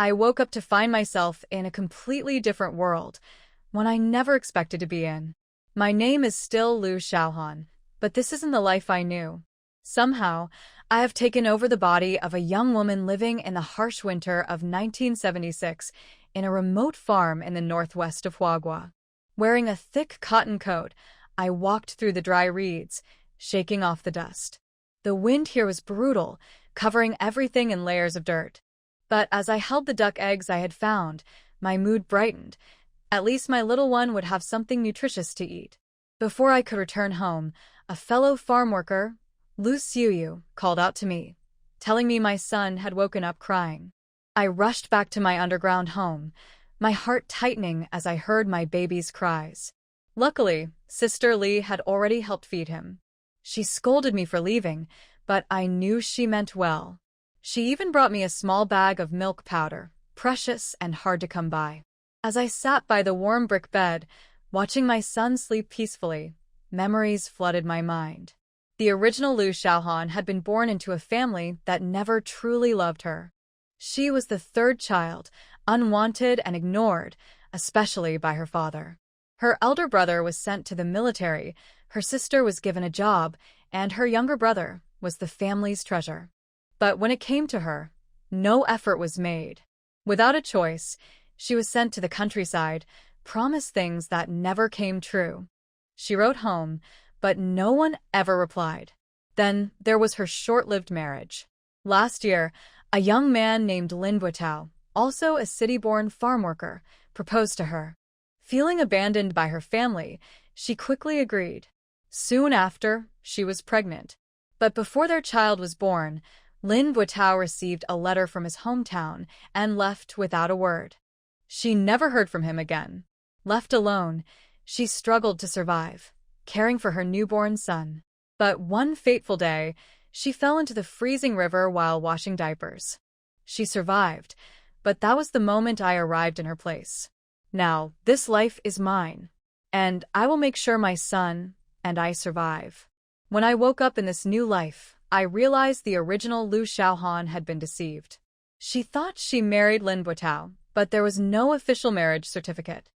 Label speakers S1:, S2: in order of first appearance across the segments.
S1: I woke up to find myself in a completely different world, one I never expected to be in. My name is still Lu Xiaohan, but this isn't the life I knew. Somehow, I have taken over the body of a young woman living in the harsh winter of 1976 in a remote farm in the northwest of Huaguo. Wearing a thick cotton coat, I walked through the dry reeds, shaking off the dust. The wind here was brutal, covering everything in layers of dirt. But as I held the duck eggs I had found, my mood brightened. At least my little one would have something nutritious to eat. Before I could return home, a fellow farm worker, Lu Xiuyu, called out to me, telling me my son had woken up crying. I rushed back to my underground home, my heart tightening as I heard my baby's cries. Luckily, Sister Li had already helped feed him. She scolded me for leaving, but I knew she meant well. She even brought me a small bag of milk powder, precious and hard to come by. As I sat by the warm brick bed, watching my son sleep peacefully, memories flooded my mind. The original Lu Xiaohan had been born into a family that never truly loved her. She was the third child, unwanted and ignored, especially by her father. Her elder brother was sent to the military, her sister was given a job, and her younger brother was the family's treasure. But when it came to her, no effort was made. Without a choice, she was sent to the countryside, promised things that never came true. She wrote home, but no one ever replied. Then there was her short-lived marriage. Last year, a young man named Lin Buitao, also a city-born farm worker, proposed to her. Feeling abandoned by her family, she quickly agreed. Soon after, she was pregnant. But before their child was born, Lin Buitao received a letter from his hometown and left without a word. She never heard from him again. Left alone, she struggled to survive, caring for her newborn son. But one fateful day, she fell into the freezing river while washing diapers. She survived, but that was the moment I arrived in her place. Now, this life is mine, and I will make sure my son and I survive. When I woke up in this new life, I realized the original Lu Xiaohan had been deceived. She thought she married Lin Buitao, but there was no official marriage certificate.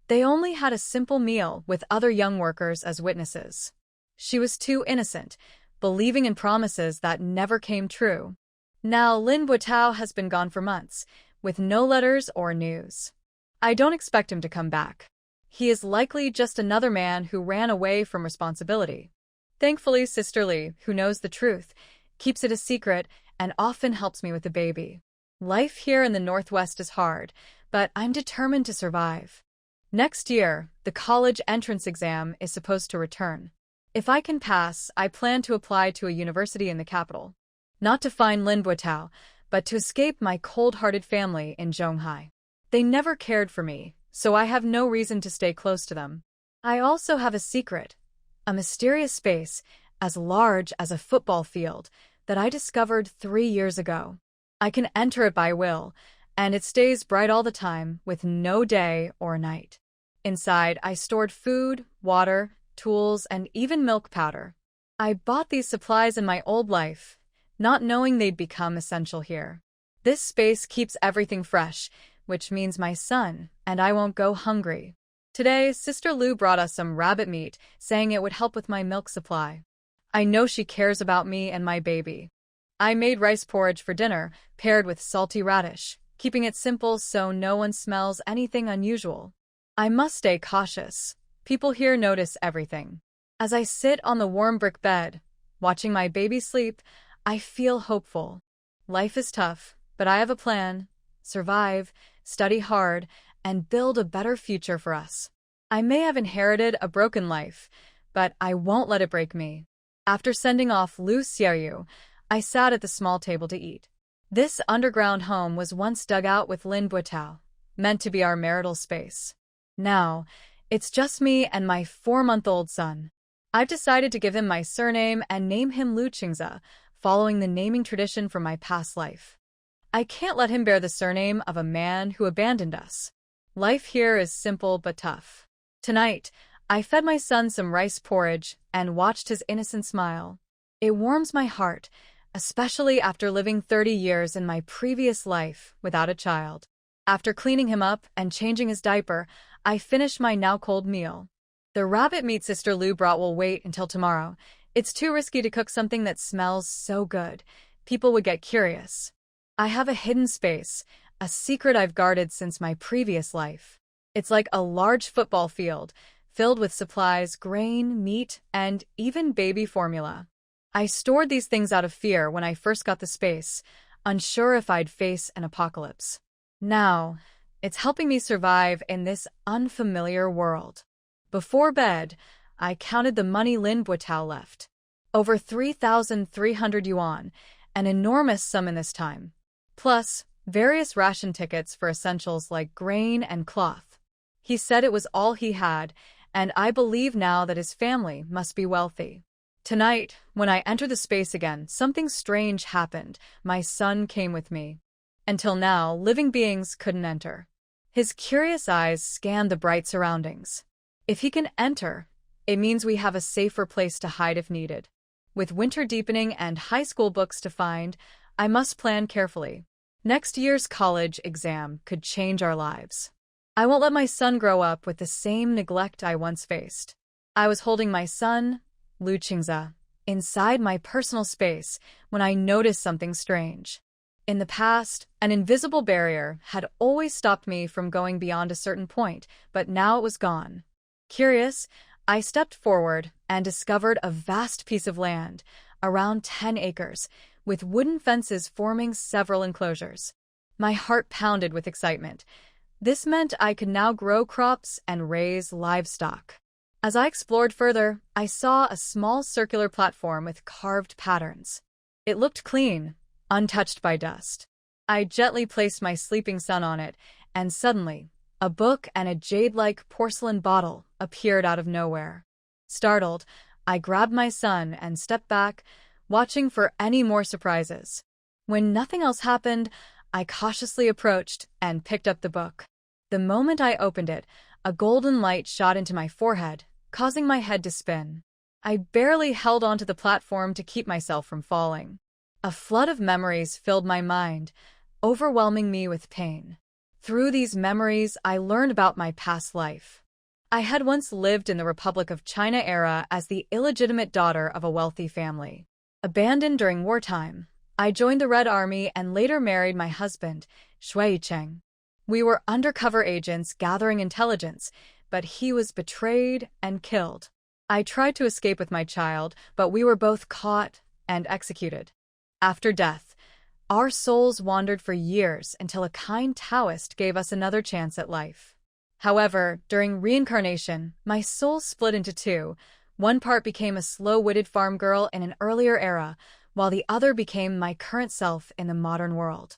S1: They only had a simple meal with other young workers as witnesses. She was too innocent, believing in promises that never came true. Now Lin Buitao has been gone for months, with no letters or news. I don't expect him to come back. He is likely just another man who ran away from responsibility. Thankfully, Sister Li, who knows the truth, keeps it a secret and often helps me with the baby. Life here in the Northwest is hard, but I'm determined to survive. Next year, the college entrance exam is supposed to return. If I can pass, I plan to apply to a university in the capital. Not to find Lin Buitao, but to escape my cold-hearted family in Zhonghai. They never cared for me, so I have no reason to stay close to them. I also have a secret, a mysterious space as large as a football field that I discovered 3 years ago. I can enter it by will, and it stays bright all the time with no day or night. Inside, I stored food, water, tools, and even milk powder. I bought these supplies in my old life, not knowing they'd become essential here. This space keeps everything fresh, which means my son and I won't go hungry. Today, Sister Lu brought us some rabbit meat, saying it would help with my milk supply. I know she cares about me and my baby. I made rice porridge for dinner, paired with salty radish, keeping it simple so no one smells anything unusual. I must stay cautious. People here notice everything. As I sit on the warm brick bed, watching my baby sleep, I feel hopeful. Life is tough, but I have a plan. Survive, study hard, and build a better future for us. I may have inherited a broken life, but I won't let it break me. After sending off Lu Xiaoyu, I sat at the small table to eat. This underground home was once dug out with Lin Buitao, meant to be our marital space. Now, it's just me and my 4-month-old son. I've decided to give him my surname and name him Lu Qingze, following the naming tradition from my past life. I can't let him bear the surname of a man who abandoned us. Life here is simple but tough. Tonight, I fed my son some rice porridge and watched his innocent smile. It warms my heart, especially after living 30 years in my previous life without a child. After cleaning him up and changing his diaper, I finished my now-cold meal. The rabbit meat Sister Lu brought will wait until tomorrow. It's too risky to cook something that smells so good. People would get curious. I have a hidden space, a secret I've guarded since my previous life. It's like a large football field, filled with supplies, grain, meat, and even baby formula. I stored these things out of fear when I first got the space, unsure if I'd face an apocalypse. Now, it's helping me survive in this unfamiliar world. Before bed, I counted the money Lin Buitao left. Over 3,300 yuan, an enormous sum in this time. Plus, various ration tickets for essentials like grain and cloth. He said it was all he had, and I believe now that his family must be wealthy. Tonight, when I entered the space again, something strange happened. My son came with me. Until now, living beings couldn't enter. His curious eyes scanned the bright surroundings. If he can enter, it means we have a safer place to hide if needed. With winter deepening and high school books to find, I must plan carefully. Next year's college exam could change our lives. I won't let my son grow up with the same neglect I once faced. I was holding my son, Lu Qingze, inside my personal space when I noticed something strange. In the past, an invisible barrier had always stopped me from going beyond a certain point, but now it was gone. Curious, I stepped forward and discovered a vast piece of land, around 10 acres, with wooden fences forming several enclosures. My heart pounded with excitement. This meant I could now grow crops and raise livestock. As I explored further, I saw a small circular platform with carved patterns. It looked clean, untouched by dust. I gently placed my sleeping son on it, and suddenly, a book and a jade-like porcelain bottle appeared out of nowhere. Startled, I grabbed my son and stepped back, watching for any more surprises. When nothing else happened, I cautiously approached and picked up the book. The moment I opened it, a golden light shot into my forehead, causing my head to spin. I barely held onto the platform to keep myself from falling. A flood of memories filled my mind, overwhelming me with pain. Through these memories, I learned about my past life. I had once lived in the Republic of China era as the illegitimate daughter of a wealthy family. Abandoned during wartime, I joined the Red Army and later married my husband, Shui Cheng. We were undercover agents gathering intelligence, but he was betrayed and killed. I tried to escape with my child, but we were both caught and executed. After death, our souls wandered for years until a kind Taoist gave us another chance at life. However, during reincarnation, my soul split into two. One part became a slow-witted farm girl in an earlier era, while the other became my current self in the modern world.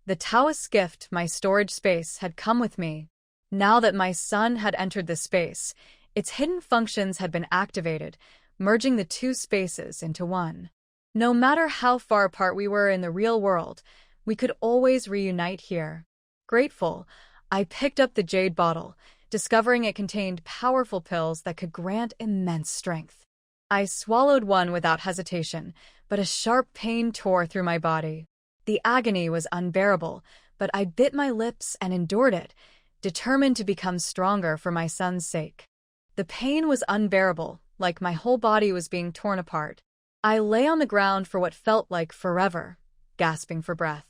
S1: The Taoist gift, my storage space, had come with me. Now that my son had entered the space, its hidden functions had been activated, merging the two spaces into one. No matter how far apart we were in the real world, we could always reunite here. Grateful, I picked up the jade bottle, discovering it contained powerful pills that could grant immense strength. I swallowed one without hesitation, but a sharp pain tore through my body. The agony was unbearable, but I bit my lips and endured it, determined to become stronger for my son's sake. The pain was unbearable, like my whole body was being torn apart. I lay on the ground for what felt like forever, gasping for breath.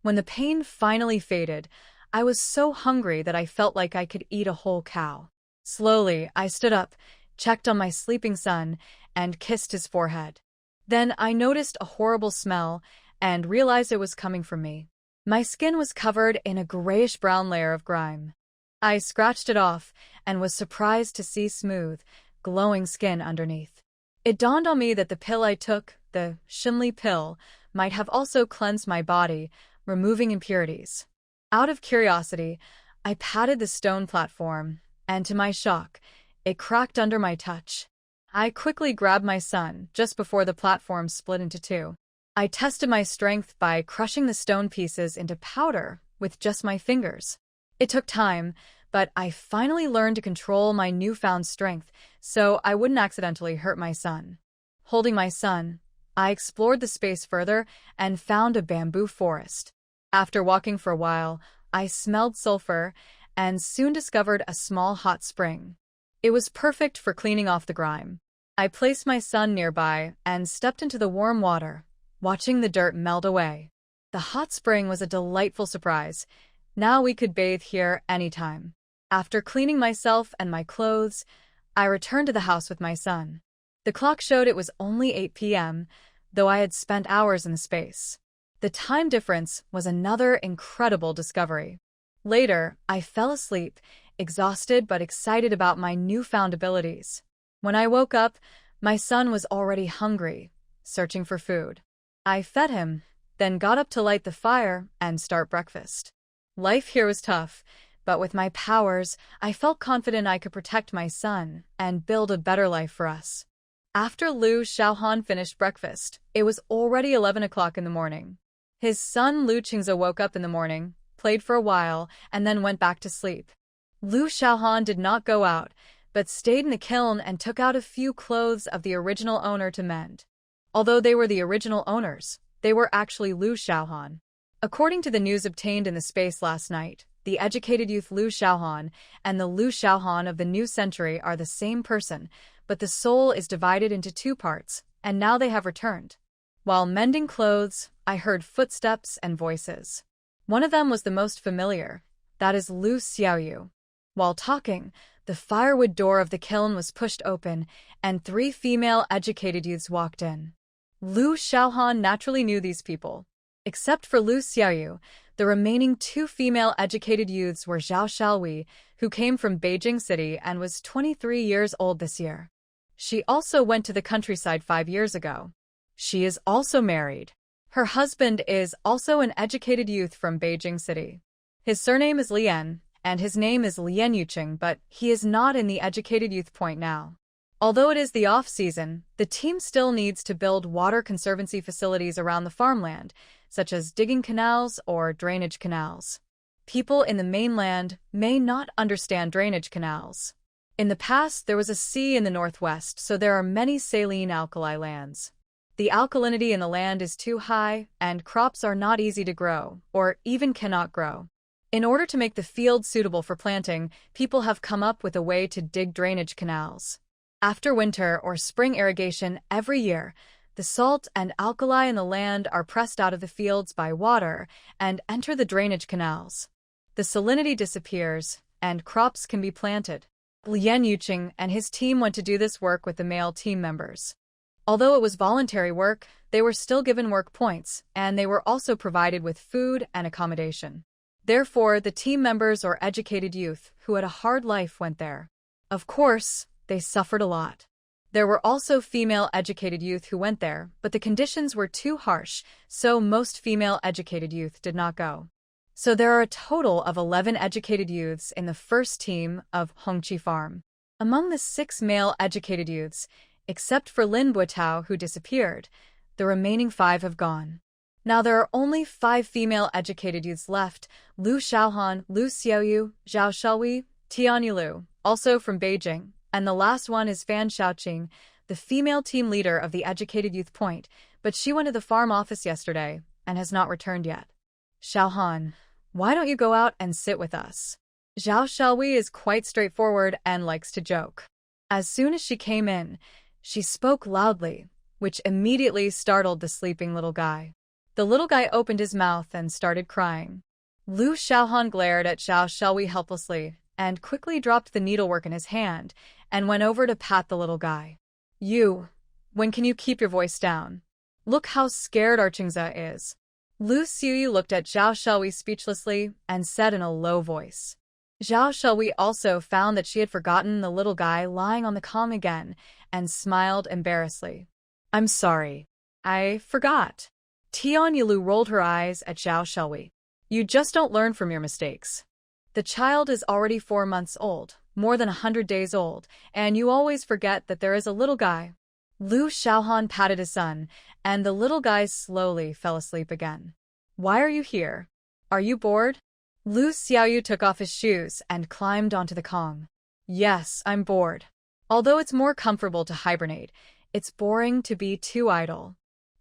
S1: When the pain finally faded, I was so hungry that I felt like I could eat a whole cow. Slowly, I stood up, checked on my sleeping son, and kissed his forehead. Then I noticed a horrible smell and realized it was coming from me. My skin was covered in a grayish-brown layer of grime. I scratched it off and was surprised to see smooth, glowing skin underneath. It dawned on me that the pill I took, the Xinli pill, might have also cleansed my body, removing impurities. Out of curiosity, I patted the stone platform, and to my shock, it cracked under my touch. I quickly grabbed my son just before the platform split into two. I tested my strength by crushing the stone pieces into powder with just my fingers. It took time, but I finally learned to control my newfound strength so I wouldn't accidentally hurt my son. Holding my son, I explored the space further and found a bamboo forest. After walking for a while, I smelled sulfur and soon discovered a small hot spring. It was perfect for cleaning off the grime. I placed my son nearby and stepped into the warm water, watching the dirt melt away. The hot spring was a delightful surprise. Now we could bathe here anytime. After cleaning myself and my clothes, I returned to the house with my son. The clock showed it was only 8 p.m., though I had spent hours in the space. The time difference was another incredible discovery. Later, I fell asleep, exhausted but excited about my newfound abilities. When I woke up, my son was already hungry, searching for food. I fed him, then got up to light the fire and start breakfast. Life here was tough, but with my powers, I felt confident I could protect my son and build a better life for us. After Liu Xiaohan finished breakfast, it was already 11 o'clock in the morning. His son Liu Qingze woke up in the morning, played for a while, and then went back to sleep. Liu Xiaohan did not go out, but stayed in the kiln and took out a few clothes of the original owner to mend. Although they were the original owners, they were actually Liu Xiaohan. According to the news obtained in the space last night, the educated youth Liu Xiaohan and the Liu Xiaohan of the new century are the same person, but the soul is divided into two parts, and now they have returned. While mending clothes, I heard footsteps and voices. One of them was the most familiar, that is Liu Xiaoyu. While talking, the firewood door of the kiln was pushed open, and 3 female educated youths walked in. Liu Xiaohan naturally knew these people. Except for Liu Xiaoyu, the remaining 2 female educated youths were Zhao Xiaowei, who came from Beijing City and was 23 years old this year. She also went to the countryside 5 years ago. She is also married. Her husband is also an educated youth from Beijing City. His surname is Lian, and his name is Lian Yuqing, but he is not in the educated youth point now. Although it is the off-season, the team still needs to build water conservancy facilities around the farmland, such as digging canals or drainage canals. People in the mainland may not understand drainage canals. In the past, there was a sea in the northwest, so there are many saline alkali lands. The alkalinity in the land is too high, and crops are not easy to grow, or even cannot grow. In order to make the field suitable for planting, people have come up with a way to dig drainage canals. After winter or spring irrigation every year, the salt and alkali in the land are pressed out of the fields by water and enter the drainage canals. The salinity disappears, and crops can be planted. Lian Yuqing and his team went to do this work with the male team members. Although it was voluntary work, they were still given work points, and they were also provided with food and accommodation. Therefore, the team members or educated youth who had a hard life went there. Of course, they suffered a lot. There were also female educated youth who went there, but the conditions were too harsh, so most female educated youth did not go. So there are a total of 11 educated youths in the first team of Hongqi Farm. Among the 6 male educated youths, except for Lin Buitao who disappeared, the remaining 5 have gone. Now there are only 5 female educated youths left: Liu Xiaohan, Liu Xiaoyu, Zhao Xiaowei, Tian Yilu, also from Beijing, and the last one is Fan Xiaoqing, the female team leader of the educated youth point, but she went to the farm office yesterday and has not returned yet. Xiaohan, why don't you go out and sit with us? Zhao Xiaowei is quite straightforward and likes to joke. As soon as she came in, she spoke loudly, which immediately startled the sleeping little guy. The little guy opened his mouth and started crying. Liu Xiaohan glared at Zhao Xiaowei helplessly and quickly dropped the needlework in his hand and went over to pat the little guy. When can you keep your voice down? Look how scared our Qingze is. Liu Xiaoyu looked at Zhao Xiaowei speechlessly and said in a low voice. Zhao Xiaowei also found that she had forgotten the little guy lying on the calm again and smiled embarrassedly. I'm sorry. I forgot. Tian Yilu rolled her eyes at Zhao Xiaowei. You just don't learn from your mistakes. The child is already 4 months old, more than 100 days old, and you always forget that there is a little guy. Liu Xiaohan patted his son, and the little guy slowly fell asleep again. Why are you here? Are you bored? Liu Xiaoyu took off his shoes and climbed onto the Kong. Yes, I'm bored. Although it's more comfortable to hibernate, it's boring to be too idle.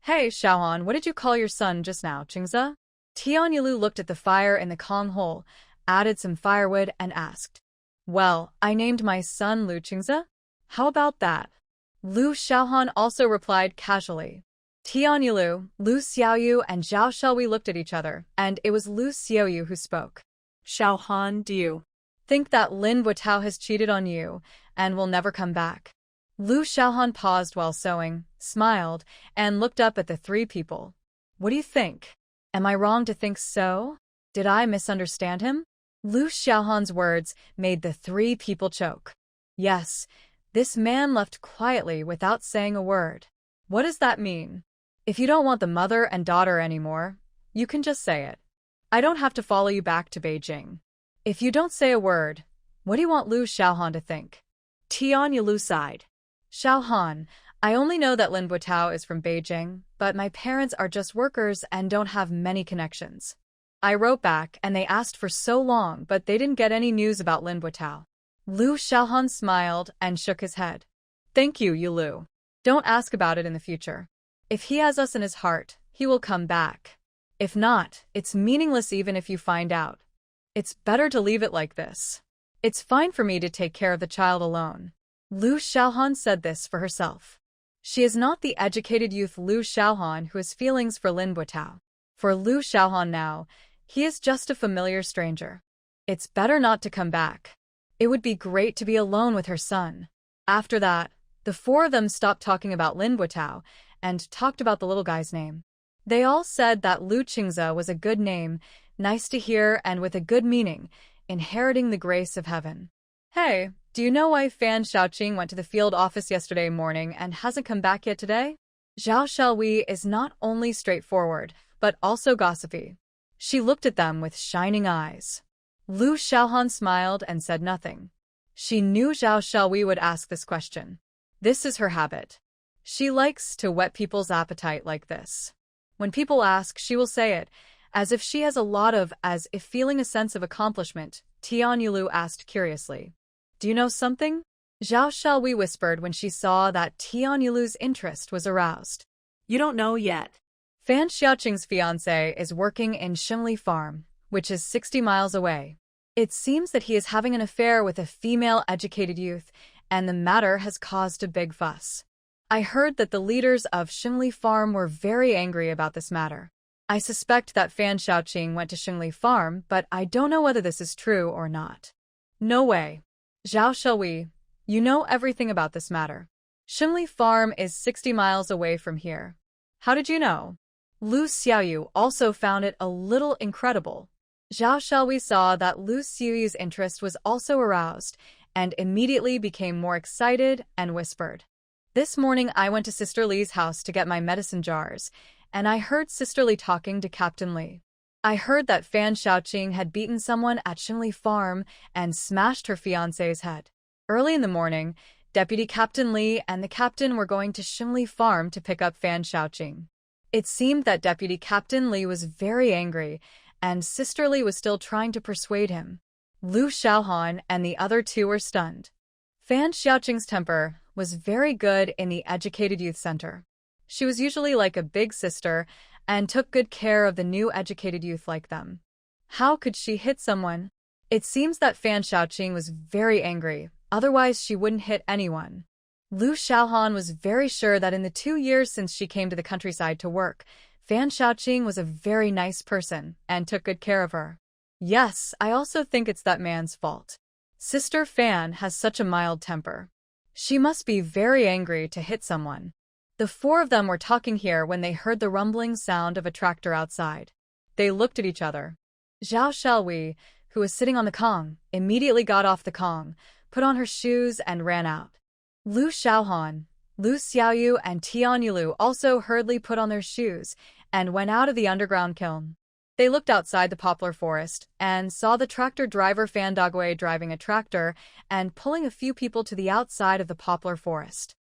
S1: Hey, Xiaohan, what did you call your son just now, Qingze? Tianyulu looked at the fire in the Kong hole, added some firewood, and asked. Well, I named my son Lu Qingze. How about that? Lu Xiaohan also replied casually. Tianyulu, Lu Xiaoyu, and Zhao Shelui looked at each other, and it was Lu Xiaoyu who spoke.
S2: Xiaohan, do you
S1: think that Lin Buotao has cheated on you and will never come back? Lu Xiaohan paused while sewing, smiled, and looked up at the three people. What do you think? Am I wrong to think so? Did I misunderstand him? Lu Xiaohan's words made the three people choke. Yes, this man left quietly without saying a word. What does that mean? If you don't want the mother and daughter anymore, you can just say it. I don't have to follow you back to Beijing. If you don't say a word, what do you want Lu Xiaohan to think?
S2: Tianyulu sighed.
S1: Xiaohan, I only know that Lin Buotao is from Beijing, but my parents are just workers and don't have many connections. I wrote back and they asked for so long, but they didn't get any news about Lin Buotao. Lu Xiaohan smiled and shook his head. Thank you, Lu. Don't ask about it in the future. If he has us in his heart, he will come back. If not, it's meaningless even if you find out. It's better to leave it like this. It's fine for me to take care of the child alone. Lu Xiaohan said this for herself. She is not the educated youth Lu Xiaohan who has feelings for Lin Buotao. For Lu Xiaohan now, he is just a familiar stranger. It's better not to come back. It would be great to be alone with her son. After that, the four of them stopped talking about Lin Buotao and talked about the little guy's name. They all said that Lu Qingze was a good name, nice to hear and with a good meaning, inheriting the grace of heaven. Hey, do you know why Fan Xiaoqing went to the field office yesterday morning and hasn't come back yet today? Zhao Shelui is not only straightforward, but also gossipy. She looked at them with shining eyes. Lu Xiaohan smiled and said nothing. She knew Zhao Shelui would ask this question. This is her habit. She likes to whet people's appetite like this. When people ask, she will say it, as if she has a lot of, as if feeling a sense of accomplishment. Tianyulu asked curiously. Do you know something? Zhao Shelui whispered when she saw that Tianyulu's interest was aroused.
S2: You don't know yet.
S1: Fan Xiaoqing's fiancé is working in Xingli Farm, which is 60 miles away. It seems that he is having an affair with a female educated youth, and the matter has caused a big fuss. I heard that the leaders of Xingli Farm were very angry about this matter. I suspect that Fan Xiaoqing went to Xingli Farm, but I don't know whether this is true or not. No way. Zhao Shelui, you know everything about this matter. Xingli Farm is 60 miles away from here. How did you know? Lu Xiaoyu also found it a little incredible. Zhao Shelui saw that Lu Xiaoyu's interest was also aroused, and immediately became more excited and whispered. This morning I went to Sister Li's house to get my medicine jars, and I heard Sister Li talking to Captain Li. I heard that Fan Xiaoqing had beaten someone at Xingli Farm and smashed her fiancé's head. Early in the morning, Deputy Captain Li and the captain were going to Xingli Farm to pick up Fan Xiaoqing. It seemed that Deputy Captain Li was very angry, and Sister Li was still trying to persuade him. Lu Xiaohan and the other two were stunned. Fan Xiaoqing's temper was very good in the Educated Youth Center. She was usually like a big sister and took good care of the new educated youth like them. How could she hit someone? It seems that Fan Xiaoqing was very angry, otherwise she wouldn't hit anyone. Lu Xiaohan was very sure that in the 2 years since she came to the countryside to work, Fan Xiaoqing was a very nice person and took good care of her. Yes, I also think it's that man's fault. Sister Fan has such a mild temper. She must be very angry to hit someone. The four of them were talking here when they heard the rumbling sound of a tractor outside. They looked at each other. Zhao Shelui, who was sitting on the Kong, immediately got off the Kong, put on her shoes and ran out. Lu Xiaohan, Lu Xiaoyu and Tianyulu also hurriedly put on their shoes and went out of the underground kiln. They looked outside the poplar forest and saw the tractor driver Fan Dogwei driving a tractor and pulling a few people to the outside of the poplar forest.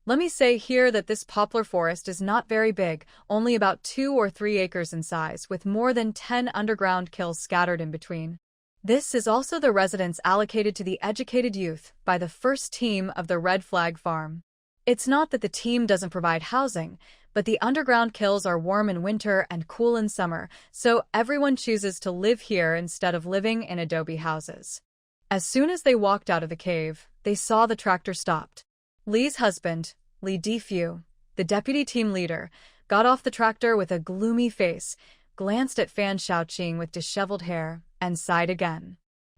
S1: Let me say here that this poplar forest is not very big, only about 2 or 3 acres in size, with more than 10 underground kilns scattered in between. This is also the residence allocated to the educated youth by the first team of the Red Flag Farm. It's not that the team doesn't provide housing, But the underground kills are warm in winter and cool in summer, so everyone chooses to live here instead of living in adobe houses. As soon as they walked out of the cave, they saw the tractor stopped. Lee's husband, Lee Defew, the deputy team leader, got off the tractor with a gloomy face, glanced at Fan Shaoqing with disheveled hair, and sighed again.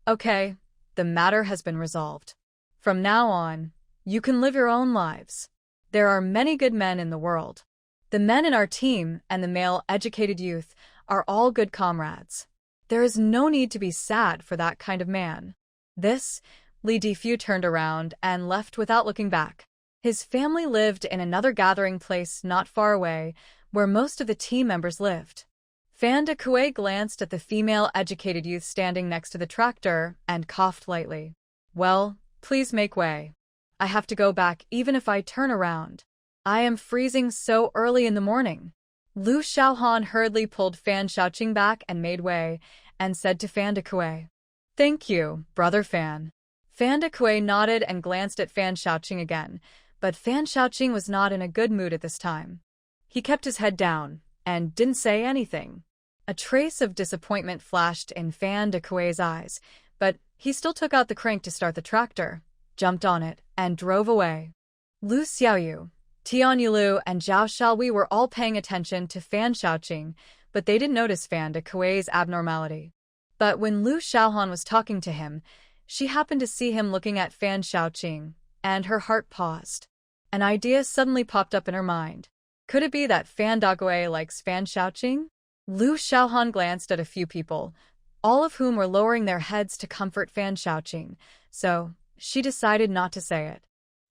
S1: Okay, the matter has been resolved. From now on, you can live your own lives. There are many good men in the world. The men in our team and the male educated youth are all good comrades. There is no need to be sad for that kind of man. This, Lee Defew turned around and left without looking back. His family lived in another gathering place not far away, where most of the team members lived. Fan de Kuei glanced at the female educated youth standing next to the tractor and coughed lightly. Well, please make way. I have to go back even if I turn around. I am freezing so early in the morning. Lu Xiaohan hurriedly pulled Fan Shaoqing back and made way, and said to Fan de Kuei, Thank you, brother Fan. Fan de Kuei nodded and glanced at Fan Shaoqing again, but Fan Shaoqing was not in a good mood at this time. He kept his head down and didn't say anything. A trace of disappointment flashed in Fan de Kuei's eyes, but he still took out the crank to start the tractor, jumped on it, and drove away. Lu Xiaoyu, Tian Yulu, and Zhao Xiaowei were all paying attention to Fan Shaoqing, but they didn't notice Fan de Kuei's abnormality. But when Lu Xiaohan was talking to him, she happened to see him looking at Fan Shaoqing, and her heart paused. An idea suddenly popped up in her mind. Could it be that Fan de Kuei likes Fan Shaoqing? Lu Xiaohan glanced at a few people, all of whom were lowering their heads to comfort Fan Shaoqing, so she decided not to say it.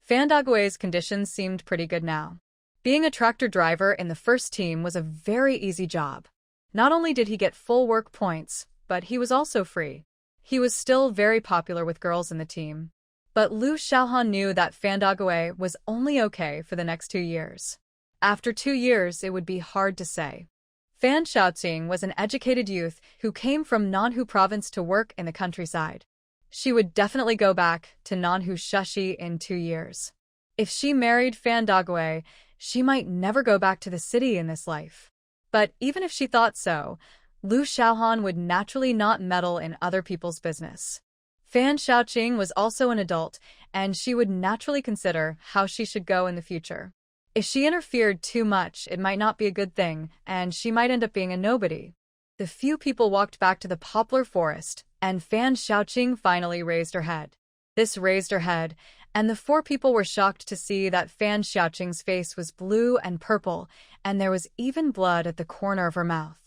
S1: Fan de Kuei's conditions seemed pretty good now. Being a tractor driver in the first team was a very easy job. Not only did he get full work points, but he was also free. He was still very popular with girls in the team. But Lu Xiaohan knew that Fan de Kuei was only okay for the next 2 years. After 2 years, it would be hard to say. Fan Shaoqing was an educated youth who came from Nanhu province to work in the countryside. She would definitely go back to Nanhu Shushi in 2 years. If she married Fan de Kuei, she might never go back to the city in this life. But even if she thought so, Lu Xiaohan would naturally not meddle in other people's business. Fan Shaoqing was also an adult, and she would naturally consider how she should go in the future. If she interfered too much, it might not be a good thing, and she might end up being a nobody. The few people walked back to the poplar forest, and Fan Shaoqing finally raised her head. This raised her head, and the 4 people were shocked to see that Fan Shaoqing's face was blue and purple, and there was even blood at the corner of her mouth.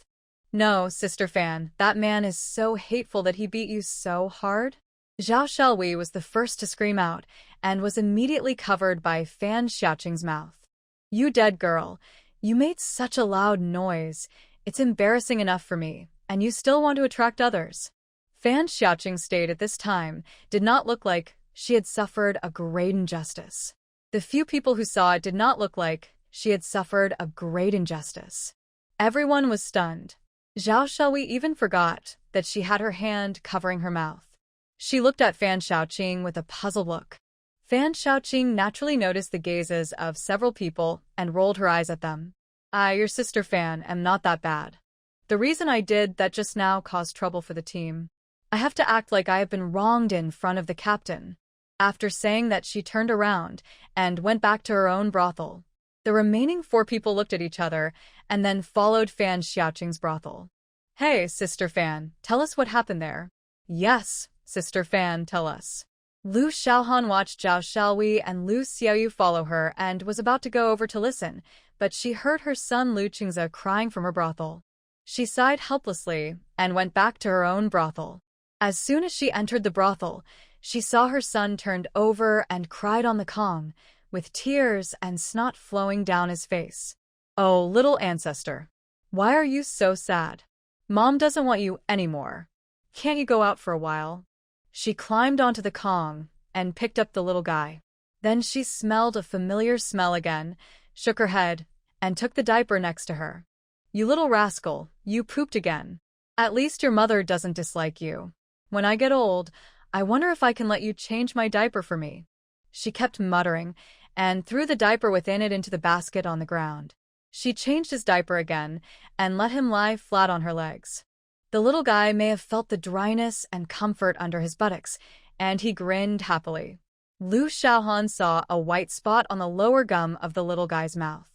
S1: No, Sister Fan, that man is so hateful that he beat you so hard? Zhao Xiaowei was the first to scream out, and was immediately covered by Fan Shaoqing's mouth. You dead girl, you made such a loud noise. It's embarrassing enough for me, and you still want to attract others. Fan Shaoqing's state at this time did not look like she had suffered a great injustice. The few people who saw it did not look like she had suffered a great injustice. Everyone was stunned. Zhao Xiaowei even forgot that she had her hand covering her mouth. She looked at Fan Shaoqing with a puzzled look. Fan Shaoqing naturally noticed the gazes of several people and rolled her eyes at them. I, your sister Fan, am not that bad. The reason I did that just now caused trouble for the team. I have to act like I have been wronged in front of the captain. After saying that, she turned around and went back to her own brothel. The remaining 4 people looked at each other and then followed Fan Shaoqing's brothel. Hey, Sister Fan, tell us what happened there. Yes, Sister Fan, tell us. Lu Xiaohan watched Zhao Xiaowei and Lu Xiaoyu follow her and was about to go over to listen, but she heard her son Lu Qingze crying from her brothel. She sighed helplessly and went back to her own brothel. As soon as she entered the brothel, she saw her son turned over and cried on the Kong, with tears and snot flowing down his face. Oh, little ancestor. Why are you so sad? Mom doesn't want you anymore. Can't you go out for a while? She climbed onto the Kong and picked up the little guy. Then she smelled a familiar smell again, shook her head, and took the diaper next to her. You little rascal, you pooped again. At least your mother doesn't dislike you. When I get old, I wonder if I can let you change my diaper for me. She kept muttering, and threw the diaper within it into the basket on the ground. She changed his diaper again and let him lie flat on her legs. The little guy may have felt the dryness and comfort under his buttocks, and he grinned happily. Lu Xiaohan saw a white spot on the lower gum of the little guy's mouth.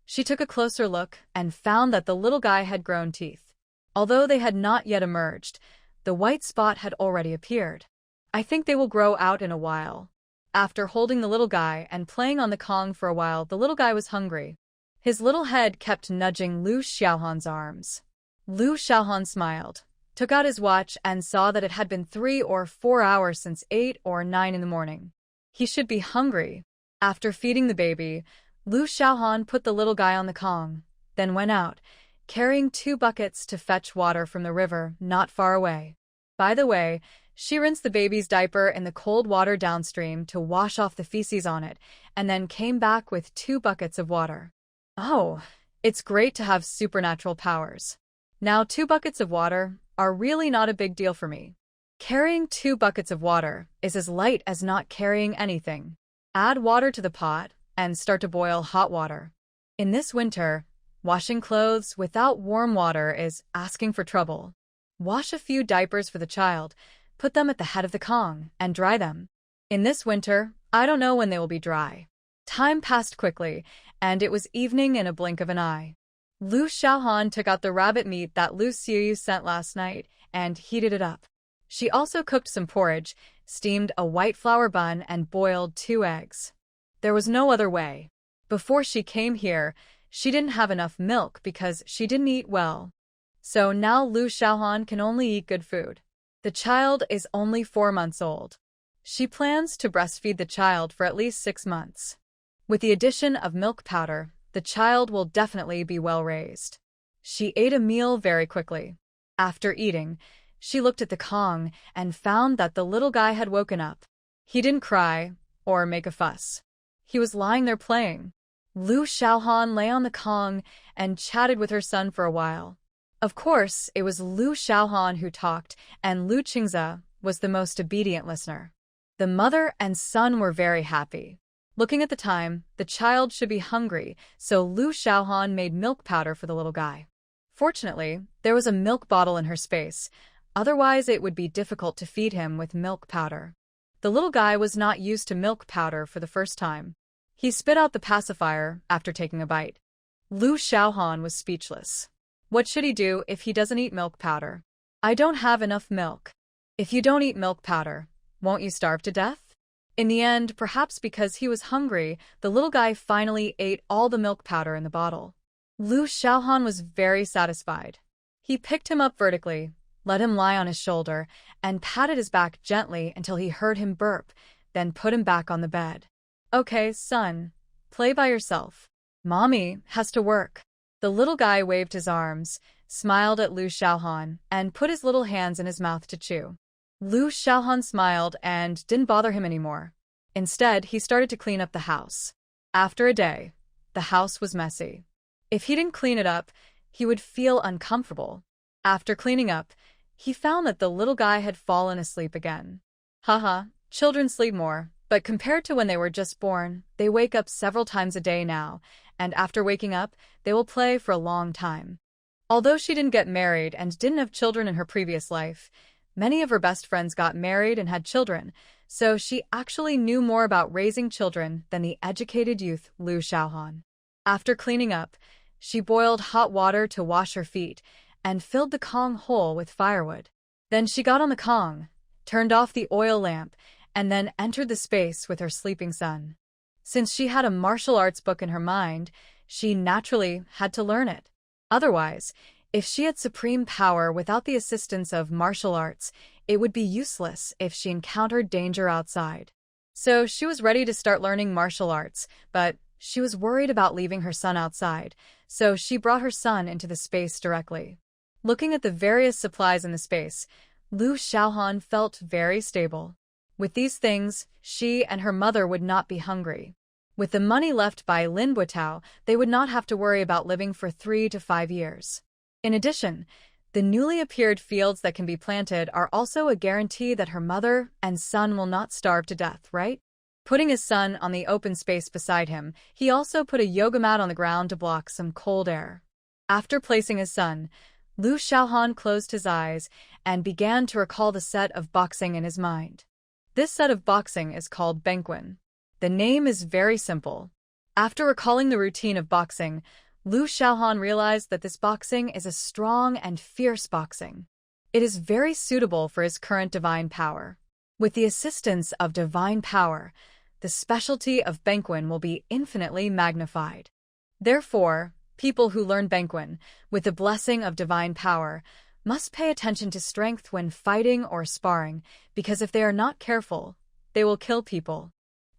S1: She took a closer look and found that the little guy had grown teeth. Although they had not yet emerged, the white spot had already appeared. I think they will grow out in a while. After holding the little guy and playing on the Kong for a while, the little guy was hungry. His little head kept nudging Lu Xiaohan's arms. Lu Xiaohan smiled, took out his watch and saw that it had been 3 or 4 hours since 8 or 9 in the morning. He should be hungry. After feeding the baby, Lu Xiaohan put the little guy on the Kong, then went out, carrying 2 buckets to fetch water from the river not far away. By the way, she rinsed the baby's diaper in the cold water downstream to wash off the feces on it, and then came back with 2 buckets of water. Oh, it's great to have supernatural powers. Now 2 buckets of water are really not a big deal for me. Carrying 2 buckets of water is as light as not carrying anything. Add water to the pot and start to boil hot water. In this winter, washing clothes without warm water is asking for trouble. Wash a few diapers for the child, put them at the head of the Kong, and dry them. In this winter, I don't know when they will be dry. Time passed quickly, and it was evening in a blink of an eye. Lu Xiaohan took out the rabbit meat that Lu Xiuyu sent last night and heated it up. She also cooked some porridge, steamed a white flour bun, and boiled 2 eggs. There was no other way. Before she came here, she didn't have enough milk because she didn't eat well. So now Lu Xiaohan can only eat good food. The child is only 4 months old. She plans to breastfeed the child for at least 6 months. With the addition of milk powder, the child will definitely be well raised. She ate a meal very quickly. After eating, she looked at the Kong and found that the little guy had woken up. He didn't cry or make a fuss. He was lying there playing. Lu Xiaohan lay on the Kong and chatted with her son for a while. Of course, it was Lu Xiaohan who talked, and Lu Qingze was the most obedient listener. The mother and son were very happy. Looking at the time, the child should be hungry, so Lu Xiaohan made milk powder for the little guy. Fortunately, there was a milk bottle in her space, otherwise it would be difficult to feed him with milk powder. The little guy was not used to milk powder for the first time. He spit out the pacifier after taking a bite. Lu Xiaohan was speechless. What should he do if he doesn't eat milk powder? I don't have enough milk. If you don't eat milk powder, won't you starve to death? In the end, perhaps because he was hungry, the little guy finally ate all the milk powder in the bottle. Lu Xiaohan was very satisfied. He picked him up vertically, let him lie on his shoulder, and patted his back gently until he heard him burp, then put him back on the bed. Okay, son, play by yourself. Mommy has to work. The little guy waved his arms, smiled at Lu Xiaohan, and put his little hands in his mouth to chew. Lu Xiaohan smiled and didn't bother him anymore. Instead, he started to clean up the house. After a day, the house was messy. If he didn't clean it up, he would feel uncomfortable. After cleaning up, he found that the little guy had fallen asleep again. Haha, children sleep more, but compared to when they were just born, they wake up several times a day now, and after waking up, they will play for a long time. Although she didn't get married and didn't have children in her previous life, many of her best friends got married and had children, so she actually knew more about raising children than the educated youth Lu Xiaohan. After cleaning up, she boiled hot water to wash her feet and filled the Kong hole with firewood. Then she got on the Kong, turned off the oil lamp, and then entered the space with her sleeping son. Since she had a martial arts book in her mind, she naturally had to learn it. Otherwise, if she had supreme power without the assistance of martial arts, it would be useless if she encountered danger outside. So she was ready to start learning martial arts, but she was worried about leaving her son outside, so she brought her son into the space directly. Looking at the various supplies in the space, Lu Xiaohan felt very stable. With these things, she and her mother would not be hungry. With the money left by Lin Buotao, they would not have to worry about living for 3 to 5 years. In addition, the newly appeared fields that can be planted are also a guarantee that her mother and son will not starve to death, right? Putting his son on the open space beside him, he also put a yoga mat on the ground to block some cold air. After placing his son, Lu Xiaohan closed his eyes and began to recall the set of boxing in his mind. This set of boxing is called Bengquan. The name is very simple. After recalling the routine of boxing, Lu Xiaohan realized that this boxing is a strong and fierce boxing. It is very suitable for his current divine power. With the assistance of divine power, the specialty of Bengquan will be infinitely magnified. Therefore, people who learn Bengquan, with the blessing of divine power, must pay attention to strength when fighting or sparring, because if they are not careful, they will kill people.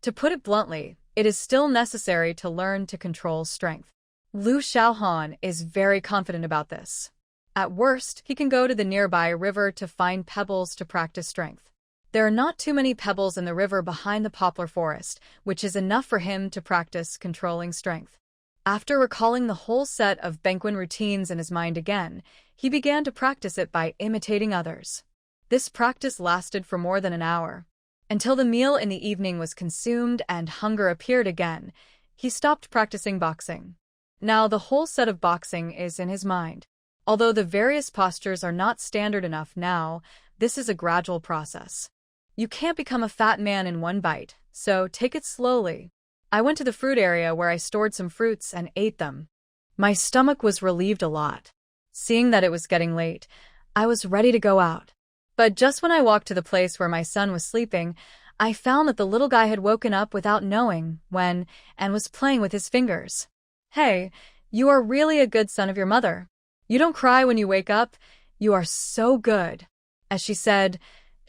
S1: To put it bluntly, it is still necessary to learn to control strength. Lu Xiaohan is very confident about this. At worst, he can go to the nearby river to find pebbles to practice strength. There are not too many pebbles in the river behind the poplar forest, which is enough for him to practice controlling strength. After recalling the whole set of Bengquan routines in his mind again, he began to practice it by imitating others. This practice lasted for more than an hour. Until the meal in the evening was consumed and hunger appeared again, he stopped practicing boxing. Now the whole set of boxing is in his mind. Although the various postures are not standard enough now, this is a gradual process. You can't become a fat man in one bite, so take it slowly. I went to the fruit area where I stored some fruits and ate them. My stomach was relieved a lot. Seeing that it was getting late, I was ready to go out. But just when I walked to the place where my son was sleeping, I found that the little guy had woken up without knowing when and was playing with his fingers. Hey, you are really a good son of your mother. You don't cry when you wake up. You are so good. As she said,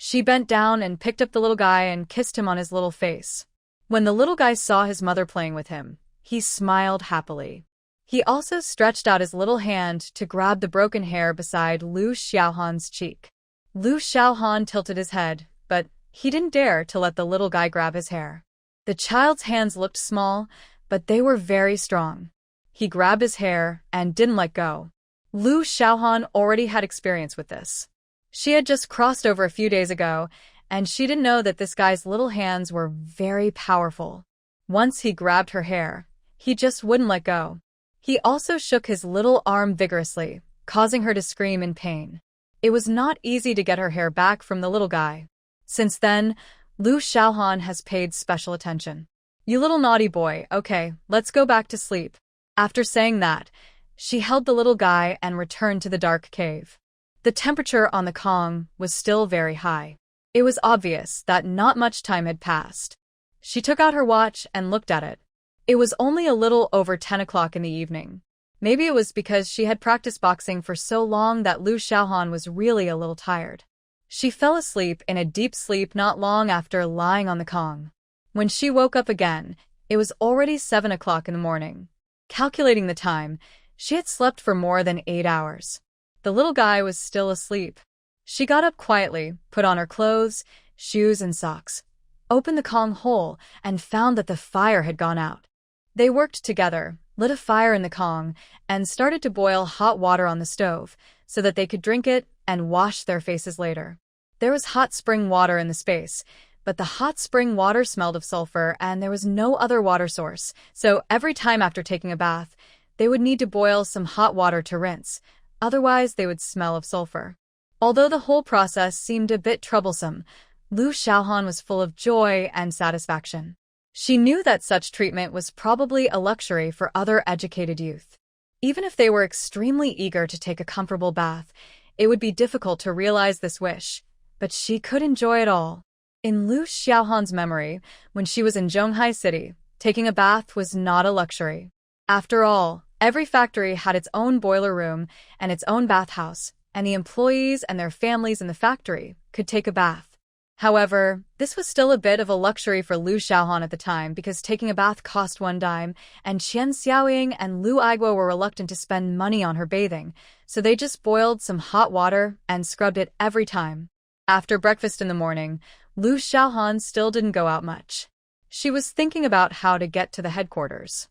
S1: she bent down and picked up the little guy and kissed him on his little face. When the little guy saw his mother playing with him, he smiled happily. He also stretched out his little hand to grab the broken hair beside Lu Xiaohan's cheek. Lu Xiaohan tilted his head, but he didn't dare to let the little guy grab his hair. The child's hands looked small, but they were very strong. He grabbed his hair and didn't let go. Lu Xiaohan already had experience with this. She had just crossed over a few days ago, and she didn't know that this guy's little hands were very powerful. Once he grabbed her hair, he just wouldn't let go. He also shook his little arm vigorously, causing her to scream in pain. It was not easy to get her hair back from the little guy. Since then, Lu Xiaohan has paid special attention. You little naughty boy, okay, let's go back to sleep. After saying that, she held the little guy and returned to the dark cave. The temperature on the Kong was still very high. It was obvious that not much time had passed. She took out her watch and looked at it. It was only a little over 10 o'clock in the evening. Maybe it was because she had practiced boxing for so long that Lu Xiaohan was really a little tired. She fell asleep in a deep sleep not long after lying on the Kong. When she woke up again, it was already 7 o'clock in the morning. Calculating the time, she had slept for more than 8 hours. The little guy was still asleep. She got up quietly, put on her clothes, shoes and socks, opened the Kong hole, and found that the fire had gone out. They worked together, lit a fire in the Kong, and started to boil hot water on the stove so that they could drink it and wash their faces later. There was hot spring water in the space, but the hot spring water smelled of sulfur and there was no other water source, so every time after taking a bath, they would need to boil some hot water to rinse, otherwise they would smell of sulfur. Although the whole process seemed a bit troublesome, Lu Xiaohan was full of joy and satisfaction. She knew that such treatment was probably a luxury for other educated youth. Even if they were extremely eager to take a comfortable bath, it would be difficult to realize this wish, but she could enjoy it all. In Lu Xiaohan's memory, when she was in Zhonghai City, taking a bath was not a luxury. After all, every factory had its own boiler room and its own bathhouse, and the employees and their families in the factory could take a bath. However, this was still a bit of a luxury for Lu Xiaohan at the time because taking a bath cost 1 dime, and Qian Xiaoying and Lu Aiguo were reluctant to spend money on her bathing, so they just boiled some hot water and scrubbed it every time. After breakfast in the morning, Lu Xiaohan still didn't go out much. She was thinking about how to get to the headquarters.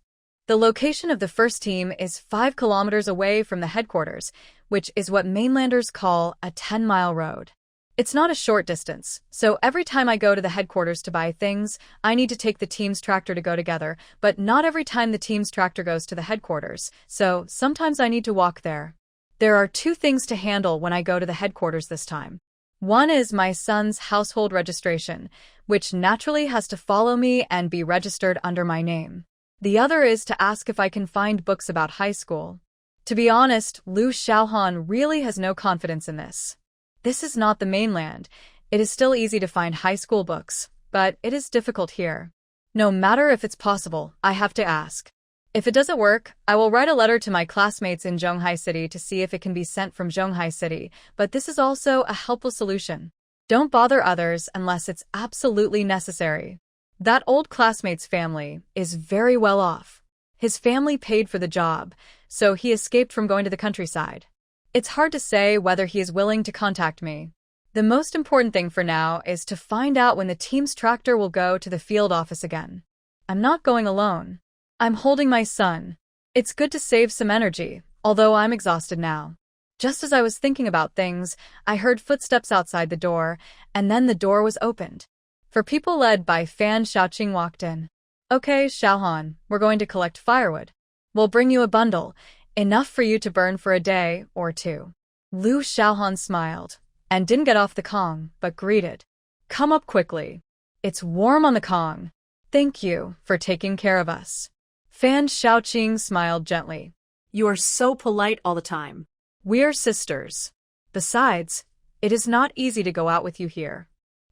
S1: The location of the first team is 5 kilometers away from the headquarters, which is what mainlanders call a 10-mile road. It's not a short distance, so every time I go to the headquarters to buy things, I need to take the team's tractor to go together, but not every time the team's tractor goes to the headquarters, so sometimes I need to walk there. There are two things to handle when I go to the headquarters this time. One is my son's household registration, which naturally has to follow me and be registered under my name. The other is to ask if I can find books about high school. To be honest, Liu Xiaohan really has no confidence in this. This is not the mainland. It is still easy to find high school books, but it is difficult here. No matter if it's possible, I have to ask. If it doesn't work, I will write a letter to my classmates in Zhonghai City to see if it can be sent from Zhonghai City, but this is also a helpful solution. Don't bother others unless it's absolutely necessary. That old classmate's family is very well off. His family paid for the job, so he escaped from going to the countryside. It's hard to say whether he is willing to contact me. The most important thing for now is to find out when the team's tractor will go to the field office again. I'm not going alone. I'm holding my son. It's good to save some energy, although I'm exhausted now. Just as I was thinking about things, I heard footsteps outside the door, and then the door was opened. Four people led by Fan Xiaoqing walked in. Okay, Xiaohan, we're going to collect firewood. We'll bring you a bundle, enough for you to burn for a day or two. Liu Xiaohan smiled, and didn't get off the Kong, but greeted. Come up quickly. It's warm on the Kong. Thank you for taking care of us. Fan Xiaoqing smiled gently.
S2: You are so polite all the time.
S1: We're sisters. Besides, it is not easy to go out with you here.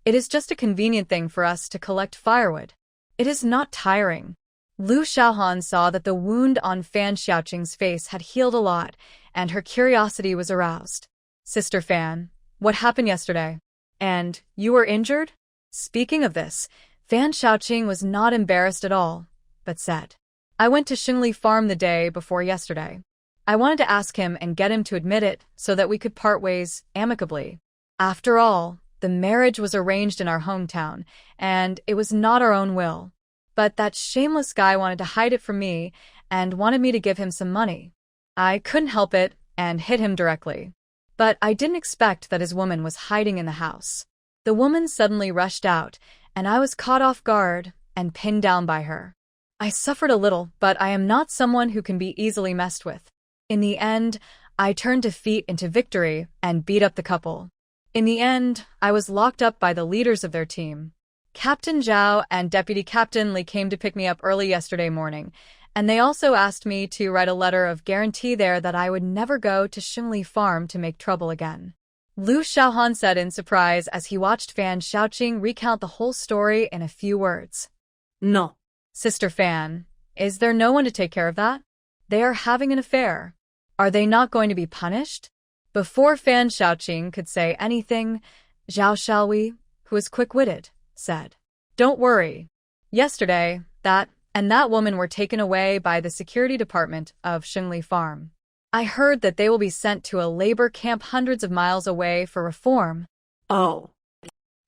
S1: It is just a convenient thing for us to collect firewood. It is not tiring. Liu Xiaohan saw that the wound on Fan Xiaoqing's face had healed a lot, and her curiosity was aroused. Sister Fan, what happened yesterday? And you were injured? Speaking of this, Fan Xiaoqing was not embarrassed at all, but said, I went to Xingli Farm the day before yesterday. I wanted to ask him and get him to admit it so that we could part ways amicably. After all, the marriage was arranged in our hometown, and it was not our own will. But that shameless guy wanted to hide it from me and wanted me to give him some money. I couldn't help it and hit him directly. But I didn't expect that his woman was hiding in the house. The woman suddenly rushed out, and I was caught off guard and pinned down by her. I suffered a little, but I am not someone who can be easily messed with. In the end, I turned defeat into victory and beat up the couple. In the end, I was locked up by the leaders of their team. Captain Zhao and Deputy Captain Li came to pick me up early yesterday morning, and they also asked me to write a letter of guarantee there that I would never go to Xingli Farm to make trouble again. Liu Xiaohan said in surprise as he watched Fan Xiaoqing recount the whole story in a few words.
S2: No.
S1: Sister Fan, is there no one to take care of that? They are having an affair. Are they not going to be punished? Before Fan Xiaoqing could say anything, Zhao Xiaohui, who was quick-witted, said, Don't worry. Yesterday, that woman were taken away by the security department of Xingli Farm. I heard that they will be sent to a labor camp hundreds of miles away for reform.
S2: Oh.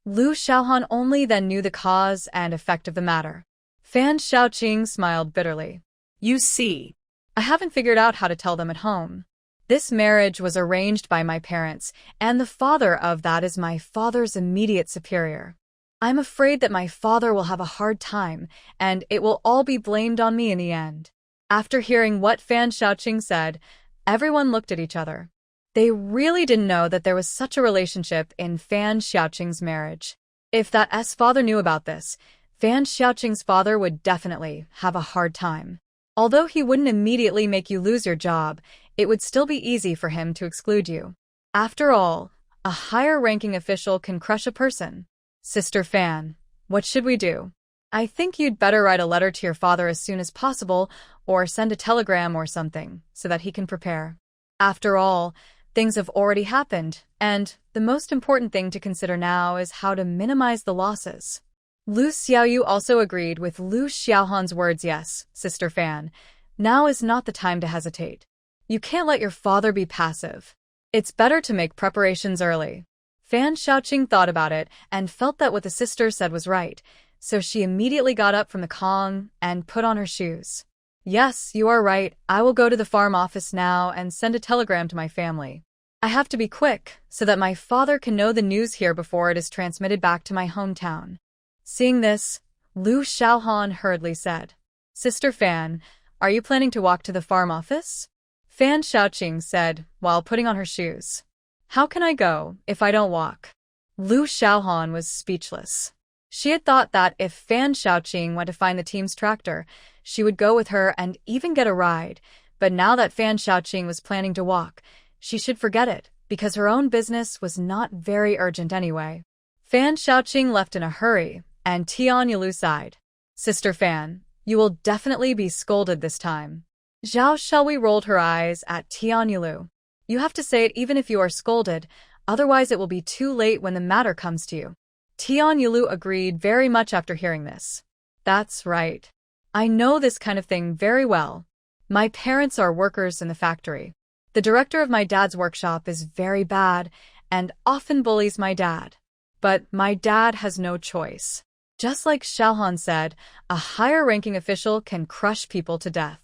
S1: Liu Xiaohan only then knew the cause and effect of the matter. Fan Xiaoqing smiled bitterly.
S2: You see.
S1: I haven't figured out how to tell them at home. This marriage was arranged by my parents, and the father of that is my father's immediate superior. I'm afraid that my father will have a hard time, and it will all be blamed on me in the end. After hearing what Fan Xiaoqing said, everyone looked at each other. They really didn't know that there was such a relationship in Fan Xiaoqing's marriage. If that father knew about this, Fan Xiaoqing's father would definitely have a hard time. Although he wouldn't immediately make you lose your job, it would still be easy for him to exclude you. After all, a higher-ranking official can crush a person. Sister Fan, what should we do? I think you'd better write a letter to your father as soon as possible, or send a telegram or something, so that he can prepare. After all, things have already happened, and the most important thing to consider now is how to minimize the losses. Lu Xiaoyu also agreed with Liu Xiaohan's words. Yes, Sister Fan, now is not the time to hesitate. You can't let your father be passive. It's better to make preparations early. Fan Xiaoqing thought about it and felt that what the sister said was right, so she immediately got up from the Kong and put on her shoes. Yes, you are right. I will go to the farm office now and send a telegram to my family. I have to be quick, so that my father can know the news here before it is transmitted back to my hometown. Seeing this, Lu Xiaohan hurriedly said, Sister Fan, are you planning to walk to the farm office? Fan Xiaoqing said, while putting on her shoes. How can I go, if I don't walk? Lu Xiaohan was speechless. She had thought that if Fan Xiaoqing went to find the team's tractor, she would go with her and even get a ride, but now that Fan Xiaoqing was planning to walk, she should forget it, because her own business was not very urgent anyway. Fan Xiaoqing left in a hurry, and Tian Yulu sighed. Sister Fan, you will definitely be scolded this time. Zhao Shelby rolled her eyes at Tian Yulu. You have to say it even if you are scolded, otherwise it will be too late when the matter comes to you. Tian Yulu agreed very much after hearing this. That's right. I know this kind of thing very well. My parents are workers in the factory. The director of my dad's workshop is very bad and often bullies my dad. But my dad has no choice. Just like Xiaohan said, a higher-ranking official can crush people to death.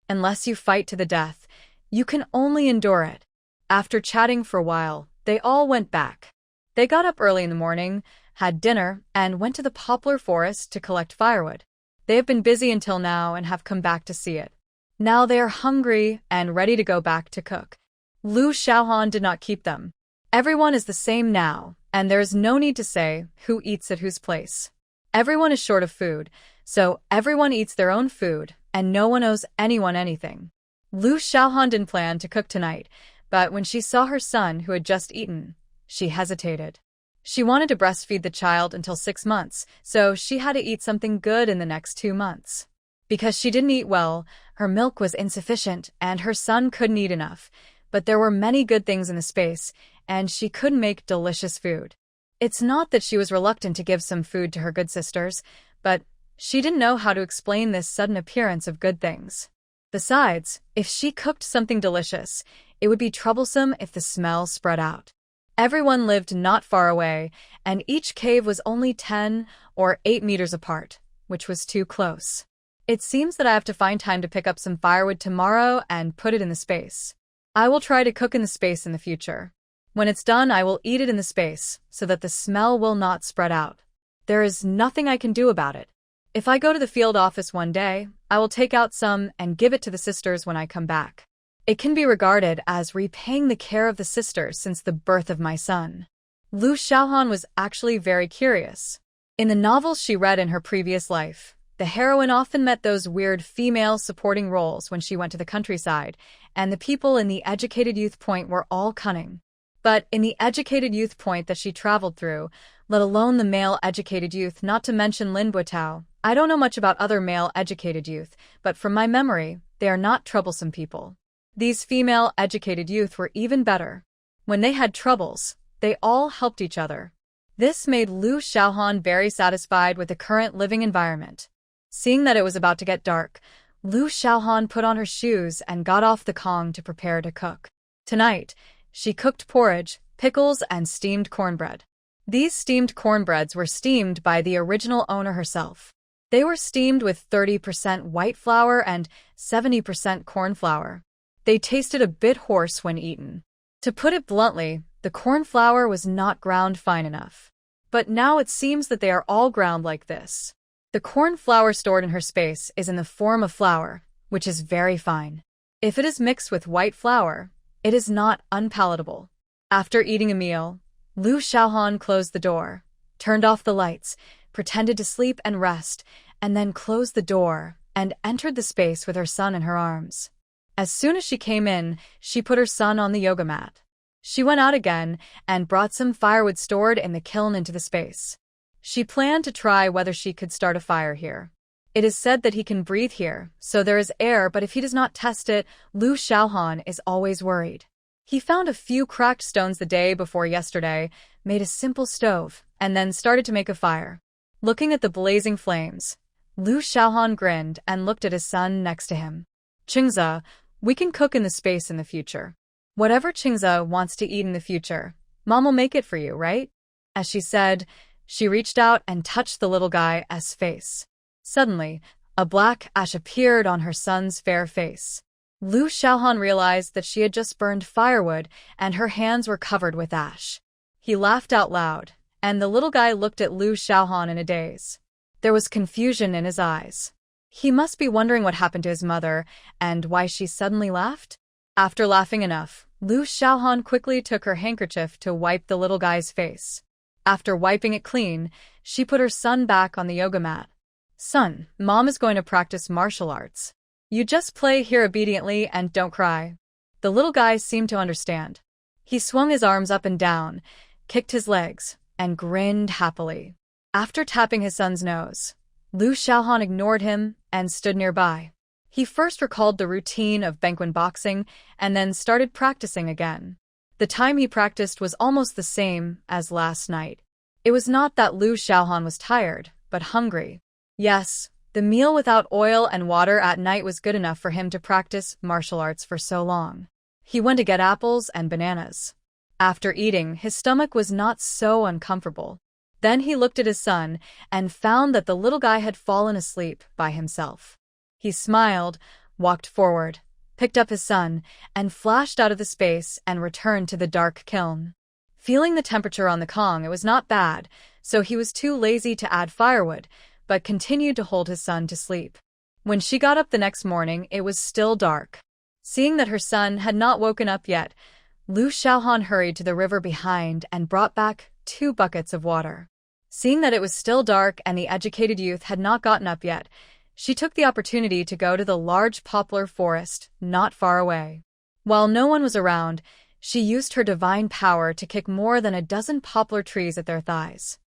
S1: Unless you fight to the death, you can only endure it. After chatting for a while, they all went back. They got up early in the morning, had dinner, and went to the poplar forest to collect firewood. They have been busy until now and have come back to see it. Now they are hungry and ready to go back to cook. Lu Xiaohan did not keep them. Everyone is the same now, and there is no need to say who eats at whose place. Everyone is short of food, so everyone eats their own food, and no one owes anyone anything. Lu Xiaohan didn't plan to cook tonight, but when she saw her son who had just eaten, she hesitated. She wanted to breastfeed the child until 6 months, so she had to eat something good in the next 2 months. Because she didn't eat well, her milk was insufficient and her son couldn't eat enough, but there were many good things in the space, and she could make delicious food. It's not that she was reluctant to give some food to her good sisters, but she didn't know how to explain this sudden appearance of good things. Besides, if she cooked something delicious, it would be troublesome if the smell spread out. Everyone lived not far away, and each cave was only 10 or 8 meters apart, which was too close. It seems that I have to find time to pick up some firewood tomorrow and put it in the space. I will try to cook in the space in the future. When it's done, I will eat it in the space, so that the smell will not spread out. There is nothing I can do about it. If I go to the field office one day, I will take out some and give it to the sisters when I come back. It can be regarded as repaying the care of the sisters since the birth of my son. Lu Xiaohan was actually very curious. In the novels she read in her previous life, the heroine often met those weird female supporting roles when she went to the countryside, and the people in the educated youth point were all cunning. But in the educated youth point that she traveled through, let alone the male educated youth, not to mention Lin Buotao, I don't know much about other male educated youth, but from my memory, they are not troublesome people. These female educated youth were even better. When they had troubles, they all helped each other. This made Lu Xiaohan very satisfied with the current living environment. Seeing that it was about to get dark, Lu Xiaohan put on her shoes and got off the Kong to prepare to cook. Tonight, she cooked porridge, pickles, and steamed cornbread. These steamed cornbreads were steamed by the original owner herself. They were steamed with 30% white flour and 70% corn flour. They tasted a bit hoarse when eaten. To put it bluntly, the corn flour was not ground fine enough. But now it seems that they are all ground like this. The corn flour stored in her space is in the form of flour, which is very fine. If it is mixed with white flour, it is not unpalatable. After eating a meal, Lu Xiaohan closed the door, turned off the lights, pretended to sleep and rest, and then closed the door and entered the space with her son in her arms. As soon as she came in, she put her son on the yoga mat. She went out again and brought some firewood stored in the kiln into the space. She planned to try whether she could start a fire here. It is said that he can breathe here, so there is air, but if he does not test it, Lu Xiaohan is always worried. He found a few cracked stones the day before yesterday, made a simple stove, and then started to make a fire. Looking at the blazing flames, Lu Xiaohan grinned and looked at his son next to him. Qingze, we can cook in the space in the future. Whatever Qingze wants to eat in the future, Mom will make it for you, right? As she said, she reached out and touched the little guy's face. Suddenly, a black ash appeared on her son's fair face. Lu Xiaohan realized that she had just burned firewood and her hands were covered with ash. He laughed out loud, and the little guy looked at Lu Xiaohan in a daze. There was confusion in his eyes. He must be wondering what happened to his mother and why she suddenly laughed. After laughing enough, Lu Xiaohan quickly took her handkerchief to wipe the little guy's face. After wiping it clean, she put her son back on the yoga mat. Son, Mom is going to practice martial arts. You just play here obediently and don't cry. The little guy seemed to understand. He swung his arms up and down, kicked his legs, and grinned happily. After tapping his son's nose, Lu Xiaohan ignored him and stood nearby. He first recalled the routine of Bangwen boxing and then started practicing again. The time he practiced was almost the same as last night. It was not that Lu Xiaohan was tired, but hungry. Yes, the meal without oil and water at night was good enough for him to practice martial arts for so long. He went to get apples and bananas. After eating, his stomach was not so uncomfortable. Then he looked at his son and found that the little guy had fallen asleep by himself. He smiled, walked forward, picked up his son, and flashed out of the space and returned to the dark kiln. Feeling the temperature on the Kong, it was not bad, so he was too lazy to add firewood, but continued to hold his son to sleep. When she got up the next morning, it was still dark. Seeing that her son had not woken up yet, Lu Xiaohan hurried to the river behind and brought back 2 buckets of water. Seeing that it was still dark and the educated youth had not gotten up yet, she took the opportunity to go to the large poplar forest not far away. While no one was around, she used her divine power to kick more than a dozen poplar trees at their thighs.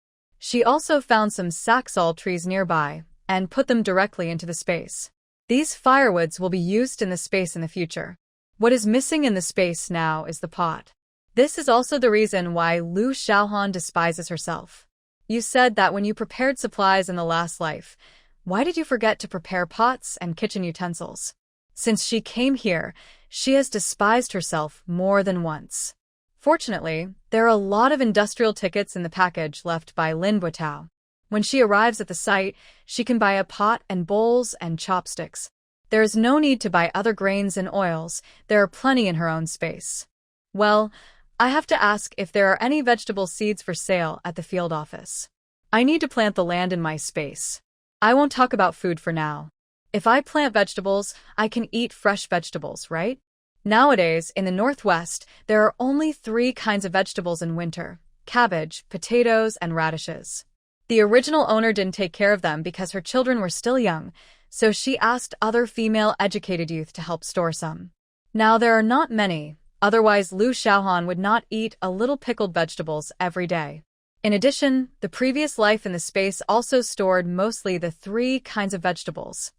S1: She also found some saxaul trees nearby and put them directly into the space. These firewoods will be used in the space in the future. What is missing in the space now is the pot. This is also the reason why Lu Xiaohan despises herself. You said that when you prepared supplies in the last life, why did you forget to prepare pots and kitchen utensils? Since she came here, she has despised herself more than once. Fortunately, there are a lot of industrial tickets in the package left by Lin Buitao. When she arrives at the site, she can buy a pot and bowls and chopsticks. There is no need to buy other grains and oils, there are plenty in her own space. Well, I have to ask if there are any vegetable seeds for sale at the field office. I need to plant the land in my space. I won't talk about food for now. If I plant vegetables, I can eat fresh vegetables, right? Nowadays, in the Northwest, there are only 3 kinds of vegetables in winter: cabbage, potatoes, and radishes. The original owner didn't take care of them because her children were still young, so she asked other female educated youth to help store some. Now there are not many, otherwise Lu Xiaohan would not eat a little pickled vegetables every day. In addition, the previous life in the space also stored mostly the 3 kinds of vegetables.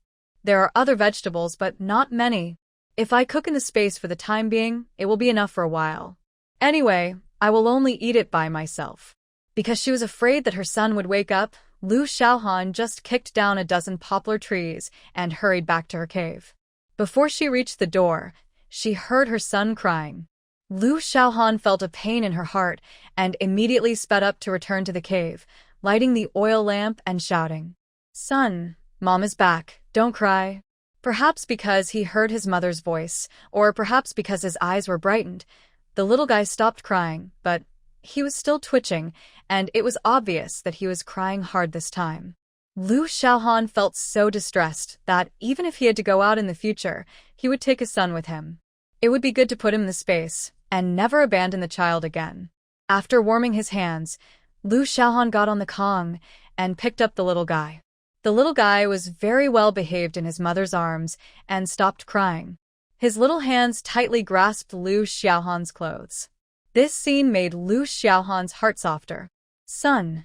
S1: There are other vegetables, but not many. If I cook in the space for the time being, it will be enough for a while. Anyway, I will only eat it by myself. Because she was afraid that her son would wake up, Lu Xiaohan just kicked down a dozen poplar trees and hurried back to her cave. Before she reached the door, she heard her son crying. Lu Xiaohan felt a pain in her heart and immediately sped up to return to the cave, lighting the oil lamp and shouting, "Son, Mom is back, don't cry." Perhaps because he heard his mother's voice, or perhaps because his eyes were brightened, the little guy stopped crying, but he was still twitching, and it was obvious that he was crying hard this time. Lu Xiaohan felt so distressed that even if he had to go out in the future, he would take his son with him. It would be good to put him in the space and never abandon the child again. After warming his hands, Lu Xiaohan got on the Kong and picked up the little guy. The little guy was very well behaved in his mother's arms and stopped crying. His little hands tightly grasped Lu Xiaohan's clothes. This scene made Lu Xiaohan's heart softer. "Son,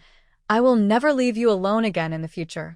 S1: I will never leave you alone again in the future.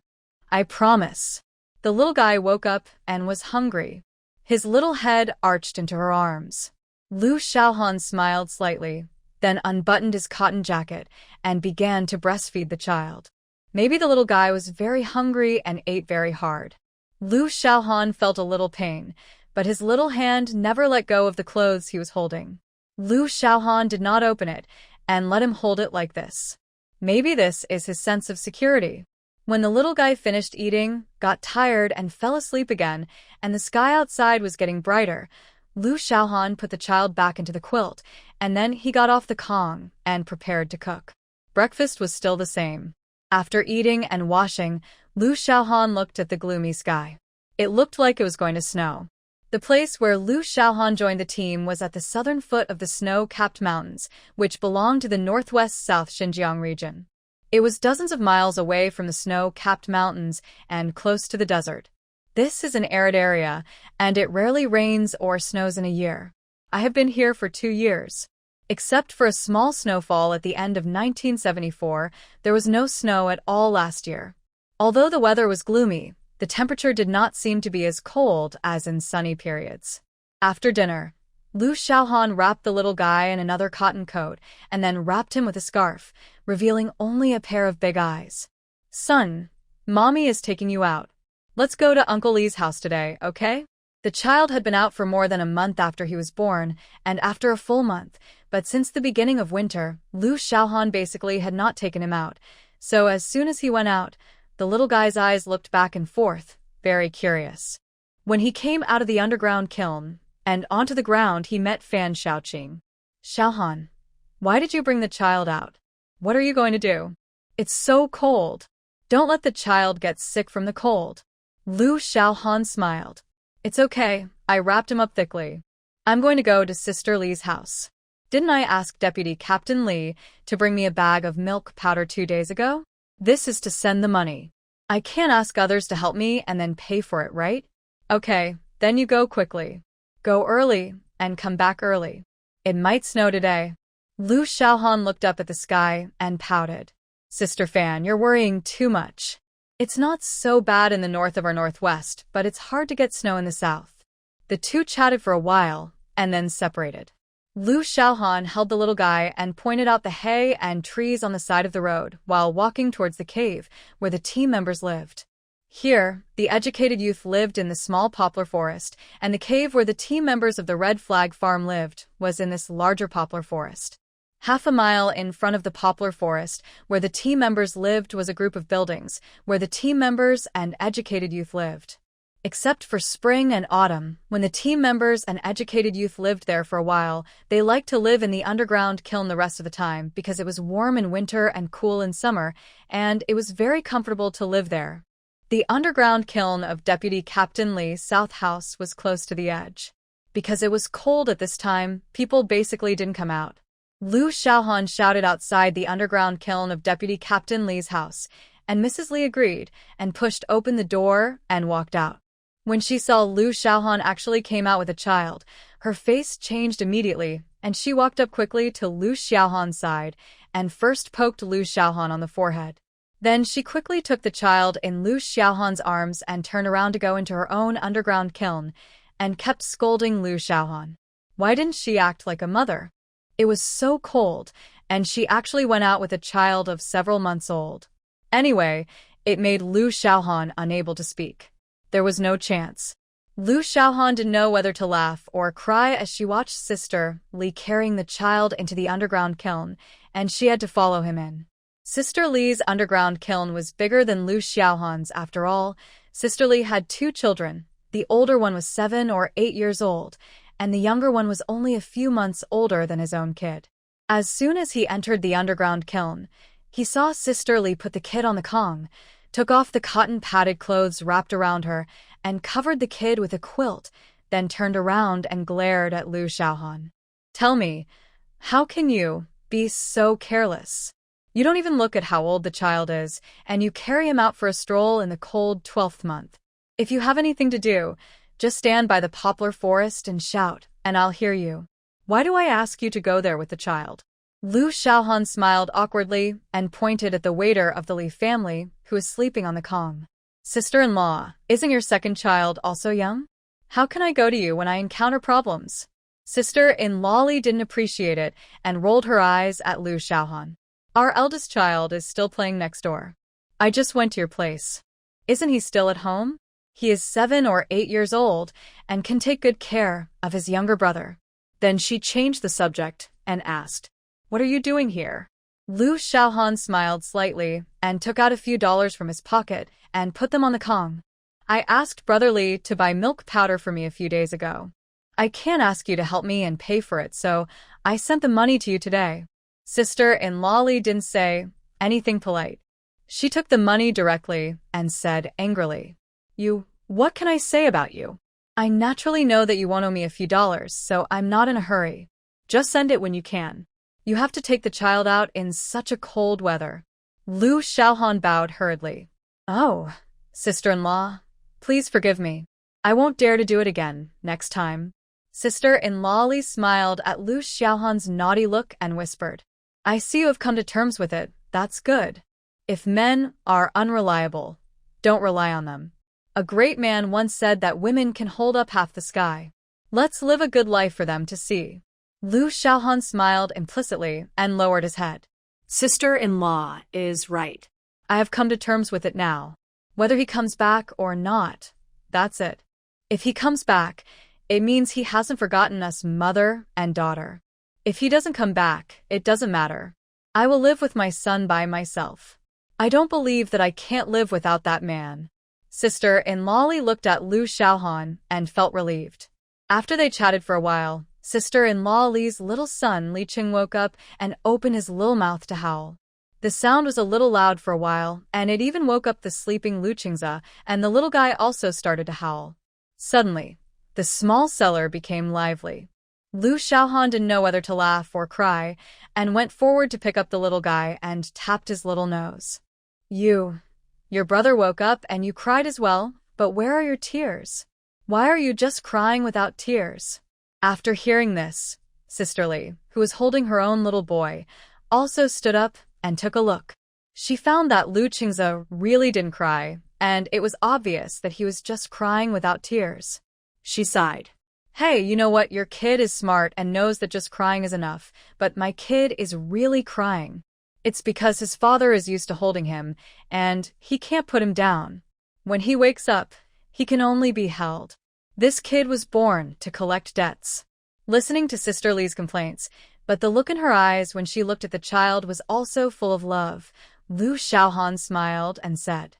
S1: I promise." The little guy woke up and was hungry. His little head arched into her arms. Lu Xiaohan smiled slightly, then unbuttoned his cotton jacket and began to breastfeed the child. Maybe the little guy was very hungry and ate very hard. Lu Xiaohan felt a little pain, but his little hand never let go of the clothes he was holding. Lu Xiaohan did not open it and let him hold it like this. Maybe this is his sense of security. When the little guy finished eating, got tired, and fell asleep again, and the sky outside was getting brighter, Lu Xiaohan put the child back into the quilt, and then he got off the Kong and prepared to cook. Breakfast was still the same. After eating and washing, Lu Xiaohan looked at the gloomy sky. It looked like it was going to snow. The place where Lu Xiaohan joined the team was at the southern foot of the snow-capped mountains, which belonged to the northwest South Xinjiang region. It was dozens of miles away from the snow-capped mountains and close to the desert. This is an arid area, and it rarely rains or snows in a year. I have been here for 2 years. Except for a small snowfall at the end of 1974, there was no snow at all last year. Although the weather was gloomy, the temperature did not seem to be as cold as in sunny periods. After dinner, Lu Xiaohan wrapped the little guy in another cotton coat and then wrapped him with a scarf, revealing only a pair of big eyes. "Son, Mommy is taking you out. Let's go to Uncle Lee's house today, okay?" The child had been out for more than a month after he was born, and after a full month, but since the beginning of winter, Lu Xiaohan basically had not taken him out, so as soon as he went out, the little guy's eyes looked back and forth, very curious. When he came out of the underground kiln, and onto the ground he met Fan Xiaoqing. "Xiaohan, why did you bring the child out? What are you going to do? It's so cold. Don't let the child get sick from the cold." Lu Xiaohan smiled. "It's okay, I wrapped him up thickly. I'm going to go to Sister Li's house. Didn't I ask Deputy Captain Li to bring me a bag of milk powder 2 days ago? This is to send the money. I can't ask others to help me and then pay for it, right? Okay, then you go quickly. Go early and come back early. It might snow today." Lu Xiaohan looked up at the sky and pouted. "Sister Fan, you're worrying too much. It's not so bad in the north or northwest, but it's hard to get snow in the south." The two chatted for a while and then separated. Lu Xiaohan held the little guy and pointed out the hay and trees on the side of the road while walking towards the cave where the team members lived. Here, the educated youth lived in the small poplar forest, and the cave where the team members of the Red Flag Farm lived was in this larger poplar forest. Half a mile in front of the poplar forest, where the team members lived, was a group of buildings, where the team members and educated youth lived. Except for spring and autumn, when the team members and educated youth lived there for a while, they liked to live in the underground kiln the rest of the time because it was warm in winter and cool in summer, and it was very comfortable to live there. The underground kiln of Deputy Captain Li's South House was close to the edge. Because it was cold at this time, people basically didn't come out. Lu Xiaohan shouted outside the underground kiln of Deputy Captain Li's house, and Mrs. Li agreed and pushed open the door and walked out. When she saw Lu Xiaohan actually came out with a child, her face changed immediately, and she walked up quickly to Lu Xiaohan's side and first poked Lu Xiaohan on the forehead. Then she quickly took the child in Lu Xiaohan's arms and turned around to go into her own underground kiln and kept scolding Lu Xiaohan. Why didn't she act like a mother? It was so cold, and she actually went out with a child of several months old. Anyway, it made Lu Xiaohan unable to speak. There was no chance. Lu Xiaohan didn't know whether to laugh or cry as she watched Sister Li carrying the child into the underground kiln, and she had to follow him in. Sister Li's underground kiln was bigger than Lu Xiaohan's after all. Sister Li had 2 children. The older one was 7 or 8 years old, and the younger one was only a few months older than his own kid. As soon as he entered the underground kiln, he saw Sister Li put the kid on the Kong, took off the cotton-padded clothes wrapped around her, and covered the kid with a quilt, then turned around and glared at Lu Xiaohan. "Tell me, how can you be so careless? You don't even look at how old the child is, and you carry him out for a stroll in the cold 12th month. If you have anything to do, just stand by the poplar forest and shout, and I'll hear you. Why do I ask you to go there with the child?" Lu Xiaohan smiled awkwardly and pointed at the waiter of the Li family, who was sleeping on the Kong. "Sister-in-law, isn't your second child also young? How can I go to you when I encounter problems?" Sister-in-law Li didn't appreciate it and rolled her eyes at Lu Xiaohan. "Our eldest child is still playing next door. I just went to your place. Isn't he still at home? He is 7 or 8 years old and can take good care of his younger brother." Then she changed the subject and asked, "What are you doing here? Lu Xiaohan smiled slightly and took out a few dollars from his pocket and put them on the Kong. I asked Brother Li to buy milk powder for me a few days ago. I can't ask you to help me and pay for it, so I sent the money to you today. Sister-in-law Li didn't say anything polite. She took the money directly and said angrily, What can I say about you? I naturally know that you won't owe me a few dollars, so I'm not in a hurry. Just send it when you can. You have to take the child out in such a cold weather. Lu Xiaohan bowed hurriedly. Oh, sister-in-law, please forgive me. I won't dare to do it again next time. Sister-in-law Li smiled at Lu Xiaohan's naughty look and whispered, I see you have come to terms with it. That's good. If men are unreliable, don't rely on them. A great man once said that women can hold up half the sky. Let's live a good life for them to see. Lu Xiaohan smiled implicitly and lowered his head.
S2: Sister-in-law is right.
S1: I have come to terms with it now. Whether he comes back or not, that's it. If he comes back, it means he hasn't forgotten us mother and daughter. If he doesn't come back, it doesn't matter. I will live with my son by myself. I don't believe that I can't live without that man. Sister-in-law Li looked at Lu Xiaohan and felt relieved. After they chatted for a while, Sister-in-law Li's little son Li Qing woke up and opened his little mouth to howl. The sound was a little loud for a while, and it even woke up the sleeping Lu Qingza, and the little guy also started to howl. Suddenly, the small cellar became lively. Lu Xiaohan didn't know whether to laugh or cry, and went forward to pick up the little guy and tapped his little nose. Your brother woke up and you cried as well, but where are your tears? Why are you just crying without tears? After hearing this, Sister Li, who was holding her own little boy, also stood up and took a look. She found that Lu Qingza really didn't cry, and it was obvious that he was just crying without tears. She sighed. Hey, you know what? Your kid is smart and knows that just crying is enough, but my kid is really crying. It's because his father is used to holding him, and he can't put him down. When he wakes up, he can only be held. This kid was born to collect debts. Listening to Sister Li's complaints, but the look in her eyes when she looked at the child was also full of love, Lu Xiaohan smiled and said,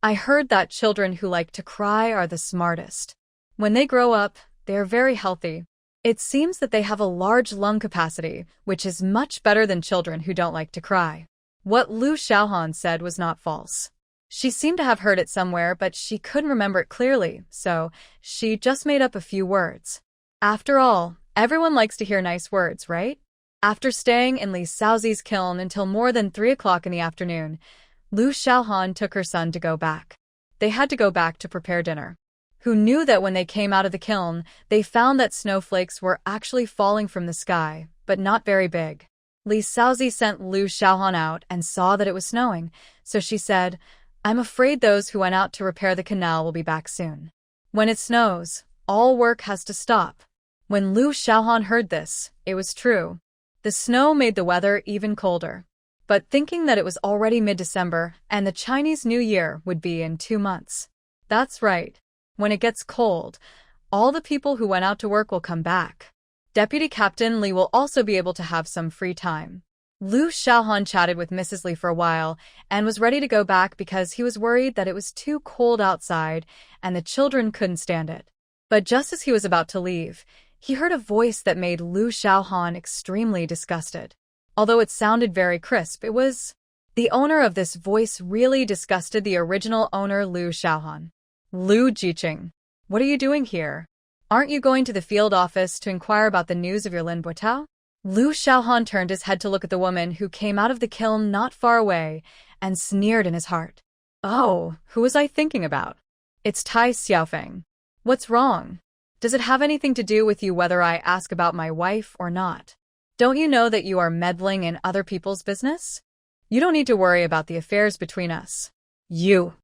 S1: I heard that children who like to cry are the smartest. When they grow up, they are very healthy. It seems that they have a large lung capacity, which is much better than children who don't like to cry. What Lu Xiaohan said was not false. She seemed to have heard it somewhere, but she couldn't remember it clearly, so she just made up a few words. After all, everyone likes to hear nice words, right? After staying in Li Xiaozi's kiln until more than 3 o'clock in the afternoon, Lu Xiaohan took her son to go back. They had to go back to prepare dinner. Who knew that when they came out of the kiln, they found that snowflakes were actually falling from the sky, but not very big. Li Xiaozi sent Lu Xiaohan out and saw that it was snowing, so she said, I'm afraid those who went out to repair the canal will be back soon. When it snows, all work has to stop. When Lu Xiaohan heard this, it was true. The snow made the weather even colder. But thinking that it was already mid-December and the Chinese New Year would be in 2 months. That's right. When it gets cold, all the people who went out to work will come back. Deputy Captain Li will also be able to have some free time. Lu Xiaohan chatted with Mrs. Li for a while and was ready to go back because he was worried that it was too cold outside and the children couldn't stand it. But just as he was about to leave, he heard a voice that made Lu Xiaohan extremely disgusted. Although it sounded very crisp, it was... The owner of this voice really disgusted the original owner Lu Xiaohan. Lu Jiqing, what are you doing here? Aren't you going to the field office to inquire about the news of your Lin Buotao? Lu Xiaohan turned his head to look at the woman who came out of the kiln not far away and sneered in his heart. Oh, who was I thinking about? It's Tai Xiaofeng. What's wrong? Does it have anything to do with you whether I ask about my wife or not? Don't you know that you are meddling in other people's business? You don't need to worry about the affairs between us. You.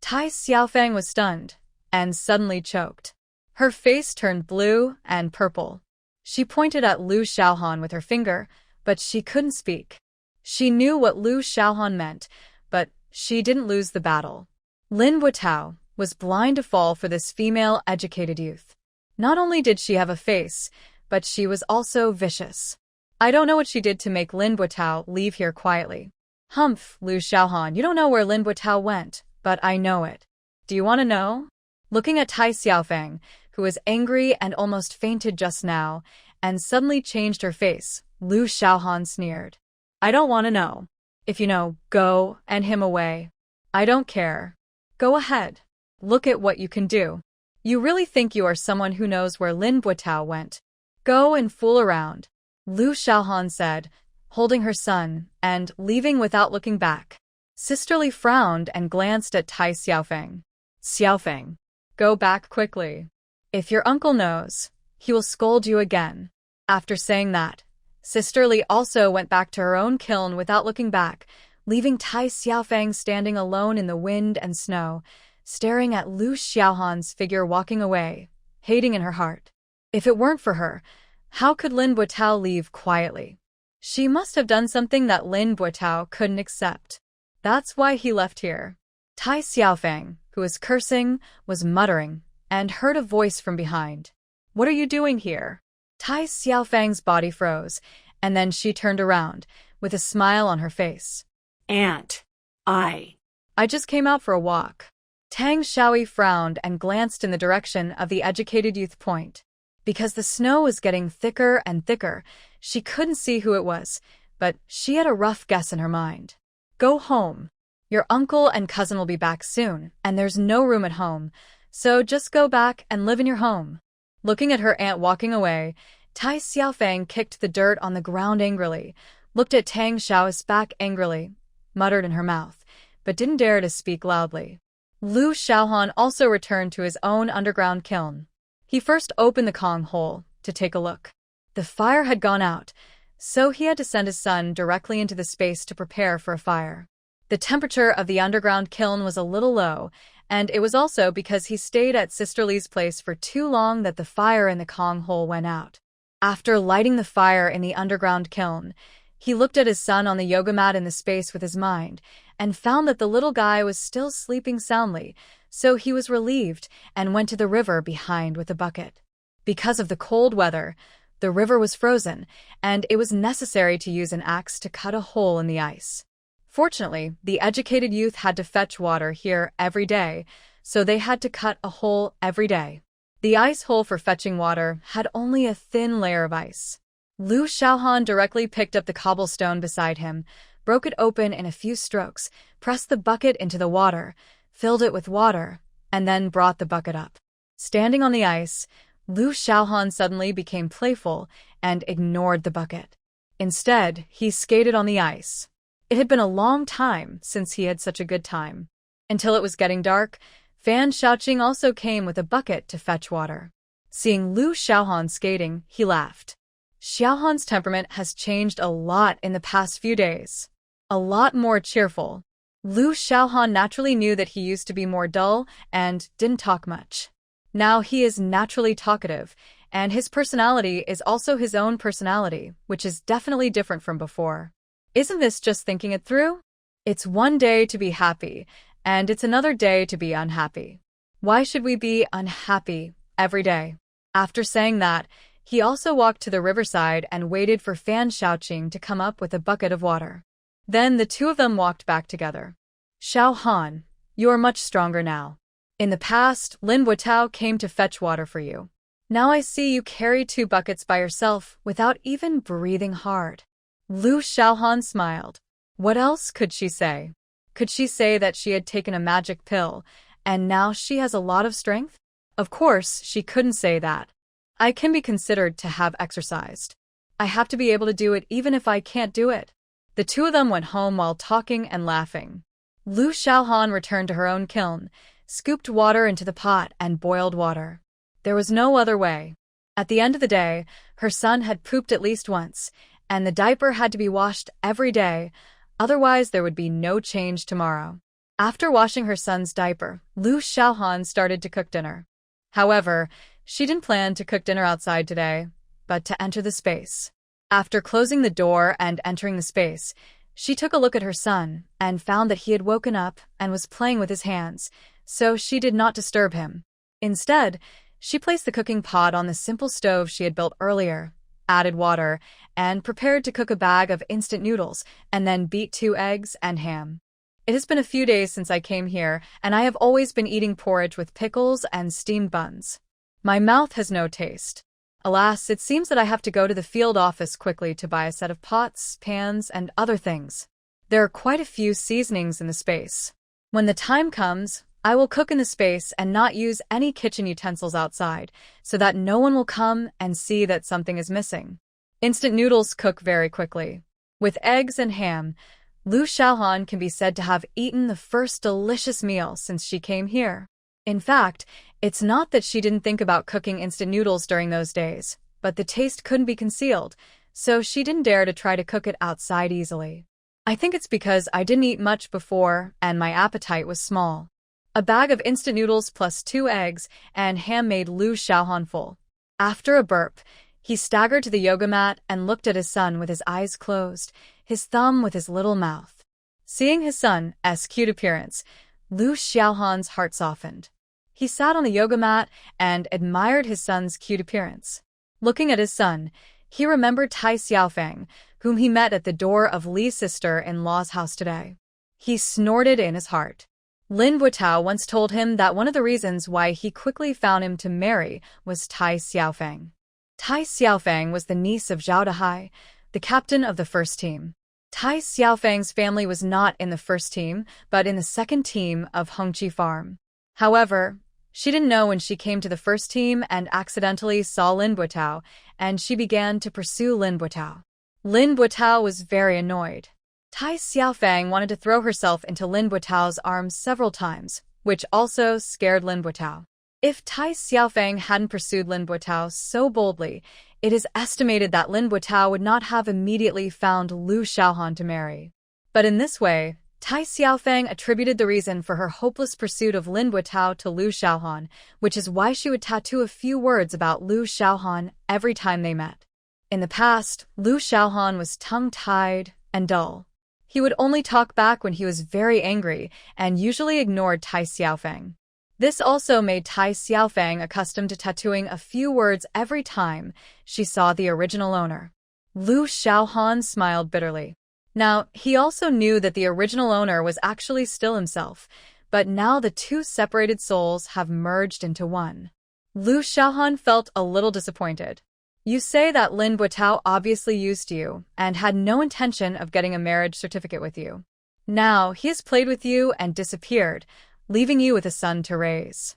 S1: Tai Xiaofeng was stunned and suddenly choked. Her face turned blue and purple. She pointed at Lu Xiaohan with her finger, but she couldn't speak. She knew what Lu Xiaohan meant, but she didn't lose the battle. Lin Buotao was blind to fall for this female educated youth. Not only did she have a face, but she was also vicious. I don't know what she did to make Lin Buotao leave here quietly. Humph, Lu Xiaohan, you don't know where Lin Buotao went, but I know it. Do you want to know? Looking at Tai Xiaofeng, who was angry and almost fainted just now, and suddenly changed her face, Lu Xiaohan sneered. I don't want to know. If you know, go and him away. I don't care. Go ahead. Look at what you can do. You really think you are someone who knows where Lin Buotao went? Go and fool around, Lu Xiaohan said, holding her son and leaving without looking back. Sister Li frowned and glanced at Tai Xiaofeng. Xiaofeng, go back quickly. If your uncle knows, he will scold you again. After saying that, Sister Li also went back to her own kiln without looking back, leaving Tai Xiaofeng standing alone in the wind and snow, staring at Lu Xiaohan's figure walking away, hating in her heart. If it weren't for her, how could Lin Buotao leave quietly? She must have done something that Lin Buotao couldn't accept. That's why he left here. Tai Xiaofeng, who was cursing, was muttering, and heard a voice from behind. What are you doing here? Tai Xiaofeng's body froze, and then she turned around, with a smile on her face.
S2: Aunt, I
S1: just came out for a walk. Tang Xiaoyi frowned and glanced in the direction of the educated youth point. Because the snow was getting thicker and thicker, she couldn't see who it was, but she had a rough guess in her mind. Go home. Your uncle and cousin will be back soon, and there's no room at home, so just go back and live in your home. Looking at her aunt walking away, Tai Xiaofeng kicked the dirt on the ground angrily, looked at Tang Xiaoyi's back angrily, muttered in her mouth, but didn't dare to speak loudly. Lu Xiaohan also returned to his own underground kiln. He first opened the Kong hole to take a look. The fire had gone out, so he had to send his son directly into the space to prepare for a fire. The temperature of the underground kiln was a little low, and it was also because he stayed at Sister Li's place for too long that the fire in the Kong hole went out. After lighting the fire in the underground kiln, he looked at his son on the yoga mat in the space with his mind, and found that the little guy was still sleeping soundly, so he was relieved and went to the river behind with a bucket. Because of the cold weather, the river was frozen, and it was necessary to use an axe to cut a hole in the ice. Fortunately, the educated youth had to fetch water here every day, so they had to cut a hole every day. The ice hole for fetching water had only a thin layer of ice. Lu Xiaohan directly picked up the cobblestone beside him, broke it open in a few strokes, pressed the bucket into the water, filled it with water, and then brought the bucket up. Standing on the ice, Lu Xiaohan suddenly became playful and ignored the bucket. Instead, he skated on the ice. It had been a long time since he had such a good time. Until it was getting dark, Fan Shaoqing also came with a bucket to fetch water. Seeing Lu Xiaohan skating, he laughed. Xiaohan's temperament has changed a lot in the past few days. A lot more cheerful. Lu Xiaohan naturally knew that he used to be more dull and didn't talk much. Now he is naturally talkative, and his personality is also his own personality, which is definitely different from before. Isn't this just thinking it through? It's one day to be happy, and it's another day to be unhappy. Why should we be unhappy every day? After saying that, he also walked to the riverside and waited for Fan Shaoqing to come up with a bucket of water. Then the two of them walked back together. Xiaohan, you are much stronger now. In the past, Lin Buotao came to fetch water for you. Now I see you carry 2 buckets by yourself without even breathing hard. Lu Xiaohan smiled. What else could she say? Could she say that she had taken a magic pill, and now she has a lot of strength? Of course, she couldn't say that. I can be considered to have exercised. I have to be able to do it even if I can't do it. The two of them went home while talking and laughing. Lu Xiaohan returned to her own kiln, scooped water into the pot and boiled water. There was no other way. At the end of the day, her son had pooped at least once, and the diaper had to be washed every day, otherwise there would be no change tomorrow. After washing her son's diaper, Lu Xiaohan started to cook dinner. However, she didn't plan to cook dinner outside today, but to enter the space. After closing the door and entering the space, she took a look at her son and found that he had woken up and was playing with his hands, so she did not disturb him. Instead, she placed the cooking pot on the simple stove she had built earlier. added water, and prepared to cook a bag of instant noodles and then beat 2 eggs and ham. It has been a few days since I came here, and I have always been eating porridge with pickles and steamed buns. My mouth has no taste. Alas, it seems that I have to go to the field office quickly to buy a set of pots, pans, and other things. There are quite a few seasonings in the space. When the time comes, I will cook in the space and not use any kitchen utensils outside, so that no one will come and see that something is missing. Instant noodles cook very quickly. With eggs and ham, Lu Xiaohan can be said to have eaten the first delicious meal since she came here. In fact, it's not that she didn't think about cooking instant noodles during those days, but the taste couldn't be concealed, so she didn't dare to try to cook it outside easily. I think it's because I didn't eat much before and my appetite was small. A bag of instant noodles plus 2 eggs and ham made Lu Xiaohan full. After a burp, he staggered to the yoga mat and looked at his son with his eyes closed, his thumb with his little mouth. Seeing his son's cute appearance, Lu Xiaohan's heart softened. He sat on the yoga mat and admired his son's cute appearance. Looking at his son, he remembered Tai Xiaofeng, whom he met at the door of Li's sister-in-law's house today. He snorted in his heart. Lin Buitao once told him that one of the reasons why he quickly found him to marry was Tai Xiaofeng. Tai Xiaofeng was the niece of Zhao Dehai, the captain of the first team. Tai Xiaofeng's family was not in the first team, but in the second team of Hongqi Farm. However, she didn't know when she came to the first team and accidentally saw Lin Buitao, and she began to pursue Lin Buitao. Lin Buitao was very annoyed. Tai Xiaofeng wanted to throw herself into Lin Buitao's arms several times, which also scared Lin Buitao. If Tai Xiaofeng hadn't pursued Lin Buitao so boldly, it is estimated that Lin Buitao would not have immediately found Lu Xiaohan to marry. But in this way, Tai Xiaofeng attributed the reason for her hopeless pursuit of Lin Buitao to Lu Xiaohan, which is why she would tattoo a few words about Lu Xiaohan every time they met. In the past, Lu Xiaohan was tongue-tied and dull. He would only talk back when he was very angry and usually ignored Tai Xiaofeng. This also made Tai Xiaofeng accustomed to tattooing a few words every time she saw the original owner. Lu Xiaohan smiled bitterly. Now, he also knew that the original owner was actually still himself, but now the two separated souls have merged into one. Lu Xiaohan felt a little disappointed. You say that Lin Buitao obviously used you and had no intention of getting a marriage certificate with you. Now, he has played with you and disappeared, leaving you with a son to raise.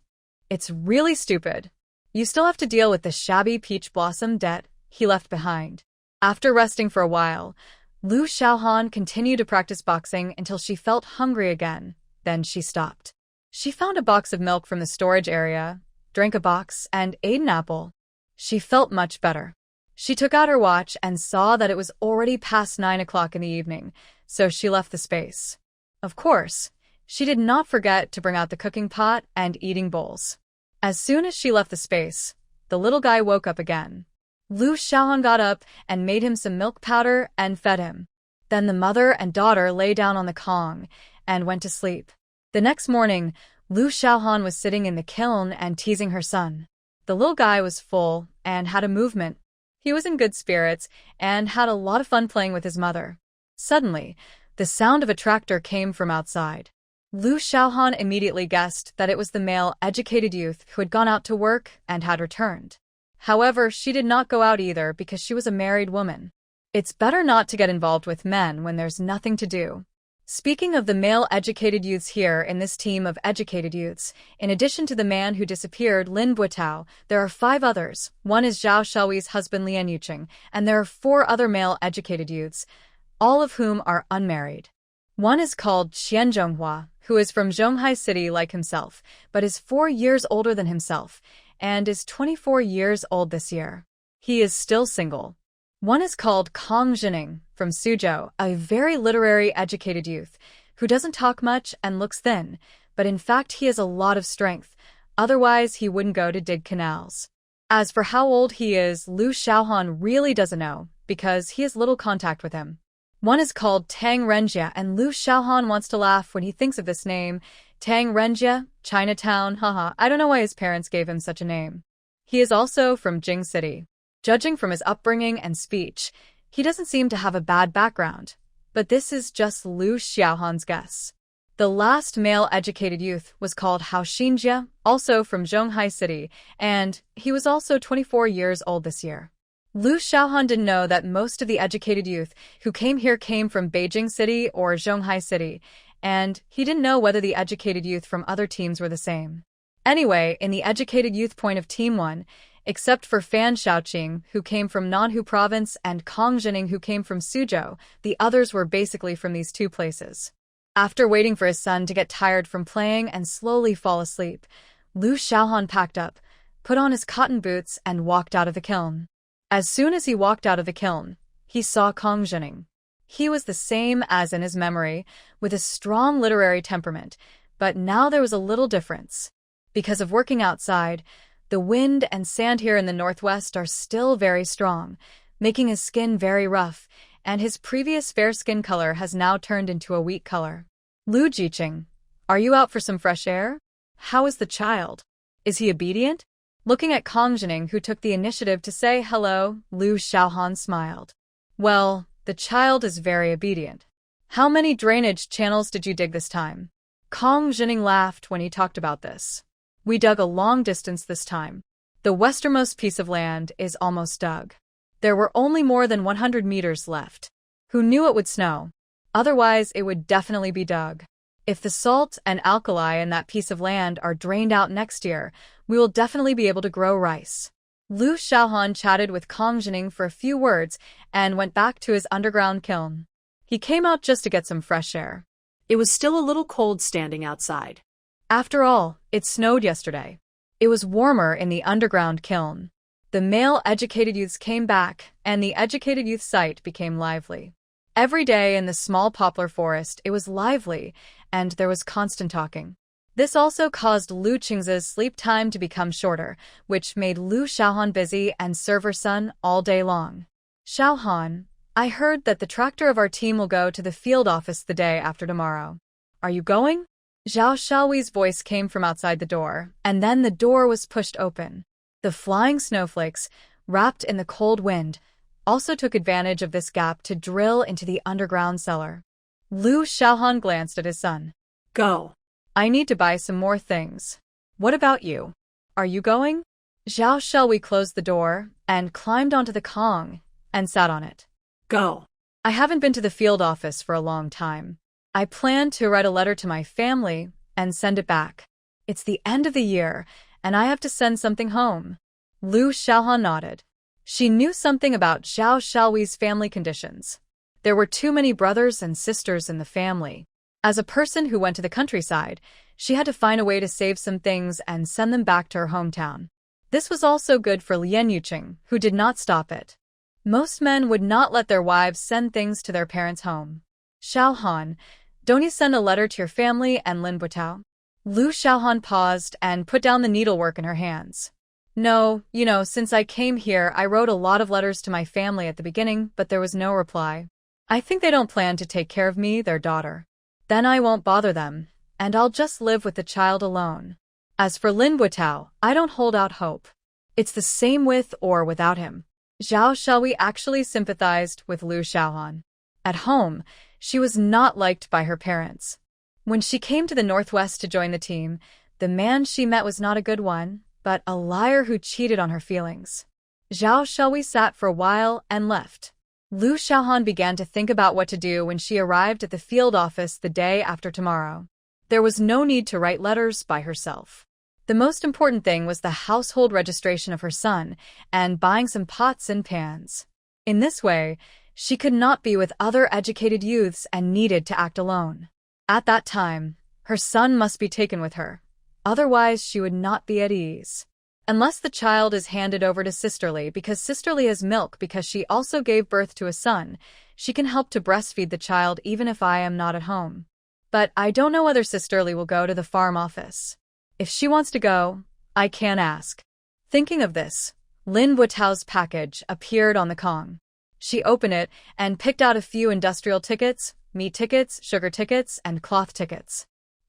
S1: It's really stupid. You still have to deal with the shabby peach blossom debt he left behind. After resting for a while, Lu Xiaohan continued to practice boxing until she felt hungry again. Then she stopped. She found a box of milk from the storage area, drank a box, and ate an apple. She felt much better. She took out her watch and saw that it was already past 9 o'clock in the evening, so she left the space. Of course, she did not forget to bring out the cooking pot and eating bowls. As soon as she left the space, the little guy woke up again. Lu Xiaohan got up and made him some milk powder and fed him. Then the mother and daughter lay down on the kong and went to sleep. The next morning, Lu Xiaohan was sitting in the kiln and teasing her son. The little guy was full and had a movement. He was in good spirits and had a lot of fun playing with his mother. Suddenly, the sound of a tractor came from outside. Lu Xiaohan immediately guessed that it was the male educated youth who had gone out to work and had returned. However, she did not go out either because she was a married woman. It's better not to get involved with men when there's nothing to do. Speaking of the male educated youths here in this team of educated youths, in addition to the man who disappeared, Lin Buitao, there are 5 others. One is Zhao Shaoyi's husband Lian Yuqing, and there are 4 other male educated youths, all of whom are unmarried. One is called Qian Zhonghua, who is from Zhonghai City like himself, but is 4 years older than himself, and is 24 years old this year. He is still single. One is called Kong Jining, from Suzhou, a very literary educated youth, who doesn't talk much and looks thin, but in fact he has a lot of strength, otherwise he wouldn't go to dig canals. As for how old he is, Lu Xiaohan really doesn't know, because he has little contact with him. One is called Tang Renjia, and Lu Xiaohan wants to laugh when he thinks of this name. Tang Renjia, Chinatown, haha, I don't know why his parents gave him such a name. He is also from Jing City. Judging from his upbringing and speech, he doesn't seem to have a bad background. But this is just Lu Xiaohan's guess. The last male educated youth was called Hao Xinjia, also from Zhonghai City, and he was also 24 years old this year. Lu Xiaohan didn't know that most of the educated youth who came here came from Beijing City or Zhonghai City, and he didn't know whether the educated youth from other teams were the same. Anyway, in the educated youth point of Team 1, except for Fan Xiaoqing, who came from Nanhu Province, and Kong Jining, who came from Suzhou, the others were basically from these two places. After waiting for his son to get tired from playing and slowly fall asleep, Lu Xiaohan packed up, put on his cotton boots, and walked out of the kiln. As soon as he walked out of the kiln, he saw Kong Jining. He was the same as in his memory, with a strong literary temperament, but now there was a little difference. Because of working outside, the wind and sand here in the northwest are still very strong, making his skin very rough, and his previous fair skin color has now turned into a weak color. Lu Jiqing, are you out for some fresh air? How is the child? Is he obedient? Looking at Kong Jining, who took the initiative to say hello, Lu Xiaohan smiled. Well, the child is very obedient. How many drainage channels did you dig this time? Kong Jining laughed when he talked about this. We dug a long distance this time. The westernmost piece of land is almost dug. There were only more than 100 meters left. Who knew it would snow? Otherwise, it would definitely be dug. If the salt and alkali in that piece of land are drained out next year, we will definitely be able to grow rice. Lu Xiaohan chatted with Kong Jining for a few words and went back to his underground kiln. He came out just to get some fresh air.
S2: It was still a little cold standing outside.
S1: After all, it snowed yesterday. It was warmer in the underground kiln. The male educated youths came back, and the educated youth site became lively. Every day in the small poplar forest, it was lively, and there was constant talking. This also caused Lu Qing's sleep time to become shorter, which made Lu Xiaohan busy and serve her son all day long. Xiaohan, I heard that the tractor of our team will go to the field office the day after tomorrow. Are you going? Zhao Xiaohui's voice came from outside the door, and then the door was pushed open. The flying snowflakes, wrapped in the cold wind, also took advantage of this gap to drill into the underground cellar. Lu Xiaohan glanced at his son.
S2: Go.
S1: I need to buy some more things. What about you? Are you going? Zhao Xiaohui closed the door and climbed onto the Kong and sat on it.
S2: Go.
S1: I haven't been to the field office for a long time. I plan to write a letter to my family and send it back. It's the end of the year, and I have to send something home. Lu Xiaohan nodded. She knew something about Zhao Xiaohui's family conditions. There were too many brothers and sisters in the family. As a person who went to the countryside, she had to find a way to save some things and send them back to her hometown. This was also good for Lien Yuqing, who did not stop it. Most men would not let their wives send things to their parents' home. Xiaohan, don't you send a letter to your family and Lin Butao? Lu Xiaohan paused and put down the needlework in her hands. No, since I came here, I wrote a lot of letters to my family at the beginning, but there was no reply. I think they don't plan to take care of me, their daughter. Then I won't bother them, and I'll just live with the child alone. As for Lin Butao, I don't hold out hope. It's the same with or without him. Zhao Xiaohui actually sympathized with Lu Xiaohan. At home, she was not liked by her parents. When she came to the Northwest to join the team, the man she met was not a good one, but a liar who cheated on her feelings. Zhao Xiaohui sat for a while and left. Lu Xiaohan began to think about what to do when she arrived at the field office the day after tomorrow. There was no need to write letters by herself. The most important thing was the household registration of her son and buying some pots and pans. In this way, she could not be with other educated youths and needed to act alone. At that time, her son must be taken with her. Otherwise, she would not be at ease. Unless the child is handed over to Sisterly because Sisterly has milk because she also gave birth to a son, she can help to breastfeed the child even if I am not at home. But I don't know whether Sisterly will go to the farm office. If she wants to go, I can ask. Thinking of this, Lin Butao's package appeared on the Kong. She opened it and picked out a few industrial tickets, meat tickets, sugar tickets, and cloth tickets.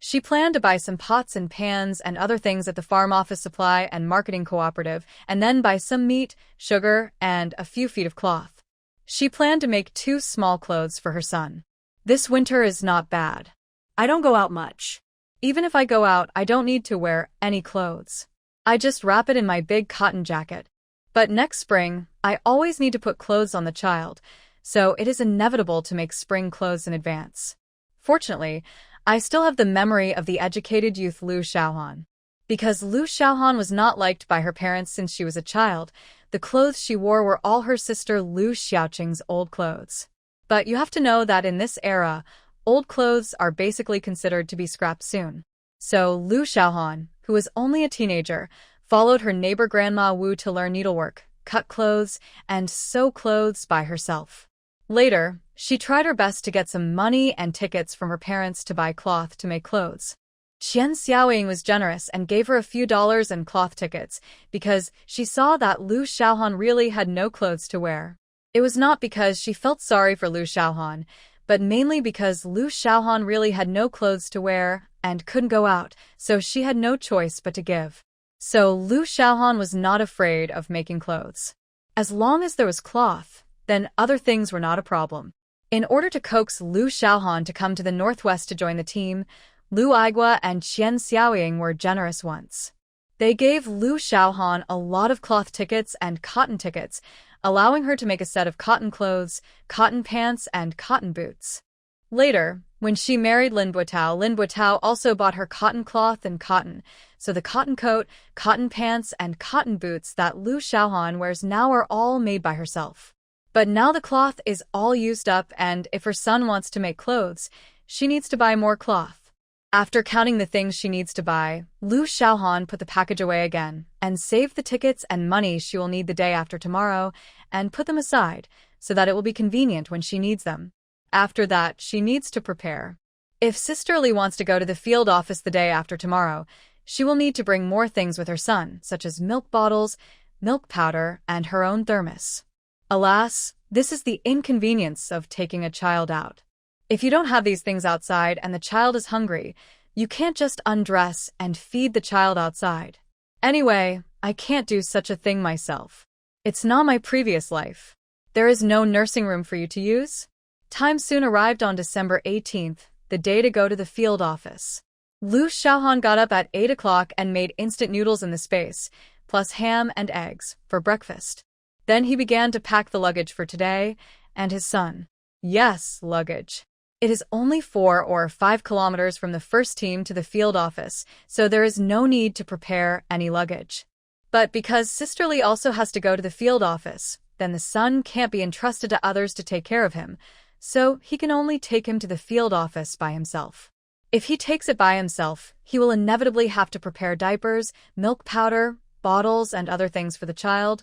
S1: She planned to buy some pots and pans and other things at the Farm Office Supply and Marketing Cooperative, and then buy some meat, sugar, and a few feet of cloth. She planned to make 2 small clothes for her son. This winter is not bad.
S2: I don't go out much.
S1: Even if I go out, I don't need to wear any clothes. I just wrap it in my big cotton jacket. But next spring, I always need to put clothes on the child, so it is inevitable to make spring clothes in advance. Fortunately, I still have the memory of the educated youth Liu Xiaohan. Because Liu Xiaohan was not liked by her parents since she was a child, the clothes she wore were all her sister Liu Xiaoqing's old clothes. But you have to know that in this era, old clothes are basically considered to be scrapped soon. So Liu Xiaohan, who was only a teenager, followed her neighbor Grandma Wu to learn needlework, cut clothes, and sew clothes by herself. Later, she tried her best to get some money and tickets from her parents to buy cloth to make clothes. Qian Xiaoying was generous and gave her a few dollars and cloth tickets because she saw that Liu Xiaohan really had no clothes to wear. It was not because she felt sorry for Liu Xiaohan, but mainly because Liu Xiaohan really had no clothes to wear and couldn't go out, so she had no choice but to give. So Liu Xiaohan was not afraid of making clothes. As long as there was cloth, then other things were not a problem. In order to coax Liu Xiaohan to come to the northwest to join the team, Liu Aigua and Qian Xiaoying were generous once. They gave Liu Xiaohan a lot of cloth tickets and cotton tickets, allowing her to make a set of cotton clothes, cotton pants, and cotton boots. Later, when she married Lin Buotao also bought her cotton cloth and cotton, so the cotton coat, cotton pants, and cotton boots that Liu Xiaohan wears now are all made by herself. But now the cloth is all used up, and if her son wants to make clothes, she needs to buy more cloth. After counting the things she needs to buy, Liu Xiaohan put the package away again and saved the tickets and money she will need the day after tomorrow and put them aside so that it will be convenient when she needs them. After that, she needs to prepare. If Sister Li wants to go to the field office the day after tomorrow, she will need to bring more things with her son, such as milk bottles, milk powder, and her own thermos. Alas, this is the inconvenience of taking a child out. If you don't have these things outside and the child is hungry, you can't just undress and feed the child outside. Anyway, I can't do such a thing myself. It's not my previous life. There is no nursing room for you to use. Time soon arrived on December 18th, the day to go to the field office. Liu Xiaohan got up at 8 o'clock and made instant noodles in the space, plus ham and eggs, for breakfast. Then he began to pack the luggage for today and his son. Yes, luggage. It is only 4 or 5 kilometers from the first team to the field office, so there is no need to prepare any luggage. But because Sister Li also has to go to the field office, then the son can't be entrusted to others to take care of him, so he can only take him to the field office by himself. If he takes it by himself, he will inevitably have to prepare diapers, milk powder, bottles, and other things for the child.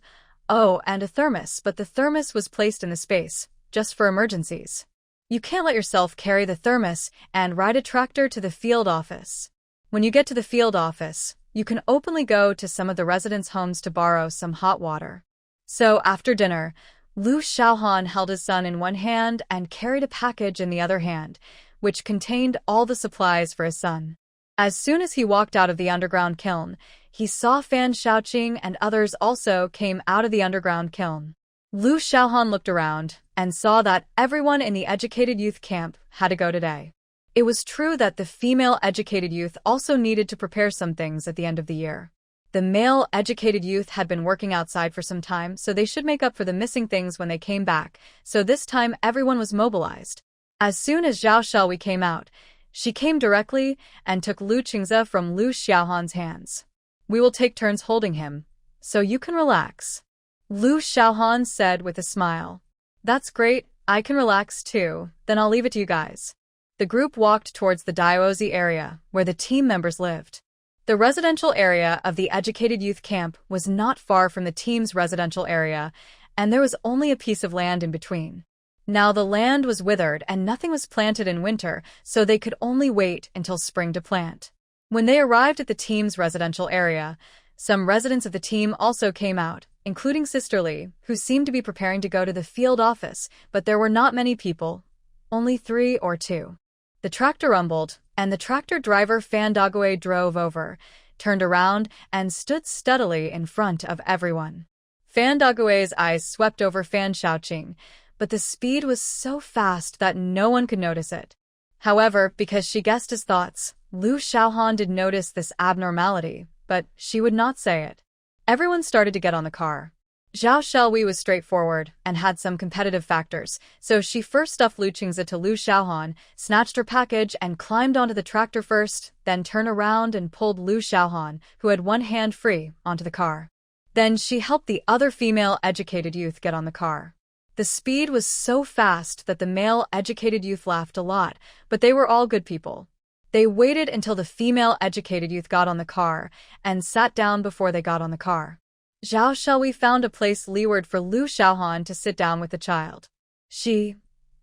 S1: Oh, and a thermos, but the thermos was placed in the space, just for emergencies. You can't let yourself carry the thermos and ride a tractor to the field office. When you get to the field office, you can openly go to some of the residents' homes to borrow some hot water. So after dinner, Liu Xiaohan held his son in one hand and carried a package in the other hand, which contained all the supplies for his son. As soon as he walked out of the underground kiln, he saw Fan Xiaoqing and others also came out of the underground kiln. Liu Xiaohan looked around and saw that everyone in the educated youth camp had to go today. It was true that the female educated youth also needed to prepare some things at the end of the year. The male educated youth had been working outside for some time, so they should make up for the missing things when they came back, so this time everyone was mobilized. As soon as Zhao Shelui came out, she came directly and took Liu Qingze from Liu Xiaohan's hands. We will take turns holding him, so you can relax. Liu Xiaohan said with a smile. That's great, I can relax too, then I'll leave it to you guys. The group walked towards the Daiozi area, where the team members lived. The residential area of the educated youth camp was not far from the team's residential area, and there was only a piece of land in between. Now the land was withered and nothing was planted in winter, so they could only wait until spring to plant. When they arrived at the team's residential area, some residents of the team also came out, including Sister Li, who seemed to be preparing to go to the field office, but there were not many people, only 3 or 2. The tractor rumbled, and the tractor driver Fan Dogway drove over, turned around, and stood steadily in front of everyone. Fan Dogway's eyes swept over Fan Shaoqing, but the speed was so fast that no one could notice it. However, because she guessed his thoughts, Lu Xiaohan did notice this abnormality, but she would not say it. Everyone started to get on the car. Zhao Shelwei was straightforward and had some competitive factors, so she first stuffed Lu Qingzi to Lu Xiaohan, snatched her package and climbed onto the tractor first, then turned around and pulled Lu Xiaohan, who had one hand free, onto the car. Then she helped the other female educated youth get on the car. The speed was so fast that the male educated youth laughed a lot, but they were all good people. They waited until the female educated youth got on the car and sat down before they got on the car. Zhao Shelwei found a place leeward for Lu Xiaohan to sit down with the child. She,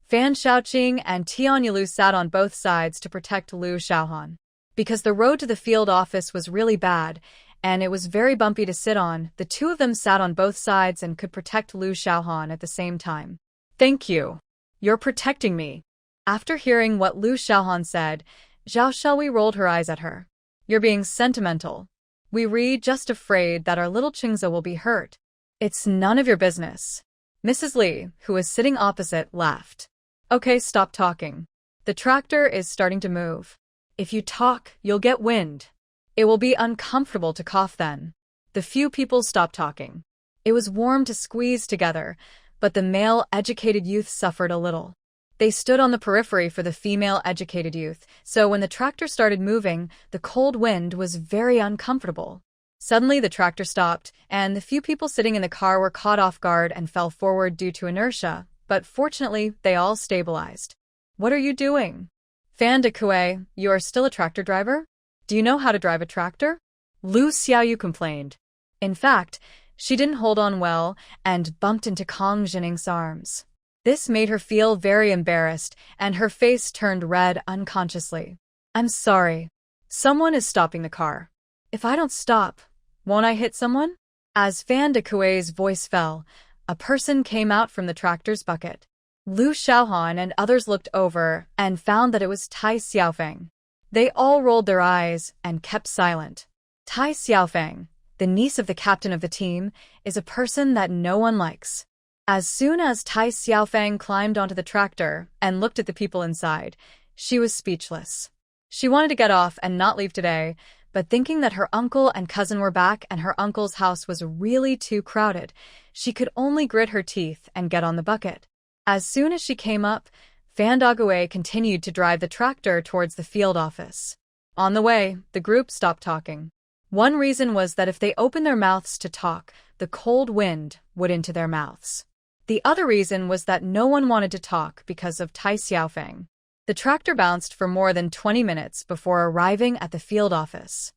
S1: Fan Shaoqing, and Tian Yilu sat on both sides to protect Lu Xiaohan. Because the road to the field office was really bad, and it was very bumpy to sit on, the two of them sat on both sides and could protect Lu Xiaohan at the same time. "Thank you. You're protecting me." After hearing what Lu Xiaohan said, Zhao Shelwei rolled her eyes at her. "You're being sentimental. We read just afraid that our little Qingzi will be hurt. It's none of your business." Mrs. Li, who was sitting opposite, laughed. "Okay, stop talking. The tractor is starting to move. If you talk, you'll get wind. It will be uncomfortable to cough then." The few people stopped talking. It was warm to squeeze together, but the male educated youth suffered a little. They stood on the periphery for the female educated youth, so when the tractor started moving, the cold wind was very uncomfortable. Suddenly the tractor stopped, and the few people sitting in the car were caught off guard and fell forward due to inertia, but fortunately they all stabilized. "What are you doing?" "Fan de Kuei, you are still a tractor driver? Do you know how to drive a tractor?" Lu Xiaoyu complained. In fact, she didn't hold on well and bumped into Kong Jinning's arms. This made her feel very embarrassed, and her face turned red unconsciously. "I'm sorry. Someone is stopping the car. If I don't stop, won't I hit someone?" As Fan de Kuei's voice fell, a person came out from the tractor's bucket. Lu Xiaohan and others looked over and found that it was Tai Xiaofeng. They all rolled their eyes and kept silent. Tai Xiaofeng, the niece of the captain of the team, is a person that no one likes. As soon as Tai Xiaofeng climbed onto the tractor and looked at the people inside, she was speechless. She wanted to get off and not leave today, but thinking that her uncle and cousin were back and her uncle's house was really too crowded, she could only grit her teeth and get on the bucket. As soon as she came up, Fan Dogway continued to drive the tractor towards the field office. On the way, the group stopped talking. One reason was that if they opened their mouths to talk, the cold wind would into their mouths. The other reason was that no one wanted to talk because of Tai Xiaofeng. The tractor bounced for more than 20 minutes before arriving at the field office.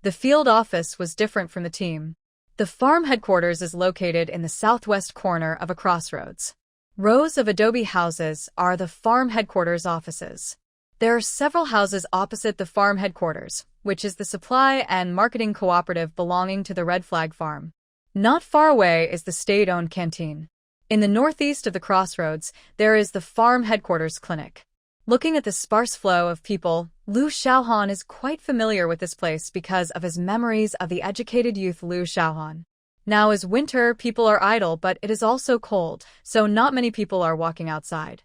S1: The field office was different from the team. The farm headquarters is located in the southwest corner of a crossroads. Rows of adobe houses are the farm headquarters offices. There are several houses opposite the farm headquarters, which is the supply and marketing cooperative belonging to the Red Flag Farm. Not far away is the state-owned canteen. In the northeast of the crossroads, there is the farm headquarters clinic. Looking at the sparse flow of people, Lu Xiaohan is quite familiar with this place because of his memories of the educated youth Lu Xiaohan. Now is winter, people are idle, but it is also cold, so not many people are walking outside.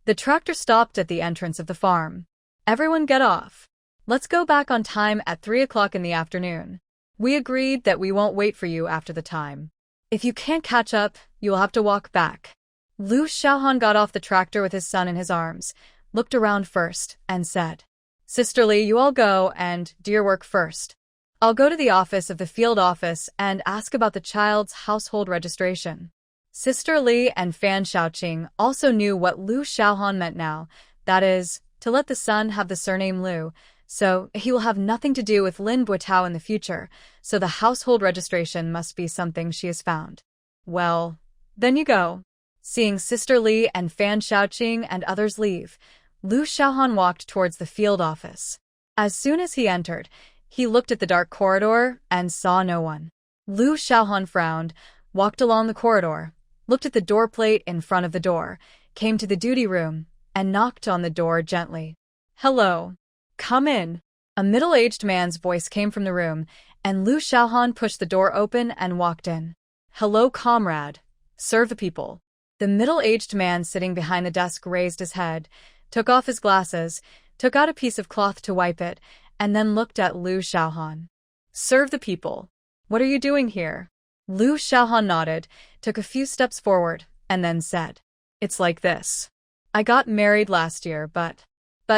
S1: The tractor stopped at the entrance of the farm. "Everyone get off. Let's go back on time at 3 o'clock in the afternoon. We agreed that we won't wait for you after the time. If you can't catch up, you will have to walk back." Lu Xiaohan got off the tractor with his son in his arms, looked around first, and said, "Sisterly, you all go and do your work first. I'll go to the office of the field office and ask about the child's household registration." Sister Li and Fan Shaoqing also knew what Lu Xiaohan meant now, that is, to let the son have the surname Lu, so he will have nothing to do with Lin Buitao in the future, so the household registration must be something she has found. "Well, then you go." Seeing Sister Li and Fan Shaoqing and others leave, Lu Xiaohan walked towards the field office. As soon as he entered, he looked at the dark corridor and saw no one. Lu Xiaohan frowned, walked along the corridor, looked at the door plate in front of the door, came to the duty room, and knocked on the door gently. Hello. Come in. A middle-aged man's voice came from the room, and Lu Xiaohan pushed the door open and walked in. Hello, comrade. Serve the people. The middle-aged man sitting behind the desk raised his head, took off his glasses, took out a piece of cloth to wipe it, and then looked at Lu Xiaohan. Serve the people. What are you doing here? Lu Xiaohan nodded, took a few steps forward, and then said, It's like this. I got married last year, but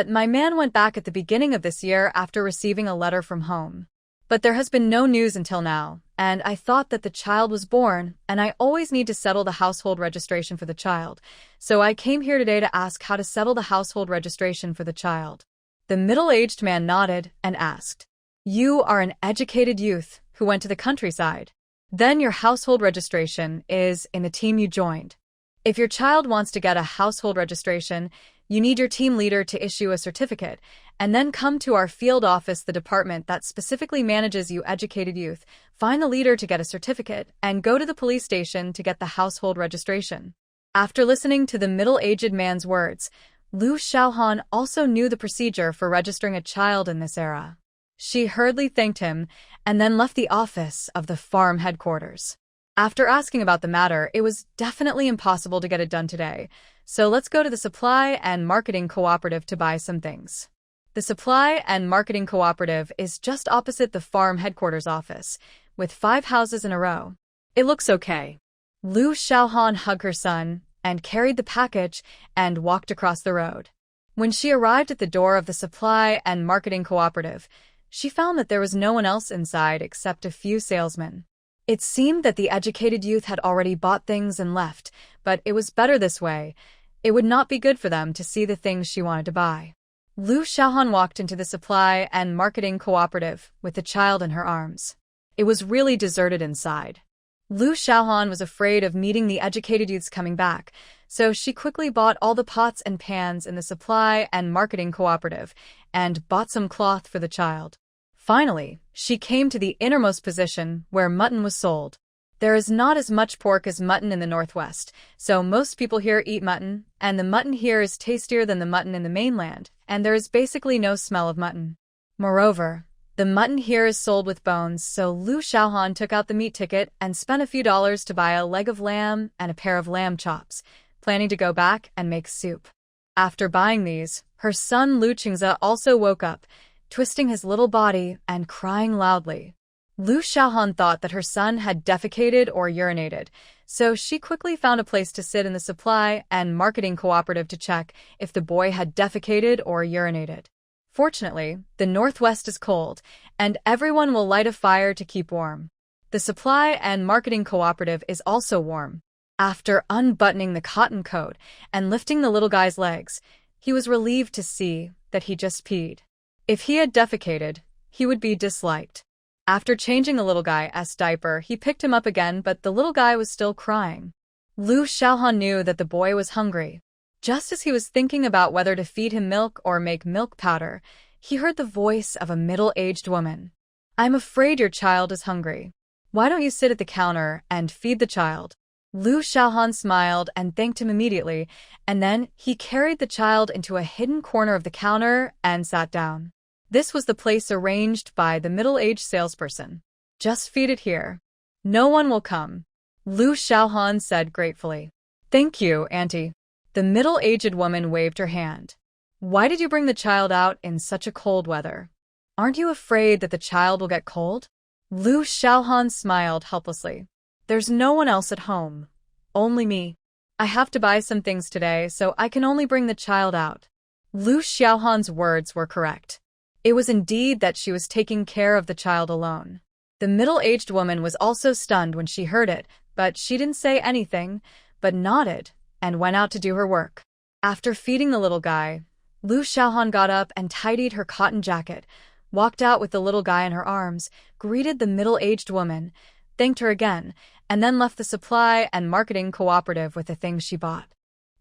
S1: my man went back at the beginning of this year after receiving a letter from home. But there has been no news until now, and I thought that the child was born, and I always need to settle the household registration for the child, so I came here today to ask how to settle the household registration for the child. The middle-aged man nodded and asked, You are an educated youth who went to the countryside. Then your household registration is in the team you joined. If your child wants to get a household registration, you need your team leader to issue a certificate, and then come to our field office, the department that specifically manages you educated youth, find the leader to get a certificate, and go to the police station to get the household registration. After listening to the middle-aged man's words, Lu Xiaohan also knew the procedure for registering a child in this era. She hurriedly thanked him, and then left the office of the farm headquarters. After asking about the matter, it was definitely impossible to get it done today, so let's go to the Supply and Marketing Cooperative to buy some things. The Supply and Marketing Cooperative is just opposite the farm headquarters office, with 5 houses in a row. It looks okay. Lu Xiaohan hugged her son and carried the package and walked across the road. When she arrived at the door of the Supply and Marketing Cooperative, she found that there was no one else inside except a few salesmen. It seemed that the educated youth had already bought things and left, but it was better this way. It would not be good for them to see the things she wanted to buy. Lu Xiaohan walked into the Supply and Marketing Cooperative with the child in her arms. It was really deserted inside. Lu Xiaohan was afraid of meeting the educated youths coming back, so she quickly bought all the pots and pans in the Supply and Marketing Cooperative and bought some cloth for the child. Finally, she came to the innermost position where mutton was sold. There is not as much pork as mutton in the Northwest, so most people here eat mutton, and the mutton here is tastier than the mutton in the mainland, and there is basically no smell of mutton. Moreover, the mutton here is sold with bones, so Lu Xiaohan took out the meat ticket and spent a few dollars to buy a leg of lamb and a pair of lamb chops, planning to go back and make soup. After buying these, her son Lu Qingze also woke up, twisting his little body and crying loudly. Lu Xiaohan thought that her son had defecated or urinated, so she quickly found a place to sit in the Supply and Marketing Cooperative to check if the boy had defecated or urinated. Fortunately, the Northwest is cold, and everyone will light a fire to keep warm. The Supply and Marketing Cooperative is also warm. After unbuttoning the cotton coat and lifting the little guy's legs, he was relieved to see that he just peed. If he had defecated, he would be disliked. After changing the little guy's diaper, he picked him up again, but the little guy was still crying. Lu Xiaohan knew that the boy was hungry. Just as he was thinking about whether to feed him milk or make milk powder, he heard the voice of a middle-aged woman. I'm afraid your child is hungry. Why don't you sit at the counter and feed the child? Lu Xiaohan smiled and thanked him immediately, and then he carried the child into a hidden corner of the counter and sat down. This was the place arranged by the middle-aged salesperson. Just feed it here. No one will come. Lu Xiaohan said gratefully. Thank you, Auntie. The middle-aged woman waved her hand. Why did you bring the child out in such a cold weather? Aren't you afraid that the child will get cold? Lu Xiaohan smiled helplessly. There's no one else at home. Only me. I have to buy some things today, so I can only bring the child out. Lu Xiaohan's words were correct. It was indeed that she was taking care of the child alone. The middle-aged woman was also stunned when she heard it, but she didn't say anything, but nodded and went out to do her work. After feeding the little guy, Lu Xiaohan got up and tidied her cotton jacket, walked out with the little guy in her arms, greeted the middle-aged woman, thanked her again, and then left the Supply and Marketing Cooperative with the things she bought.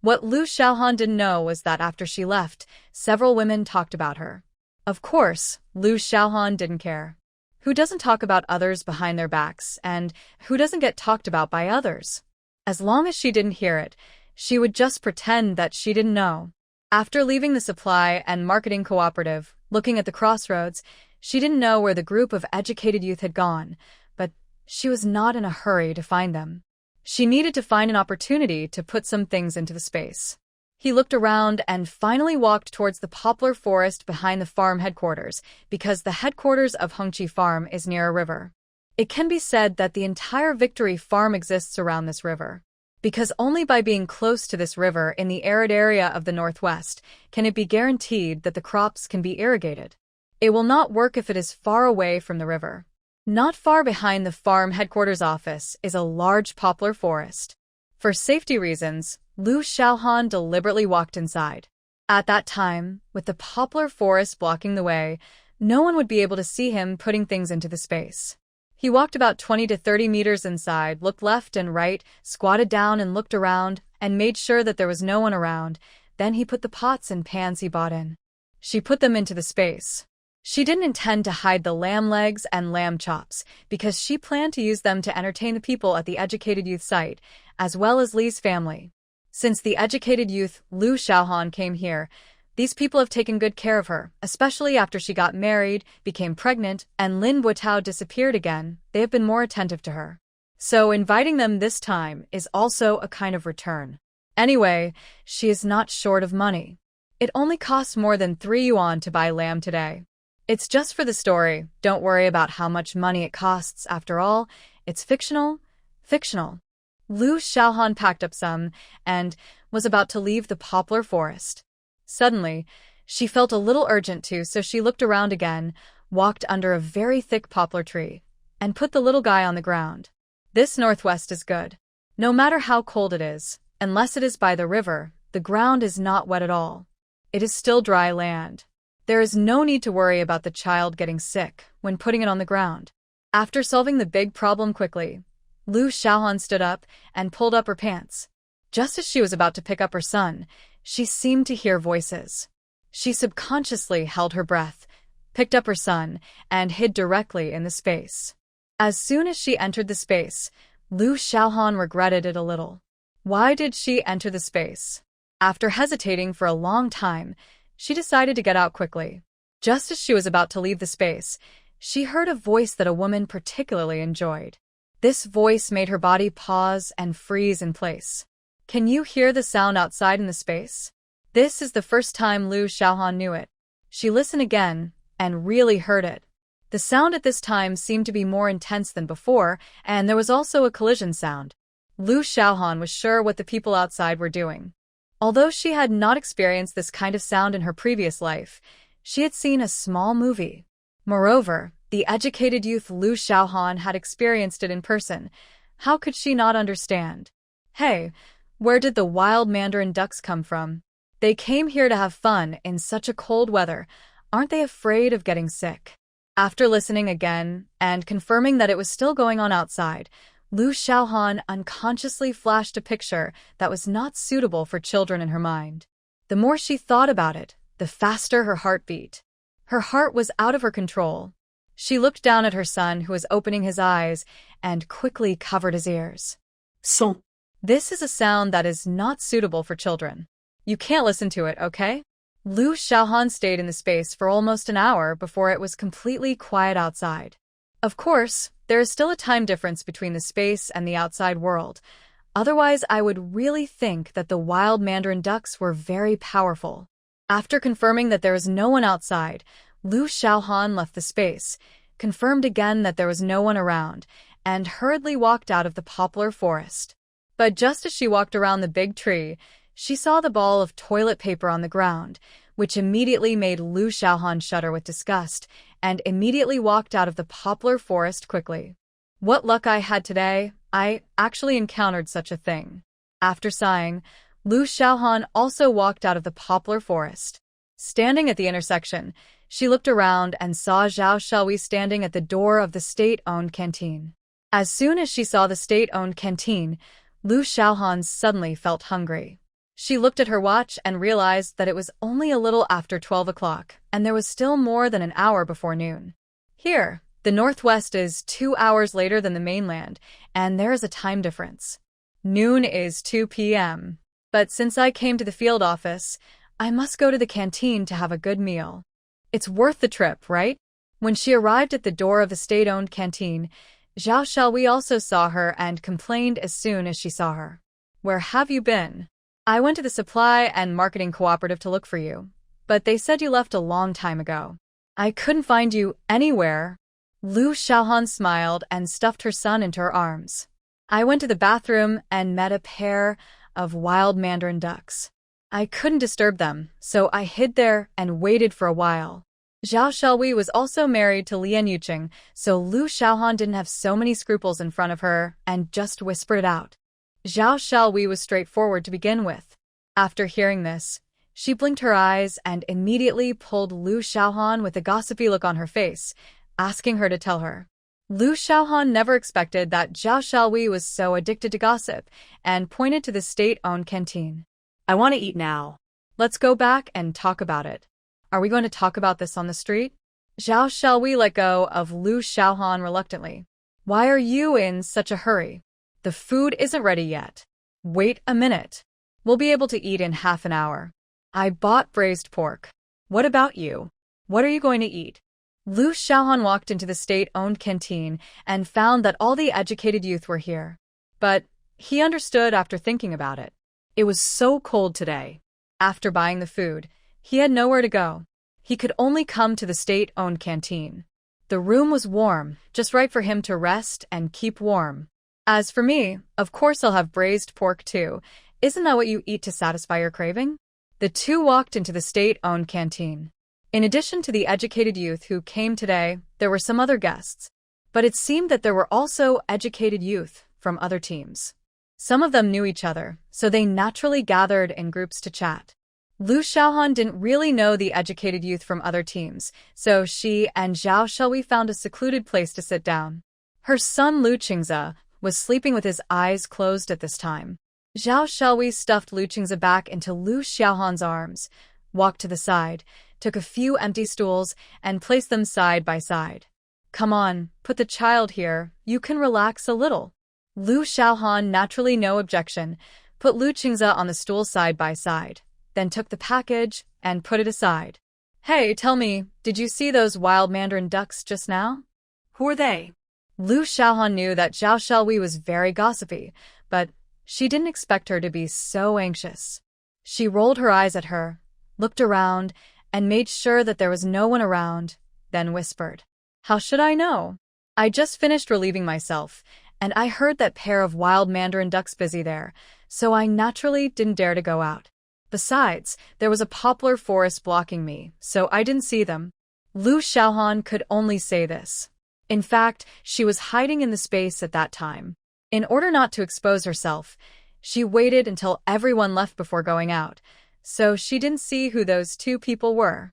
S1: What Lu Xiaohan didn't know was that after she left, several women talked about her. Of course, Lu Xiaohan didn't care. Who doesn't talk about others behind their backs, and who doesn't get talked about by others? As long as she didn't hear it, she would just pretend that she didn't know. After leaving the supply and marketing cooperative, looking at the crossroads, she didn't know where the group of educated youth had gone, but she was not in a hurry to find them. She needed to find an opportunity to put some things into the space. He looked around and finally walked towards the poplar forest behind the farm headquarters, because the headquarters of Hongqi Farm is near a river. It can be said that the entire Victory Farm exists around this river, because only by being close to this river in the arid area of the northwest can it be guaranteed that the crops can be irrigated. It will not work if it is far away from the river. Not far behind the farm headquarters office is a large poplar forest. For safety reasons, Lu Xiaohan deliberately walked inside. At that time, with the poplar forest blocking the way, no one would be able to see him putting things into the space. He walked about 20 to 30 meters inside, looked left and right, squatted down and looked around, and made sure that there was no one around. Then he put the pots and pans he bought in. She put them into the space. She didn't intend to hide the lamb legs and lamb chops, because she planned to use them to entertain the people at the educated youth site, as well as Li's family. Since the educated youth Lu Xiaohan came here, these people have taken good care of her, especially after she got married, became pregnant, and Lin Buotao disappeared again. They have been more attentive to her. So inviting them this time is also a kind of return. Anyway, she is not short of money. It only costs more than 3 yuan to buy lamb today. It's just for the story. Don't worry about how much money it costs. After all, it's fictional. Fictional. Lu Xiaohan packed up some and was about to leave the poplar forest. Suddenly, she felt a little urgent too, so she looked around again, walked under a very thick poplar tree, and put the little guy on the ground. This northwest is good. No matter how cold it is, unless it is by the river, the ground is not wet at all. It is still dry land. There is no need to worry about the child getting sick when putting it on the ground. After solving the big problem quickly, Lu Xiaohan stood up and pulled up her pants. Just as she was about to pick up her son, she seemed to hear voices. She subconsciously held her breath, picked up her son, and hid directly in the space. As soon as she entered the space, Lu Xiaohan regretted it a little. Why did she enter the space? After hesitating for a long time, she decided to get out quickly. Just as she was about to leave the space, she heard a voice that a woman particularly enjoyed. This voice made her body pause and freeze in place. Can you hear the sound outside in the space? This is the first time Lu Xiaohan knew it. She listened again and really heard it. The sound at this time seemed to be more intense than before, and there was also a collision sound. Lu Xiaohan was sure what the people outside were doing. Although she had not experienced this kind of sound in her previous life, she had seen a small movie. Moreover, the educated youth Lu Xiaohan had experienced it in person. How could she not understand? Hey, where did the wild mandarin ducks come from? They came here to have fun in such a cold weather. Aren't they afraid of getting sick? After listening again and confirming that it was still going on outside, Lu Xiaohan unconsciously flashed a picture that was not suitable for children in her mind. The more she thought about it, the faster her heart beat. Her heart was out of her control. She looked down at her son, who was opening his eyes, and quickly covered his ears.
S2: Son.
S1: This is a sound that is not suitable for children. You can't listen to it, okay? Lu Xiaohan stayed in the space for almost an hour before it was completely quiet outside. Of course, there is still a time difference between the space and the outside world. Otherwise, I would really think that the wild mandarin ducks were very powerful. After confirming that there was no one outside, Lu Xiaohan left the space, confirmed again that there was no one around, and hurriedly walked out of the poplar forest. But just as she walked around the big tree, she saw the ball of toilet paper on the ground, which immediately made Lu Xiaohan shudder with disgust, and immediately walked out of the poplar forest quickly. What luck I had today! I actually encountered such a thing. After sighing, Lu Xiaohan also walked out of the poplar forest. Standing at the intersection, she looked around and saw Zhao Shelui standing at the door of the state-owned canteen. As soon as she saw the state-owned canteen, Lu Xiaohan suddenly felt hungry. She looked at her watch and realized that it was only a little after 12 o'clock, and there was still more than an hour before noon. Here, the Northwest is 2 hours later than the mainland, and there is a time difference. Noon is 2 p.m. But since I came to the field office, I must go to the canteen to have a good meal. It's worth the trip, right? When she arrived at the door of the state-owned canteen, Zhao Xiaowei also saw her and complained as soon as she saw her. Where have you been? I went to the supply and marketing cooperative to look for you, but they said you left a long time ago. I couldn't find you anywhere. Lu Xiaohan smiled and stuffed her son into her arms. I went to the bathroom and met a pair of wild mandarin ducks. I couldn't disturb them, so I hid there and waited for a while. Zhao Xiaowei was also married to Lian Yuqing, so Lu Xiaohan didn't have so many scruples in front of her and just whispered it out. Zhao Xiaowei was straightforward to begin with. After hearing this, she blinked her eyes and immediately pulled Lu Xiaohan with a gossipy look on her face, asking her to tell her. Lu Xiaohan never expected that Zhao Xiaowei was so addicted to gossip and pointed to the state-owned canteen.
S2: I want to eat now.
S1: Let's go back and talk about it. Are we going to talk about this on the street? Zhao Xiaowei let go of Lu Xiaohan reluctantly. Why are you in such a hurry? The food isn't ready yet. Wait a minute. We'll be able to eat in half an hour. I bought braised pork. What about you? What are you going to eat? Lu Xiaohan walked into the state-owned canteen and found that all the educated youth were here. But he understood after thinking about it. It was so cold today. After buying the food, he had nowhere to go. He could only come to the state-owned canteen. The room was warm, just right for him to rest and keep warm. As for me, of course I'll have braised pork too. Isn't that what you eat to satisfy your craving? The two walked into the state-owned canteen. In addition to the educated youth who came today, there were some other guests. But it seemed that there were also educated youth from other teams. Some of them knew each other, so they naturally gathered in groups to chat. Lu Xiaohan didn't really know the educated youth from other teams, so she and Zhao Xiaowei found a secluded place to sit down. Her son Lu Qingze was sleeping with his eyes closed at this time. Zhao Xiaowei stuffed Lu Qingze back into Lu Xiaohan's arms, walked to the side, took a few empty stools, and placed them side by side. Come on, put the child here, you can relax a little. Lu Xiaohan, naturally no objection, put Lu Qingze on the stool side by side, then took the package and put it aside. Hey, tell me, did you see those wild mandarin ducks just now?
S2: Who are they?
S1: Lu Xiaohan knew that Zhao Xiaowei was very gossipy, but she didn't expect her to be so anxious. She rolled her eyes at her, looked around, and made sure that there was no one around, then whispered. How should I know? I just finished relieving myself, and I heard that pair of wild mandarin ducks busy there, so I naturally didn't dare to go out. Besides, there was a poplar forest blocking me, so I didn't see them. Lu Xiaohan could only say this. In fact, she was hiding in the space at that time. In order not to expose herself, she waited until everyone left before going out, so she didn't see who those two people were.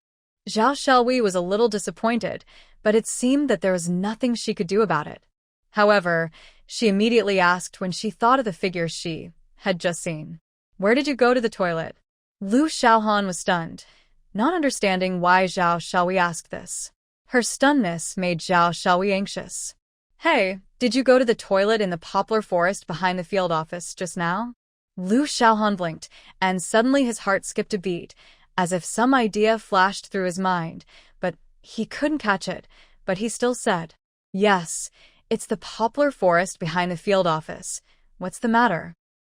S1: Zhao Xiaowei was a little disappointed, but it seemed that there was nothing she could do about it. However, she immediately asked when she thought of the figures she had just seen. Where did you go to the toilet? Lu Xiaohan was stunned, not understanding why Zhao Xiaowei asked this. Her stunnedness made Zhao Xiaowei anxious. Hey, did you go to the toilet in the poplar forest behind the field office just now? Lu Xiaohan blinked, and suddenly his heart skipped a beat, as if some idea flashed through his mind, but he couldn't catch it, but he still said, Yes, it's the poplar forest behind the field office. What's the matter?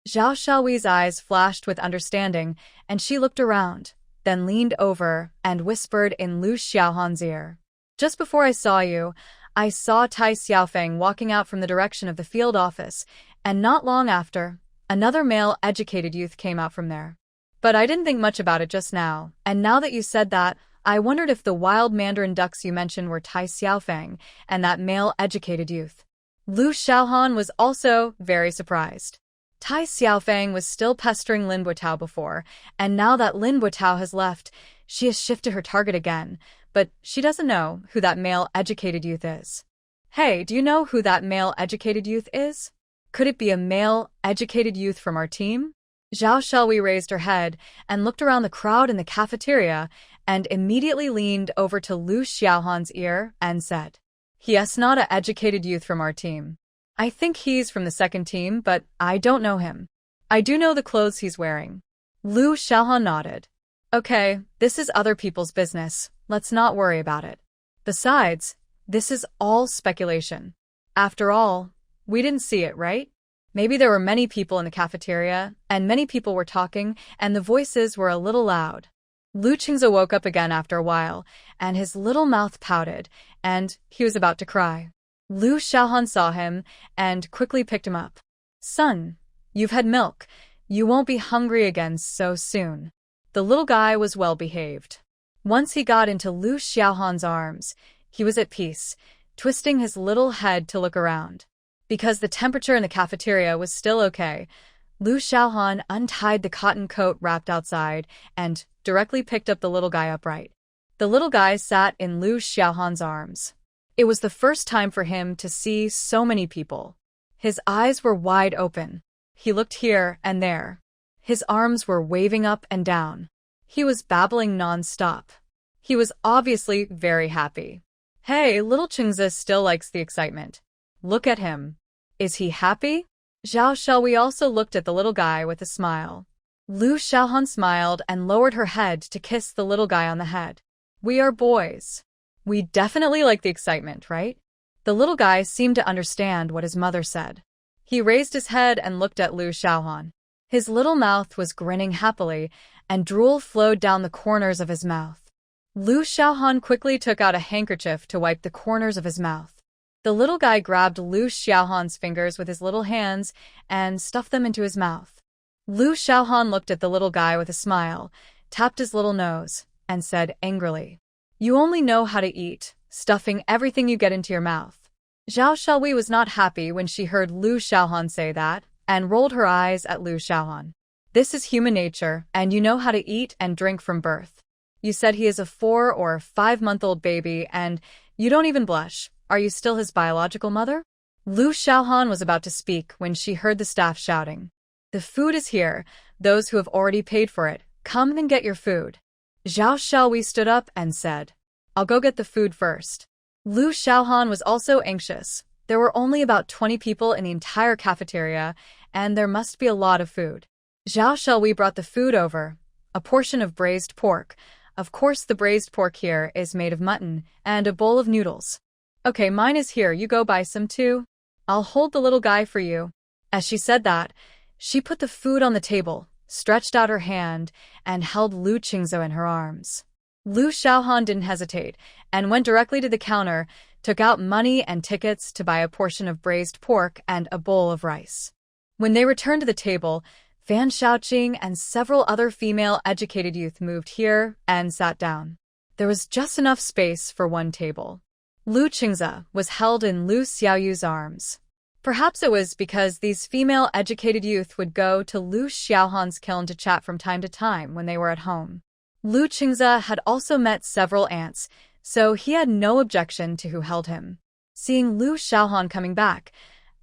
S1: Zhao Xiaowei's eyes flashed with understanding, and she looked around, then leaned over and whispered in Lu Xiaohan's ear. Just before I saw you, I saw Tai Xiaofeng walking out from the direction of the field office, and not long after, another male educated youth came out from there. But I didn't think much about it just now, and now that you said that, I wondered if the wild mandarin ducks you mentioned were Tai Xiaofeng and that male educated youth. Lu Xiaohan was also very surprised. Tai Xiaofeng was still pestering Lin Buotao before, and now that Lin Buotao has left, she has shifted her target again, but she doesn't know who that male educated youth is. Hey, do you know who that male educated youth is? Could it be a male educated youth from our team? Zhao Xiaowei raised her head and looked around the crowd in the cafeteria and immediately leaned over to Lu Xiaohan's ear and said, Yes, not a educated youth from our team. I think he's from the second team, but I don't know him. I do know the clothes he's wearing. Lu Xiaohan nodded. Okay, this is other people's business. Let's not worry about it. Besides, this is all speculation. After all, we didn't see it, right? Maybe there were many people in the cafeteria, and many people were talking, and the voices were a little loud. Lu Qingze woke up again after a while, and his little mouth pouted, and he was about to cry. Lu Xiaohan saw him, and quickly picked him up. Son, you've had milk. You won't be hungry again so soon. The little guy was well behaved. Once he got into Lu Xiaohan's arms, he was at peace, twisting his little head to look around. Because the temperature in the cafeteria was still okay, Lu Xiaohan untied the cotton coat wrapped outside and directly picked up the little guy upright. The little guy sat in Lu Xiaohan's arms. It was the first time for him to see so many people. His eyes were wide open. He looked here and there. His arms were waving up and down. He was babbling non-stop. He was obviously very happy. Hey, little Qingze still likes the excitement. Look at him. Is he happy? Zhao Shelui also looked at the little guy with a smile. Lu Xiaohan smiled and lowered her head to kiss the little guy on the head. We are boys. We definitely like the excitement, right? The little guy seemed to understand what his mother said. He raised his head and looked at Lu Xiaohan. His little mouth was grinning happily, and drool flowed down the corners of his mouth. Lu Xiaohan quickly took out a handkerchief to wipe the corners of his mouth. The little guy grabbed Lu Xiaohan's fingers with his little hands and stuffed them into his mouth. Lu Xiaohan looked at the little guy with a smile, tapped his little nose, and said angrily, "You only know how to eat, stuffing everything you get into your mouth." Zhao Shelui was not happy when she heard Lu Xiaohan say that, and rolled her eyes at Lu Xiaohan. This is human nature, and you know how to eat and drink from birth. You said he is a 4 or 5-month-old baby, and you don't even blush. Are you still his biological mother? Lu Xiaohan was about to speak when she heard the staff shouting. The food is here. Those who have already paid for it, come and get your food. Zhao Shelui stood up and said, I'll go get the food first. Lu Xiaohan was also anxious. There were only about 20 people in the entire cafeteria, and there must be a lot of food. Zhao Shelui brought the food over, a portion of braised pork. Of course, the braised pork here is made of mutton, and a bowl of noodles. Okay, mine is here, you go buy some too. I'll hold the little guy for you. As she said that, she put the food on the table, stretched out her hand, and held Lu Qingze in her arms. Lu Xiaohan didn't hesitate, and went directly to the counter, took out money and tickets to buy a portion of braised pork and a bowl of rice. When they returned to the table, Fan Shaoqing and several other female educated youth moved here and sat down. There was just enough space for one table. Lu Qingze was held in Lu Xiaoyu's arms. Perhaps it was because these female educated youth would go to Lu Xiaohan's kiln to chat from time to time when they were at home. Lu Qingze had also met several aunts, so he had no objection to who held him. Seeing Lu Xiaohan coming back,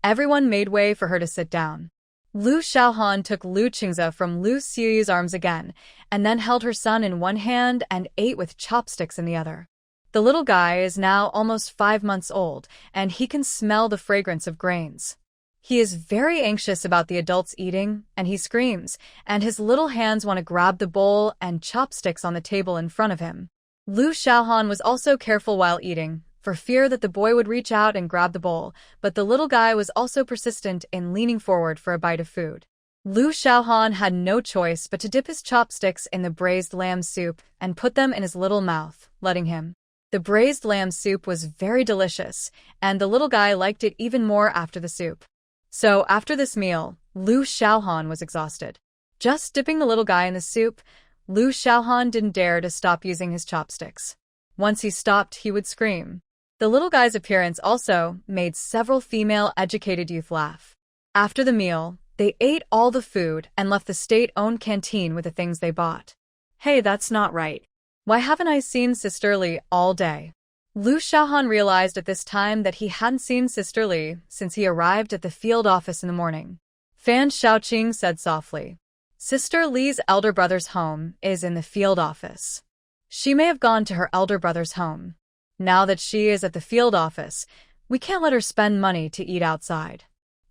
S1: everyone made way for her to sit down. Lu Xiaohan took Lu Qingze from Lu Xiaoyu's arms again, and then held her son in one hand and ate with chopsticks in the other. The little guy is now almost 5 months old, and he can smell the fragrance of grains. He is very anxious about the adults eating, and he screams, and his little hands want to grab the bowl and chopsticks on the table in front of him. Lu Xiaohan was also careful while eating, for fear that the boy would reach out and grab the bowl, but the little guy was also persistent in leaning forward for a bite of food. Lu Xiaohan had no choice but to dip his chopsticks in the braised lamb soup and put them in his little mouth, letting him. The braised lamb soup was very delicious, and the little guy liked it even more after the soup. So after this meal, Lu Xiaohan was exhausted. Just dipping the little guy in the soup, Lu Xiaohan didn't dare to stop using his chopsticks. Once he stopped, he would scream. The little guy's appearance also made several female educated youth laugh. After the meal, they ate all the food and left the state-owned canteen with the things they bought. Hey, that's not right. Why haven't I seen Sister Li all day? Lu Xiaohan realized at this time that he hadn't seen Sister Li since he arrived at the field office in the morning. Fan Shaoqing said softly, Sister Li's elder brother's home is in the field office. She may have gone to her elder brother's home. Now that she is at the field office, we can't let her spend money to eat outside.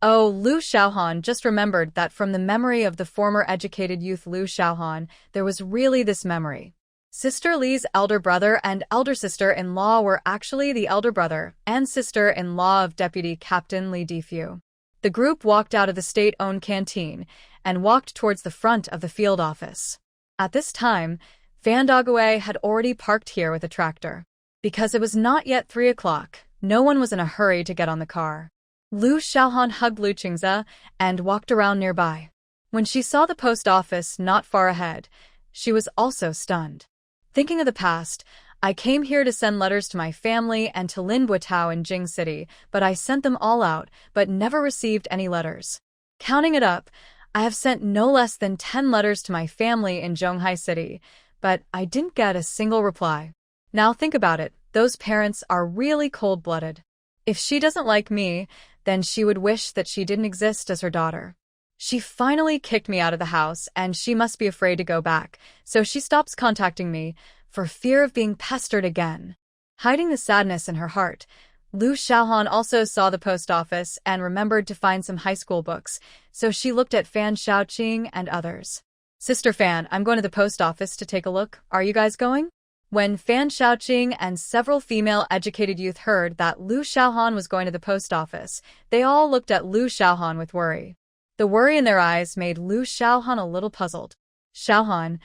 S1: Oh, Liu Xiaohan just remembered that from the memory of the former educated youth Liu Xiaohan, there was really this memory. Sister Li's elder brother and elder sister-in-law were actually the elder brother and sister-in-law of Deputy Captain Li Difu. The group walked out of the state-owned canteen and walked towards the front of the field office. At this time, Van Dogway had already parked here with a tractor. Because it was not yet 3 o'clock, no one was in a hurry to get on the car. Liu Xiaohan hugged Lu Qingze and walked around nearby. When she saw the post office not far ahead, she was also stunned. Thinking of the past, I came here to send letters to my family and to Lin Buitao in Jing City, but I sent them all out, but never received any letters. Counting it up, I have sent no less than 10 letters to my family in Zhonghai City, but I didn't get a single reply. Now think about it, those parents are really cold-blooded. If she doesn't like me, then she would wish that she didn't exist as her daughter. She finally kicked me out of the house, and she must be afraid to go back, so she stops contacting me, for fear of being pestered again. Hiding the sadness in her heart, Liu Xiaohan also saw the post office and remembered to find some high school books, so she looked at Fan Shaoqing and others. Sister Fan, I'm going to the post office to take a look. Are you guys going? When Fan Shaoqing and several female educated youth heard that Liu Xiaohan was going to the post office, they all looked at Liu Xiaohan with worry. The worry in their eyes made Liu Xiaohan a little puzzled. Xiaohan,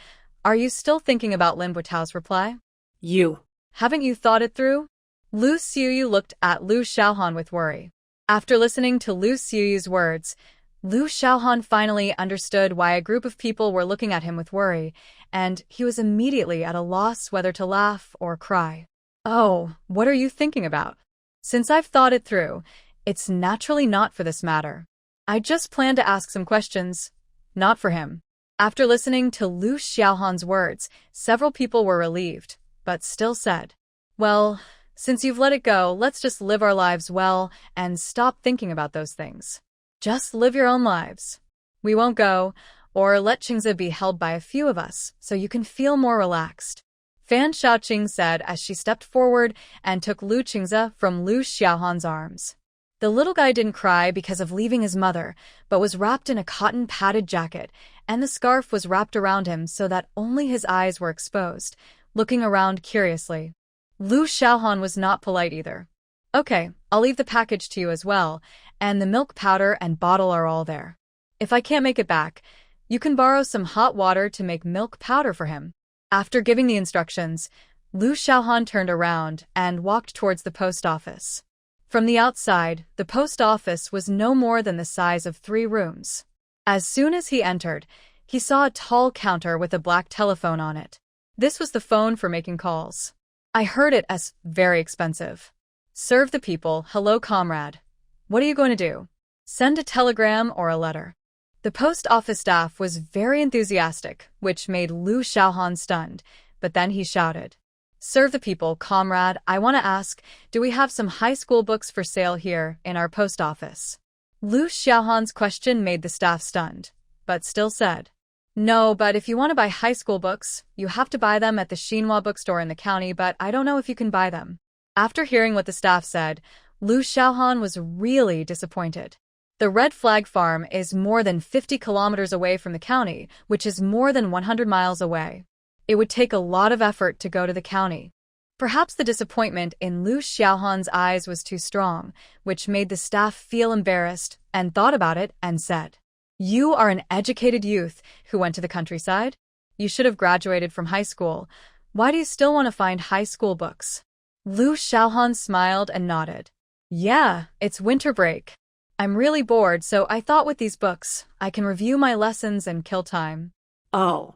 S1: are you still thinking about Lin Buitao's reply?
S2: You.
S1: Haven't you thought it through? Lu Xiuyu looked at Liu Xiaohan with worry. After listening to Lu Xiuyu's words, Liu Xiaohan finally understood why a group of people were looking at him with worry, and he was immediately at a loss whether to laugh or cry. Oh, what are you thinking about? Since I've thought it through, it's naturally not for this matter. I just plan to ask some questions, not for him. After listening to Liu Xiaohan's words, several people were relieved, but still said, well, since you've let it go, let's just live our lives well and stop thinking about those things. Just live your own lives. We won't go, or let Qingze be held by a few of us, so you can feel more relaxed. Fan Shaoqing said as she stepped forward and took Lu Qingze from Liu Xiaohan's arms. The little guy didn't cry because of leaving his mother, but was wrapped in a cotton padded jacket, and the scarf was wrapped around him so that only his eyes were exposed, looking around curiously. Liu Xiaohan was not polite either. Okay, I'll leave the package to you as well, and the milk powder and bottle are all there. If I can't make it back, you can borrow some hot water to make milk powder for him. After giving the instructions, Liu Xiaohan turned around and walked towards the post office. From the outside, the post office was no more than the size of 3 rooms. As soon as he entered, he saw a tall counter with a black telephone on it. This was the phone for making calls. I heard it as very expensive. Serve the people, hello comrade. What are you going to do? Send a telegram or a letter. The post office staff was very enthusiastic, which made Liu Xiaohan stunned, but then he shouted, serve the people, comrade, I want to ask, do we have some high school books for sale here in our post office? Liu Xiaohan's question made the staff stunned, but still said, no, but if you want to buy high school books, you have to buy them at the Xinhua bookstore in the county, but I don't know if you can buy them. After hearing what the staff said, Liu Xiaohan was really disappointed. The Red Flag Farm is more than 50 kilometers away from the county, which is more than 100 miles away. It would take a lot of effort to go to the county. Perhaps the disappointment in Liu Xiaohan's eyes was too strong, which made the staff feel embarrassed and thought about it and said, you are an educated youth who went to the countryside? You should have graduated from high school. Why do you still want to find high school books? Liu Xiaohan smiled and nodded. Yeah, it's winter break. I'm really bored, so I thought with these books, I can review my lessons and kill time.
S2: Oh.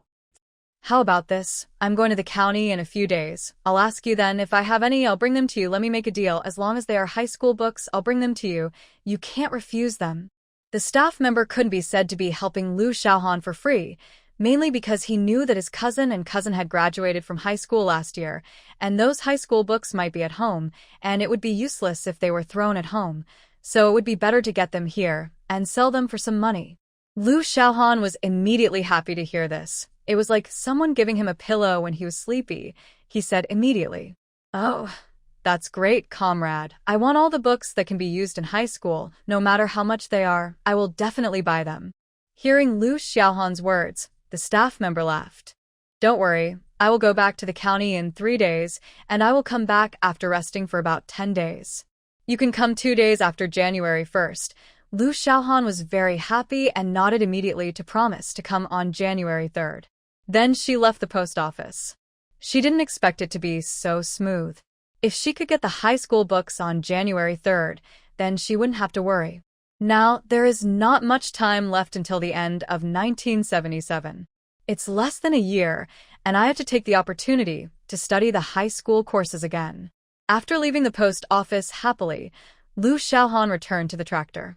S1: How about this? I'm going to the county in a few days. I'll ask you then if I have any, I'll bring them to you. Let me make a deal. As long as they are high school books, I'll bring them to you. You can't refuse them. The staff member couldn't be said to be helping Liu Xiaohan for free, mainly because he knew that his cousin had graduated from high school last year, and those high school books might be at home, and it would be useless if they were thrown at home, so it would be better to get them here and sell them for some money. Liu Xiaohan was immediately happy to hear this. It was like someone giving him a pillow when he was sleepy. He said immediately, oh, That's great, comrade. I want all the books that can be used in high school, no matter how much they are. I will definitely buy them. Hearing Lu Xiaohan's words, the staff member laughed. Don't worry, I will go back to the county in 3 days, and I will come back after resting for about 10 days. You can come 2 days after January 1st. Lu Xiaohan was very happy and nodded immediately to promise to come on January 3rd. Then she left the post office. She didn't expect it to be so smooth. If she could get the high school books on January 3rd, then she wouldn't have to worry. Now, there is not much time left until the end of 1977. It's less than a year, and I have to take the opportunity to study the high school courses again. After leaving the post office happily, Lu Xiaohan returned to the tractor.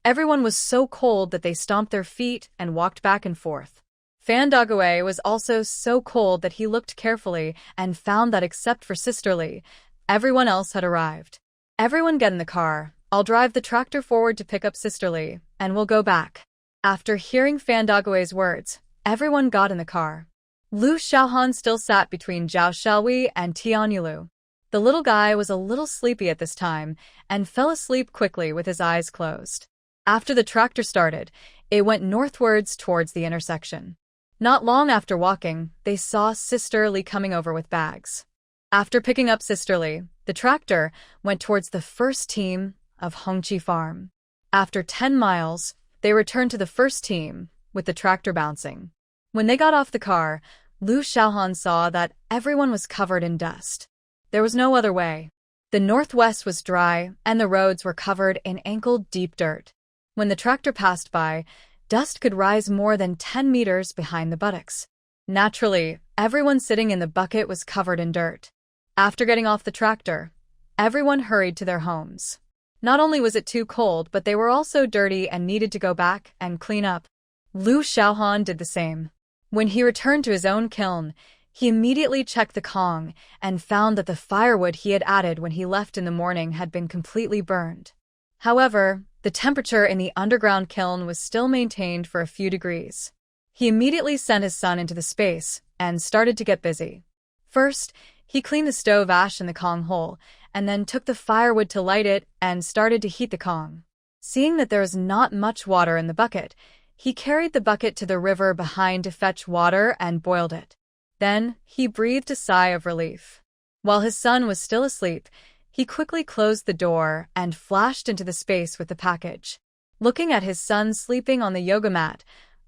S1: Everyone was so cold that they stomped their feet and walked back and forth. Fan Dague was also so cold that he looked carefully and found that except for Sister Lee, everyone else had arrived. Everyone get in the car. I'll drive the tractor forward to pick up Sister Lee, and we'll go back. After hearing Fan Dague's words, everyone got in the car. Lu Xiaohan still sat between Zhao Xiaowei and Tian Yulu. The little guy was a little sleepy at this time and fell asleep quickly with his eyes closed. After the tractor started, it went northwards towards the intersection. Not long after walking, they saw Sister Lee coming over with bags. After picking up Sister Lee, the tractor went towards the first team of Hongqi Farm. After 10 miles, they returned to the first team, with the tractor bouncing. When they got off the car, Lu Xiaohan saw that everyone was covered in dust. There was no other way. The northwest was dry, and the roads were covered in ankle-deep dirt. When the tractor passed by, dust could rise more than 10 meters behind the buttocks. Naturally, everyone sitting in the bucket was covered in dirt. After getting off the tractor, everyone hurried to their homes. Not only was it too cold, but they were also dirty and needed to go back and clean up. Lu Xiaohan did the same. When he returned to his own kiln, he immediately checked the Kong and found that the firewood he had added when he left in the morning had been completely burned. However, the temperature in the underground kiln was still maintained for a few degrees. He immediately sent his son into the space and started to get busy. First, he cleaned the stove ash in the Kong hole, and then took the firewood to light it and started to heat the Kong. Seeing that there was not much water in the bucket, he carried the bucket to the river behind to fetch water and boiled it. Then, he breathed a sigh of relief. While his son was still asleep, he quickly closed the door and flashed into the space with the package. Looking at his son sleeping on the yoga mat,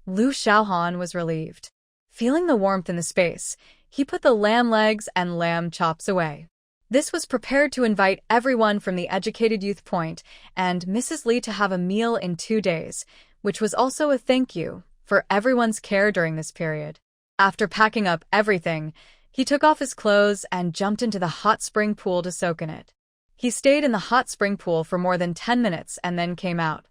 S1: Lu Xiaohan was relieved. Feeling the warmth in the space, he put the lamb legs and lamb chops away. This was prepared to invite everyone from the Educated Youth Point and Mrs. Lee to have a meal in 2 days, which was also a thank you for everyone's care during this period. After packing up everything, he took off his clothes and jumped into the hot spring pool to soak in it. He stayed in the hot spring pool for more than 10 minutes and then came out.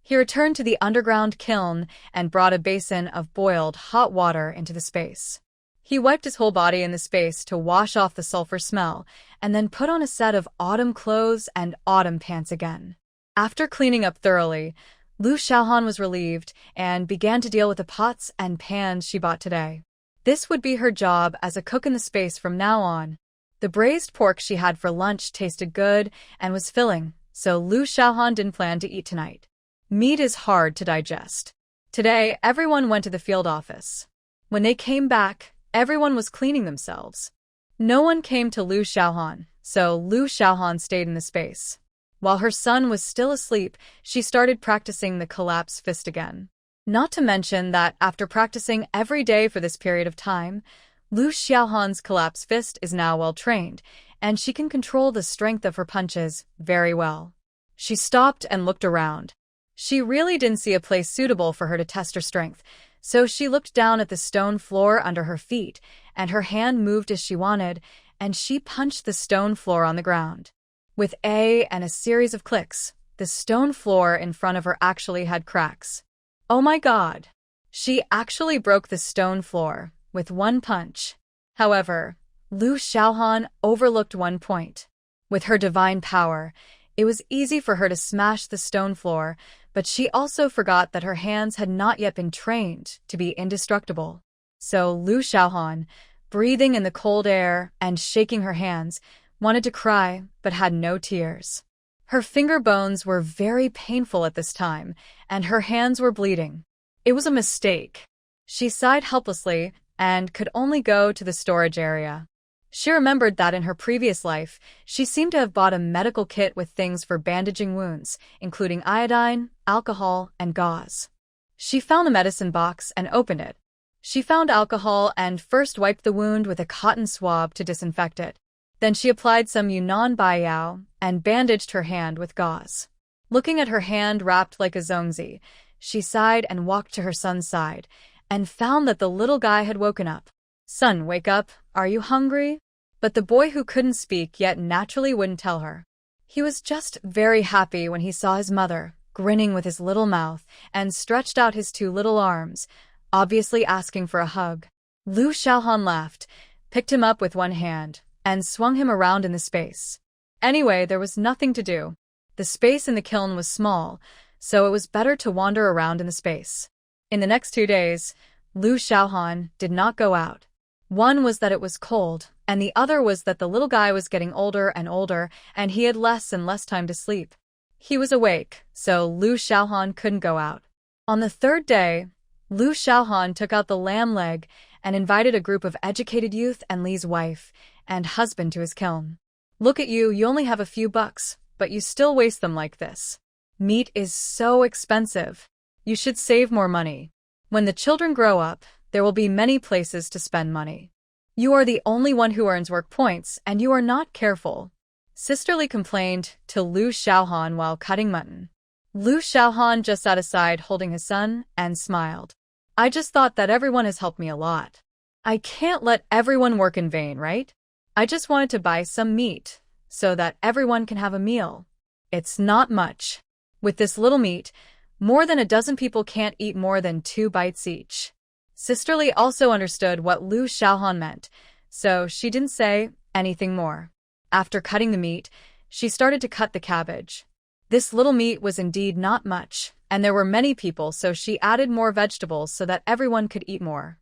S1: He returned to the underground kiln and brought a basin of boiled hot water into the space. He wiped his whole body in the space to wash off the sulfur smell and then put on a set of autumn clothes and autumn pants again. After cleaning up thoroughly, Lu Xiaohan was relieved and began to deal with the pots and pans she bought today. This would be her job as a cook in the space from now on. The braised pork she had for lunch tasted good and was filling, so Lu Xiaohan didn't plan to eat tonight. Meat is hard to digest. Today, everyone went to the field office. When they came back, everyone was cleaning themselves. No one came to Lu Xiaohan, so Lu Xiaohan stayed in the space. While her son was still asleep, she started practicing the collapse fist again. Not to mention that after practicing every day for this period of time, Lu Xiaohan's collapse fist is now well trained, and she can control the strength of her punches very well. She stopped and looked around. She really didn't see a place suitable for her to test her strength, so she looked down at the stone floor under her feet, and her hand moved as she wanted, and she punched the stone floor on the ground. With and a series of clicks, the stone floor in front of her actually had cracks. Oh my God! She actually broke the stone floor with one punch. However, Lu Xiaohan overlooked one point. With her divine power, it was easy for her to smash the stone floor, but she also forgot that her hands had not yet been trained to be indestructible. So Lu Xiaohan, breathing in the cold air and shaking her hands, wanted to cry, but had no tears. Her finger bones were very painful at this time, and her hands were bleeding. It was a mistake. She sighed helplessly and could only go to the storage area. She remembered that in her previous life, she seemed to have bought a medical kit with things for bandaging wounds, including iodine, alcohol, and gauze. She found the medicine box and opened it. She found alcohol and first wiped the wound with a cotton swab to disinfect it. Then she applied some Yunnan Baiyao and bandaged her hand with gauze. Looking at her hand wrapped like a zongzi, she sighed and walked to her son's side, and found that the little guy had woken up. "Son, wake up. Are you hungry?" But the boy, who couldn't speak yet naturally wouldn't tell her. He was just very happy when he saw his mother, grinning with his little mouth, and stretched out his two little arms, obviously asking for a hug. Lu Xiaohan laughed, picked him up with one hand, and swung him around in the space. Anyway, there was nothing to do. The space in the kiln was small, so it was better to wander around in the space. In the next 2 days, Lu Xiaohan did not go out. One was that it was cold, and the other was that the little guy was getting older and older, and he had less and less time to sleep. He was awake, so Lu Xiaohan couldn't go out. On the 3rd day, Lu Xiaohan took out the lamb leg and invited a group of educated youth and Li's wife and husband to his kiln. "Look at you only have a few bucks, but you still waste them like this. Meat is so expensive. You should save more money. When the children grow up, there will be many places to spend money. You are the only one who earns work points, and you are not careful," Sister Li complained to Lu Xiaohan while cutting mutton. Lu Xiaohan just sat aside holding his son and smiled. "I just thought that everyone has helped me a lot. I can't let everyone work in vain, right? I just wanted to buy some meat so that everyone can have a meal. It's not much. With this little meat, more than a dozen people can't eat more than 2 bites each." Sister Li also understood what Lu Xiaohan meant, so she didn't say anything more. After cutting the meat, she started to cut the cabbage. This little meat was indeed not much, and there were many people, so she added more vegetables so that everyone could eat more.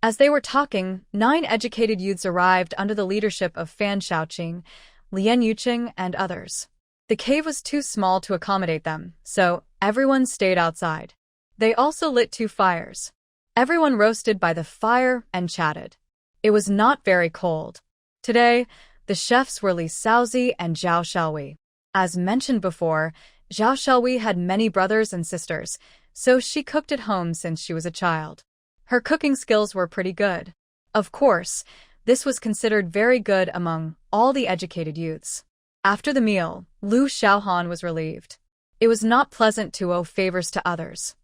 S1: As they were talking, 9 educated youths arrived under the leadership of Fan Shaoqing, Lian Yuqing, and others. The cave was too small to accommodate them, so everyone stayed outside. They also lit 2 fires. Everyone roasted by the fire and chatted. It was not very cold. Today, the chefs were Li Shaozi and Zhao Xiaowei. As mentioned before, Zhao Xiaowei had many brothers and sisters, so she cooked at home since she was a child. Her cooking skills were pretty good. Of course, this was considered very good among all the educated youths. After the meal, Lu Xiaohan was relieved. It was not pleasant to owe favors to others.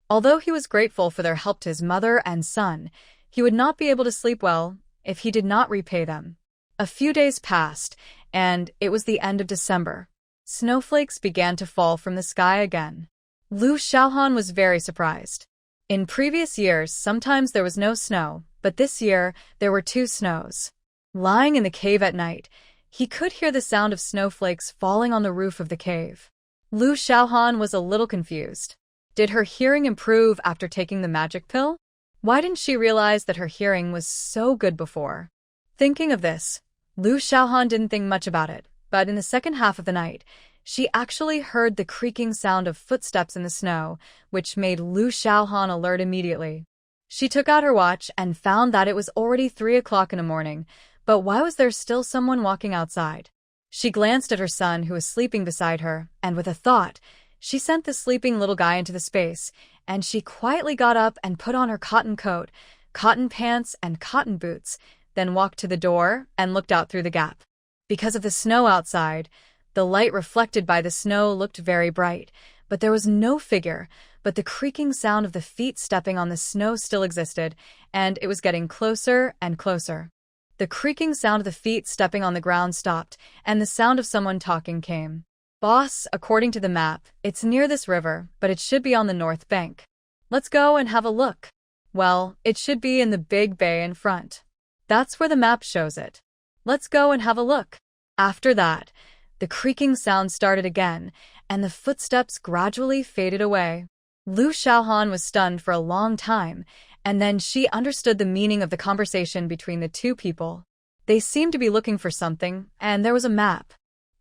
S1: Although he was grateful for their help to his mother and son, he would not be able to sleep well if he did not repay them. A few days passed, and it was the end of December. Snowflakes began to fall from the sky again. Lu Xiaohan was very surprised. In previous years, sometimes there was no snow, but this year there were 2 snows. Lying in the cave at night, he could hear the sound of snowflakes falling on the roof of the cave. Lu Xiaohan was a little confused. Did her hearing improve after taking the magic pill? Why didn't she realize that her hearing was so good before? Thinking of this, Lu Xiaohan didn't think much about it, but in the second half of the night, she actually heard the creaking sound of footsteps in the snow, which made Lu Xiaohan alert immediately. She took out her watch and found that it was already 3 o'clock in the morning, but why was there still someone walking outside? She glanced at her son, who was sleeping beside her, and with a thought, she sent the sleeping little guy into the space, and she quietly got up and put on her cotton coat, cotton pants, and cotton boots, then walked to the door and looked out through the gap. Because of the snow outside, the light reflected by the snow looked very bright, but there was no figure, but the creaking sound of the feet stepping on the snow still existed, and it was getting closer and closer. The creaking sound of the feet stepping on the ground stopped, and the sound of someone talking came. "Boss, according to the map, it's near this river, but it should be on the north bank. Let's go and have a look." "Well, it should be in the big bay in front. That's where the map shows it. Let's go and have a look." After that, the creaking sound started again, and the footsteps gradually faded away. Lu Xiaohan was stunned for a long time, and then she understood the meaning of the conversation between the 2 people. They seemed to be looking for something, and there was a map.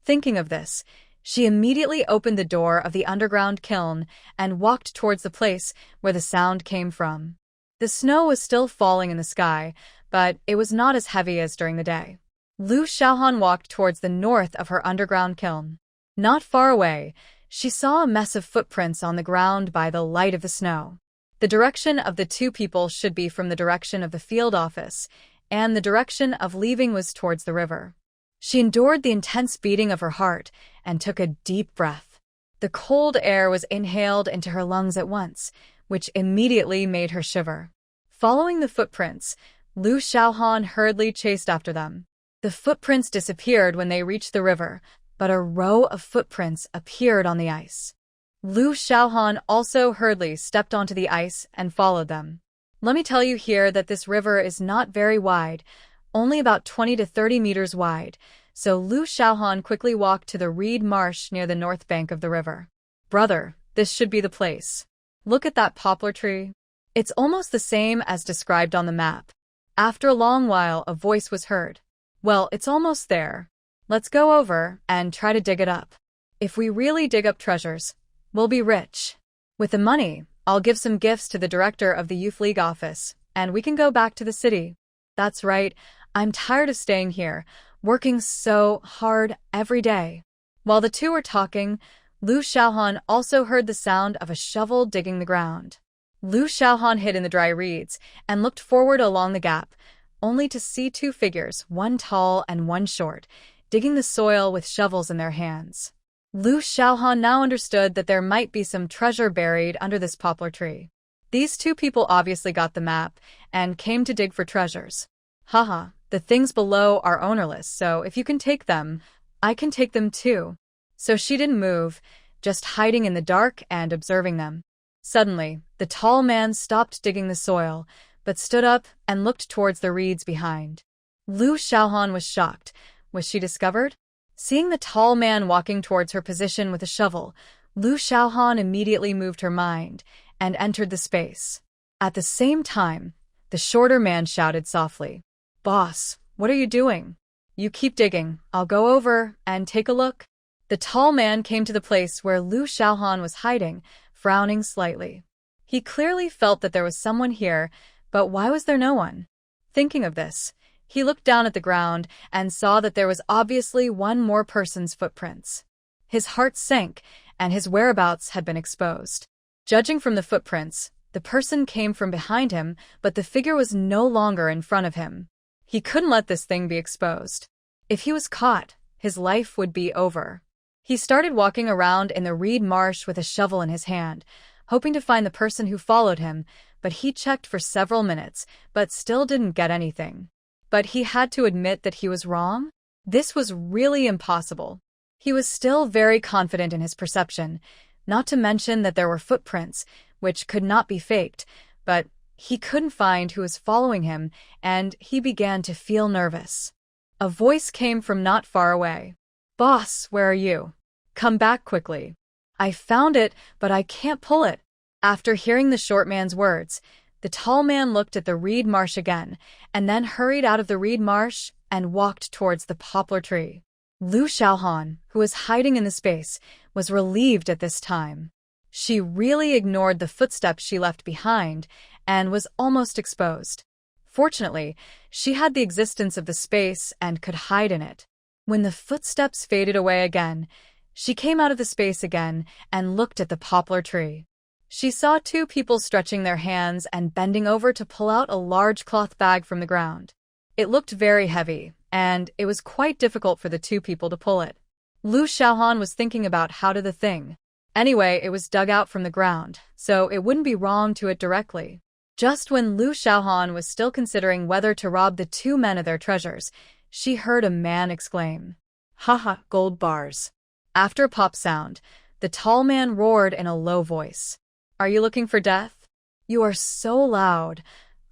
S1: Thinking of this, she immediately opened the door of the underground kiln and walked towards the place where the sound came from. The snow was still falling in the sky, but it was not as heavy as during the day. Lu Xiaohan walked towards the north of her underground kiln. Not far away, she saw a mess of footprints on the ground by the light of the snow. The direction of the two people should be from the direction of the field office, and the direction of leaving was towards the river. She endured the intense beating of her heart and took a deep breath. The cold air was inhaled into her lungs at once, which immediately made her shiver. Following the footprints, Lu Xiaohan hurriedly chased after them. The footprints disappeared when they reached the river, but a row of footprints appeared on the ice. Lu Xiaohan also hurriedly stepped onto the ice and followed them. Let me tell you here that this river is not very wide, only about 20 to 30 meters wide, so Lu Xiaohan quickly walked to the reed marsh near the north bank of the river. Brother, this should be the place. Look at that poplar tree. It's almost the same as described on the map. After a long while, a voice was heard. Well, it's almost there. Let's go over and try to dig it up. If we really dig up treasures, we'll be rich. With the money, I'll give some gifts to the director of the Youth League office, and we can go back to the city. That's right, I'm tired of staying here, working so hard every day. While the two were talking, Lu Xiaohan also heard the sound of a shovel digging the ground. Lu Xiaohan hid in the dry reeds and looked forward along the gap, only to see two figures, one tall and one short, digging the soil with shovels in their hands. Lu Xiaohan now understood that there might be some treasure buried under this poplar tree. These two people obviously got the map and came to dig for treasures. Haha, the things below are ownerless, so if you can take them, I can take them too. So she didn't move, just hiding in the dark and observing them. Suddenly, the tall man stopped digging the soil, but stood up and looked towards the reeds behind. Lu Xiaohan was shocked. Was she discovered? Seeing the tall man walking towards her position with a shovel, Lu Xiaohan immediately moved her mind and entered the space. At the same time, the shorter man shouted softly, "Boss, what are you doing? You keep digging, I'll go over and take a look." The tall man came to the place where Lu Xiaohan was hiding, frowning slightly. He clearly felt that there was someone here, but why was there no one? Thinking of this, he looked down at the ground and saw that there was obviously one more person's footprints. His heart sank, and his whereabouts had been exposed. Judging from the footprints, the person came from behind him, but the figure was no longer in front of him. He couldn't let this thing be exposed. If he was caught, his life would be over. He started walking around in the reed marsh with a shovel in his hand, hoping to find the person who followed him, but he checked for several minutes, but still didn't get anything. But he had to admit that he was wrong. This was really impossible. He was still very confident in his perception, not to mention that there were footprints, which could not be faked, but he couldn't find who was following him, and he began to feel nervous. A voice came from not far away. "Boss, where are you? Come back quickly. I found it, but I can't pull it." After hearing the short man's words, the tall man looked at the reed marsh again, and then hurried out of the reed marsh and walked towards the poplar tree. Lu Xiaohan, who was hiding in the space, was relieved at this time. She really ignored the footsteps she left behind and was almost exposed. Fortunately, she had the existence of the space and could hide in it. When the footsteps faded away again, she came out of the space again and looked at the poplar tree. She saw two people stretching their hands and bending over to pull out a large cloth bag from the ground. It looked very heavy, and it was quite difficult for the two people to pull it. Lu Xiaohan was thinking about how to the thing. Anyway, it was dug out from the ground, so it wouldn't be wrong to it directly. Just when Lu Xiaohan was still considering whether to rob the two men of their treasures, she heard a man exclaim, "Haha, gold bars." After a pop sound, the tall man roared in a low voice, "Are you looking for death? You are so loud.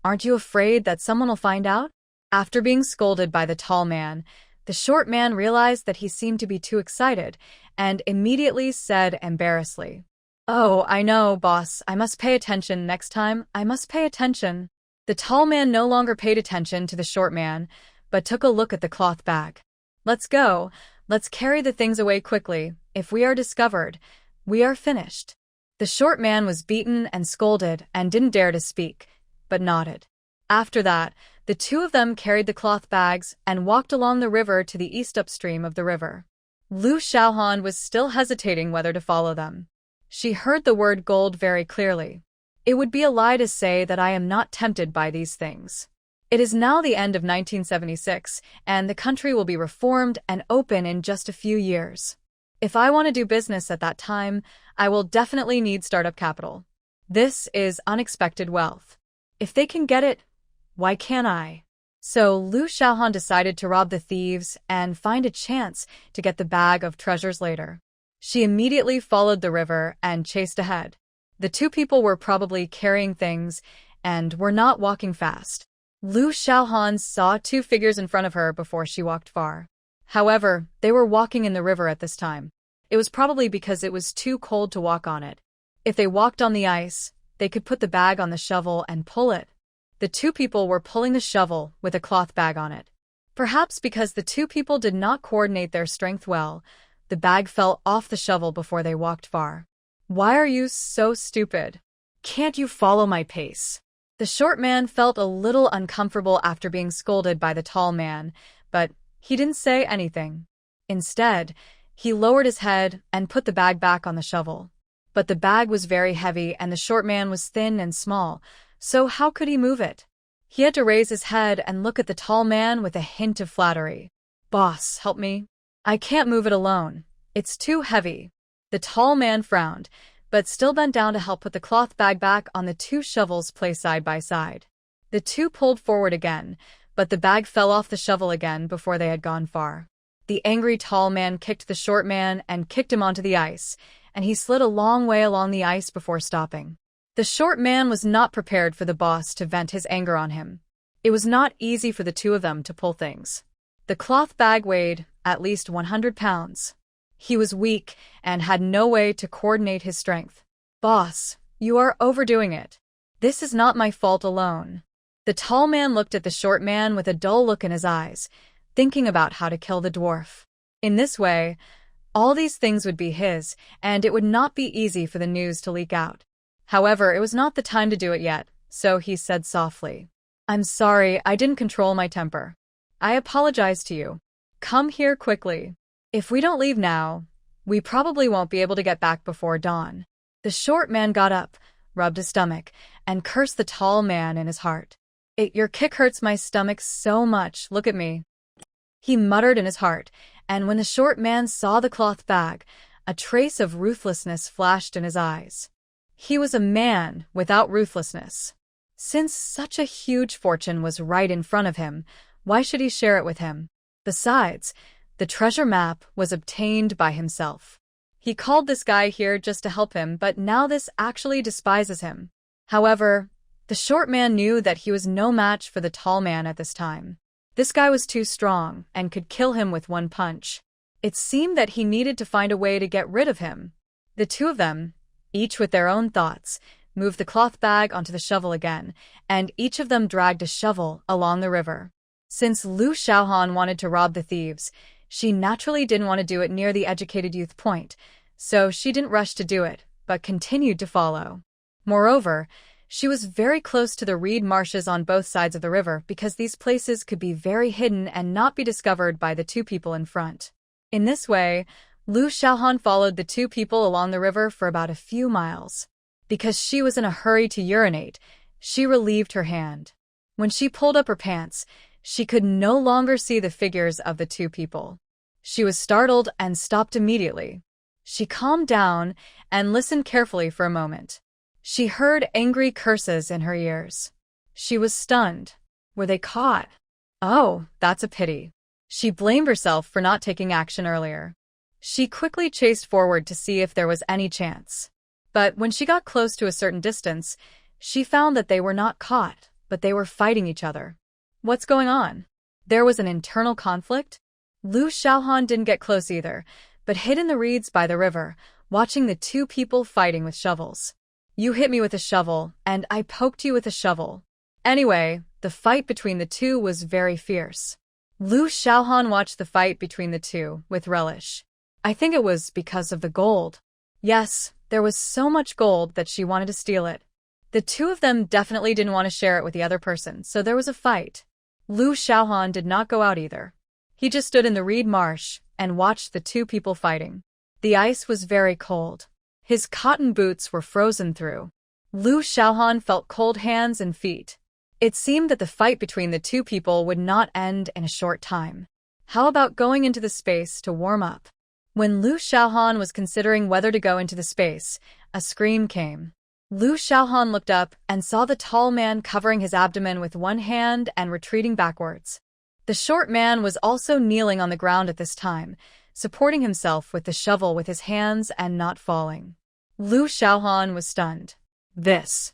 S1: Aren't you afraid that someone will find out?" After being scolded by the tall man, the short man realized that he seemed to be too excited and immediately said embarrassedly, "Oh, I know, boss. I must pay attention next time. I must pay attention." The tall man no longer paid attention to the short man, but took a look at the cloth bag. Let's go. Let's carry the things away quickly. If we are discovered, we are finished. The short man was beaten and scolded and didn't dare to speak, but nodded. After that, the two of them carried the cloth bags and walked along the river to the east upstream of the river. Lu Xiaohan was still hesitating whether to follow them. She heard the word gold very clearly. It would be a lie to say that I am not tempted by these things. It is now the end of 1976, and the country will be reformed and open in just a few years. If I want to do business at that time, I will definitely need startup capital. This is unexpected wealth. If they can get it, why can't I? So Lu Xiaohan decided to rob the thieves and find a chance to get the bag of treasures later. She immediately followed the river and chased ahead. The two people were probably carrying things and were not walking fast. Lu Xiaohan saw two figures in front of her before she walked far. However, they were walking in the river at this time. It was probably because it was too cold to walk on it. If they walked on the ice, they could put the bag on the shovel and pull it. The two people were pulling the shovel with a cloth bag on it. Perhaps because the two people did not coordinate their strength well, the bag fell off the shovel before they walked far. Why are you so stupid? Can't you follow my pace? The short man felt a little uncomfortable after being scolded by the tall man, but he didn't say anything. Instead, he lowered his head and put the bag back on the shovel. But the bag was very heavy and the short man was thin and small, so how could he move it? He had to raise his head and look at the tall man with a hint of flattery. Boss, help me. I can't move it alone. It's too heavy. The tall man frowned, but still bent down to help put the cloth bag back on the two shovels placed side by side. The two pulled forward again, but the bag fell off the shovel again before they had gone far. The angry tall man kicked the short man and kicked him onto the ice, and he slid a long way along the ice before stopping. The short man was not prepared for the boss to vent his anger on him. It was not easy for the two of them to pull things. The cloth bag weighed at least 100 pounds. He was weak and had no way to coordinate his strength. Boss, you are overdoing it. This is not my fault alone. The tall man looked at the short man with a dull look in his eyes, thinking about how to kill the dwarf. In this way, all these things would be his, and it would not be easy for the news to leak out. However, it was not the time to do it yet, so he said softly, I'm sorry, I didn't control my temper. I apologize to you. Come here quickly. If we don't leave now, we probably won't be able to get back before dawn. The short man got up, rubbed his stomach, and cursed the tall man in his heart. Your kick hurts my stomach so much, look at me. He muttered in his heart, and when the short man saw the cloth bag, a trace of ruthlessness flashed in his eyes. He was a man without ruthlessness. Since such a huge fortune was right in front of him, why should he share it with him? Besides, the treasure map was obtained by himself. He called this guy here just to help him, but now this actually despises him. However, the short man knew that he was no match for the tall man at this time. This guy was too strong and could kill him with one punch. It seemed that he needed to find a way to get rid of him. The two of them, each with their own thoughts, moved the cloth bag onto the shovel again, and each of them dragged a shovel along the river. Since Lu Xiaohan wanted to rob the thieves, she naturally didn't want to do it near the educated youth point, so she didn't rush to do it, but continued to follow. Moreover, she was very close to the reed marshes on both sides of the river because these places could be very hidden and not be discovered by the two people in front. In this way, Lu Xiaohan followed the two people along the river for about a few miles. Because she was in a hurry to urinate, she relieved her hand. When she pulled up her pants, she could no longer see the figures of the two people. She was startled and stopped immediately. She calmed down and listened carefully for a moment. She heard angry curses in her ears. She was stunned. Were they caught? Oh, that's a pity. She blamed herself for not taking action earlier. She quickly chased forward to see if there was any chance. But when she got close to a certain distance, she found that they were not caught, but they were fighting each other. What's going on? There was an internal conflict? Lu Xiaohan didn't get close either, but hid in the reeds by the river, watching the two people fighting with shovels. You hit me with a shovel, and I poked you with a shovel. Anyway, the fight between the two was very fierce. Lu Xiaohan watched the fight between the two with relish. I think it was because of the gold. Yes, there was so much gold that she wanted to steal it. The two of them definitely didn't want to share it with the other person, so there was a fight. Lu Xiaohan did not go out either. He just stood in the reed marsh and watched the two people fighting. The ice was very cold. His cotton boots were frozen through. Lu Xiaohan felt cold hands and feet. It seemed that the fight between the two people would not end in a short time. How about going into the space to warm up? When Lu Xiaohan was considering whether to go into the space, a scream came. Lu Xiaohan looked up and saw the tall man covering his abdomen with one hand and retreating backwards. The short man was also kneeling on the ground at this time, supporting himself with the shovel with his hands and not falling. Lu Xiaohan was stunned. This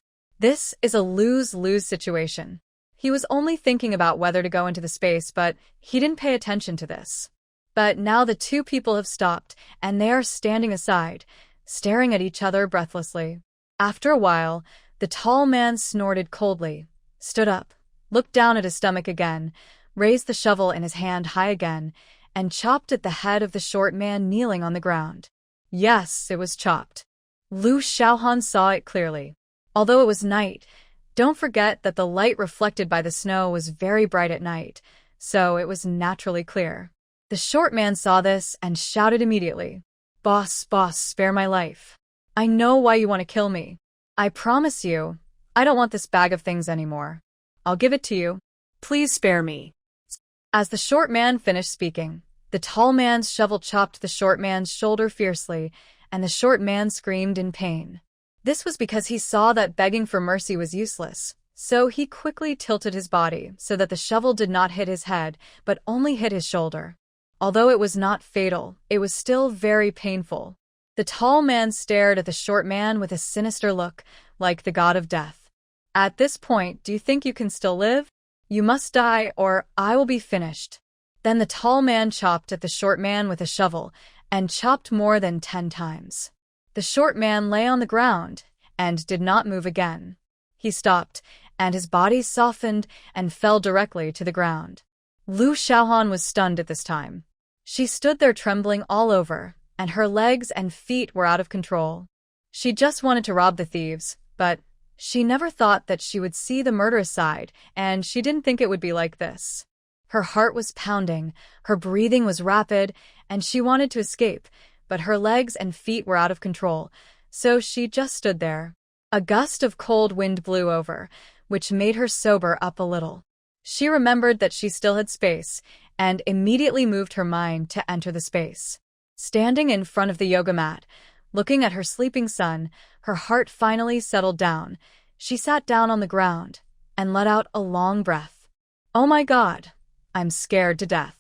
S1: is a lose-lose situation. He was only thinking about whether to go into the space, but he didn't pay attention to this. But now the two people have stopped, and they are standing aside, staring at each other breathlessly. After a while, the tall man snorted coldly, stood up, looked down at his stomach again, raised the shovel in his hand high again, and chopped at the head of the short man kneeling on the ground. Yes, it was chopped. Lu Xiaohan saw it clearly. Although it was night, don't forget that the light reflected by the snow was very bright at night, so it was naturally clear. The short man saw this and shouted immediately, "Boss, boss, spare my life. I know why you want to kill me. I promise you, I don't want this bag of things anymore. I'll give it to you.
S2: Please spare me."
S1: As the short man finished speaking, the tall man's shovel chopped the short man's shoulder fiercely, and the short man screamed in pain. This was because he saw that begging for mercy was useless, so he quickly tilted his body so that the shovel did not hit his head, but only hit his shoulder. Although it was not fatal, it was still very painful. The tall man stared at the short man with a sinister look, like the god of death. At this point, do you think you can still live? You must die, or I will be finished. Then the tall man chopped at the short man with a shovel, and chopped more than 10 times. The short man lay on the ground, and did not move again. He stopped, and his body softened and fell directly to the ground. Lu Xiaohan was stunned at this time. She stood there trembling all over, and her legs and feet were out of control. She just wanted to rob the thieves, but she never thought that she would see the murderous side, and she didn't think it would be like this. Her heart was pounding, her breathing was rapid, and she wanted to escape, but her legs and feet were out of control, so she just stood there. A gust of cold wind blew over, which made her sober up a little. She remembered that she still had space, and immediately moved her mind to enter the space. Standing in front of the yoga mat, looking at her sleeping son, her heart finally settled down. She sat down on the ground and let out a long breath. Oh my God, I'm scared to death.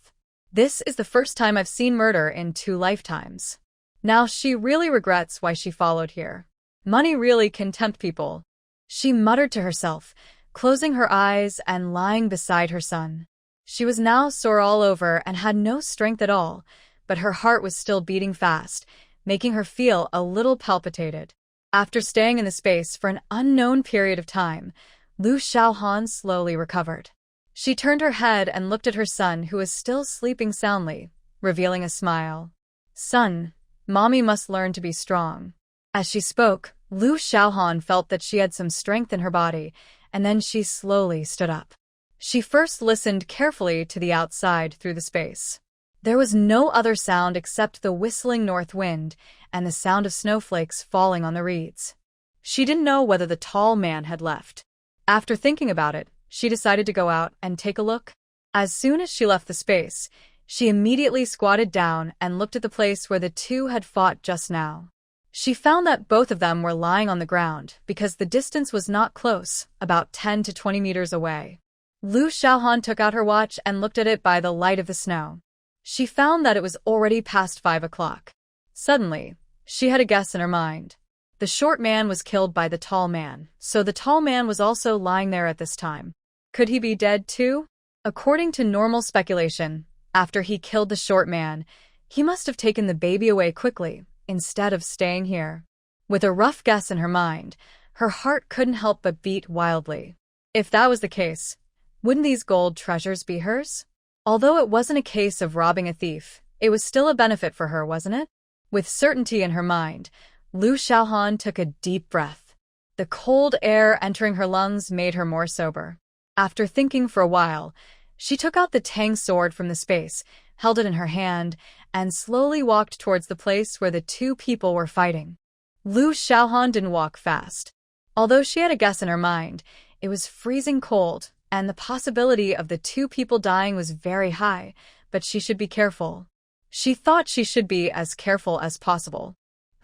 S1: This is the first time I've seen murder in 2 lifetimes. Now she really regrets why she followed here. Money really can tempt people. She muttered to herself, closing her eyes and lying beside her son. She was now sore all over and had no strength at all, but her heart was still beating fast, making her feel a little palpitated. After staying in the space for an unknown period of time, Lu Xiaohan slowly recovered. She turned her head and looked at her son, who was still sleeping soundly, revealing a smile. "Son, Mommy must learn to be strong." As she spoke, Lu Xiaohan felt that she had some strength in her body, and then she slowly stood up. She first listened carefully to the outside through the space. There was no other sound except the whistling north wind and the sound of snowflakes falling on the reeds. She didn't know whether the tall man had left. After thinking about it, she decided to go out and take a look. As soon as she left the space, she immediately squatted down and looked at the place where the two had fought just now. She found that both of them were lying on the ground because the distance was not close, about 10 to 20 meters away. Lu Xiaohan took out her watch and looked at it by the light of the snow. She found that it was already past 5 o'clock. Suddenly, she had a guess in her mind. The short man was killed by the tall man, so the tall man was also lying there at this time. Could he be dead too? According to normal speculation, after he killed the short man, he must have taken the baby away quickly, instead of staying here. With a rough guess in her mind, her heart couldn't help but beat wildly. If that was the case, wouldn't these gold treasures be hers? Although it wasn't a case of robbing a thief, it was still a benefit for her, wasn't it? With certainty in her mind, Lu Xiaohan took a deep breath. The cold air entering her lungs made her more sober. After thinking for a while, she took out the Tang sword from the space, held it in her hand, and slowly walked towards the place where the two people were fighting. Lu Xiaohan didn't walk fast. Although she had a guess in her mind, it was freezing cold, and the possibility of the two people dying was very high, but she should be careful. She thought she should be as careful as possible.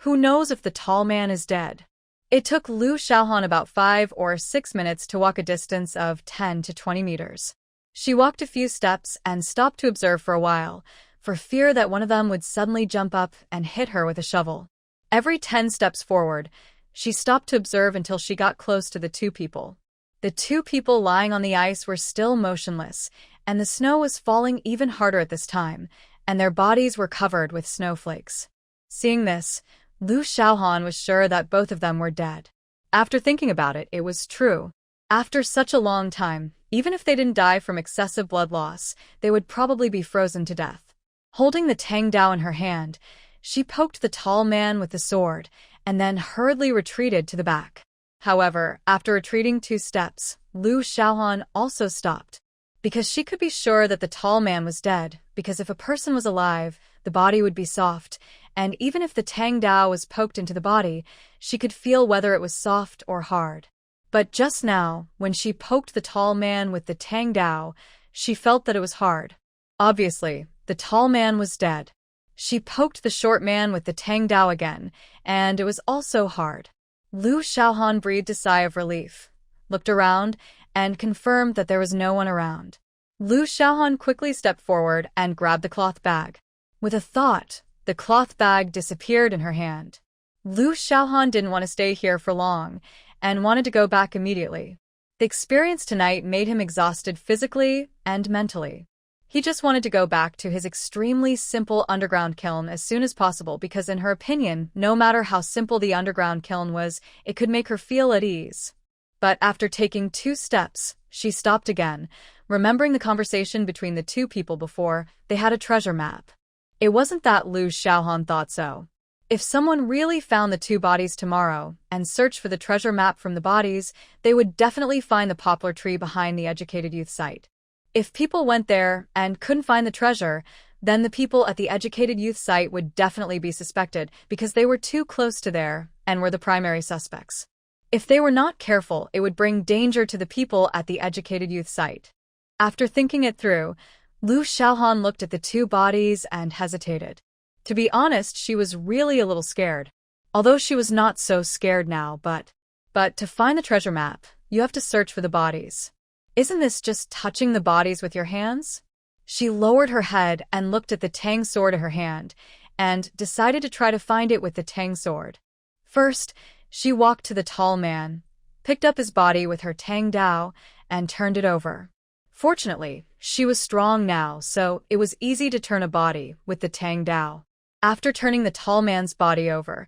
S1: Who knows if the tall man is dead? It took Lu Xiaohan about 5 or 6 minutes to walk a distance of 10 to 20 meters. She walked a few steps and stopped to observe for a while, for fear that one of them would suddenly jump up and hit her with a shovel. Every 10 steps forward, she stopped to observe until she got close to the two people. The two people lying on the ice were still motionless, and the snow was falling even harder at this time, and their bodies were covered with snowflakes. Seeing this, Lu Xiaohan was sure that both of them were dead. After thinking about it, it was true. After such a long time, even if they didn't die from excessive blood loss, they would probably be frozen to death. Holding the Tang Dao in her hand, she poked the tall man with the sword, and then hurriedly retreated to the back. However, after retreating 2 steps, Lu Xiaohan also stopped. Because she could be sure that the tall man was dead, because if a person was alive, the body would be soft, and even if the Tang Dao was poked into the body, she could feel whether it was soft or hard. But just now, when she poked the tall man with the Tang Dao, she felt that it was hard. Obviously, the tall man was dead. She poked the short man with the Tang Dao again, and it was also hard. Lu Xiaohan breathed a sigh of relief, looked around, and confirmed that there was no one around. Lu Xiaohan quickly stepped forward and grabbed the cloth bag. With a thought, the cloth bag disappeared in her hand. Lu Xiaohan didn't want to stay here for long, and wanted to go back immediately. The experience tonight made him exhausted physically and mentally. He just wanted to go back to his extremely simple underground kiln as soon as possible because in her opinion, no matter how simple the underground kiln was, it could make her feel at ease. But after taking 2 steps, she stopped again, remembering the conversation between the two people before they had a treasure map. It wasn't that Lu Xiaohan thought so. If someone really found the 2 bodies tomorrow and searched for the treasure map from the bodies, they would definitely find the poplar tree behind the Educated Youth site. If people went there and couldn't find the treasure, then the people at the Educated Youth site would definitely be suspected because they were too close to there and were the primary suspects. If they were not careful, it would bring danger to the people at the Educated Youth site. After thinking it through, Lu Xiaohan looked at the 2 bodies and hesitated. To be honest, she was really a little scared. Although she was not so scared now, but to find the treasure map, you have to search for the bodies. Isn't this just touching the bodies with your hands? She lowered her head and looked at the Tang sword in her hand, and decided to try to find it with the Tang sword. First, she walked to the tall man, picked up his body with her Tang Dao, and turned it over. Fortunately, she was strong now, so it was easy to turn a body with the Tang Dao. After turning the tall man's body over,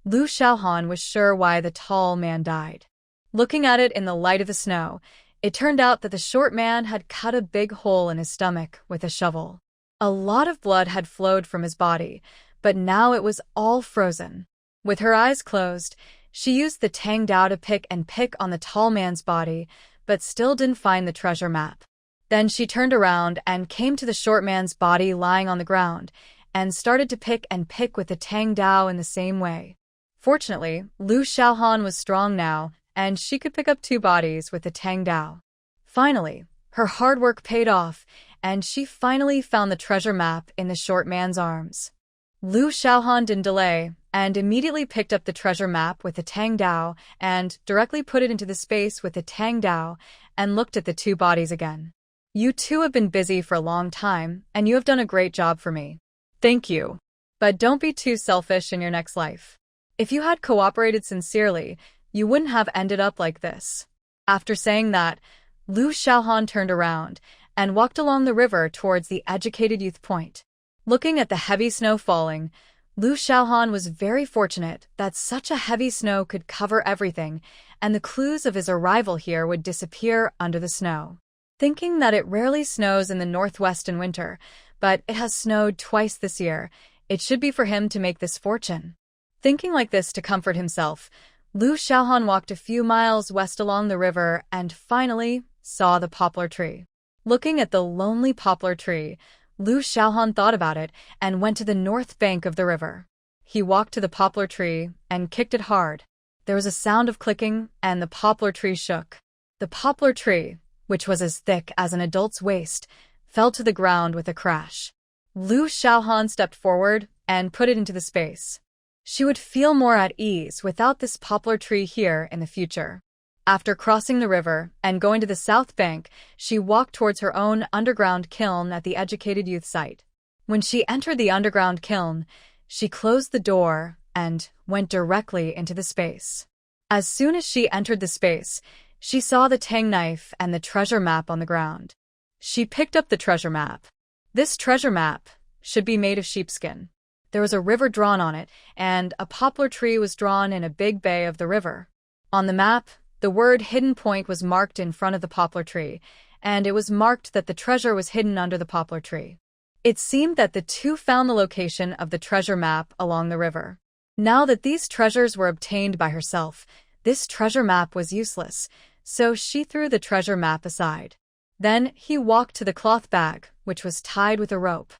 S1: Lu Xiaohan was sure why the tall man died. Looking at it in the light of the snow, it turned out that the short man had cut a big hole in his stomach with a shovel. A lot of blood had flowed from his body, but now it was all frozen. With her eyes closed, she used the Tang Dao to pick on the tall man's body, but still didn't find the treasure map. Then she turned around and came to the short man's body lying on the ground, and started to pick with the Tang Dao in the same way. Fortunately, Lu Xiaohan was strong now, and she could pick up 2 bodies with the Tang Dao. Finally, her hard work paid off, and she finally found the treasure map in the short man's arms. Lu Xiaohan didn't delay, and immediately picked up the treasure map with the Tang Dao, and directly put it into the space with the Tang Dao, and looked at the 2 bodies again. You 2 have been busy for a long time, and you have done a great job for me. Thank you. But don't be too selfish in your next life. If you had cooperated sincerely, you wouldn't have ended up like this. After saying that, Lu Xiaohan turned around and walked along the river towards the Educated Youth point. Looking at the heavy snow falling, Lu Xiaohan was very fortunate that such a heavy snow could cover everything, and the clues of his arrival here would disappear under the snow. thinking that it rarely snows in the northwest in winter, but it has snowed twice this year. It should be for him to make this fortune. Thinking like this to comfort himself, Lu Xiaohan walked a few miles west along the river and finally saw the poplar tree. Looking at the lonely poplar tree, Lu Xiaohan thought about it and went to the north bank of the river. He walked to the poplar tree and kicked it hard. There was a sound of clicking and the poplar tree shook. The poplar tree, which was as thick as an adult's waist, fell to the ground with a crash. Lu Xiaohan stepped forward and put it into the space. She would feel more at ease without this poplar tree here in the future. After crossing the river and going to the south bank, she walked towards her own underground kiln at the Educated Youth site. When she entered the underground kiln, she closed the door and went directly into the space. As soon as she entered the space, she saw the tang knife and the treasure map on the ground. She picked up the treasure map. This treasure map should be made of sheepskin. There was a river drawn on it, and a poplar tree was drawn in a big bay of the river. On the map, the word Hidden Point was marked in front of the poplar tree, and it was marked that the treasure was hidden under the poplar tree. It seemed that the two found the location of the treasure map along the river. Now that these treasures were obtained by herself, this treasure map was useless, so she threw the treasure map aside. Then he walked to the cloth bag, which was tied with a rope.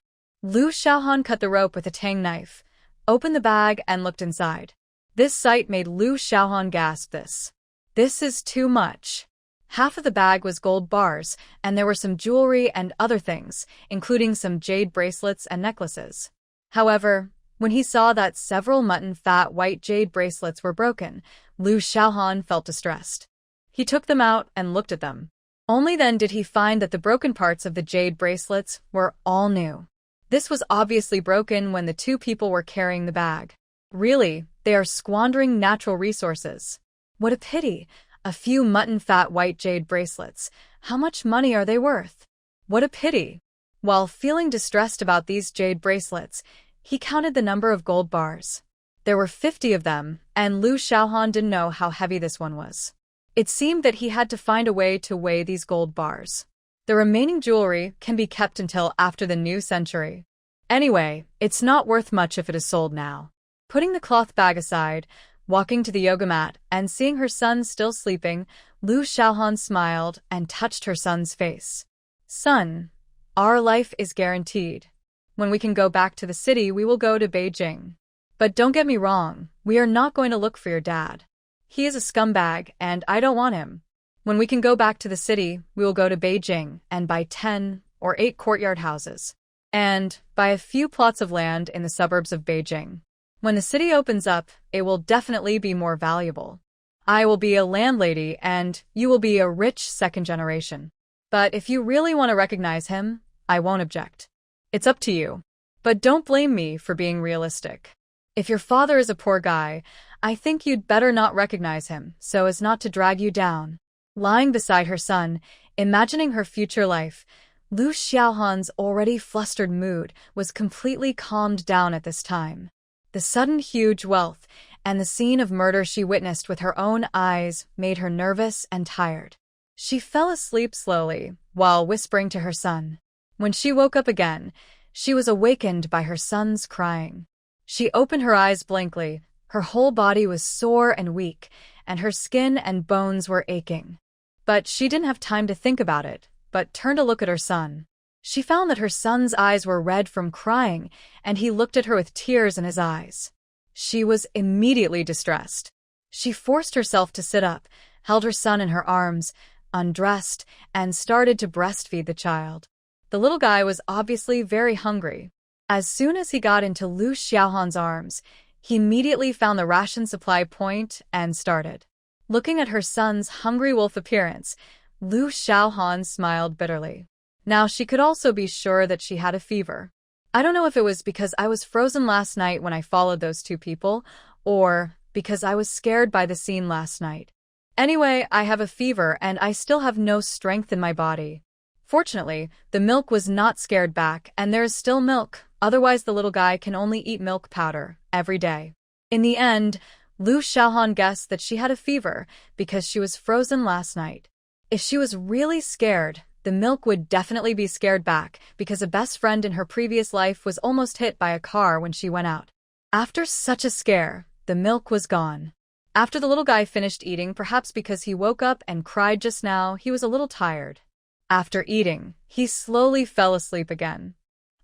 S1: Lu Xiaohan cut the rope with a tang knife, opened the bag and looked inside. This sight made Lu Xiaohan gasp This is too much. Half of the bag was gold bars, and there were some jewelry and other things, including some jade bracelets and necklaces. However, when he saw that several mutton fat white jade bracelets were broken, Lu Xiaohan felt distressed. He took them out and looked at them. Only then did he find that the broken parts of the jade bracelets were all new. This was obviously broken when the two people were carrying the bag. Really, they are squandering natural resources. What a pity! A few mutton fat white jade bracelets. How much money are they worth? What a pity! While feeling distressed about these jade bracelets, he counted the number of gold bars. There were 50 of them, and Lu Xiaohan didn't know how heavy this one was. It seemed that he had to find a way to weigh these gold bars. The remaining jewelry can be kept until after the new century. Anyway, it's not worth much if it is sold now. Putting the cloth bag aside, walking to the yoga mat, and seeing her son still sleeping, Lu Xiaohan smiled and touched her son's face. Son, our life is guaranteed. When we can go back to the city, we will go to Beijing. But don't get me wrong, we are not going to look for your dad. He is a scumbag, and I don't want him. When we can go back to the city, we will go to Beijing and buy 10 or 8 courtyard houses. And buy a few plots of land in the suburbs of Beijing. When the city opens up, it will definitely be more valuable. I will be a landlady, and you will be a rich second generation. But if you really want to recognize him, I won't object. It's up to you. But don't blame me for being realistic. If your father is a poor guy, I think you'd better not recognize him so as not to drag you down. Lying beside her son, imagining her future life, Lu Xiaohan's already flustered mood was completely calmed down at this time. The sudden huge wealth and the scene of murder she witnessed with her own eyes made her nervous and tired. She fell asleep slowly while whispering to her son. When she woke up again, she was awakened by her son's crying. She opened her eyes blankly. Her whole body was sore and weak, and her skin and bones were aching. But she didn't have time to think about it, but turned to look at her son. She found that her son's eyes were red from crying, and he looked at her with tears in his eyes. She was immediately distressed. She forced herself to sit up, held her son in her arms, undressed, and started to breastfeed the child. The little guy was obviously very hungry. As soon as he got into Lu Xiaohan's arms, he immediately found the ration supply point and started. Looking at her son's hungry wolf appearance, Lu Xiaohan smiled bitterly. Now she could also be sure that she had a fever. I don't know if it was because I was frozen last night when I followed those two people, or because I was scared by the scene last night. Anyway, I have a fever and I still have no strength in my body. Fortunately, the milk was not scared back and there is still milk, otherwise the little guy can only eat milk powder every day. In the end, Lu Xiaohan guessed that she had a fever because she was frozen last night. If she was really scared, the milk would definitely be scared back because a best friend in her previous life was almost hit by a car when she went out. After such a scare, the milk was gone. After the little guy finished eating, perhaps because he woke up and cried just now, he was a little tired. After eating, he slowly fell asleep again.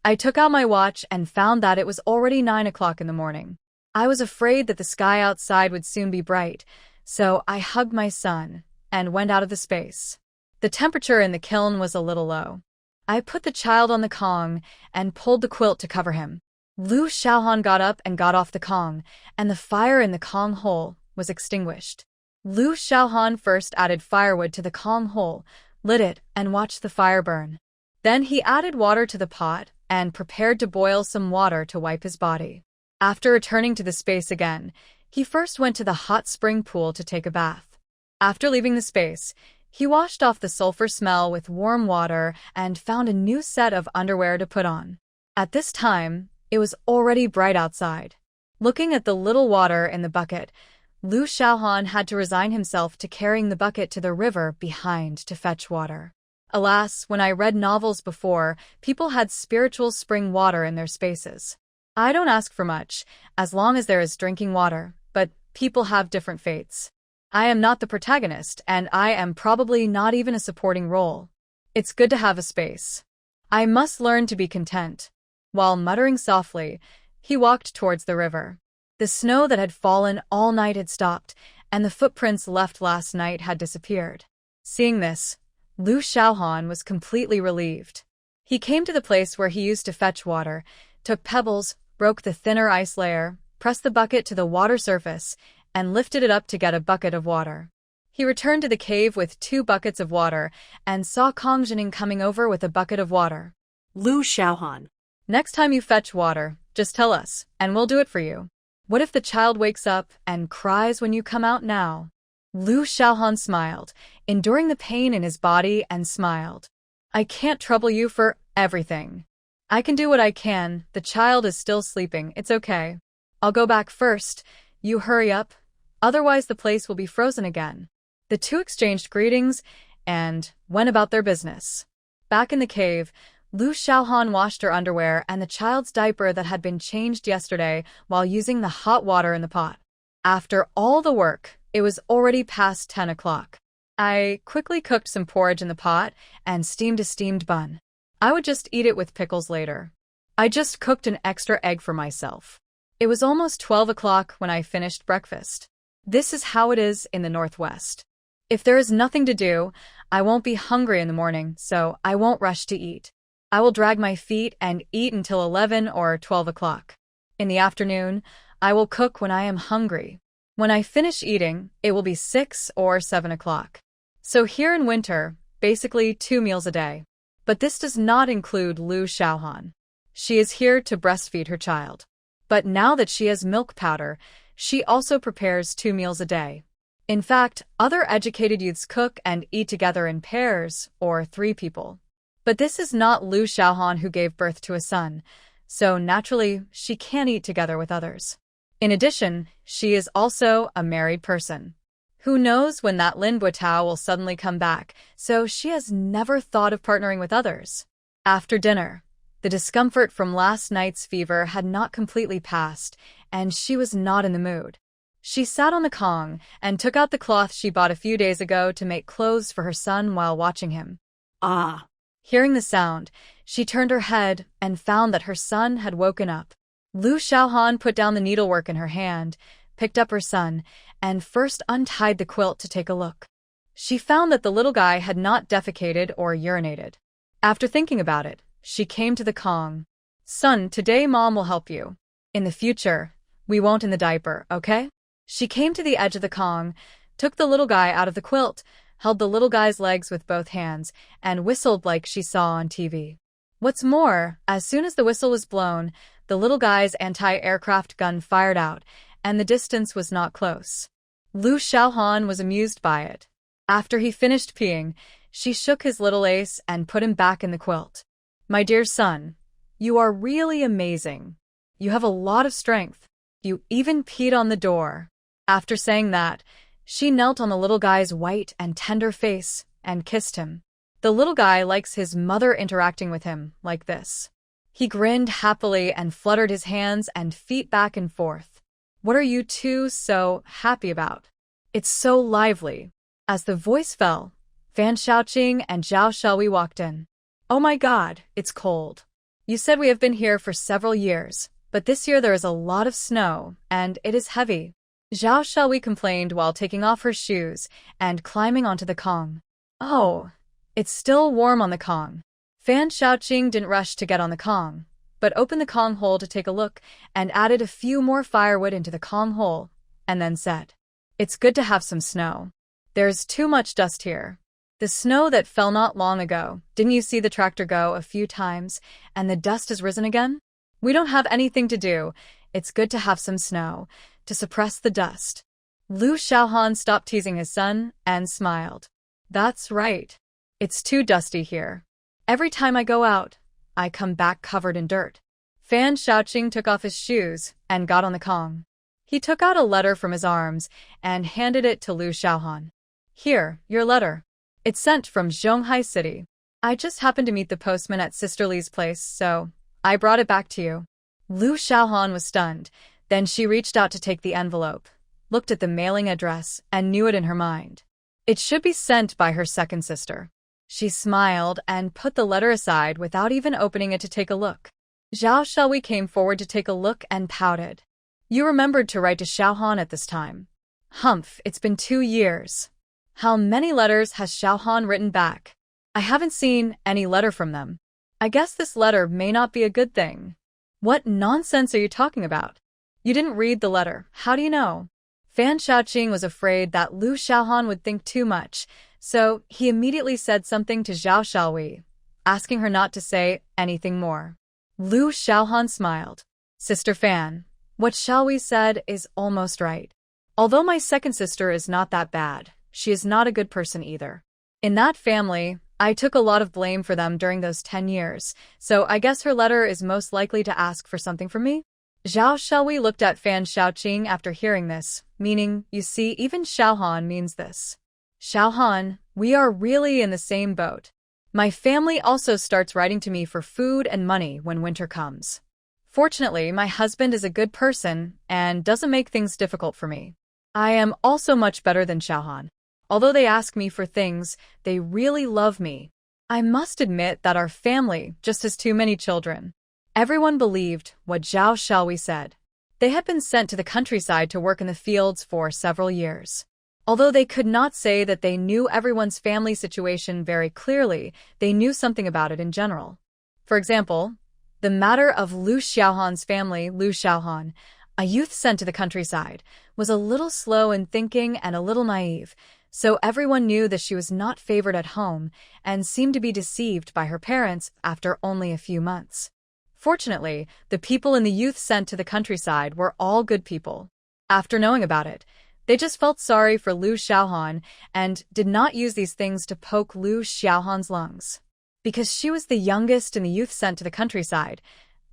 S1: I took out my watch and found that it was already 9 o'clock in the morning. I was afraid that the sky outside would soon be bright, so I hugged my son and went out of the space. The temperature in the kiln was a little low. I put the child on the Kong and pulled the quilt to cover him. Liu Xiaohan got up and got off the Kong, and the fire in the Kong hole was extinguished. Liu Xiaohan first added firewood to the Kong hole, lit it, and watched the fire burn. Then he added water to the pot and prepared to boil some water to wipe his body. After returning to the space again, he first went to the hot spring pool to take a bath. After leaving the space, he washed off the sulfur smell with warm water and found a new set of underwear to put on. At this time, it was already bright outside. Looking at the little water in the bucket, Liu Xiaohan had to resign himself to carrying the bucket to the river behind to fetch water. Alas, when I read novels before, people had spiritual spring water in their spaces. I don't ask for much, as long as there is drinking water, but people have different fates. I am not the protagonist, and I am probably not even a supporting role. It's good to have a space. I must learn to be content. While muttering softly, he walked towards the river. The snow that had fallen all night had stopped, and the footprints left last night had disappeared. Seeing this, Liu Xiaohan was completely relieved. He came to the place where he used to fetch water, took pebbles, broke the thinner ice layer, pressed the bucket to the water surface, and lifted it up to get a bucket of water. He returned to the cave with 2 buckets of water and saw Kong Jining coming over with a bucket of water.
S2: Liu Xiaohan.
S1: Next time you fetch water, just tell us, and we'll do it for you. What if the child wakes up and cries when you come out now? Liu Xiaohan smiled, enduring the pain in his body, and smiled. I can't trouble you for everything. I can do what I can. The child is still sleeping. It's okay. I'll go back first. You hurry up. Otherwise the place will be frozen again. The two exchanged greetings and went about their business. Back in the cave, Liu Xiaohan washed her underwear and the child's diaper that had been changed yesterday while using the hot water in the pot. After all the work, it was already past 10 o'clock. I quickly cooked some porridge in the pot and steamed a steamed bun. I would just eat it with pickles later. I just cooked an extra egg for myself. It was almost 12 o'clock when I finished breakfast. This is how it is in the Northwest. If there is nothing to do, I won't be hungry in the morning, so I won't rush to eat. I will drag my feet and eat until 11 or 12 o'clock. In the afternoon, I will cook when I am hungry. When I finish eating, it will be 6 or 7 o'clock. So here in winter, basically 2 meals a day. But this does not include Liu Xiaohan. She is here to breastfeed her child. But now that she has milk powder, she also prepares 2 meals a day. In fact, other educated youths cook and eat together in pairs or 3 people. But this is not Liu Xiaohan who gave birth to a son, so naturally she can't eat together with others. In addition, she is also a married person. Who knows when that Lin Buotao will suddenly come back, so she has never thought of partnering with others. After dinner, the discomfort from last night's fever had not completely passed, and she was not in the mood. She sat on the Kong and took out the cloth she bought a few days ago to make clothes for her son while watching him.
S2: Ah!
S1: Hearing the sound, she turned her head and found that her son had woken up. Liu Xiaohan put down the needlework in her hand, picked up her son, and first untied the quilt to take a look. She found that the little guy had not defecated or urinated. After thinking about it, she came to the Kong. Son, today Mom will help you. In the future, we won't in the diaper, okay? She came to the edge of the Kong, took the little guy out of the quilt, held the little guy's legs with both hands, and whistled like she saw on TV. What's more, as soon as the whistle was blown, the little guy's anti-aircraft gun fired out, and the distance was not close. Liu Xiaohan was amused by it. After he finished peeing, she shook his little ace and put him back in the quilt. My dear son, you are really amazing. You have a lot of strength. You even peed on the door. After saying that, she knelt on the little guy's white and tender face and kissed him. The little guy likes his mother interacting with him like this. He grinned happily and fluttered his hands and feet back and forth. What are you two so happy about? It's so lively. As the voice fell, Fan Shaoqing and Zhao Shelui walked in. Oh my god, it's cold. You said we have been here for several years, but this year there is a lot of snow, and it is heavy. Zhao Shelui complained while taking off her shoes and climbing onto the Kong. Oh, it's still warm on the Kong. Fan Shaoqing didn't rush to get on the Kong, but opened the Kong hole to take a look and added a few more firewood into the Kong hole, and then said, It's good to have some snow. There's too much dust here. The snow that fell not long ago, didn't you see the tractor go a few times, and the dust has risen again? We don't have anything to do. It's good to have some snow, to suppress the dust. Lu Shaohan stopped teasing his son and smiled. That's right. It's too dusty here. Every time I go out, I come back covered in dirt. Fan Shaoqing took off his shoes and got on the Kong. He took out a letter from his arms and handed it to Lu Shaohan. Here, your letter. It's sent from Zhonghai City. I just happened to meet the postman at Sister Li's place, so I brought it back to you. Lu Shaohan was stunned. Then she reached out to take the envelope, looked at the mailing address, and knew it in her mind. It should be sent by her second sister. She smiled and put the letter aside without even opening it to take a look. Zhao Shelui came forward to take a look and pouted. You remembered to write to Shaohan at this time. Humph, it's been 2 years. How many letters has Shaohan written back? I haven't seen any letter from them. I guess this letter may not be a good thing. What nonsense are you talking about? You didn't read the letter. How do you know? Fan Shaoqing was afraid that Lu Shaohan would think too much, so he immediately said something to Zhao Shelui, asking her not to say anything more. Lu Shaohan smiled. Sister Fan, what Shelui said is almost right. Although my second sister is not that bad, she is not a good person either. In that family, I took a lot of blame for them during those 10 years, so I guess her letter is most likely to ask for something from me? Zhao Shelui looked at Fan Shaoqing after hearing this, meaning, you see, even Shaohan means this. Shaohan, we are really in the same boat. My family also starts writing to me for food and money when winter comes. Fortunately, my husband is a good person and doesn't make things difficult for me. I am also much better than Shaohan. Although they ask me for things, they really love me. I must admit that our family just has too many children. Everyone believed what Zhao Shelui said. They had been sent to the countryside to work in the fields for several years. Although they could not say that they knew everyone's family situation very clearly, they knew something about it in general. For example, the matter of Lu Shaohan's family, Lu Shaohan, a youth sent to the countryside, was a little slow in thinking and a little naive, so everyone knew that she was not favored at home and seemed to be deceived by her parents after only a few months. Fortunately, the people in the youth sent to the countryside were all good people. After knowing about it, they just felt sorry for Lu Shaohan and did not use these things to poke Lu Shaohan's lungs. Because she was the youngest in the youth sent to the countryside,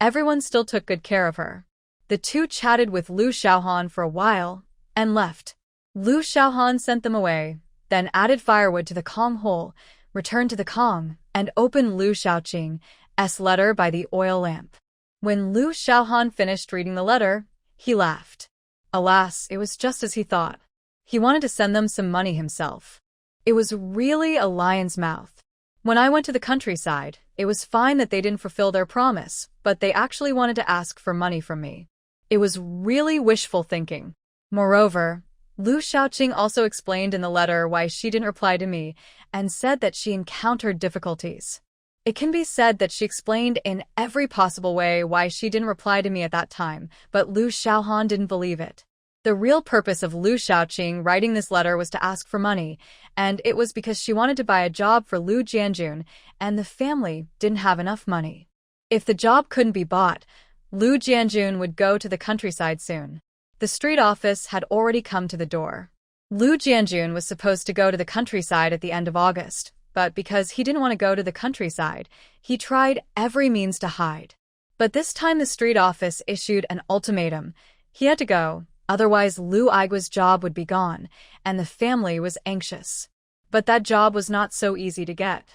S1: everyone still took good care of her. The two chatted with Lu Shaohan for a while and left. Lu Shaohan sent them away, then added firewood to the Kong hole, returned to the Kong, and opened Lu Shaoqing's letter by the oil lamp. When Lu Shaohan finished reading the letter, he laughed. Alas, it was just as he thought. He wanted to send them some money himself. It was really a lion's mouth. When I went to the countryside, it was fine that they didn't fulfill their promise, but they actually wanted to ask for money from me. It was really wishful thinking. Moreover, Lu Shaoqing also explained in the letter why she didn't reply to me and said that she encountered difficulties. It can be said that she explained in every possible way why she didn't reply to me at that time, but Lu Shaohan didn't believe it. The real purpose of Lu Shaoqing writing this letter was to ask for money, and it was because she wanted to buy a job for Lu Jianjun, and the family didn't have enough money. If the job couldn't be bought, Lu Jianjun would go to the countryside soon. The street office had already come to the door. Lu Jianjun was supposed to go to the countryside at the end of August, but because he didn't want to go to the countryside, he tried every means to hide. But this time the street office issued an ultimatum. He had to go, otherwise Lu Aigua's job would be gone, and the family was anxious. But that job was not so easy to get.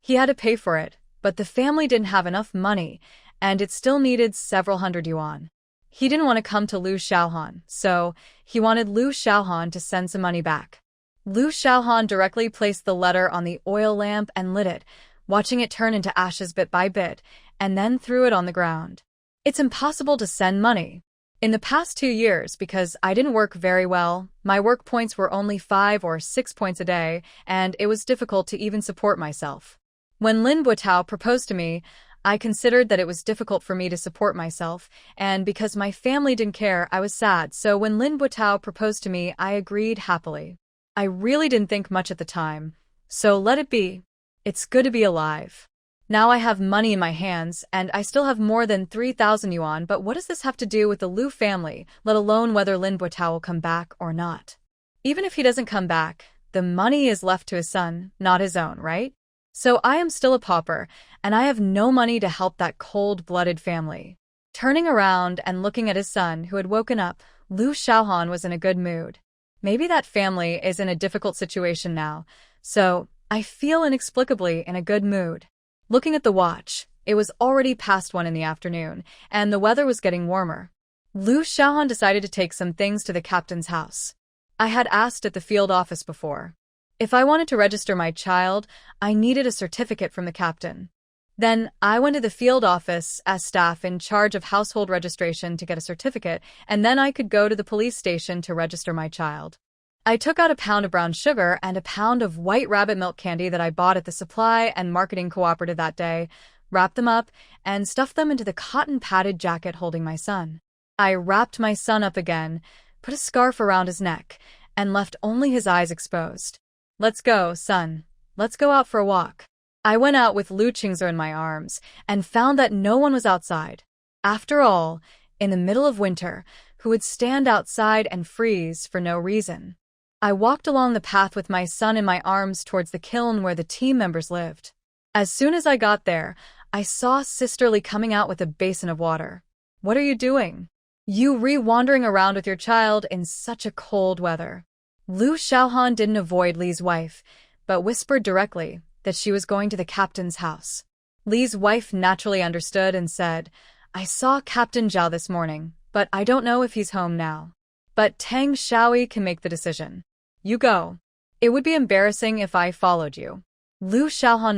S1: He had to pay for it, but the family didn't have enough money, and it still needed several hundred yuan. He didn't want to come to Liu Xiaohan, so he wanted Liu Xiaohan to send some money back. Liu Xiaohan directly placed the letter on the oil lamp and lit it, watching it turn into ashes bit by bit, and then threw it on the ground. It's impossible to send money. In the past 2 years, because I didn't work very well, my work points were only 5 or 6 points a day, and it was difficult to even support myself. When Lin Buotao proposed to me, I considered that it was difficult for me to support myself, and because my family didn't care, I was sad, so when Lin Buotao proposed to me, I agreed happily. I really didn't think much at the time, so let it be. It's good to be alive. Now I have money in my hands, and I still have more than 3,000 yuan, but what does this have to do with the Liu family, let alone whether Lin Buotao will come back or not? Even if he doesn't come back, the money is left to his son, not his own, right? So I am still a pauper, and I have no money to help that cold-blooded family. Turning around and looking at his son, who had woken up, Liu Xiaohan was in a good mood. Maybe that family is in a difficult situation now, so I feel inexplicably in a good mood. Looking at the watch, it was already past 1 in the afternoon, and the weather was getting warmer. Liu Xiaohan decided to take some things to the captain's house. I had asked at the field office before. If I wanted to register my child, I needed a certificate from the captain. Then I went to the field office as staff in charge of household registration to get a certificate, and then I could go to the police station to register my child. I took out a pound of brown sugar and a pound of white rabbit milk candy that I bought at the supply and marketing cooperative that day, wrapped them up, and stuffed them into the cotton padded jacket holding my son. I wrapped my son up again, put a scarf around his neck, and left only his eyes exposed. Let's go, son. Let's go out for a walk. I went out with Lu Qingzer in my arms and found that no one was outside. After all, in the middle of winter, who would stand outside and freeze for no reason? I walked along the path with my son in my arms towards the kiln where the team members lived. As soon as I got there, I saw Sisterly coming out with a basin of water. What are you doing? You wandering around with your child in such a cold weather. Liu Xiaohan didn't avoid Li's wife, but whispered directly that she was going to the captain's house. Li's wife naturally understood and said, I saw Captain Zhao this morning, but I don't know if he's home now. But Tang Xiaoyi can make the decision. You go. It would be embarrassing if I followed you. Liu Xiaohan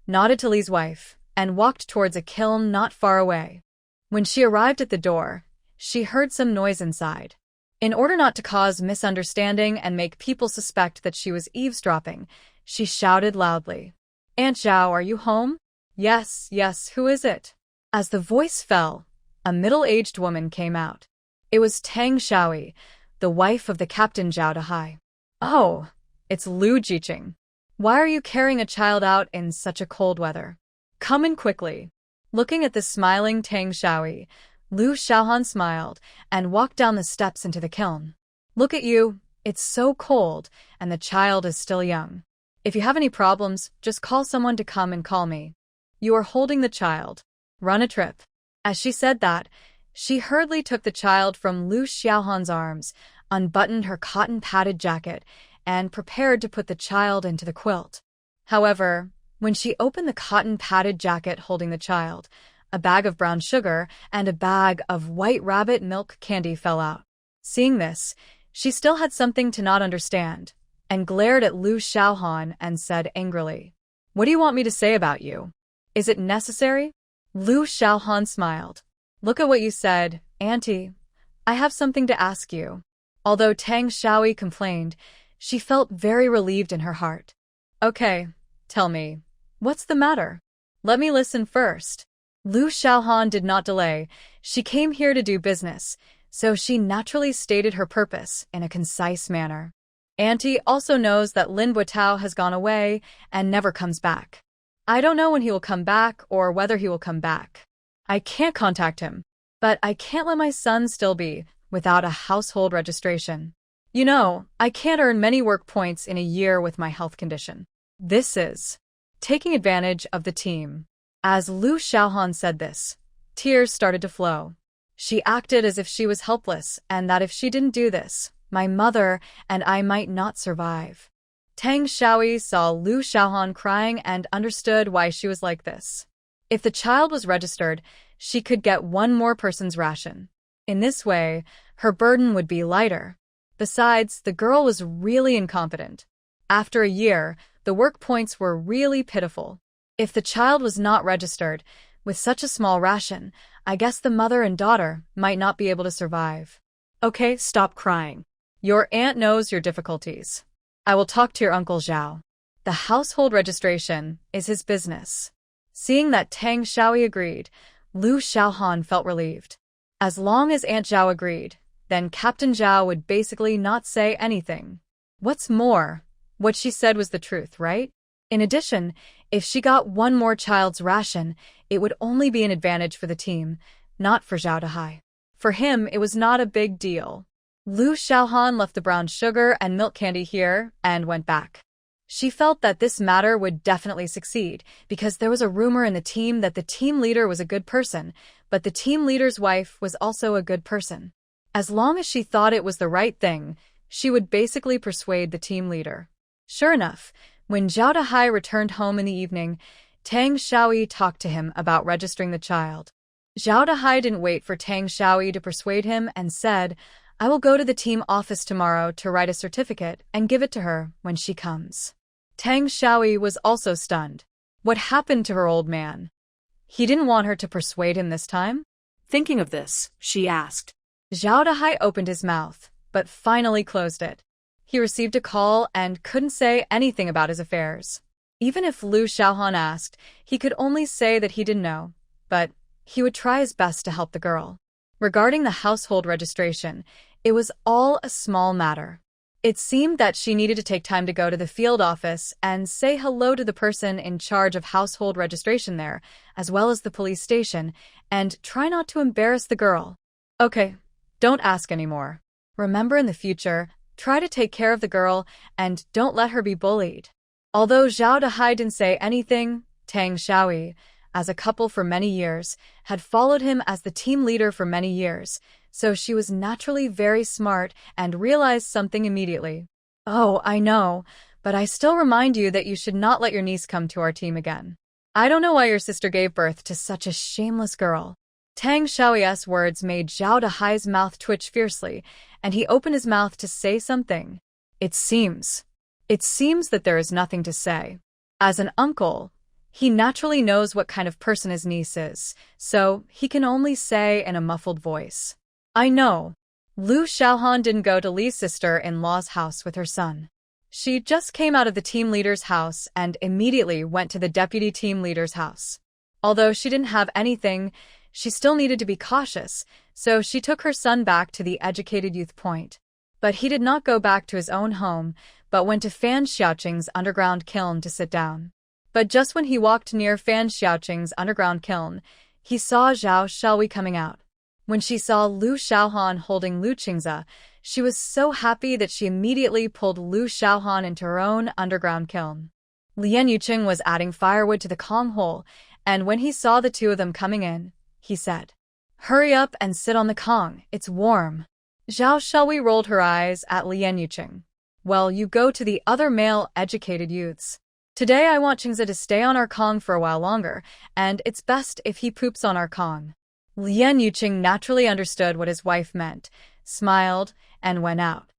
S1: nodded to Li's wife, and walked towards a kiln not far away. When she arrived at the door, she heard some noise inside. In order not to cause misunderstanding and make people suspect that she was eavesdropping, she shouted loudly, Aunt Zhao, are you home? Yes, who is it? As the voice fell, a middle-aged woman came out. It was Tang Xiaoyi, the wife of the Captain Zhao Dahai. Oh, it's Liu Jiqing. Why are you carrying a child out in such a cold weather? Come in quickly. Looking at the smiling Tang Xiaoyi, Liu Xiaohan smiled and walked down the steps into the kiln. Look at you, it's so cold, and the child is still young. If you have any problems, just call someone to come and call me. You are holding the child. Run a trip. As she said that, she hurriedly took the child from Liu Xiaohan's arms, unbuttoned her cotton-padded jacket, and prepared to put the child into the quilt. However, when she opened the cotton-padded jacket holding the child, a bag of brown sugar and a bag of white rabbit milk candy fell out. Seeing this, she still had something to not understand, and glared at Liu Xiaohan and said angrily, What do you want me to say about you? Is it necessary? Liu Xiaohan smiled. Look at what you said, Auntie. I have something to ask you. Although Tang Xiaoyi complained, she felt very relieved in her heart. Okay, tell me, what's the matter? Let me listen first. Liu Xiaohan did not delay. She came here to do business, so she naturally stated her purpose in a concise manner. Auntie also knows that Lin Buotao has gone away and never comes back. I don't know when he will come back or whether he will come back. I can't contact him, but I can't let my son still be without a household registration. You know, I can't earn many work points in a year with my health condition. This is taking advantage of the team. As Liu Xiaohan said this, tears started to flow. She acted as if she was helpless and that if she didn't do this, my mother and I might not survive. Tang Xiaoyi saw Lu Xiaohan crying and understood why she was like this. If the child was registered, she could get one more person's ration. In this way, her burden would be lighter. Besides, the girl was really incompetent. After a year, the work points were really pitiful. If the child was not registered, with such a small ration, I guess the mother and daughter might not be able to survive.
S2: Okay, stop crying.
S1: Your aunt knows your difficulties. I will talk to your Uncle Zhao. The household registration is his business. Seeing that Tang Xiaoyi agreed, Lu Xiaohan felt relieved. As long as Aunt Zhao agreed, then Captain Zhao would basically not say anything. What's more, what she said was the truth, right? In addition, if she got one more child's ration, it would only be an advantage for the team, not for Zhao Dahai. For him, it was not a big deal. Lu Xiaohan left the brown sugar and milk candy here and went back. She felt that this matter would definitely succeed because there was a rumor in the team that the team leader was a good person, but the team leader's wife was also a good person. As long as she thought it was the right thing, she would basically persuade the team leader. Sure enough, when Zhao Dahai returned home in the evening, Tang Xiaoyi talked to him about registering the child. Zhao Dahai didn't wait for Tang Xiaoyi to persuade him and said, I will go to the team office tomorrow to write a certificate and give it to her when she comes. Tang Xiaoyi was also stunned. What happened to her old man? He didn't want her to persuade him this time?
S2: Thinking of this, she asked.
S1: Zhao Dahai opened his mouth, but finally closed it. He received a call and couldn't say anything about his affairs. Even if Lu Xiaohan asked, he could only say that he didn't know, but he would try his best to help the girl. Regarding the household registration, it was all a small matter. It seemed that she needed to take time to go to the field office and say hello to the person in charge of household registration there, as well as the police station, and try not to embarrass the girl. Okay, don't ask anymore. Remember, in the future, try to take care of the girl and don't let her be bullied. Although Zhao Dahai didn't say anything, Tang Xiaoyi, as a couple for many years, had followed him as the team leader for many years, so she was naturally very smart and realized something immediately. Oh, I know, but I still remind you that you should not let your niece come to our team again. I don't know why your sister gave birth to such a shameless girl. Tang Xiaoyi's words made Zhao Dahai's mouth twitch fiercely, and he opened his mouth to say something. It seems that there is nothing to say. As an uncle, he naturally knows what kind of person his niece is, so he can only say in a muffled voice, I know. Lu Xiaohan didn't go to Li's sister-in-law's house with her son. She just came out of the team leader's house and immediately went to the deputy team leader's house. Although she didn't have anything, she still needed to be cautious, so she took her son back to the educated youth point. But he did not go back to his own home, but went to Fan Xiaoqing's underground kiln to sit down. But just when he walked near Fan Xiaoqing's underground kiln, he saw Zhao Xiaoyi coming out. When she saw Lu Xiaohan holding Lu Qingze, she was so happy that she immediately pulled Lu Xiaohan into her own underground kiln. Lian Yuqing was adding firewood to the Kong hole, and when he saw the two of them coming in, he said, Hurry up and sit on the Kong, it's warm. Zhao Xiaoyi rolled her eyes at Lian Yuqing. Well, you go to the other male educated youths. Today I want Qingze to stay on our Kong for a while longer, and it's best if he poops on our Kong. Lian Yuqing naturally understood what his wife meant, smiled, and went out.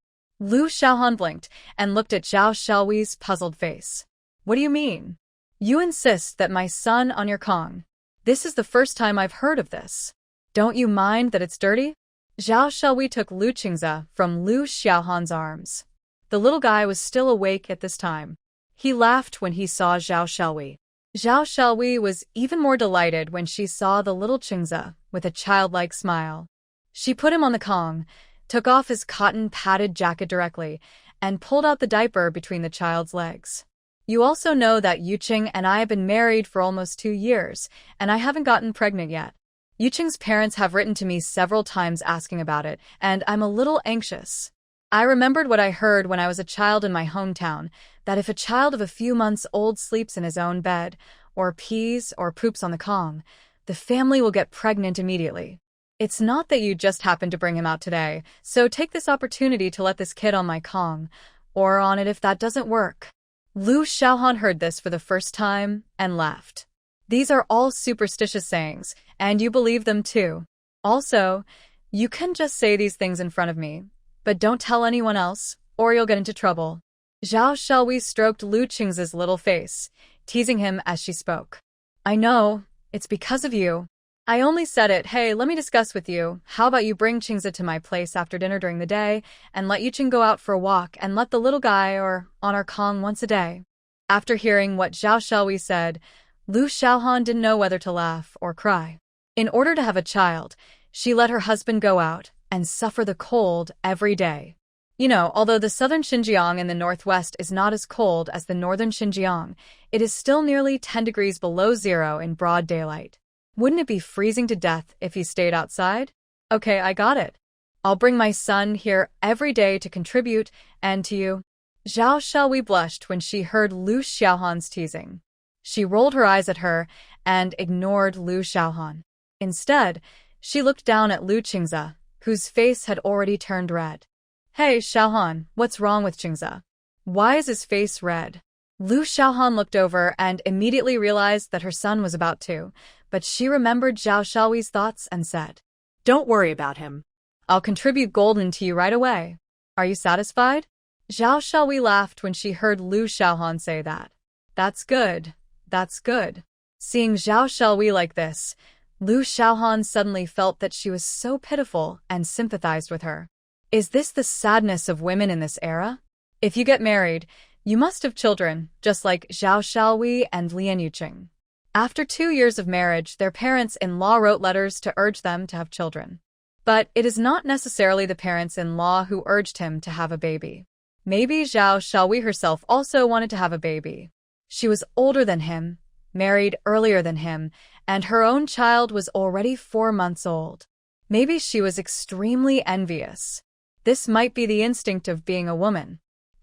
S1: Lu Xiaohan blinked and looked at Zhao Xiaoyi's puzzled face. What do you mean? You insist that my son on your Kong. This is the first time I've heard of this. Don't you mind that it's dirty? Zhao Xiaoyi took Lu Qingze from Lu Xiaohan's arms. The little guy was still awake at this time. He laughed when he saw Zhao Xiaoyi. Zhao Xiaoyi was even more delighted when she saw the little Qingze with a childlike smile. She put him on the Kong, took off his cotton-padded jacket directly, and pulled out the diaper between the child's legs. You also know that Yuqing and I have been married for almost 2 years, and I haven't gotten pregnant yet. Yuqing's parents have written to me several times asking about it, and I'm a little anxious. I remembered what I heard when I was a child in my hometown, that if a child of a few months old sleeps in his own bed, or pees or poops on the Kong, the family will get pregnant immediately. It's not that you just happened to bring him out today, so take this opportunity to let this kid on my Kong. or on it if that doesn't work. Lu Xiaohan heard this for the first time and laughed. These are all superstitious sayings, and you believe them too. Also, you can just say these things in front of me, but don't tell anyone else, or you'll get into trouble. Zhao Xiaowei stroked Lu Qingzi's little face, teasing him as she spoke. I know, it's because of you. I only said it, hey, let me discuss with you. How about you bring Qingzi to my place after dinner during the day, and let Yuqing go out for a walk and let the little guy or on our Kong once a day. After hearing what Zhao Xiaowei said, Lu Xiaohan didn't know whether to laugh or cry. In order to have a child, she let her husband go out and suffer the cold every day. You know, although the southern Xinjiang in the northwest is not as cold as the northern Xinjiang, it is still nearly 10 degrees below zero in broad daylight. Wouldn't it be freezing to death if he stayed outside? Okay, I got it. I'll bring my son here every day to contribute, and to you. Zhao Xiaowei blushed when she heard Lu Xiaohan's teasing. She rolled her eyes at her and ignored Lu Xiaohan. Instead, she looked down at Lu Qingzi, whose face had already turned red. Hey, Xiaohan, what's wrong with Qingzi? Why is his face red? Lu Xiaohan looked over and immediately realized that her son was about to, but she remembered Zhao Xiaowei's thoughts and said,
S2: Don't worry about him.
S1: I'll contribute golden to you right away. Are you satisfied? Zhao Xiaowei laughed when she heard Lu Xiaohan say that. That's good. That's good. Seeing Zhao Xiaowei like this, Lu Xiaohan suddenly felt that she was so pitiful and sympathized with her. Is this the sadness of women in this era? If you get married, you must have children, just like Zhao Xiaowei and Lian Yuqing. After 2 years of marriage, their parents-in-law wrote letters to urge them to have children. But it is not necessarily the parents-in-law who urged him to have a baby. Maybe Zhao Xiaowei herself also wanted to have a baby. She was older than him, married earlier than him, and her own child was already 4 months old. Maybe she was extremely envious. This might be the instinct of being a woman.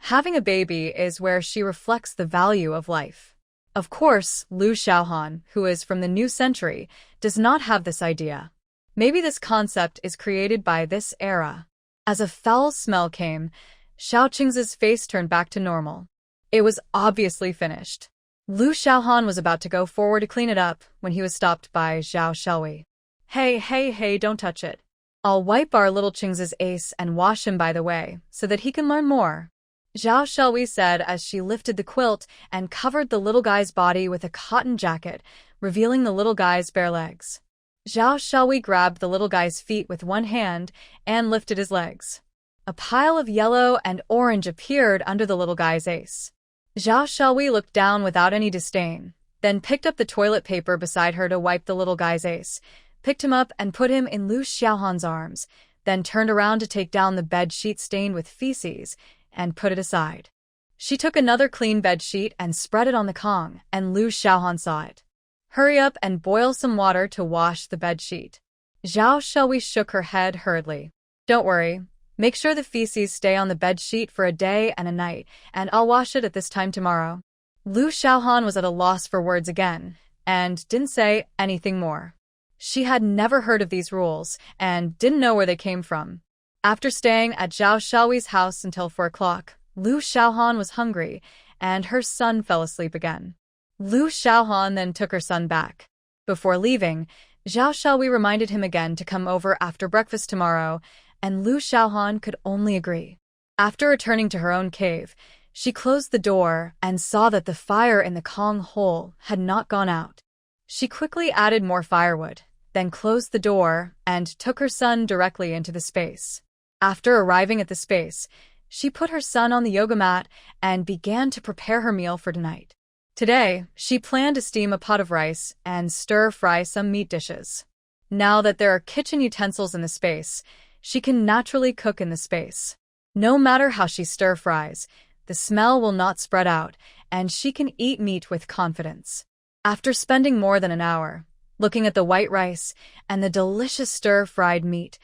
S1: Having a baby is where she reflects the value of life. Of course, Lu Xiaohan, who is from the new century, does not have this idea. Maybe this concept is created by this era. As a foul smell came, Xiao Qingzi's face turned back to normal. It was obviously finished. Lu Xiaohan was about to go forward to clean it up when he was stopped by Zhao Xiaowei. Hey, don't touch it. I'll wipe our little Qingzi's ace and wash him by the way, so that he can learn more. Zhao Xiaowei said as she lifted the quilt and covered the little guy's body with a cotton jacket, revealing the little guy's bare legs. Zhao Xiaowei grabbed the little guy's feet with one hand and lifted his legs. A pile of yellow and orange appeared under the little guy's ace. Zhao Xiaowei looked down without any disdain, then picked up the toilet paper beside her to wipe the little guy's ace, picked him up and put him in Lu Xiaohan's arms, then turned around to take down the bed sheet stained with feces, and put it aside. She took another clean bed sheet and spread it on the Kong, and Lu Xiaohan saw it. Hurry up and boil some water to wash the bed sheet. Zhao Xiaowei shook her head hurriedly. Don't worry. Make sure the feces stay on the bed sheet for a day and a night, and I'll wash it at this time tomorrow. Lu Xiaohan was at a loss for words again, and didn't say anything more. She had never heard of these rules, and didn't know where they came from. After staying at Zhao Xiaowei's house until 4 o'clock, Lu Xiaohan was hungry, and her son fell asleep again. Lu Xiaohan then took her son back. Before leaving, Zhao Xiaowei reminded him again to come over after breakfast tomorrow, and Lu Xiaohan could only agree. After returning to her own cave, she closed the door and saw that the fire in the Kong hole had not gone out. She quickly added more firewood, then closed the door and took her son directly into the space. After arriving at the space, she put her son on the yoga mat and began to prepare her meal for tonight. Today, she planned to steam a pot of rice and stir-fry some meat dishes. Now that there are kitchen utensils in the space, she can naturally cook in the space. No matter how she stir-fries, the smell will not spread out, and she can eat meat with confidence. After spending more than an hour, looking at the white rice and the delicious stir-fried meat,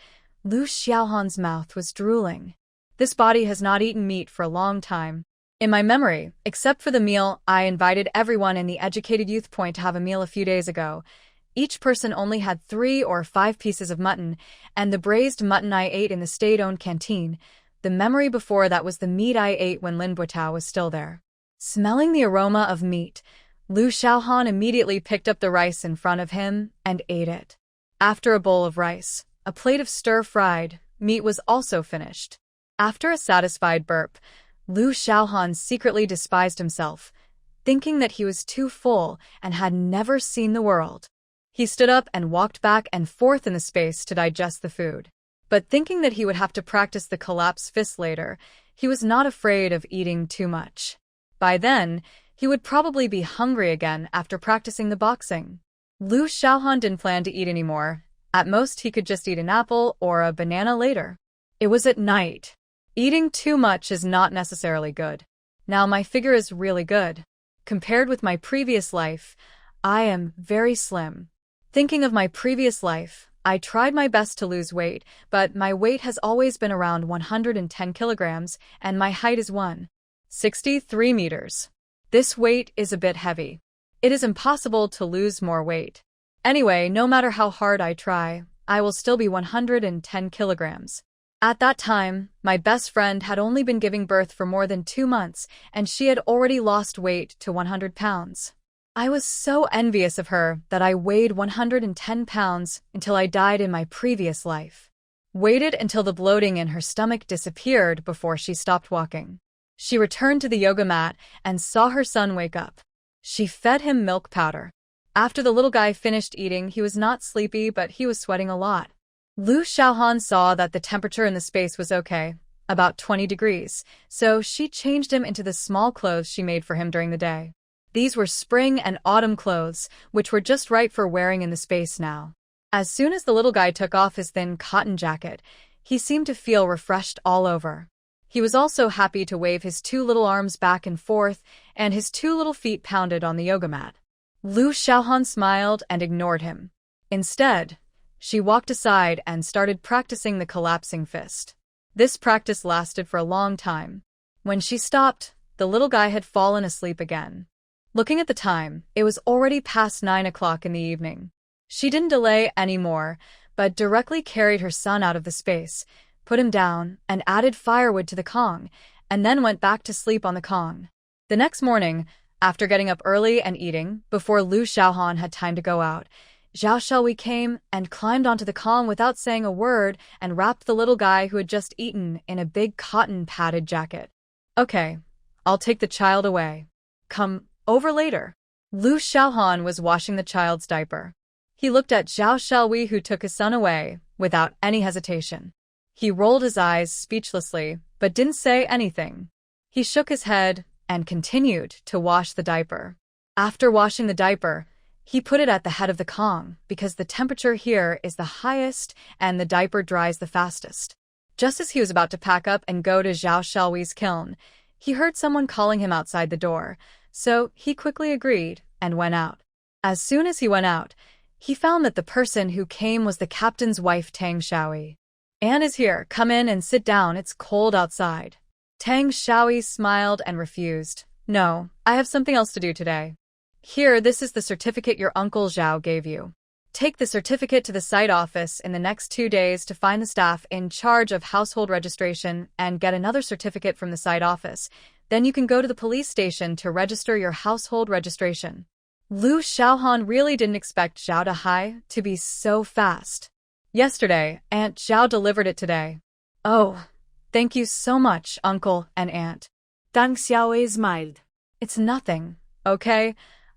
S1: Lu Xiaohan's mouth was drooling. This body has not eaten meat for a long time. In my memory, except for the meal I invited everyone in the educated youth point to have a meal a few days ago, each person only had 3 or 5 pieces of mutton, and the braised mutton I ate in the state-owned canteen, the memory before that was the meat I ate when Lin Buitao was still there. Smelling the aroma of meat, Lu Xiaohan immediately picked up the rice in front of him and ate it. After a bowl of rice, a plate of stir-fried meat was also finished. After a satisfied burp, Lu Xiaohan secretly despised himself, thinking that he was too full and had never seen the world. He stood up and walked back and forth in the space to digest the food. But thinking that he would have to practice the collapse fist later, he was not afraid of eating too much. By then, he would probably be hungry again after practicing the boxing. Lu Xiaohan didn't plan to eat anymore. At most, he could just eat an apple or a banana later. It was at night. Eating too much is not necessarily good. Now my figure is really good. Compared with my previous life, I am very slim. Thinking of my previous life, I tried my best to lose weight, but my weight has always been around 110 kilograms, and my height is 163 meters. This weight is a bit heavy. It is impossible to lose more weight. Anyway, no matter how hard I try, I will still be 110 kilograms. At that time, my best friend had only been giving birth for more than 2 months, and she had already lost weight to 100 pounds. I was so envious of her that I weighed 110 pounds until I died in my previous life. Waited until the bloating in her stomach disappeared before she stopped walking. She returned to the yoga mat and saw her son wake up. She fed him milk powder. After the little guy finished eating, he was not sleepy, but he was sweating a lot. Lu Xiaohan saw that the temperature in the space was okay, about 20 degrees, so she changed him into the small clothes she made for him during the day. These were spring and autumn clothes, which were just right for wearing in the space now. As soon as the little guy took off his thin cotton jacket, he seemed to feel refreshed all over. He was also happy to wave his 2 little arms back and forth, and his 2 little feet pounded on the yoga mat. Lu Xiaohan smiled and ignored him. Instead, she walked aside and started practicing the collapsing fist. This practice lasted for a long time. When she stopped, the little guy had fallen asleep again. Looking at the time, it was already past 9 o'clock in the evening. She didn't delay anymore, but directly carried her son out of the space, put him down, and added firewood to the Kong, and then went back to sleep on the Kong. The next morning, after getting up early and eating, before Lu Xiaohan had time to go out, Zhao Xiaowei came and climbed onto the Kong without saying a word and wrapped the little guy who had just eaten in a big cotton padded jacket. Okay, I'll take the child away. Come over later. Lu Xiaohan was washing the child's diaper. He looked at Zhao Xiaowei, who took his son away, without any hesitation. He rolled his eyes speechlessly, but didn't say anything. He shook his head and continued to wash the diaper. After washing the diaper, he put it at the head of the Kong because the temperature here is the highest and the diaper dries the fastest. Just as he was about to pack up and go to Zhao Xiaowei's kiln, he heard someone calling him outside the door, so he quickly agreed and went out. As soon as he went out, he found that the person who came was the captain's wife, Tang Xiaowei. Anne is here. Come in and sit down. It's cold outside. Tang Xiaowei smiled and refused. No, I have something else to do today. Here, this is the certificate your uncle Zhao gave you. Take the certificate to the site office in the next 2 days to find the staff in charge of household registration and get another certificate from the site office. Then you can go to the police station to register your household registration. Lu Xiaohan really didn't expect Zhao Dahai to be so fast. Yesterday, Aunt Zhao delivered it today. Oh, thank you so much, Uncle and Aunt.
S2: Tang Xiaowei smiled.
S1: It's nothing, okay?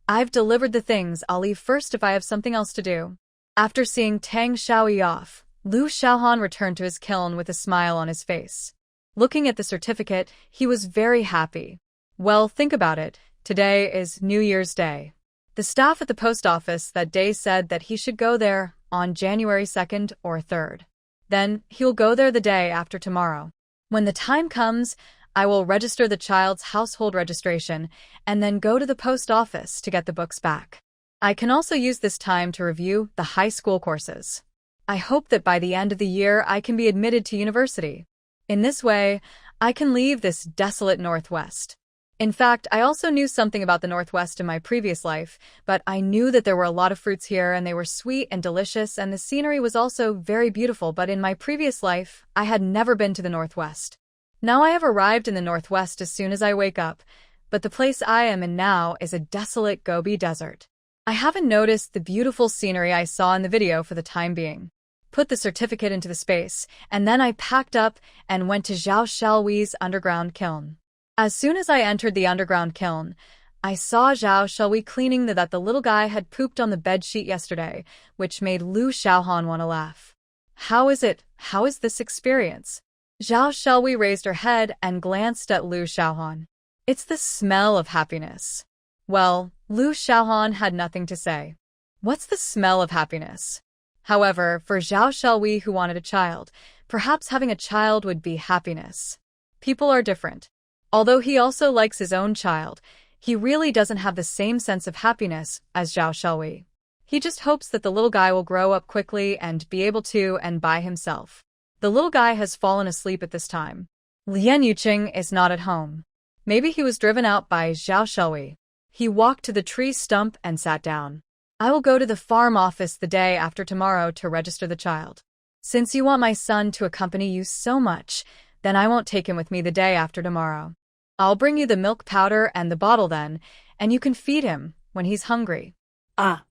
S1: I've delivered the things. I'll leave first if I have something else to do. After seeing Tang Xiaowei off, Lu Xiaohan returned to his kiln with a smile on his face. Looking at the certificate, he was very happy. Well, think about it. Today is New Year's Day. The staff at the post office that day said that he should go there on January 2nd or 3rd. Then he'll go there the day after tomorrow. When the time comes, I will register the child's household registration and then go to the post office to get the books back. I can also use this time to review the high school courses. I hope that by the end of the year I can be admitted to university. In this way, I can leave this desolate Northwest. In fact, I also knew something about the Northwest in my previous life, but I knew that there were a lot of fruits here and they were sweet and delicious and the scenery was also very beautiful, but in my previous life, I had never been to the Northwest. Now I have arrived in the northwest as soon as I wake up, but the place I am in now is a desolate Gobi desert. I haven't noticed the beautiful scenery I saw in the video for the time being. Put the certificate into the space, and then I packed up and went to Zhao Shelwi's underground kiln. As soon as I entered the underground kiln, I saw Zhao Shelwi cleaning that the little guy had pooped on the bedsheet yesterday, which made Lu Xiaohan want to laugh. How is it? How is this experience? Zhao Shelwi raised her head and glanced at Lu Xiaohan. It's the smell of happiness. Well, Lu Xiaohan had nothing to say. What's the smell of happiness? However, for Zhao Shelwi who wanted a child, perhaps having a child would be happiness. People are different. Although he also likes his own child, he really doesn't have the same sense of happiness as Zhao Shelwi. He just hopes that the little guy will grow up quickly and be able to and by himself. The little guy has fallen asleep at this time. Lian Yuqing is not at home. Maybe he was driven out by Zhao Shelwi. He walked to the tree stump and sat down. I will go to the farm office the day after tomorrow to register the child. Since you want my son to accompany you so much, then I won't take him with me the day after tomorrow. I'll bring you the milk powder and the bottle then, and you can feed him when he's hungry.
S2: Ah.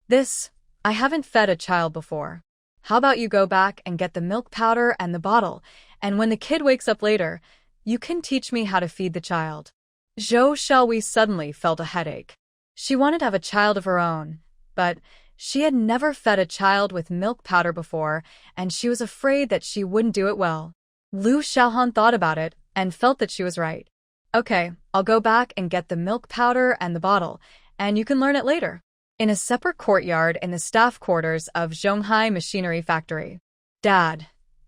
S1: I haven't fed a child before. How about you go back and get the milk powder and the bottle, and when the kid wakes up later, you can teach me how to feed the child. Zhou Shelwi suddenly felt a headache. She wanted to have a child of her own, but she had never fed a child with milk powder before, and she was afraid that she wouldn't do it well. Lu Xiaohan thought about it and felt that she was right. Okay, I'll go back and get the milk powder and the bottle, and you can learn it later. In a separate courtyard in the staff quarters of Zhonghai Machinery Factory. Dad,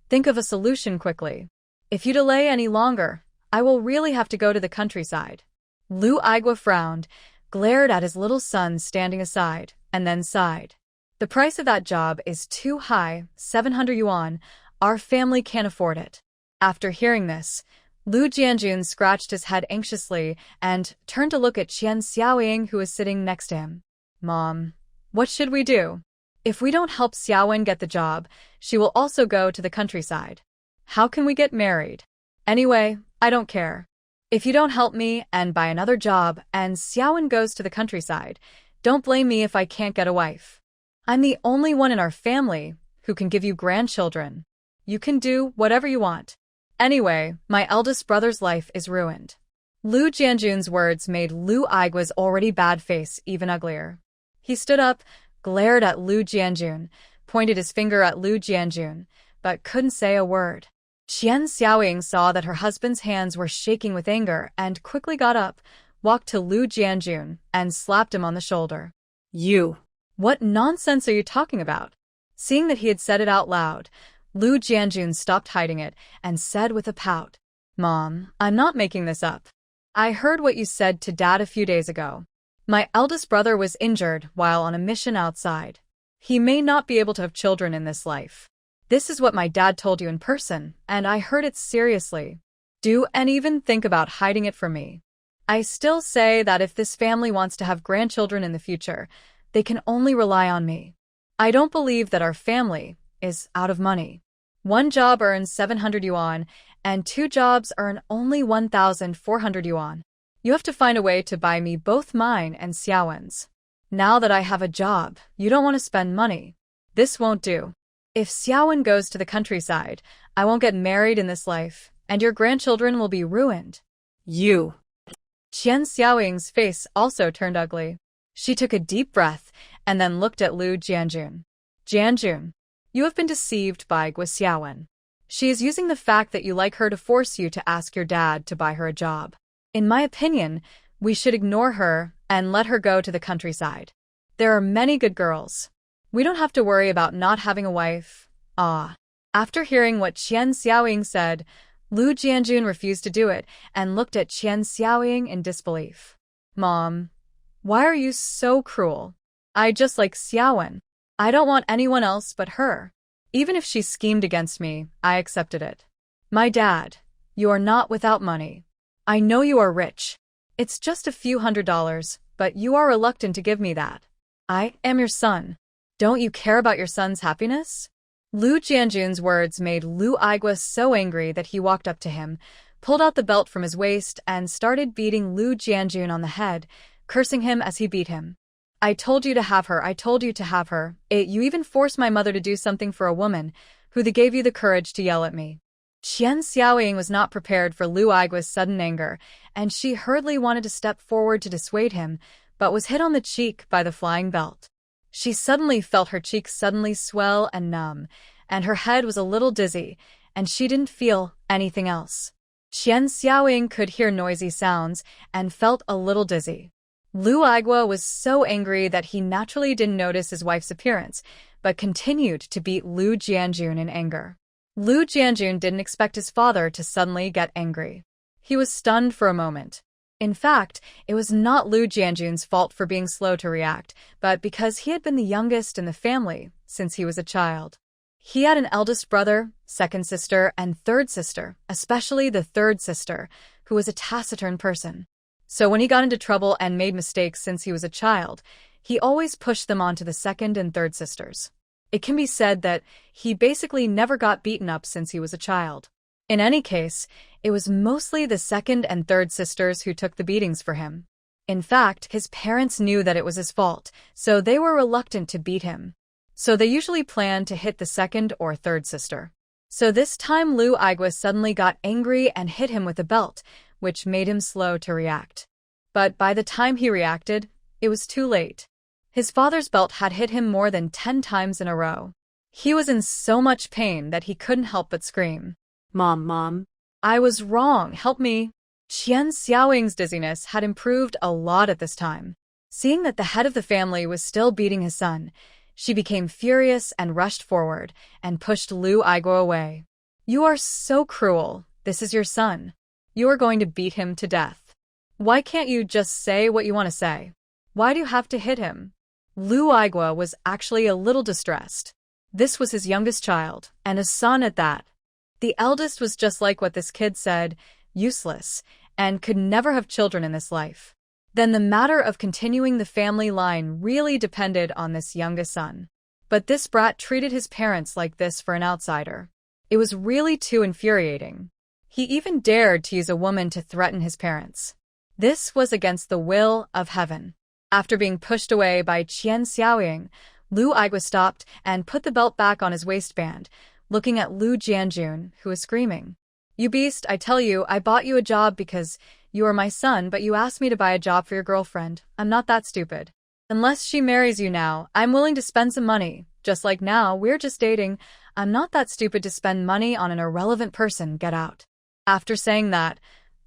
S1: think of a solution quickly. If you delay any longer, I will really have to go to the countryside. Lu Igua frowned, glared at his little son standing aside, and then sighed. The price of that job is too high, 700 yuan. Our family can't afford it. After hearing this, Lu Jianjun scratched his head anxiously and turned to look at Qian Xiaoying who was sitting next to him. Mom, what should we do? If we don't help Xiaowen get the job, she will also go to the countryside. How can we get married? Anyway, I don't care. If you don't help me and buy another job and Xiaowen goes to the countryside, don't blame me if I can't get a wife. I'm the only one in our family who can give you grandchildren. You can do whatever you want. Anyway, my eldest brother's life is ruined. Lu Jianjun's words made Lu Igua's already bad face even uglier. He stood up, glared at Lu Jianjun, pointed his finger at Lu Jianjun, but couldn't say a word. Qian Xiaoying saw that her husband's hands were shaking with anger and quickly got up, walked to Lu Jianjun, and slapped him on the shoulder.
S2: You.
S1: What nonsense are you talking about? Seeing that he had said it out loud, Lu Jianjun stopped hiding it and said with a pout, Mom, I'm not making this up. I heard what you said to Dad a few days ago. My eldest brother was injured while on a mission outside. He may not be able to have children in this life. This is what my dad told you in person, and I heard it seriously. Do and even think about hiding it from me. I still say that if this family wants to have grandchildren in the future, they can only rely on me. I don't believe that our family is out of money. One job earns 700 yuan, and two jobs earn only 1,400 yuan. You have to find a way to buy me both mine and Xiaowen's. Now that I have a job, you don't want to spend money. This won't do. If Xiaowen goes to the countryside, I won't get married in this life, and your grandchildren will be ruined.
S2: You.
S1: Qian Xiaoying's face also turned ugly. She took a deep breath and then looked at Lu Jianjun. Jianjun, you have been deceived by Gua Xiaowen. She is using the fact that you like her to force you to ask your dad to buy her a job. In my opinion, we should ignore her and let her go to the countryside. There are many good girls. We don't have to worry about not having a wife. After hearing what Qian Xiaoying said, Lu Jianjun refused to do it and looked at Qian Xiaoying in disbelief. Mom, why are you so cruel? I just like Xiaowen. I don't want anyone else but her. Even if she schemed against me, I accepted it. My dad, you are not without money. I know you are rich. It's just a few $100s, but you are reluctant to give me that. I am your son. Don't you care about your son's happiness? Lu Jianjun's words made Lu Aigua so angry that he walked up to him, pulled out the belt from his waist, and started beating Lu Jianjun on the head, cursing him as he beat him. I told you to have her, I told you to have her. You even forced my mother to do something for a woman, who gave you the courage to yell at me. Qian Xiaoying was not prepared for Lu Aigua's sudden anger, and she hurriedly wanted to step forward to dissuade him, but was hit on the cheek by the flying belt. She suddenly felt her cheeks suddenly swell and numb, and her head was a little dizzy, and she didn't feel anything else. Qian Xiaoying could hear noisy sounds and felt a little dizzy. Lu Aigua was so angry that he naturally didn't notice his wife's appearance, but continued to beat Lu Jianjun in anger. Lu Jianjun didn't expect his father to suddenly get angry. He was stunned for a moment. In fact, it was not Lu Jianjun's fault for being slow to react, but because he had been the youngest in the family since he was a child. He had an eldest brother, second sister, and third sister, especially the third sister, who was a taciturn person. So when he got into trouble and made mistakes since he was a child, he always pushed them onto the second and third sisters. It can be said that he basically never got beaten up since he was a child. In any case, it was mostly the second and third sisters who took the beatings for him. In fact, his parents knew that it was his fault, so they were reluctant to beat him. So they usually planned to hit the second or third sister. So this time Lu Aigua suddenly got angry and hit him with a belt, which made him slow to react. But by the time he reacted, it was too late. His father's belt had hit him more than 10 times in a row. He was in so much pain that he couldn't help but scream.
S2: Mom.
S1: I was wrong, help me. Qian Xiaoying's dizziness had improved a lot at this time. Seeing that the head of the family was still beating his son, she became furious and rushed forward and pushed Lu Aigua away. You are so cruel. This is your son. You are going to beat him to death. Why can't you just say what you want to say? Why do you have to hit him? Lu Aigua was actually a little distressed. This was his youngest child, and a son at that. The eldest was just like what this kid said, useless, and could never have children in this life. Then the matter of continuing the family line really depended on this youngest son. But this brat treated his parents like this for an outsider. It was really too infuriating. He even dared to use a woman to threaten his parents. This was against the will of heaven. After being pushed away by Qian Xiaoying, Lu Aigua stopped and put the belt back on his waistband, looking at Lu Jianjun, who was screaming. You beast, I tell you, I bought you a job because you are my son, but you asked me to buy a job for your girlfriend. I'm not that stupid. Unless she marries you now, I'm willing to spend some money. Just like now, we're just dating. I'm not that stupid to spend money on an irrelevant person. Get out. After saying that,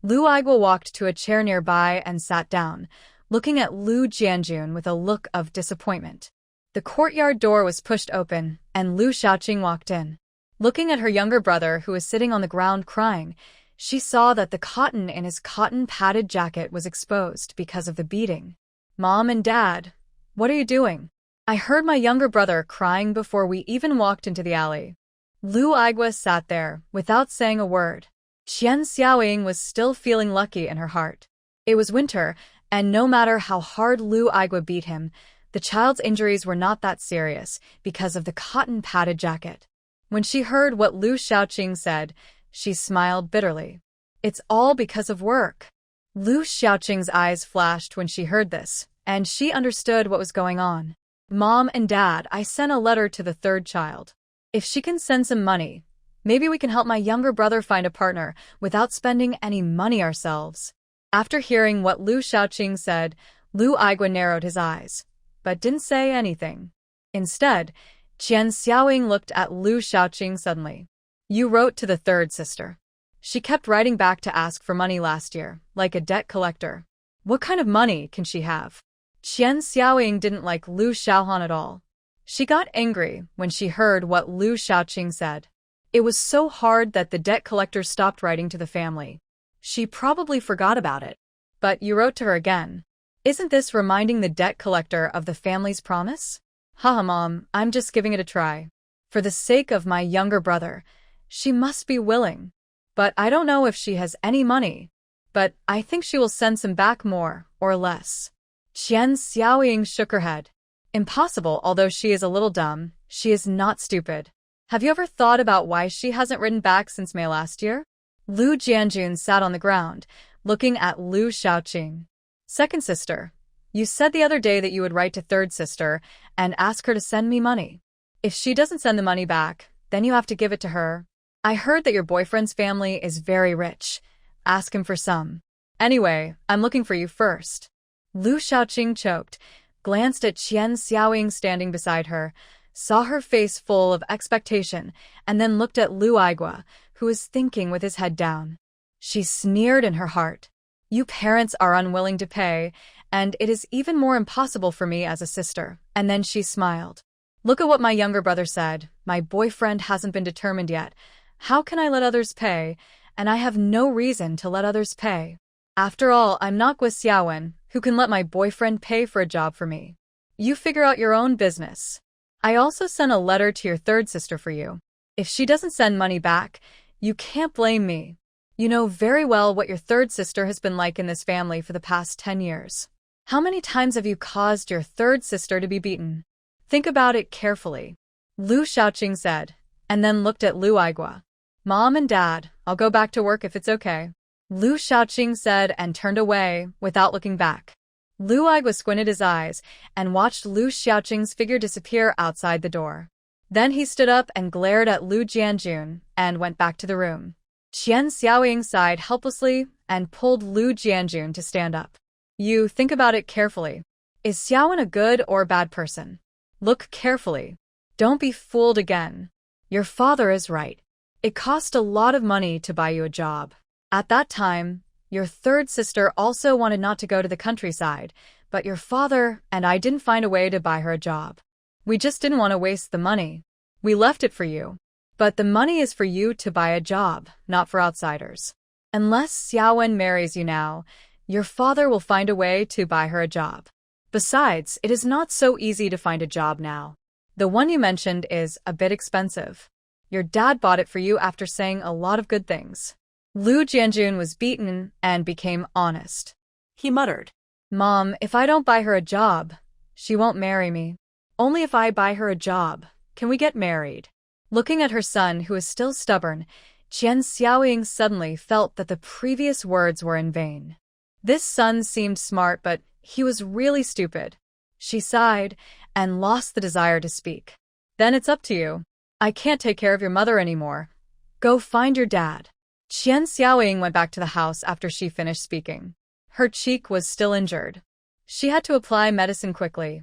S1: Lu Aigua walked to a chair nearby and sat down, looking at Lu Jianjun with a look of disappointment. The courtyard door was pushed open, and Lu Shaoqing walked in. Looking at her younger brother, who was sitting on the ground crying, she saw that the cotton in his cotton-padded jacket was exposed because of the beating. Mom and Dad, what are you doing? I heard my younger brother crying before we even walked into the alley. Lu Aigua sat there, without saying a word. Qian Xiaoying was still feeling lucky in her heart. It was winter, and no matter how hard Lu Aigua beat him, the child's injuries were not that serious because of the cotton-padded jacket. When she heard what Lu Shaoqing said, she smiled bitterly. It's all because of work. Lu Shaoqing's eyes flashed when she heard this, and she understood what was going on. Mom and Dad, I sent a letter to the third child. If she can send some money, maybe we can help my younger brother find a partner without spending any money ourselves. After hearing what Lu Shaoqing said, Lu Aigua narrowed his eyes, but didn't say anything. Instead, Qian Xiaoying looked at Lu Shaoqing suddenly. You wrote to the third sister. She kept writing back to ask for money last year, like a debt collector. What kind of money can she have? Qian Xiaoying didn't like Lu Shaohan at all. She got angry when she heard what Lu Shaoqing said. It was so hard that the debt collector stopped writing to the family. She probably forgot about it. But you wrote to her again. Isn't this reminding the debt collector of the family's promise? Haha, Mom, I'm just giving it a try. For the sake of my younger brother, she must be willing. But I don't know if she has any money. But I think she will send some back more or less. Qian Xiaoying shook her head. Impossible, although she is a little dumb, she is not stupid. Have you ever thought about why she hasn't written back since May last year? Lu Jianjun sat on the ground, looking at Lu Xiaoqing. Second sister, you said the other day that you would write to third sister and ask her to send me money. If she doesn't send the money back, then you have to give it to her. I heard that your boyfriend's family is very rich. Ask him for some. Anyway, I'm looking for you first. Lu Xiaoqing choked, glanced at Qian Xiaoying standing beside her, saw her face full of expectation, and then looked at Lu Aigua, who was thinking with his head down. She sneered in her heart. You parents are unwilling to pay, and it is even more impossible for me as a sister. And then she smiled. Look at what my younger brother said. My boyfriend hasn't been determined yet. How can I let others pay? And I have no reason to let others pay. After all, I'm not Gua Xiaowen, who can let my boyfriend pay for a job for me. You figure out your own business. I also sent a letter to your third sister for you. If she doesn't send money back, you can't blame me. You know very well what your third sister has been like in this family for the past 10 years. How many times have you caused your third sister to be beaten? Think about it carefully. Lu Xiaoqing said, and then looked at Lu Aigua. Mom and Dad, I'll go back to work if it's okay. Lu Xiaoqing said and turned away without looking back. Lu Aigua squinted his eyes and watched Lu Xiaoqing's figure disappear outside the door. Then he stood up and glared at Lu Jianjun and went back to the room. Qian Xiaoying sighed helplessly and pulled Lu Jianjun to stand up. You think about it carefully. Is Xiaowen a good or bad person? Look carefully. Don't be fooled again. Your father is right. It cost a lot of money to buy you a job. At that time, your third sister also wanted not to go to the countryside, but your father and I didn't find a way to buy her a job. We just didn't want to waste the money. We left it for you. But the money is for you to buy a job, not for outsiders. Unless Xiaowen marries you now, your father will find a way to buy her a job. Besides, it is not so easy to find a job now. The one you mentioned is a bit expensive. Your dad bought it for you after saying a lot of good things. Lu Jianjun was beaten and became honest.
S2: He muttered.
S1: Mom, if I don't buy her a job, she won't marry me. Only if I buy her a job can we get married. Looking at her son, who is still stubborn, Qian Xiaoying suddenly felt that the previous words were in vain. This son seemed smart, but he was really stupid. She sighed and lost the desire to speak. Then it's up to you. I can't take care of your mother anymore. Go find your dad. Qian Xiaoying went back to the house after she finished speaking. Her cheek was still injured. She had to apply medicine quickly.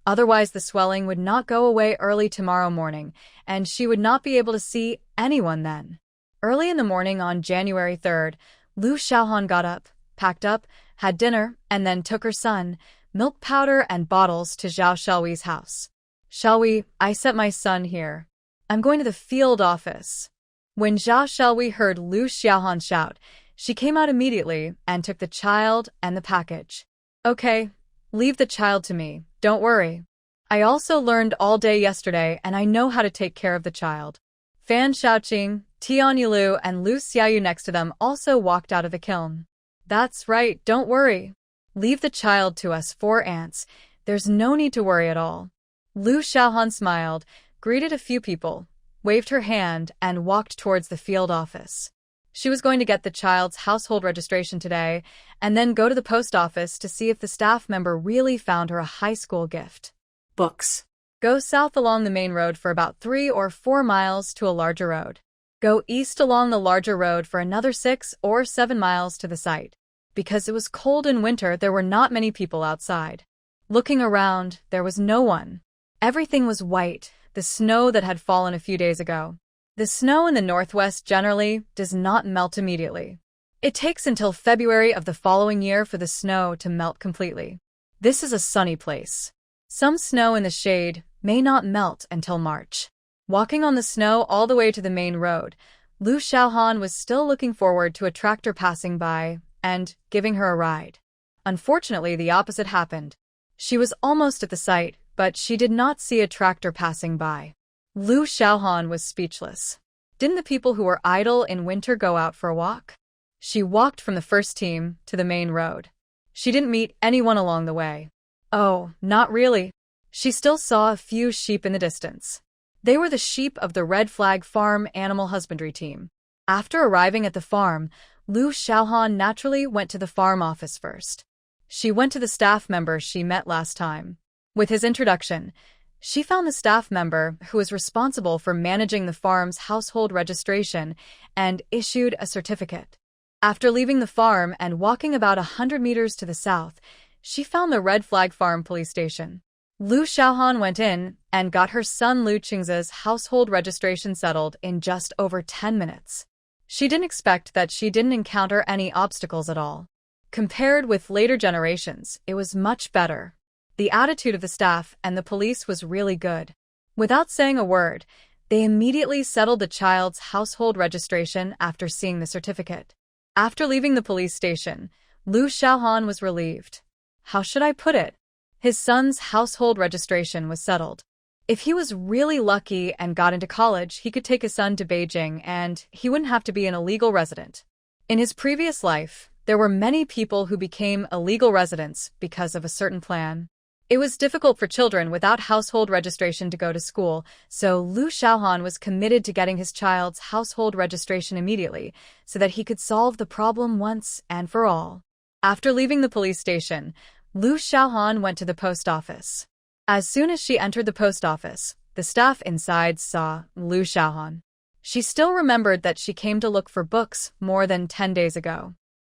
S1: Otherwise, the swelling would not go away early tomorrow morning, and she would not be able to see anyone then. Early in the morning on January 3rd, Lu Xiaohan got up, packed up, had dinner, and then took her son, milk powder and bottles to Zhao Shelwei's house. Shelwei, I sent my son here. I'm going to the field office. When Zhao Shelwei heard Lu Xiaohan shout, she came out immediately and took the child and the package. Okay, leave the child to me, don't worry. I also learned all day yesterday and I know how to take care of the child. Fan Xiaoqing, Tian Yilu and Lu Xiaoyu next to them also walked out of the kiln. That's right, don't worry. Leave the child to us 4 ants. There's no need to worry at all. Lu Xiaohan smiled, greeted a few people, waved her hand, and walked towards the field office. She was going to get the child's household registration today, and then go to the post office to see if the staff member really found her a high school gift.
S2: Books.
S1: Go south along the main road for about 3 or 4 miles to a larger road. Go east along the larger road for another 6 or 7 miles to the site. Because it was cold in winter, there were not many people outside. Looking around, there was no one. Everything was white, the snow that had fallen a few days ago. The snow in the northwest generally does not melt immediately. It takes until February of the following year for the snow to melt completely. This is a sunny place. Some snow in the shade may not melt until March. Walking on the snow all the way to the main road, Lu Xiaohan was still looking forward to a tractor passing by and giving her a ride. Unfortunately, the opposite happened. She was almost at the site, but she did not see a tractor passing by. Lu Xiaohan was speechless. Didn't the people who were idle in winter go out for a walk? She walked from the first team to the main road. She didn't meet anyone along the way. Oh, not really. She still saw a few sheep in the distance. They were the sheep of the Red Flag Farm animal husbandry team. After arriving at the farm, Lu Xiaohan naturally went to the farm office first. She went to the staff member she met last time. With his introduction, she found the staff member who was responsible for managing the farm's household registration and issued a certificate. After leaving the farm and walking about 100 meters to the south, she found the Red Flag Farm police station. Lu Xiaohan went in and got her son Lu Qingze's household registration settled in just over 10 minutes. She didn't expect that she didn't encounter any obstacles at all. Compared with later generations, it was much better. The attitude of the staff and the police was really good. Without saying a word, they immediately settled the child's household registration after seeing the certificate. After leaving the police station, Lu Xiaohan was relieved. How should I put it? His son's household registration was settled. If he was really lucky and got into college, he could take his son to Beijing and he wouldn't have to be an illegal resident. In his previous life, there were many people who became illegal residents because of a certain plan. It was difficult for children without household registration to go to school, so Lu Xiaohan was committed to getting his child's household registration immediately so that he could solve the problem once and for all. After leaving the police station, Lu Xiaohan went to the post office. As soon as she entered the post office, the staff inside saw Lu Xiaohan. She still remembered that she came to look for books more than 10 days ago.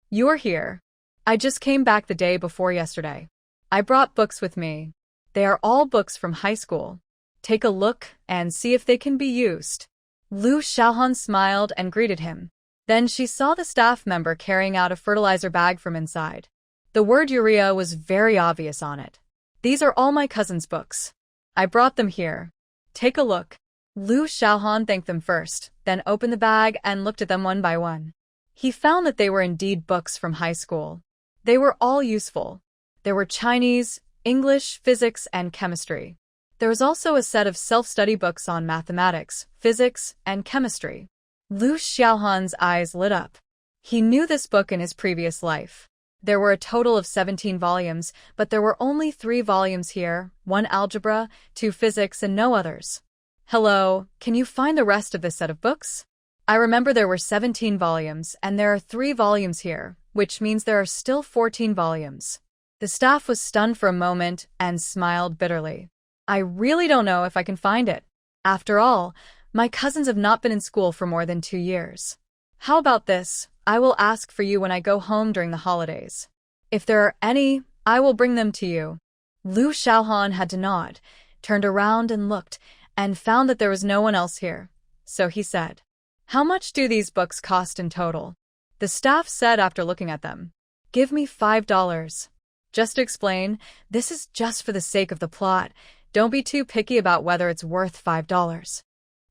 S1: "You're here. I just came back the day before yesterday. I brought books with me. They are all books from high school. Take a look and see if they can be used." Lu Xiaohan smiled and greeted him. Then she saw the staff member carrying out a fertilizer bag from inside. The word urea was very obvious on it. "These are all my cousin's books. I brought them here. Take a look." Lu Xiaohan thanked them first, then opened the bag and looked at them one by one. He found that they were indeed books from high school. They were all useful. There were Chinese, English, physics, and chemistry. There was also a set of self-study books on mathematics, physics, and chemistry. Lu Xiaohan's eyes lit up. He knew this book in his previous life. There were a total of 17 volumes, but there were only 3 volumes here, 1 algebra, 2 physics, and no others. "Hello, can you find the rest of this set of books? I remember there were 17 volumes, and there are 3 volumes here, which means there are still 14 volumes. The staff was stunned for a moment and smiled bitterly. "I really don't know if I can find it. After all, my cousins have not been in school for more than 2 years. How about this? I will ask for you when I go home during the holidays. If there are any, I will bring them to you." Lu Xiaohan had to nod, turned around and looked, and found that there was no one else here. So he said, "How much do these books cost in total?" The staff said after looking at them, "Give me $5. Just to explain, this is just for the sake of the plot. Don't be too picky about whether it's worth $5.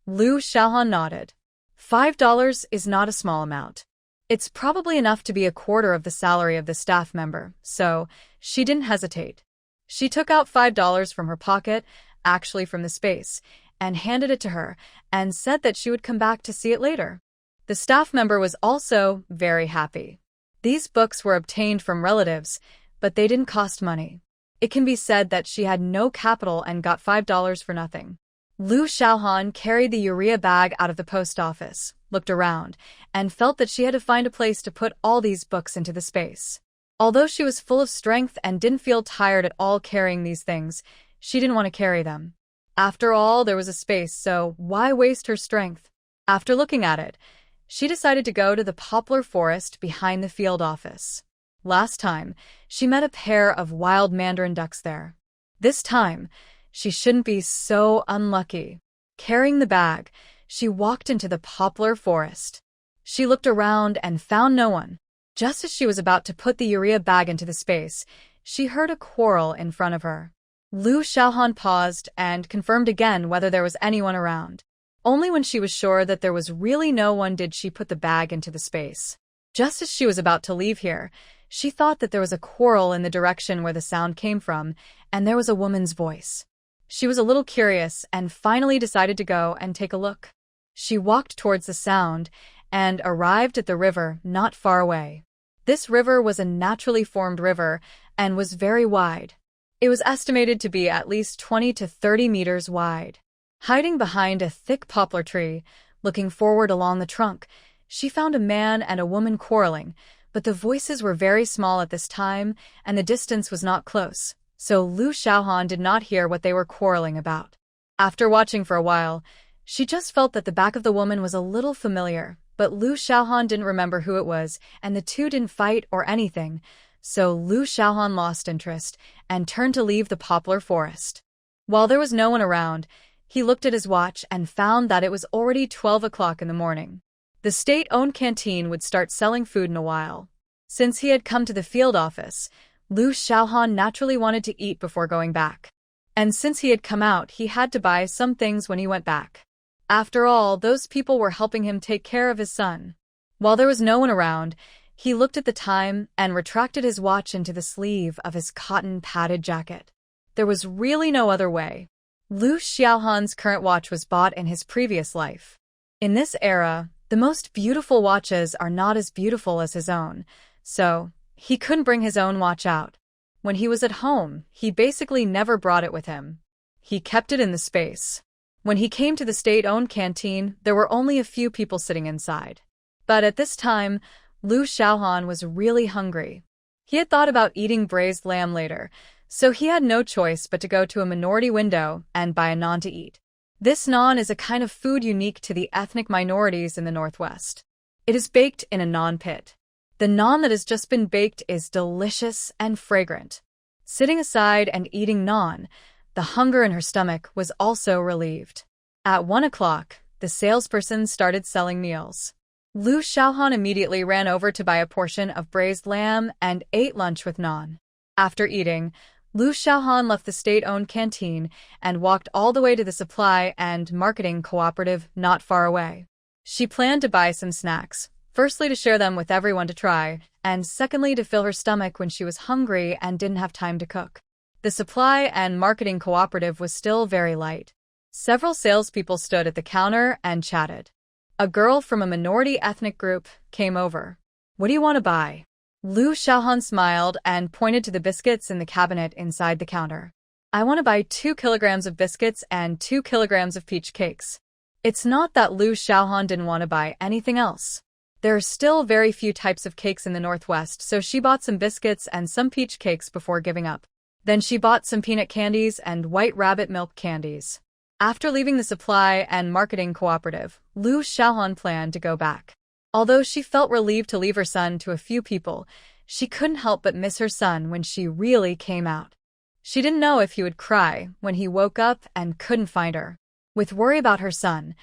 S1: Lu Xiaohan nodded. $5 is not a small amount. It's probably enough to be a quarter of the salary of the staff member, so she didn't hesitate. She took out $5 from her pocket, actually from the space, and handed it to her, and said that she would come back to see it later. The staff member was also very happy. These books were obtained from relatives, but they didn't cost money. It can be said that she had no capital and got $5 for nothing. Lu Xiaohan carried the urea bag out of the post office, looked around, and felt that she had to find a place to put all these books into the space. Although she was full of strength and didn't feel tired at all carrying these things, she didn't want to carry them. After all, there was a space, so why waste her strength? After looking at it, she decided to go to the poplar forest behind the field office. Last time, she met a pair of wild mandarin ducks there. This time, she shouldn't be so unlucky. Carrying the bag, she walked into the poplar forest. She looked around and found no one. Just as she was about to put the urea bag into the space, she heard a quarrel in front of her. Lu Xiaohan paused and confirmed again whether there was anyone around. Only when she was sure that there was really no one did she put the bag into the space. Just as she was about to leave here, she thought that there was a quarrel in the direction where the sound came from, and there was a woman's voice. She was a little curious and finally decided to go and take a look. She walked towards the sound and arrived at the river not far away. This river was a naturally formed river and was very wide. It was estimated to be at least 20 to 30 meters wide. Hiding behind a thick poplar tree, looking forward along the trunk, she found a man and a woman quarreling, but the voices were very small at this time, and the distance was not close, so Lu Xiaohan did not hear what they were quarreling about. After watching for a while, she just felt that the back of the woman was a little familiar, but Lu Xiaohan didn't remember who it was, and the two didn't fight or anything, so Lu Xiaohan lost interest and turned to leave the poplar forest. While there was no one around, he looked at his watch and found that it was already 12 o'clock in the morning. The state-owned canteen would start selling food in a while. Since he had come to the field office, Lu Xiaohan naturally wanted to eat before going back. And since he had come out, he had to buy some things when he went back. After all, those people were helping him take care of his son. While there was no one around, he looked at the time and retracted his watch into the sleeve of his cotton-padded jacket. There was really no other way. Lu Xiaohan's current watch was bought in his previous life. In this era, the most beautiful watches are not as beautiful as his own, so he couldn't bring his own watch out. When he was at home, he basically never brought it with him. He kept it in the space. When he came to the state-owned canteen, there were only a few people sitting inside. But at this time, Lu Xiaohan was really hungry. He had thought about eating braised lamb later, so he had no choice but to go to a minority window and buy a naan to eat. This naan is a kind of food unique to the ethnic minorities in the Northwest. It is baked in a naan pit. The naan that has just been baked is delicious and fragrant. Sitting aside and eating naan, the hunger in her stomach was also relieved. At 1 o'clock, the salesperson started selling meals. Lu Xiaohan immediately ran over to buy a portion of braised lamb and ate lunch with naan. After eating, Lu Xiaohan left the state-owned canteen and walked all the way to the supply and marketing cooperative not far away. She planned to buy some snacks, firstly to share them with everyone to try, and secondly to fill her stomach when she was hungry and didn't have time to cook. The supply and marketing cooperative was still very light. Several salespeople stood at the counter and chatted. A girl from a minority ethnic group came over. "What do you want to buy?" Lu Xiaohan smiled and pointed to the biscuits in the cabinet inside the counter. "I want to buy 2 kilograms of biscuits and 2 kilograms of peach cakes." It's not that Lu Xiaohan didn't want to buy anything else. There are still very few types of cakes in the Northwest, so she bought some biscuits and some peach cakes before giving up. Then she bought some peanut candies and white rabbit milk candies. After leaving the supply and marketing cooperative, Lu Xiaohan planned to go back. Although she felt relieved to leave her son to a few people, she couldn't help but miss her son when she really came out. She didn't know if he would cry when he woke up and couldn't find her. With worry about her son,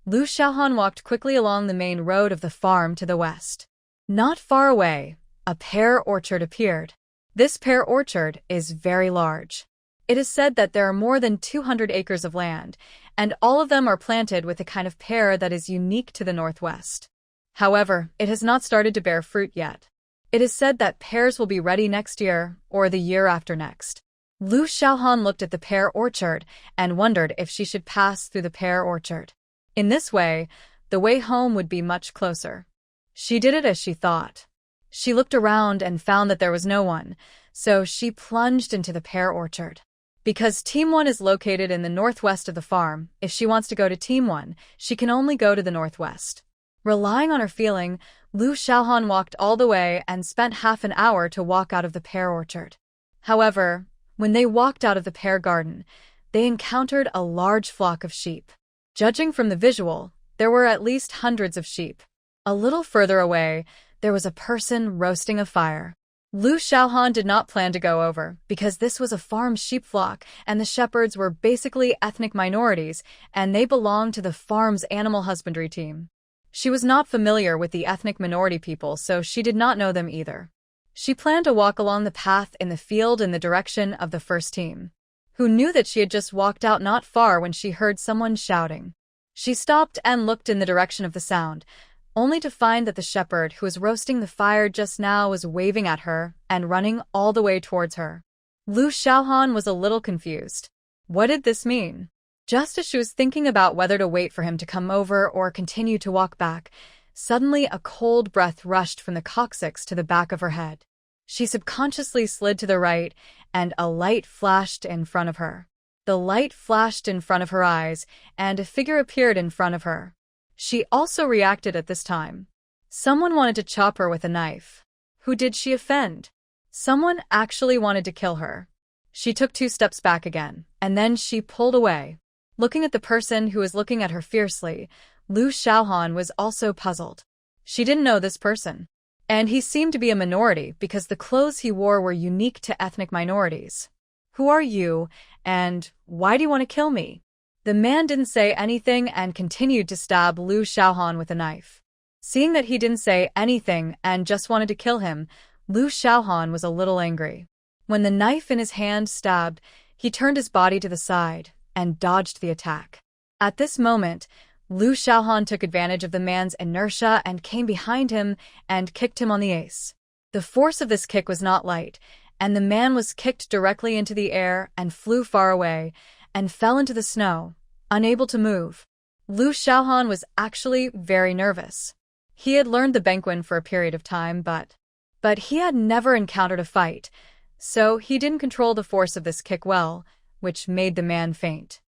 S1: Lu Xiaohan walked quickly along the main road of the farm to the west. Not far away, a pear orchard appeared. This pear orchard is very large. It is said that there are more than 200 acres of land, and all of them are planted with a kind of pear that is unique to the Northwest. However, it has not started to bear fruit yet. It is said that pears will be ready next year or the year after next. Lu Xiaohan looked at the pear orchard and wondered if she should pass through the pear orchard. In this way, the way home would be much closer. She did it as she thought. She looked around and found that there was no one, so she plunged into the pear orchard. Because Team 1 is located in the northwest of the farm, if she wants to go to Team 1, she can only go to the northwest. Relying on her feeling, Lu Xiaohan walked all the way and spent half an hour to walk out of the pear orchard. However, when they walked out of the pear garden, they encountered a large flock of sheep. Judging from the visual, there were at least hundreds of sheep. A little further away, there was a person roasting a fire. Lu Xiaohan did not plan to go over, because this was a farm sheep flock, and the shepherds were basically ethnic minorities, and they belonged to the farm's animal husbandry team. She was not familiar with the ethnic minority people, so she did not know them either. She planned to walk along the path in the field in the direction of the first team, who knew that she had just walked out not far when she heard someone shouting. She stopped and looked in the direction of the sound, only to find that the shepherd who was roasting the fire just now was waving at her and running all the way towards her. Lu Xiaohan was a little confused. What did this mean? Just as she was thinking about whether to wait for him to come over or continue to walk back, suddenly a cold breath rushed from the coccyx to the back of her head. She subconsciously slid to the right, and a light flashed in front of her. The light flashed in front of her eyes, and a figure appeared in front of her. She also reacted at this time. Someone wanted to chop her with a knife. Who did she offend? Someone actually wanted to kill her. She took 2 steps back again, and then she pulled away. Looking at the person who was looking at her fiercely, Lu Xiaohan was also puzzled. She didn't know this person. And he seemed to be a minority because the clothes he wore were unique to ethnic minorities. Who are you, and why do you want to kill me? The man didn't say anything and continued to stab Lu Xiaohan with a knife. Seeing that he didn't say anything and just wanted to kill him, Lu Xiaohan was a little angry. When the knife in his hand stabbed, he turned his body to the side and dodged the attack. At this moment, Lu Xiaohan took advantage of the man's inertia and came behind him and kicked him on the ace. The force of this kick was not light, and the man was kicked directly into the air and flew far away and fell into the snow, unable to move. Lu Xiaohan was actually very nervous. He had learned the Benquin for a period of time, but he had never encountered a fight, so he didn't control the force of this kick well, which made the man faint.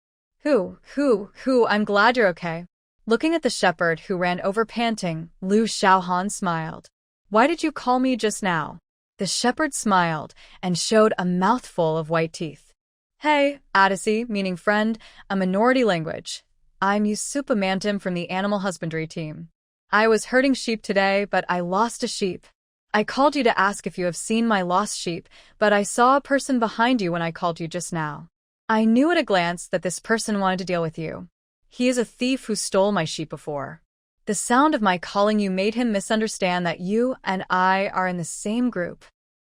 S1: I'm glad you're okay. Looking at the shepherd who ran over panting, Lu Xiaohan smiled. Why did you call me just now? The shepherd smiled and showed a mouthful of white teeth. Hey, Adisi, meaning friend, a minority language. I'm Usupamantim from the animal husbandry team. I was herding sheep today, but I lost a sheep. I called you to ask if you have seen my lost sheep, but I saw a person behind you when I called you just now. I knew at a glance that this person wanted to deal with you. He is a thief who stole my sheep before. The sound of my calling you made him misunderstand that you and I are in the same group.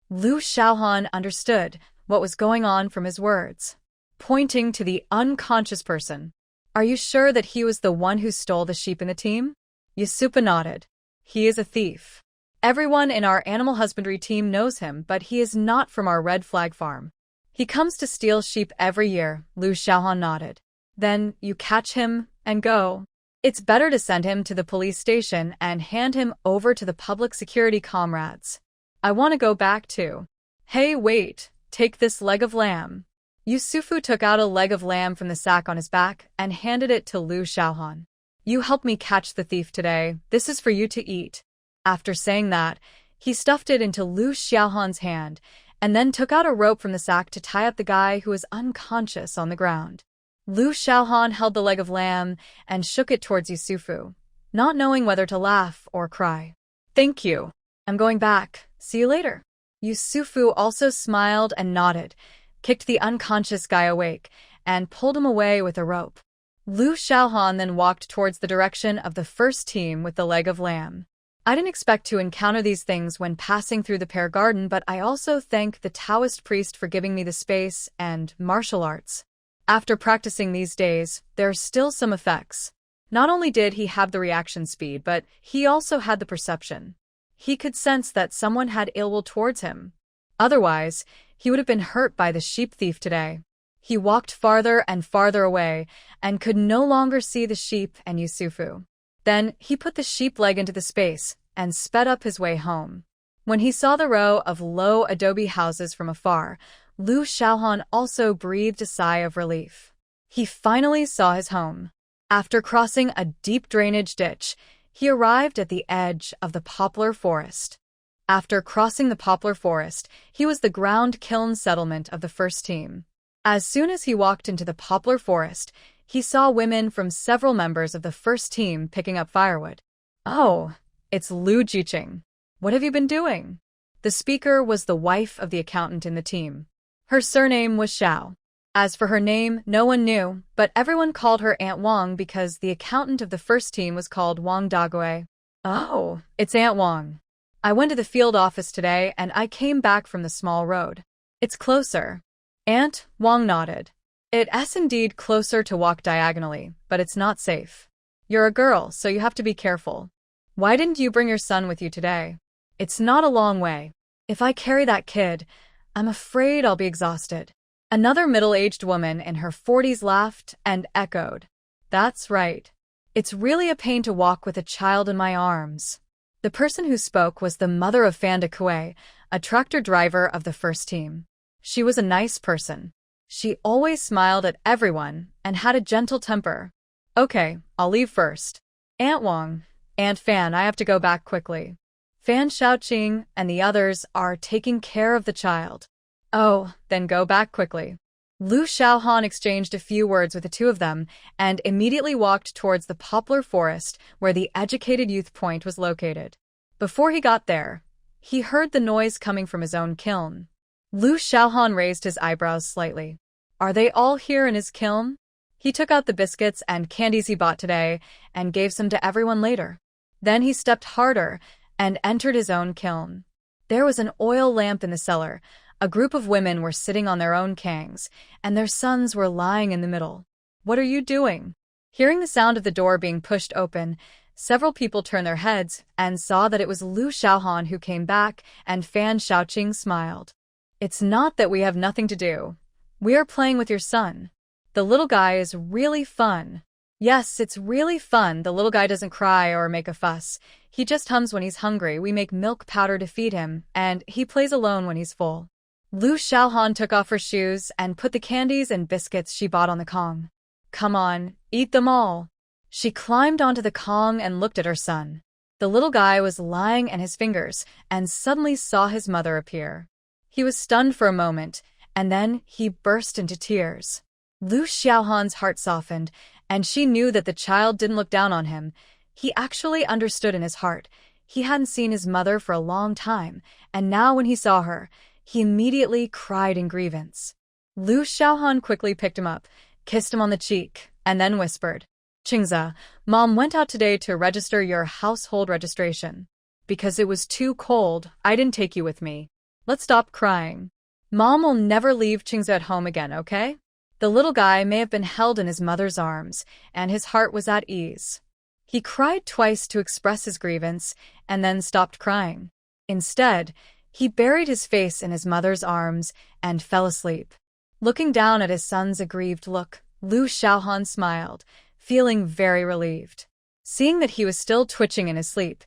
S1: Lu Xiaohan understood what was going on from his words. Pointing to the unconscious person. Are you sure that he was the one who stole the sheep in the team? Yasupa nodded. He is a thief. Everyone in our animal husbandry team knows him, but he is not from our red flag farm. He comes to steal sheep every year, Lu Xiaohan nodded. Then you catch him and go. It's better to send him to the police station and hand him over to the public security comrades. I want to go back too. Hey, wait, take this leg of lamb. Yusufu took out a leg of lamb from the sack on his back and handed it to Lu Xiaohan. You helped me catch the thief today. This is for you to eat. After saying that, he stuffed it into Lu Xiaohan's hand and then took out a rope from the sack to tie up the guy who was unconscious on the ground. Lu Xiaohan held the leg of lamb and shook it towards Yusufu, not knowing whether to laugh or cry. Thank you. I'm going back. See you later. Yusufu also smiled and nodded, kicked the unconscious guy awake, and pulled him away with a rope. Lu Xiaohan then walked towards the direction of the first team with the leg of lamb. I didn't expect to encounter these things when passing through the pear garden, but I also thank the Taoist priest for giving me the space and martial arts. After practicing these days, there are still some effects. Not only did he have the reaction speed, but he also had the perception. He could sense that someone had ill will towards him. Otherwise, he would have been hurt by the sheep thief today. He walked farther and farther away and could no longer see the sheep and Yusufu. Then he put the sheep leg into the space and sped up his way home. When he saw the row of low adobe houses from afar, Lu Xiaohan also breathed a sigh of relief. He finally saw his home. After crossing a deep drainage ditch, he arrived at the edge of the poplar forest. After crossing the poplar forest, he was the ground kiln settlement of the first team. As soon as he walked into the poplar forest, he saw women from several members of the first team picking up firewood. Oh, it's Lu Jiqing. What have you been doing? The speaker was the wife of the accountant in the team. Her surname was Xiao. As for her name, no one knew, but everyone called her Aunt Wang because the accountant of the first team was called Wang Dagui. Oh, it's Aunt Wang. I went to the field office today and I came back from the small road. It's closer. Aunt Wang nodded. It's indeed closer to walk diagonally, but it's not safe. You're a girl, so you have to be careful. Why didn't you bring your son with you today? It's not a long way. If I carry that kid, I'm afraid I'll be exhausted. Another middle-aged woman in her 40s laughed and echoed. That's right. It's really a pain to walk with a child in my arms. The person who spoke was the mother of Fan de Kue, a tractor driver of the first team. She was a nice person. She always smiled at everyone and had a gentle temper. Okay, I'll leave first. Aunt Wang, Aunt Fan, I have to go back quickly. Fan Xiaoqing and the others are taking care of the child. Oh, then go back quickly. Lu Xiaohan exchanged a few words with the two of them and immediately walked towards the poplar forest where the educated youth point was located. Before he got there, he heard the noise coming from his own kiln. Lu Xiaohan raised his eyebrows slightly. Are they all here in his kiln? He took out the biscuits and candies he bought today and gave some to everyone later. Then he stepped harder and entered his own kiln. There was an oil lamp in the cellar. A group of women were sitting on their own kangs, and their sons were lying in the middle. What are you doing? Hearing the sound of the door being pushed open, several people turned their heads and saw that it was Lu Xiaohan who came back, and Fan Xiaoqing smiled. It's not that we have nothing to do. We are playing with your son. The little guy is really fun. Yes, it's really fun. The little guy doesn't cry or make a fuss. He just hums when he's hungry. We make milk powder to feed him, and he plays alone when he's full. Lu Xiaohan took off her shoes and put the candies and biscuits she bought on the Kong. Come on, eat them all. She climbed onto the Kong and looked at her son. The little guy was lying on his fingers and suddenly saw his mother appear. He was stunned for a moment, and then he burst into tears. Lu Xiaohan's heart softened, and she knew that the child didn't look down on him. He actually understood in his heart. He hadn't seen his mother for a long time, and now when he saw her, he immediately cried in grievance. Lu Xiaohan quickly picked him up, kissed him on the cheek, and then whispered, Qingze, Mom went out today to register your household registration. Because it was too cold, I didn't take you with me. Let's stop crying. Mom will never leave Qingze at home again, okay? The little guy may have been held in his mother's arms, and his heart was at ease. He cried twice to express his grievance, and then stopped crying. Instead, he buried his face in his mother's arms and fell asleep. Looking down at his son's aggrieved look, Lu Xiaohan smiled, feeling very relieved. Seeing that he was still twitching in his sleep,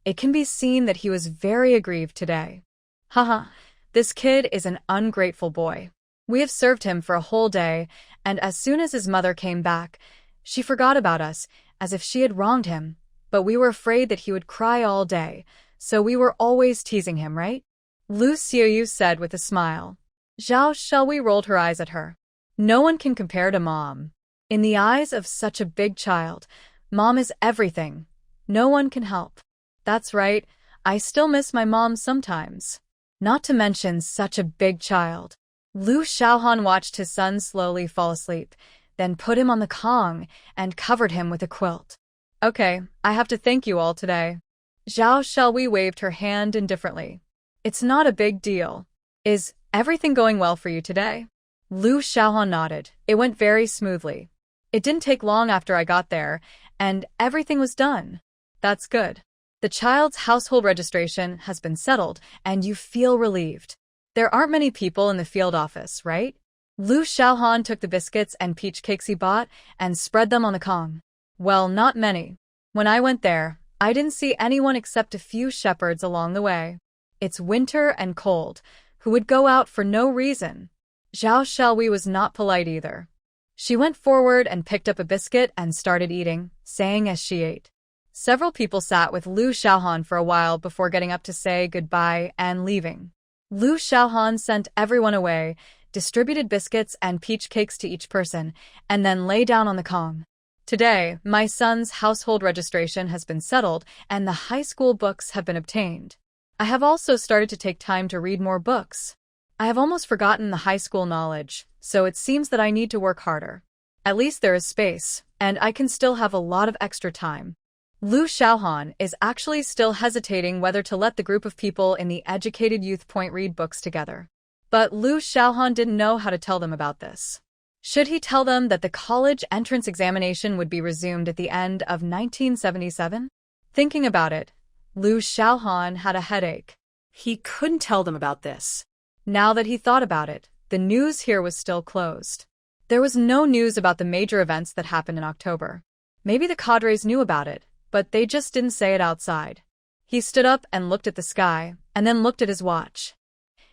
S1: it can be seen that he was very aggrieved today. Haha, this kid is an ungrateful boy. We have served him for a whole day, and as soon as his mother came back, she forgot about us, as if she had wronged him, but we were afraid that he would cry all day, so we were always teasing him, right? Lu Xiaoyu said with a smile. Zhao Shelui rolled her eyes at her. No one can compare to Mom. In the eyes of such a big child, Mom is everything. No one can help. That's right, I still miss my mom sometimes. Not to mention such a big child. Lu Xiaohan watched his son slowly fall asleep, then put him on the Kong and covered him with a quilt. Okay, I have to thank you all today. Zhao Shelui waved her hand indifferently. It's not a big deal. Is everything going well for you today? Lu Xiaohan nodded. It went very smoothly. It didn't take long after I got there, and everything was done. That's good. The child's household registration has been settled, and you feel relieved. There aren't many people in the field office, right? Lu Xiaohan took the biscuits and peach cakes he bought and spread them on the Kong. Well, not many. When I went there, I didn't see anyone except a few shepherds along the way. It's winter and cold. Who would go out for no reason? Zhao Shelui was not polite either. She went forward and picked up a biscuit and started eating, saying as she ate. Several people sat with Lu Xiaohan for a while before getting up to say goodbye and leaving. Lu Xiaohan sent everyone away, distributed biscuits and peach cakes to each person, and then lay down on the Kong. Today, my son's household registration has been settled and the high school books have been obtained. I have also started to take time to read more books. I have almost forgotten the high school knowledge, so it seems that I need to work harder. At least there is space, and I can still have a lot of extra time. Lu Xiaohan is actually still hesitating whether to let the group of people in the educated youth point read books together. But Lu Xiaohan didn't know how to tell them about this. Should he tell them that the college entrance examination would be resumed at the end of 1977? Thinking about it, Lu Xiaohan had a headache. He couldn't tell them about this. Now that he thought about it, the news here was still closed. There was no news about the major events that happened in October. Maybe the cadres knew about it, but they just didn't say it outside. He stood up and looked at the sky, and then looked at his watch.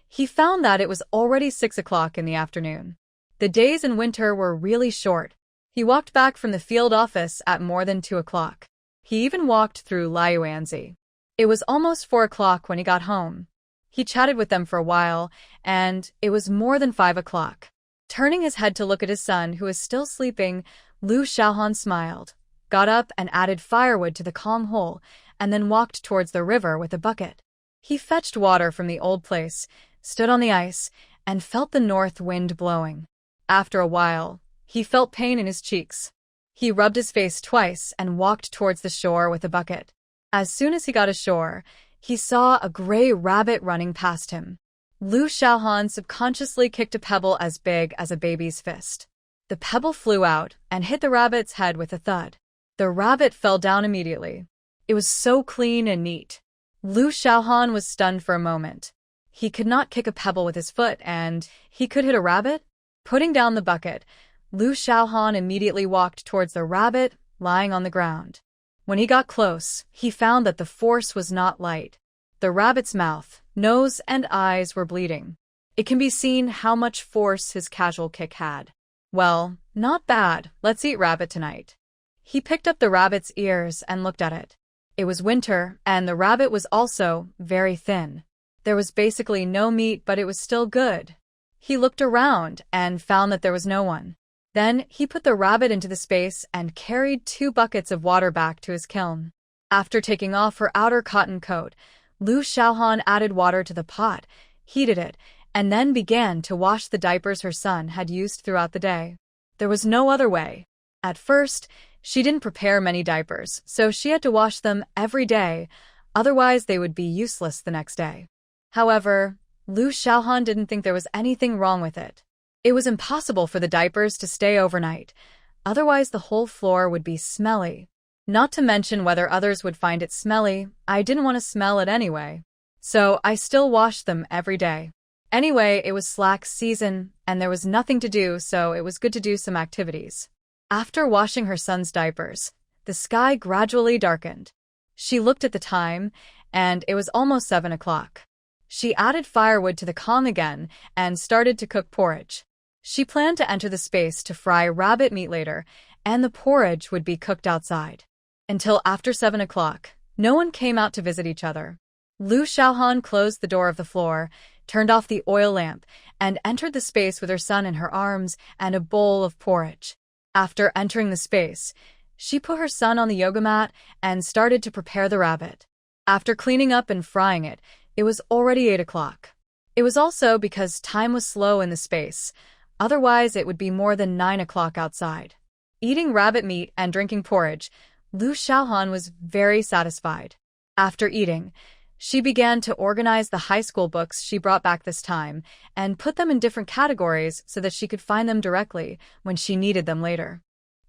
S1: He found that it was already 6 o'clock in the afternoon. The days in winter were really short. He walked back from the field office at more than 2 o'clock. He even walked through Liuanzi. It was almost 4 o'clock when he got home. He chatted with them for a while, and it was more than 5 o'clock. Turning his head to look at his son, who was still sleeping, Lu Xiaohan smiled, got up and added firewood to the Kong hole, and then walked towards the river with a bucket. He fetched water from the old place, stood on the ice, and felt the north wind blowing. After a while, he felt pain in his cheeks. He rubbed his face twice and walked towards the shore with a bucket. As soon as he got ashore, he saw a gray rabbit running past him. Lu Xiaohan subconsciously kicked a pebble as big as a baby's fist. The pebble flew out and hit the rabbit's head with a thud. The rabbit fell down immediately. It was so clean and neat. Lu Xiaohan was stunned for a moment. He could not kick a pebble with his foot, and he could hit a rabbit? Putting down the bucket, Lu Xiaohan immediately walked towards the rabbit lying on the ground. When he got close, he found that the force was not light. The rabbit's mouth, nose, and eyes were bleeding. It can be seen how much force his casual kick had. Well, not bad. Let's eat rabbit tonight. He picked up the rabbit's ears and looked at it. It was winter, and the rabbit was also very thin. There was basically no meat, but it was still good. He looked around and found that there was no one. Then he put the rabbit into the space and carried 2 buckets of water back to his kiln. After taking off her outer cotton coat, Lu Xiaohan added water to the pot, heated it, and then began to wash the diapers her son had used throughout the day. There was no other way. At first, she didn't prepare many diapers, so she had to wash them every day, otherwise they would be useless the next day. However, Lu Xiaohan didn't think there was anything wrong with it. It was impossible for the diapers to stay overnight, otherwise the whole floor would be smelly. Not to mention whether others would find it smelly, I didn't want to smell it anyway. So I still washed them every day. Anyway, it was slack season, and there was nothing to do, so it was good to do some activities. After washing her son's diapers, the sky gradually darkened. She looked at the time, and it was almost 7 o'clock. She added firewood to the Kong again and started to cook porridge. She planned to enter the space to fry rabbit meat later, and the porridge would be cooked outside. Until after 7 o'clock, no one came out to visit each other. Lu Xiaohan closed the door of the floor, turned off the oil lamp, and entered the space with her son in her arms and a bowl of porridge. After entering the space, she put her son on the yoga mat and started to prepare the rabbit. After cleaning up and frying it, it was already 8 o'clock. It was also because time was slow in the space, otherwise it would be more than 9 o'clock outside. Eating rabbit meat and drinking porridge, Lu Xiaohan was very satisfied. After eating, she began to organize the high school books she brought back this time and put them in different categories so that she could find them directly when she needed them later.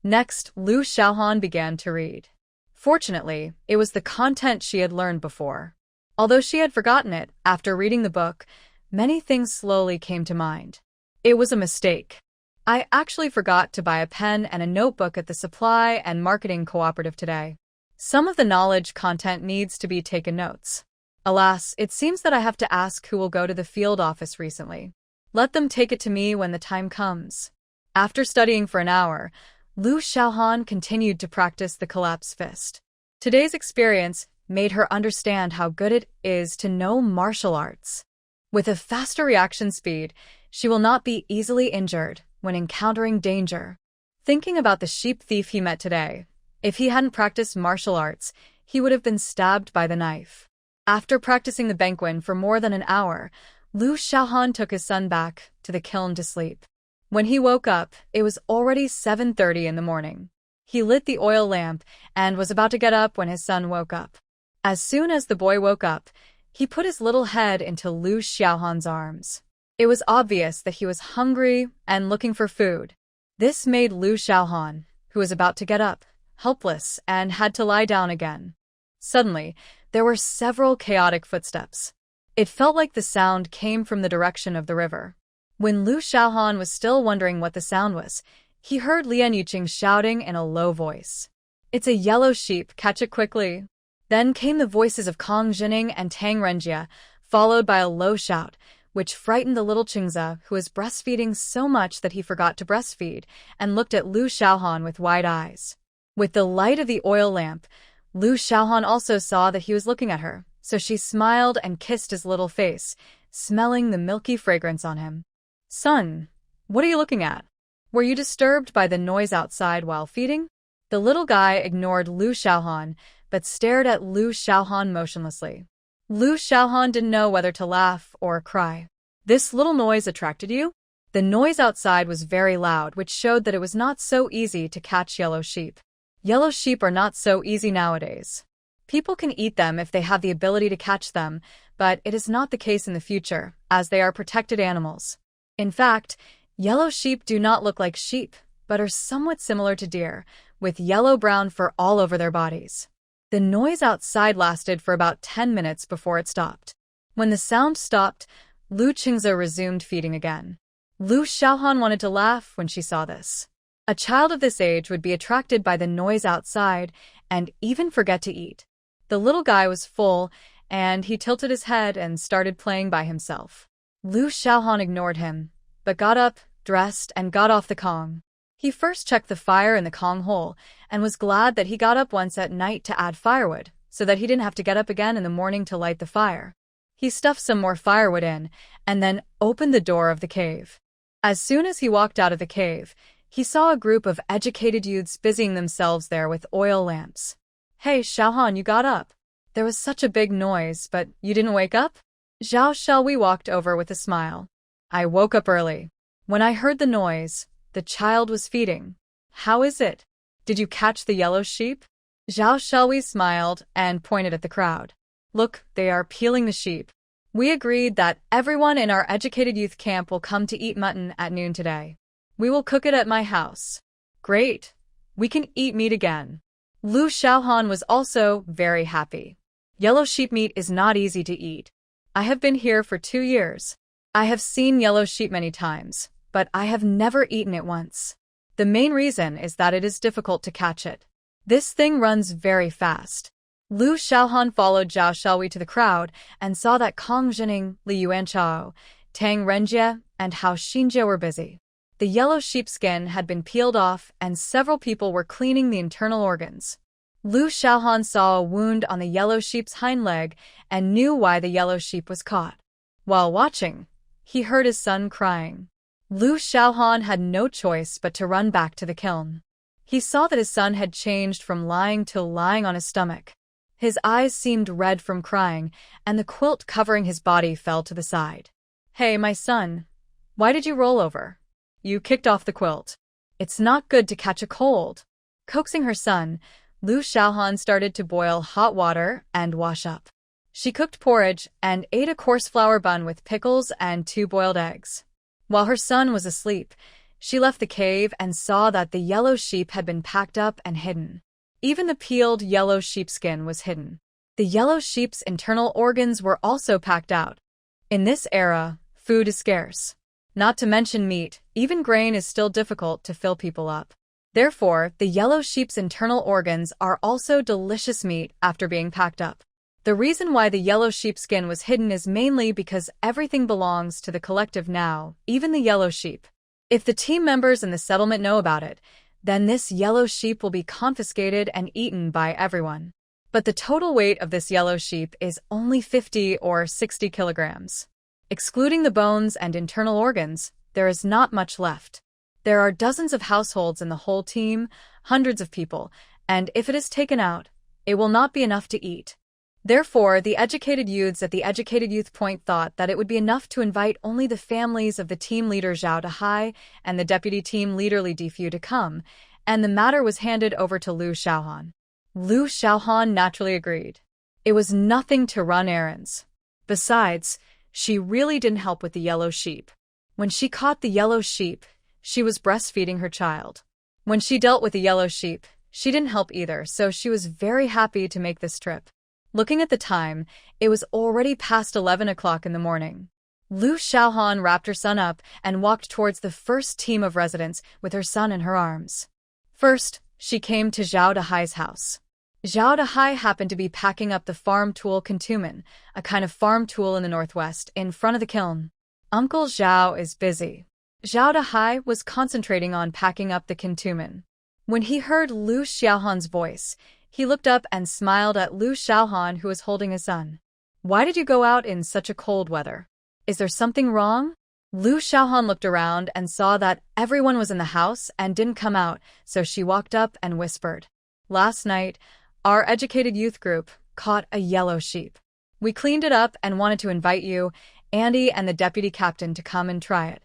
S1: Next, Lu Xiaohan began to read. Fortunately, it was the content she had learned before. Although she had forgotten it, after reading the book, many things slowly came to mind. It was a mistake. I actually forgot to buy a pen and a notebook at the supply and marketing cooperative today. Some of the knowledge content needs to be taken notes. Alas, it seems that I have to ask who will go to the field office recently. Let them take it to me when the time comes. After studying for an hour, Lu Xiaohan continued to practice the collapsed fist. Today's experience made her understand how good it is to know martial arts. With a faster reaction speed, she will not be easily injured when encountering danger. Thinking about the sheep thief he met today, if he hadn't practiced martial arts, he would have been stabbed by the knife. After practicing the Bangwen for more than an hour, Lu Xiaohan took his son back to the kiln to sleep. When he woke up, it was already 7:30 in the morning. He lit the oil lamp and was about to get up when his son woke up. As soon as the boy woke up, he put his little head into Lu Xiaohan's arms. It was obvious that he was hungry and looking for food. This made Lu Xiaohan, who was about to get up, helpless and had to lie down again. Suddenly, there were several chaotic footsteps. It felt like the sound came from the direction of the river. When Lu Xiaohan was still wondering what the sound was, he heard Lian Yuqing shouting in a low voice. "It's a yellow sheep, catch it quickly." Then came the voices of Kong Jining and Tang Renjia, followed by a low shout, which frightened the little Qingze, who was breastfeeding so much that he forgot to breastfeed, and looked at Lu Xiaohan with wide eyes. With the light of the oil lamp, Lu Xiaohan also saw that he was looking at her, so she smiled and kissed his little face, smelling the milky fragrance on him. "Son, what are you looking at? Were you disturbed by the noise outside while feeding?" The little guy ignored Lu Xiaohan, but stared at Lu Xiaohan motionlessly. Lu Xiaohan didn't know whether to laugh or cry. "This little noise attracted you?" The noise outside was very loud, which showed that it was not so easy to catch yellow sheep. Yellow sheep are not so easy nowadays. People can eat them if they have the ability to catch them, but it is not the case in the future, as they are protected animals. In fact, yellow sheep do not look like sheep, but are somewhat similar to deer, with yellow-brown fur all over their bodies. The noise outside lasted for about 10 minutes before it stopped. When the sound stopped, Lu Qingze resumed feeding again. Lu Xiaohan wanted to laugh when she saw this. A child of this age would be attracted by the noise outside and even forget to eat. The little guy was full, and he tilted his head and started playing by himself. Lu Xiaohan ignored him, but got up, dressed, and got off the Kong. He first checked the fire in the Kong hole, and was glad that he got up once at night to add firewood, so that he didn't have to get up again in the morning to light the fire. He stuffed some more firewood in, and then opened the door of the cave. As soon as he walked out of the cave, he saw a group of educated youths busying themselves there with oil lamps. "Hey, Xiaohan, you got up. There was such a big noise, but you didn't wake up?" Zhao Xiaowei walked over with a smile. "I woke up early. When I heard the noise, the child was feeding. How is it? Did you catch the yellow sheep?" Zhao Xiaowei smiled and pointed at the crowd. "Look, they are peeling the sheep. We agreed that everyone in our educated youth camp will come to eat mutton at noon today. We will cook it at my house." "Great. We can eat meat again." Lu Xiaohan was also very happy. Yellow sheep meat is not easy to eat. I have been here for 2 years. I have seen yellow sheep many times, but I have never eaten it once. The main reason is that it is difficult to catch it. This thing runs very fast. Lu Xiaohan followed Zhao Xiaowei to the crowd and saw that Kong Zhining, Li Yuanchao, Tang Renjie, and Hao Xinjie were busy. The yellow sheepskin had been peeled off and several people were cleaning the internal organs. Lu Xiaohan saw a wound on the yellow sheep's hind leg and knew why the yellow sheep was caught. While watching, he heard his son crying. Lu Xiaohan had no choice but to run back to the kiln. He saw that his son had changed from lying to lying on his stomach. His eyes seemed red from crying, and the quilt covering his body fell to the side. "Hey, my son, why did you roll over? You kicked off the quilt. It's not good to catch a cold." Coaxing her son, Lu Xiaohan started to boil hot water and wash up. She cooked porridge and ate a coarse flour bun with pickles and 2 boiled eggs. While her son was asleep, she left the cave and saw that the yellow sheep had been packed up and hidden. Even the peeled yellow sheepskin was hidden. The yellow sheep's internal organs were also packed out. In this era, food is scarce. Not to mention meat, even grain is still difficult to fill people up. Therefore, the yellow sheep's internal organs are also delicious meat after being packed up. The reason why the yellow sheepskin was hidden is mainly because everything belongs to the collective now, even the yellow sheep. If the team members in the settlement know about it, then this yellow sheep will be confiscated and eaten by everyone. But the total weight of this yellow sheep is only 50 or 60 kilograms. Excluding the bones and internal organs, there is not much left. There are dozens of households in the whole team, hundreds of people, and if it is taken out, it will not be enough to eat. Therefore, the educated youths at the Educated Youth Point thought that it would be enough to invite only the families of the team leader Zhao Dahai and the deputy team leader Li Difu to come, and the matter was handed over to Lu Xiaohan. Lu Xiaohan naturally agreed. It was nothing to run errands. Besides, she really didn't help with the yellow sheep. When she caught the yellow sheep, she was breastfeeding her child. When she dealt with the yellow sheep, she didn't help either, so she was very happy to make this trip. Looking at the time, it was already past 11 o'clock in the morning. Lu Xiaohan wrapped her son up and walked towards the first team of residents with her son in her arms. First, she came to Zhao Dahai's house. Zhao Dahai happened to be packing up the farm tool contumen, a kind of farm tool in the northwest, in front of the kiln. Uncle Zhao is busy. Zhao Dahai was concentrating on packing up the cantonment. When he heard Lu Xiaohan's voice, he looked up and smiled at Lu Xiaohan, who was holding his son. Why did you go out in such a cold weather? Is there something wrong? Lu Xiaohan looked around and saw that everyone was in the house and didn't come out, so she walked up and whispered. Last night, our educated youth group caught a yellow sheep. We cleaned it up and wanted to invite you, Andy and the deputy captain, to come and try it.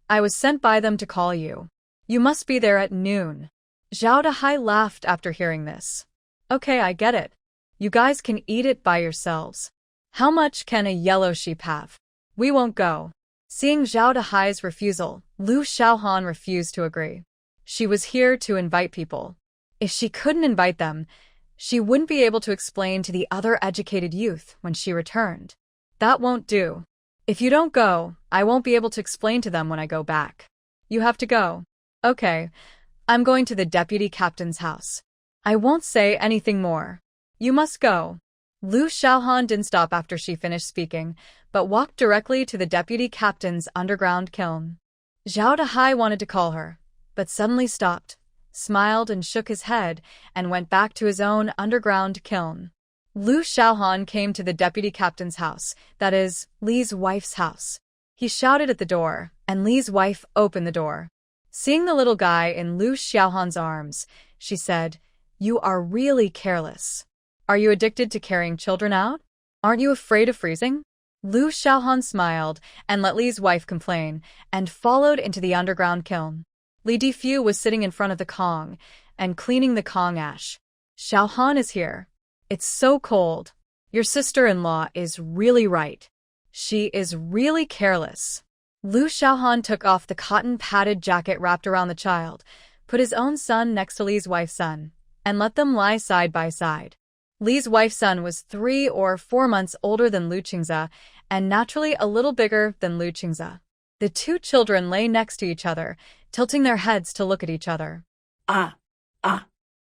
S1: I was sent by them to call you. You must be there at noon. Zhao Dahai laughed after hearing this. Okay, I get it. You guys can eat it by yourselves. How much can a yellow sheep have? We won't go. Seeing Zhao Dahai's refusal, Lu Xiaohan refused to agree. She was here to invite people. If she couldn't invite them, she wouldn't be able to explain to the other educated youth when she returned. That won't do. If you don't go, I won't be able to explain to them when I go back. You have to go. Okay, I'm going to the deputy captain's house. I won't say anything more. You must go. Lu Xiaohan didn't stop after she finished speaking, but walked directly to the deputy captain's underground kiln. Zhao Dahai wanted to call her, but suddenly stopped, smiled and shook his head, and went back to his own underground kiln. Lu Xiaohan came to the deputy captain's house, that is, Li's wife's house. He shouted at the door, and Li's wife opened the door. Seeing the little guy in Lu Xiaohan's arms, she said, You are really careless. Are you addicted to carrying children out? Aren't you afraid of freezing? Lu Xiaohan smiled and let Li's wife complain, and followed into the underground kiln. Li Difu was sitting in front of the Kong and cleaning the Kong ash. Xiaohan is here. It's so cold. Your sister-in-law is really right. She is really careless. Lu Xiaohan took off the cotton-padded jacket wrapped around the child, put his own son next to Li's wife's son, and let them lie side by side. Li's wife's son was 3 or 4 months older than Lu Qingze, and naturally a little bigger than Lu Qingze. The two children lay next to each other, tilting their heads to look at each other.
S2: Ah, ah,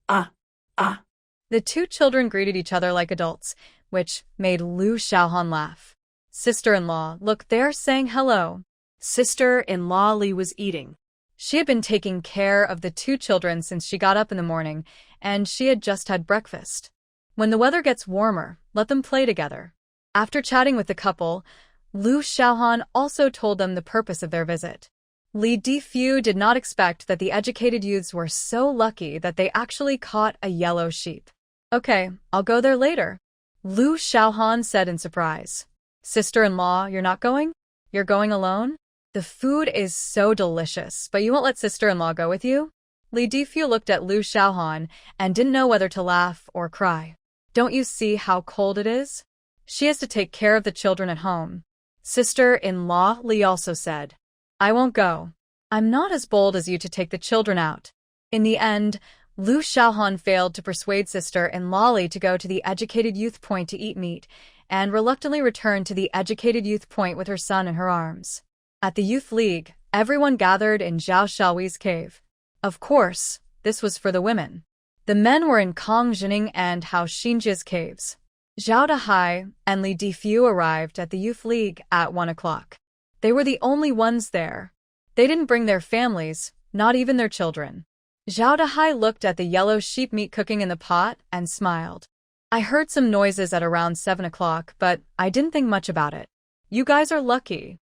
S2: ah, ah.
S1: The two children greeted each other like adults, which made Lu Xiaohan laugh. Sister-in-law, look, they're saying hello.
S2: Sister-in-law Li was eating.
S1: She had been taking care of the two children since she got up in the morning, and she had just had breakfast. When the weather gets warmer, let them play together. After chatting with the couple, Lu Xiaohan also told them the purpose of their visit. Li Difu did not expect that the educated youths were so lucky that they actually caught a yellow sheep. Okay, I'll go there later. Lu Xiaohan said in surprise. Sister-in-law, you're not going? You're going alone? The food is so delicious, but you won't let sister-in-law go with you? Li Difu looked at Lu Xiaohan and didn't know whether to laugh or cry. Don't you see how cold it is? She has to take care of the children at home. Sister-in-law Li also said. I won't go. I'm not as bold as you to take the children out. In the end, Lu Xiaohan failed to persuade sister-in-law Li to go to the educated youth point to eat meat, and reluctantly returned to the educated youth point with her son in her arms. At the youth league, everyone gathered in Zhao Xiaoyi's cave. Of course, this was for the women. The men were in Kong Jining and Hao Xinjia's caves. Zhao Dahai and Li Difu arrived at the youth league at 1 o'clock. They were the only ones there. They didn't bring their families, not even their children. Zhao Dahai looked at the yellow sheep meat cooking in the pot and smiled. I heard some noises at around 7 o'clock, but I didn't think much about it. You guys are lucky.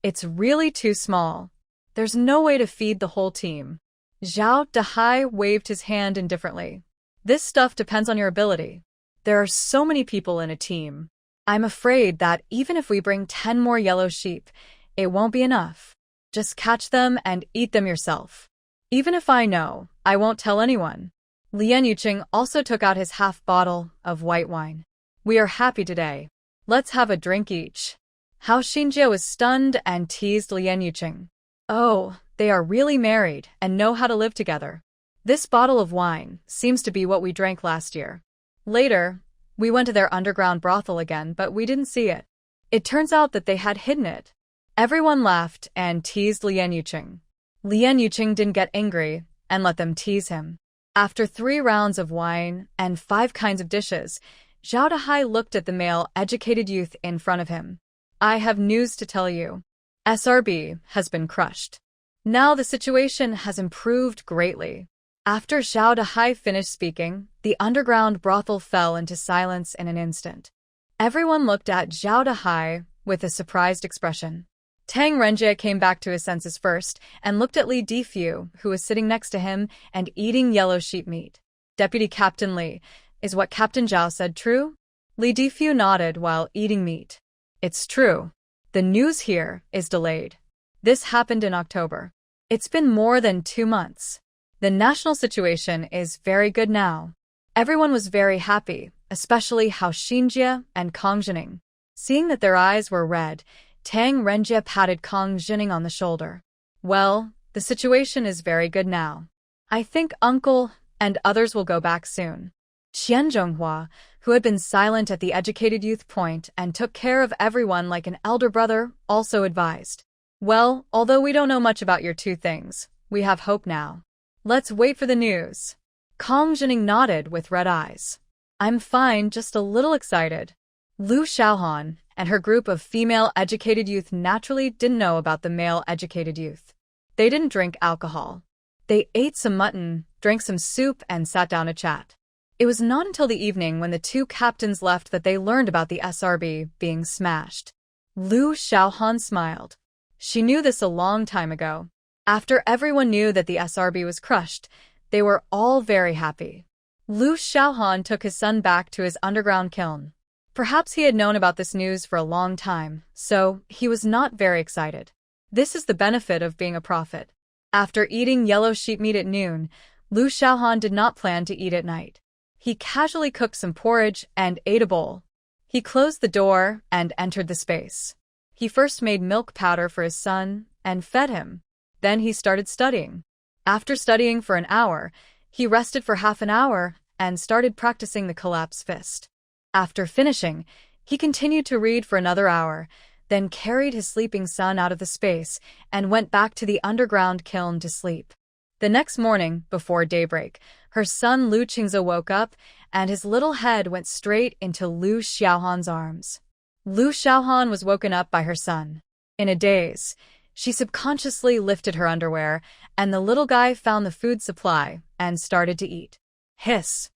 S1: It's really too small. There's no way to feed the whole team. Zhao Dahai waved his hand indifferently. This stuff depends on your ability. There are so many people in a team. I'm afraid that even if we bring 10 more yellow sheep, it won't be enough. Just catch them and eat them yourself. Even if I know, I won't tell anyone. Lian Yuqing also took out his half bottle of white wine. We are happy today. Let's have a drink each. Hao Xinjie was stunned and teased Lian Yuqing. Oh, they are really married and know how to live together. This bottle of wine seems to be what we drank last year. Later, we went to their underground brothel again, but we didn't see it. It turns out that they had hidden it. Everyone laughed and teased Lian Yuqing. Lian Yuqing didn't get angry and let them tease him. After 3 rounds of wine and 5 kinds of dishes, Zhao Dahai looked at the male educated youth in front of him. I have news to tell you. SRB has been crushed. Now the situation has improved greatly. After Zhao Dahai finished speaking, the underground brothel fell into silence in an instant. Everyone looked at Zhao Dahai with a surprised expression. Tang Renjie came back to his senses first and looked at Li Difu, who was sitting next to him and eating yellow sheep meat. Deputy Captain Li, is what Captain Zhao said true? Li Difu nodded while eating meat. It's true. The news here is delayed. This happened in October. It's been more than 2 months. The national situation is very good now. Everyone was very happy, especially Hao Xinjie and Kang Jining. Seeing that their eyes were red, Tang Renjie patted Kang Jining on the shoulder. Well, the situation is very good now. I think Uncle and others will go back soon. Qian Zhonghua, who had been silent at the educated youth point and took care of everyone like an elder brother, also advised. Well, although we don't know much about your 2 things, we have hope now. Let's wait for the news. Kang Jining nodded with red eyes. I'm fine, just a little excited. Lu Xiaohan and her group of female educated youth naturally didn't know about the male educated youth. They didn't drink alcohol. They ate some mutton, drank some soup, and sat down to chat. It was not until the evening when the 2 captains left that they learned about the SRB being smashed. Lu Xiaohan smiled. She knew this a long time ago. After everyone knew that the SRB was crushed, they were all very happy. Lu Xiaohan took his son back to his underground kiln. Perhaps he had known about this news for a long time, so he was not very excited. This is the benefit of being a prophet. After eating yellow sheep meat at noon, Lu Xiaohan did not plan to eat at night. He casually cooked some porridge and ate a bowl. He closed the door and entered the space. He first made milk powder for his son and fed him. Then he started studying. After studying for an hour, he rested for half an hour and started practicing the collapse fist. After finishing, he continued to read for another hour, then carried his sleeping son out of the space and went back to the underground kiln to sleep. The next morning, before daybreak, her son Lu Qingze woke up and his little head went straight into Lu Xiaohan's arms. Lu Xiaohan was woken up by her son. In a daze, she subconsciously lifted her underwear, and the little guy found the food supply and started to eat. Hiss!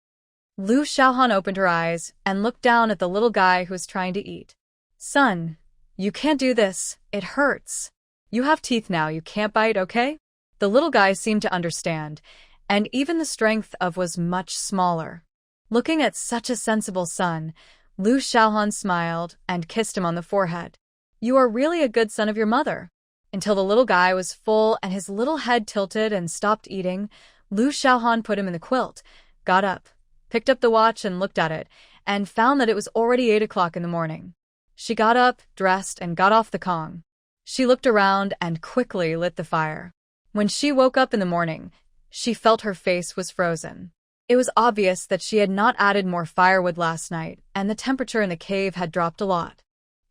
S1: Lu Xiaohan opened her eyes and looked down at the little guy who was trying to eat. Son, you can't do this, it hurts. You have teeth now, you can't bite, okay? The little guy seemed to understand, and even the strength of was much smaller. Looking at such a sensible son, Lu Xiaohan smiled and kissed him on the forehead. You are really a good son of your mother. Until the little guy was full and his little head tilted and stopped eating, Lu Xiaohan put him in the quilt, got up, picked up the watch and looked at it, and found that it was already 8 o'clock in the morning. She got up, dressed, and got off the Kong. She looked around and quickly lit the fire. When she woke up in the morning, she felt her face was frozen. It was obvious that she had not added more firewood last night, and the temperature in the cave had dropped a lot.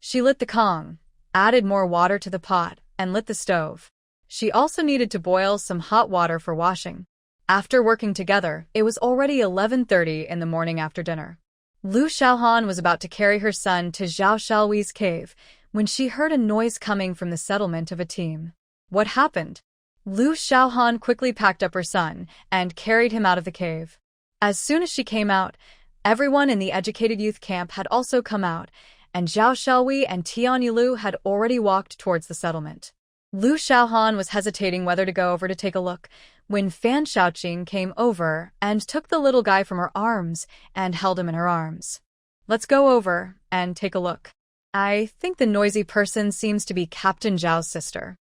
S1: She lit the Kong, added more water to the pot, and lit the stove. She also needed to boil some hot water for washing. After working together, it was already 11:30 in the morning after dinner. Lu Xiaohan was about to carry her son to Zhao Xiaohui's cave when she heard a noise coming from the settlement of a team. What happened? Lu Xiaohan quickly packed up her son and carried him out of the cave. As soon as she came out, everyone in the educated youth camp had also come out, and Zhao Xiaohui and Tian Yilu had already walked towards the settlement. Lu Xiaohan was hesitating whether to go over to take a look when Fan Xiaoqing came over and took the little guy from her arms and held him in her arms. Let's go over and take a look. I think the noisy person seems to be Captain Zhao's sister.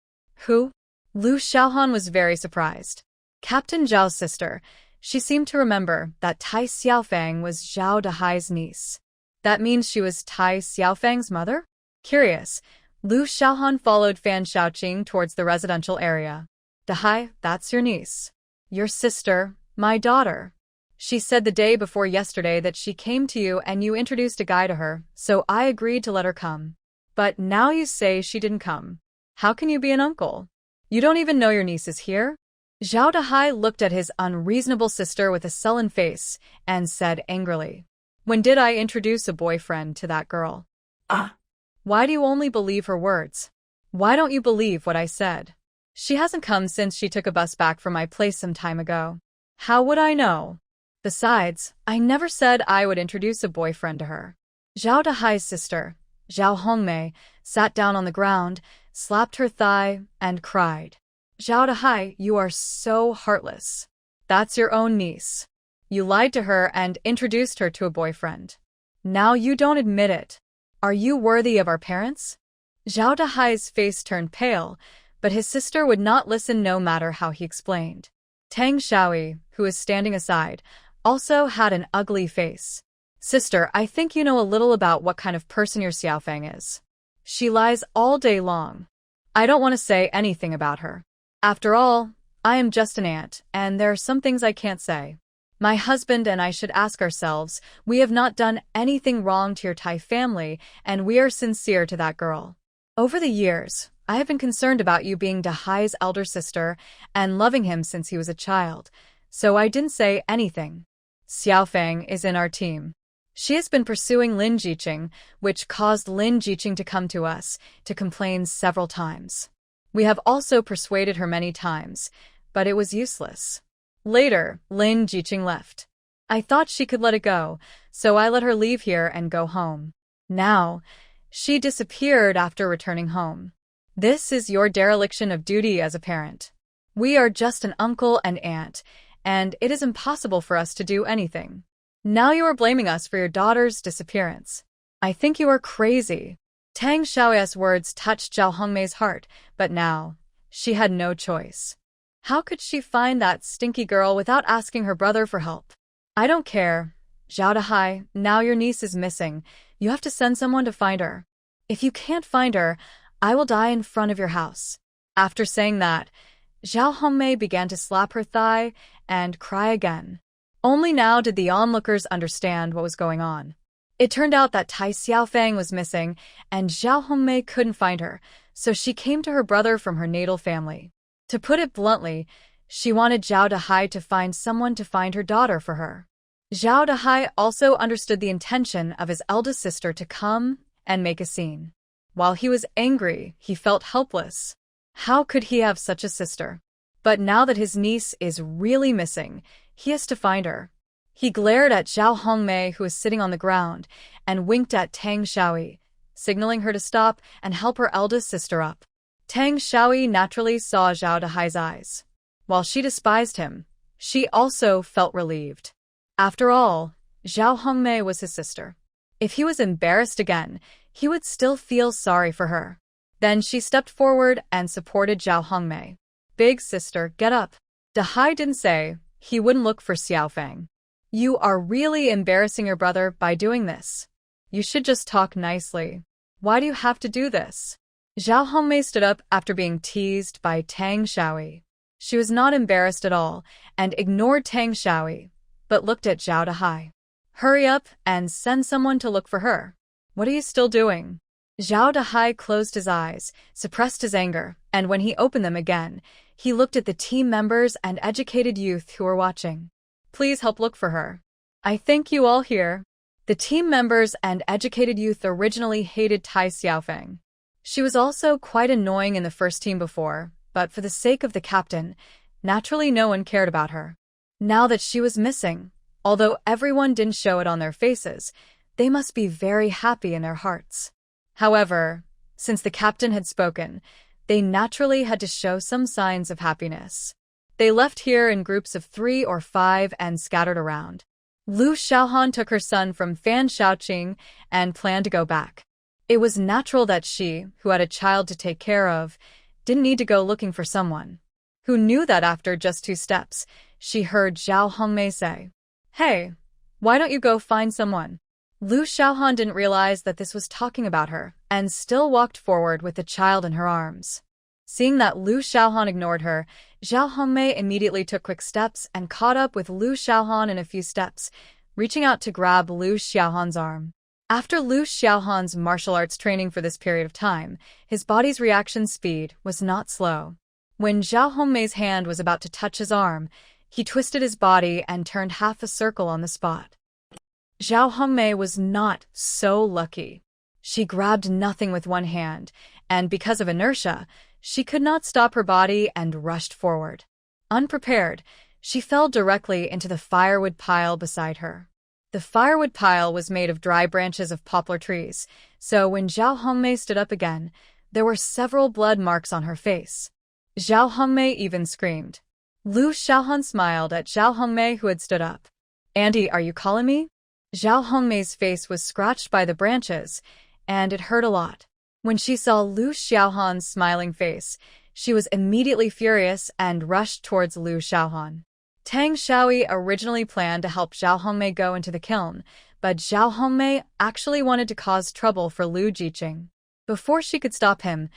S1: Who? Lu Xiaohan was very surprised. Captain Zhao's sister. She seemed to remember that Tai Xiaofang was Zhao Dahai's niece. That means she was Tai Xiaofang's mother? Curious, Lu Xiaohan followed Fan Xiaoqing towards the residential area. Dahai, that's your niece. Your sister, my daughter. She said the day before yesterday that she came to you and you introduced a guy to her, so I agreed to let her come. But now you say she didn't come. How can you be an uncle? You don't even know your niece is here? Zhao Dahai looked at his unreasonable sister with a sullen face and said angrily, When did I introduce a boyfriend to that girl? Why do you only believe her words? Why don't you believe what I said? She hasn't come since she took a bus back from my place some time ago. How would I know? Besides, I never said I would introduce a boyfriend to her. Zhao Dahai's sister, Zhao Hongmei, sat down on the ground, slapped her thigh, and cried. Zhao Dahai, you are so heartless. That's your own niece. You lied to her and introduced her to a boyfriend. Now you don't admit it. Are you worthy of our parents? Zhao Dahai's face turned pale, but his sister would not listen no matter how he explained. Tang Xiaoyi, who was standing aside, also had an ugly face. Sister, I think you know a little about what kind of person your Xiaofang is. She lies all day long. I don't want to say anything about her. After all, I am just an aunt, and there are some things I can't say. My husband and I should ask ourselves, we have not done anything wrong to your Thai family, and we are sincere to that girl. Over the years, I have been concerned about you being Dahai's elder sister and loving him since he was a child, so I didn't say anything. Xiaofang is in our team. She has been pursuing Lin Jiqing, which caused Lin Jiqing to come to us to complain several times. We have also persuaded her many times, but it was useless. Later, Lin Jiqing left. I thought she could let it go, so I let her leave here and go home. Now, she disappeared after returning home. This is your dereliction of duty as a parent. We are just an uncle and aunt, and it is impossible for us to do anything. Now you are blaming us for your daughter's disappearance. I think you are crazy. Tang Xiaoyi's words touched Zhao Hongmei's heart, but now, she had no choice. How could she find that stinky girl without asking her brother for help? I don't care. Zhao Dahai, now your niece is missing. You have to send someone to find her. If you can't find her, I will die in front of your house. After saying that, Zhao Hongmei began to slap her thigh and cry again. Only now did the onlookers understand what was going on. It turned out that Tai Xiaofang was missing, and Zhao Hongmei couldn't find her, so she came to her brother from her natal family. To put it bluntly, she wanted Zhao Dahai to find someone to find her daughter for her. Zhao Dahai also understood the intention of his eldest sister to come and make a scene. While he was angry, he felt helpless. How could he have such a sister? But now that his niece is really missing, he has to find her. He glared at Zhao Hongmei, who was sitting on the ground, and winked at Tang Xiaoyi, signaling her to stop and help her eldest sister up. Tang Xiaoyi naturally saw Zhao Dahai's eyes. While she despised him, she also felt relieved. After all, Zhao Hongmei was his sister. If he was embarrassed again, he would still feel sorry for her. Then she stepped forward and supported Zhao Hongmei. Big sister, get up. Dahai didn't say he wouldn't look for Xiaofang. You are really embarrassing your brother by doing this. You should just talk nicely. Why do you have to do this? Zhao Hongmei stood up after being teased by Tang Xiaoyi. She was not embarrassed at all and ignored Tang Xiaoyi, but looked at Zhao Dahai. Hurry up and send someone to look for her. What are you still doing? Zhao Dahai closed his eyes, suppressed his anger, and when he opened them again, he looked at the team members and educated youth who were watching. Please help look for her. I thank you all here. The team members and educated youth originally hated Tai Xiaofang. She was also quite annoying in the first team before, but for the sake of the captain, naturally no one cared about her. Now that she was missing, although everyone didn't show it on their faces, they must be very happy in their hearts. However, since the captain had spoken, they naturally had to show some signs of happiness. They left here in groups of 3 or 5 and scattered around. Lu Xiaohan took her son from Fan Shaoqing and planned to go back. It was natural that she, who had a child to take care of, didn't need to go looking for someone. Who knew that after just 2 steps, she heard Zhao Hongmei say, "Hey, why don't you go find someone?" Lu Xiaohan didn't realize that this was talking about her, and still walked forward with the child in her arms. Seeing that Lu Xiaohan ignored her, Zhao Hongmei immediately took quick steps and caught up with Lu Xiaohan in a few steps, reaching out to grab Lu Xiaohan's arm. After Lu Xiaohan's martial arts training for this period of time, his body's reaction speed was not slow. When Zhao Hongmei's hand was about to touch his arm, he twisted his body and turned half a circle on the spot. Zhao Hongmei was not so lucky. She grabbed nothing with one hand, and because of inertia, she could not stop her body and rushed forward. Unprepared, she fell directly into the firewood pile beside her. The firewood pile was made of dry branches of poplar trees, so when Zhao Hongmei stood up again, there were several blood marks on her face. Zhao Hongmei even screamed. Lu Xiaohan smiled at Zhao Hongmei, who had stood up. "Auntie, are you calling me?" Zhao Hongmei's face was scratched by the branches, and it hurt a lot. When she saw Lu Xiaohan's smiling face, she was immediately furious and rushed towards Lu Xiaohan. Tang Xiaoyi originally planned to help Zhao Hongmei go into the kiln, but Zhao Hongmei actually wanted to cause trouble for Lu Jiqing. Before she could stop him,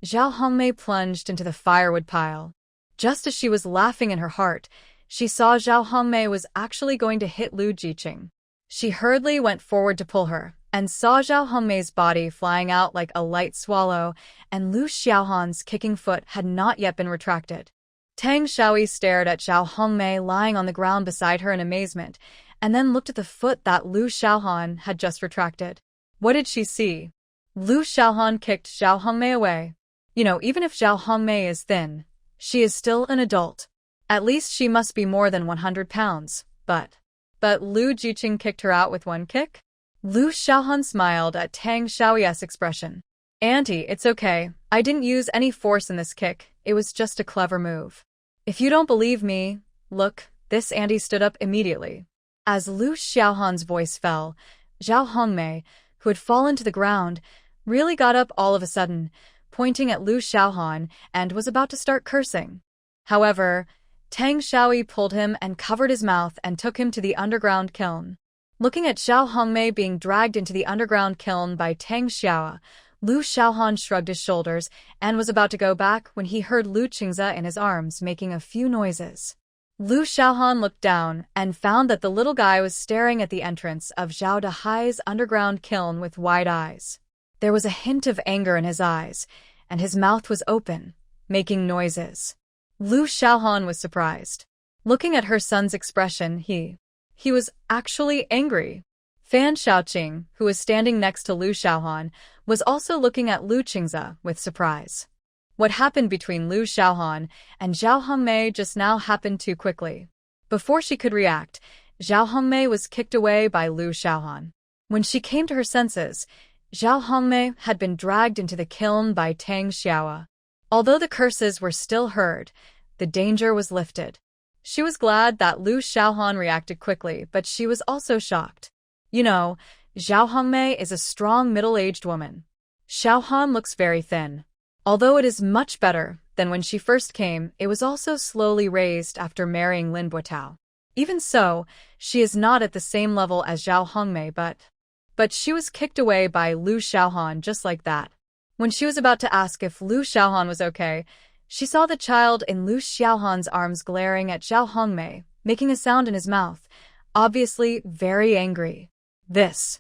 S1: Zhao Hongmei plunged into the firewood pile. Just as she was laughing in her heart, she saw Zhao Hongmei was actually going to hit Lu Jiqing. She hurriedly went forward to pull her, and saw Zhao Hongmei's body flying out like a light swallow, and Lu Xiaohan's kicking foot had not yet been retracted. Tang Xiaoyi stared at Zhao Hongmei lying on the ground beside her in amazement, and then looked at the foot that Lu Xiaohan had just retracted. What did she see? Lu Xiaohan kicked Zhao Hongmei away. Even if Zhao Hongmei is thin, she is still an adult. At least she must be more than 100 pounds, but Lu Jiqing kicked her out with one kick? Lu Xiaohan smiled at Tang Xiaoyi's expression. "Auntie, it's okay. I didn't use any force in this kick. It was just a clever move. If you don't believe me, look." This auntie stood up immediately. As Lu Xiaohan's voice fell, Zhao Hongmei, who had fallen to the ground, really got up all of a sudden, pointing at Lu Xiaohan, and was about to start cursing. However, Tang Xiaoyi pulled him and covered his mouth and took him to the underground kiln. Looking at Zhao Hongmei being dragged into the underground kiln by Tang Xiaoyi, Lu Xiaohan shrugged his shoulders and was about to go back when he heard Lu Qingze in his arms making a few noises. Lu Xiaohan looked down and found that the little guy was staring at the entrance of Zhao Dahai's underground kiln with wide eyes. There was a hint of anger in his eyes, and his mouth was open, making noises. Lu Xiaohan was surprised. Looking at her son's expression, he was actually angry. Fan Xiaoqing, who was standing next to Lu Xiaohan, was also looking at Lu Qingze with surprise. What happened between Lu Xiaohan and Zhao Hongmei just now happened too quickly. Before she could react, Zhao Hongmei was kicked away by Lu Xiaohan. When she came to her senses, Zhao Hongmei had been dragged into the kiln by Tang Xiaoyi. Although the curses were still heard, the danger was lifted. She was glad that Lu Xiaohan reacted quickly, but she was also shocked. Zhao Hongmei is a strong middle-aged woman. Xiaohan looks very thin. Although it is much better than when she first came, it was also slowly raised after marrying Lin Buotao. Even so, she is not at the same level as Zhao Hongmei, but she was kicked away by Lu Xiaohan just like that. When she was about to ask if Lu Xiaohan was okay, she saw the child in Lu Xiaohan's arms glaring at Zhao Hongmei, making a sound in his mouth, obviously very angry. This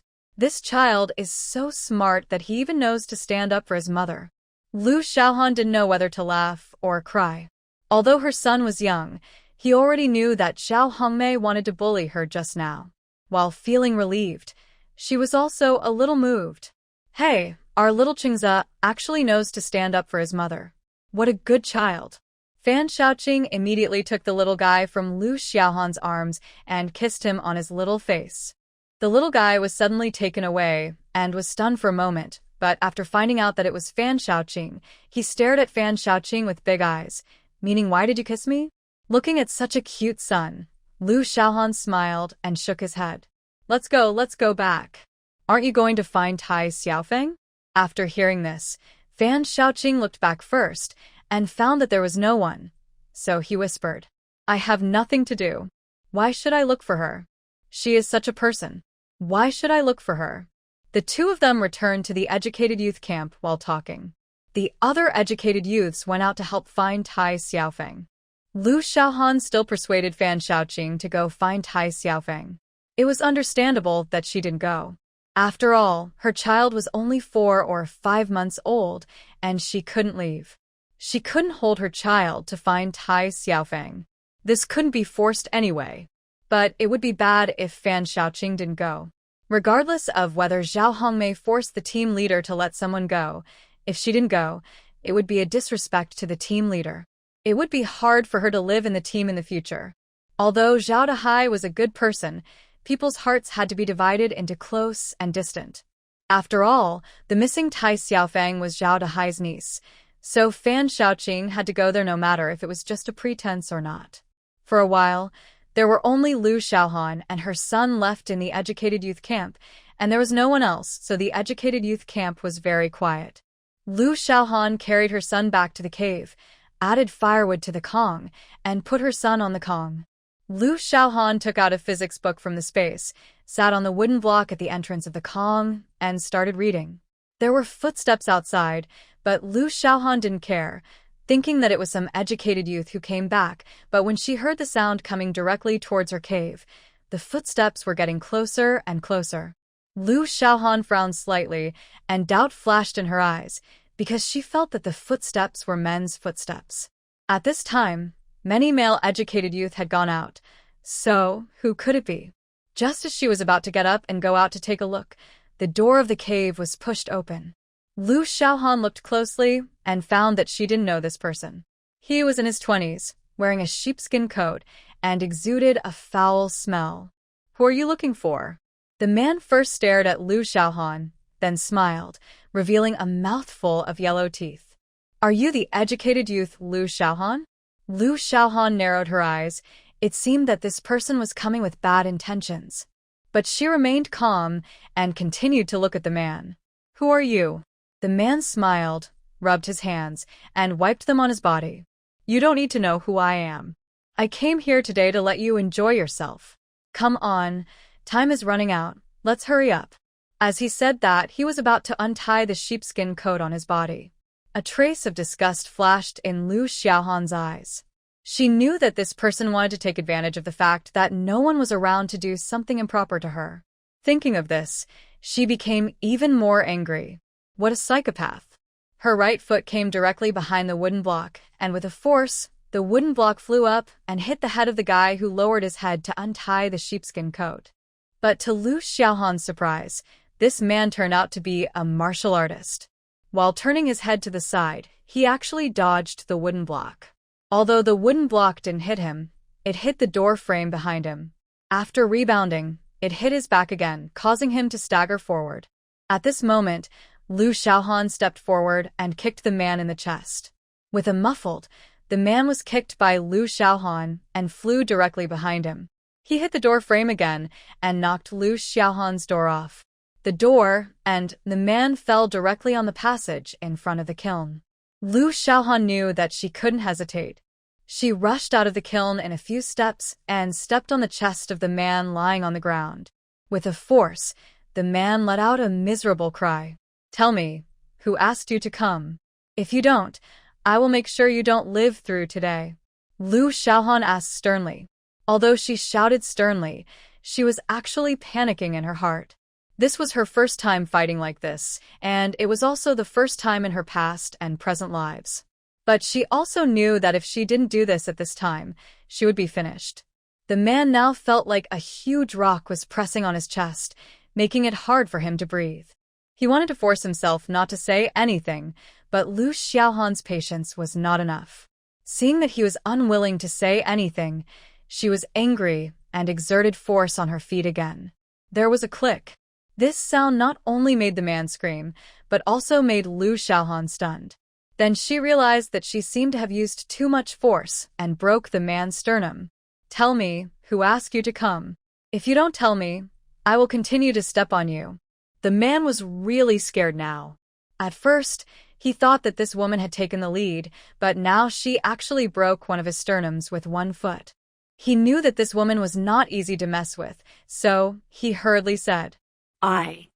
S1: child is so smart that he even knows to stand up for his mother. Lu Xiaohan didn't know whether to laugh or cry. Although her son was young, he already knew that Zhao Hongmei wanted to bully her just now. While feeling relieved, she was also a little moved. Hey, our little Qingze actually knows to stand up for his mother. What a good child. Fan Xiaoqing immediately took the little guy from Lu Xiaohan's arms and kissed him on his little face. The little guy was suddenly taken away and was stunned for a moment, but after finding out that it was Fan Xiaoqing, he stared at Fan Xiaoqing with big eyes, meaning, "Why did you kiss me?" Looking at such a cute son, Lu Xiaohan smiled and shook his head. Let's go back. Aren't you going to find Tai Xiaofeng?" After hearing this, Fan Xiaoqing looked back first and found that there was no one. So he whispered, "I have nothing to do. Why should I look for her? She is such a person. Why should I look for her?" The two of them returned to the educated youth camp while talking. The other educated youths went out to help find Tai Xiaofeng. Lu Xiaohan still persuaded Fan Xiaoqing to go find Tai Xiaofeng. It was understandable that she didn't go. After all, her child was only 4 or 5 months old, and she couldn't leave. She couldn't hold her child to find Tai Xiaofeng. This couldn't be forced anyway. But it would be bad if Fan Xiaoqing didn't go. Regardless of whether Zhao Hongmei forced the team leader to let someone go, if she didn't go, it would be a disrespect to the team leader. It would be hard for her to live in the team in the future. Although Zhao Dehai was a good person, people's hearts had to be divided into close and distant. After all, the missing Tai Xiaofang was Zhao Dehai's niece, so Fan Shaoqing had to go there no matter if it was just a pretense or not. For a while, there were only Lu Xiaohan and her son left in the educated youth camp, and there was no one else, so the educated youth camp was very quiet. Lu Xiaohan carried her son back to the cave, added firewood to the Kong, and put her son on the Kong. Lu Xiaohan took out a physics book from the space, sat on the wooden block at the entrance of the Kong, and started reading. There were footsteps outside, but Lu Xiaohan didn't care, thinking that it was some educated youth who came back, but when she heard the sound coming directly towards her cave, the footsteps were getting closer and closer. Lu Xiaohan frowned slightly, and doubt flashed in her eyes, because she felt that the footsteps were men's footsteps. At this time, many male educated youth had gone out, so who could it be? Just as she was about to get up and go out to take a look, the door of the cave was pushed open. Lu Xiaohan looked closely and found that she didn't know this person. He was in his 20s, wearing a sheepskin coat, and exuded a foul smell. "Who are you looking for?" The man first stared at Lu Xiaohan, then smiled, revealing a mouthful of yellow teeth. "Are you the educated youth Lu Xiaohan?" Lu Xiaohan narrowed her eyes. It seemed that this person was coming with bad intentions. But she remained calm and continued to look at the man. "Who are you?" The man smiled, rubbed his hands, and wiped them on his body. "You don't need to know who I am. I came here today to let you enjoy yourself. Come on, time is running out, let's hurry up." As he said that, he was about to untie the sheepskin coat on his body. A trace of disgust flashed in Lu Xiaohan's eyes. She knew that this person wanted to take advantage of the fact that no one was around to do something improper to her. Thinking of this, she became even more angry. What a psychopath. Her right foot came directly behind the wooden block, and with a force, the wooden block flew up and hit the head of the guy who lowered his head to untie the sheepskin coat. But to Lu Xiaohan's surprise, this man turned out to be a martial artist. While turning his head to the side, he actually dodged the wooden block. Although the wooden block didn't hit him, it hit the door frame behind him. After rebounding, it hit his back again, causing him to stagger forward. At this moment, Lu Xiaohan stepped forward and kicked the man in the chest. With a muffled, the man was kicked by Lu Xiaohan and flew directly behind him. He hit the door frame again and knocked Lu Xiaohan's door off. The door and the man fell directly on the passage in front of the kiln. Lu Xiaohan knew that she couldn't hesitate. She rushed out of the kiln in a few steps and stepped on the chest of the man lying on the ground. With a force, the man let out a miserable cry. "Tell me, who asked you to come? If you don't, I will make sure you don't live through today." Lu Xiaohan asked sternly. Although she shouted sternly, she was actually panicking in her heart. This was her first time fighting like this, and it was also the first time in her past and present lives. But she also knew that if she didn't do this at this time, she would be finished. The man now felt like a huge rock was pressing on his chest, making it hard for him to breathe. He wanted to force himself not to say anything, but Lu Xiaohan's patience was not enough. Seeing that he was unwilling to say anything, she was angry and exerted force on her feet again. There was a click. This sound not only made the man scream, but also made Lu Xiaohan stunned. Then she realized that she seemed to have used too much force and broke the man's sternum. "Tell me, who asked you to come? If you don't tell me, I will continue to step on you." The man was really scared now. At first, he thought that this woman had taken the lead, but now she actually broke one of his sternums with one foot. He knew that this woman was not easy to mess with, so he hurriedly said, I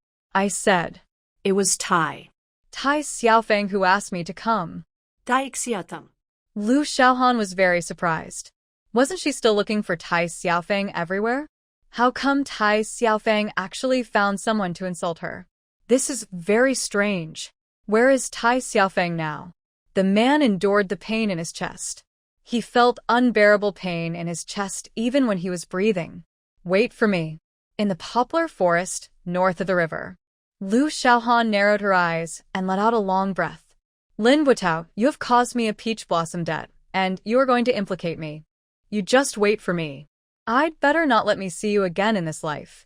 S1: said,
S2: It was Tai.
S1: Tai Xiaofang who asked me to come.
S2: Tai Xiaotam.
S1: Lu Xiaohan was very surprised. Wasn't she still looking for Tai Xiaofang everywhere? How come Tai Xiaofang actually found someone to insult her? This is very strange. Where is Tai Xiaofang now? The man endured the pain in his chest. He felt unbearable pain in his chest even when he was breathing. "Wait for me. in the poplar forest north of the river. Lu Xiaohan narrowed her eyes and let out a long breath. Lin Buitao, you have caused me a peach blossom debt, and you are going to implicate me. You just wait for me. I'd better not let me see you again in this life.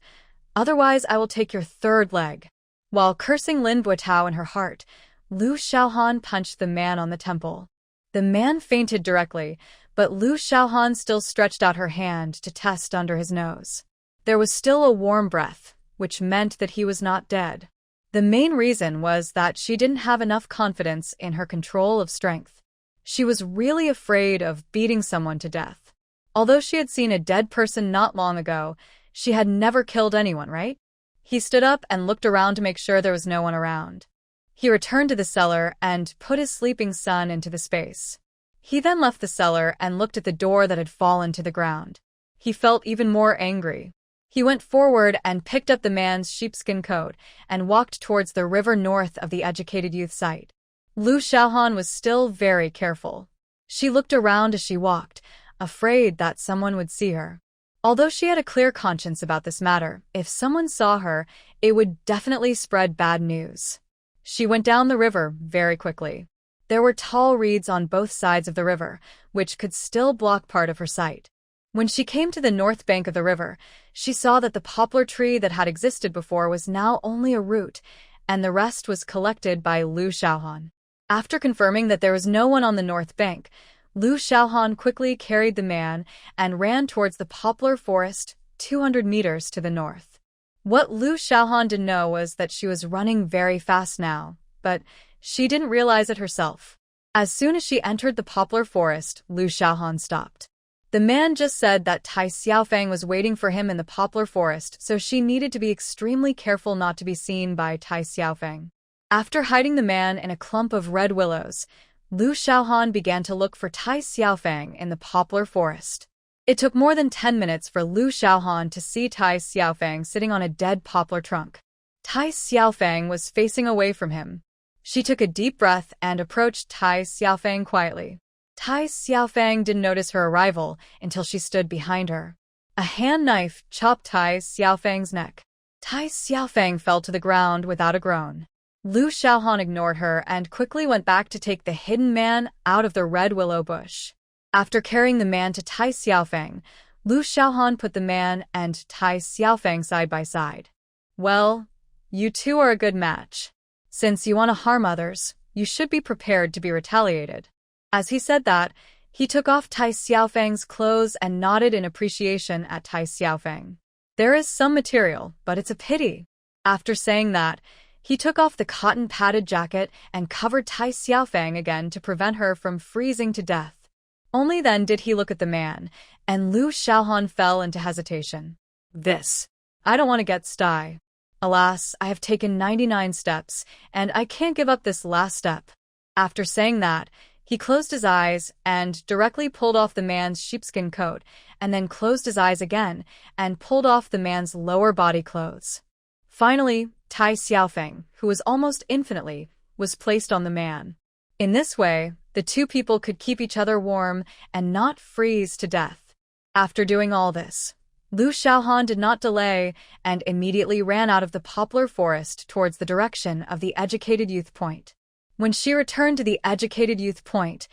S1: Otherwise, I will take your third leg. While cursing Lin Buitao in her heart, Lu Xiaohan punched the man on the temple. The man fainted directly, but Lu Xiaohan still stretched out her hand to test under his nose. There was still a warm breath, which meant that he was not dead. The main reason was that she didn't have enough confidence in her control of strength. She was really afraid of beating someone to death. Although she had seen a dead person not long ago, she had never killed anyone, right? He stood up and looked around to make sure there was no one around. He returned to the cellar and put his sleeping son into the space. He then left the cellar and looked at the door that had fallen to the ground. He felt even more angry. He went forward and picked up the man's sheepskin coat and walked towards the river north of the educated youth site. Lu Xiaohan was still very careful. She looked around as she walked, afraid that someone would see her. Although she had a clear conscience about this matter, if someone saw her, it would definitely spread bad news. She went down the river very quickly. There were tall reeds on both sides of the river, which could still block part of her sight. When she came to the north bank of the river, she saw that the poplar tree that had existed before was now only a root, and the rest was collected by Lu Xiaohan. After confirming that there was no one on the north bank, Lu Xiaohan quickly carried the man and ran towards the poplar forest 200 meters to the north. What Lu Xiaohan didn't know was that she was running very fast now, but she didn't realize it herself. As soon as she entered the poplar forest, Lu Xiaohan stopped. The man just said that Tai Xiaofeng was waiting for him in the poplar forest, so she needed to be extremely careful not to be seen by Tai Xiaofeng. After hiding the man in a clump of red willows, Lu Xiaohan began to look for Tai Xiaofeng in the poplar forest. It took more than 10 minutes for Lu Xiaohan to see Tai Xiaofeng sitting on a dead poplar trunk. Tai Xiaofeng was facing away from him. She took a deep breath and approached Tai Xiaofeng quietly. Tai Xiaofeng didn't notice her arrival until she stood behind her. A hand knife chopped Tai Xiaofeng's neck. Tai Xiaofeng fell to the ground without a groan. Lu Xiaohan ignored her and quickly went back to take the hidden man out of the red willow bush. After carrying the man to Tai Xiaofeng, Lu Xiaohan put the man and Tai Xiaofeng side by side. Well, you two are a good match. Since you want to harm others, you should be prepared to be retaliated. As he said that, he took off Tai Xiaofeng's clothes and nodded in appreciation at Tai Xiaofeng. There is some material, but it's a pity. After saying that, he took off the cotton padded jacket and covered Tai Xiaofeng again to prevent her from freezing to death. Only then did he look at the man, and Lu Xiaohan fell into hesitation. I don't want to get sty. Alas, I have taken 99 steps, and I can't give up this last step. After saying that, he closed his eyes and directly pulled off the man's sheepskin coat, and then closed his eyes again and pulled off the man's lower body clothes. Finally, Tai Xiaofeng, who was almost infinitely, was placed on the man. In this way, the two people could keep each other warm and not freeze to death. After doing all this, Lu Xiaohan did not delay and immediately ran out of the poplar forest towards the direction of the educated youth point. When she returned to the educated youth point,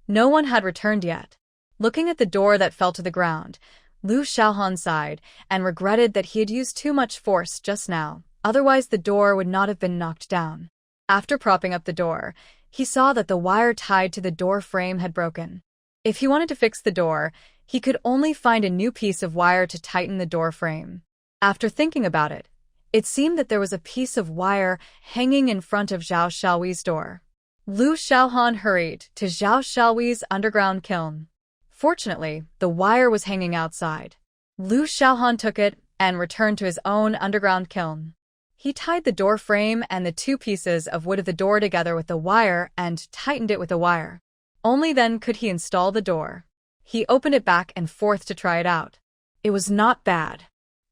S1: no one had returned yet. Looking at the door that fell to the ground, Lu Xiaohan sighed and regretted that he had used too much force just now, otherwise the door would not have been knocked down. After propping up the door, he saw that the wire tied to the door frame had broken. If he wanted to fix the door, he could only find a new piece of wire to tighten the door frame. After thinking about it, it seemed that there was a piece of wire hanging in front of Zhao Xiaohui's door. Lu Xiaohan hurried to Zhao Xiaohui's underground kiln. Fortunately, the wire was hanging outside. Lu Xiaohan took it and returned to his own underground kiln. He tied the door frame and the two pieces of wood of the door together with the wire and tightened it with the wire. Only then could he install the door. He opened it back and forth to try it out. It was not bad.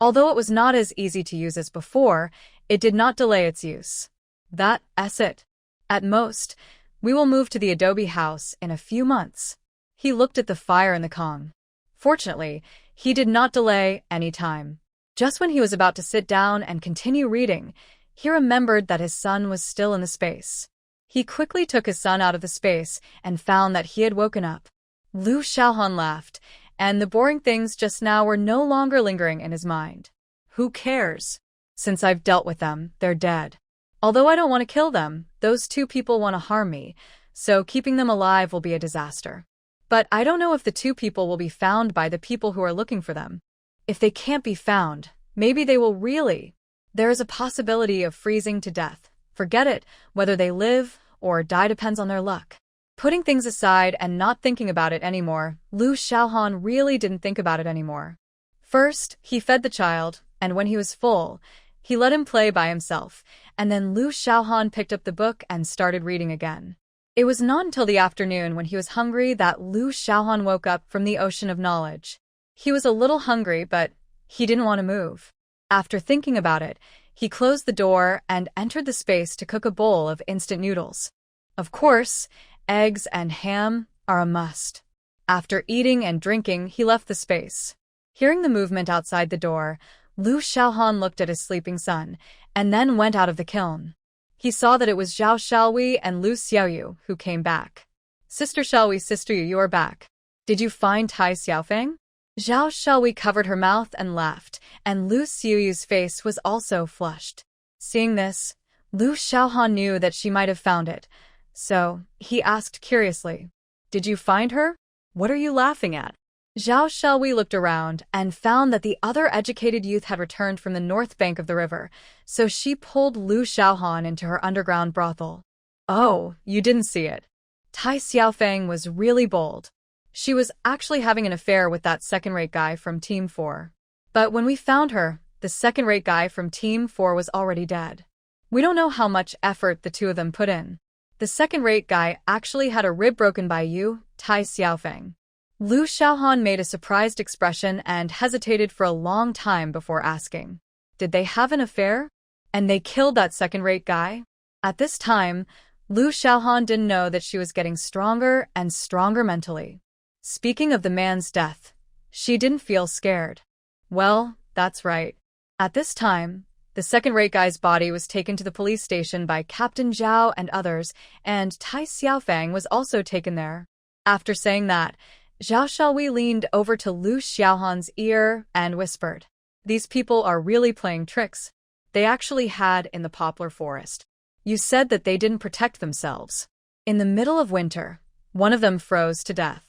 S1: Although it was not as easy to use as before, it did not delay its use. That's it. At most, we will move to the adobe house in a few months. He looked at the fire in the Kong. Fortunately, he did not delay any time. Just when he was about to sit down and continue reading, he remembered that his son was still in the space. He quickly took his son out of the space and found that he had woken up. Lu Xiaohan laughed, and the boring things just now were no longer lingering in his mind. Who cares? Since I've dealt with them, they're dead. Although I don't want to kill them, those two people want to harm me, so keeping them alive will be a disaster. But I don't know if the two people will be found by the people who are looking for them. If they can't be found, maybe they will really. There is a possibility of freezing to death. Forget it, whether they live or die depends on their luck. Putting things aside and not thinking about it anymore, Lu Xiaohan really didn't think about it anymore. First, he fed the child, and when he was full, he let him play by himself, and then Lu Xiaohan picked up the book and started reading again. It was not until the afternoon when he was hungry that Lu Xiaohan woke up from the ocean of knowledge. He was a little hungry, but he didn't want to move. After thinking about it, he closed the door and entered the space to cook a bowl of instant noodles. Of course, eggs and ham are a must. After eating and drinking, he left the space. Hearing the movement outside the door, Lu Xiaohan looked at his sleeping son, and then went out of the kiln. He saw that it was Zhao Xiaohui and Lu Xiaoyu who came back. Sister Xiaohui, Sister Yu, you are back. Did you find Tai Xiaofeng? Zhao Xiaohui covered her mouth and laughed, and Lu Xiaoyu's face was also flushed. Seeing this, Lu Xiaohan knew that she might have found it, so he asked curiously, "Did you find her? What are you laughing at?" Zhao Xiaohui looked around and found that the other educated youth had returned from the north bank of the river, so she pulled Lu Xiaohan into her underground brothel. Oh, you didn't see it. Tai Xiaofeng was really bold. She was actually having an affair with that second-rate guy from Team 4. But when we found her, the second-rate guy from Team 4 was already dead. We don't know how much effort the two of them put in. The second-rate guy actually had a rib broken by you, Tai Xiaofeng. Lu Xiaohan made a surprised expression and hesitated for a long time before asking, "Did they have an affair? And they killed that second-rate guy?" At this time, Lu Xiaohan didn't know that she was getting stronger and stronger mentally. Speaking of the man's death, she didn't feel scared. Well, that's right. At this time, the second-rate guy's body was taken to the police station by Captain Zhao and others, and Tai Xiaofeng was also taken there. After saying that, Zhao Xiaohui leaned over to Lu Xiaohan's ear and whispered, "These people are really playing tricks. They actually had in the poplar forest. You said that they didn't protect themselves. In the middle of winter, one of them froze to death."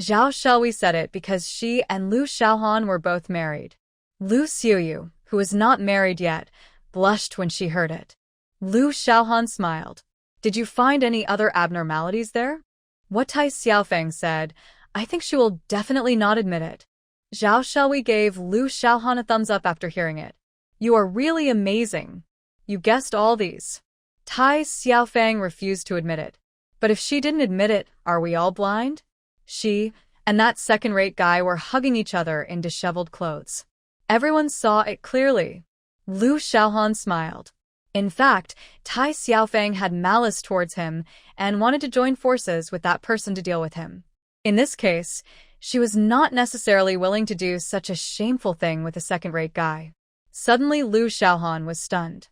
S1: Zhao Xiaohui said it because she and Lu Xiaohan were both married. Lu Xiaoyu, who was not married yet, blushed when she heard it. Lu Xiaohan smiled. "Did you find any other abnormalities there?" What Tai Xiaofeng said, I think she will definitely not admit it. Zhao Xiaohui gave Lu Xiaohan a thumbs up after hearing it. "You are really amazing. You guessed all these." Tai Xiaofeng refused to admit it. But if she didn't admit it, are we all blind? She and that second-rate guy were hugging each other in disheveled clothes. Everyone saw it clearly. Lu Xiaohan smiled. In fact, Tai Xiaofeng had malice towards him and wanted to join forces with that person to deal with him. In this case, she was not necessarily willing to do such a shameful thing with a second-rate guy. Suddenly, Lu Xiaohan was stunned.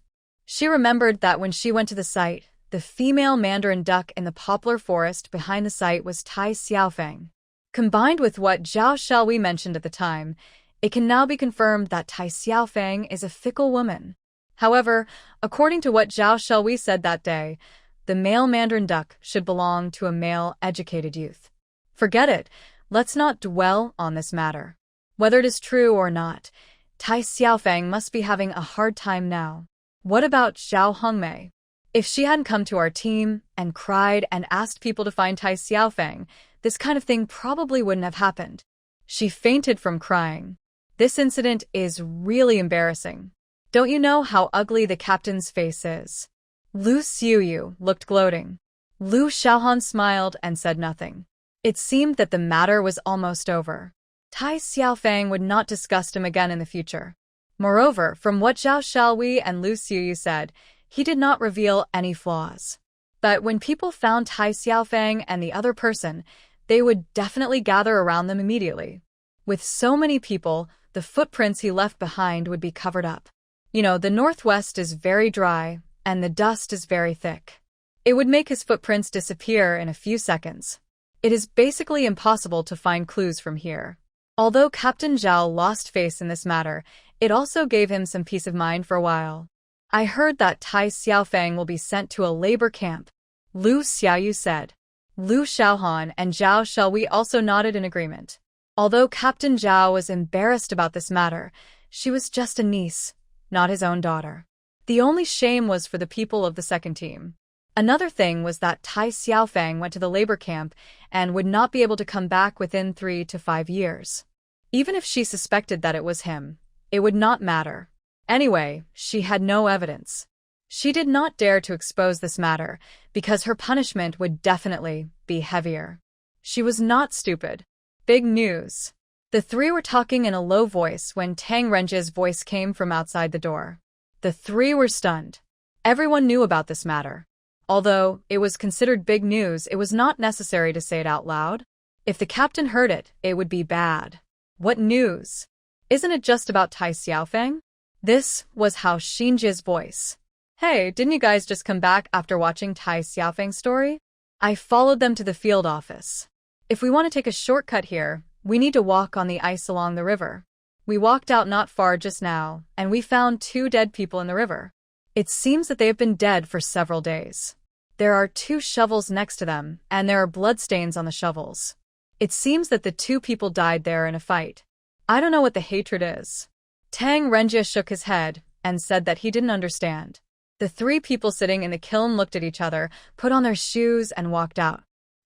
S1: She remembered that when she went to the site, the female mandarin duck in the poplar forest behind the site was Tai Xiaofeng. Combined with what Zhao Xiaohui mentioned at the time, it can now be confirmed that Tai Xiaofeng is a fickle woman. However, according to what Zhao Xiaohui said that day, the male mandarin duck should belong to a male educated youth. Forget it. Let's not dwell on this matter. Whether it is true or not, Tai Xiaofeng must be having a hard time now. What about Zhao Hongmei? If she hadn't come to our team and cried and asked people to find Tai Xiaofeng, this kind of thing probably wouldn't have happened. She fainted from crying. This incident is really embarrassing. Don't you know how ugly the captain's face is? Lu Xiaoyu looked gloating. Lu Xiaohan smiled and said nothing. It seemed that the matter was almost over. Tai Xiaofeng would not disgust him again in the future. Moreover, from what Zhao Xiaohui and Lu Xiaoyu said, he did not reveal any flaws. But when people found Tai Xiaofeng and the other person, they would definitely gather around them immediately. With so many people, the footprints he left behind would be covered up. You know, the northwest is very dry, and the dust is very thick. It would make his footprints disappear in a few seconds. It is basically impossible to find clues from here. Although Captain Zhao lost face in this matter, it also gave him some peace of mind for a while. I heard that Tai Xiaofeng will be sent to a labor camp, Lu Xiaoyu said. Lu Shaohan and Zhao Shelui also nodded in agreement. Although Captain Zhao was embarrassed about this matter, she was just a niece, not his own daughter. The only shame was for the people of the second team. Another thing was that Tai Xiaofeng went to the labor camp and would not be able to come back within 3 to 5 years. Even if she suspected that it was him, it would not matter. Anyway, she had no evidence. She did not dare to expose this matter, because her punishment would definitely be heavier. She was not stupid. Big news. The three were talking in a low voice when Tang Renji's voice came from outside the door. The three were stunned. Everyone knew about this matter. Although it was considered big news, it was not necessary to say it out loud. If the captain heard it, it would be bad. What news? Isn't it just about Tai Xiaofeng? This was Hao Xinji's voice. Hey, didn't you guys just come back after watching Tai Xiaofeng's story? I followed them to the field office. If we want to take a shortcut here, we need to walk on the ice along the river. We walked out not far just now, and we found 2 dead people in the river. It seems that they have been dead for several days. There are 2 shovels next to them, and there are bloodstains on the shovels. It seems that the 2 people died there in a fight. I don't know what the hatred is. Tang Renjie shook his head and said that he didn't understand. The 3 people sitting in the kiln looked at each other, put on their shoes, and walked out.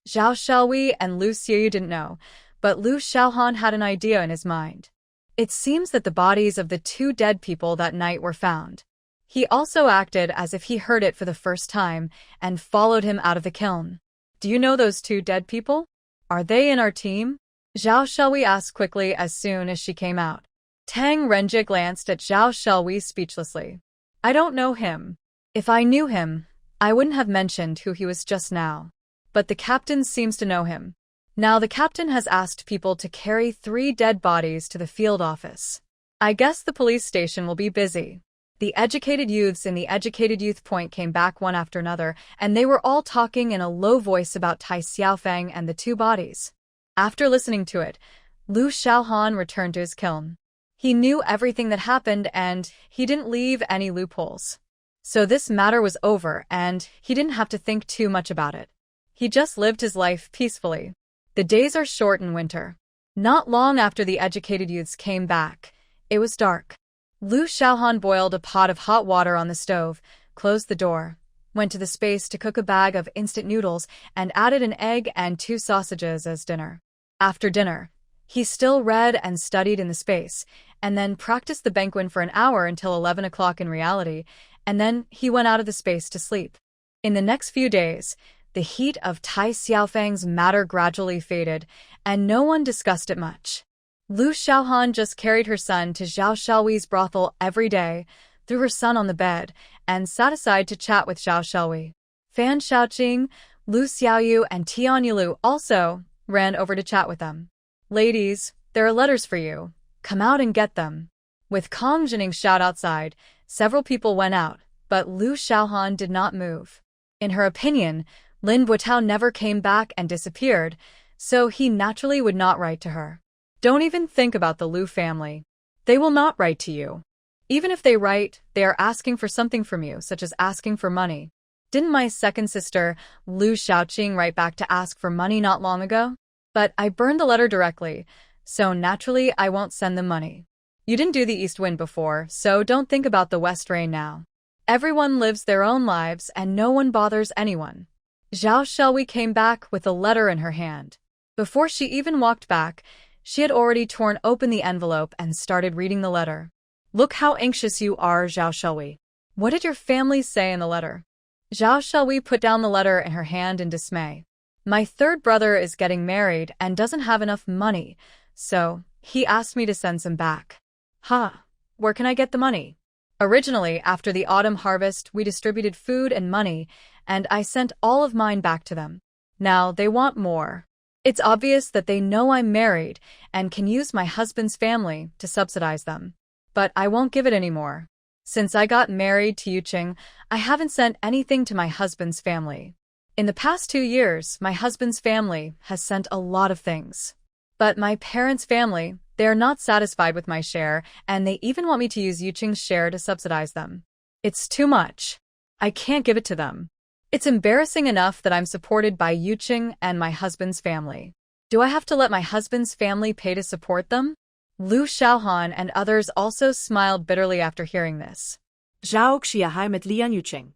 S1: Zhao Shelui and Lu Xiaoyu didn't know, but Lu Shaohan had an idea in his mind. It seems that the bodies of the 2 dead people that night were found. He also acted as if he heard it for the first time and followed him out of the kiln. Do you know those 2 dead people? Are they in our team? Zhao Shelui asked quickly as soon as she came out. Tang Renjie glanced at Zhao Shelui speechlessly. I don't know him. If I knew him, I wouldn't have mentioned who he was just now. But the captain seems to know him. Now the captain has asked people to carry 3 dead bodies to the field office. I guess the police station will be busy. The educated youths in the educated youth point came back one after another, and they were all talking in a low voice about Tai Xiaofeng and the 2 bodies. After listening to it, Lu Shaohan returned to his kiln. He knew everything that happened, and he didn't leave any loopholes. So this matter was over, and he didn't have to think too much about it. He just lived his life peacefully. The days are short in winter. Not long after the educated youths came back, it was dark. Lu Shaohan boiled a pot of hot water on the stove, closed the door, went to the space to cook a bag of instant noodles, and added an egg and 2 sausages as dinner. After dinner, he still read and studied in the space, and then practiced the Benquin for an hour until 11 o'clock in reality, and then he went out of the space to sleep. In the next few days, the heat of Tai Xiaofeng's matter gradually faded, and no one discussed it much. Lu Shaohan just carried her son to Zhao Shaohui's brothel every day, threw her son on the bed, and sat aside to chat with Zhao Shelui. Fan Shaoqing, Lu Xiaoyu, and Tian Yilu also ran over to chat with them. Ladies, there are letters for you. Come out and get them. With Kong Jining shout outside, several people went out, but Lu Shaohan did not move. In her opinion, Lin Buotao never came back and disappeared, so he naturally would not write to her. Don't even think about the Lu family. They will not write to you. Even if they write, they are asking for something from you, such as asking for money. Didn't my second sister, Lu Shaoqing, write back to ask for money not long ago? But I burned the letter directly, so naturally I won't send them money. You didn't do the east wind before, so don't think about the west rain now. Everyone lives their own lives and no one bothers anyone. Zhao Shelui came back with a letter in her hand. Before she even walked back, she had already torn open the envelope and started reading the letter. Look how anxious you are, Zhao Shelui. What did your family say in the letter? Zhao Shelui put down the letter in her hand in dismay. My 3rd brother is getting married and doesn't have enough money, so he asked me to send some back. Where can I get the money? Originally, after the autumn harvest, we distributed food and money, and I sent all of mine back to them. Now they want more. It's obvious that they know I'm married and can use my husband's family to subsidize them. But I won't give it anymore. Since I got married to Yuching, I haven't sent anything to my husband's family. In the past 2 years, my husband's family has sent a lot of things. But my parents' family, they are not satisfied with my share, and they even want me to use Yuching's share to subsidize them. It's too much. I can't give it to them. It's embarrassing enough that I'm supported by Yuching and my husband's family. Do I have to let my husband's family pay to support them? Liu Xiaohan and others also smiled bitterly after hearing this.
S2: Zhao Xiahai met Lian Yuching.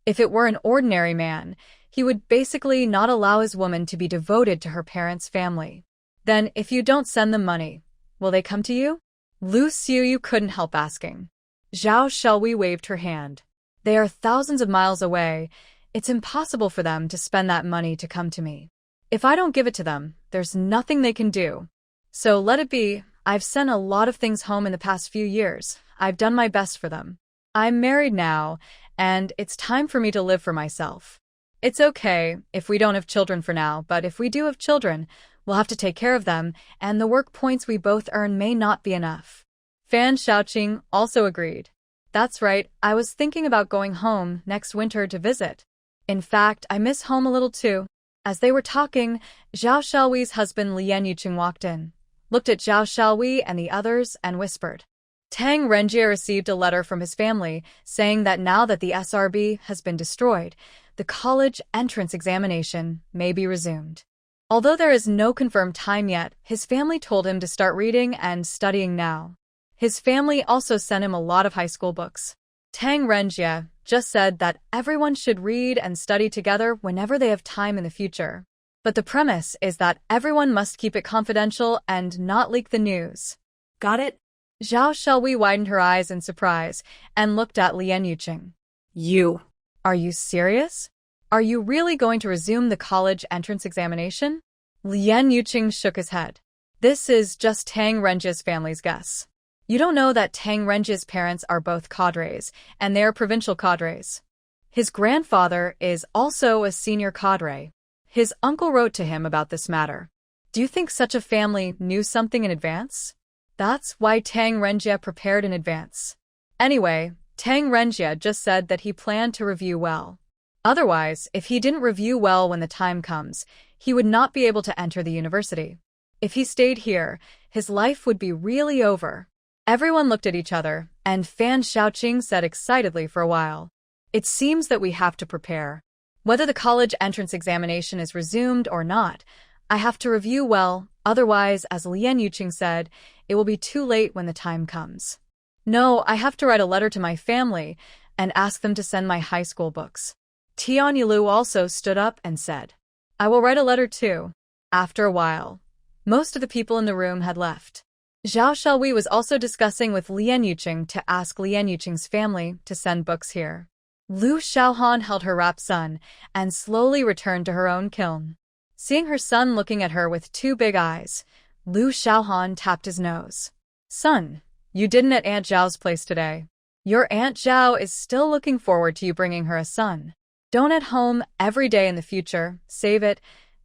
S1: If it were an ordinary man, he would basically not allow his woman to be devoted to her parents' family. Then, if you don't send them money, will they come to you? Lu Xiuyu couldn't help asking. Zhao Shelui waved her hand. They are thousands of miles away. It's impossible for them to spend that money to come to me. If I don't give it to them, there's nothing they can do. So let it be. I've sent a lot of things home in the past few years. I've done my best for them. I'm married now, and it's time for me to live for myself. It's okay if we don't have children for now, but if we do have children, we'll have to take care of them, and the work points we both earn may not be enough. Fan Shaoqing also agreed. That's right, I was thinking about going home next winter to visit. In fact, I miss home a little too. As they were talking, Zhao Xiaohui's husband Lian Yuqing walked in, looked at Zhao Xiaohui and the others, and whispered. Tang Renjie received a letter from his family saying that now that the SRB has been destroyed, the college entrance examination may be resumed. Although there is no confirmed time yet, his family told him to start reading and studying now. His family also sent him a lot of high school books. Tang Renjie just said that everyone should read and study together whenever they have time in the future. But the premise is that everyone must keep it confidential and not leak the news.
S2: Got it?
S1: Zhao Shelui widened her eyes in surprise and looked at Lian Yuqing.
S2: You.
S1: Are you serious? Are you really going to resume the college entrance examination? Lian Yuqing shook his head. This is just Tang Renjie's family's guess. You don't know that Tang Renjie's parents are both cadres, and they are provincial cadres. His grandfather is also a senior cadre. His uncle wrote to him about this matter. Do you think such a family knew something in advance? That's why Tang Renjie prepared in advance. Anyway, Tang Renjie just said that he planned to review well. Otherwise, if he didn't review well when the time comes, he would not be able to enter the university. If he stayed here, his life would be really over. Everyone looked at each other, and Fan Shaoqing said excitedly for a while. It seems that we have to prepare. Whether the college entrance examination is resumed or not, I have to review well, otherwise, as Lian Yuqing said, it will be too late when the time comes. No, I have to write a letter to my family and ask them to send my high school books. Tian Yilu also stood up and said, I will write a letter too. After a while, most of the people in the room had left. Zhao Shelui was also discussing with Lian Yuqing to ask Lian Yuqing's family to send books here. Liu Xiaohan held her wrapped son and slowly returned to her own kiln. Seeing her son looking at her with 2 big eyes, Liu Xiaohan tapped his nose. Son, you didn't at Aunt Zhao's place today. Your Aunt Zhao is still looking forward to you bringing her a son. Don't at home every day in the future, save it.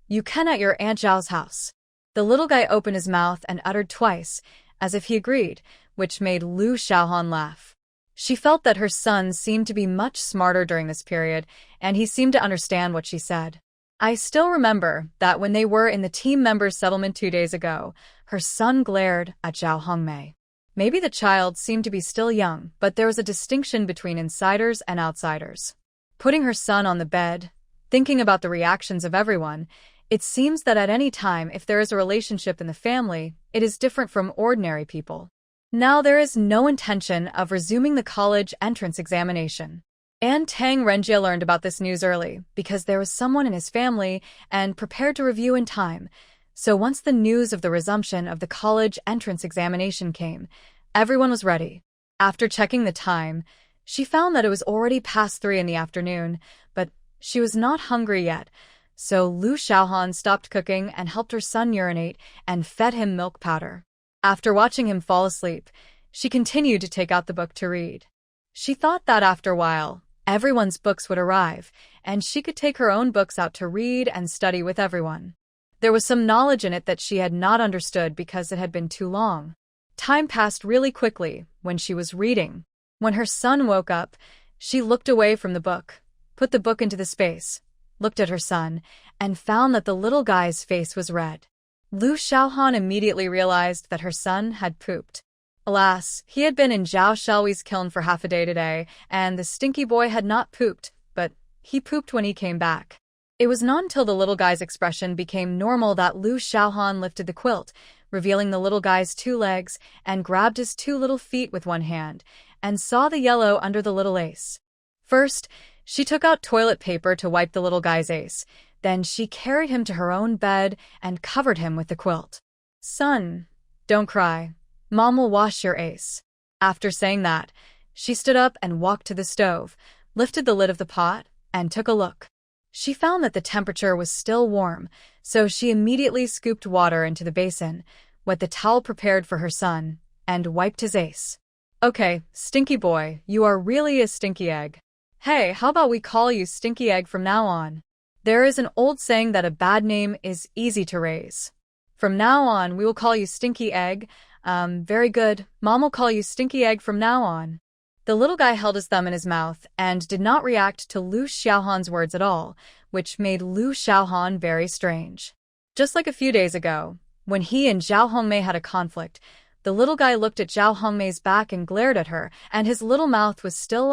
S1: You can at your Aunt Zhao's house. The little guy opened his mouth and uttered twice, as if he agreed, which made Liu Xiaohan laugh. She felt that her son seemed to be much smarter during this period, and he seemed to understand what she said. I still remember that when they were in the team members' settlement 2 days ago, her son glared at Zhao Hongmei. Maybe the child seemed to be still young, but there was a distinction between insiders and outsiders. Putting her son on the bed, thinking about the reactions of everyone, it seems that at any time if there is a relationship in the family, it is different from ordinary people. Now there is no intention of resuming the college entrance examination. And Tang Renjie learned about this news early because there was someone in his family and prepared to review in time. So once the news of the resumption of the college entrance examination came, everyone was ready. After checking the time, she found that it was already past 3 in the afternoon, but she was not hungry yet. So Liu Xiaohan stopped cooking and helped her son urinate and fed him milk powder. After watching him fall asleep, she continued to take out the book to read. She thought that after a while, everyone's books would arrive, and she could take her own books out to read and study with everyone. There was some knowledge in it that she had not understood because it had been too long. Time passed really quickly when she was reading. When her son woke up, she looked away from the book, put the book into the space, looked at her son, and found that the little guy's face was red. Lu Xiaohan immediately realized that her son had pooped. Alas, he had been in Zhao Shelwy's kiln for half a day today, and the stinky boy had not pooped, but he pooped when he came back. It was not until the little guy's expression became normal that Lu Xiaohan lifted the quilt, revealing the little guy's 2 legs, and grabbed his 2 little feet with one hand, and saw the yellow under the little ace. First, she took out toilet paper to wipe the little guy's ace. Then she carried him to her own bed and covered him with the quilt. "Son, don't cry. Mom will wash your ace." After saying that, she stood up and walked to the stove, lifted the lid of the pot, and took a look. She found that the temperature was still warm, so she immediately scooped water into the basin, wet the towel prepared for her son, and wiped his ace. "Okay, stinky boy, you are really a stinky egg. Hey, how about we call you Stinky Egg from now on? There is an old saying that a bad name is easy to raise. From now on, we will call you Stinky Egg. Very good. Mom will call you Stinky Egg from now on." The little guy held his thumb in his mouth and did not react to Lu Xiaohan's words at all, which made Lu Xiaohan very strange. Just like a few days ago, when he and Zhao Hongmei had a conflict, the little guy looked at Zhao Hongmei's back and glared at her, and his little mouth was still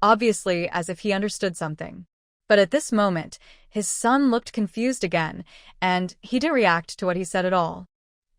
S1: obviously as if he understood something. But at this moment, his son looked confused again, and he didn't react to what he said at all.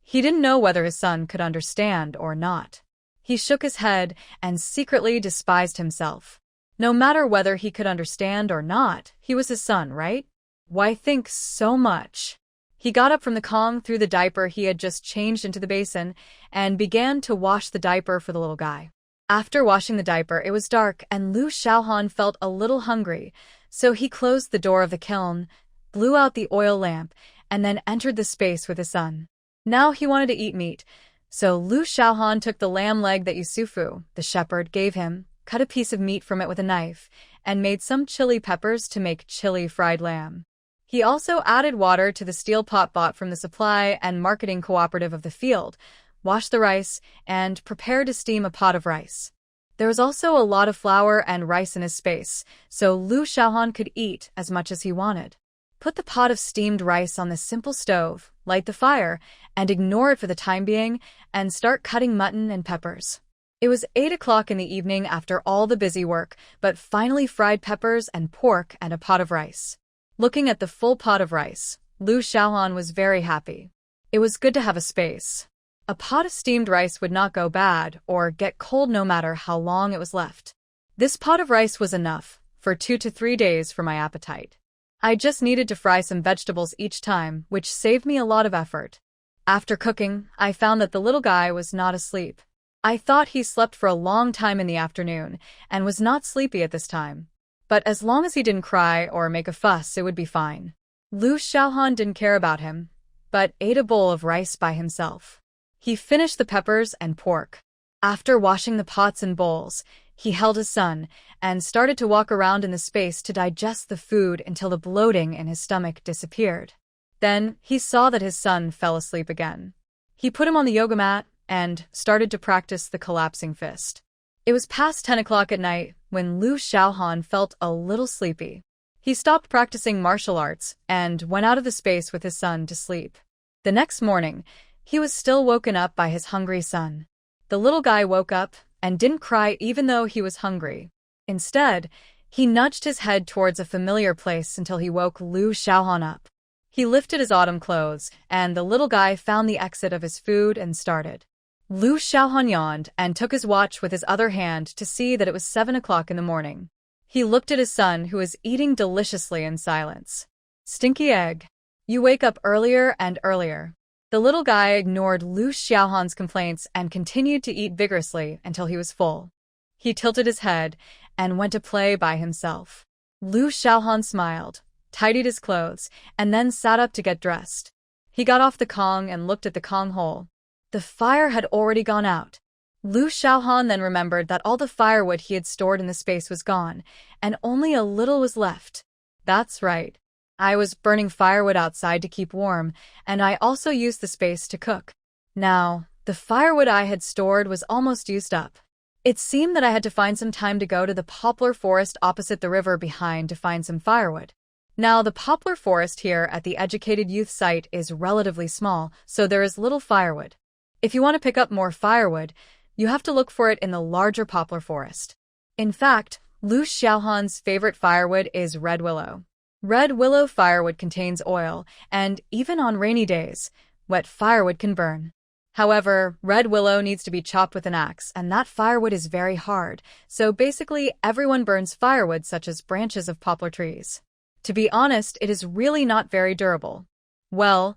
S1: He didn't know whether his son could understand or not. He shook his head and secretly despised himself. No matter whether he could understand or not, he was his son, right? Why think so much? He got up from the Kong, threw the diaper he had just changed into the basin, and began to wash the diaper for the little guy. After washing the diaper, it was dark, and Lu Xiaohan felt a little hungry, so he closed the door of the kiln, blew out the oil lamp, and then entered the space with his son. Now he wanted to eat meat, so Lu Xiaohan took the lamb leg that Yusufu, the shepherd, gave him, cut a piece of meat from it with a knife, and made some chili peppers to make chili fried lamb. He also added water to the steel pot bought from the supply and marketing cooperative of the field, washed the rice, and prepared to steam a pot of rice. There was also a lot of flour and rice in his space, so Lu Xiaohan could eat as much as he wanted. Put the pot of steamed rice on the simple stove, light the fire, and ignore it for the time being, and start cutting mutton and peppers. It was 8 o'clock in the evening after all the busy work, but finally fried peppers and pork and a pot of rice. Looking at the full pot of rice, Lu Xiaohan was very happy. It was good to have a space. A pot of steamed rice would not go bad or get cold no matter how long it was left. This pot of rice was enough for 2 to 3 days for my appetite. I just needed to fry some vegetables each time, which saved me a lot of effort. After cooking, I found that the little guy was not asleep. I thought he slept for a long time in the afternoon and was not sleepy at this time. But as long as he didn't cry or make a fuss, it would be fine. Lu Xiaohan didn't care about him, but ate a bowl of rice by himself. He finished the peppers and pork. After washing the pots and bowls, he held his son and started to walk around in the space to digest the food until the bloating in his stomach disappeared. Then he saw that his son fell asleep again. He put him on the yoga mat and started to practice the collapsing fist. It was past 10 o'clock at night when Lu Xiaohan felt a little sleepy. He stopped practicing martial arts and went out of the space with his son to sleep. The next morning, he was still woken up by his hungry son. The little guy woke up and didn't cry even though he was hungry. Instead, he nudged his head towards a familiar place until he woke Lu Xiaohan up. He lifted his autumn clothes, and the little guy found the exit of his food and started. Lu Xiaohan yawned and took his watch with his other hand to see that it was 7 o'clock in the morning. He looked at his son, who was eating deliciously in silence. "Stinky egg. You wake up earlier and earlier." The little guy ignored Lu Xiaohan's complaints and continued to eat vigorously until he was full. He tilted his head and went to play by himself. Lu Xiaohan smiled, tidied his clothes, and then sat up to get dressed. He got off the Kong and looked at the Kong hole. The fire had already gone out. Lu Xiaohan then remembered that all the firewood he had stored in the space was gone, and only a little was left. That's right. I was burning firewood outside to keep warm, and I also used the space to cook. Now, the firewood I had stored was almost used up. It seemed that I had to find some time to go to the poplar forest opposite the river behind to find some firewood. Now, the poplar forest here at the Educated Youth site is relatively small, so there is little firewood. If you want to pick up more firewood, you have to look for it in the larger poplar forest. In fact, Lu Xiaohan's favorite firewood is red willow. Red willow firewood contains oil, and even on rainy days, wet firewood can burn. However, red willow needs to be chopped with an axe, and that firewood is very hard, so basically everyone burns firewood such as branches of poplar trees. To be honest, it is really not very durable. Well,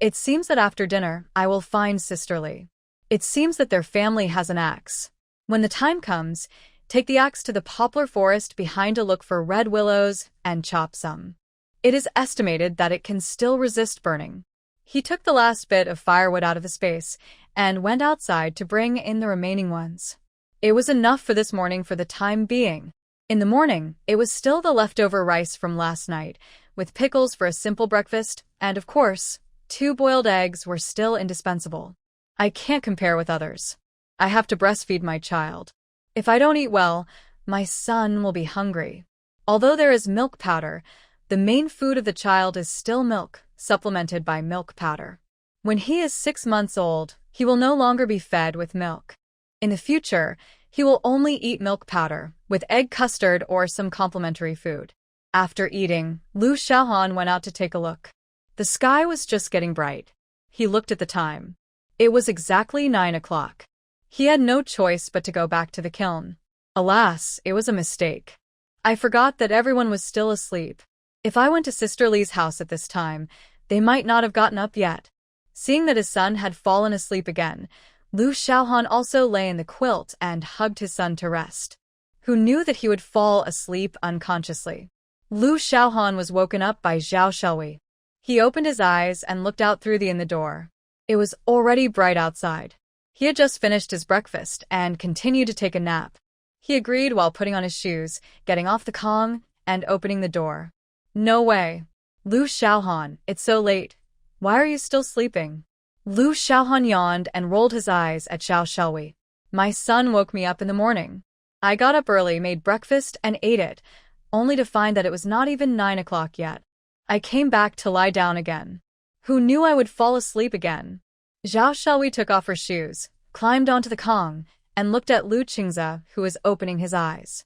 S1: it seems that after dinner, I will find Sister Lee. It seems that their family has an axe. When the time comes, take the axe to the poplar forest behind to look for red willows and chop some. It is estimated that it can still resist burning. He took the last bit of firewood out of the space and went outside to bring in the remaining ones. It was enough for this morning for the time being. In the morning, it was still the leftover rice from last night, with pickles for a simple breakfast, and of course, 2 boiled eggs were still indispensable. I can't compare with others. I have to breastfeed my child. If I don't eat well, my son will be hungry. Although there is milk powder, the main food of the child is still milk, supplemented by milk powder. When he is 6 months old, he will no longer be fed with milk. In the future, he will only eat milk powder, with egg custard or some complementary food. After eating, Lu Xiaohan went out to take a look. The sky was just getting bright. He looked at the time. It was exactly 9 o'clock. He had no choice but to go back to the kiln. Alas, it was a mistake. I forgot that everyone was still asleep. If I went to Sister Lee's house at this time, they might not have gotten up yet. Seeing that his son had fallen asleep again, Lu Xiaohan also lay in the quilt and hugged his son to rest. Who knew that he would fall asleep unconsciously? Lu Xiaohan was woken up by Zhao Shelui. He opened his eyes and looked out through the door. It was already bright outside. He had just finished his breakfast and continued to take a nap. He agreed while putting on his shoes, getting off the Kong, and opening the door. No way. Lu Xiaohan, it's so late. Why are you still sleeping? Lu Xiaohan yawned and rolled his eyes at Zhao Shelui. My son woke me up in the morning. I got up early, made breakfast, and ate it, only to find that it was not even 9 o'clock yet. I came back to lie down again. Who knew I would fall asleep again? Zhao Shelui took off her shoes, climbed onto the Kong, and looked at Lu Qingze, who was opening his eyes.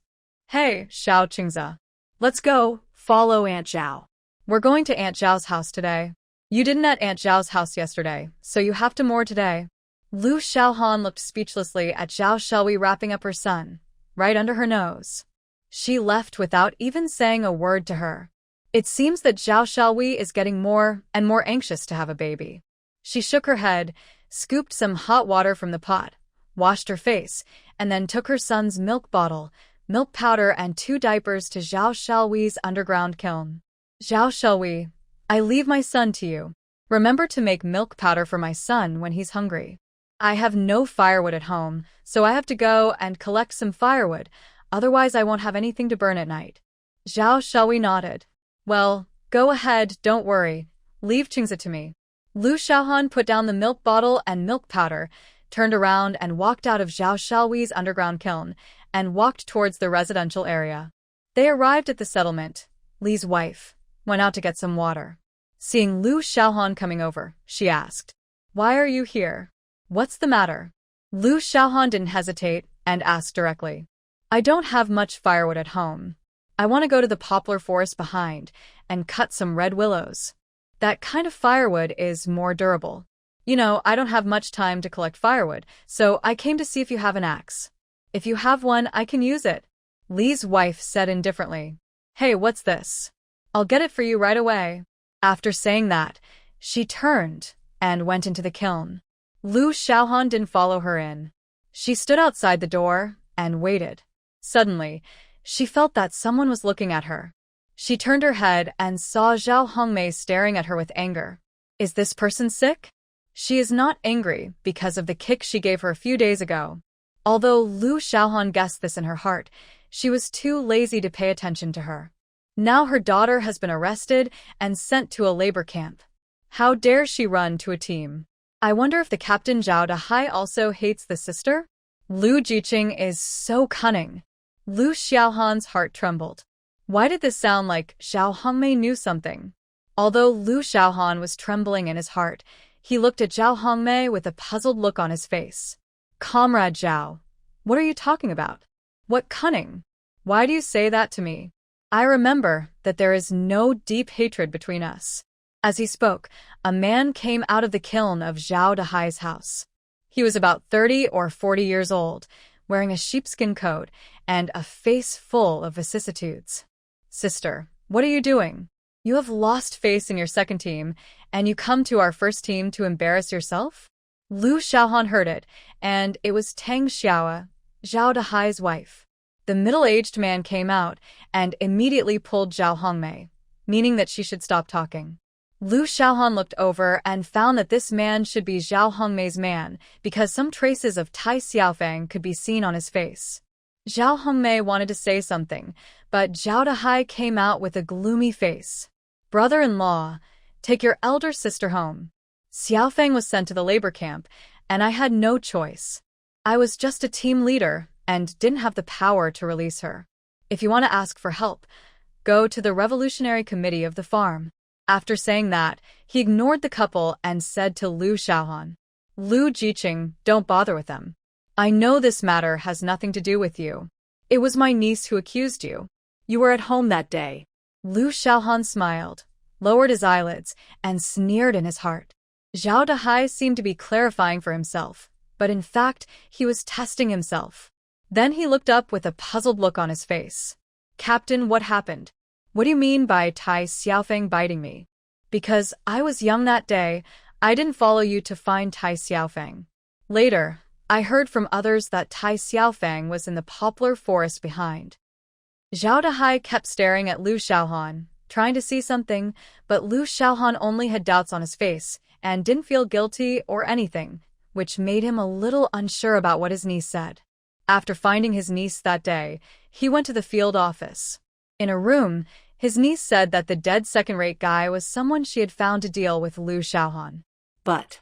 S1: Hey, Xiao Qingze.
S2: Let's go. Follow Aunt Zhao.
S1: We're going to Aunt Zhao's house today. You didn't at Aunt Zhao's house yesterday, so you have to more today. Lu Xiaohan looked speechlessly at Zhao Shelui wrapping up her son, right under her nose. She left without even saying a word to her. It seems that Zhao Shelui is getting more and more anxious to have a baby. She shook her head, scooped some hot water from the pot, washed her face, and then took her son's milk bottle, milk powder, and 2 diapers to Zhao Shelui's underground kiln. Zhao Shelui, I leave my son to you. Remember to make milk powder for my son when he's hungry. I have no firewood at home, so I have to go and collect some firewood, otherwise I won't have anything to burn at night. Zhao Shelui nodded. Well, go ahead, don't worry. Leave Qingze to me. Lu Xiaohan put down the milk bottle and milk powder, turned around and walked out of Zhao Shelui's underground kiln, and walked towards the residential area. They arrived at the settlement. Li's wife went out to get some water. Seeing Lu Xiaohan coming over, she asked, Why are you here? What's the matter? Lu Xiaohan didn't hesitate and asked directly. I don't have much firewood at home. I want to go to the poplar forest behind and cut some red willows. That kind of firewood is more durable. You know, I don't have much time to collect firewood, so I came to see if you have an axe. If you have one, I can use it. Li's wife said indifferently. Hey, what's this? I'll get it for you right away. After saying that, she turned and went into the kiln. Lu Xiaohan didn't follow her in. She stood outside the door and waited. Suddenly, she felt that someone was looking at her. She turned her head and saw Zhao Hongmei staring at her with anger. Is this person sick? She is not angry because of the kick she gave her a few days ago. Although Lu Xiaohan guessed this in her heart, she was too lazy to pay attention to her. Now her daughter has been arrested and sent to a labor camp. How dare she run to a team? I wonder if the Captain Zhao Dahai also hates the sister? Lu Jiqing is so cunning. Lu Xiaohan's heart trembled. Why did this sound like Zhao Hongmei knew something? Although Lu Xiaohan was trembling in his heart, he looked at Zhao Hongmei with a puzzled look on his face. Comrade Zhao, what are you talking about? What cunning? Why do you say that to me? I remember that there is no deep hatred between us. As he spoke, a man came out of the kiln of Zhao Dahai's house. He was about 30 or 40 years old, wearing a sheepskin coat and a face full of vicissitudes. Sister, what are you doing? You have lost face in your second team, and you come to our first team to embarrass yourself? Lu Xiaohan heard it, and it was Tang Xiaoa, Zhao Dahai's wife. The middle-aged man came out and immediately pulled Zhao Hongmei, meaning that she should stop talking. Lu Xiaohan looked over and found that this man should be Zhao Hongmei's man because some traces of Tai Xiaofang could be seen on his face. Zhao Hongmei wanted to say something, but Zhao Dahai came out with a gloomy face. Brother-in-law, take your elder sister home. Xiaofang was sent to the labor camp, and I had no choice. I was just a team leader and didn't have the power to release her. If you want to ask for help, go to the Revolutionary Committee of the farm. After saying that, he ignored the couple and said to Lu Xiaohan, Lu Jiqing, don't bother with them. I know this matter has nothing to do with you. It was my niece who accused you.
S2: You were at home that day.
S1: Lu Xiaohan smiled, lowered his eyelids, and sneered in his heart. Zhao Dahai seemed to be clarifying for himself, but in fact, he was testing himself. Then he looked up with a puzzled look on his face. Captain, what happened? What do you mean by Tai Xiaofang biting me? Because I was young that day, I didn't follow you to find Tai Xiaofang. Later, I heard from others that Tai Xiaofang was in the poplar forest behind. Zhao Dahai kept staring at Lu Xiaohan, trying to see something, but Lu Xiaohan only had doubts on his face and didn't feel guilty or anything, which made him a little unsure about what his niece said. After finding his niece that day, he went to the field office. In a room, his niece said that the dead second-rate guy was someone she had found to deal with Lu Xiaohan. But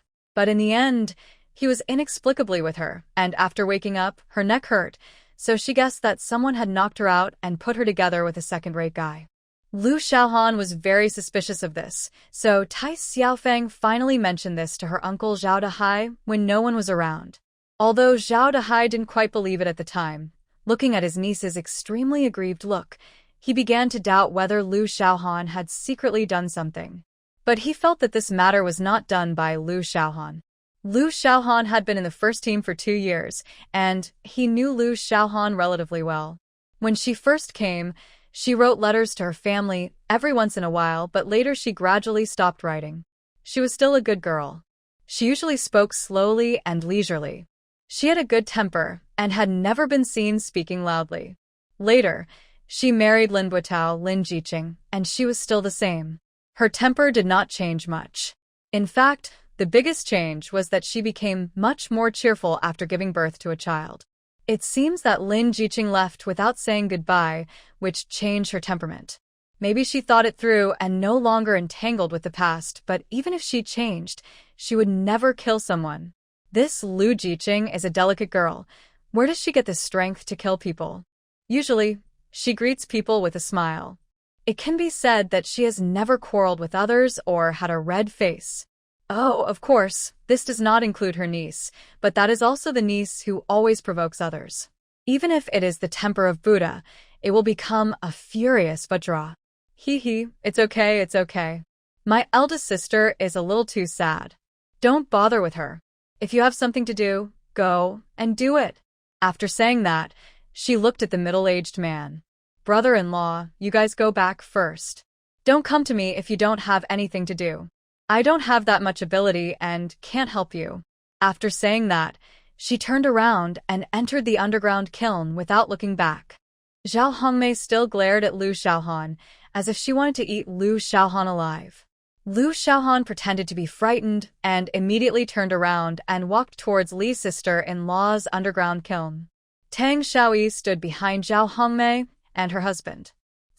S1: in the end, he was inexplicably with her, and after waking up, her neck hurt, so she guessed that someone had knocked her out and put her together with a second-rate guy. Lu Xiaohan was very suspicious of this, so Tai Xiaofang finally mentioned this to her uncle Zhao Dahai when no one was around. Although Zhao Dahai didn't quite believe it at the time, looking at his niece's extremely aggrieved look, he began to doubt whether Lu Xiaohan had secretly done something. But he felt that this matter was not done by Lu Xiaohan. Lu Xiaohan had been in the first team for 2 years, and he knew Lu Xiaohan relatively well. When she first came, she wrote letters to her family every once in a while, but later she gradually stopped writing. She was still a good girl. She usually spoke slowly and leisurely. She had a good temper and had never been seen speaking loudly. Later, she married Lin Buitao, Lin Jiqing, and she was still the same. Her temper did not change much. In fact, the biggest change was that she became much more cheerful after giving birth to a child. It seems that Lin Jiqing left without saying goodbye, which changed her temperament. Maybe she thought it through and no longer entangled with the past, but even if she changed, she would never kill someone. This Lu Jiqing is a delicate girl. Where does she get the strength to kill people? Usually, she greets people with a smile. It can be said that she has never quarreled with others or had a red face. Oh, of course, this does not include her niece, but that is also the niece who always provokes others. Even if it is the temper of Buddha, it will become a furious Vajra. Hee, it's okay, it's okay. My eldest sister is a little too sad. Don't bother with her. If you have something to do, go and do it. After saying that, she looked at the middle-aged man. Brother-in-law, you guys go back first. Don't come to me if you don't have anything to do. I don't have that much ability and can't help you. After saying that, she turned around and entered the underground kiln without looking back. Zhao Hongmei still glared at Lu Xiaohan, as if she wanted to eat Lu Xiaohan alive. Lu Xiaohan pretended to be frightened and immediately turned around and walked towards Li's sister-in-law's underground kiln. Tang Xiaoyi stood behind Zhao Hongmei and her husband.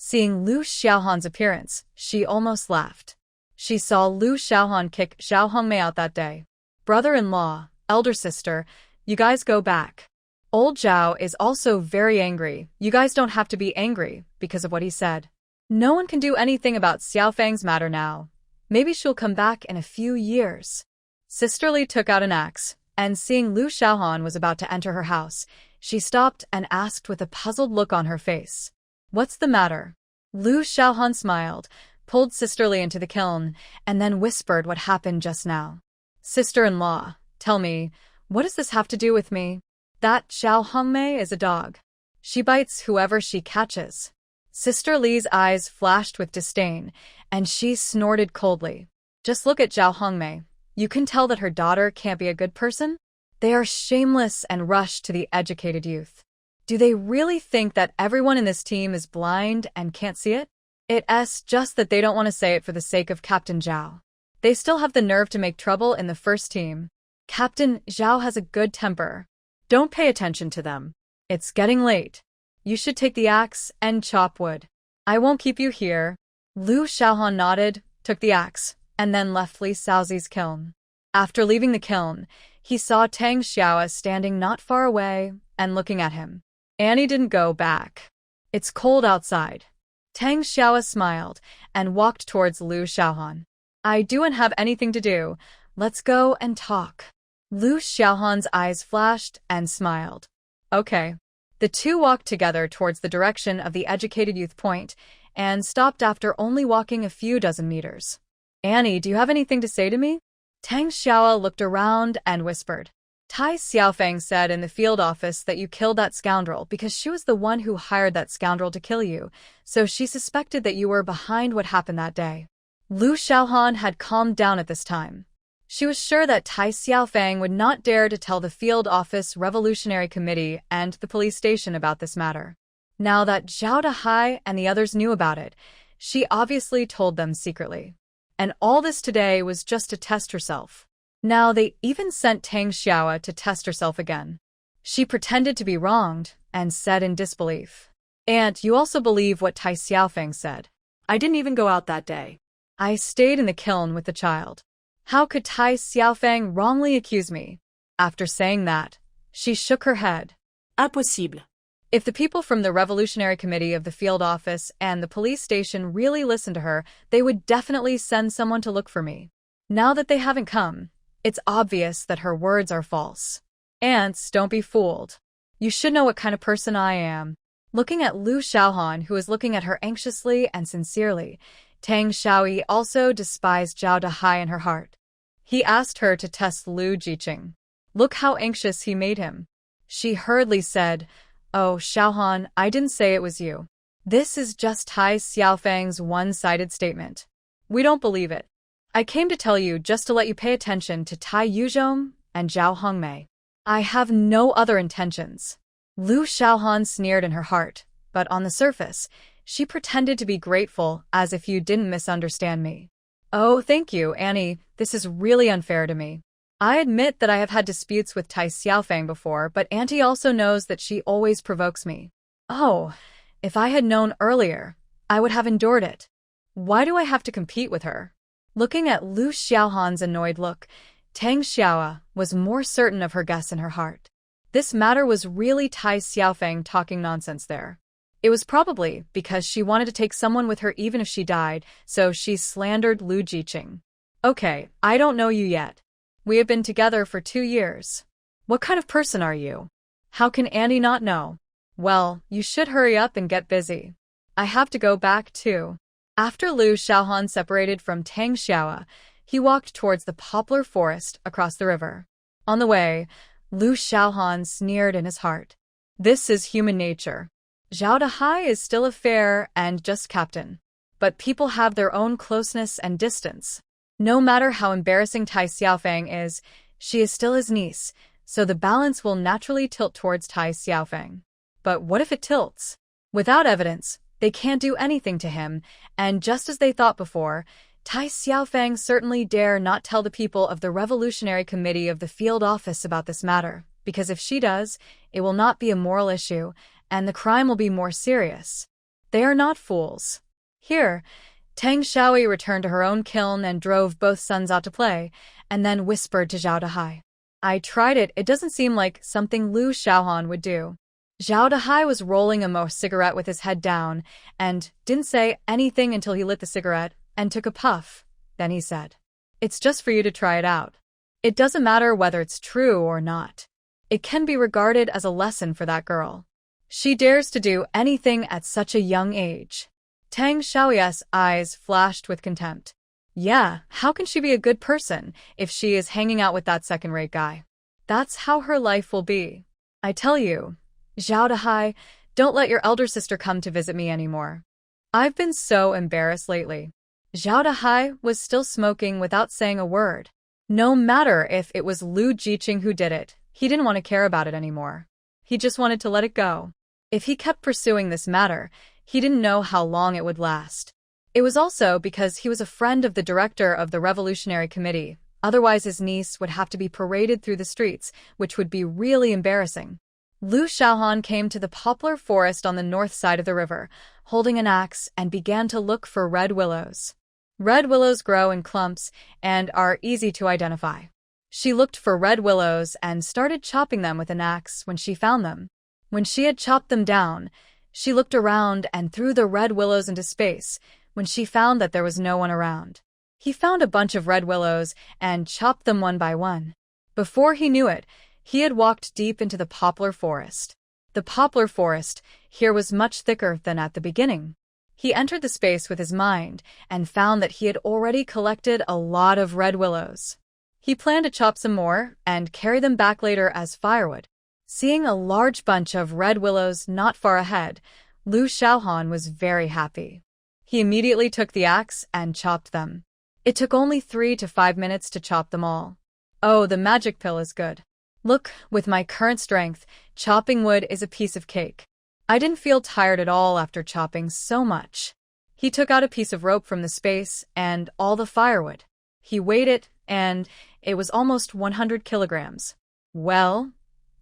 S1: Seeing Lu Xiaohan's appearance, she almost laughed. She saw Lu Xiaohan kick Zhao Hongmei out that day. Brother-in-law, elder sister, you guys go back. Old Zhao is also very angry. You guys don't have to be angry because of what he said. No one can do anything about Xiaofang's matter now. Maybe she'll come back in a few years. Sister Li took out an axe, and seeing Lu Xiaohan was about to enter her house, she stopped and asked with a puzzled look on her face. What's the matter? Lu Xiaohan smiled, pulled Sister Li into the kiln, and then whispered what happened just now. Sister-in-law, tell me, what does this have to do with me? That Zhao Hongmei is a dog. She bites whoever she catches. Sister Li's eyes flashed with disdain, and she snorted coldly. Just look at Zhao Hongmei. You can tell that her daughter can't be a good person? They are shameless and rush to the educated youth. Do they really think that everyone in this team is blind and can't see it? It's just that they don't want to say it for the sake of Captain Zhao. They still have the nerve to make trouble in the first team. Captain Zhao has a good temper. Don't pay attention to them. It's getting late. You should take the axe and chop wood. I won't keep you here. Lu Xiaohan nodded, took the axe, and then left Li Xiaozi's kiln. After leaving the kiln, he saw Tang Xiaoa standing not far away and looking at him. Annie didn't go back. It's cold outside. Tang Xiaoa smiled and walked towards Lu Xiaohan. I don't have anything to do. Let's go and talk. Lu Xiaohan's eyes flashed and smiled. Okay. The two walked together towards the direction of the educated youth point and stopped after only walking a few dozen meters. Annie, do you have anything to say to me? Tang Xiaoa looked around and whispered. Tai Xiaofang said in the field office that you killed that scoundrel because she was the one who hired that scoundrel to kill you, so she suspected that you were behind what happened that day. Lu Xiaohan had calmed down at this time. She was sure that Tai Xiaofang would not dare to tell the field office revolutionary committee and the police station about this matter. Now that Zhao Dahai and the others knew about it, she obviously told them secretly. And all this today was just to test herself. Now they even sent Tang Xiaoa to test herself again. She pretended to be wronged and said in disbelief. And you also believe what Tai Xiaofang said.
S2: I didn't even go out that day.
S1: I stayed in the kiln with the child. How could Tai Xiaofang wrongly accuse me? After saying that, she shook her head.
S2: Impossible.
S1: If the people from the Revolutionary Committee of the field office and the police station really listened to her, they would definitely send someone to look for me. Now that they haven't come, it's obvious that her words are false. Ants, don't be fooled. You should know what kind of person I am. Looking at Lu Xiaohan, who was looking at her anxiously and sincerely, Tang Xiaoyi also despised Zhao Dahai in her heart. He asked her to test Lu Jiqing. Look how anxious he made him. She hurriedly said, Oh, Xiaohan, I didn't say it was you. This is just Tai Xiaofang's one-sided statement. We don't believe it. I came to tell you just to let you pay attention to Tai Yuzhong and Zhao Hongmei. I have no other intentions. Lu Xiaohan sneered in her heart, but on the surface, she pretended to be grateful as if you didn't misunderstand me. Oh, thank you, Annie. This is really unfair to me. I admit that I have had disputes with Tai Xiaofang before, but Auntie also knows that she always provokes me. Oh, if I had known earlier, I would have endured it. Why do I have to compete with her? Looking at Lu Xiaohan's annoyed look, Tang Xiaoa was more certain of her guess in her heart. This matter was really Tai Xiaofang talking nonsense there. It was probably because she wanted to take someone with her even if she died, so she slandered Lu Jiqing. Okay, I don't know you yet. We have been together for 2 years. What kind of person are you? How can Annie not know? Well, you should hurry up and get busy. I have to go back too. After Lu Xiaohan separated from Tang Xiaoa, he walked towards the poplar forest across the river. On the way, Lu Xiaohan sneered in his heart. This is human nature. Zhao Dahai is still a fair and just captain. But people have their own closeness and distance. No matter how embarrassing Tai Xiaofang is, she is still his niece, so the balance will naturally tilt towards Tai Xiaofang. But what if it tilts? Without evidence, they can't do anything to him, and just as they thought before, Tai Xiaofang certainly dare not tell the people of the Revolutionary Committee of the field office about this matter, because if she does, it will not be a moral issue, and the crime will be more serious. They are not fools. Here, Tang Xiaoyi returned to her own kiln and drove both sons out to play, and then whispered to Zhao Dahai. I tried it, it doesn't seem like something Lu Xiaohan would do. Zhao Dahai was rolling a cigarette with his head down, and didn't say anything until he lit the cigarette and took a puff. Then he said, It's just for you to try it out. It doesn't matter whether it's true or not. It can be regarded as a lesson for that girl. She dares to do anything at such a young age. Tang Xiaoyi's eyes flashed with contempt. Yeah, how can she be a good person if she is hanging out with that second-rate guy? That's how her life will be. I tell you, Zhao Dahai, don't let your elder sister come to visit me anymore. I've been so embarrassed lately. Zhao Dahai was still smoking without saying a word. No matter if it was Lu Jiqing who did it, he didn't want to care about it anymore. He just wanted to let it go. If he kept pursuing this matter, he didn't know how long it would last. It was also because he was a friend of the director of the Revolutionary Committee, otherwise his niece would have to be paraded through the streets, which would be really embarrassing. Lu Xiaohan came to the poplar forest on the north side of the river, holding an axe, and began to look for red willows. Red willows grow in clumps and are easy to identify. She looked for red willows and started chopping them with an axe when she found them. When she had chopped them down, she looked around and threw the red willows into space when she found that there was no one around. He found a bunch of red willows and chopped them one by one. Before he knew it, he had walked deep into the poplar forest. The poplar forest here was much thicker than at the beginning. He entered the space with his mind and found that he had already collected a lot of red willows. He planned to chop some more and carry them back later as firewood. Seeing a large bunch of red willows not far ahead, Lu Xiaohan was very happy. He immediately took the axe and chopped them. It took only 3 to 5 minutes to chop them all. Oh, the magic pill is good. Look, with my current strength, chopping wood is a piece of cake. I didn't feel tired at all after chopping so much. He took out a piece of rope from the space and all the firewood. He weighed it, and it was almost 100 kilograms. Well,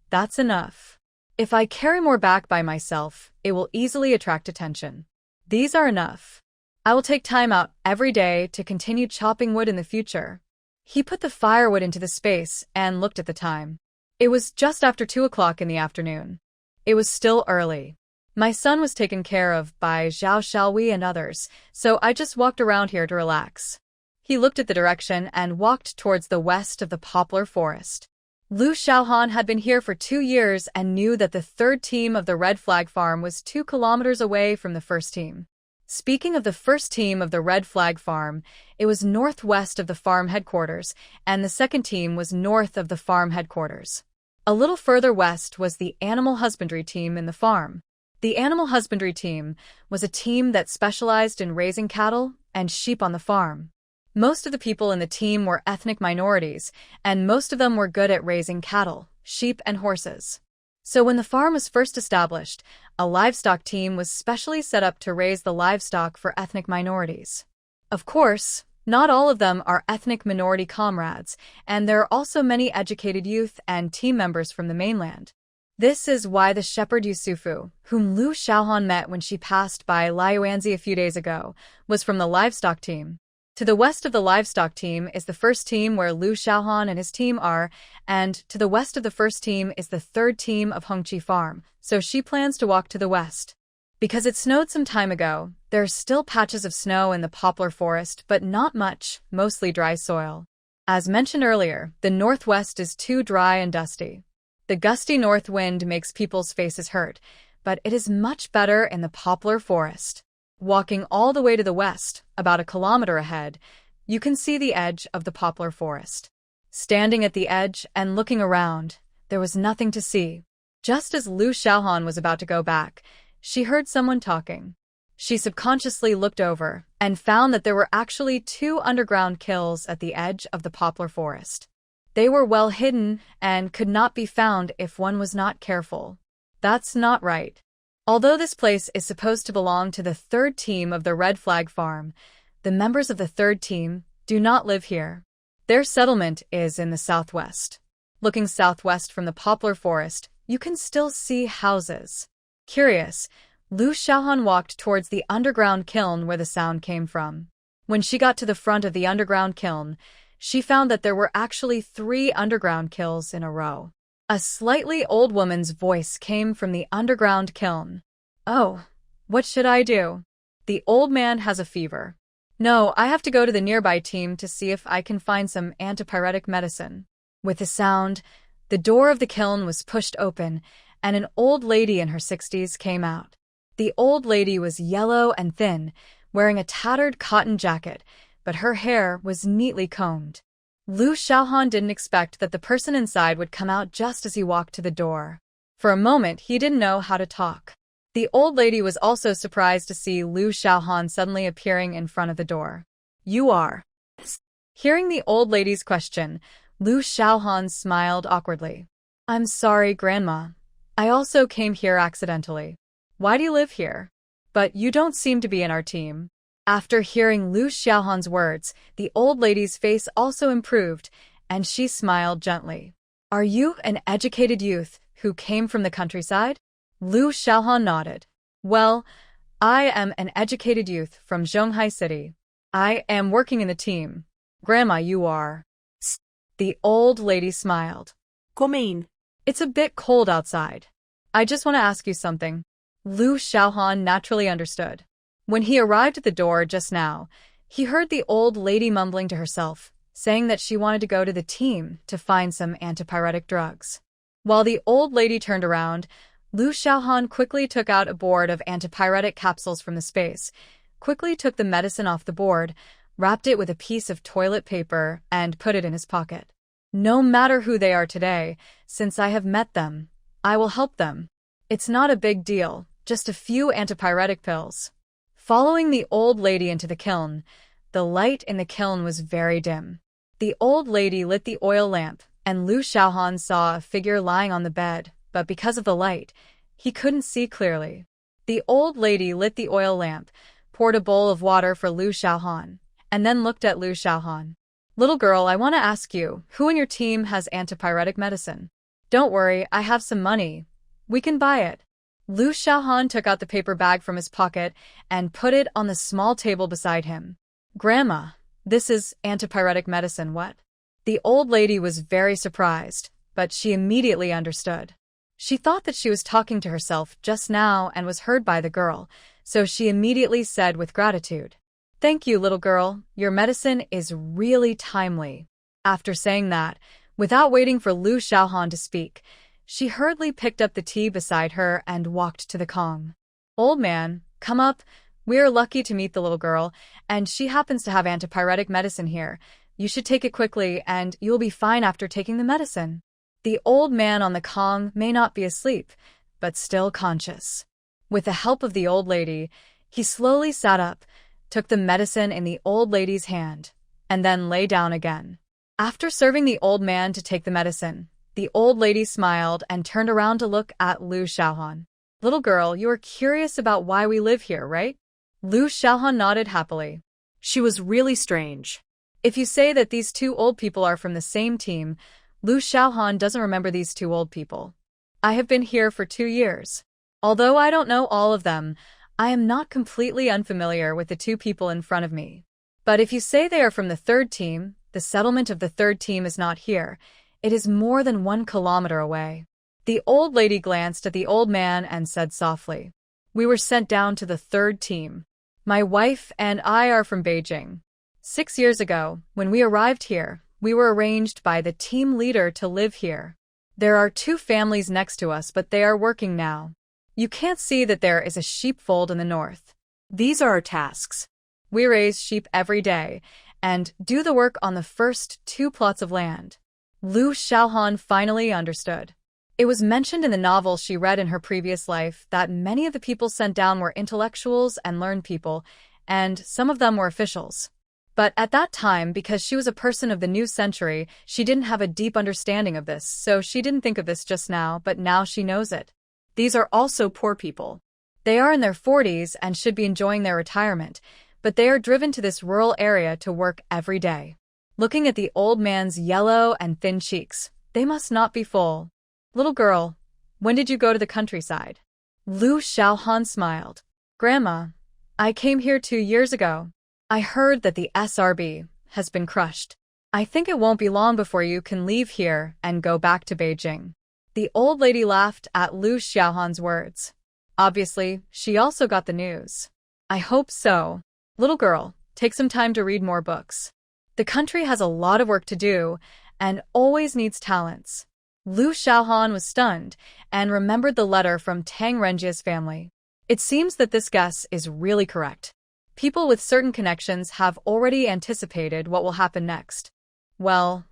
S1: that's enough. If I carry more back by myself, it will easily attract attention. These are enough. I will take time out every day to continue chopping wood in the future. He put the firewood into the space and looked at the time. It was just after 2 o'clock in the afternoon. It was still early. My son was taken care of by Zhao Xiaoyi and others, so I just walked around here to relax. He looked at the direction and walked towards the west of the poplar forest. Lu Xiaohan had been here for 2 years and knew that the third team of the Red Flag Farm was 2 kilometers away from the first team. Speaking of the first team of the Red Flag Farm, it was northwest of the farm headquarters, and the second team was north of the farm headquarters. A little further west was the animal husbandry team in the farm. The animal husbandry team was a team that specialized in raising cattle and sheep on the farm. Most of the people in the team were ethnic minorities, and most of them were good at raising cattle, sheep, and horses. So when the farm was first established, a livestock team was specially set up to raise the livestock for ethnic minorities. Of course, not all of them are ethnic minority comrades, and there are also many educated youth and team members from the mainland. This is why the shepherd Yusufu, whom Lu Xiaohan met when she passed by Liuanzi a few days ago, was from the livestock team. To the west of the livestock team is the first team where Lu Xiaohan and his team are, and to the west of the first team is the third team of Hongqi Farm, so she plans to walk to the west. Because it snowed some time ago, there are still patches of snow in the poplar forest, but not much, mostly dry soil. As mentioned earlier, the northwest is too dry and dusty. The gusty north wind makes people's faces hurt, but it is much better in the poplar forest. Walking all the way to the west, about a kilometer ahead, you can see the edge of the poplar forest. Standing at the edge and looking around, there was nothing to see. Just as Lu Xiaohan was about to go back, she heard someone talking. She subconsciously looked over and found that there were actually 2 underground kilns at the edge of the poplar forest. They were well hidden and could not be found if one was not careful. That's not right. Although this place is supposed to belong to the third team of the Red Flag Farm, the members of the third team do not live here. Their settlement is in the southwest. Looking southwest from the poplar forest, you can still see houses. Curious, Lu Xiaohan walked towards the underground kiln where the sound came from. When she got to the front of the underground kiln, she found that there were actually 3 underground kilns in a row. A slightly old woman's voice came from the underground kiln. "Oh, what should I do? The old man has a fever. No, I have to go to the nearby team to see if I can find some antipyretic medicine." With a sound, the door of the kiln was pushed open, and an old lady in her 60s came out. The old lady was yellow and thin, wearing a tattered cotton jacket, but her hair was neatly combed. Lu Xiaohan didn't expect that the person inside would come out just as he walked to the door. For a moment, he didn't know how to talk. The old lady was also surprised to see Lu Xiaohan suddenly appearing in front of the door. "You are?" Hearing the old lady's question, Lu Xiaohan smiled awkwardly. "I'm sorry, Grandma. I also came here accidentally. Why do you live here? But you don't seem to be in our team." After hearing Lu Xiaohan's words, the old lady's face also improved, and she smiled gently. "Are you an educated youth who came from the countryside?" Lu Xiaohan nodded. "Well, I am an educated youth from Zhonghai City. I am working in the team. Grandma, you are?" The old lady smiled.
S2: Come in.
S1: "It's a bit cold outside. I just want to ask you something." Lu Xiaohan naturally understood. When he arrived at the door just now, he heard the old lady mumbling to herself, saying that she wanted to go to the team to find some antipyretic drugs. While the old lady turned around, Lu Xiaohan quickly took out a board of antipyretic capsules from the space, quickly took the medicine off the board, wrapped it with a piece of toilet paper, and put it in his pocket. "No matter who they are today, since I have met them, I will help them. It's not a big deal, just a few antipyretic pills." Following the old lady into the kiln, the light in the kiln was very dim. The old lady lit the oil lamp, and Lu Xiaohan saw a figure lying on the bed, but because of the light, he couldn't see clearly. The old lady lit the oil lamp, poured a bowl of water for Lu Xiaohan, and then looked at Lu Xiaohan. "Little girl, I want to ask you, who in your team has antipyretic medicine? Don't worry, I have some money. We can buy it." Lu Xiaohan took out the paper bag from his pocket and put it on the small table beside him. "Grandma, this is antipyretic medicine, what?" The old lady was very surprised, but she immediately understood. She thought that she was talking to herself just now and was heard by the girl, so she immediately said with gratitude, "Thank you, little girl, your medicine is really timely." After saying that, without waiting for Lu Xiaohan to speak, she hurriedly picked up the tea beside her and walked to the Kong. "Old man, come up. We are lucky to meet the little girl, and she happens to have antipyretic medicine here. You should take it quickly, and you will be fine after taking the medicine." The old man on the Kong may not be asleep, but still conscious. With the help of the old lady, he slowly sat up, took the medicine in the old lady's hand, and then lay down again. After serving the old man to take the medicine, the old lady smiled and turned around to look at Lu Xiaohan. "Little girl, you are curious about why we live here, right?" Lu Xiaohan nodded happily.
S2: She was really strange.
S1: If you say that these 2 old people are from the same team, Lu Xiaohan doesn't remember these 2 old people. "I have been here for 2 years. Although I don't know all of them, I am not completely unfamiliar with the 2 people in front of me. But if you say they are from the 3rd team, the settlement of the 3rd team is not here. It is more than 1 kilometer away." The old lady glanced at the old man and said softly, "We were sent down to the 3rd team. My wife and I are from Beijing. 6 years ago, when we arrived here, we were arranged by the team leader to live here. There are 2 families next to us, but they are working now. You can't see that there is a sheepfold in the north.
S2: These are our tasks.
S1: We raise sheep every day and do the work on the first 2 plots of land." Lu Xiaohan finally understood. It was mentioned in the novel she read in her previous life that many of the people sent down were intellectuals and learned people, and some of them were officials. But at that time, because she was a person of the new century, she didn't have a deep understanding of this, so she didn't think of this just now, but now she knows it.
S2: These are also poor people.
S1: They are in their 40s and should be enjoying their retirement, but they are driven to this rural area to work every day. Looking at the old man's yellow and thin cheeks, they must not be full. "Little girl, when did you go to the countryside?" Lu Xiaohan smiled. Grandma, I came here 2 years ago. I heard that the SRB has been crushed. I think it won't be long before you can leave here and go back to Beijing. The old lady laughed at Lu Xiaohan's words. Obviously, she also got the news. I hope so. Little girl, take some time to read more books. The country has a lot of work to do and always needs talents. Lu Xiaohan was stunned and remembered the letter from Tang Renjia's family. It seems that this guess is really correct. People with certain connections have already anticipated what will happen next. Well,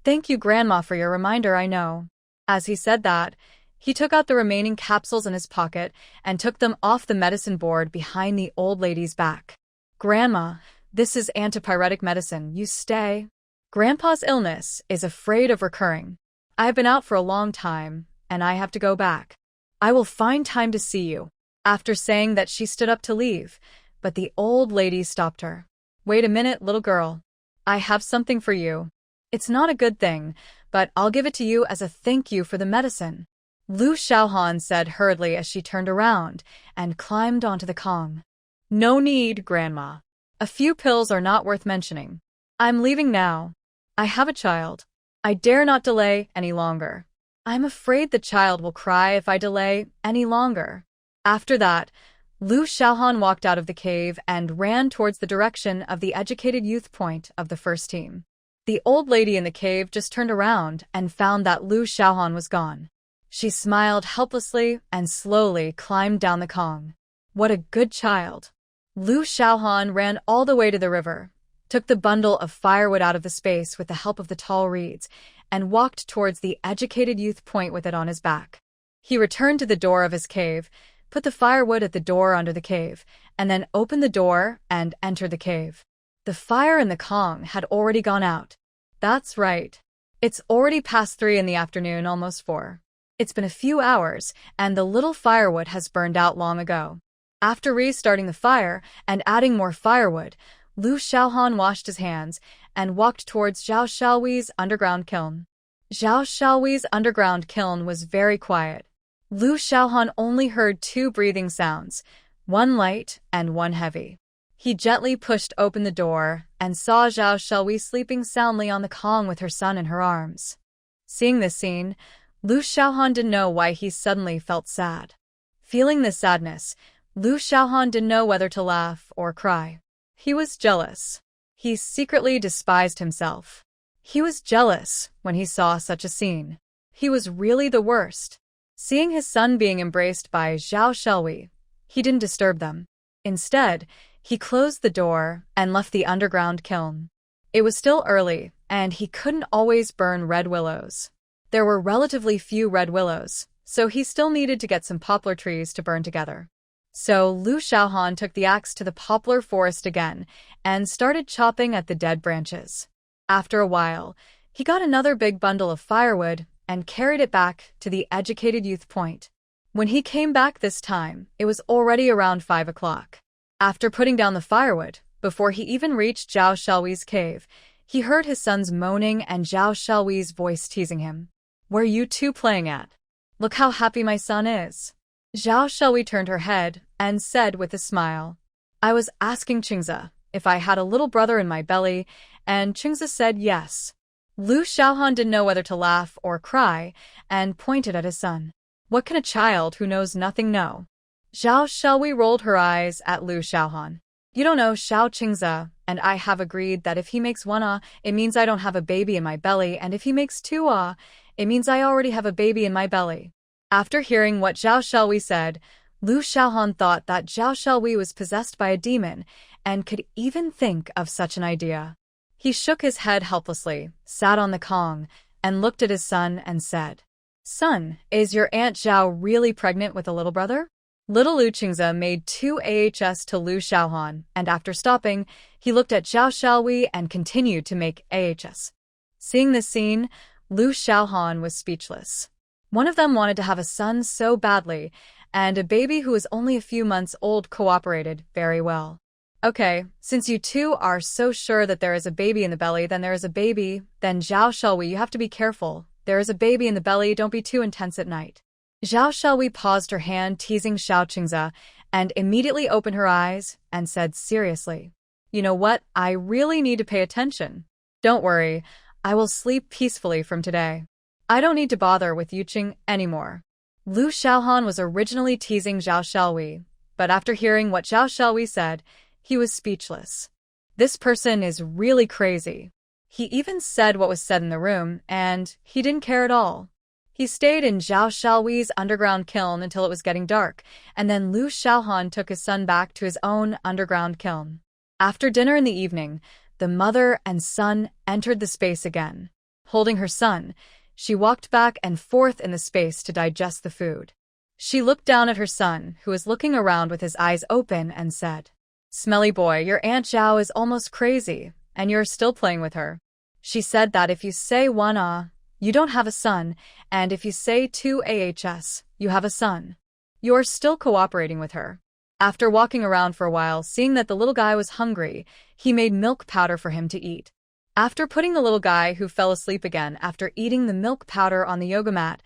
S1: thank you, Grandma, for your reminder, I know. As he said that, he took out the remaining capsules in his pocket and took them off the medicine board behind the old lady's back. Grandma, this is antipyretic medicine. You stay. Grandpa's illness is afraid of recurring. I've been out for a long time, and I have to go back. I will find time to see you. After saying that, she stood up to leave, but the old lady stopped her. Wait a minute, little girl. I have something for you. It's not a good thing, but I'll give it to you as a thank you for the medicine. Lu Xiaohan said hurriedly as she turned around and climbed onto the Kong. No need, Grandma. A few pills are not worth mentioning. I'm leaving now. I have a child. I dare not delay any longer. I'm afraid the child will cry if I delay any longer. After that, Lu Xiaohan walked out of the cave and ran towards the direction of the educated youth point of the first team. The old lady in the cave just turned around and found that Lu Xiaohan was gone. She smiled helplessly and slowly climbed down the Kong. What a good child. Lu Xiaohan ran all the way to the river, took the bundle of firewood out of the space with the help of the tall reeds, and walked towards the educated youth point with it on his back. He returned to the door of his cave, put the firewood at the door under the cave, and then opened the door and entered the cave. The fire in the Kong had already gone out. That's right. It's already past 3 in the afternoon, almost 4. It's been a few hours, and the little firewood has burned out long ago. After restarting the fire and adding more firewood, Lu Xiaohan washed his hands and walked towards Zhao Xiaohui's underground kiln. Zhao Xiaohui's underground kiln was very quiet. Lu Xiaohan only heard 2 breathing sounds, one light and one heavy. He gently pushed open the door and saw Zhao Xiaohui sleeping soundly on the Kong with her son in her arms. Seeing this scene, Lu Xiaohan didn't know why he suddenly felt sad. Feeling this sadness, Lu Xiaohan didn't know whether to laugh or cry. He was jealous. He secretly despised himself. He was jealous when he saw such a scene. He was really the worst. Seeing his son being embraced by Zhao Xiaohui, he didn't disturb them. Instead, he closed the door and left the underground kiln. It was still early, and he couldn't always burn red willows. There were relatively few red willows, so he still needed to get some poplar trees to burn together. So Lu Xiaohan took the axe to the poplar forest again and started chopping at the dead branches. After a while, he got another big bundle of firewood and carried it back to the educated youth point. When he came back this time, it was already around 5 o'clock. After putting down the firewood, before he even reached Zhao Xiaohui's cave, he heard his son's moaning and Zhao Xiaohui's voice teasing him. Where are you two playing at? Look how happy my son is. Zhao Xiaohui turned her head and said with a smile, I was asking Qingzi if I had a little brother in my belly, and Qingzi said yes. Lu Xiaohan didn't know whether to laugh or cry and pointed at his son. What can a child who knows nothing know? Zhao Xiaohui rolled her eyes at Lu Xiaohan. You don't know, Xiao Qingzi and I have agreed that if he makes 1 it means I don't have a baby in my belly, and if he makes 2 it means I already have a baby in my belly. After hearing what Zhao Xiaohui said, Lu Xiaohan thought that Zhao Xiaohui was possessed by a demon and could even think of such an idea. He shook his head helplessly, sat on the Kong, and looked at his son and said, Son, is your Aunt Zhao really pregnant with a little brother? Little Lu Qingzi made 2 ahs to Lu Xiaohan, and after stopping, he looked at Zhao Xiaohui and continued to make ahs. Seeing this scene, Lu Xiaohan was speechless. One of them wanted to have a son so badly, and a baby who was only a few months old cooperated very well. Okay, since you two are so sure that there is a baby in the belly, then there is a baby, then Zhao Xiaohui, you have to be careful. There is a baby in the belly, don't be too intense at night. Zhao Xiaohui paused her hand teasing Xiao Qingze and immediately opened her eyes and said seriously, "You know what? I really need to pay attention. Don't worry, I will sleep peacefully from today. I don't need to bother with Yuqing anymore." Lu Xiaohan was originally teasing Zhao Xiaohui, but after hearing what Zhao Xiaohui said, he was speechless. This person is really crazy. He even said what was said in the room, and he didn't care at all. He stayed in Zhao Xiaohui's underground kiln until it was getting dark, and then Lu Xiaohan took his son back to his own underground kiln. After dinner in the evening, the mother and son entered the space again. Holding her son, she walked back and forth in the space to digest the food. She looked down at her son, who was looking around with his eyes open, and said, "Smelly boy, your Aunt Zhao is almost crazy, and you're still playing with her. She said that if you say 1 you don't have a son, and if you say 2 ahs, you have a son. You're still cooperating with her." After walking around for a while, seeing that the little guy was hungry, he made milk powder for him to eat. After putting the little guy, who fell asleep again after eating the milk powder, on the yoga mat,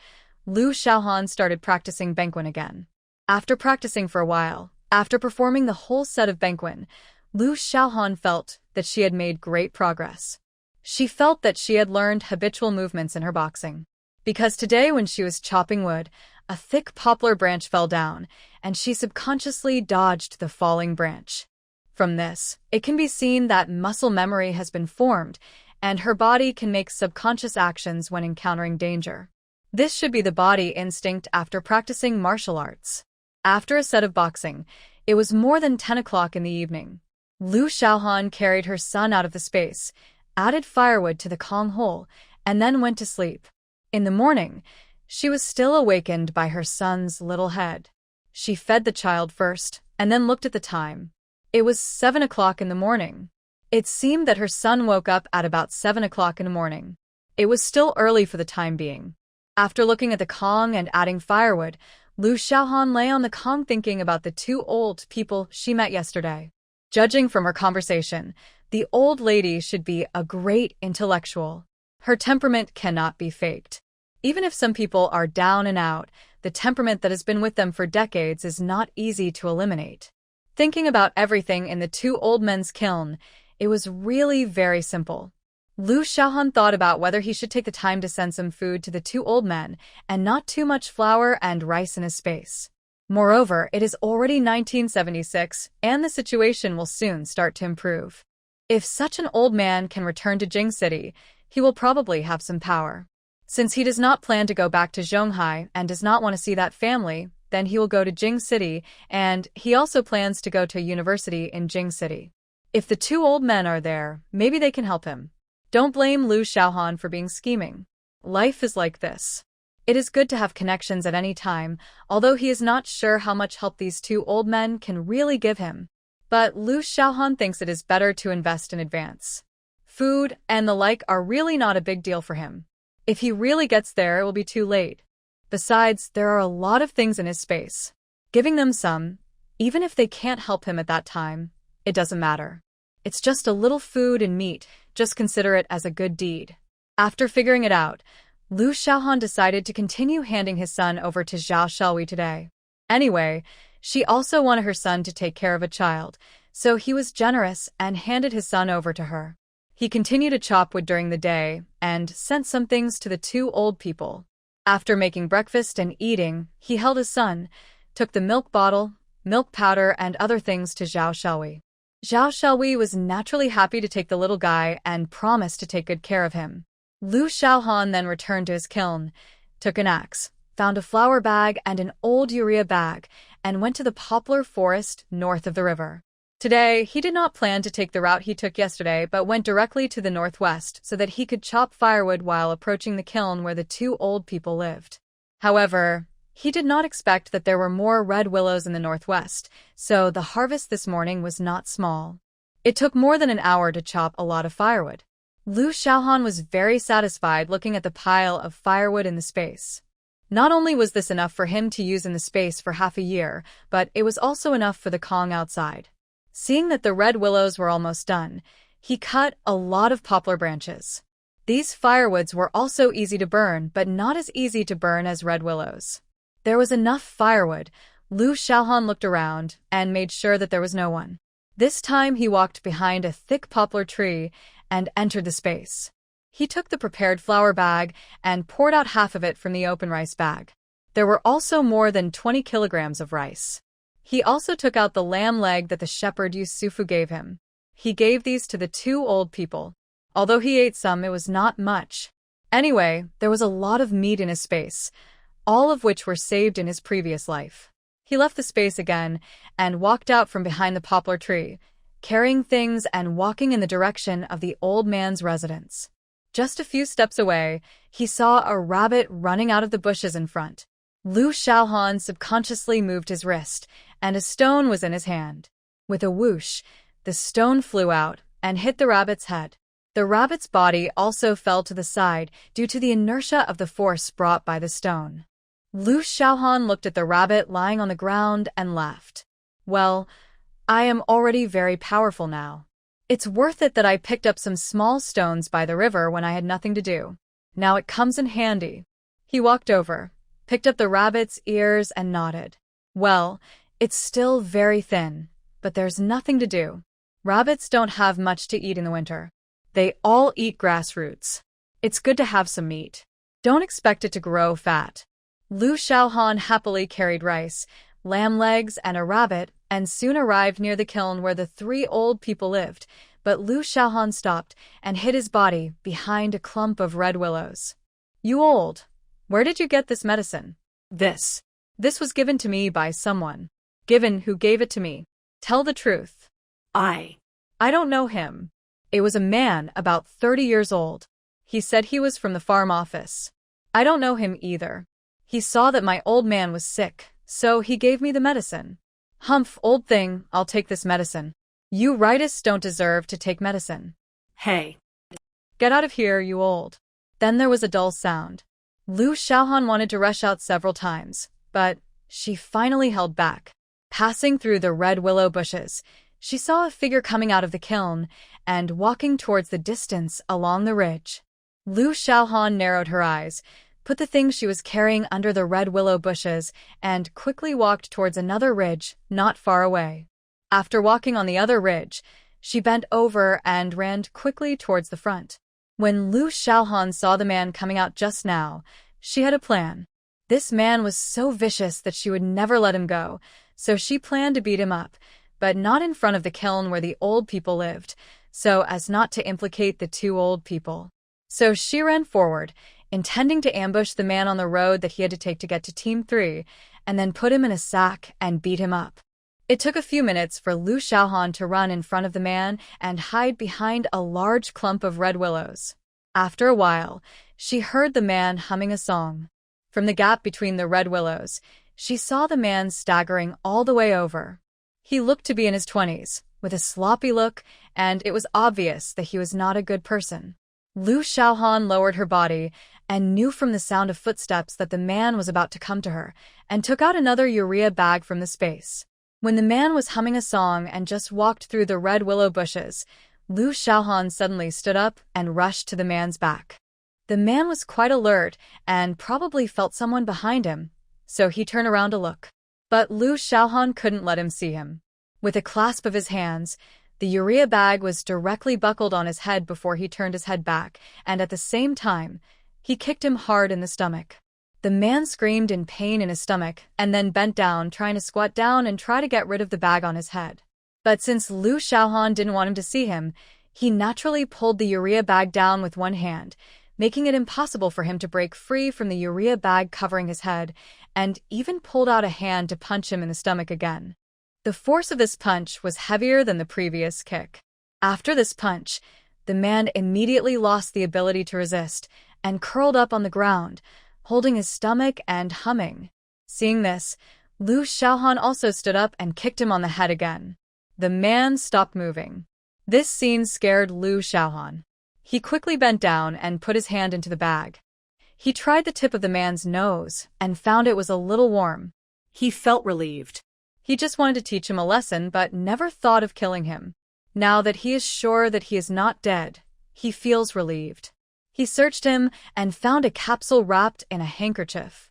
S1: Lu Xiaohan started practicing Bangwen again. After practicing for a while, after performing the whole set of Bangwen, Lu Xiaohan felt that she had made great progress. She felt that she had learned habitual movements in her boxing. Because today when she was chopping wood, a thick poplar branch fell down, and she subconsciously dodged the falling branch. From this, it can be seen that muscle memory has been formed, and her body can make subconscious actions when encountering danger. This should be the body instinct after practicing martial arts. After a set of boxing, it was more than 10 o'clock in the evening. Lu Xiaohan carried her son out of the space, added firewood to the Kong hole, and then went to sleep. In the morning, she was still awakened by her son's little head. She fed the child first, and then looked at the time. It was 7 o'clock in the morning. It seemed that her son woke up at about 7 o'clock in the morning. It was still early for the time being. After looking at the Kong and adding firewood, Lu Xiaohan lay on the Kong thinking about the 2 old people she met yesterday. Judging from her conversation, the old lady should be a great intellectual. Her temperament cannot be faked. Even if some people are down and out, the temperament that has been with them for decades is not easy to eliminate. Thinking about everything in the 2 old men's kiln, it was really very simple. Lu Xiaohan thought about whether he should take the time to send some food to the 2 old men and not too much flour and rice in his space. Moreover, it is already 1976, and the situation will soon start to improve. If such an old man can return to Jing City, he will probably have some power. Since he does not plan to go back to Zhonghai and does not want to see that family, then he will go to Jing City, and he also plans to go to a university in Jing City. If the 2 old men are there, maybe they can help him. Don't blame Lu Xiaohan for being scheming. Life is like this. It is good to have connections at any time, although he is not sure how much help these 2 old men can really give him. But Lu Xiaohan thinks it is better to invest in advance. Food and the like are really not a big deal for him. If he really gets there, it will be too late. Besides, there are a lot of things in his space. Giving them some, even if they can't help him at that time, it doesn't matter. It's just a little food and meat, just consider it as a good deed. After figuring it out, Lu Xiaohan decided to continue handing his son over to Zhao Xiaohui today. Anyway, she also wanted her son to take care of a child, so he was generous and handed his son over to her. He continued to chop wood during the day and sent some things to the 2 old people. After making breakfast and eating, he held his son, took the milk bottle, milk powder, and other things to Zhao Xiaohui. Zhao Xiaohui was naturally happy to take the little guy and promised to take good care of him. Lu Xiaohan then returned to his kiln, took an axe, found a flour bag and an old urea bag, and went to the poplar forest north of the river. Today, he did not plan to take the route he took yesterday, but went directly to the northwest so that he could chop firewood while approaching the kiln where the 2 old people lived. However, he did not expect that there were more red willows in the northwest, so the harvest this morning was not small. It took more than an hour to chop a lot of firewood. Lu Xiaohan was very satisfied looking at the pile of firewood in the space. Not only was this enough for him to use in the space for half a year, but it was also enough for the Kong outside. Seeing that the red willows were almost done, he cut a lot of poplar branches. These firewoods were also easy to burn, but not as easy to burn as red willows. There was enough firewood. Lu Xiaohan looked around and made sure that there was no one. This time he walked behind a thick poplar tree and entered the space. He took the prepared flour bag and poured out half of it from the open rice bag. There were also more than 20 kilograms of rice. He also took out the lamb leg that the shepherd Yusufu gave him. He gave these to the two old people. Although he ate some, it was not much. Anyway, there was a lot of meat in his space, all of which were saved in his previous life. He left the space again and walked out from behind the poplar tree, carrying things and walking in the direction of the old man's residence. Just a few steps away, he saw a rabbit running out of the bushes in front. Lu Xiaohan subconsciously moved his wrist, and a stone was in his hand. With a whoosh, the stone flew out and hit the rabbit's head. The rabbit's body also fell to the side due to the inertia of the force brought by the stone. Lu Xiaohan looked at the rabbit lying on the ground and laughed. Well, I am already very powerful now. It's worth it that I picked up some small stones by the river when I had nothing to do. Now it comes in handy. He walked over, picked up the rabbit's ears and nodded. Well, it's still very thin, but there's nothing to do. Rabbits don't have much to eat in the winter. They all eat grass roots. It's good to have some meat. Don't expect it to grow fat. Lu Xiaohan happily carried rice, lamb legs, and a rabbit, and soon arrived near the kiln where the three old people lived, but Lu Xiaohan stopped and hid his body behind a clump of red willows. You old, where did you get this medicine? This was given to me by someone. Given who gave it to me. Tell the truth. I don't know him. It was a man about 30 years old. He said he was from the farm office. I don't know him either. He saw that my old man was sick, so he gave me the medicine. Humph, old thing, I'll take this medicine. You rightists don't deserve to take medicine. Hey. Get out of here, you old. Then there was a dull sound. Lu Xiaohan wanted to rush out several times, but she finally held back. Passing through the red willow bushes, she saw a figure coming out of the kiln and walking towards the distance along the ridge. Lu Xiaohan narrowed her eyes, put the thing she was carrying under the red willow bushes, and quickly walked towards another ridge not far away. After walking on the other ridge, she bent over and ran quickly towards the front. When Lu Xiaohan saw the man coming out just now, she had a plan. This man was so vicious that she would never let him go, so she planned to beat him up, but not in front of the kiln where the old people lived, so as not to implicate the two old people. So she ran forward, intending to ambush the man on the road that he had to take to get to Team 3, and then put him in a sack and beat him up. It took a few minutes for Lu Xiaohan to run in front of the man and hide behind a large clump of red willows. After a while, she heard the man humming a song. From the gap between the red willows, she saw the man staggering all the way over. He looked to be in his 20s, with a sloppy look, and it was obvious that he was not a good person. Lu Xiaohan lowered her body and knew from the sound of footsteps that the man was about to come to her, and took out another urea bag from the space. When the man was humming a song and just walked through the red willow bushes, Lu Xiaohan suddenly stood up and rushed to the man's back. The man was quite alert and probably felt someone behind him, so he turned around to look. But Lu Xiaohan couldn't let him see him. With a clasp of his hands, the urea bag was directly buckled on his head before he turned his head back, and at the same time, he kicked him hard in the stomach. The man screamed in pain in his stomach and then bent down, trying to squat down and try to get rid of the bag on his head. But since Lu Xiaohan didn't want him to see him, he naturally pulled the urea bag down with one hand, making it impossible for him to break free from the urea bag covering his head, and even pulled out a hand to punch him in the stomach again. The force of this punch was heavier than the previous kick. After this punch, the man immediately lost the ability to resist and curled up on the ground, holding his stomach and humming. Seeing this, Lu Xiaohan also stood up and kicked him on the head again. The man stopped moving. This scene scared Lu Xiaohan. He quickly bent down and put his hand into the bag. He tried the tip of the man's nose and found it was a little warm. He felt relieved. He just wanted to teach him a lesson but never thought of killing him. Now that he is sure that he is not dead, he feels relieved. He searched him and found a capsule wrapped in a handkerchief.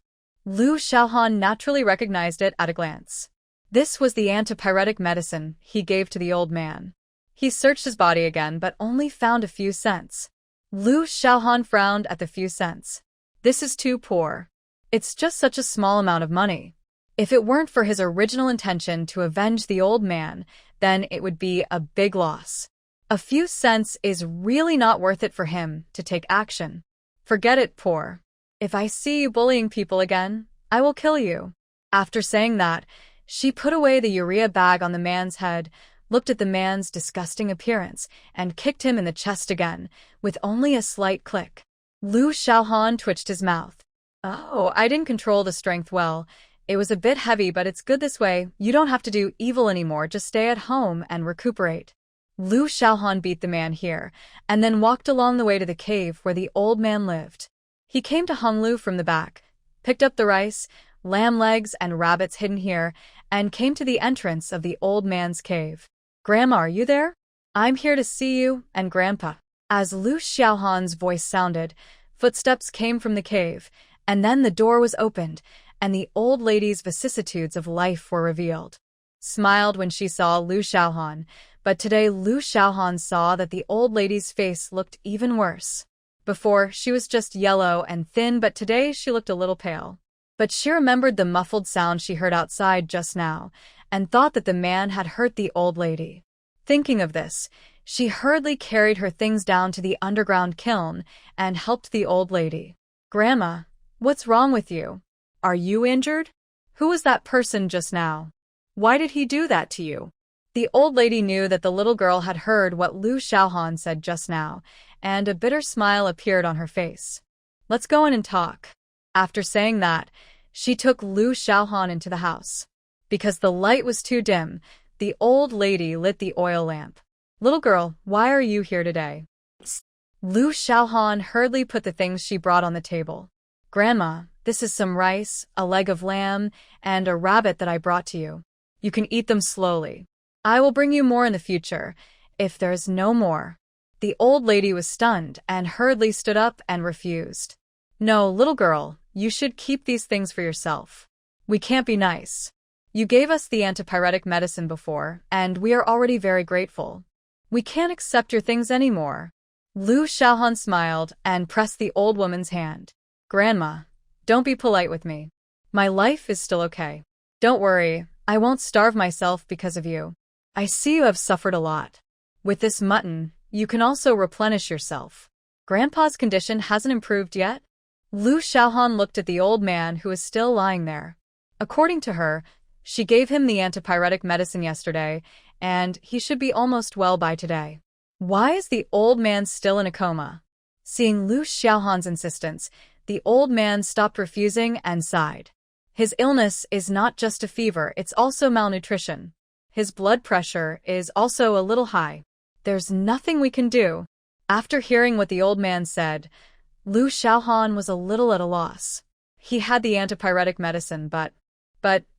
S1: Lu Xiaohan naturally recognized it at a glance. This was the antipyretic medicine he gave to the old man. He searched his body again but only found a few cents. Lu Xiaohan frowned at the few cents. This is too poor. It's just such a small amount of money. If it weren't for his original intention to avenge the old man, then it would be a big loss. A few cents is really not worth it for him to take action. Forget it, poor. If I see you bullying people again, I will kill you. After saying that, she put away the urea bag on the man's head, looked at the man's disgusting appearance, and kicked him in the chest again, with only a slight click. Lu Xiaohan twitched his mouth. Oh, I didn't control the strength well. It was a bit heavy, but it's good this way. You don't have to do evil anymore, just stay at home and recuperate. Lu Xiaohan beat the man here, and then walked along the way to the cave where the old man lived. He came to Honglu from the back, picked up the rice, lamb legs, and rabbits hidden here, and came to the entrance of the old man's cave. Grandma, are you there? I'm here to see you and Grandpa. As Lu Xiaohan's voice sounded, footsteps came from the cave, and then the door was opened, and the old lady's vicissitudes of life were revealed. Smiled when she saw Lu Xiaohan, but today Lu Xiaohan saw that the old lady's face looked even worse. Before, she was just yellow and thin, but today she looked a little pale. But she remembered the muffled sound she heard outside just now, and thought that the man had hurt the old lady. Thinking of this, she hurriedly carried her things down to the underground kiln and helped the old lady. Grandma, what's wrong with you? Are you injured? Who was that person just now? Why did he do that to you? The old lady knew that the little girl had heard what Lu Xiaohan said just now, and a bitter smile appeared on her face. Let's go in and talk. After saying that, she took Lu Xiaohan into the house. Because the light was too dim, the old lady lit the oil lamp. Little girl, why are you here today? Lu Xiaohan hurriedly put the things she brought on the table. Grandma, this is some rice, a leg of lamb, and a rabbit that I brought to you. You can eat them slowly. I will bring you more in the future, if there's no more. The old lady was stunned and hurriedly stood up and refused. No, little girl, you should keep these things for yourself. We can't be nice. You gave us the antipyretic medicine before, and we are already very grateful. We can't accept your things anymore. Lu Xiaohan smiled and pressed the old woman's hand. Grandma, don't be polite with me. My life is still okay. Don't worry, I won't starve myself because of you. I see you have suffered a lot. With this mutton, you can also replenish yourself. Grandpa's condition hasn't improved yet? Lu Xiaohan looked at the old man who was still lying there. According to her, she gave him the antipyretic medicine yesterday, and he should be almost well by today. Why is the old man still in a coma? Seeing Lu Xiaohan's insistence, the old man stopped refusing and sighed. His illness is not just a fever, it's also malnutrition. His blood pressure is also a little high. There's nothing we can do. After hearing what the old man said, Lu Xiaohan was a little at a loss. He had the antipyretic medicine, but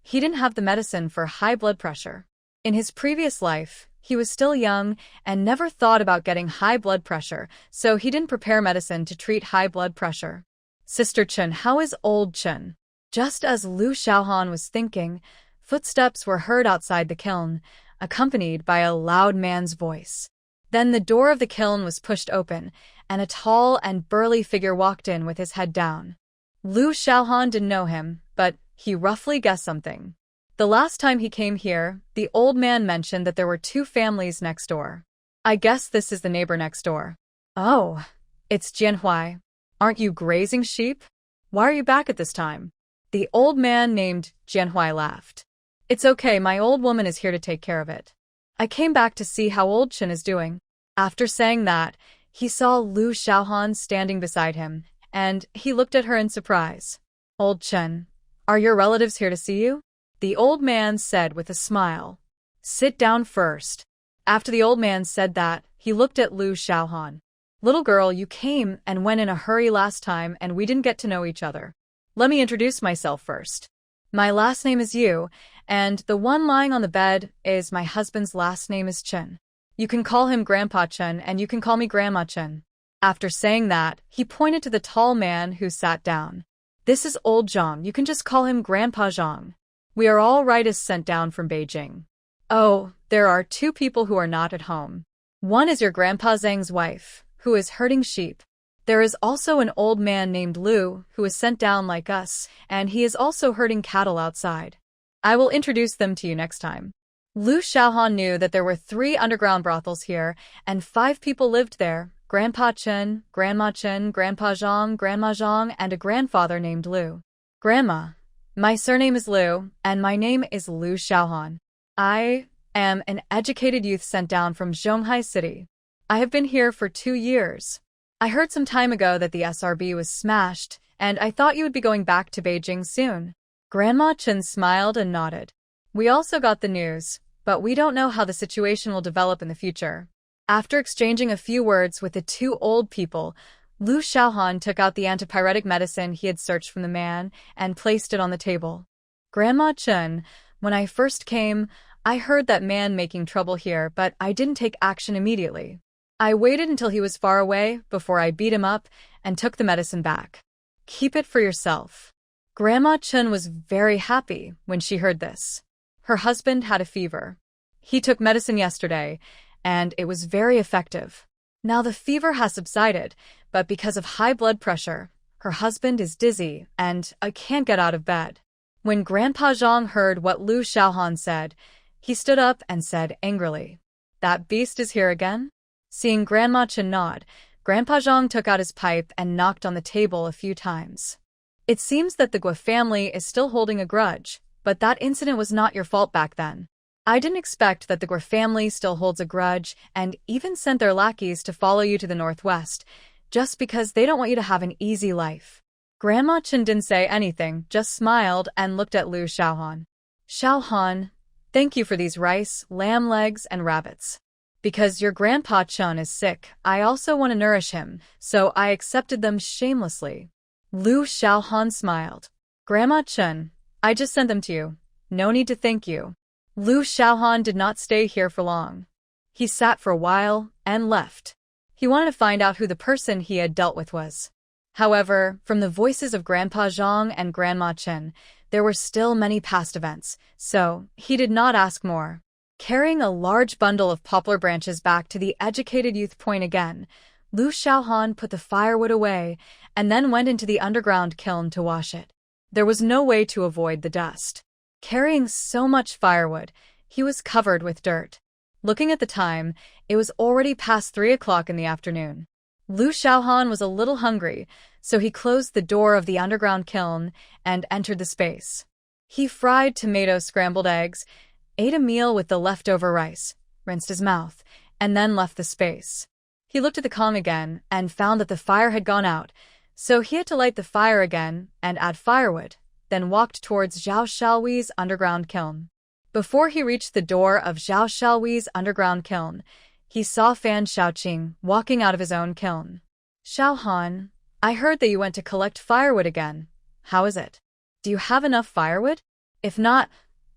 S1: he didn't have the medicine for high blood pressure. In his previous life, he was still young and never thought about getting high blood pressure, so he didn't prepare medicine to treat high blood pressure. Sister Chen, how is old Chen? Just as Lu Xiaohan was thinking, footsteps were heard outside the kiln, accompanied by a loud man's voice. Then the door of the kiln was pushed open, and a tall and burly figure walked in with his head down. Lu Xiaohan didn't know him, but he roughly guessed something. The last time he came here, the old man mentioned that there were 2 families next door. I guess this is the neighbor next door. Oh, it's Jianhui. Aren't you grazing sheep? Why are you back at this time? The old man named Jianhui laughed. It's okay, my old woman is here to take care of it. I came back to see how old Chen is doing. After saying that, he saw Lu Xiaohan standing beside him, and he looked at her in surprise. Old Chen, are your relatives here to see you? The old man said with a smile. Sit down first. After the old man said that, he looked at Lu Xiaohan. Little girl, you came and went in a hurry last time and we didn't get to know each other. Let me introduce myself first. My last name is Yu, and the one lying on the bed is my husband's last name is Chen. You can call him Grandpa Chen and you can call me Grandma Chen. After saying that, he pointed to the tall man who sat down. This is old Zhang. You can just call him Grandpa Zhang. We are all rightists sent down from Beijing. Oh, there are two people who are not at home. One is your Grandpa Zhang's wife, who is herding sheep. There is also an old man named Lu, who is sent down like us, and he is also herding cattle outside. I will introduce them to you next time. Lu Xiaohan knew that there were 3 underground brothels here, and 5 people lived there: Grandpa Chen, Grandma Chen, Grandpa Zhang, and a grandfather named Lu. Grandma, my surname is Lu, and my name is Lu Xiaohan. I am an educated youth sent down from Zhonghai City. I have been here for 2 years. I heard some time ago that the SRB was smashed, and I thought you would be going back to Beijing soon. Grandma Chen smiled and nodded. We also got the news, but we don't know how the situation will develop in the future. After exchanging a few words with the 2 old people, Lu Xiaohan took out the antipyretic medicine he had searched from the man and placed it on the table. Grandma Chen, when I first came, I heard that man making trouble here, but I didn't take action immediately. I waited until he was far away before I beat him up and took the medicine back. Keep it for yourself. Grandma Chen was very happy when she heard this. Her husband had a fever. He took medicine yesterday, and it was very effective. Now the fever has subsided, but because of high blood pressure, her husband is dizzy and can't get out of bed. When Grandpa Zhang heard what Lu Xiaohan said, he stood up and said angrily, "That beast is here again?" Seeing Grandma Chen nod, Grandpa Zhang took out his pipe and knocked on the table a few times. It seems that the Guo family is still holding a grudge, but that incident was not your fault back then. I didn't expect that the Guo family still holds a grudge and even sent their lackeys to follow you to the northwest, just because they don't want you to have an easy life. Grandma Chen didn't say anything, just smiled and looked at Lu Xiaohan. Xiaohan, thank you for these rice, lamb legs, and rabbits. Because your Grandpa Chen is sick, I also want to nourish him, so I accepted them shamelessly. Lu Xiaohan smiled. Grandma Chen, I just sent them to you. No need to thank you. Lu Xiaohan did not stay here for long. He sat for a while and left. He wanted to find out who the person he had dealt with was. However, from the voices of Grandpa Zhang and Grandma Chen, there were still many past events, so he did not ask more. Carrying a large bundle of poplar branches back to the educated youth point again, Lu Xiaohan put the firewood away and then went into the underground kiln to wash it. There was no way to avoid the dust. Carrying so much firewood, he was covered with dirt. Looking at the time, it was already past 3 o'clock in the afternoon. Lu Xiaohan was a little hungry, so he closed the door of the underground kiln and entered the space. He fried tomato scrambled eggs, ate a meal with the leftover rice, rinsed his mouth, and then left the space. He looked at the Kong again and found that the fire had gone out, so he had to light the fire again and add firewood, then walked towards Zhao Xiaohui's underground kiln. Before he reached the door of Zhao Xiaohui's underground kiln, he saw Fan Xiaoqing walking out of his own kiln. Xiaohan, I heard that you went to collect firewood again. How is it? Do you have enough firewood? If not,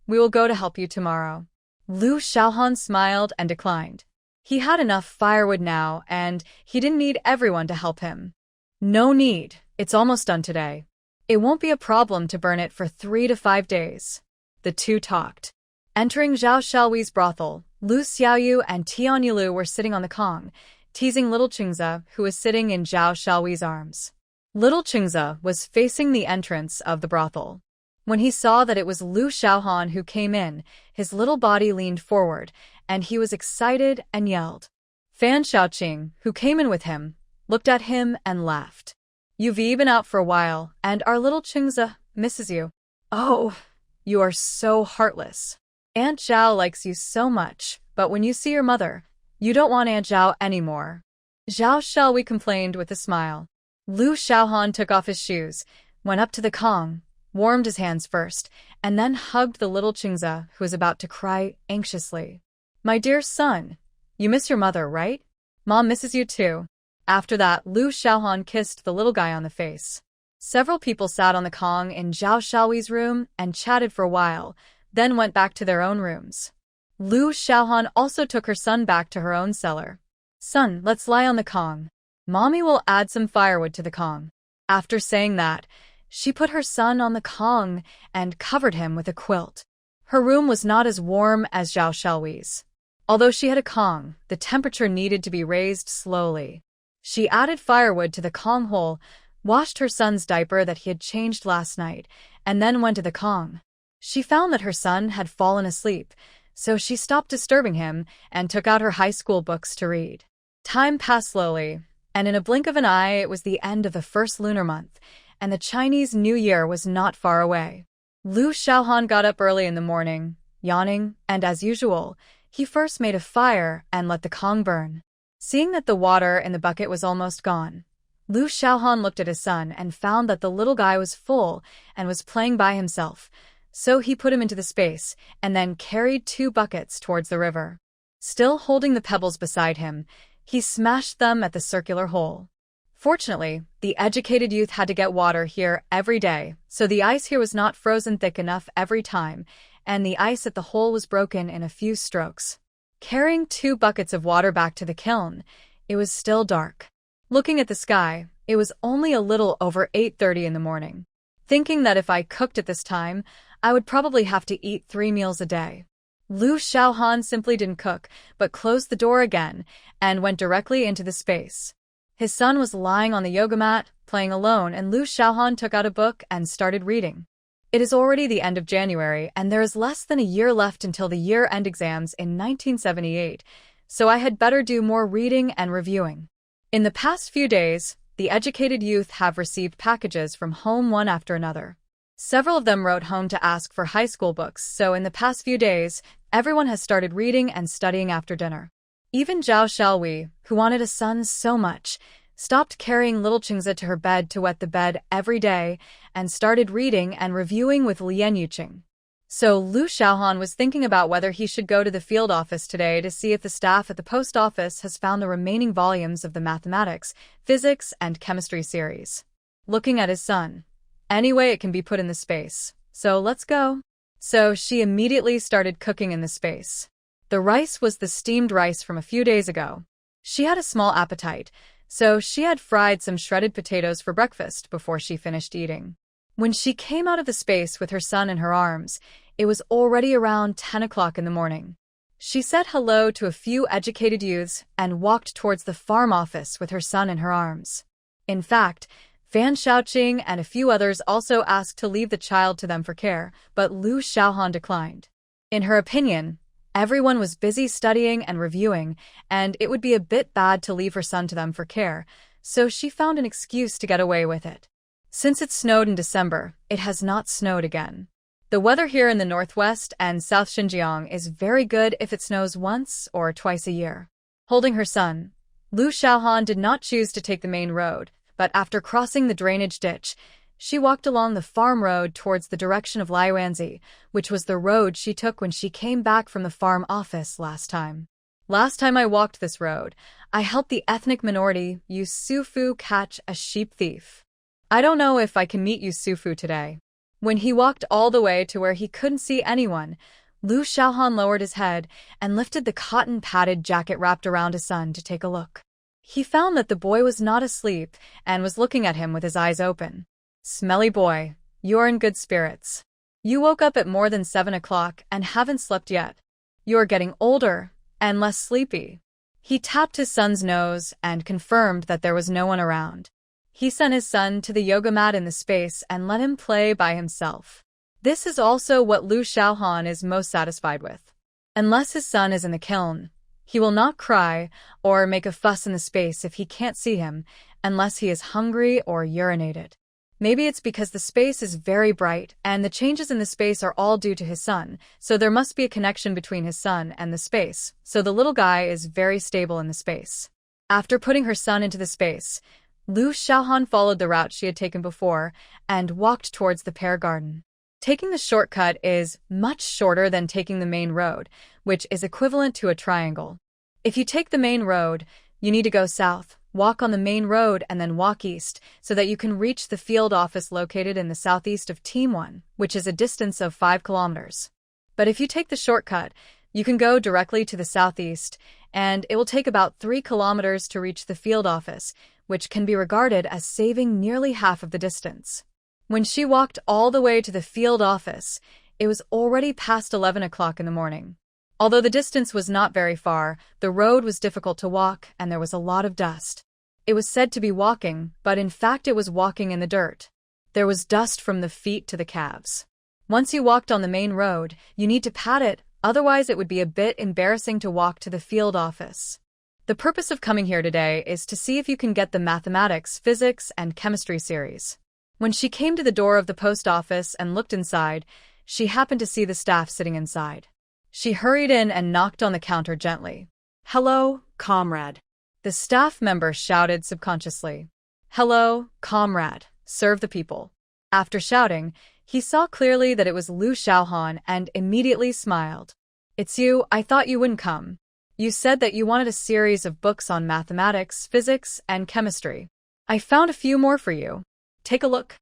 S1: we will go to help you tomorrow. Lu Xiaohan smiled and declined. He had enough firewood now, and he didn't need everyone to help him. No need, it's almost done today. It won't be a problem to burn it for 3 to 5 days. The two talked. Entering Zhao Xiaohui's brothel, Lu Xiaoyu and Tian Yilu were sitting on the Kong, teasing little Qingze, who was sitting in Zhao Xiaohui's arms. Little Qingze was facing the entrance of the brothel. When he saw that it was Lu Xiaohan who came in, his little body leaned forward, and he was excited and yelled. Fan Xiaoqing, who came in with him, looked at him and laughed. You've been out for a while, and our little Qingze misses you. Oh, you are so heartless. Aunt Zhao likes you so much, but when you see your mother, you don't want Aunt Zhao anymore. Zhao Xiaohui complained with a smile. Lu Xiaohan took off his shoes, went up to the Kong, warmed his hands first, and then hugged the little Qingze, who was about to cry anxiously. My dear son, you miss your mother, right? Mom misses you too. After that, Lu Xiaohan kissed the little guy on the face. Several people sat on the Kong in Zhao Xiaohui's room and chatted for a while, then went back to their own rooms. Lu Xiaohan also took her son back to her own cellar. Son, let's lie on the Kong. Mommy will add some firewood to the Kong. After saying that, She put her son on the Kong and covered him with a quilt. Her room was not as warm as Zhao Shelwy's. Although she had a Kong, the temperature needed to be raised slowly. She added firewood to the Kong hole, washed her son's diaper that he had changed last night, and then went to the Kong. She found that her son had fallen asleep, so she stopped disturbing him and took out her high school books to read. Time passed slowly, and in a blink of an eye it was the end of the first lunar month, and the Chinese New Year was not far away. Lu Xiaohan got up early in the morning, yawning, and as usual, he first made a fire and let the Kong burn. Seeing that the water in the bucket was almost gone, Lu Xiaohan looked at his son and found that the little guy was full and was playing by himself, so he put him into the space and then carried 2 buckets towards the river. Still holding the pebbles beside him, he smashed them at the circular hole. Fortunately, the educated youth had to get water here every day, so the ice here was not frozen thick enough every time, and the ice at the hole was broken in a few strokes. Carrying 2 buckets of water back to the kiln, it was still dark. Looking at the sky, it was only a little over 8:30 in the morning. Thinking that if I cooked at this time, I would probably have to eat 3 meals a day. Lu Xiaohan simply didn't cook, but closed the door again and went directly into the space. His son was lying on the yoga mat, playing alone, and Lu Xiaohan took out a book and started reading. It is already the end of January, and there is less than a year left until the year-end exams in 1978, so I had better do more reading and reviewing. In the past few days, the educated youth have received packages from home one after another. Several of them wrote home to ask for high school books, so in the past few days, everyone has started reading and studying after dinner. Even Zhao Xiaowei, who wanted a son so much, stopped carrying little Qingzi to her bed to wet the bed every day and started reading and reviewing with Lian Yuqing. So Lu Xiaohan was thinking about whether he should go to the field office today to see if the staff at the post office has found the remaining volumes of the mathematics, physics, and chemistry series. Looking at his son. Anyway, it can be put in the space, so let's go. So she immediately started cooking in the space. The rice was the steamed rice from a few days ago. She had a small appetite, so she had fried some shredded potatoes for breakfast before she finished eating. When she came out of the space with her son in her arms, it was already around 10 o'clock in the morning. She said hello to a few educated youths and walked towards the farm office with her son in her arms. In fact, Fan Xiaoqing and a few others also asked to leave the child to them for care, but Lu Xiaohan declined. In her opinion, everyone was busy studying and reviewing, and it would be a bit bad to leave her son to them for care, so she found an excuse to get away with it. Since it snowed in December, it has not snowed again. The weather here in the northwest and South Xinjiang is very good if it snows once or twice a year. Holding her son, Lu Xiaohan did not choose to take the main road, but after crossing the drainage ditch, she walked along the farm road towards the direction of Liuanzi, which was the road she took when she came back from the farm office last time. Last time I walked this road, I helped the ethnic minority Yusufu catch a sheep thief. I don't know if I can meet Yusufu today. When he walked all the way to where he couldn't see anyone, Lu Xiaohan lowered his head and lifted the cotton-padded jacket wrapped around his son to take a look. He found that the boy was not asleep and was looking at him with his eyes open. Smelly boy, you're in good spirits. You woke up at more than 7 o'clock and haven't slept yet. You're getting older and less sleepy. He tapped his son's nose and confirmed that there was no one around. He sent his son to the yoga mat in the space and let him play by himself. This is also what Lu Xiaohan is most satisfied with. Unless his son is in the kiln, he will not cry or make a fuss in the space if he can't see him, unless he is hungry or urinated. Maybe it's because the space is very bright and the changes in the space are all due to his son, so there must be a connection between his son and the space, so the little guy is very stable in the space. After putting her son into the space, Lu Xiaohan followed the route she had taken before and walked towards the pear garden. Taking the shortcut is much shorter than taking the main road, which is equivalent to a triangle. If you take the main road, you need to go south, walk on the main road, and then walk east so that you can reach the field office located in the southeast of Team 1, which is a distance of 5 kilometers. But if you take the shortcut, you can go directly to the southeast, and it will take about 3 kilometers to reach the field office, which can be regarded as saving nearly half of the distance. When she walked all the way to the field office, it was already past 11 o'clock in the morning. Although the distance was not very far, the road was difficult to walk and there was a lot of dust. It was said to be walking, but in fact it was walking in the dirt. There was dust from the feet to the calves. Once you walked on the main road, you need to pat it, otherwise it would be a bit embarrassing to walk to the field office. The purpose of coming here today is to see if you can get the mathematics, physics, and chemistry series. When she came to the door of the post office and looked inside, she happened to see the staff sitting inside. She hurried in and knocked on the counter gently.
S2: Hello, comrade.
S1: The staff member shouted subconsciously. Hello, comrade, serve the people. After shouting, he saw clearly that it was Liu Xiaohan and immediately smiled. It's you, I thought you wouldn't come. You said that you wanted a series of books on mathematics, physics, and chemistry. I found a few more for you. Take a look.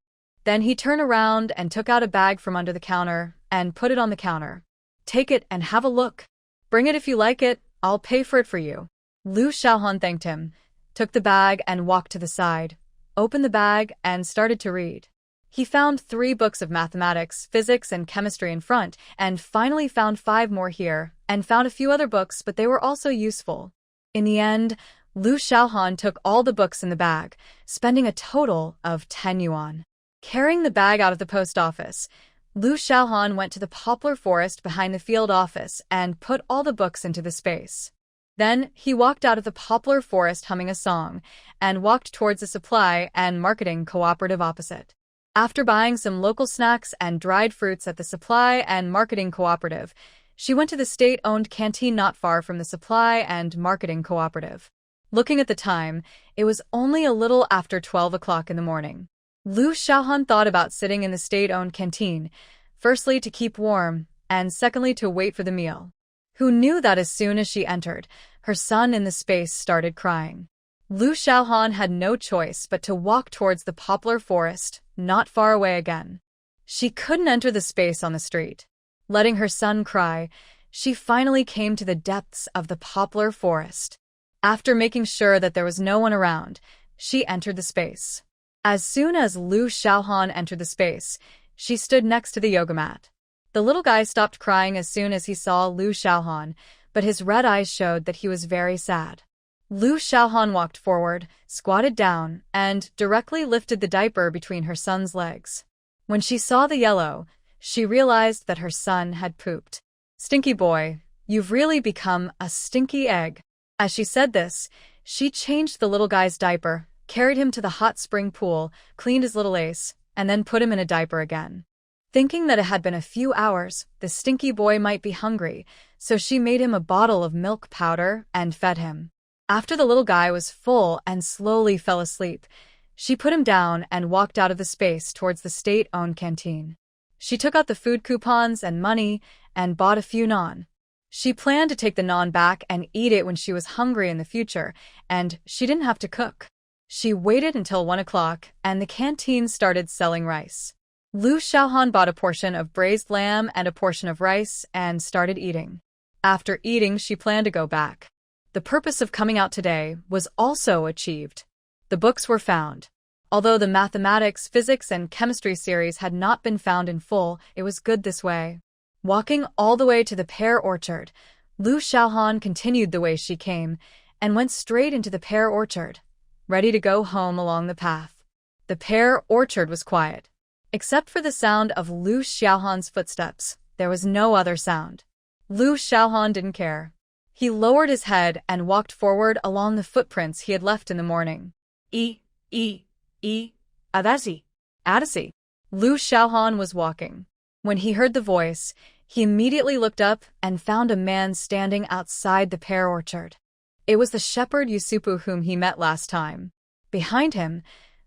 S1: Then he turned around and took out a bag from under the counter and put it on the counter. Take it and have a look. Bring it if you like it, I'll pay for it for you. Liu Xiaohan thanked him, took the bag and walked to the side, opened the bag and started to read. He found 3 books of mathematics, physics, and chemistry in front, and finally found 5 more here, and found a few other books, but they were also useful. In the end, Liu Xiaohan took all the books in the bag, spending a total of 10 yuan. Carrying the bag out of the post office, Liu Xiaohan went to the poplar forest behind the field office and put all the books into the space. Then he walked out of the poplar forest humming a song, and walked towards the supply and marketing cooperative opposite. After buying some local snacks and dried fruits at the supply and marketing cooperative, she went to the state-owned canteen not far from the supply and marketing cooperative. Looking at the time, it was only a little after 12 o'clock in the morning. Liu Xiaohan thought about sitting in the state-owned canteen, firstly to keep warm, and secondly to wait for the meal. Who knew that as soon as she entered, her son in the space started crying. Liu Xiaohan had no choice but to walk towards the poplar forest, not far away again. She couldn't enter the space on the street. Letting her son cry, she finally came to the depths of the poplar forest. After making sure that there was no one around, she entered the space. As soon as Liu Xiaohan entered the space, she stood next to the yoga mat. The little guy stopped crying as soon as he saw Liu Xiaohan, but his red eyes showed that he was very sad. Liu Xiaohan walked forward, squatted down, and directly lifted the diaper between her son's legs. When she saw the yellow, she realized that her son had pooped. Stinky boy, you've really become a stinky egg. As she said this, she changed the little guy's diaper, carried him to the hot spring pool, cleaned his little ace, and then put him in a diaper again. Thinking that it had been a few hours, the stinky boy might be hungry, so she made him a bottle of milk powder and fed him. After the little guy was full and slowly fell asleep, she put him down and walked out of the space towards the state-owned canteen. She took out the food coupons and money and bought a few naan. She planned to take the naan back and eat it when she was hungry in the future, and she didn't have to cook. She waited until 1 o'clock, and the canteen started selling rice. Liu Xiaohan bought a portion of braised lamb and a portion of rice and started eating. After eating, she planned to go back. The purpose of coming out today was also achieved. The books were found. Although the mathematics, physics, and chemistry series had not been found in full, it was good this way. Walking all the way to the pear orchard, Liu Xiaohan continued the way she came and went straight into the pear orchard, ready to go home along the path. The pear orchard was quiet. Except for the sound of Liu Xiaohan's footsteps, there was no other sound. Liu Xiaohan didn't care. He lowered his head and walked forward along the footprints he had left in the morning. Adasi. Liu Xiaohan was walking. When he heard the voice, he immediately looked up and found a man standing outside the pear orchard. It was the shepherd Yusupu whom he met last time. Behind him,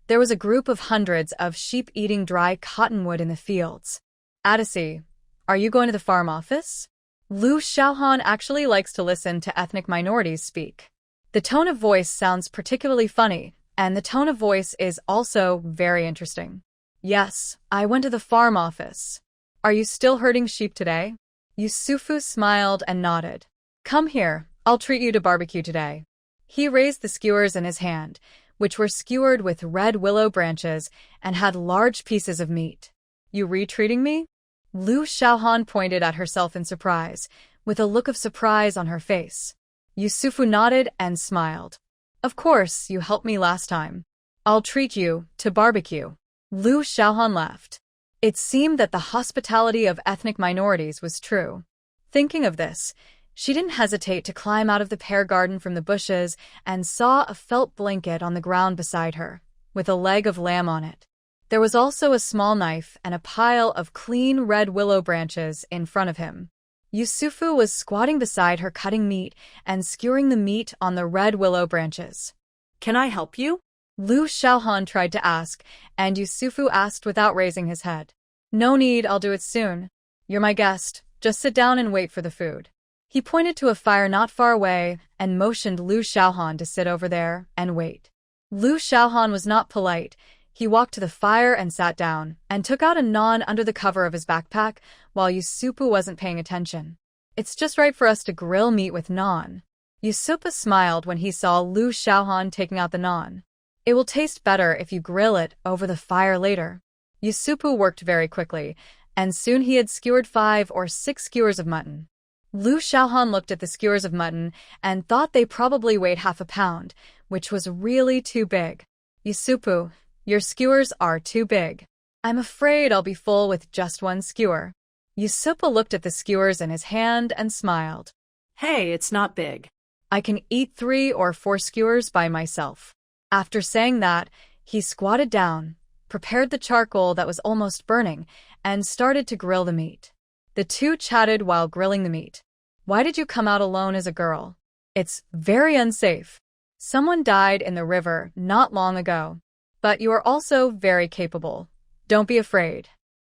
S1: there was a group of hundreds of sheep eating dry cottonwood in the fields. Adasi, are you going to the farm office? Liu Xiaohan actually likes to listen to ethnic minorities speak. The tone of voice sounds particularly funny, and the tone of voice is also very interesting. Yes, I went to the farm office. Are you still herding sheep today? Yusufu smiled and nodded. Come here, I'll treat you to barbecue today. He raised the skewers in his hand, which were skewered with red willow branches and had large pieces of meat. You retreating me? Lu Xiaohan pointed at herself in surprise, with a look of surprise on her face. Yusufu nodded and smiled. Of course, you helped me last time. I'll treat you to barbecue. Lu Xiaohan laughed. It seemed that the hospitality of ethnic minorities was true. Thinking of this, she didn't hesitate to climb out of the pear garden from the bushes and saw a felt blanket on the ground beside her, with a leg of lamb on it. There was also a small knife and a pile of clean red willow branches in front of him. Yusufu was squatting beside her cutting meat and skewering the meat on the red willow branches.
S2: Can I help you?
S1: Lu Xiaohan tried to ask, and Yusufu asked without raising his head. No need, I'll do it soon. You're my guest, just sit down and wait for the food. He pointed to a fire not far away and motioned Lu Xiaohan to sit over there and wait. Lu Xiaohan was not polite. He walked to the fire and sat down, and took out a naan under the cover of his backpack while Yusufu wasn't paying attention. It's just right for us to grill meat with naan. Yusufu smiled when he saw Lu Xiaohan taking out the naan. It will taste better if you grill it over the fire later. Yusufu worked very quickly, and soon he had skewered 5 or 6 skewers of mutton. Lu Xiaohan looked at the skewers of mutton and thought they probably weighed half a pound, which was really too big. Yusufu, your skewers are too big. I'm afraid I'll be full with just one skewer. Yusufu looked at the skewers in his hand and smiled.
S2: Hey, it's not big.
S1: I can eat 3 or 4 skewers by myself. After saying that, he squatted down, prepared the charcoal that was almost burning, and started to grill the meat. The two chatted while grilling the meat. Why did you come out alone as a girl? It's very unsafe. Someone died in the river not long ago. But you are also very capable. Don't be afraid.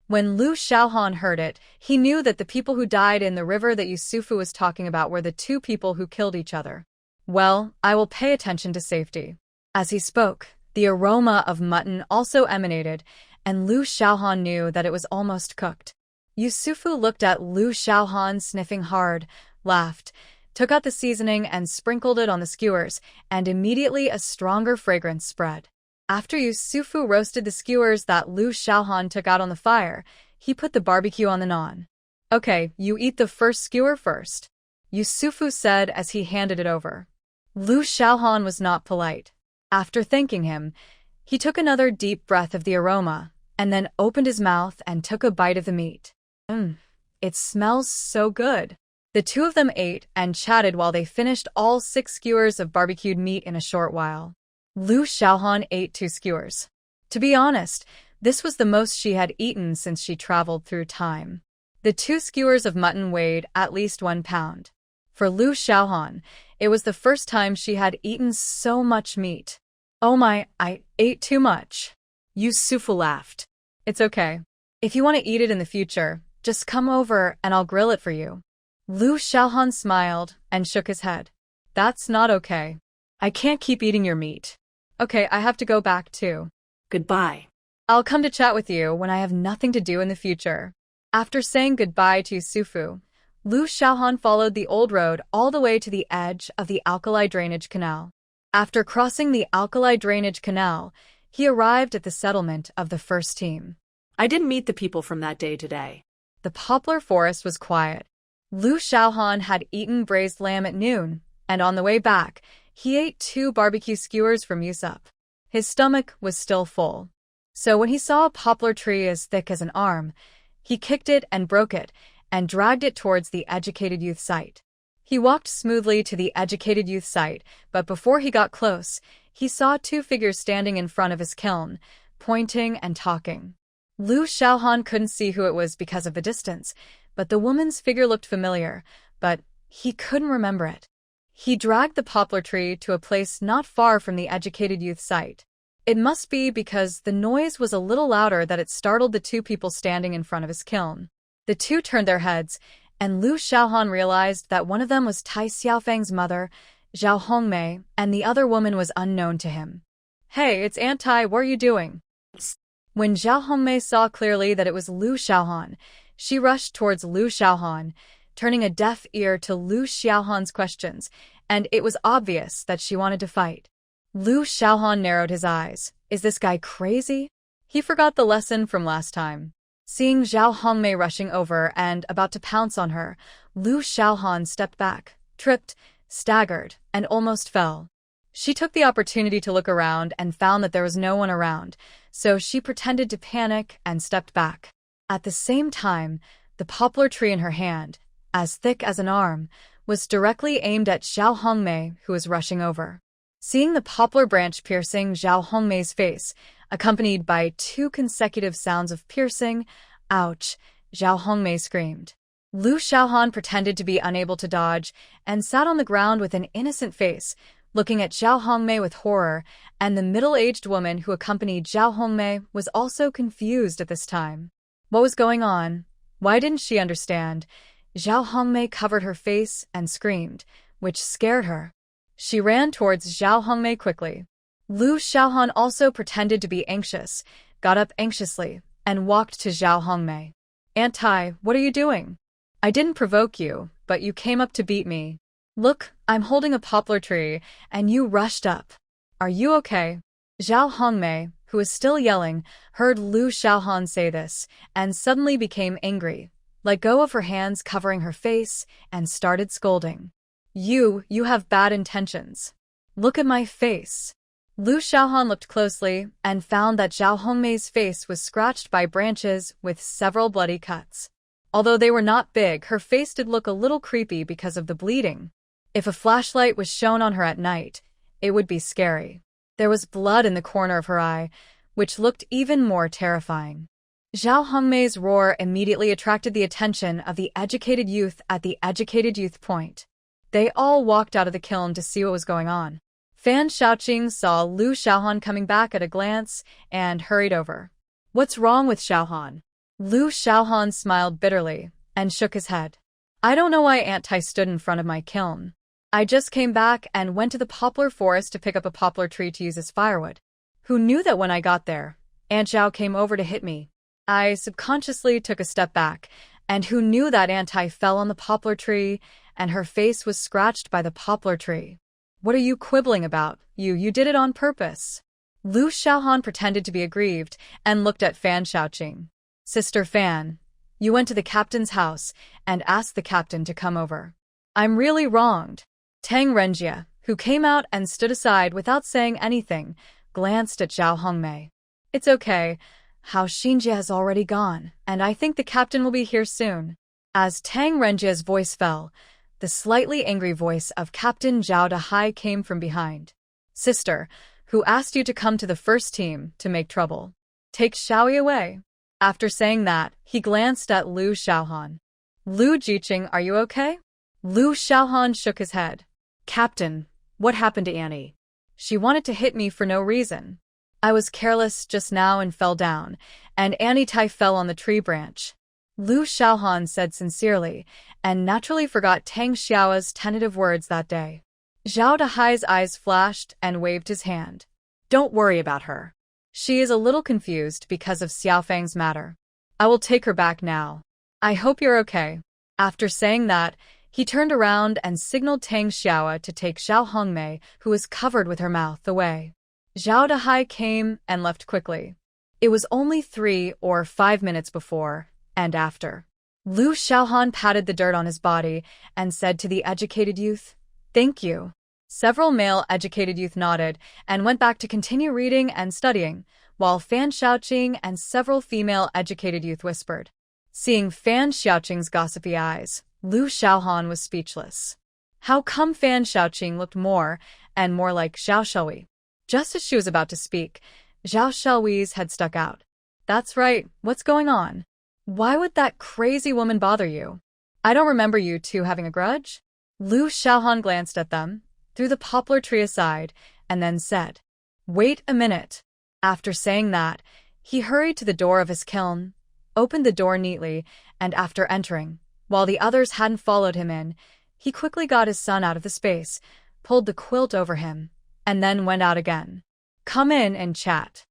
S1: When Lu Xiaohan heard it, he knew that the people who died in the river that Yusufu was talking about were the 2 people who killed each other. Well, I will pay attention to safety. As he spoke, the aroma of mutton also emanated, and Lu Xiaohan knew that it was almost cooked. Yusufu looked at Lu Xiaohan sniffing hard, laughed, took out the seasoning and sprinkled it on the skewers, and immediately a stronger fragrance spread. After Yusufu roasted the skewers that Lu Xiaohan took out on the fire, he put the barbecue on the naan. Okay, you eat the first skewer first, Yusufu said as he handed it over. Lu Xiaohan was not polite. After thanking him, he took another deep breath of the aroma, and then opened his mouth and took a bite of the meat. It smells so good. The 2 of them ate and chatted while they finished all 6 skewers of barbecued meat in a short while. Lu Xiaohan ate 2 skewers. To be honest, this was the most she had eaten since she traveled through time. The 2 skewers of mutton weighed at least 1 pound. For Lu Xiaohan, it was the first time she had eaten so much meat. Oh my, I ate too much. Yusufu laughed. It's okay. If you want to eat it in the future, just come over and I'll grill it for you. Lu Xiaohan smiled and shook his head. That's not okay. I can't keep eating your meat. Okay, I have to go back too.
S2: Goodbye.
S1: I'll come to chat with you when I have nothing to do in the future. After saying goodbye to Yusufu, Lu Xiaohan followed the old road all the way to the edge of the alkali drainage canal. After crossing the alkali drainage canal, he arrived at the settlement of the first team.
S2: I didn't meet the people from that day today.
S1: The poplar forest was quiet. Lu Xiaohan had eaten braised lamb at noon, and on the way back, he ate 2 barbecue skewers from Yusup. His stomach was still full. So when he saw a poplar tree as thick as an arm, he kicked it and broke it, and dragged it towards the educated youth site. He walked smoothly to the educated youth site, but before he got close, he saw 2 figures standing in front of his kiln, pointing and talking. Lu Xiaohan couldn't see who it was because of the distance, but the woman's figure looked familiar, but he couldn't remember it. He dragged the poplar tree to a place not far from the educated youth site. It must be because the noise was a little louder that it startled the 2 people standing in front of his kiln. The 2 turned their heads, and Lu Xiaohan realized that one of them was Tai Xiaofeng's mother, Zhao Hongmei, and the other woman was unknown to him. Hey, it's Aunt Tai, what are you doing? When Zhao Hongmei saw clearly that it was Lu Xiaohan, she rushed towards Lu Xiaohan, turning a deaf ear to Lu Xiaohan's questions, and it was obvious that she wanted to fight. Lu Xiaohan narrowed his eyes. Is this guy crazy? He forgot the lesson from last time. Seeing Zhao Hongmei rushing over and about to pounce on her, Lu Xiaohan stepped back, tripped, staggered, and almost fell. She took the opportunity to look around and found that there was no one around, so she pretended to panic and stepped back. At the same time, the poplar tree in her hand, as thick as an arm, was directly aimed at Zhao Hongmei, who was rushing over. Seeing the poplar branch piercing Zhao Hongmei's face, accompanied by 2 consecutive sounds of piercing, ouch, Zhao Hongmei screamed. Lu Xiaohan pretended to be unable to dodge and sat on the ground with an innocent face, looking at Zhao Hongmei with horror, and the middle-aged woman who accompanied Zhao Hongmei was also confused at this time. What was going on? Why didn't she understand? Zhao Hongmei covered her face and screamed, which scared her. She ran towards Zhao Hongmei quickly. Lu Xiaohan also pretended to be anxious, got up anxiously, and walked to Zhao Hongmei. Aunt Tai, what are you doing? I didn't provoke you, but you came up to beat me. Look, I'm holding a poplar tree, and you rushed up. Are you okay? Zhao Hongmei, who was still yelling, heard Lu Xiaohan say this, and suddenly became angry, let go of her hands covering her face, and started scolding. You have bad intentions. Look at my face. Lu Xiaohan looked closely and found that Zhao Hongmei's face was scratched by branches with several bloody cuts. Although they were not big, her face did look a little creepy because of the bleeding. If a flashlight was shown on her at night, it would be scary. There was blood in the corner of her eye, which looked even more terrifying. Zhao Hongmei's roar immediately attracted the attention of the educated youth at the educated youth point. They all walked out of the kiln to see what was going on. Fan Xiaoqing saw Lu Xiaohan coming back at a glance and hurried over. What's wrong with Xiaohan? Lu Xiaohan smiled bitterly and shook his head. I don't know why Aunt Tai stood in front of my kiln. I just came back and went to the poplar forest to pick up a poplar tree to use as firewood. Who knew that when I got there, Aunt Zhao came over to hit me? I subconsciously took a step back, and who knew that Aunt Tai fell on the poplar tree and her face was scratched by the poplar tree? What are you quibbling about? You did it on purpose. Lu Xiaohan pretended to be aggrieved and looked at Fan Xiaoqing. Sister Fan, you went to the captain's house and asked the captain to come over. I'm really wronged. Tang Renjia, who came out and stood aside without saying anything, glanced at Zhao Hongmei. It's okay. Hao Xinjie has already gone, and I think the captain will be here soon. As Tang Renjia's voice fell, the slightly angry voice of Captain Zhao Dahai came from behind. Sister, who asked you to come to the first team to make trouble? Take Xiaoyi away. After saying that, he glanced at Lu Xiaohan. Lu Jiqing, are you okay? Lu Xiaohan shook his head. Captain, what happened to Annie? She wanted to hit me for no reason. I was careless just now and fell down, and Annie Tai fell on the tree branch. Lu Xiaohan said sincerely, and naturally forgot Tang Xiao's tentative words that day. Zhao Dahai's eyes flashed and waved his hand. Don't worry about her. She is a little confused because of Xiaofang's matter. I will take her back now. I hope you're okay. After saying that, he turned around and signaled Tang Xiao to take Zhao Hongmei, who was covered with her mouth, away. Zhao Dahai came and left quickly. It was only 3 or 5 minutes before and after. Lu Xiaohan patted the dirt on his body and said to the educated youth, Thank you. Several male educated youth nodded and went back to continue reading and studying, while Fan Xiaoqing and several female educated youth whispered. Seeing Fan Xiaoqing's gossipy eyes, Lu Xiaohan was speechless. How come Fan Xiaoqing looked more and more like Zhao Shelui? Just as she was about to speak, Zhao Shelui's head stuck out. That's right, what's going on? Why would that crazy woman bother you? I don't remember you two having a grudge. Lu Xiaohan glanced at them, threw the poplar tree aside, and then said, Wait a minute. After saying that, he hurried to the door of his kiln, opened the door neatly, and after entering, while the others hadn't followed him in, he quickly got his son out of the space, pulled the quilt over him, and then went out again. Come in and chat.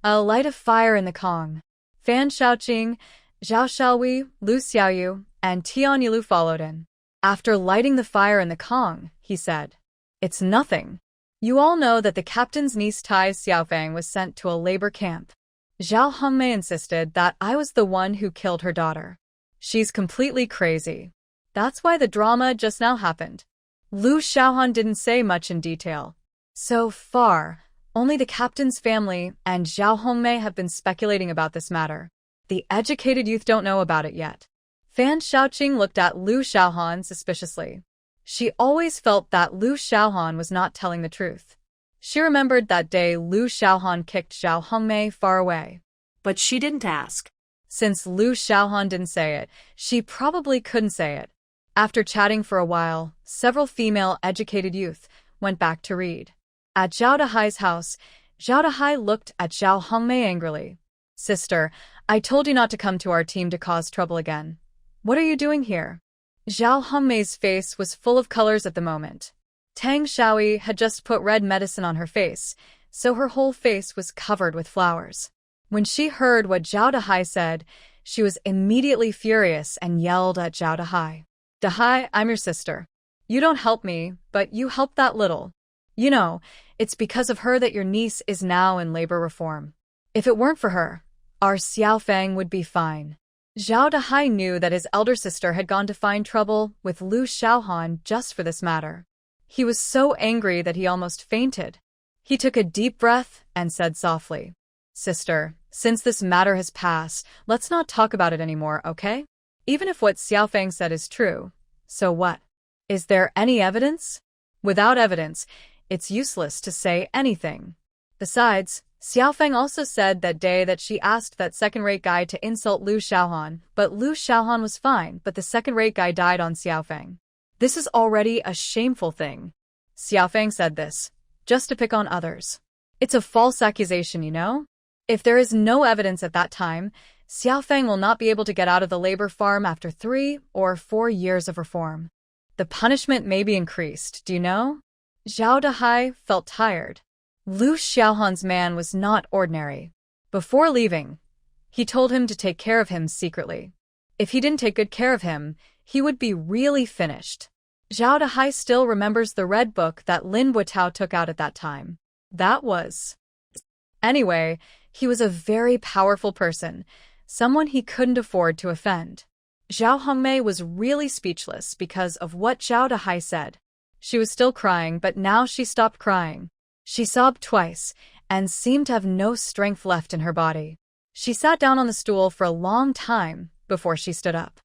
S1: I'll light a fire in the Kong. Fan Xiaoqing, Zhao Shelui, Lu Xiaoyu, and Tian Yilu followed in. After lighting the fire in the Kong, he said, It's nothing. You all know that the captain's niece Tai Xiaofang was sent to a labor camp. Zhao Hongmei insisted that I was the one who killed her daughter. She's completely crazy. That's why the drama just now happened. Lu Xiaohan didn't say much in detail. So far, only the captain's family and Zhao Hongmei have been speculating about this matter. The educated youth don't know about it yet. Fan Xiaoqing looked at Lu Xiaohan suspiciously. She always felt that Lu Xiaohan was not telling the truth. She remembered that day Lu Xiaohan kicked Zhao Hongmei far away.
S2: But she didn't ask.
S1: Since Lu Xiaohan didn't say it, she probably couldn't say it. After chatting for a while, several female educated youth went back to read. At Zhao Dahai's house, Zhao Dahai looked at Zhao Hongmei angrily. Sister, I told you not to come to our team to cause trouble again. What are you doing here? Zhao Hongmei's face was full of colors at the moment. Tang Xiaoyi had just put red medicine on her face, so her whole face was covered with flowers. When she heard what Zhao Dahai said, she was immediately furious and yelled at Zhao Dahai. Dahai, I'm your sister. You don't help me, but you help that little. You know, it's because of her that your niece is now in labor reform. If it weren't for her, our Xiaofang would be fine. Zhao Dahai knew that his elder sister had gone to find trouble with Lu Xiaohan just for this matter. He was so angry that he almost fainted. He took a deep breath and said softly, Sister, since this matter has passed, let's not talk about it anymore, okay? Even if what Xiaofang said is true, so what? Is there any evidence? Without evidence, it's useless to say anything. Besides, Xiaofang also said that day that she asked that second-rate guy to insult Lu Xiaohan, but Lu Xiaohan was fine, but the second-rate guy died on Xiaofang. This is already a shameful thing. Xiaofang said this, just to pick on others. It's a false accusation, you know? If there is no evidence at that time, Xiaofang will not be able to get out of the labor farm after 3 or 4 years of reform. The punishment may be increased, do you know? Zhao Dahai felt tired. Lu Xiaohan's man was not ordinary. Before leaving, he told him to take care of him secretly. If he didn't take good care of him, he would be really finished. Zhao Dahai still remembers the red book that Lin Buitao took out at that time. That was... Anyway, he was a very powerful person, someone he couldn't afford to offend. Zhao Hongmei was really speechless because of what Zhao Dahai said. She was still crying, but now she stopped crying. She sobbed twice and seemed to have no strength left in her body. She sat down on the stool for a long time before she stood up.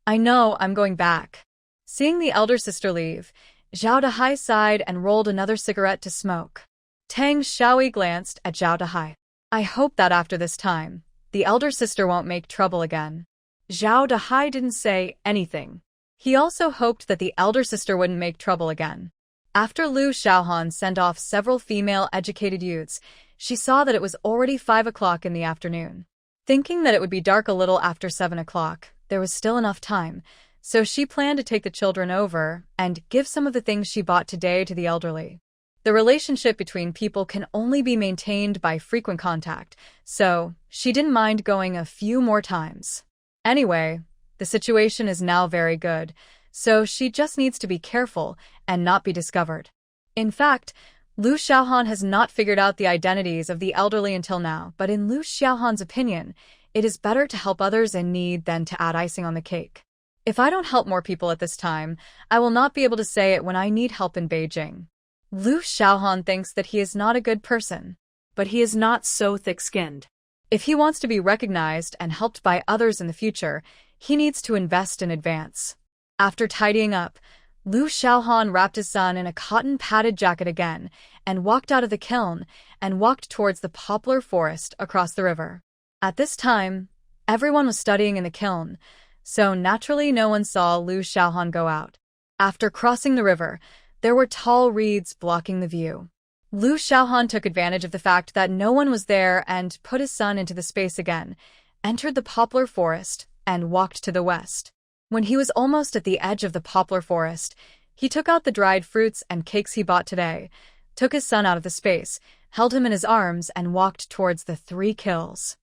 S1: I know, I'm going back. Seeing the elder sister leave, Zhao Dahai sighed and rolled another cigarette to smoke. Tang Xiaoyi glanced at Zhao Dahai. I hope that after this time, the elder sister won't make trouble again. Zhao Dahai didn't say anything. He also hoped that the elder sister wouldn't make trouble again. After Lu Xiaohan sent off several female educated youths, she saw that it was already 5 o'clock in the afternoon. Thinking that it would be dark a little after 7 o'clock, there was still enough time, so she planned to take the children over and give some of the things she bought today to the elderly. The relationship between people can only be maintained by frequent contact, so she didn't mind going a few more times. Anyway, the situation is now very good, so she just needs to be careful and not be discovered. In fact, Lu Xiaohan has not figured out the identities of the elderly until now, but in Lu Xiaohan's opinion, it is better to help others in need than to add icing on the cake. If I don't help more people at this time, I will not be able to say it when I need help in Beijing. Lu Xiaohan thinks that he is not a good person,
S2: but he is not so thick-skinned.
S1: If he wants to be recognized and helped by others in the future, he needs to invest in advance. After tidying up, Lu Xiaohan wrapped his son in a cotton-padded jacket again and walked out of the kiln and walked towards the poplar forest across the river. At this time, everyone was studying in the kiln, so naturally no one saw Lu Xiaohan go out. After crossing the river, there were tall reeds blocking the view. Lu Xiaohan took advantage of the fact that no one was there and put his son into the space again, entered the poplar forest, and walked to the west. When he was almost at the edge of the poplar forest, he took out the dried fruits and cakes he bought today, took his son out of the space, held him in his arms, and walked towards the 3 kilns.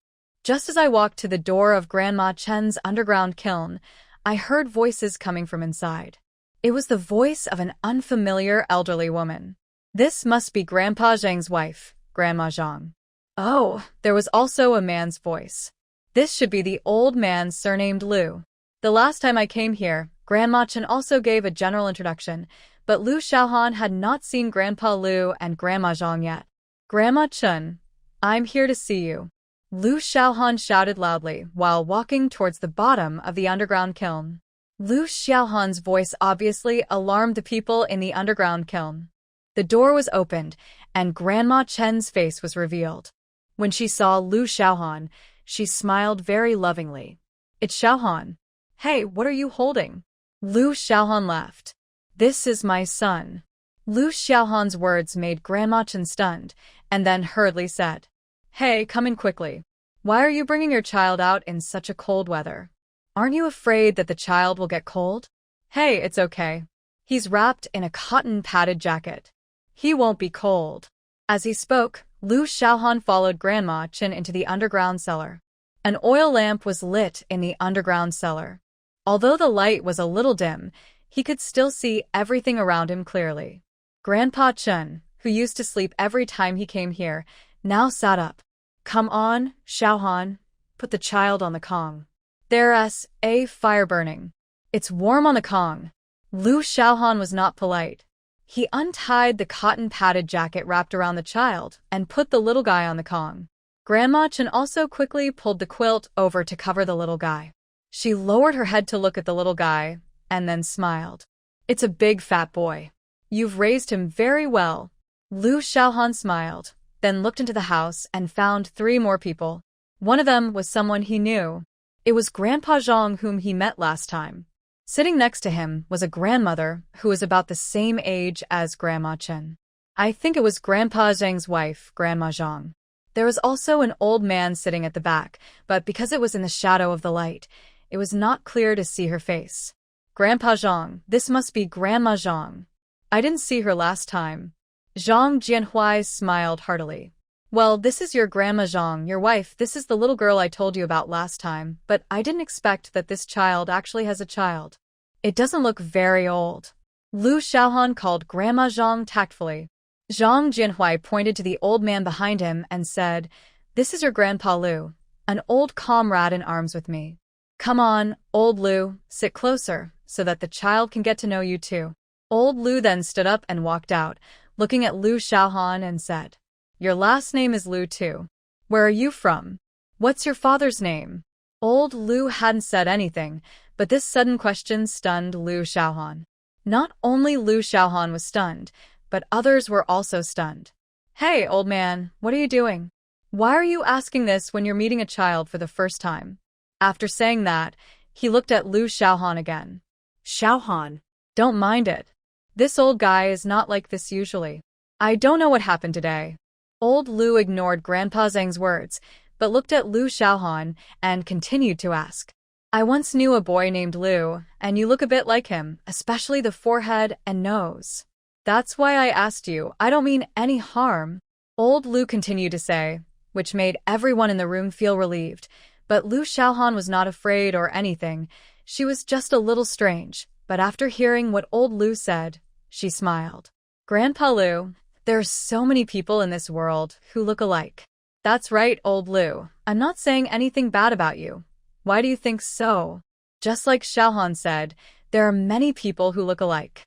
S1: Just as I walked to the door of Grandma Chen's underground kiln, I heard voices coming from inside. It was the voice of an unfamiliar elderly woman. This must be Grandpa Zhang's wife, Grandma Zhang. Oh, there was also a man's voice. This should be the old man surnamed Lu. The last time I came here, Grandma Chen also gave a general introduction, but Lu Xiaohan had not seen Grandpa Lu and Grandma Zhang yet. Grandma Chen, I'm here to see you. Lu Xiaohan shouted loudly while walking towards the bottom of the underground kiln. Lu Xiaohan's voice obviously alarmed the people in the underground kiln. The door was opened, and Grandma Chen's face was revealed. When she saw Lu Xiaohan, she smiled very lovingly. It's Xiaohan. Hey, what are you holding? Lu Xiaohan laughed. This is my son. Lu Xiaohan's words made Grandma Chen stunned, and then hurriedly said, Hey, come in quickly. Why are you bringing your child out in such a cold weather? Aren't you afraid that the child will get cold? Hey, it's okay. He's wrapped in a cotton padded jacket. He won't be cold. As he spoke, Lu Xiaohan followed Grandma Chen into the underground cellar. An oil lamp was lit in the underground cellar. Although the light was a little dim, he could still see everything around him clearly. Grandpa Chen, who used to sleep every time he came here, now sat up. Come on, Xiaohan, put the child on the Kong. There's a fire burning. It's warm on the Kong. Lu Xiaohan was not polite. He untied the cotton-padded jacket wrapped around the child and put the little guy on the Kong. Grandma Chen also quickly pulled the quilt over to cover the little guy. She lowered her head to look at the little guy and then smiled. It's a big fat boy. You've raised him very well. Lu Xiaohan smiled, then looked into the house and found 3 more people. One of them was someone he knew. It was Grandpa Zhang whom he met last time. Sitting next to him was a grandmother who was about the same age as Grandma Chen. I think it was Grandpa Zhang's wife, Grandma Zhang. There was also an old man sitting at the back, but because it was in the shadow of the light, it was not clear to see her face. Grandpa Zhang, this must be Grandma Zhang. I didn't see her last time. Zhang Jianhui smiled heartily. Well, this is your Grandma Zhang, your wife. This is the little girl I told you about last time, but I didn't expect that this child actually has a child. It doesn't look very old. Lu Xiaohan called Grandma Zhang tactfully. Zhang Jianhui pointed to the old man behind him and said, This is your Grandpa Lu, an old comrade in arms with me. Come on, old Lu, sit closer, so that the child can get to know you too. Old Lu then stood up and walked out, looking at Lu Xiaohan and said, Your last name is Lu too. Where are you from? What's your father's name? Old Lu hadn't said anything, but this sudden question stunned Lu Xiaohan. Not only Lu Xiaohan was stunned, but others were also stunned. Hey, old man, what are you doing? Why are you asking this when you're meeting a child for the first time? After saying that, he looked at Lu Xiaohan again.
S2: Xiaohan,
S1: don't mind it. This old guy is not like this usually. I don't know what happened today. Old Lu ignored Grandpa Zhang's words, but looked at Lu Xiaohan and continued to ask. I once knew a boy named Lu, and you look a bit like him, especially the forehead and nose. That's why I asked you. I don't mean any harm. Old Lu continued to say, which made everyone in the room feel relieved, but Lu Xiaohan was not afraid or anything. She was just a little strange, but after hearing what old Lu said, she smiled. Grandpa Lu, there are so many people in this world who look alike. That's right, old Lu. I'm not saying anything bad about you. Why do you think so? Just like Xiaohan said, there are many people who look alike.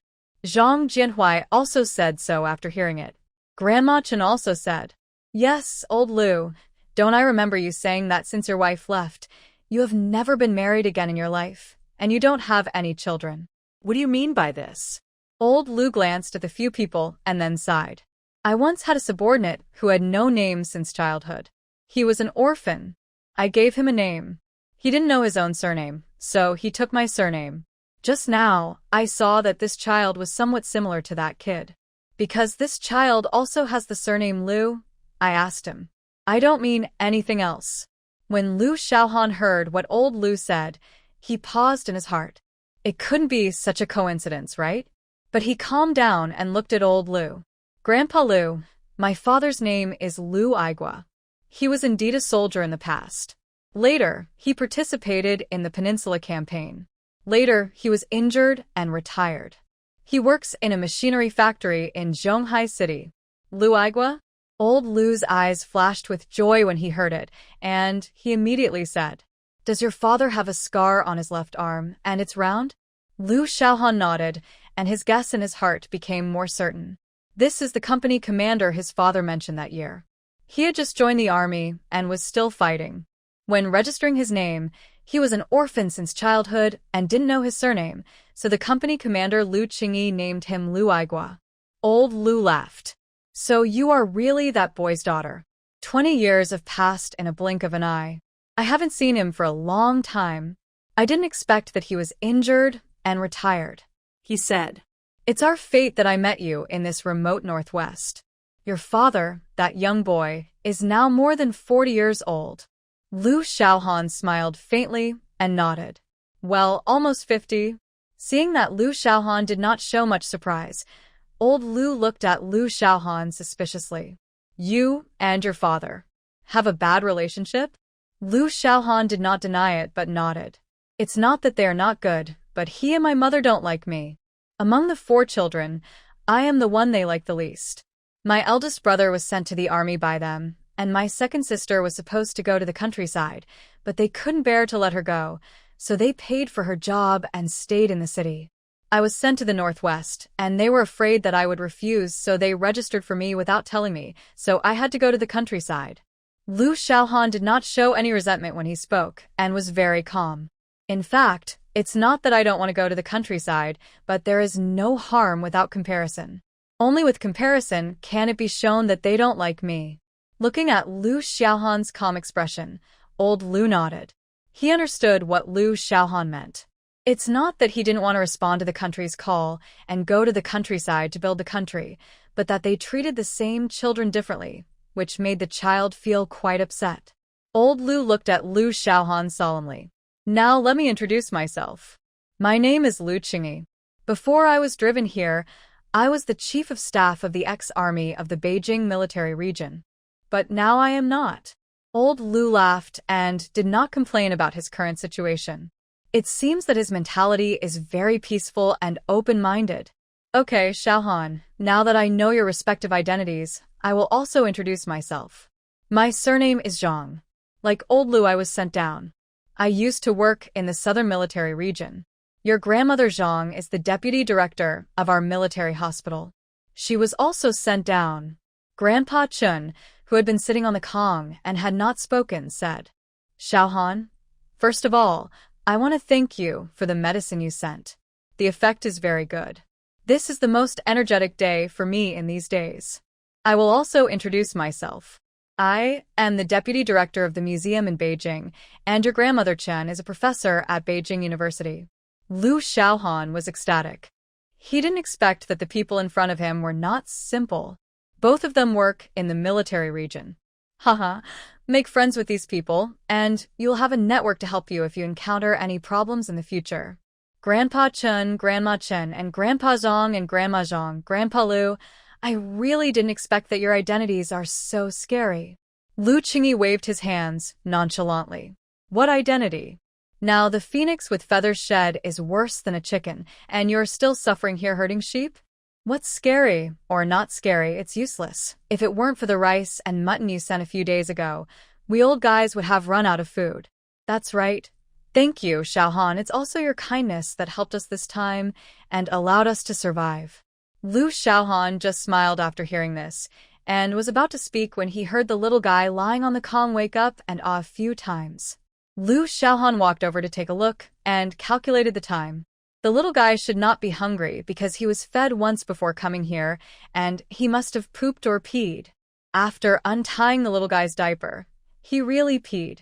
S1: Zhang Jianhui also said so after hearing it. Grandma Chen also said, Yes, old Lu. Don't I remember you saying that since your wife left, you have never been married again in your life, and you don't have any children.
S2: What do you mean by this?
S1: Old Lu glanced at the few people and then sighed. I once had a subordinate who had no name since childhood. He was an orphan. I gave him a name. He didn't know his own surname, so he took my surname. Just now, I saw that this child was somewhat similar to that kid. Because this child also has the surname Lu, I asked him. I don't mean anything else. When Lu Xiaohan heard what old Lu said, he paused in his heart. It couldn't be such a coincidence, right? But he calmed down and looked at old Lu. Grandpa Lu, my father's name is Lu Aigua. He was indeed a soldier in the past. Later, he participated in the Peninsula Campaign. Later, he was injured and retired. He works in a machinery factory in Zhonghai City. Lu Aigua? Old Lu's eyes flashed with joy when he heard it, and he immediately said, "Does your father have a scar on his left arm, and it's round?" Lu Xiaohan nodded, and his guess in his heart became more certain. This is the company commander his father mentioned that year. He had just joined the army and was still fighting. When registering his name, he was an orphan since childhood and didn't know his surname, so the company commander Lu Qingyi named him Lu Aigua. Old Lu laughed. "So you are really that boy's daughter." 20 years have passed in a blink of an eye. I haven't seen him for a long time. I didn't expect that he was injured and retired, he said. "It's our fate that I met you in this remote northwest. Your father, that young boy, is now more than 40 years old." Lu Xiaohan smiled faintly and nodded. "Well, almost 50. Seeing that Lu Xiaohan did not show much surprise, old Lu looked at Lu Xiaohan suspiciously. "You and your father have a bad relationship?" Lu Xiaohan did not deny it but nodded. "It's not that they are not good, but he and my mother don't like me. Among the 4 children, I am the one they like the least. My eldest brother was sent to the army by them, and my second sister was supposed to go to the countryside, but they couldn't bear to let her go, so they paid for her job and stayed in the city. I was sent to the northwest, and they were afraid that I would refuse, so they registered for me without telling me, so I had to go to the countryside." Lu Xiaohan did not show any resentment when he spoke, and was very calm. "In fact, it's not that I don't want to go to the countryside, but there is no harm without comparison. Only with comparison can it be shown that they don't like me." Looking at Lu Xiaohan's calm expression, old Lu nodded. He understood what Lu Xiaohan meant. It's not that he didn't want to respond to the country's call and go to the countryside to build the country, but that they treated the same children differently, which made the child feel quite upset. Old Lu looked at Lu Xiaohan solemnly. "Now let me introduce myself. My name is Lu Qingyi. Before I was driven here, I was the chief of staff of the ex-army of the Beijing military region. But now I am not." Old Lu laughed and did not complain about his current situation. It seems that his mentality is very peaceful and open-minded. "Okay, Xiaohan, now that I know your respective identities, I will also introduce myself. My surname is Zhang. Like old Lu, I was sent down. I used to work in the southern military region. Your grandmother Zhang is the deputy director of our military hospital. She was also sent down." Grandpa Chun, who had been sitting on the Kong and had not spoken, said, "Xiaohan, first of all, I want to thank you for the medicine you sent. The effect is very good. This is the most energetic day for me in these days. I will also introduce myself. I am the deputy director of the museum in Beijing, and your grandmother Chen is a professor at Beijing University." Lu Xiaohan was ecstatic. He didn't expect that the people in front of him were not simple. Both of them work in the military region. Haha, make friends with these people, and you'll have a network to help you if you encounter any problems in the future. Grandpa Chen, Grandma Chen, and Grandpa Zhang and Grandma Zhang, Grandpa Lu, I really didn't expect that your identities are so scary. Lu Qingyi waved his hands nonchalantly. "What identity? Now the phoenix with feathers shed is worse than a chicken, and you're still suffering here herding sheep? What's scary, or not scary, it's useless. If it weren't for the rice and mutton you sent a few days ago, we old guys would have run out of food." "That's right. Thank you, Xiaohan. It's also your kindness that helped us this time and allowed us to survive." Lu Xiaohan just smiled after hearing this, and was about to speak when he heard the little guy lying on the Kong wake up and ah a few times. Lu Xiaohan walked over to take a look and calculated the time. The little guy should not be hungry because he was fed once before coming here, and he must have pooped or peed. After untying the little guy's diaper, he really peed.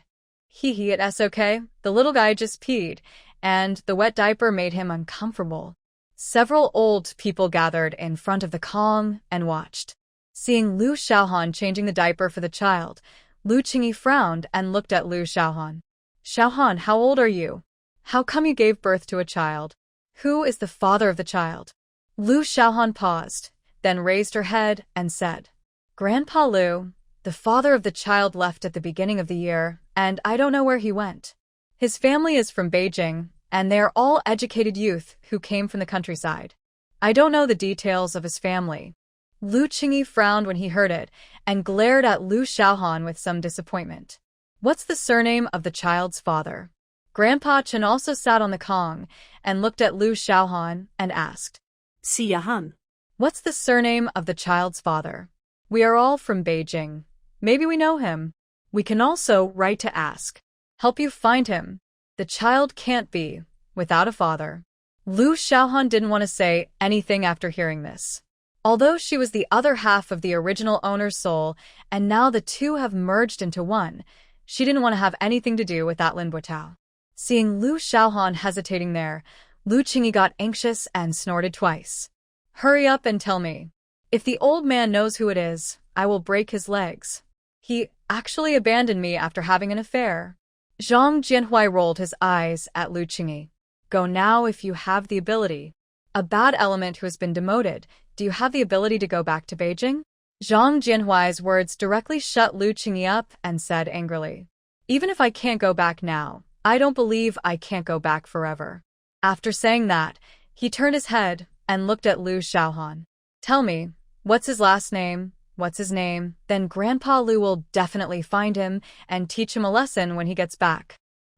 S1: It's okay. The little guy just peed, and the wet diaper made him uncomfortable. Several old people gathered in front of the Kong and watched. Seeing Lu Xiaohan changing the diaper for the child, Lu Qingyi frowned and looked at Lu Xiaohan. "Xiaohan, how old are you? How come you gave birth to a child? Who is the father of the child?" Lu Xiaohan paused, then raised her head and said, "Grandpa Lu, the father of the child left at the beginning of the year, and I don't know where he went. His family is from Beijing, and they are all educated youth who came from the countryside. I don't know the details of his family. Lu Qingyi frowned when he heard it and glared at Lu Xiaohan with some disappointment. What's the surname of the child's father? Grandpa Chen also sat on the Kong and looked at Lu Xiaohan and asked,
S2: Xiaohan.
S1: What's the surname of the child's father? We are all from Beijing. Maybe we know him. We can also write to ask. Help you find him. The child can't be without a father. Lu Xiaohan didn't want to say anything after hearing this. Although she was the other half of the original owner's soul, and now the two have merged into one, she didn't want to have anything to do with that Lin Buotao. Seeing Lu Xiaohan hesitating there, Lu Qingyi got anxious and snorted twice. Hurry up and tell me. If the old man knows who it is, I will break his legs. He actually abandoned me after having an affair. Zhang Jianhui rolled his eyes at Lu Qingyi. Go now if you have the ability. A bad element who has been demoted, do you have the ability to go back to Beijing? Zhang Jianhui's words directly shut Lu Qingyi up and said angrily, Even if I can't go back now, I don't believe I can't go back forever. After saying that, he turned his head and looked at Lu Xiaohan. Tell me, what's his last name? What's his name? Then Grandpa Lu will definitely find him and teach him a lesson when he gets back.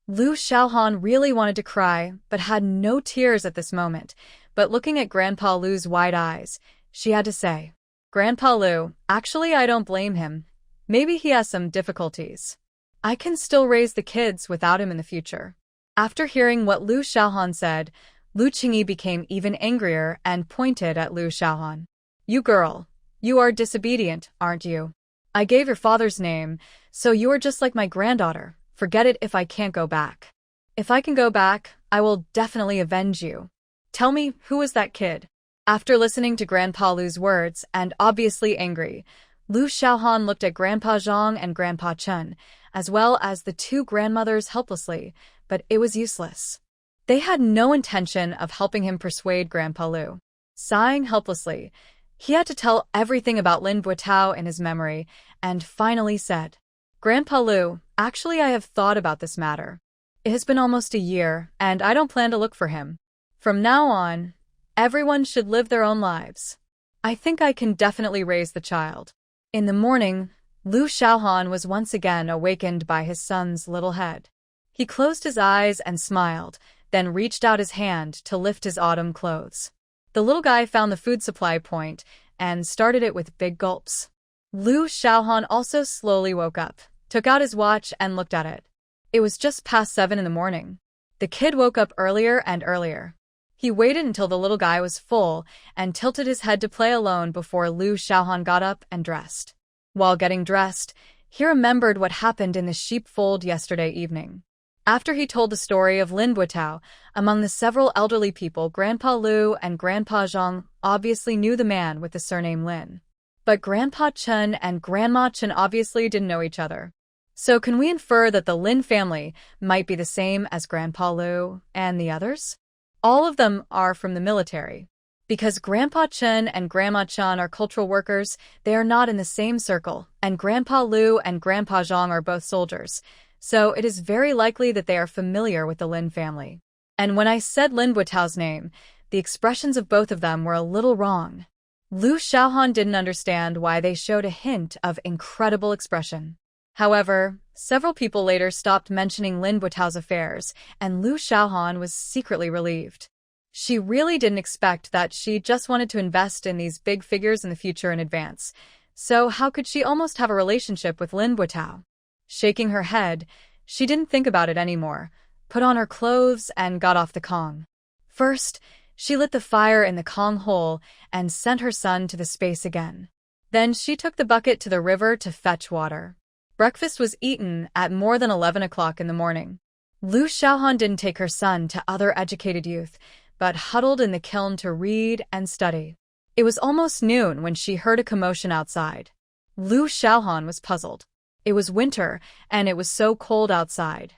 S1: Lu Xiaohan really wanted to cry, but had no tears at this moment. But looking at Grandpa Lu's wide eyes, she had to say, Grandpa Lu, actually I don't blame him. Maybe he has some difficulties. I can still raise the kids without him in the future. After hearing what Lu Xiaohan said, Lu Qingyi became even angrier and pointed at Lu Xiaohan. You girl, you are disobedient, aren't you? I gave your father's name, so you are just like my granddaughter. Forget it if I can't go back. If I can go back, I will definitely avenge you. Tell me, who was that kid? After listening to Grandpa Lu's words and obviously angry, Lu Xiaohan looked at Grandpa Zhang and Grandpa Chen, as well as the two grandmothers helplessly, but it was useless. They had no intention of helping him persuade Grandpa Lu. Sighing helplessly, he had to tell everything about Lin Buotao in his memory, and finally said, Grandpa Lu, actually I have thought about this matter. It has been almost a year, and I don't plan to look for him. From now on, everyone should live their own lives. I think I can definitely raise the child. In the morning, Lu Xiaohan was once again awakened by his son's little head. He closed his eyes and smiled, then reached out his hand to lift his autumn clothes. The little guy found the food supply point and started it with big gulps. Lu Xiaohan also slowly woke up, took out his watch and looked at it. It was just past 7 in the morning. The kid woke up earlier and earlier. He waited until the little guy was full and tilted his head to play alone before Lu Xiaohan got up and dressed. While getting dressed, he remembered what happened in the sheepfold yesterday evening. After he told the story of Lin Buotao, among the several elderly people, Grandpa Lu and Grandpa Zhang obviously knew the man with the surname Lin. But Grandpa Chen and Grandma Chen obviously didn't know each other. So can we infer that the Lin family might be the same as Grandpa Lu and the others? All of them are from the military. Because Grandpa Chen and Grandma Chen are cultural workers, they are not in the same circle, and Grandpa Lu and Grandpa Zhang are both soldiers. So it is very likely that they are familiar with the Lin family. And when I said Lin Buotao's name, the expressions of both of them were a little wrong. Lu Xiaohan didn't understand why they showed a hint of incredible expression. However, several people later stopped mentioning Lin Buotao's affairs, and Lu Xiaohan was secretly relieved. She really didn't expect that. She just wanted to invest in these big figures in the future in advance. So how could she almost have a relationship with Lin Buotao? Shaking her head, she didn't think about it anymore, put on her clothes and got off the Kong. First, she lit the fire in the Kong hole and sent her son to the space again. Then she took the bucket to the river to fetch water. Breakfast was eaten at more than 11 o'clock in the morning. Lu Xiaohan didn't take her son to other educated youth, but huddled in the kiln to read and study. It was almost noon when she heard a commotion outside. Lu Xiaohan was puzzled. It was winter, and it was so cold outside.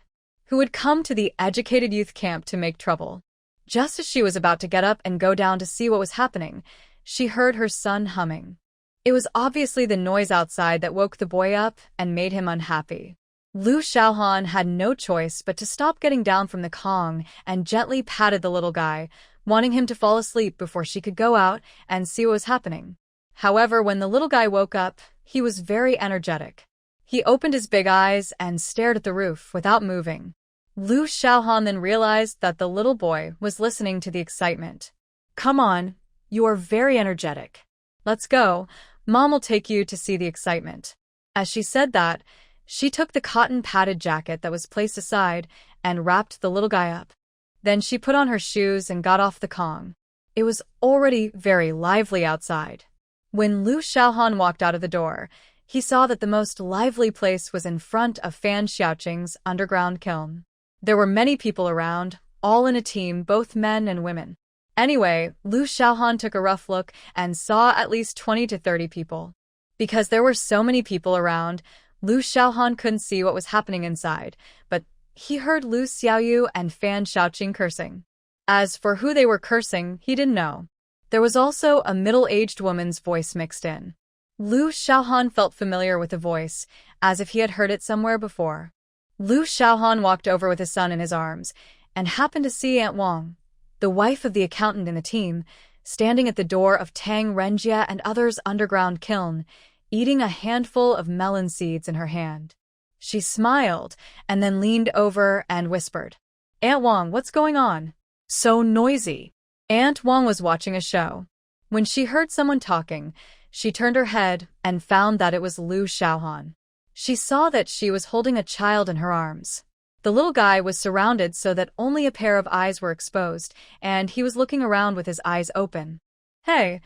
S1: Who had come to the educated youth camp to make trouble? Just as she was about to get up and go down to see what was happening, she heard her son humming. It was obviously the noise outside that woke the boy up and made him unhappy. Lu Xiaohan had no choice but to stop getting down from the Kong and gently patted the little guy, wanting him to fall asleep before she could go out and see what was happening. However, when the little guy woke up, he was very energetic. He opened his big eyes and stared at the roof without moving. Lu Xiaohan then realized that the little boy was listening to the excitement.
S2: Come on, you are very energetic.
S1: Let's go. Mom will take you to see the excitement. As she said that, she took the cotton padded jacket that was placed aside and wrapped the little guy up. Then she put on her shoes and got off the Kong. It was already very lively outside. When Lu Xiaohan walked out of the door, he saw that the most lively place was in front of Fan Xiaoqing's underground kiln. There were many people around, all in a team, both men and women. Anyway, Lu Xiaohan took a rough look and saw at least 20 to 30 people. Because there were so many people around, Lu Xiaohan couldn't see what was happening inside, but he heard Lu Xiaoyu and Fan Xiaoqing cursing. As for who they were cursing, he didn't know. There was also a middle-aged woman's voice mixed in. Lu Xiaohan felt familiar with the voice, as if he had heard it somewhere before. Lu Xiaohan walked over with his son in his arms, and happened to see Aunt Wang, the wife of the accountant in the team, standing at the door of Tang Renjia and others' underground kiln, eating a handful of melon seeds in her hand. She smiled, and then leaned over and whispered, "Aunt Wang, what's going on?
S2: So noisy."
S1: Aunt Wang was watching a show. When she heard someone talking, she turned her head and found that it was Lu Xiaohan. She saw that she was holding a child in her arms. The little guy was surrounded so that only a pair of eyes were exposed, and he was looking around with his eyes open. Hey,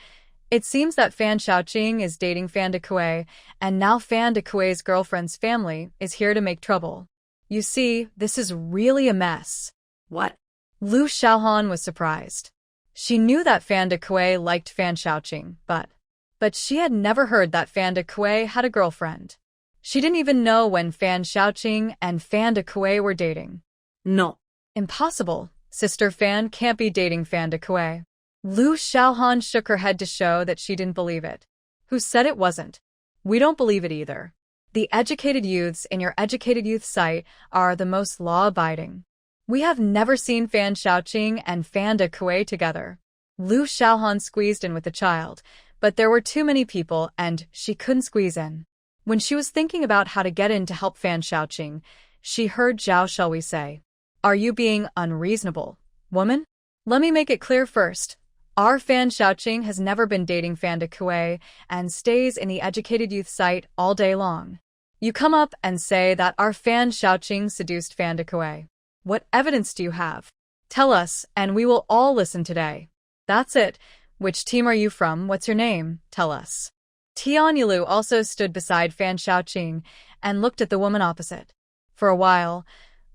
S1: it seems that Fan Xiaoqing is dating Fan Dekui, and now Fan Dekui's girlfriend's family is here to make trouble. You see, this is really a mess.
S2: What?
S1: Lu Xiaohan was surprised. She knew that Fan Dekui liked Fan Xiaoqing, but she had never heard that Fan Dekui had a girlfriend. She didn't even know when Fan Xiaoqing and Fan Dekui were dating.
S2: No.
S1: Impossible. Sister Fan can't be dating Fan Dekui. Lu Xiaohan shook her head to show that she didn't believe it. Who said it wasn't? We don't believe it either. The educated youths in your educated youth site are the most law-abiding. We have never seen Fan Xiaoqing and Fan Dekui together. Lu Xiaohan squeezed in with the child, but there were too many people and she couldn't squeeze in. When she was thinking about how to get in to help Fan Xiaoqing, she heard Zhao shall we say, "Are you being unreasonable, woman? Let me make it clear first. Our Fan Xiaoqing has never been dating Fan Dekui and stays in the educated youth site all day long. You come up and say that our Fan Xiaoqing seduced Fan Dekui. What evidence do you have? Tell us, and we will all listen today. That's it. Which team are you from? What's your name? Tell us." Tian Yilu also stood beside Fan Xiaoqing and looked at the woman opposite. For a while,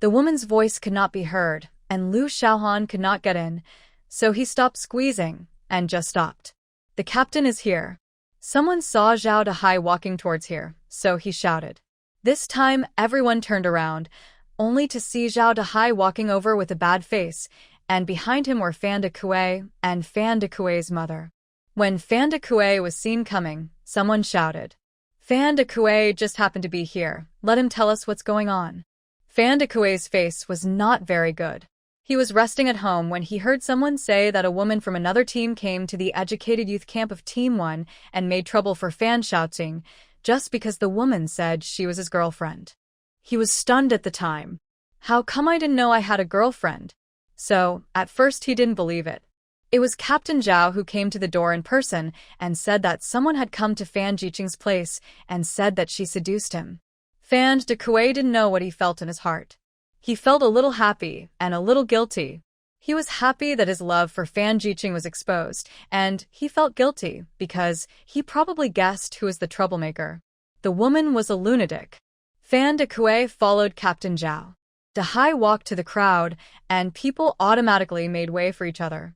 S1: the woman's voice could not be heard, and Lu Xiaohan could not get in, so he stopped squeezing and just stopped. "The captain is here." Someone saw Zhao Dehai walking towards here, so he shouted. This time, everyone turned around, only to see Zhao Dehai walking over with a bad face, and behind him were Fan Dekui and Fan Dekui's mother. When Fan Dekui was seen coming, someone shouted, "Fan Dekui just happened to be here. Let him tell us what's going on." Fan Dekui's face was not very good. He was resting at home when he heard someone say that a woman from another team came to the educated youth camp of Team 1 and made trouble for Fan Xiaoqing just because the woman said she was his girlfriend. He was stunned at the time. How come I didn't know I had a girlfriend? So, at first he didn't believe it. It was Captain Zhao who came to the door in person and said that someone had come to Fan Jiqing's place and said that she seduced him. Fan Dekui didn't know what he felt in his heart. He felt a little happy and a little guilty. He was happy that his love for Fan Jiqing was exposed, and he felt guilty because he probably guessed who was the troublemaker. The woman was a lunatic. Fan Dekui followed Captain Zhao. Dehai walked to the crowd, and people automatically made way for each other.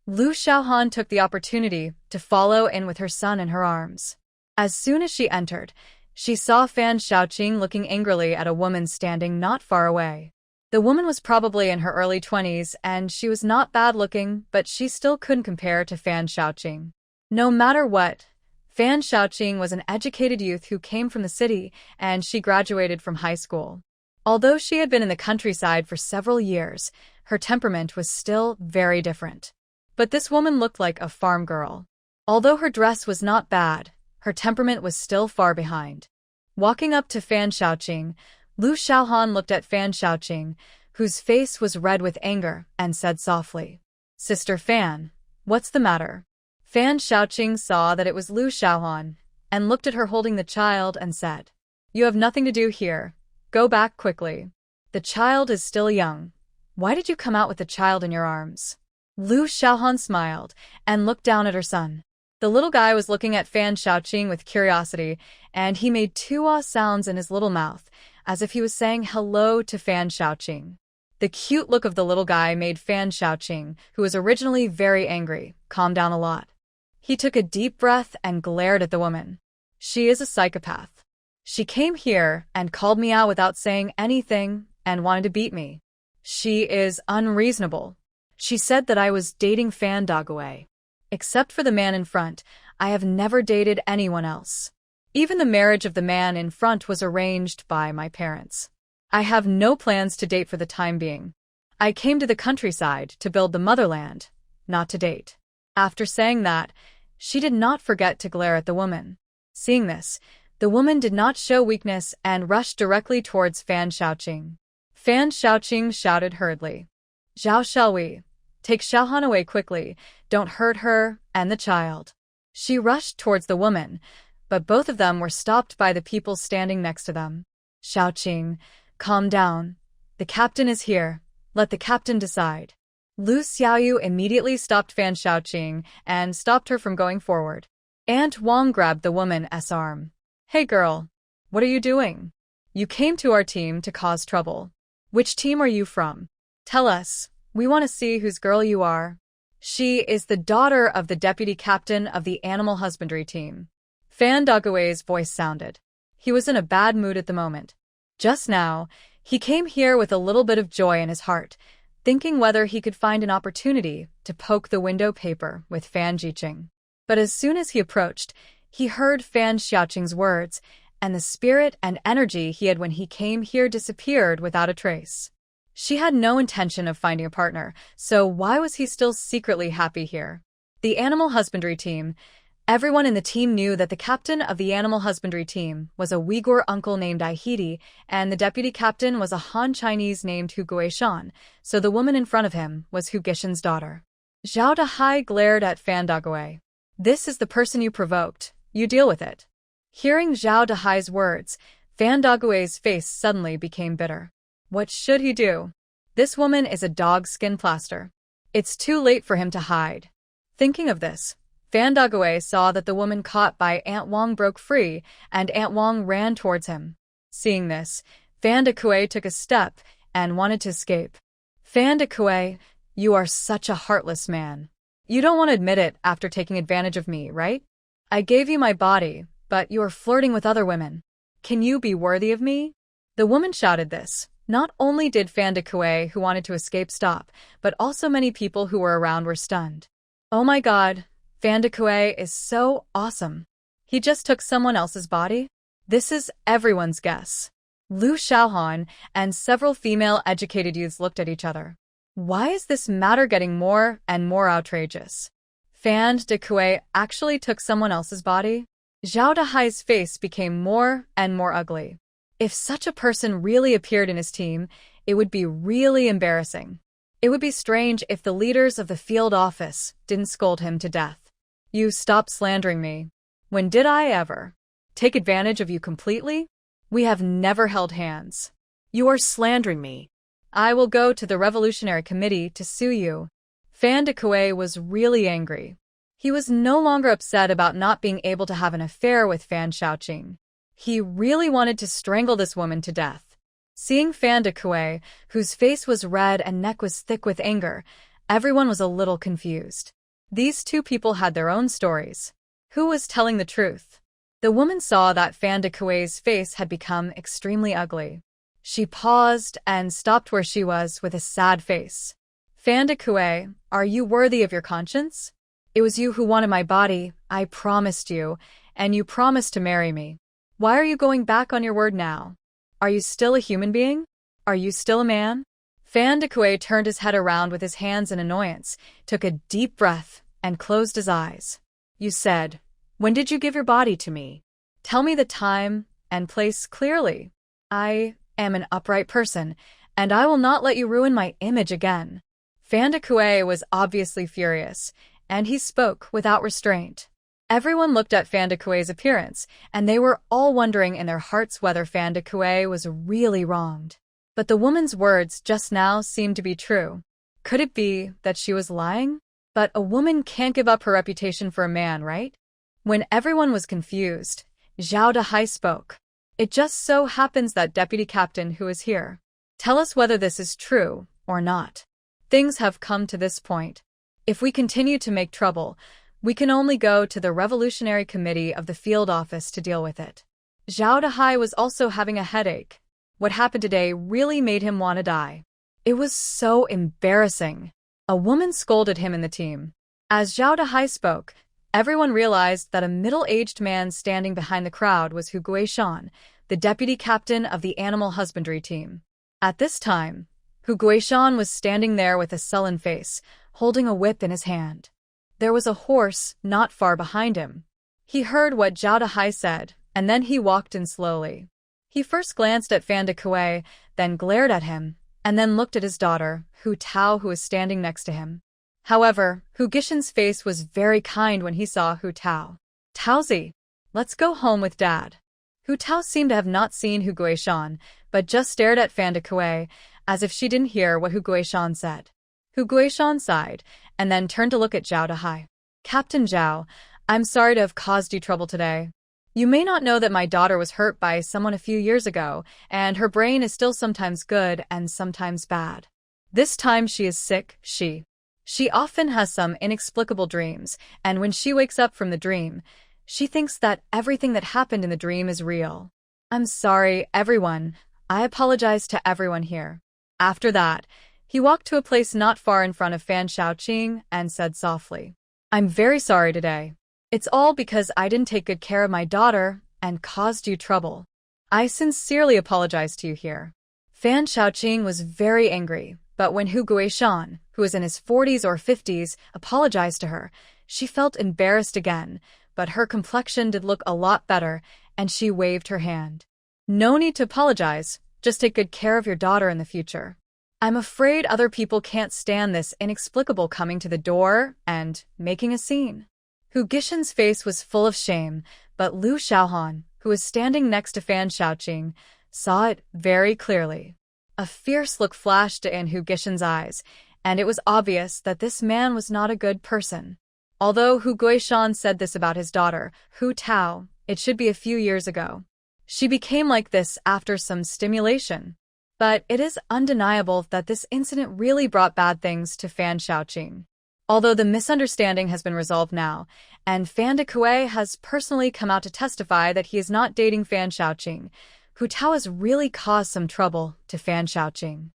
S1: Lu Xiaohan took the opportunity to follow in with her son in her arms. As soon as she entered, she saw Fan Xiaoqing looking angrily at a woman standing not far away. The woman was probably in her early 20s, and she was not bad-looking, but she still couldn't compare to Fan Xiaoqing. No matter what, Fan Xiaoqing was an educated youth who came from the city, and she graduated from high school. Although she had been in the countryside for several years, her temperament was still very different. But this woman looked like a farm girl. Although her dress was not bad, her temperament was still far behind. Walking up to Fan Xiaoqing, Lu Xiaohan looked at Fan Xiaoqing, whose face was red with anger, and said softly, "Sister Fan, what's the matter?" Fan Xiaoqing saw that it was Lu Xiaohan, and looked at her holding the child and said, "You have nothing to do here. Go back quickly. The child is still young. Why did you come out with the child in your arms?" Lu Xiaohan smiled and looked down at her son. The little guy was looking at Fan Xiaoqing with curiosity, and he made two sounds in his little mouth, as if he was saying hello to Fan Xiaoqing. The cute look of the little guy made Fan Xiaoqing, who was originally very angry, calm down a lot. He took a deep breath and glared at the woman. She is a psychopath. She came here and called me out without saying anything and wanted to beat me. She is unreasonable. She said that I was dating Fan Dogaway. Except for the man in front, I have never dated anyone else. Even the marriage of the man in front was arranged by my parents. I have no plans to date for the time being. I came to the countryside to build the motherland, not to date. After saying that, she did not forget to glare at the woman. Seeing this, the woman did not show weakness and rushed directly towards Fan Xiaoqing. Fan Xiaoqing shouted hurriedly, "Zhao Xiaowei, take Xiaohan away quickly, don't hurt her and the child." She rushed towards the woman, but both of them were stopped by the people standing next to them. "Xiaoqing, calm down. The captain is here. Let the captain decide." Lu Xiaoyu immediately stopped Fan Xiaoqing and stopped her from going forward. Aunt Wang grabbed the woman's arm. "Hey girl, what are you doing? You came to our team to cause trouble. Which team are you from? Tell us, we want to see whose girl you are." "She is the daughter of the deputy captain of the animal husbandry team." Fan Dogaway's voice sounded. He was in a bad mood at the moment. Just now, he came here with a little bit of joy in his heart, thinking whether he could find an opportunity to poke the window paper with Fan Jiqing. But as soon as he approached, he heard Fan Xiaoqing's words, and the spirit and energy he had when he came here disappeared without a trace. She had no intention of finding a partner, so why was he still secretly happy here? The animal husbandry team. Everyone in the team knew that the captain of the animal husbandry team was a Uyghur uncle named Aihidi, and the deputy captain was a Han Chinese named Hu Guishan, so the woman in front of him was Hu Gishan's daughter. Zhao Dahai glared at Fan Dogaway. "This is the person you provoked. You deal with it." Hearing Zhao Dahai's words, Fan Dogaway's face suddenly became bitter. What should he do? This woman is a dog skin plaster. It's too late for him to hide. Thinking of this, Fan Dogaway saw that the woman caught by Aunt Wang broke free, and Aunt Wang ran towards him. Seeing this, Fan Dogaway took a step and wanted to escape. "Fan Dogaway, you are such a heartless man. You don't want to admit it after taking advantage of me, right? I gave you my body, but you are flirting with other women. Can you be worthy of me?" The woman shouted this. Not only did Fan Dogaway, who wanted to escape, stop, but also many people who were around were stunned. "Oh my god, Fan Dogaway is so awesome. He just took someone else's body?" This is everyone's guess. Lu Xiaohan and several female educated youths looked at each other. Why is this matter getting more and more outrageous? Fan Dogaway actually took someone else's body? Zhao Dahai's face became more and more ugly. If such a person really appeared in his team, it would be really embarrassing. It would be strange if the leaders of the field office didn't scold him to death. "You stop slandering me. When did I ever take advantage of you completely? We have never held hands. You are slandering me. I will go to the Revolutionary Committee to sue you." Fan Dogaway was really angry. He was no longer upset about not being able to have an affair with Fan Xiaoqing. He really wanted to strangle this woman to death. Seeing Fan Dogaway, whose face was red and neck was thick with anger, everyone was a little confused. These two people had their own stories. Who was telling the truth? The woman saw that Fan Dogaway's face had become extremely ugly. She paused and stopped where she was with a sad face. "Fan Dogaway, are you worthy of your conscience? It was you who wanted my body, I promised you, and you promised to marry me. Why are you going back on your word now? Are you still a human being? Are you still a man?" Fan Dekui turned his head around with his hands in annoyance, took a deep breath, and closed his eyes.
S2: You said, when did you give your body to me?
S1: Tell me the time and place clearly. I am an upright person, and I will not let you ruin my image again. Fan Dekui was obviously furious, and he spoke without restraint. Everyone looked at Fan Dekui's appearance, and they were all wondering in their hearts whether Fan Dekui was really wronged. But the woman's words just now seemed to be true. Could it be that she was lying? But a woman can't give up her reputation for a man, right? When everyone was confused, Zhao Dehai spoke. It just so happens that Deputy Captain who is here. Tell us whether this is true or not. Things have come to this point. If we continue to make trouble, we can only go to the Revolutionary Committee of the field office to deal with it. Zhao Dehai was also having a headache. What happened today really made him want to die. It was so embarrassing. A woman scolded him in the team. As Zhao Dehai spoke, everyone realized that a middle-aged man standing behind the crowd was Hu Guishan, the deputy captain of the animal husbandry team. At this time, Hu Guishan was standing there with a sullen face, holding a whip in his hand. There was a horse not far behind him. He heard what Zhao Dehai said, and then he walked in slowly. He first glanced at Fan Dekui, then glared at him, and then looked at his daughter, Hu Tao, who was standing next to him. However, Hu Gishan's face was very kind when he saw Hu Tao. Taozi, let's go home with Dad. Hu Tao seemed to have not seen Hu Guishan, but just stared at Fan Dekui, as if she didn't hear what Hu Guishan said. Hu Guishan sighed, and then turned to look at Zhao Dehai. Captain Zhao, I'm sorry to have caused you trouble today. You may not know that my daughter was hurt by someone a few years ago, and her brain is still sometimes good and sometimes bad. This time she is sick, she often has some inexplicable dreams, and when she wakes up from the dream, she thinks that everything that happened in the dream is real. I'm sorry, everyone. I apologize to everyone here. After that, he walked to a place not far in front of Fan Shaoqing and said softly, I'm very sorry today. It's all because I didn't take good care of my daughter and caused you trouble. I sincerely apologize to you here. Fan Shaoqing was very angry, but when Hu Guishan, who was in his 40s or 50s, apologized to her, she felt embarrassed again, but her complexion did look a lot better, and she waved her hand. No need to apologize, just take good care of your daughter in the future. I'm afraid other people can't stand this inexplicable coming to the door and making a scene. Hu Gishan's face was full of shame, but Liu Xiaohan, who was standing next to Fan Shaoqing, saw it very clearly. A fierce look flashed in Hu Gishan's eyes, and it was obvious that this man was not a good person. Although Hu Guishan said this about his daughter, Hu Tao, it should be a few years ago. She became like this after some stimulation. But it is undeniable that this incident really brought bad things to Fan Shaoqing. Although the misunderstanding has been resolved now, and Fan Dekui has personally come out to testify that he is not dating Fan Shaoqing, Hu Tao has really caused some trouble to Fan Shaoqing.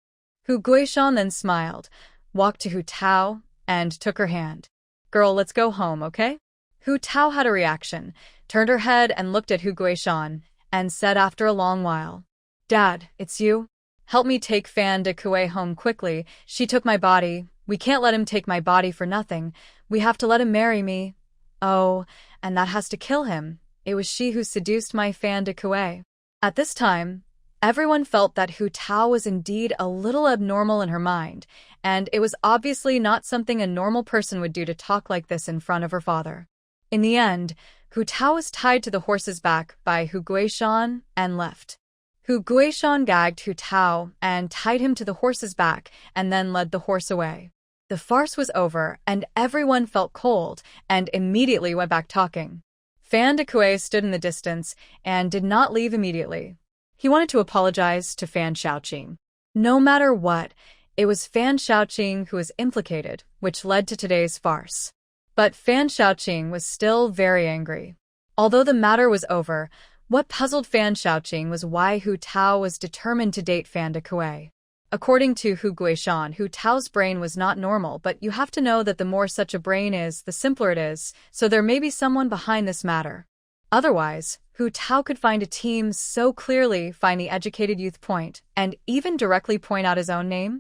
S1: Hu Guishan then smiled, walked to Hu Tao, and took her hand. Girl, let's go home, okay? Hu Tao had a reaction, turned her head and looked at Hu Guishan, and said after a long while, Dad, it's you? Help me take Fan Dekui home quickly. She took my body. We can't let him take my body for nothing. We have to let him marry me. Oh, and that has to kill him. It was she who seduced my Fan Dekui. At this time, everyone felt that Hu Tao was indeed a little abnormal in her mind, and it was obviously not something a normal person would do to talk like this in front of her father. In the end, Hu Tao was tied to the horse's back by Hu Guishan and left. Hu Guishan gagged Hu Tao and tied him to the horse's back and then led the horse away. The farce was over, and everyone felt cold and immediately went back talking. Fan Dekui stood in the distance and did not leave immediately. He wanted to apologize to Fan Shaoqing. No matter what, it was Fan Shaoqing who was implicated, which led to today's farce. But Fan Shaoqing was still very angry. Although the matter was over, what puzzled Fan Shaoqing was why Hu Tao was determined to date Fan Dekui. According to Hu Guishan, Hu Tao's brain was not normal, but you have to know that the more such a brain is, the simpler it is, so there may be someone behind this matter. Otherwise, Hu Tao could find a team so clearly, find the educated youth point, and even directly point out his own name?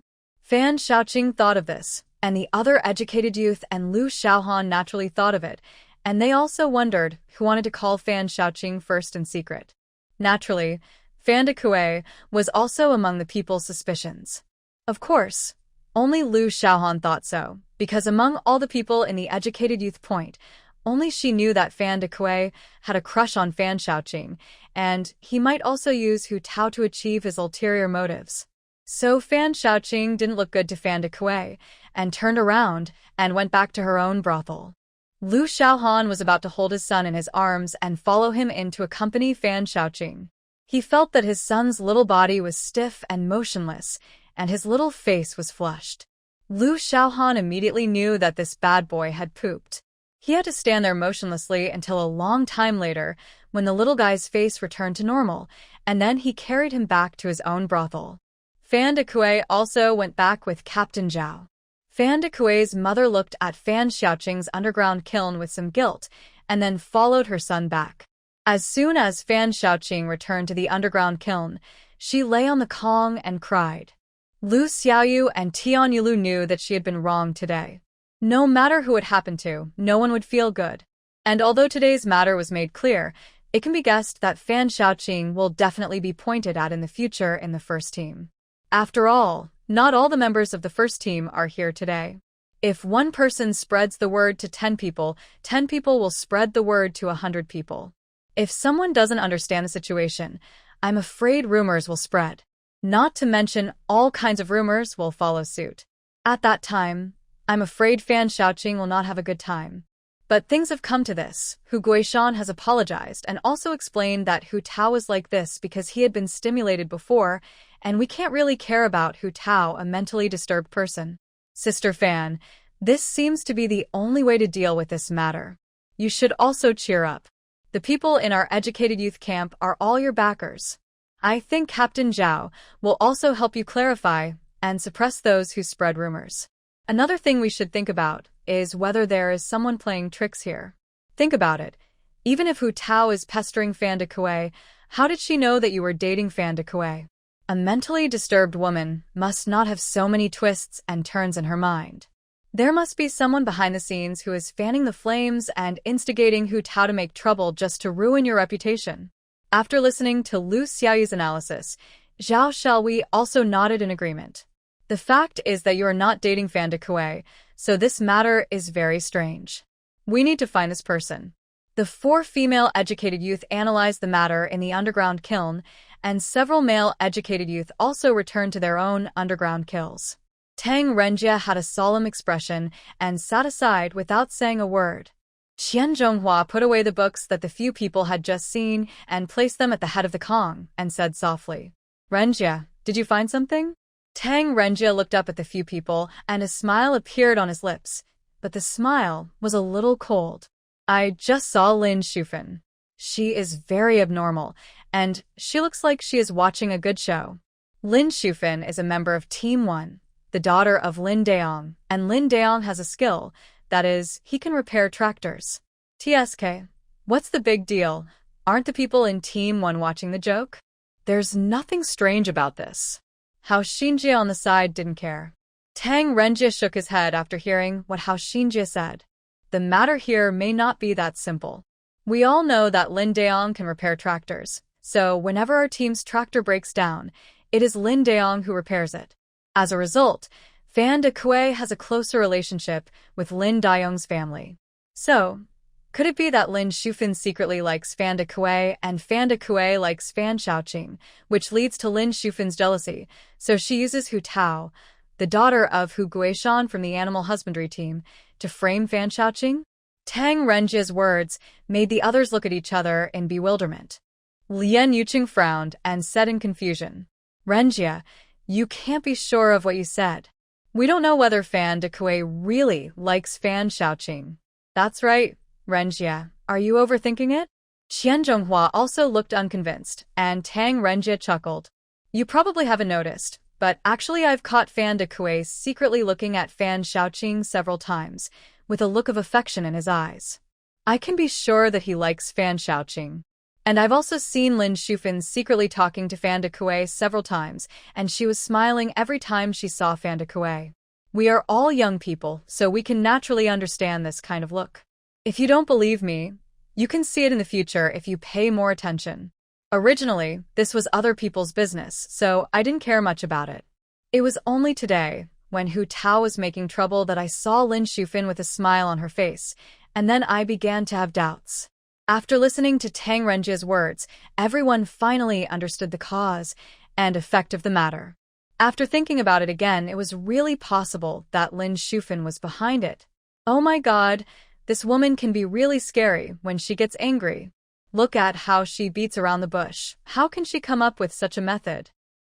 S1: Fan Shaoqing thought of this, and the other educated youth and Lu Xiaohan naturally thought of it, and they also wondered who wanted to call Fan Shaoqing first in secret. Naturally, Fan Dekui was also among the people's suspicions. Of course, only Lu Xiaohan thought so, because among all the people in the educated youth point, only she knew that Fan Dekui had a crush on Fan Shaoqing, and he might also use Hu Tao to achieve his ulterior motives. So Fan Shaoqing didn't look good to Fan Dekui, and turned around and went back to her own brothel. Lu Xiaohan was about to hold his son in his arms and follow him in to accompany Fan Shaoqing. He felt that his son's little body was stiff and motionless, and his little face was flushed. Lu Xiaohan immediately knew that this bad boy had pooped. He had to stand there motionlessly until a long time later, when the little guy's face returned to normal, and then he carried him back to his own brothel. Fan Dekui also went back with Captain Zhao. Fan Dekui's mother looked at Fan Shaoqing's underground kiln with some guilt, and then followed her son back. As soon as Fan Shaoqing returned to the underground kiln, she lay on the Kong and cried. Lu Xiaoyu and Tian Yulu knew that she had been wrong today. No matter who it happened to, no one would feel good. And although today's matter was made clear, it can be guessed that Fan Shaoqing will definitely be pointed at in the future in the first team. After all, not all the members of the first team are here today. If one person spreads the word to 10 people will spread the word to 100 people. If someone doesn't understand the situation, I'm afraid rumors will spread. Not to mention all kinds of rumors will follow suit. At that time, I'm afraid Fan Shaoqing will not have a good time. But things have come to this. Hu Guishan has apologized and also explained that Hu Tao is like this because he had been stimulated before, and we can't really care about Hu Tao, a mentally disturbed person. Sister Fan, this seems to be the only way to deal with this matter. You should also cheer up. The people in our educated youth camp are all your backers. I think Captain Zhao will also help you clarify and suppress those who spread rumors. Another thing we should think about is whether there is someone playing tricks here. Think about it. Even if Hu Tao is pestering Fan Dekui, how did she know that you were dating Fan Dekui? A mentally disturbed woman must not have so many twists and turns in her mind. There must be someone behind the scenes who is fanning the flames and instigating Hu Tao to make trouble just to ruin your reputation. After listening to Lu Xiaoyu's analysis, Zhao Xiaohui also nodded in agreement. The fact is that you are not dating Fan Dekui, so this matter is very strange. We need to find this person. The 4 female educated youth analyzed the matter in the underground kiln, and several male educated youth also returned to their own underground kilns. Tang Renjie had a solemn expression and sat aside without saying a word. Qian Zhonghua put away the books that the few people had just seen and placed them at the head of the Kong and said softly, "Renjie, did you find something?" Tang Renjie looked up at the few people and a smile appeared on his lips, but the smile was a little cold. "I just saw Lin Shufan. She is very abnormal, and she looks like she is watching a good show." Lin Shufan is a member of Team 1, the daughter of Lin Daong, and Lin Daong has a skill, that is, he can repair tractors. TSK, what's the big deal? Aren't the people in Team 1 watching the joke? There's nothing strange about this. Hao Xinjie on the side didn't care. Tang Renjie shook his head after hearing what Hao Xinjie said. The matter here may not be that simple. We all know that Lin Daong can repair tractors, so whenever our team's tractor breaks down, it is Lin Daong who repairs it. As a result, Fan Dekui has a closer relationship with Lin Daong's family. So, could it be that Lin Shufan secretly likes Fan Dekui and Fan Dekui likes Fan Shaoqing, which leads to Lin Shufan's jealousy, so she uses Hu Tao, the daughter of Hu Guishan from the animal husbandry team, to frame Fan Shaoqing? Tang Renjie's words made the others look at each other in bewilderment. Lien Yuqing frowned and said in confusion, "Renjie, you can't be sure of what you said. We don't know whether Fan Dekui really likes Fan Shaoqing." "That's right, Renjie. Are you overthinking it?" Qian Zhonghua also looked unconvinced, and Tang Renjie chuckled. "You probably haven't noticed, but actually I've caught Fan Dekui secretly looking at Fan Shaoqing several times, with a look of affection in his eyes. I can be sure that he likes Fan Shaoqing." And I've also seen Lin Shufan secretly talking to Fan Dekui several times, and she was smiling every time she saw Fan Dekui. We are all young people, so we can naturally understand this kind of look. If you don't believe me, you can see it in the future if you pay more attention. Originally, this was other people's business, so I didn't care much about it. It was only today, when Hu Tao was making trouble, that I saw Lin Shufan with a smile on her face, and then I began to have doubts. After listening to Tang Renjia's words, everyone finally understood the cause and effect of the matter. After thinking about it again, it was really possible that Lin Shufan was behind it. Oh my god, this woman can be really scary when she gets angry. Look at how she beats around the bush. How can she come up with such a method?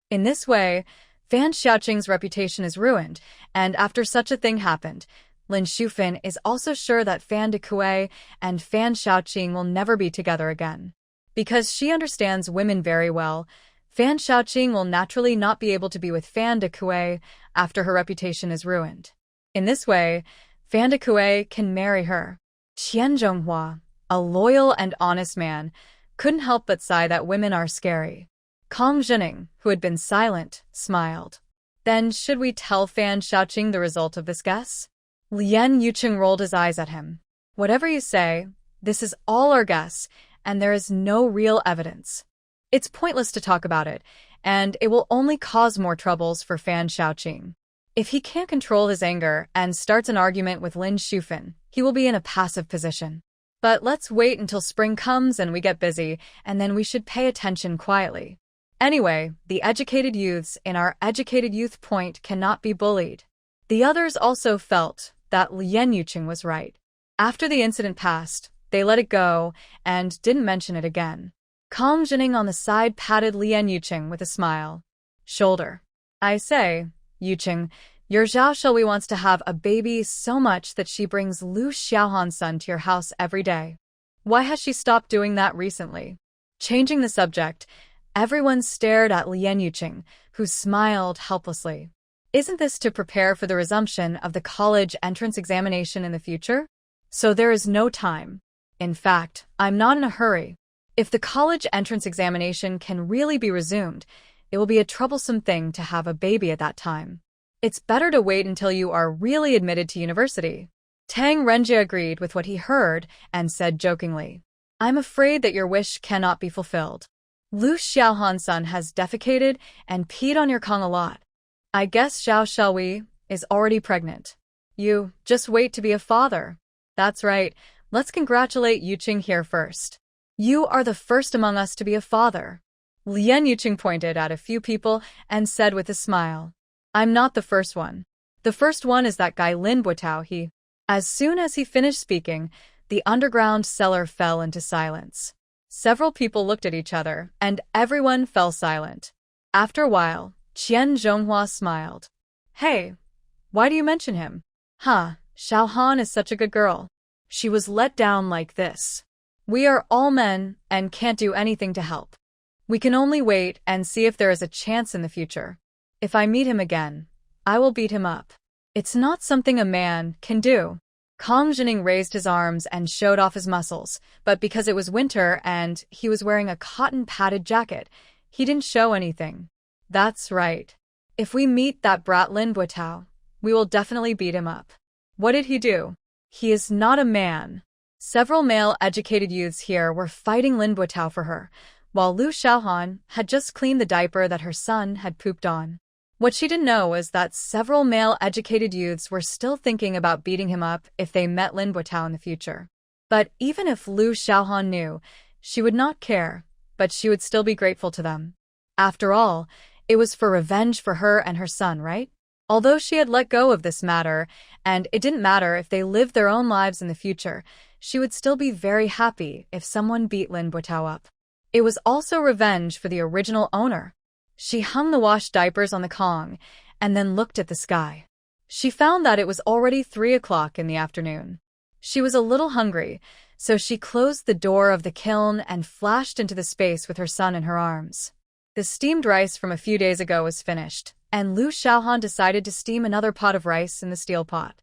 S1: In this way, Fan Xiaoqing's reputation is ruined, and after such a thing happened, Lin Shufan is also sure that Fan Dekui and Fan Xiaoqing will never be together again. Because she understands women very well, Fan Xiaoqing will naturally not be able to be with Fan Dekui after her reputation is ruined. In this way, Fan Dekui can marry her. Qian Zhonghua, a loyal and honest man, couldn't help but sigh that women are scary. Kong Zhining, who had been silent, smiled. Then should we tell Fan Xiaoqing the result of this guess? Lien Yucheng rolled his eyes at him. Whatever you say, this is all our guess, and there is no real evidence. It's pointless to talk about it, and it will only cause more troubles for Fan Xiaoqing. If he can't control his anger and starts an argument with Lin Shufan, he will be in a passive position. But let's wait until spring comes and we get busy, and then we should pay attention quietly. Anyway, the educated youths in our educated youth point cannot be bullied. The others also felt that Lien Yucheng was right. After the incident passed, they let it go and didn't mention it again. Kong Zhining on the side patted Lien Yucheng with a smile. Shoulder. I say, Yucheng, your Zhao Shelui wants to have a baby so much that she brings Lu Xiaohan's son to your house every day. Why has she stopped doing that recently? Changing the subject, everyone stared at Lien Yucheng, who smiled helplessly. Isn't this to prepare for the resumption of the college entrance examination in the future? So there is no time. In fact, I'm not in a hurry. If the college entrance examination can really be resumed, it will be a troublesome thing to have a baby at that time. It's better to wait until you are really admitted to university. Tang Renjia agreed with what he heard and said jokingly, I'm afraid that your wish cannot be fulfilled. Lu Xiaohan's son has defecated and peed on your Kong a lot. I guess Zhao Shelui is already pregnant. You just wait to be a father. That's right, let's congratulate Yucheng here first. You are the first among us to be a father. Lien Yucheng pointed at a few people and said with a smile, I'm not the first one. The first one is that guy Lin Buotao. As soon as he finished speaking, the underground cellar fell into silence. Several people looked at each other, and everyone fell silent. After a while, Qian Zhonghua smiled. Hey, why do you mention him? Xiaohan is such a good girl. She was let down like this. We are all men and can't do anything to help. We can only wait and see if there is a chance in the future. If I meet him again, I will beat him up. It's not something a man can do. Kong Zhining raised his arms and showed off his muscles, but because it was winter and he was wearing a cotton padded jacket, he didn't show anything. That's right. If we meet that brat Lin Buotao, we will definitely beat him up. What did he do? He is not a man. Several male educated youths here were fighting Lin Buotao for her, while Lu Xiaohan had just cleaned the diaper that her son had pooped on. What she didn't know was that several male educated youths were still thinking about beating him up if they met Lin Buotao in the future. But even if Lu Xiaohan knew, she would not care, but she would still be grateful to them. After all, it was for revenge for her and her son, right? Although she had let go of this matter, and it didn't matter if they lived their own lives in the future, she would still be very happy if someone beat Lin Buotao up. It was also revenge for the original owner. She hung the washed diapers on the Kong, and then looked at the sky. She found that it was already 3 o'clock in the afternoon. She was a little hungry, so she closed the door of the kiln and flashed into the space with her son in her arms. The steamed rice from a few days ago was finished, and Lu Xiaohan decided to steam another pot of rice in the steel pot.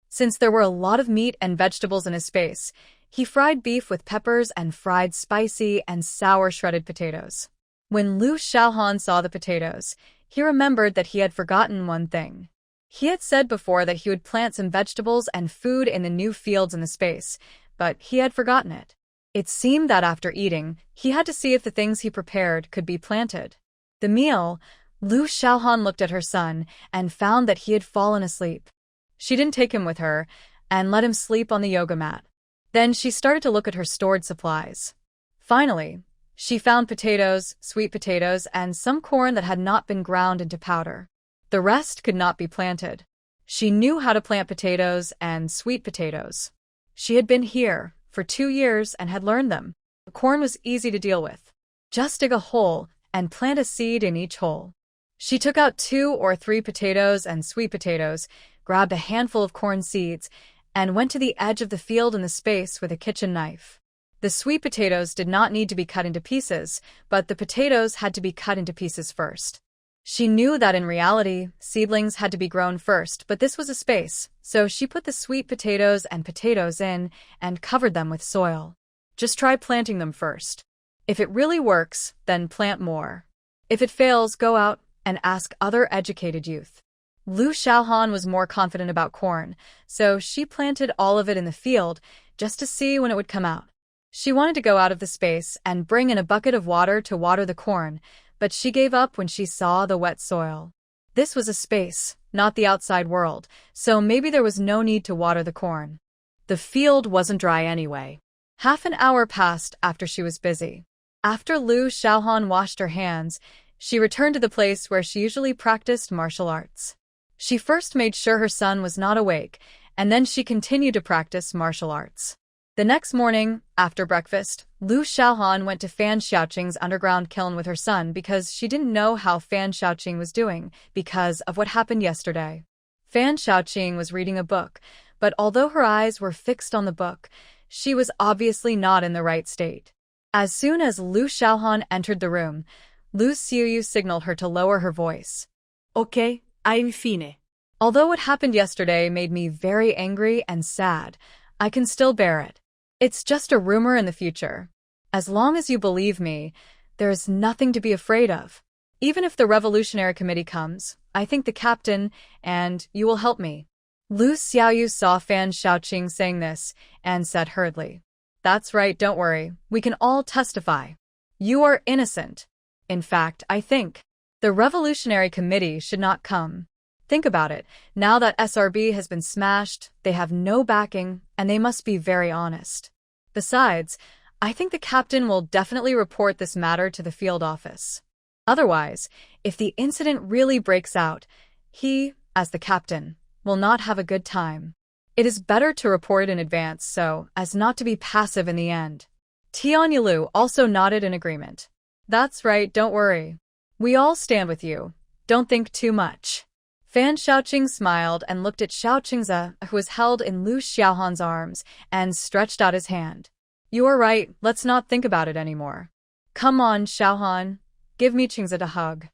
S1: Since there were a lot of meat and vegetables in his space, He fried beef with peppers and fried spicy and sour shredded potatoes. When Lu Xiaohan saw the potatoes, he remembered that he had forgotten one thing. He had said before that he would plant some vegetables and food in the new fields in the space, but he had forgotten it. It seemed that after eating, he had to see if the things he prepared could be planted. The meal, Lu Xiaohan looked at her son and found that he had fallen asleep. She didn't take him with her and let him sleep on the yoga mat. Then she started to look at her stored supplies. Finally, she found potatoes, sweet potatoes, and some corn that had not been ground into powder. The rest could not be planted. She knew how to plant potatoes and sweet potatoes. She had been here for 2 years and had learned them. The corn was easy to deal with. Just dig a hole and plant a seed in each hole. She took out 2 or 3 potatoes and sweet potatoes, grabbed a handful of corn seeds, and went to the edge of the field in the space with a kitchen knife. The sweet potatoes did not need to be cut into pieces, but the potatoes had to be cut into pieces first. She knew that in reality, seedlings had to be grown first, but this was a space, so she put the sweet potatoes and potatoes in and covered them with soil. Just try planting them first. If it really works, then plant more. If it fails, go out and ask other educated youth. Lu Xiaohan was more confident about corn, so she planted all of it in the field just to see when it would come out. She wanted to go out of the space and bring in a bucket of water to water the corn, but she gave up when she saw the wet soil. This was a space, not the outside world, so maybe there was no need to water the corn. The field wasn't dry anyway. Half an hour passed after she was busy. After Lu Xiaohan washed her hands, she returned to the place where she usually practiced martial arts. She first made sure her son was not awake, and then she continued to practice martial arts. The next morning, after breakfast, Lu Xiaohan went to Fan Xiaoqing's underground kiln with her son because she didn't know how Fan Xiaoqing was doing because of what happened yesterday. Fan Xiaoqing was reading a book, but although her eyes were fixed on the book, she was obviously not in the right state. As soon as Lu Xiaohan entered the room, Lu Xiuyu signaled her to lower her voice.
S2: Okay, I'm fine.
S1: Although what happened yesterday made me very angry and sad, I can still bear it. It's just a rumor in the future. As long as you believe me, there is nothing to be afraid of. Even if the Revolutionary Committee comes, I think the captain and you will help me. Lu Xiaoyu saw Fan Xiaoqing saying this and said hurriedly, "That's right, don't worry. We can all testify. You are innocent. In fact, I think the Revolutionary Committee should not come. Think about it. Now that SRB has been smashed, they have no backing, and they must be very honest. Besides, I think the captain will definitely report this matter to the field office. Otherwise, if the incident really breaks out, he, as the captain, will not have a good time. It is better to report in advance so as not to be passive in the end." Tian Yilu also nodded in agreement. "That's right, don't worry. We all stand with you. Don't think too much." Fan Xiaoqing smiled and looked at Xiao Qingze, who was held in Lu Xiaohan's arms, and stretched out his hand. "You are right, let's not think about it anymore. Come on, Xiaohan, give me Qingze to hug.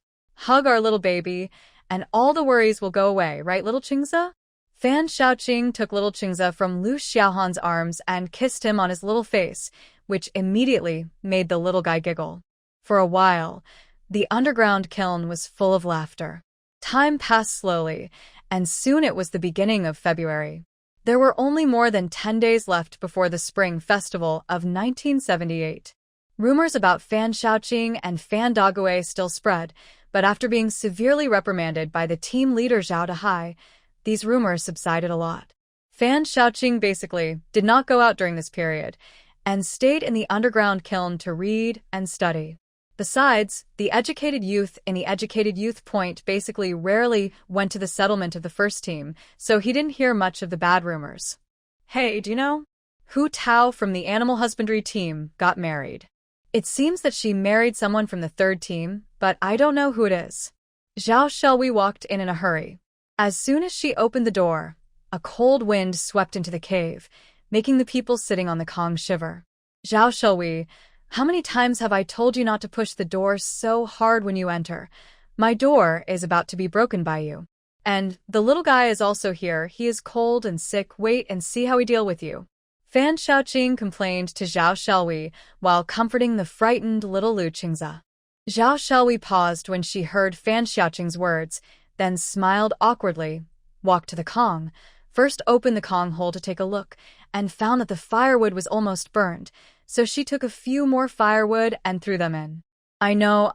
S1: Hug our little baby, and all the worries will go away, right, little Qingze?" Fan Xiaoqing took little Qingze from Lu Xiaohan's arms and kissed him on his little face, which immediately made the little guy giggle. For a while, the underground kiln was full of laughter. Time passed slowly, and soon it was the beginning of February. There were only more than 10 days left before the Spring Festival of 1978. Rumors about Fan Xiaoqing and Fan Dagui still spread, but after being severely reprimanded by the team leader Zhao Dehai, these rumors subsided a lot. Fan Xiaoqing basically did not go out during this period, and stayed in the underground kiln to read and study. Besides, the educated youth in the educated youth point basically rarely went to the settlement of the first team, so he didn't hear much of the bad rumors. "Hey, do you know? Hu Tao from the animal husbandry team got married. It seems that she married someone from the third team, but I don't know who it is." Zhao Shelui walked in a hurry. As soon as she opened the door, a cold wind swept into the cave, making the people sitting on the Kong shiver. "Zhao Shelui, how many times have I told you not to push the door so hard when you enter? My door is about to be broken by you. And the little guy is also here. He is cold and sick. Wait and see how we deal with you." Fan Xiaoqing complained to Zhao Xiaowei while comforting the frightened little Lu Qingze. Zhao Xiaowei paused when she heard Fan Xiaoqing's words, then smiled awkwardly, walked to the Kong, first opened the Kong hole to take a look, and found that the firewood was almost burned, so she took a few more firewood and threw them in. I know,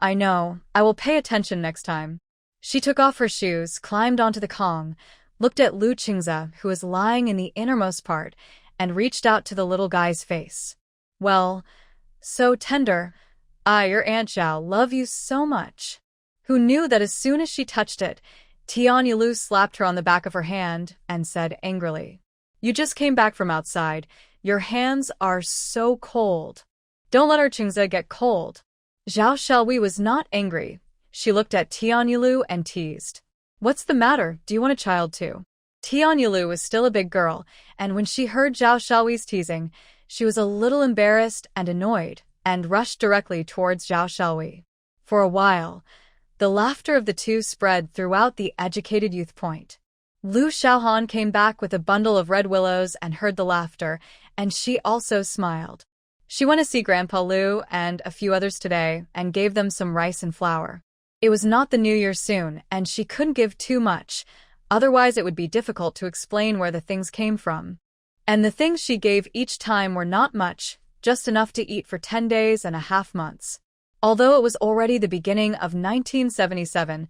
S1: I will pay attention next time. She took off her shoes, climbed onto the Kong, looked at Lu Qingze, who was lying in the innermost part, and reached out to the little guy's face. Well, so tender. Your Aunt Zhao, love you so much. Who knew that as soon as she touched it, Tian Yilu slapped her on the back of her hand and said angrily, You just came back from outside. Your hands are so cold. Don't let our Qingze get cold. Zhao Xiaowei was not angry. She looked at Tian Yilu and teased. What's the matter? Do you want a child too? Tian Yilu was still a big girl, and when she heard Zhao Xiaowei's teasing, she was a little embarrassed and annoyed, and rushed directly towards Zhao Xiaowei. For a while, the laughter of the two spread throughout the educated youth point. Lu Xiaohan came back with a bundle of red willows and heard the laughter, and she also smiled. She went to see Grandpa Lu and a few others today and gave them some rice and flour. It was not the New Year soon, and she couldn't give too much, otherwise it would be difficult to explain where the things came from. And the things she gave each time were not much, just enough to eat for 10 days and a half months. Although it was already the beginning of 1977,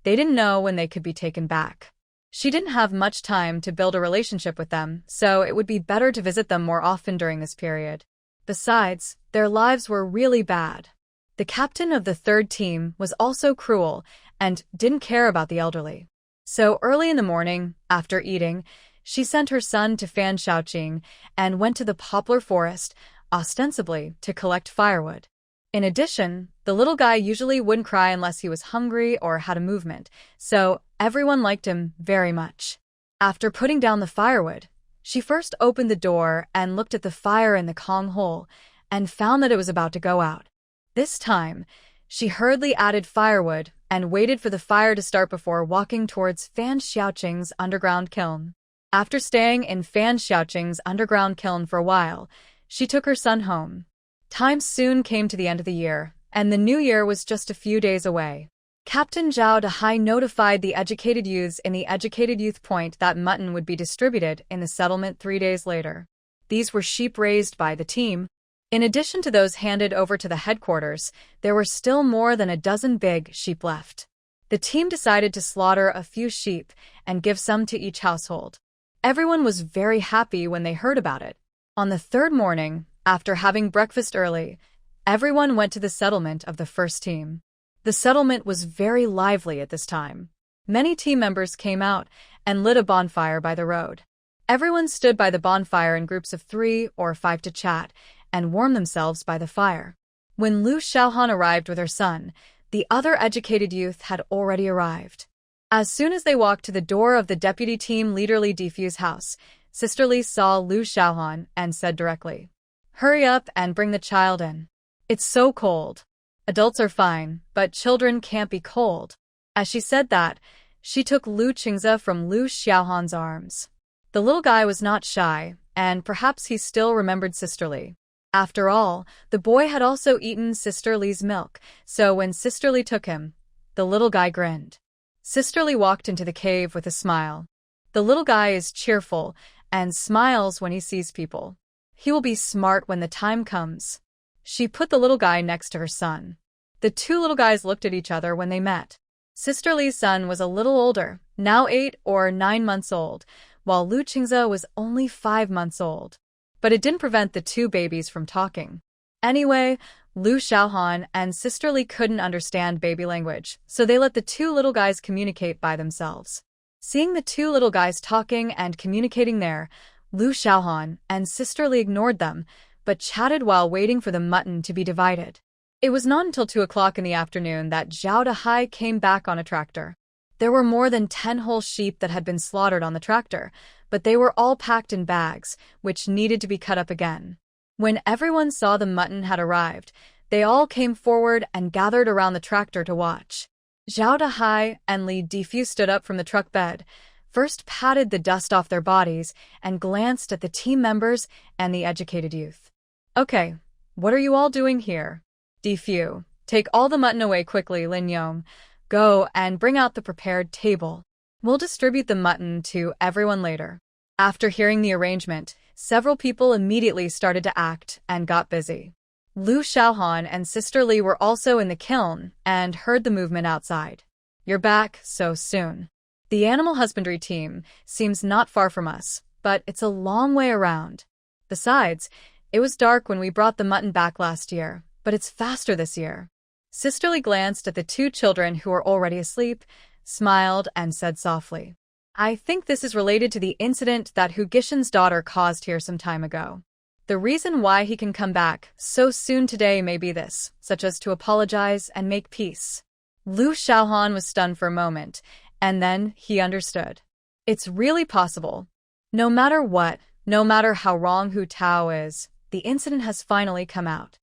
S1: they didn't know when they could be taken back. She didn't have much time to build a relationship with them, so it would be better to visit them more often during this period. Besides, their lives were really bad. The captain of the third team was also cruel and didn't care about the elderly. So early in the morning, after eating, she sent her son to Fan Xiaoqing and went to the poplar forest, ostensibly to collect firewood. In addition, the little guy usually wouldn't cry unless he was hungry or had a movement, so everyone liked him very much. After putting down the firewood, she first opened the door and looked at the fire in the Kong hole and found that it was about to go out. This time, she hurriedly added firewood and waited for the fire to start before walking towards Fan Xiaoqing's underground kiln. After staying in Fan Xiaoqing's underground kiln for a while, she took her son home. Time soon came to the end of the year, and the new year was just a few days away. Captain Zhao Dehai notified the educated youths in the educated youth point that mutton would be distributed in the settlement 3 days later. These were sheep raised by the team. In addition to those handed over to the headquarters, there were still more than a dozen big sheep left. The team decided to slaughter a few sheep and give some to each household. Everyone was very happy when they heard about it. On the third morning, after having breakfast early, everyone went to the settlement of the first team. The settlement was very lively at this time. Many team members came out and lit a bonfire by the road. Everyone stood by the bonfire in groups of 3 or 5 to chat and warm themselves by the fire. When Lu Xiaohan arrived with her son, the other educated youth had already arrived. As soon as they walked to the door of the deputy team leader Li Difu's house, Sister Li saw Lu Xiaohan and said directly, "Hurry up and bring the child in. It's so cold. Adults are fine, but children can't be cold." As she said that, she took Lu Qingze from Lu Xiaohan's arms. The little guy was not shy, and perhaps he still remembered Sister Li. After all, the boy had also eaten Sister Li's milk, so when Sister Li took him, the little guy grinned. Sister Li walked into the cave with a smile. The little guy is cheerful and smiles when he sees people. He will be smart when the time comes. She put the little guy next to her son. The two little guys looked at each other when they met. Sister Li's son was a little older, now 8 or 9 months old, while Lu Qingze was only 5 months old. But it didn't prevent the two babies from talking. Anyway, Lu Xiaohan and Sister Li couldn't understand baby language, so they let the two little guys communicate by themselves. Seeing the two little guys talking and communicating there, Lu Xiaohan and Sister Li ignored them, but chatted while waiting for the mutton to be divided. It was not until 2 o'clock in the afternoon that Zhao Dehai came back on a tractor. There were more than 10 whole sheep that had been slaughtered on the tractor, but they were all packed in bags, which needed to be cut up again. When everyone saw the mutton had arrived, they all came forward and gathered around the tractor to watch. Zhao Dehai and Li Difu stood up from the truck bed, first patted the dust off their bodies and glanced at the team members and the educated youth. Okay, what are you all doing here? Defew, take all the mutton away quickly, Lin Yong. Go and bring out the prepared table. We'll distribute the mutton to everyone later. After hearing the arrangement, several people immediately started to act and got busy. Lu Xiaohan and Sister Li were also in the kiln and heard the movement outside. You're back so soon. The animal husbandry team seems not far from us, but it's a long way around. Besides, it was dark when we brought the mutton back last year, but it's faster this year. Sister Li glanced at the two children who were already asleep, smiled, and said softly, I think this is related to the incident that Hu Gishan's daughter caused here some time ago. The reason why he can come back so soon today may be this, such as to apologize and make peace. Lu Xiaohan was stunned for a moment, and then he understood. It's really possible. No matter what, no matter how wrong Hu Tao is, the incident has finally come out.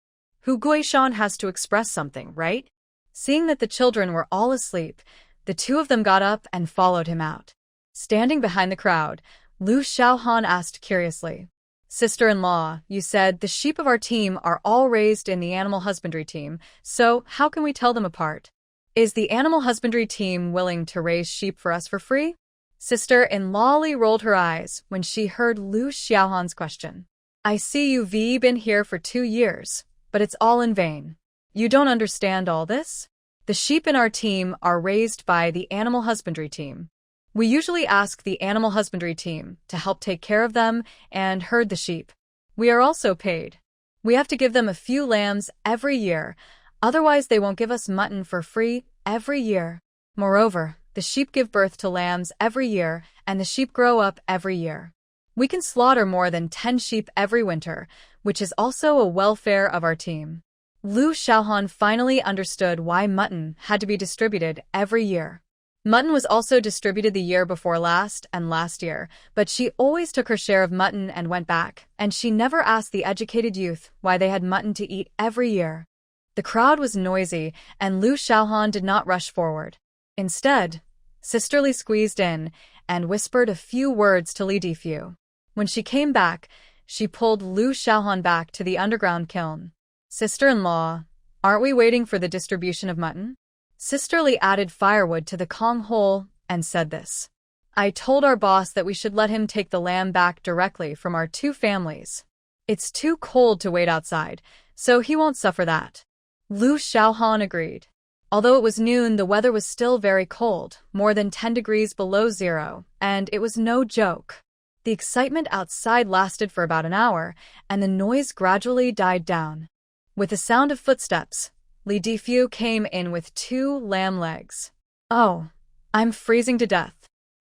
S1: Hu Guishan has to express something, right? Seeing that the children were all asleep, the two of them got up and followed him out. Standing behind the crowd, Lu Xiaohan asked curiously, Sister-in-law, you said the sheep of our team are all raised in the animal husbandry team, so how can we tell them apart? Is the animal husbandry team willing to raise sheep for us for free? Sister-in-law Li rolled her eyes when she heard Lu Xiaohan's question. I see you've been here for 2 years, but it's all in vain. You don't understand all this? The sheep in our team are raised by the animal husbandry team. We usually ask the animal husbandry team to help take care of them and herd the sheep. We are also paid. We have to give them a few lambs every year, otherwise they won't give us mutton for free every year. Moreover, the sheep give birth to lambs every year, and the sheep grow up every year. We can slaughter more than 10 sheep every winter, which is also a welfare of our team. Lu Xiaohan finally understood why mutton had to be distributed every year. Mutton was also distributed the year before last and last year, but she always took her share of mutton and went back, and she never asked the educated youth why they had mutton to eat every year. The crowd was noisy, and Lu Xiaohan did not rush forward. Instead, Sister Li squeezed in and whispered a few words to Li Defew. When she came back, she pulled Lu Xiaohan back to the underground kiln. Sister-in-law, aren't we waiting for the distribution of mutton? Sister Li added firewood to the Kong hole and said this. I told our boss that we should let him take the lamb back directly from our 2 families. It's too cold to wait outside, so he won't suffer that. Lu Xiaohan agreed. Although it was noon, the weather was still very cold, more than 10 degrees below zero, and it was no joke. The excitement outside lasted for about an hour, and the noise gradually died down. With the sound of footsteps, Li Defew came in with 2 lamb legs. Oh, I'm freezing to death.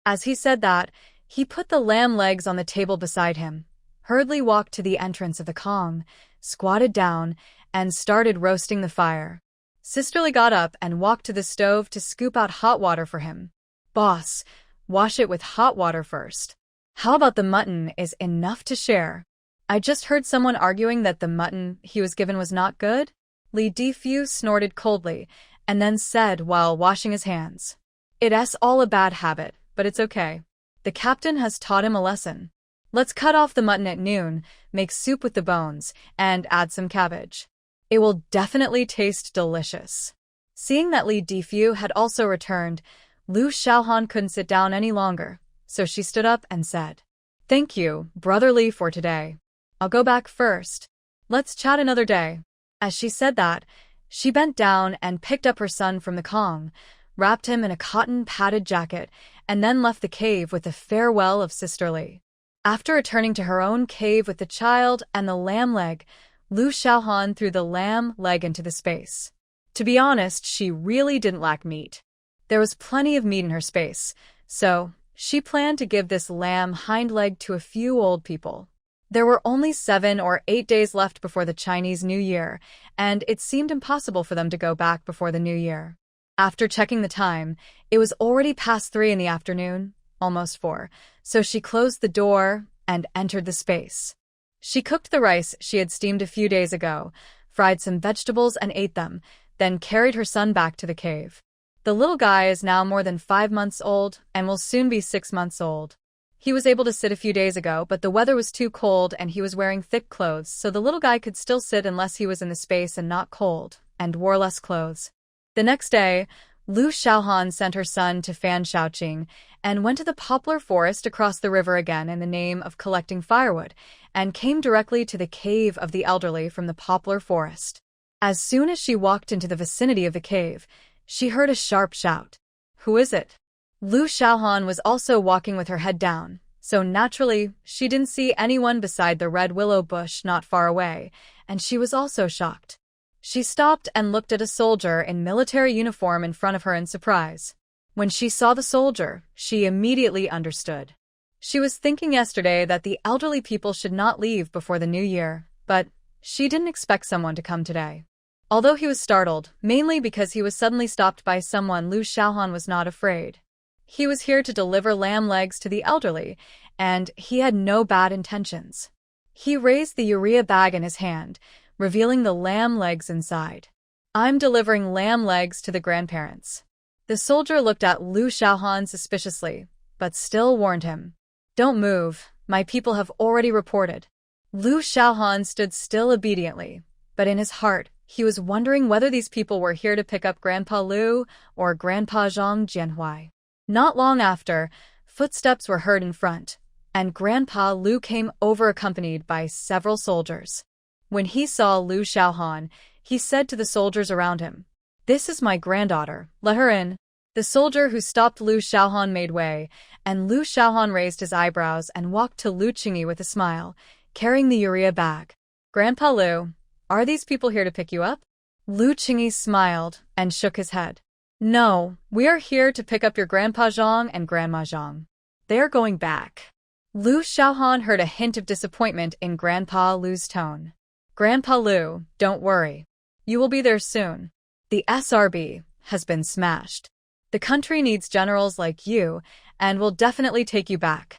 S1: As he said that, he put the lamb legs on the table beside him, hurriedly walked to the entrance of the Kong, squatted down, and started roasting the fire. Sister Li got up and walked to the stove to scoop out hot water for him. Boss, wash it with hot water first. How about the mutton is enough to share? I just heard someone arguing that the mutton he was given was not good. Li Defew snorted coldly, and then said while washing his hands. It's all a bad habit, but it's okay. The captain has taught him a lesson. Let's cut off the mutton at noon, make soup with the bones, and add some cabbage. It will definitely taste delicious. Seeing that Li Defew had also returned, Lu Xiaohan couldn't sit down any longer, so she stood up and said, Thank you, Brother Li, for today. I'll go back first. Let's chat another day. As she said that, she bent down and picked up her son from the Kong, wrapped him in a cotton-padded jacket, and then left the cave with a farewell of Sister Li. After returning to her own cave with the child and the lamb leg, Lu Xiaohan threw the lamb leg into the space. To be honest, she really didn't lack meat. There was plenty of meat in her space, so she planned to give this lamb hind leg to a few old people. There were only 7 or 8 days left before the Chinese New Year, and it seemed impossible for them to go back before the New Year. After checking the time, it was already past 3 in the afternoon, almost 4, so she closed the door and entered the space. She cooked the rice she had steamed a few days ago, fried some vegetables and ate them, then carried her son back to the cave. The little guy is now more than 5 months old and will soon be 6 months old. He was able to sit a few days ago, but the weather was too cold and he was wearing thick clothes, so the little guy could still sit unless he was in the space and not cold, and wore less clothes. The next day, Lu Xiaohan sent her son to Fan Shaoqing and went to the poplar forest across the river again in the name of collecting firewood, and came directly to the cave of the elderly from the poplar forest. As soon as she walked into the vicinity of the cave, she heard a sharp shout. "Who is it?" Lu Xiaohan was also walking with her head down, so naturally, she didn't see anyone beside the red willow bush not far away, and she was also shocked. She stopped and looked at a soldier in military uniform in front of her in surprise. When she saw the soldier, she immediately understood. She was thinking yesterday that the elderly people should not leave before the new year, but she didn't expect someone to come today. Although he was startled, mainly because he was suddenly stopped by someone, Lu Xiaohan was not afraid. He was here to deliver lamb legs to the elderly, and he had no bad intentions. He raised the urea bag in his hand, revealing the lamb legs inside. "I'm delivering lamb legs to the grandparents." The soldier looked at Lu Xiaohan suspiciously, but still warned him. "Don't move, my people have already reported." Lu Xiaohan stood still obediently, but in his heart, he was wondering whether these people were here to pick up Grandpa Lu or Grandpa Zhang Jianhui. Not long after, footsteps were heard in front, and Grandpa Lu came over accompanied by several soldiers. When he saw Lu Xiaohan, he said to the soldiers around him, "This is my granddaughter, let her in." The soldier who stopped Lu Xiaohan made way, and Lu Xiaohan raised his eyebrows and walked to Lu Qingyi with a smile, carrying the urea bag. "Grandpa Lu, are these people here to pick you up?" Lu Qingyi smiled and shook his head. "No, we are here to pick up your Grandpa Zhang and Grandma Zhang. They are going back." Lu Xiaohan heard a hint of disappointment in Grandpa Lu's tone. "Grandpa Lu, don't worry. You will be there soon. The SRB has been smashed. The country needs generals like you and will definitely take you back."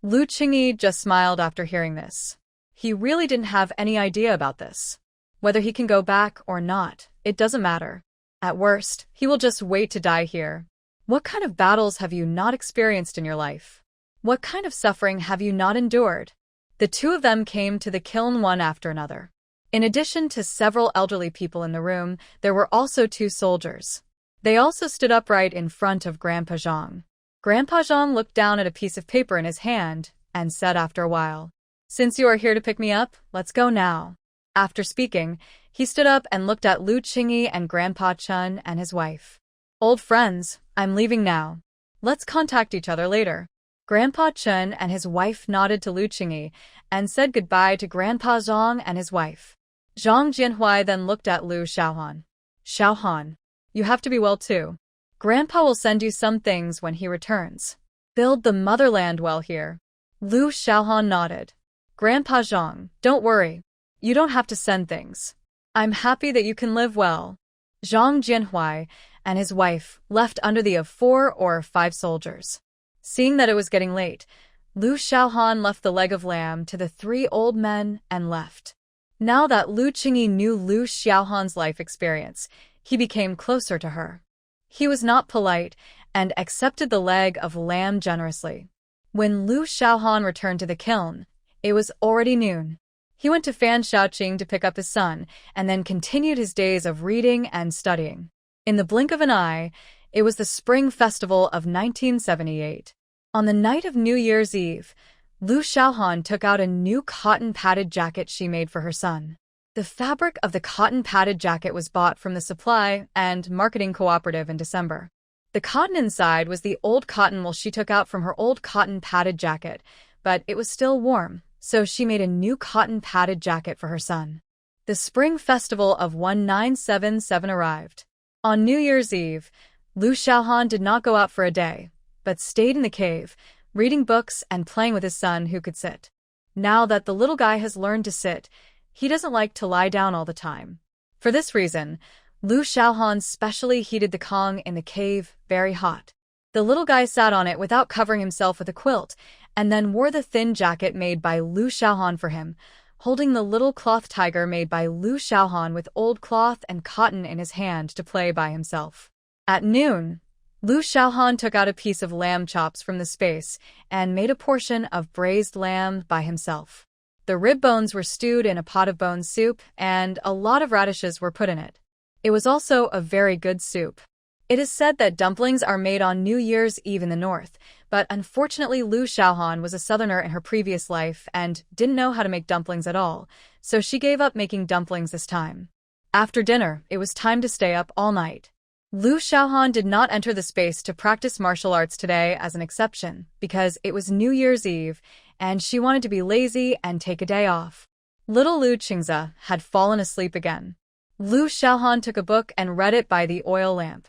S1: Lu Qingyi just smiled after hearing this. He really didn't have any idea about this. Whether he can go back or not, it doesn't matter. At worst, he will just wait to die here. What kind of battles have you not experienced in your life? What kind of suffering have you not endured? The two of them came to the kiln one after another. In addition to several elderly people in the room, there were also two soldiers. They also stood upright in front of Grandpa Zhang. Grandpa Zhang looked down at a piece of paper in his hand and said after a while, "Since you are here to pick me up, let's go now." After speaking, he stood up and looked at Lu Qingyi and Grandpa Chun and his wife. "Old friends, I'm leaving now. Let's contact each other later." Grandpa Chun and his wife nodded to Lu Qingyi and said goodbye to Grandpa Zhang and his wife. Zhang Jianhui then looked at Lu Xiaohan. "Xiaohan, you have to be well too. Grandpa will send you some things when he returns. Build the motherland well here." Lu Xiaohan nodded. "Grandpa Zhang, don't worry. You don't have to send things. I'm happy that you can live well." Zhang Jianhui and his wife left under the of 4 or 5 soldiers. Seeing that it was getting late, Lu Xiaohan left the leg of lamb to the 3 old men and left. Now that Lu Qingyi knew Lu Xiaohan's life experience, he became closer to her. He was not polite and accepted the leg of lamb generously. When Lu Xiaohan returned to the kiln, it was already noon. He went to Fan Shaoqing to pick up his son, and then continued his days of reading and studying. In the blink of an eye, it was the Spring Festival of 1978. On the night of New Year's Eve, Lu Xiaohan took out a new cotton-padded jacket she made for her son. The fabric of the cotton-padded jacket was bought from the Supply and Marketing Cooperative in December. The cotton inside was the old cotton wool she took out from her old cotton-padded jacket, but it was still warm, so she made a new cotton-padded jacket for her son. The Spring Festival of 1977 arrived. On New Year's Eve, Lu Xiaohan did not go out for a day, but stayed in the cave, reading books and playing with his son who could sit. Now that the little guy has learned to sit, he doesn't like to lie down all the time. For this reason, Lu Xiaohan specially heated the Kong in the cave very hot. The little guy sat on it without covering himself with a quilt, and then wore the thin jacket made by Lu Xiaohan for him, holding the little cloth tiger made by Lu Xiaohan with old cloth and cotton in his hand to play by himself. At noon, Lu Xiaohan took out a piece of lamb chops from the space and made a portion of braised lamb by himself. The rib bones were stewed in a pot of bone soup, and a lot of radishes were put in it. It was also a very good soup. It is said that dumplings are made on New Year's Eve in the north, but unfortunately Lu Xiaohan was a southerner in her previous life and didn't know how to make dumplings at all, so she gave up making dumplings this time. After dinner, it was time to stay up all night. Lu Xiaohan did not enter the space to practice martial arts today as an exception, because it was New Year's Eve, and she wanted to be lazy and take a day off. Little Lu Qingze had fallen asleep again. Lu Xiaohan took a book and read it by the oil lamp.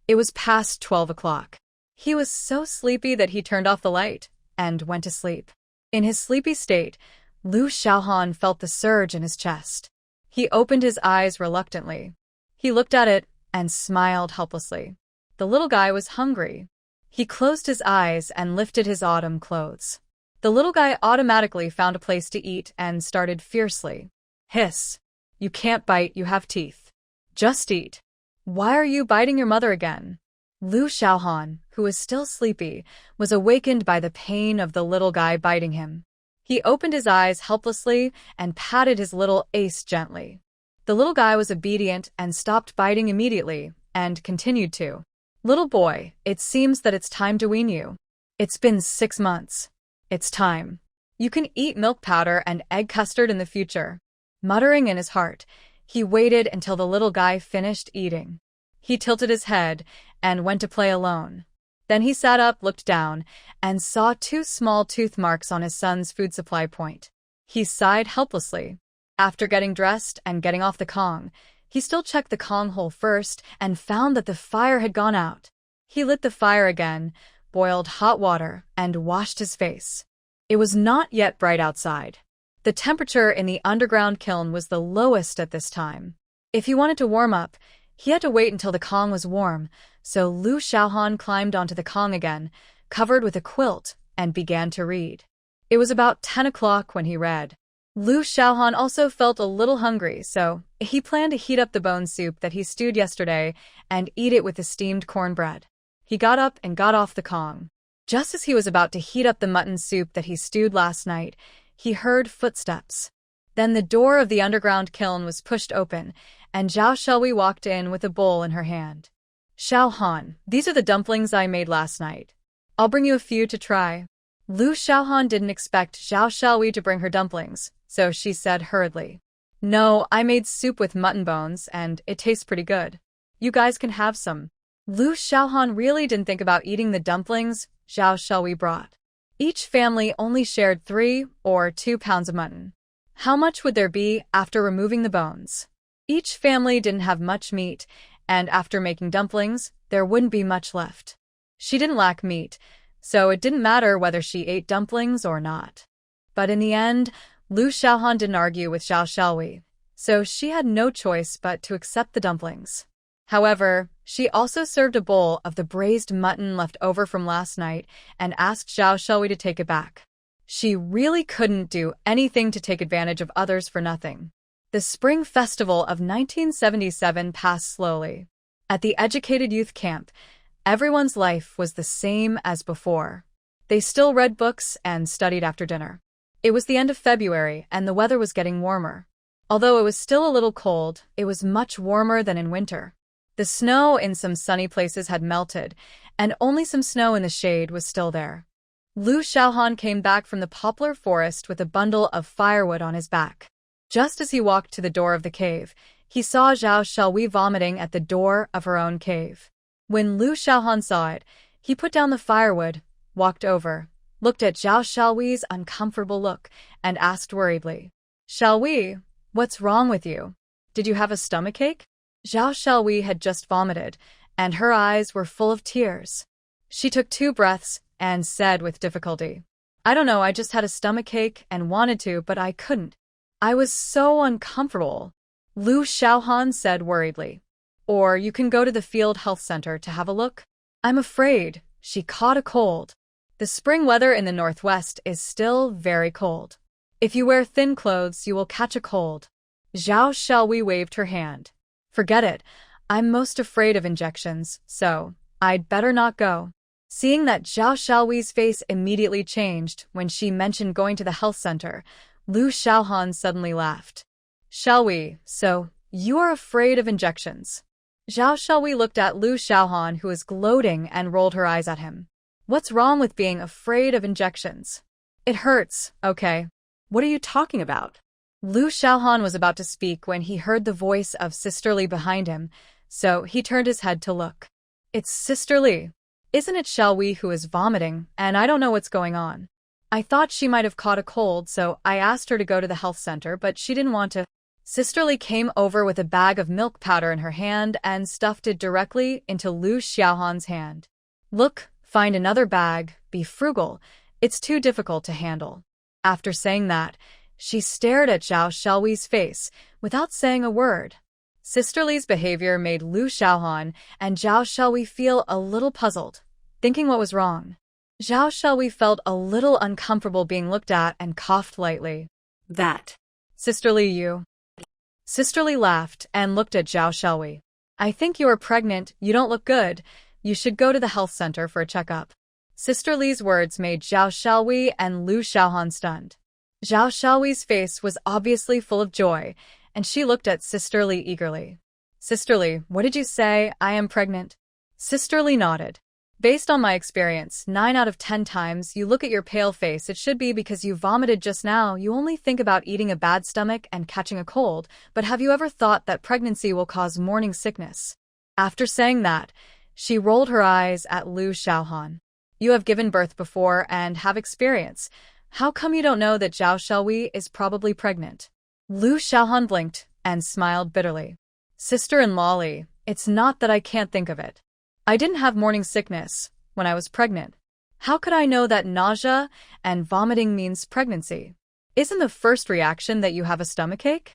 S1: It was past 12 o'clock. He was so sleepy that he turned off the light and went to sleep. In his sleepy state, Lu Xiaohan felt the surge in his chest. He opened his eyes reluctantly. He looked at it and smiled helplessly. The little guy was hungry. He closed his eyes and lifted his autumn clothes. The little guy automatically found a place to eat and started fiercely. Hiss. You can't bite, you have teeth. Just eat. Why are you biting your mother again? Lu Xiaohan, who was still sleepy, was awakened by the pain of the little guy biting him. He opened his eyes helplessly and patted his little ace gently. The little guy was obedient and stopped biting immediately, and continued to. Little boy, it seems that it's time to wean you. It's been 6 months. It's time. You can eat milk powder and egg custard in the future. Muttering in his heart, he waited until the little guy finished eating. He tilted his head and went to play alone. Then he sat up, looked down, and saw 2 small tooth marks on his son's food supply point. He sighed helplessly. After getting dressed and getting off the Kong, he still checked the Kong hole first and found that the fire had gone out. He lit the fire again, boiled hot water, and washed his face. It was not yet bright outside. The temperature in the underground kiln was the lowest at this time. If he wanted to warm up, he had to wait until the Kong was warm, so Lu Xiaohan climbed onto the Kong again, covered with a quilt, and began to read. It was about 10 o'clock when he read. Lu Xiaohan also felt a little hungry, so he planned to heat up the bone soup that he stewed yesterday and eat it with the steamed cornbread. He got up and got off the Kong. Just as he was about to heat up the mutton soup that he stewed last night, he heard footsteps. Then the door of the underground kiln was pushed open, and Zhao Shelui walked in with a bowl in her hand. Xiaohan, these are the dumplings I made last night. I'll bring you a few to try. Lu Xiaohan didn't expect Zhao Shelui to bring her dumplings, so she said hurriedly. No, I made soup with mutton bones, and it tastes pretty good. You guys can have some. Lu Xiaohan really didn't think about eating the dumplings Zhao Shelui brought. Each family only shared 3 or 2 pounds of mutton. How much would there be after removing the bones? Each family didn't have much meat, and after making dumplings, there wouldn't be much left. She didn't lack meat, so it didn't matter whether she ate dumplings or not. But in the end, Lu Xiaohan didn't argue with Zhao Shelui, so she had no choice but to accept the dumplings. However, she also served a bowl of the braised mutton left over from last night and asked Zhao Shelui to take it back. She really couldn't do anything to take advantage of others for nothing. The Spring Festival of 1977 passed slowly. At the educated youth camp, everyone's life was the same as before. They still read books and studied after dinner. It was the end of February and the weather was getting warmer. Although it was still a little cold, it was much warmer than in winter. The snow in some sunny places had melted, and only some snow in the shade was still there. Lu Xiaohan came back from the poplar forest with a bundle of firewood on his back. Just as he walked to the door of the cave, he saw Zhao Shelui vomiting at the door of her own cave. When Lu Xiaohan saw it, he put down the firewood, walked over, looked at Zhao Shelui's uncomfortable look, and asked worriedly, Shelui, what's wrong with you? Did you have a stomachache? Zhao Shelui had just vomited, and her eyes were full of tears. She took 2 breaths and said with difficulty, I don't know, I just had a stomachache and wanted to, but I couldn't. I was so uncomfortable. Lu Xiaohan said worriedly. Or you can go to the field health center to have a look. I'm afraid she caught a cold. The spring weather in the northwest is still very cold. If you wear thin clothes, you will catch a cold. Zhao Shelui waved her hand. Forget it. I'm most afraid of injections, so I'd better not go. Seeing that Zhao Xiaohui's face immediately changed when she mentioned going to the health center, Lu Xiaohan suddenly laughed. Xiaohui, so you are afraid of injections? Zhao Xiaohui looked at Lu Xiaohan, who was gloating, and rolled her eyes at him. What's wrong with being afraid of injections? It hurts, okay?
S2: What are you talking about?
S1: Lu Xiaohan was about to speak when he heard the voice of Sister Li behind him, so he turned his head to look. It's Sister Li. Isn't it Xiaohui who is vomiting, and I don't know what's going on? I thought she might have caught a cold, so I asked her to go to the health center, but she didn't want to. Sister Li came over with a bag of milk powder in her hand and stuffed it directly into Lu Xiaohan's hand. Look, find another bag, be frugal. It's too difficult to handle. After saying that, she stared at Zhao Xiaohui's face without saying a word. Sister Li's behavior made Lu Xiaohan and Zhao Xiaohui feel a little puzzled, thinking what was wrong. Zhao Xiaohui felt a little uncomfortable being looked at and coughed lightly.
S2: That.
S1: Sister Li, you. Sister Li laughed and looked at Zhao Xiaohui. I think you are pregnant, you don't look good. You should go to the health center for a checkup. Sister Li's words made Zhao Xiaohui and Lu Xiaohan stunned. Zhao Xiaohui's face was obviously full of joy, and she looked at Sister Li eagerly. Sister Li, what did you say? I am pregnant? Sister Li nodded. Based on my experience, 9 out of 10 times you look at your pale face, it should be because you vomited just now. You only think about eating a bad stomach and catching a cold, but have you ever thought that pregnancy will cause morning sickness? After saying that, she rolled her eyes at Lu Xiaohan. You have given birth before and have experience. How come you don't know that Zhao Xiaohui is probably pregnant? Lu Xiaohan blinked and smiled bitterly. Sister-in-law Li, it's not that I can't think of it. I didn't have morning sickness when I was pregnant. How could I know that nausea and vomiting means pregnancy? Isn't the first reaction that you have a stomachache?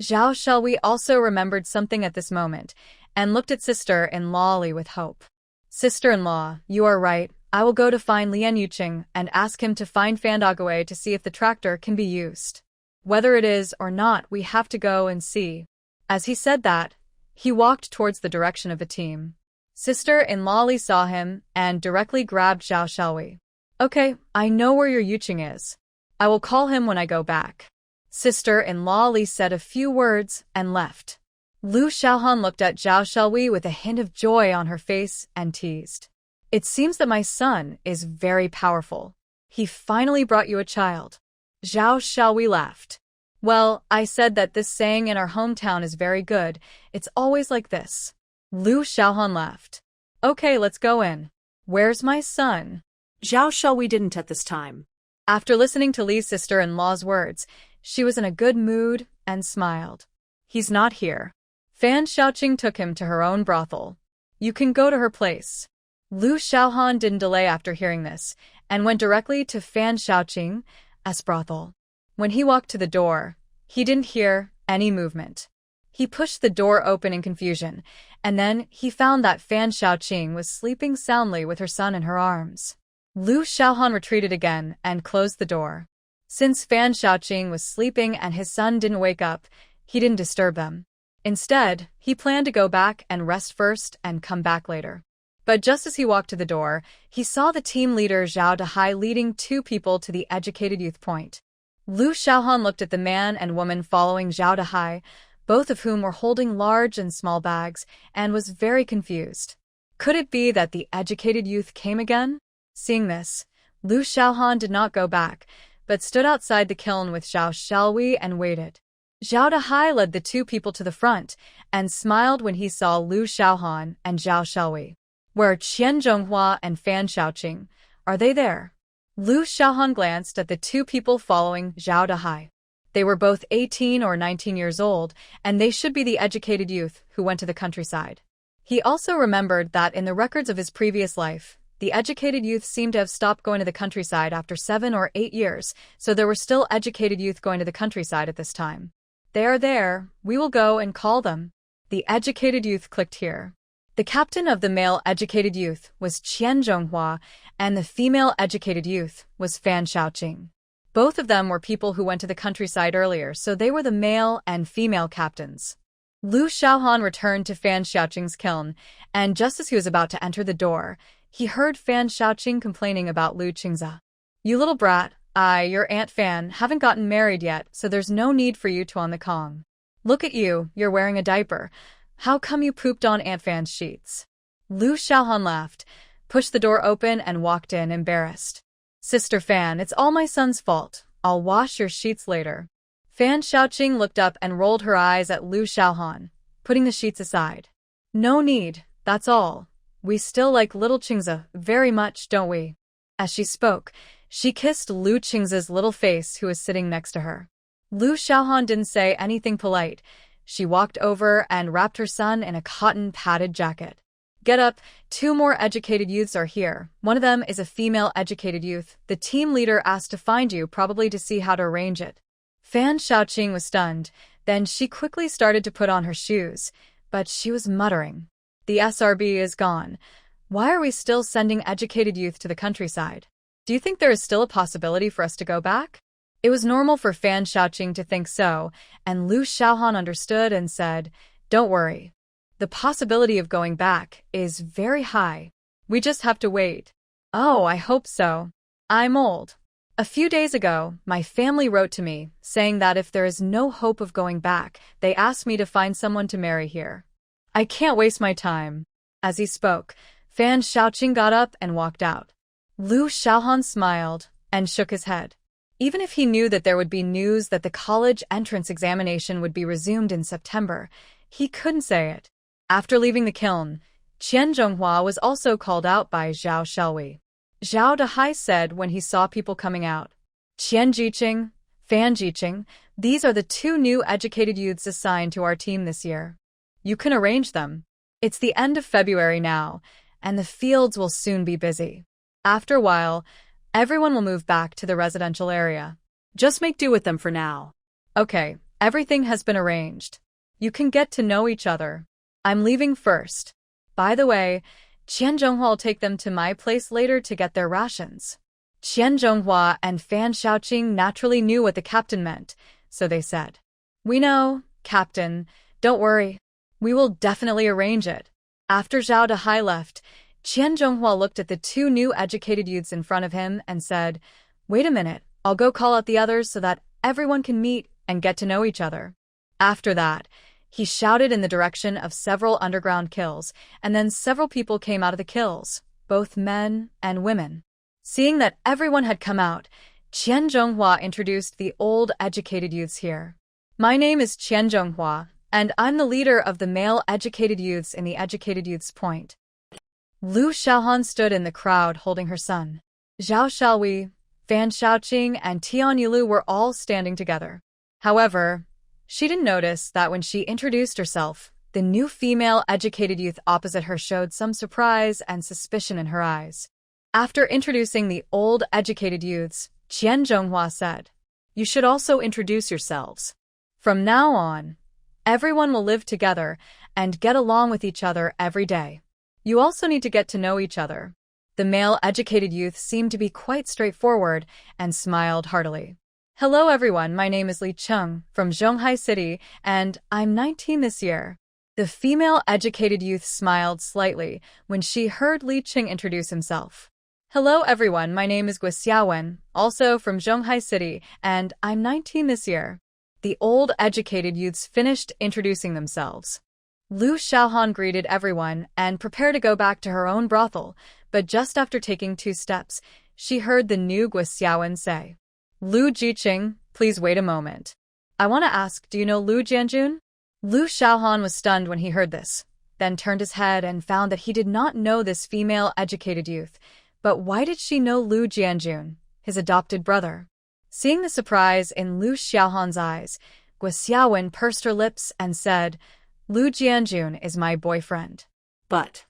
S1: Zhao Xiaohui also remembered something at this moment and looked at sister-in-law Li with hope. Sister-in-law, you are right. I will go to find Lian Yuqing and ask him to find Fan Dagawei to see if the tractor can be used. Whether it is or not, we have to go and see. As he said that, he walked towards the direction of the team. Sister-in-law Li saw him and directly grabbed Zhao Xiaohui. Okay, I know where your Yuqing is. I will call him when I go back. Sister-in-law Li said a few words and left. Lu Xiaohan looked at Zhao Xiaohui with a hint of joy on her face and teased. It seems that my son is very powerful. He finally brought you a child. Zhao Xiaohui laughed. Well, I said that this saying in our hometown is very good. It's always like this. Lu Xiaohan laughed. Okay, let's go in. Where's my son?
S2: Zhao Xiaohui didn't at this time.
S1: After listening to Li's sister-in-law's words, she was in a good mood and smiled. He's not here. Fan Xiaoqing took him to her own brothel. You can go to her place. Lu Xiaohan didn't delay after hearing this, and went directly to Fan Xiaoqing's brothel. When he walked to the door, he didn't hear any movement. He pushed the door open in confusion, and then he found that Fan Xiaoqing was sleeping soundly with her son in her arms. Lu Xiaohan retreated again and closed the door. Since Fan Xiaoqing was sleeping and his son didn't wake up, he didn't disturb them. Instead, he planned to go back and rest first and come back later. But just as he walked to the door, he saw the team leader Zhao Dahai leading 2 people to the educated youth point. Lu Xiaohan looked at the man and woman following Zhao Dahai, both of whom were holding large and small bags, and was very confused. Could it be that the educated youth came again? Seeing this, Lu Xiaohan did not go back, but stood outside the kiln with Zhao Xiaohui and waited. Zhao Dahai led the 2 people to the front and smiled when he saw Lu Xiaohan and Zhao Xiaohui. Where are Qian Zhonghua and Fan Xiaoqing? Are they there? Lu Xiaohan glanced at the 2 people following Zhao Dahai. They were both 18 or 19 years old, and they should be the educated youth who went to the countryside. He also remembered that in the records of his previous life, the educated youth seemed to have stopped going to the countryside after 7 or 8 years, so there were still educated youth going to the countryside at this time. They are there. We will go and call them. The educated youth clicked here. The captain of the male educated youth was Qian Zhonghua, and the female educated youth was Fan Xiaoqing. Both of them were people who went to the countryside earlier, so they were the male and female captains. Lu Xiaohan returned to Fan Xiaoqing's kiln, and just as he was about to enter the door, he heard Fan Xiaoqing complaining about Lu Qingze. "You little brat, your Aunt Fan, haven't gotten married yet, so there's no need for you to on the Kong. Look at you, you're wearing a diaper. How come you pooped on Aunt Fan's sheets?" Lu Xiaohan laughed, pushed the door open, and walked in, embarrassed. "Sister Fan, it's all my son's fault. I'll wash your sheets later." Fan Xiaoqing looked up and rolled her eyes at Lu Xiaohan, putting the sheets aside. "No need, that's all. We still like little Qingze very much, don't we?" As she spoke, she kissed Lu Qingze's little face, who was sitting next to her. Lu Xiaohan didn't say anything polite. She walked over and wrapped her son in a cotton padded jacket. "Get up, 2 more educated youths are here. One of them is a female educated youth. The team leader asked to find you, probably to see how to arrange it." Fan Xiaoqing was stunned. Then she quickly started to put on her shoes, but she was muttering, "The SRB is gone. Why are we still sending educated youth to the countryside? Do you think there is still a possibility for us to go back?" It was normal for Fan Xiaoqing to think so, and Lu Xiaohan understood and said, "Don't worry. The possibility of going back is very high. We just have to wait." "Oh, I hope so. I'm old. A few days ago, my family wrote to me, saying that if there is no hope of going back, they asked me to find someone to marry here. I can't waste my time." As he spoke, Fan Xiaoqing got up and walked out. Lu Xiaohan smiled and shook his head. Even if he knew that there would be news that the college entrance examination would be resumed in September, he couldn't say it. After leaving the kiln, Qian Zhonghua was also called out by Zhao Shelui. Zhao Dehai said when he saw people coming out, "Qian Jiqing, Fan Jiqing, these are the 2 new educated youths assigned to our team this year. You can arrange them. It's the end of February now, and the fields will soon be busy. After a while, everyone will move back to the residential area.
S2: Just make do with them for now."
S1: "Okay, everything has been arranged. You can get to know each other. I'm leaving first. By the way, Qian Zhonghua will take them to my place later to get their rations." Qian Zhonghua and Fan Xiaoqing naturally knew what the captain meant, so they said, "We know, Captain. Don't worry. We will definitely arrange it." After Zhao Dehai left, Qian Zhonghua looked at the 2 new educated youths in front of him and said, "Wait a minute, I'll go call out the others so that everyone can meet and get to know each other." After that, he shouted in the direction of several underground kills, and then several people came out of the kills, both men and women. Seeing that everyone had come out, Qian Zhonghua introduced the old educated youths here. "My name is Qian Zhonghua, and I'm the leader of the male educated youths in the Educated Youths Point." Lu Xiaohan stood in the crowd holding her son. Zhao Shelui, Fan Xiaoqing, and Tian Yilu were all standing together. However, she didn't notice that when she introduced herself, the new female educated youth opposite her showed some surprise and suspicion in her eyes. After introducing the old educated youths, Qian Zhonghua said, "You should also introduce yourselves. From now on, everyone will live together and get along with each other every day. You also need to get to know each other." The male educated youth seemed to be quite straightforward and smiled heartily. "Hello everyone, my name is Li Cheng from Zhonghai City, and I'm 19 this year." The female educated youth smiled slightly when she heard Li Cheng introduce himself. "Hello everyone, my name is Gui Xiaowen, also from Zhonghai City, and I'm 19 this year." The old educated youths finished introducing themselves. Lu Xiaohan greeted everyone and prepared to go back to her own brothel, but just after taking 2 steps, she heard the new Gui Xiaowen say, "Lu Jiqing, please wait a moment. I want to ask, do you know Lu Jianjun?" Lu Xiaohan was stunned when he heard this, then turned his head and found that he did not know this female educated youth. But why did she know Lu Jianjun, his adopted brother? Seeing the surprise in Lu Xiaohan's eyes, Gui Xiaowen pursed her lips and said, "Lu Jianjun is my boyfriend.
S2: But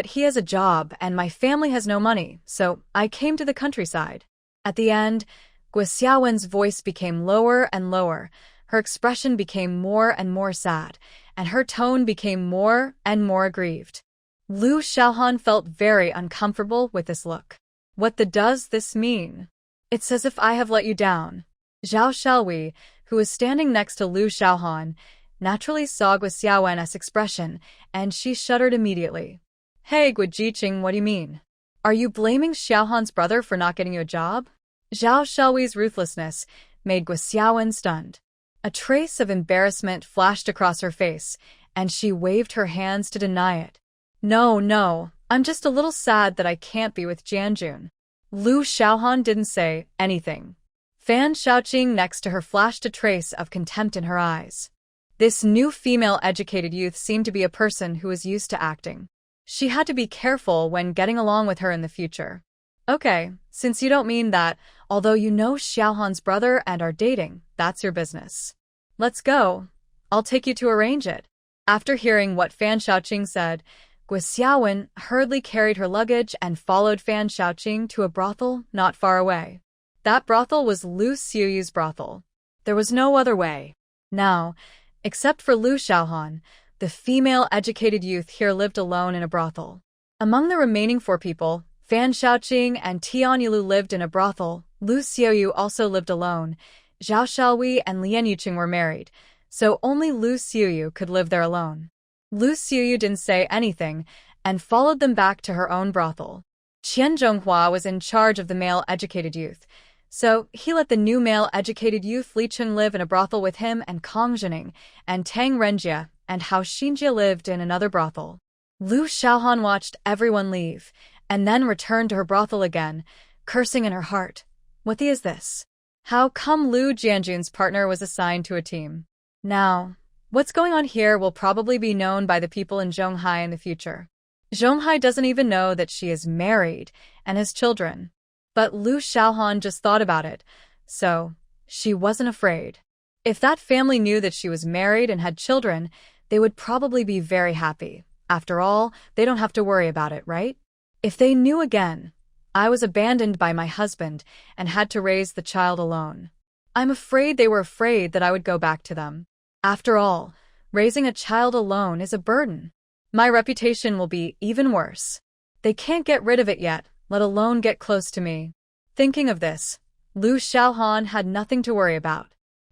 S1: he has a job and my family has no money, so I came to the countryside." At the end, Gui Xiaowen's voice became lower and lower, her expression became more and more sad, and her tone became more and more aggrieved. Lu Xiaohan felt very uncomfortable with this look. What does this mean? "It's as if I have let you down." Zhao Shelui, who was standing next to Lu Xiaohan, naturally saw Guo Xiaowen's expression, and she shuddered immediately. Hey Guo Jiqing, what do you mean? Are you blaming Xiaohan's brother for not getting you a job? Zhao Xiaohui's ruthlessness made Guo Xiaowen stunned. A trace of embarrassment flashed across her face, and she waved her hands to deny it. No, I'm just a little sad that I can't be with Jianjun. Lu Xiaohan didn't say anything. Fan Xiaoqing next to her flashed a trace of contempt in her eyes. This new female-educated youth seemed to be a person who was used to acting. She had to be careful when getting along with her in the future. Okay, since you don't mean that, although you know Xiaohan's brother and are dating, that's your business. Let's go. I'll take you to arrange it. After hearing what Fan Xiaoqing said, Guo Xiaowen hurriedly carried her luggage and followed Fan Xiaoqing to a brothel not far away. That brothel was Lu Xiuyu's brothel. There was no other way. Now, except for Lu Xiaohan, the female-educated youth here lived alone in a brothel. Among the remaining 4 people, Fan Xiaoqing and Tian Yilu lived in a brothel. Lu Xiuyu also lived alone. Zhao Xiaohui and Lian Yuqing were married, so only Lu Xiuyu could live there alone. Lu Xiuyu didn't say anything and followed them back to her own brothel. Qian Zhonghua was in charge of the male-educated youth, so he let the new male-educated youth Li Cheng live in a brothel with him, and Kong Zhening and Tang Renjie and Hao Xinjie lived in another brothel. Lu Xiaohan watched everyone leave, and then returned to her brothel again, cursing in her heart. What is this? How come Lu Jianjun's partner was assigned to a team? Now, what's going on here will probably be known by the people in Zhonghai in the future. Zhonghai doesn't even know that she is married and has children. But Lu Xiaohan just thought about it, so she wasn't afraid. If that family knew that she was married and had children, they would probably be very happy. After all, they don't have to worry about it, right? If they knew again, I was abandoned by my husband and had to raise the child alone. I'm afraid they were afraid that I would go back to them. After all, raising a child alone is a burden. My reputation will be even worse. They can't get rid of it yet, let alone get close to me. Thinking of this, Lu Xiaohan had nothing to worry about.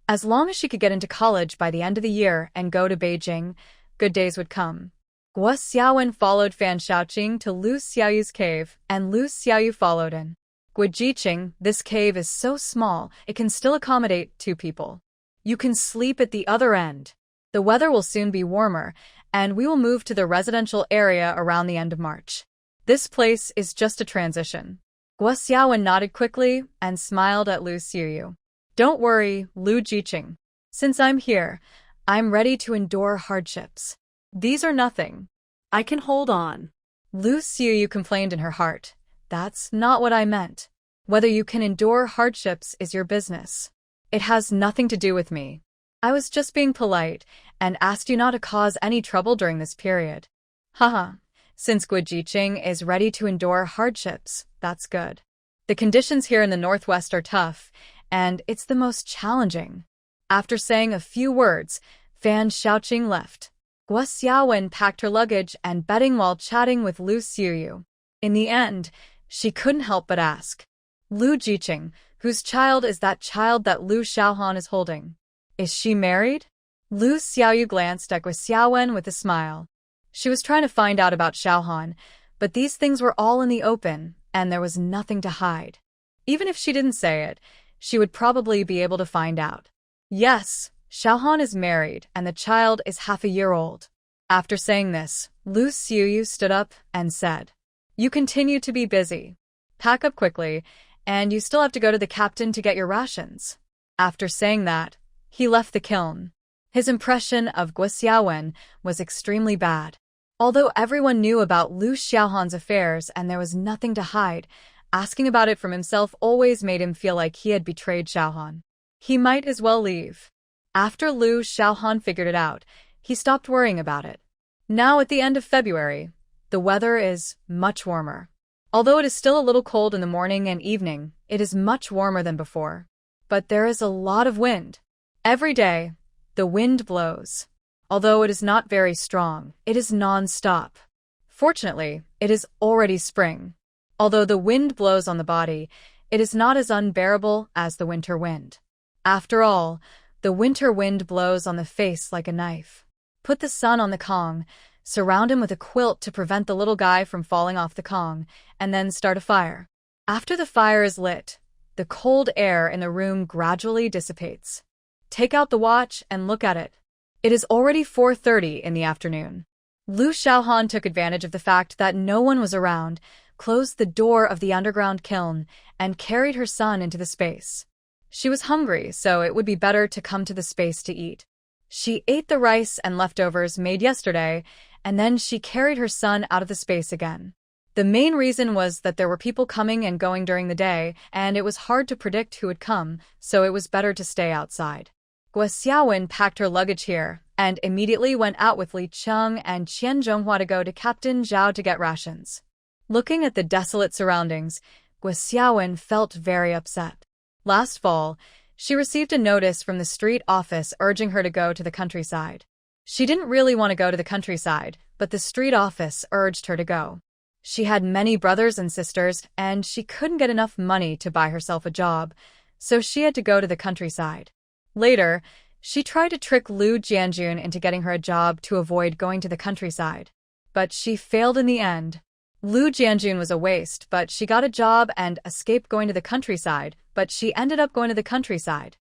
S1: As long as she could get into college by the end of the year and go to Beijing, good days would come. Guo Xiaowen followed Fan Xiaoqing to Lu Xiaoyu's cave, and Lu Xiaoyu followed in. Guo Jiqing, this cave is so small, it can still accommodate 2 people. You can sleep at the other end. The weather will soon be warmer, and we will move to the residential area around the end of March. This place is just a transition. Guo Xiaowen nodded quickly and smiled at Lu Xiuyu. Don't worry, Lu Jiqing. Since I'm here, I'm ready to endure hardships. These are nothing.
S2: I can hold on.
S1: Lu Xiuyu complained in her heart. That's not what I meant. Whether you can endure hardships is your business. It has nothing to do with me. I was just being polite and asked you not to cause any trouble during this period. Haha. Since Guo Jiqing is ready to endure hardships, that's good. The conditions here in the northwest are tough, and it's the most challenging. After saying a few words, Fan Xiaoqing left. Guo Xiaowen packed her luggage and bedding while chatting with Lu Xiuyu. In the end, she couldn't help but ask. Lu Jiqing, whose child is that child that Lu Xiaohan is holding? Is she married? Lu Xiaoyu glanced at Guo Xiaowen with a smile. She was trying to find out about Xiaohan, but these things were all in the open, and there was nothing to hide. Even if she didn't say it, she would probably be able to find out. Yes, Xiaohan is married, and the child is half a year old. After saying this, Lu Xiuyu stood up and said, You continue to be busy. Pack up quickly, and you still have to go to the captain to get your rations. After saying that, he left the kiln. His impression of Guo Xiaowen was extremely bad. Although everyone knew about Lu Xiaohan's affairs and there was nothing to hide, asking about it from himself always made him feel like he had betrayed Xiaohan. He might as well leave. After Lu Xiaohan figured it out, he stopped worrying about it. Now at the end of February, the weather is much warmer. Although it is still a little cold in the morning and evening, it is much warmer than before. But there is a lot of wind. Every day, the wind blows. Although it is not very strong, it is non-stop. Fortunately, it is already spring. Although the wind blows on the body, it is not as unbearable as the winter wind. After all, The winter wind blows on the face like a knife. Put the sun on the Kong, surround him with a quilt to prevent the little guy from falling off the Kong, and then start a fire. After the fire is lit, the cold air in the room gradually dissipates. Take out the watch and look at it. It is already 4:30 in the afternoon. Lu Xiaohan took advantage of the fact that no one was around, closed the door of the underground kiln, and carried her son into the space. She was hungry, so it would be better to come to the space to eat. She ate the rice and leftovers made yesterday, and then she carried her son out of the space again. The main reason was that there were people coming and going during the day, and it was hard to predict who would come, so it was better to stay outside. Guo Xiaowen packed her luggage here, and immediately went out with Li Cheng and Qian Zhonghua to go to Captain Zhao to get rations. Looking at the desolate surroundings, Guo Xiaowen felt very upset. Last fall, she received a notice from the street office urging her to go to the countryside. She didn't really want to go to the countryside, but the street office urged her to go. She had many brothers and sisters, and she couldn't get enough money to buy herself a job, so she had to go to the countryside. Later, she tried to trick Lu Jianjun into getting her a job to avoid going to the countryside. But she failed in the end. Lu Jianjun was a waste, but she got a job and escaped going to the countryside, but she ended up going to the countryside.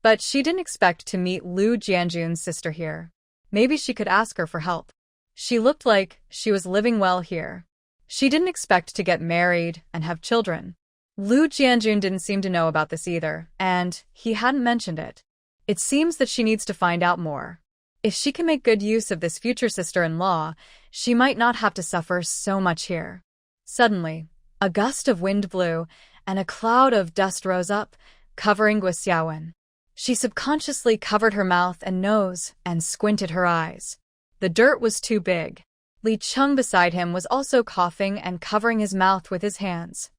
S1: But she didn't expect to meet Lu Jianjun's sister here. Maybe she could ask her for help. She looked like she was living well here. She didn't expect to get married and have children. Lu Jianjun didn't seem to know about this either, and he hadn't mentioned it. It seems that she needs to find out more. If she can make good use of this future sister-in-law, she might not have to suffer so much here. Suddenly, a gust of wind blew, and a cloud of dust rose up, covering Guo Xiaowen. She subconsciously covered her mouth and nose and squinted her eyes. The dirt was too big. Li Cheng beside him was also coughing and covering his mouth with his hands.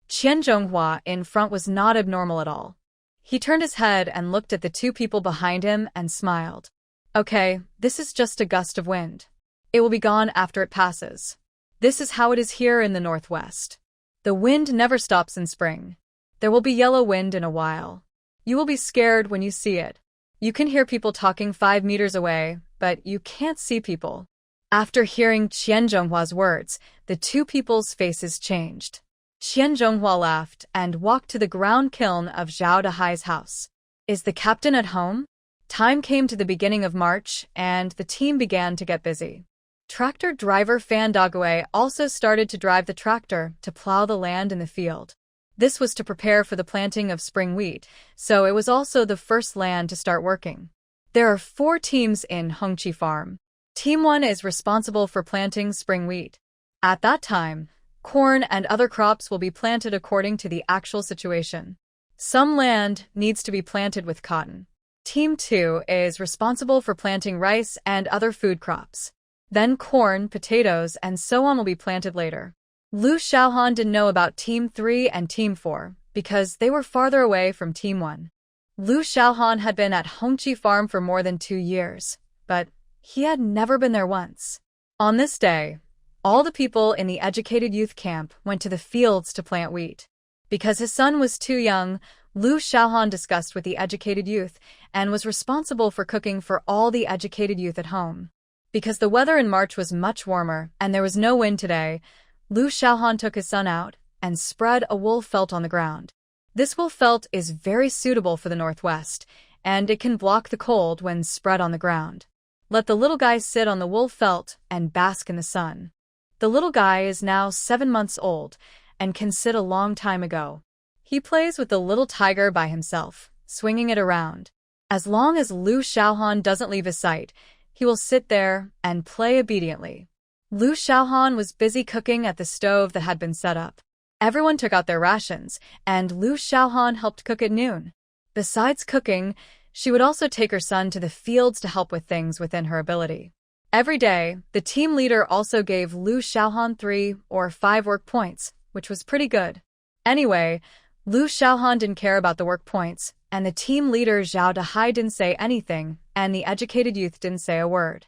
S1: Qian Zhonghua in front was not abnormal at all. He turned his head and looked at the two people behind him and smiled. Okay, this is just a gust of wind. It will be gone after it passes. This is how it is here in the northwest. The wind never stops in spring. There will be yellow wind in a while. You will be scared when you see it. You can hear people talking 5 meters away, but you can't see people. After hearing Qian Zhonghua's words, the two people's faces changed. Qian Zhonghua laughed and walked to the ground kiln of Zhao Dahai's house. Is the captain at home? Time came to the beginning of March, and the team began to get busy. Tractor driver Fan Dague also started to drive the tractor to plow the land in the field. This was to prepare for the planting of spring wheat, so it was also the first land to start working. There are 4 teams in Hongqi Farm. Team 1 is responsible for planting spring wheat. At that time, corn and other crops will be planted according to the actual situation. Some land needs to be planted with cotton. Team 2 is responsible for planting rice and other food crops. Then corn, potatoes, and so on will be planted later. Lu Xiaohan didn't know about Team 3 and Team 4 because they were farther away from Team 1. Lu Xiaohan had been at Hongqi Farm for more than 2 years, but he had never been there once. On this day, all the people in the educated youth camp went to the fields to plant wheat. Because his son was too young, Lu Xiaohan discussed with the educated youth and was responsible for cooking for all the educated youth at home. Because the weather in March was much warmer and there was no wind today, Lu Xiaohan took his son out and spread a wool felt on the ground. This wool felt is very suitable for the northwest, and it can block the cold when spread on the ground. Let the little guy sit on the wool felt and bask in the sun. The little guy is now 7 months old and can sit a long time ago. He plays with the little tiger by himself, swinging it around. As long as Lu Xiaohan doesn't leave his sight, he will sit there and play obediently. Lu Xiaohan was busy cooking at the stove that had been set up. Everyone took out their rations, and Lu Xiaohan helped cook at noon. Besides cooking, she would also take her son to the fields to help with things within her ability. Every day, the team leader also gave Lu Xiaohan 3 or 5 work points, which was pretty good. Anyway, Lu Xiaohan didn't care about the work points, and the team leader Zhao Dahai didn't say anything, and the educated youth didn't say a word.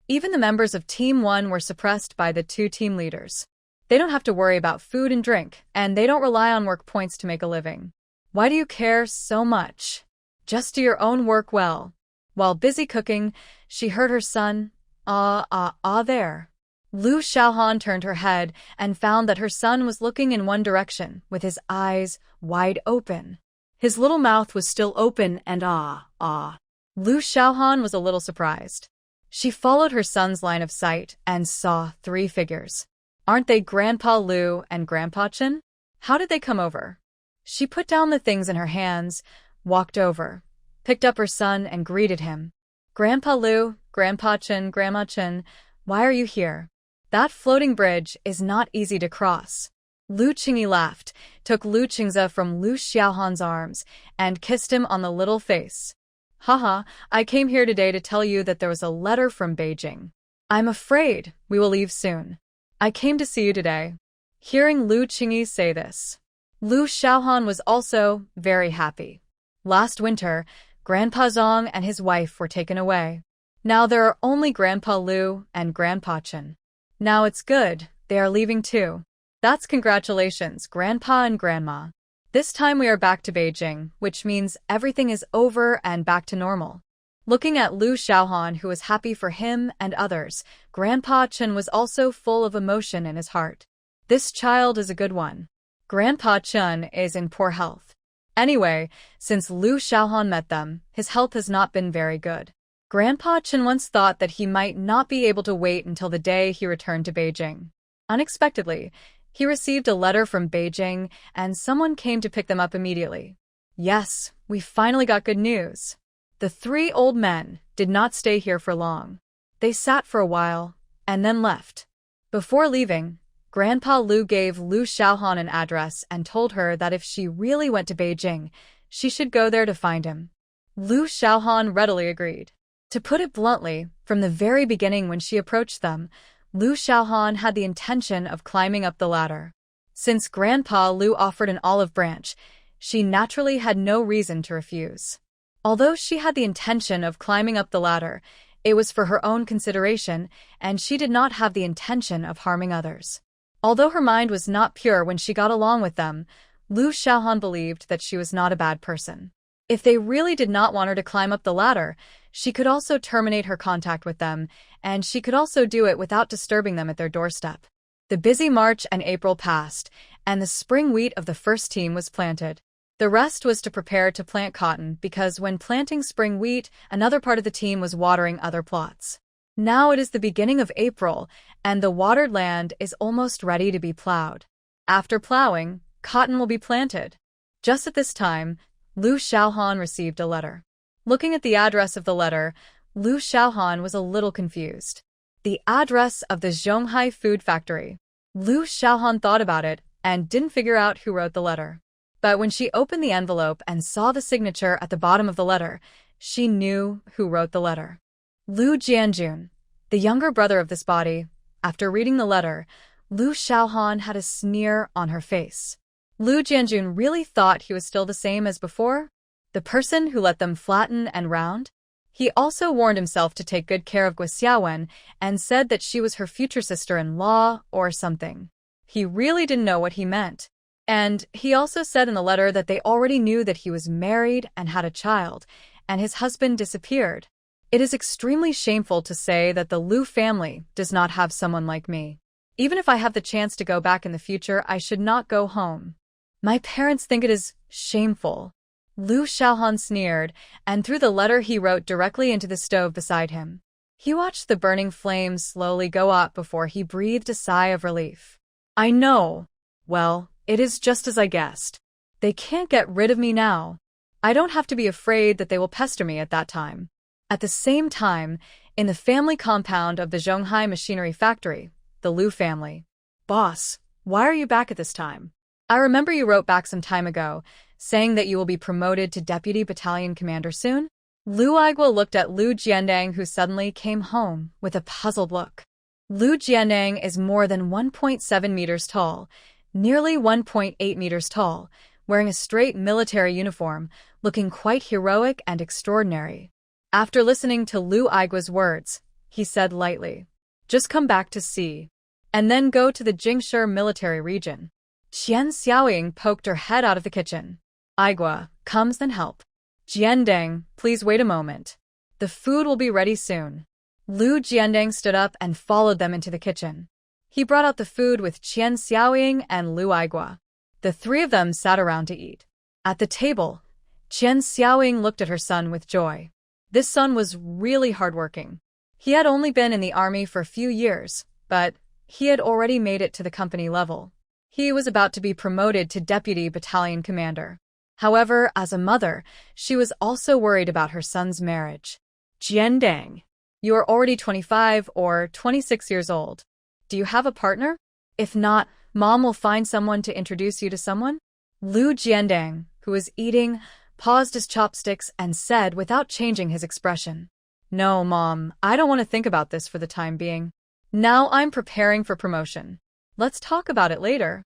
S1: Even the members of Team 1 were suppressed by the 2 team leaders. They don't have to worry about food and drink, and they don't rely on work points to make a living. Why do you care so much? Just do your own work well. While busy cooking, she heard her son, there. Lu Xiaohan turned her head and found that her son was looking in one direction, with his eyes wide open. His little mouth was still open and Lu Xiaohan was a little surprised. She followed her son's line of sight and saw 3 figures. Aren't they Grandpa Lu and Grandpa Chen? How did they come over? She put down the things in her hands, walked over, picked up her son and greeted him. Grandpa Lu, Grandpa Chen, Grandma Chen, why are you here? That floating bridge is not easy to cross. Lu Qingyi laughed, took Lu Qingze from Lu Xiaohan's arms, and kissed him on the little face. Haha, I came here today to tell you that there was a letter from Beijing. I'm afraid we will leave soon. I came to see you today. Hearing Lu Qingyi say this, Lu Xiaohan was also very happy. Last winter, Grandpa Zong and his wife were taken away. Now there are only Grandpa Lu and Grandpa Chen. Now it's good, they are leaving too. That's congratulations, Grandpa and Grandma. This time we are back to Beijing, which means everything is over and back to normal. Looking at Lu Xiaohan, who was happy for him and others, Grandpa Chen was also full of emotion in his heart. This child is a good one. Grandpa Chen is in poor health. Anyway, since Lu Xiaohan met them, his health has not been very good. Grandpa Chen once thought that he might not be able to wait until the day he returned to Beijing. Unexpectedly, he received a letter from Beijing and someone came to pick them up immediately. Yes, we finally got good news. The 3 old men did not stay here for long. They sat for a while and then left. Before leaving, Grandpa Lu gave Lu Xiaohan an address and told her that if she really went to Beijing, she should go there to find him. Lu Xiaohan readily agreed. To put it bluntly, from the very beginning when she approached them, Lu Xiaohan had the intention of climbing up the ladder. Since Grandpa Lu offered an olive branch, she naturally had no reason to refuse. Although she had the intention of climbing up the ladder, it was for her own consideration, and she did not have the intention of harming others. Although her mind was not pure when she got along with them, Lu Xiaohan believed that she was not a bad person. If they really did not want her to climb up the ladder, she could also terminate her contact with them, and she could also do it without disturbing them at their doorstep. The busy March and April passed, and the spring wheat of the first team was planted. The rest was to prepare to plant cotton because when planting spring wheat, another part of the team was watering other plots. Now it is the beginning of April, and the watered land is almost ready to be plowed. After plowing, cotton will be planted. Just at this time, Lu Xiaohan received a letter. Looking at the address of the letter, Lu Xiaohan was a little confused. The address of the Zhonghai food factory. Lu Xiaohan thought about it and didn't figure out who wrote the letter. But when she opened the envelope and saw the signature at the bottom of the letter, she knew who wrote the letter. Lu Jianjun, the younger brother of this body. After reading the letter, Lu Xiaohan had a sneer on her face. Lu Jianjun really thought he was still the same as before? The person who let them flatten and round? He also warned himself to take good care of Gua Xiaowen and said that she was her future sister-in-law or something. He really didn't know what he meant. And he also said in the letter that they already knew that he was married and had a child, and his husband disappeared. It is extremely shameful to say that the Lu family does not have someone like me. Even if I have the chance to go back in the future, I should not go home. My parents think it is shameful. Lu Xiaohan sneered and threw the letter he wrote directly into the stove beside him. He watched the burning flames slowly go up before he breathed a sigh of relief. I know. Well, it is just as I guessed. They can't get rid of me now. I don't have to be afraid that they will pester me at that time. At the same time, in the family compound of the Zhonghai machinery factory, the Lu family. Boss, why are you back at this time? I remember you wrote back some time ago, saying that you will be promoted to deputy battalion commander soon? Lu Aigua looked at Lu Jiandang, who suddenly came home with a puzzled look. Lu Jiandang is more than 1.7 meters tall, nearly 1.8 meters tall, wearing a straight military uniform, looking quite heroic and extraordinary. After listening to Lu Aigua's words, he said lightly, just come back to see, and then go to the Jingshi military region. Qian Xiaoying poked her head out of the kitchen. Aigua, comes then help. Jiandang, please wait a moment. The food will be ready soon. Lu Jiandang stood up and followed them into the kitchen. He brought out the food with Qian Xiaoying and Lu Aigua. The three of them sat around to eat. At the table, Qian Xiaoying looked at her son with joy. This son was really hardworking. He had only been in the army for a few years, but he had already made it to the company level. He was about to be promoted to deputy battalion commander. However, as a mother, she was also worried about her son's marriage. Jiandang, you are already 25 or 26 years old. Do you have a partner? If not, Mom will find someone to introduce you to someone? Lu Jiandang, who was eating, paused his chopsticks and said without changing his expression, "No, Mom, I don't want to think about this for the time being. Now I'm preparing for promotion. Let's talk about it later."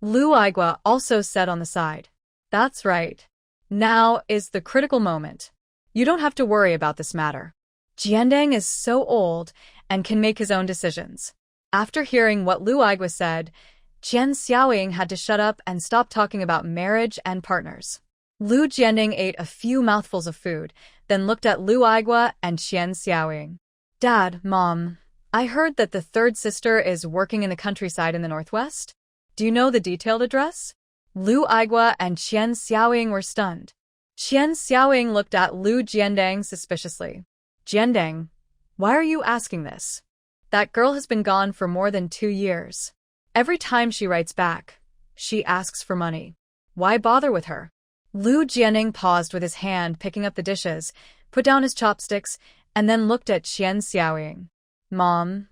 S1: Lu Aigua also said on the side, "That's right. Now is the critical moment. You don't have to worry about this matter. Jiandang is so old and can make his own decisions." After hearing what Lu Aigua said, Qian Xiaoying had to shut up and stop talking about marriage and partners. Lu Jiandang ate a few mouthfuls of food, then looked at Lu Aigua and Qian Xiaoying. "Dad, Mom, I heard that the third sister is working in the countryside in the northwest. Do you know the detailed address?" Lu Aigua and Qian Xiaoying were stunned. Qian Xiaoying looked at Lu Jiandang suspiciously. "Jiandang, why are you asking this? That girl has been gone for more than 2 years. Every time she writes back, she asks for money. Why bother with her?" Lu Jiandang paused with his hand picking up the dishes, put down his chopsticks, and then looked at Qian Xiaoying. "Mom,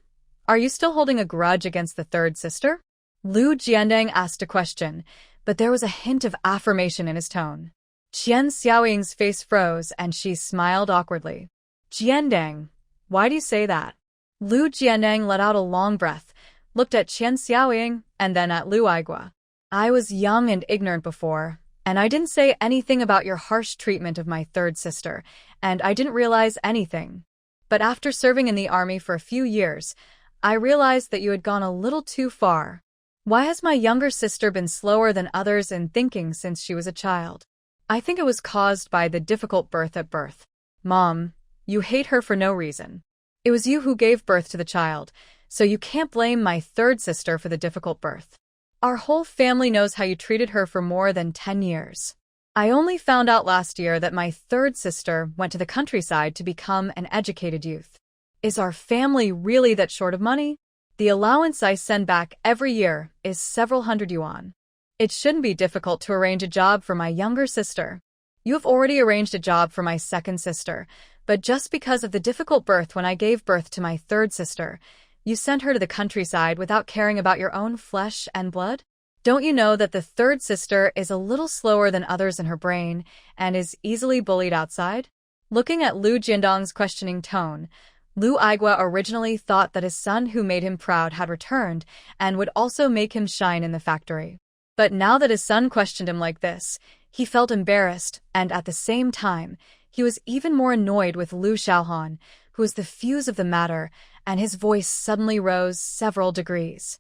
S1: are you still holding a grudge against the third sister?" Lu Jiandang asked a question, but there was a hint of affirmation in his tone. Qian Xiaoying's face froze and she smiled awkwardly. "Jiandang, why do you say that?" Lu Jiandang let out a long breath, looked at Qian Xiaoying, and then at Lu Aigua. "I was young and ignorant before, and I didn't say anything about your harsh treatment of my third sister, and I didn't realize anything. But after serving in the army for a few years, I realized that you had gone a little too far. Why has my younger sister been slower than others in thinking since she was a child? I think it was caused by the difficult birth at birth. Mom, you hate her for no reason. It was you who gave birth to the child, so you can't blame my third sister for the difficult birth. Our whole family knows how you treated her for more than 10 years. I only found out last year that my third sister went to the countryside to become an educated youth. Is our family really that short of money? The allowance I send back every year is several hundred yuan. It shouldn't be difficult to arrange a job for my younger sister. You have already arranged a job for my second sister, but just because of the difficult birth when I gave birth to my third sister, you sent her to the countryside without caring about your own flesh and blood? Don't you know that the third sister is a little slower than others in her brain and is easily bullied outside?" Looking at Lu Jiandang's questioning tone, Lu Aigua originally thought that his son who made him proud had returned and would also make him shine in the factory. But now that his son questioned him like this, he felt embarrassed, and at the same time, he was even more annoyed with Lu Xiaohan, who was the fuse of the matter, and his voice suddenly rose several degrees.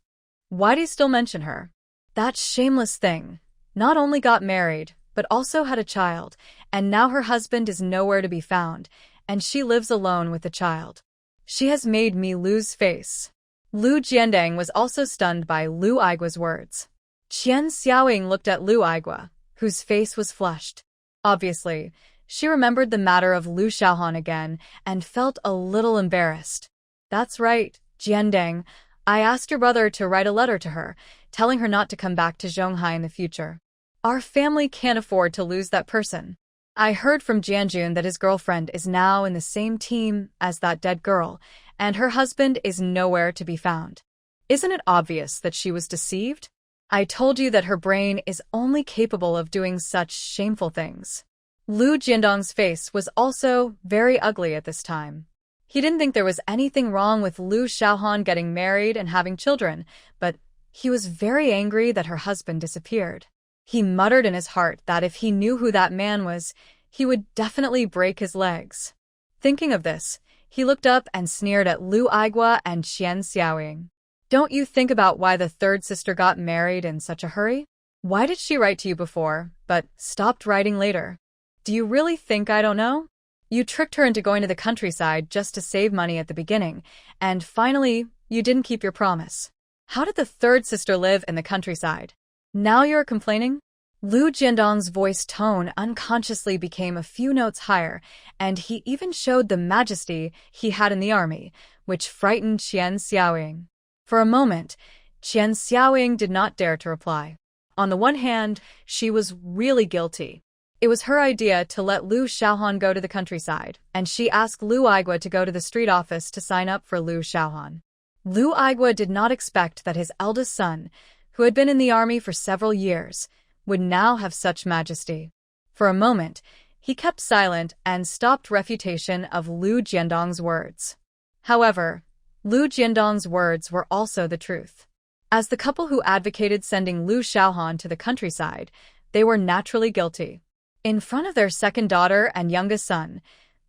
S1: "Why do you still mention her? That shameless thing not only got married, but also had a child, and now her husband is nowhere to be found, and she lives alone with the child. She has made me lose face." Lu Jiandang was also stunned by Lu Aigua's words. Qian Xiaoying looked at Lu Aigua, whose face was flushed. Obviously, she remembered the matter of Lu Xiaohan again and felt a little embarrassed. "That's right, Jiandang. I asked your brother to write a letter to her, telling her not to come back to Zhonghai in the future. Our family can't afford to lose that person. I heard from Jianjun that his girlfriend is now in the same team as that dead girl, and her husband is nowhere to be found. Isn't it obvious that she was deceived? I told you that her brain is only capable of doing such shameful things." Lu Jiandang's face was also very ugly at this time. He didn't think there was anything wrong with Lu Xiaohan getting married and having children, but he was very angry that her husband disappeared. He muttered in his heart that if he knew who that man was, he would definitely break his legs. Thinking of this, he looked up and sneered at Lu Aigua and Qian Xiaoying. "Don't you think about why the third sister got married in such a hurry? Why did she write to you before, but stopped writing later? Do you really think I don't know? You tricked her into going to the countryside just to save money at the beginning, and finally, you didn't keep your promise. How did the third sister live in the countryside? Now you're complaining? Lu Jiandong's voice tone unconsciously became a few notes higher, and he even showed the majesty he had in the army, which frightened Qian Xiaoying. For a moment, Qian Xiaoying did not dare to reply. On the one hand, she was really guilty. It was her idea to let Lu Xiaohan go to the countryside, and she asked Lu Aigua to go to the street office to sign up for Lu Xiaohan. Lu Aigua did not expect that his eldest son, who had been in the army for several years, would now have such majesty. For a moment, he kept silent and stopped refutation of Lu Jiandong's words. However, Lu Jiandong's words were also the truth. As the couple who advocated sending Lu Xiaohan to the countryside, they were naturally guilty. In front of their second daughter and youngest son,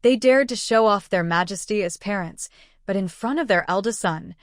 S1: they dared to show off their majesty as parents, but in front of their eldest son,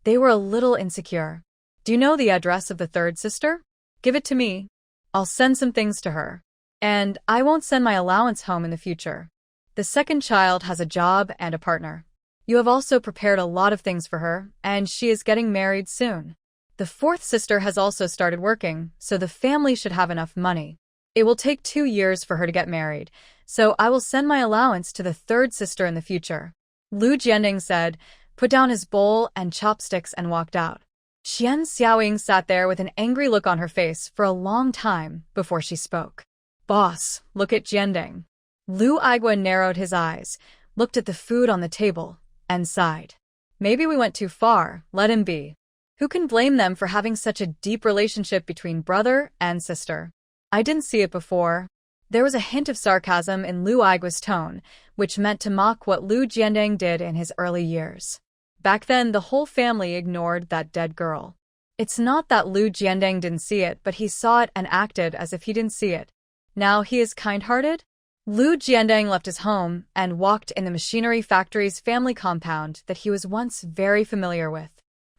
S1: they were a little insecure. Do you know the address of the third sister? Give it to me. I'll send some things to her. And I won't send my allowance home in the future. The second child has a job and a partner. You have also prepared a lot of things for her, and she is getting married soon. The fourth sister has also started working, so the family should have enough money. It will take 2 years for her to get married, so I will send my allowance to the third sister in the future. Lu Jianding said, put down his bowl and chopsticks and walked out. Qian Xiaoying sat there with an angry look on her face for a long time before she spoke. Boss, look at Jianding. Lu Aigua narrowed his eyes, looked at the food on the table, and sighed. Maybe we went too far, let him be. Who can blame them for having such a deep relationship between brother and sister? I didn't see it before. There was a hint of sarcasm in Lu Aigua's tone, which meant to mock what Lu Jianding did in his early years. Back then, the whole family ignored that dead girl. It's not that Lu Jianding didn't see it, but he saw it and acted as if he didn't see it. Now he is kind-hearted? Lu Jianding left his home and walked in the machinery factory's family compound that he was once very familiar with.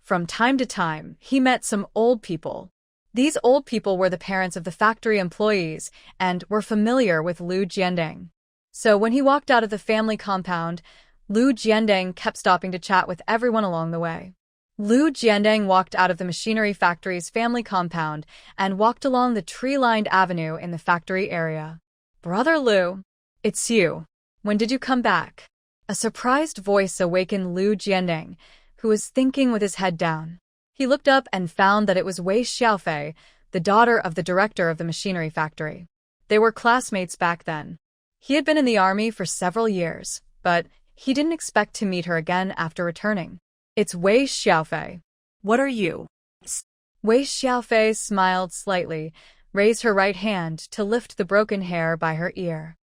S1: From time to time, he met some old people. These old people were the parents of the factory employees and were familiar with Lu Jianding. So when he walked out of the family compound, Lu Jianding kept stopping to chat with everyone along the way. Lu Jianding walked out of the machinery factory's family compound and walked along the tree-lined avenue in the factory area. Brother Lu, it's you. When did you come back? A surprised voice awakened Lu Jianding, who was thinking with his head down. He looked up and found that it was Wei Xiaofei, the daughter of the director of the machinery factory. They were classmates back then. He had been in the army for several years, but he didn't expect to meet her again after returning. It's Wei Xiaofei.
S2: What are you?
S1: Wei Xiaofei smiled slightly, raised her right hand to lift the broken hair by her ear.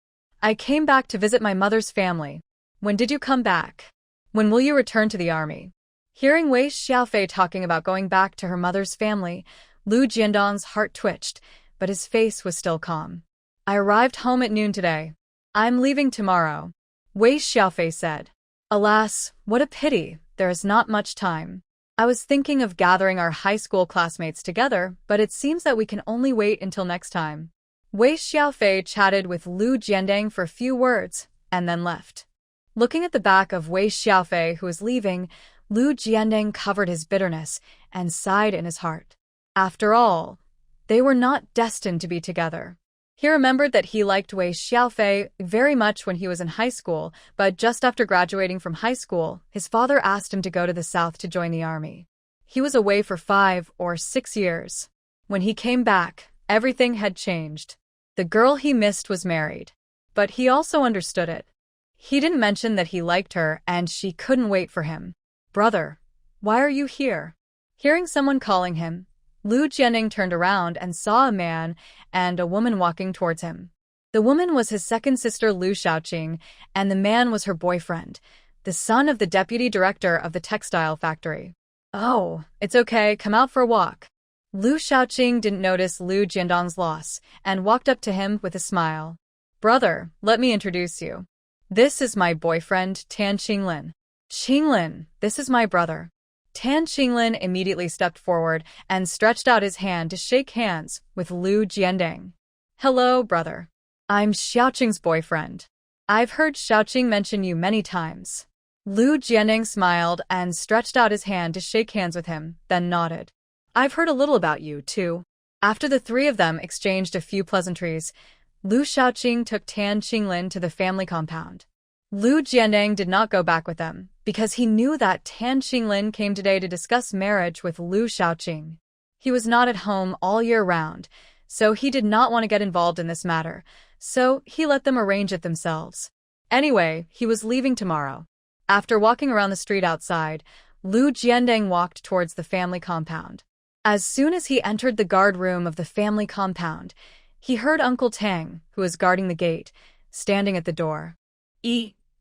S1: I came back to visit my mother's family. When did you come back? When will you return to the army? Hearing Wei Xiaofei talking about going back to her mother's family, Lu Jiandong's heart twitched, but his face was still calm. I arrived home at noon today. I'm leaving tomorrow, Wei Xiaofei said. Alas, what a pity, there is not much time. I was thinking of gathering our high school classmates together, but it seems that we can only wait until next time. Wei Xiaofei chatted with Lu Jianding for a few words, and then left. Looking at the back of Wei Xiaofei, who was leaving, Lu Jianding covered his bitterness and sighed in his heart. After all, they were not destined to be together. He remembered that he liked Wei Xiaofei very much when he was in high school, but just after graduating from high school, his father asked him to go to the south to join the army. He was away for 5 or 6 years. When he came back, everything had changed. The girl he missed was married. But he also understood it. He didn't mention that he liked her and she couldn't wait for him. Brother, why are you here? Hearing someone calling him, Lu Jianding turned around and saw a man and a woman walking towards him. The woman was his second sister Lu Xiaoqing, and the man was her boyfriend, the son of the deputy director of the textile factory. Oh, it's okay, come out for a walk. Lu Xiaoqing didn't notice Lu Jiandong's loss and walked up to him with a smile. Brother, let me introduce you. This is my boyfriend, Tan Qinglin. Qinglin, this is my brother. Tan Qinglin immediately stepped forward and stretched out his hand to shake hands with Lu Jianding. Hello, brother. I'm Xiaoqing's boyfriend. I've heard Xiaoqing mention you many times. Lu Jianning smiled and stretched out his hand to shake hands with him, then nodded. I've heard a little about you, too. After the three of them exchanged a few pleasantries, Lu Xiaoqing took Tan Qinglin to the family compound. Lu Jianning did not go back with them, because he knew that Tan Qinglin came today to discuss marriage with Lu Xiaoqing. He was not at home all year round, so he did not want to get involved in this matter, so he let them arrange it themselves. Anyway, he was leaving tomorrow. After walking around the street outside, Lu Jiandeng walked towards the family compound. As soon as he entered the guard room of the family compound, he heard Uncle Tang, who was guarding the gate, standing at the door.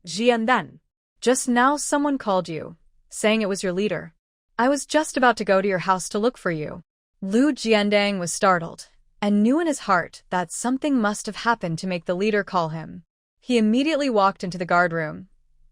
S1: Jiandan. Just now someone called you, saying it was your leader. I was just about to go to your house to look for you. Lu Jiandang was startled, and knew in his heart that something must have happened to make the leader call him. He immediately walked into the guard room,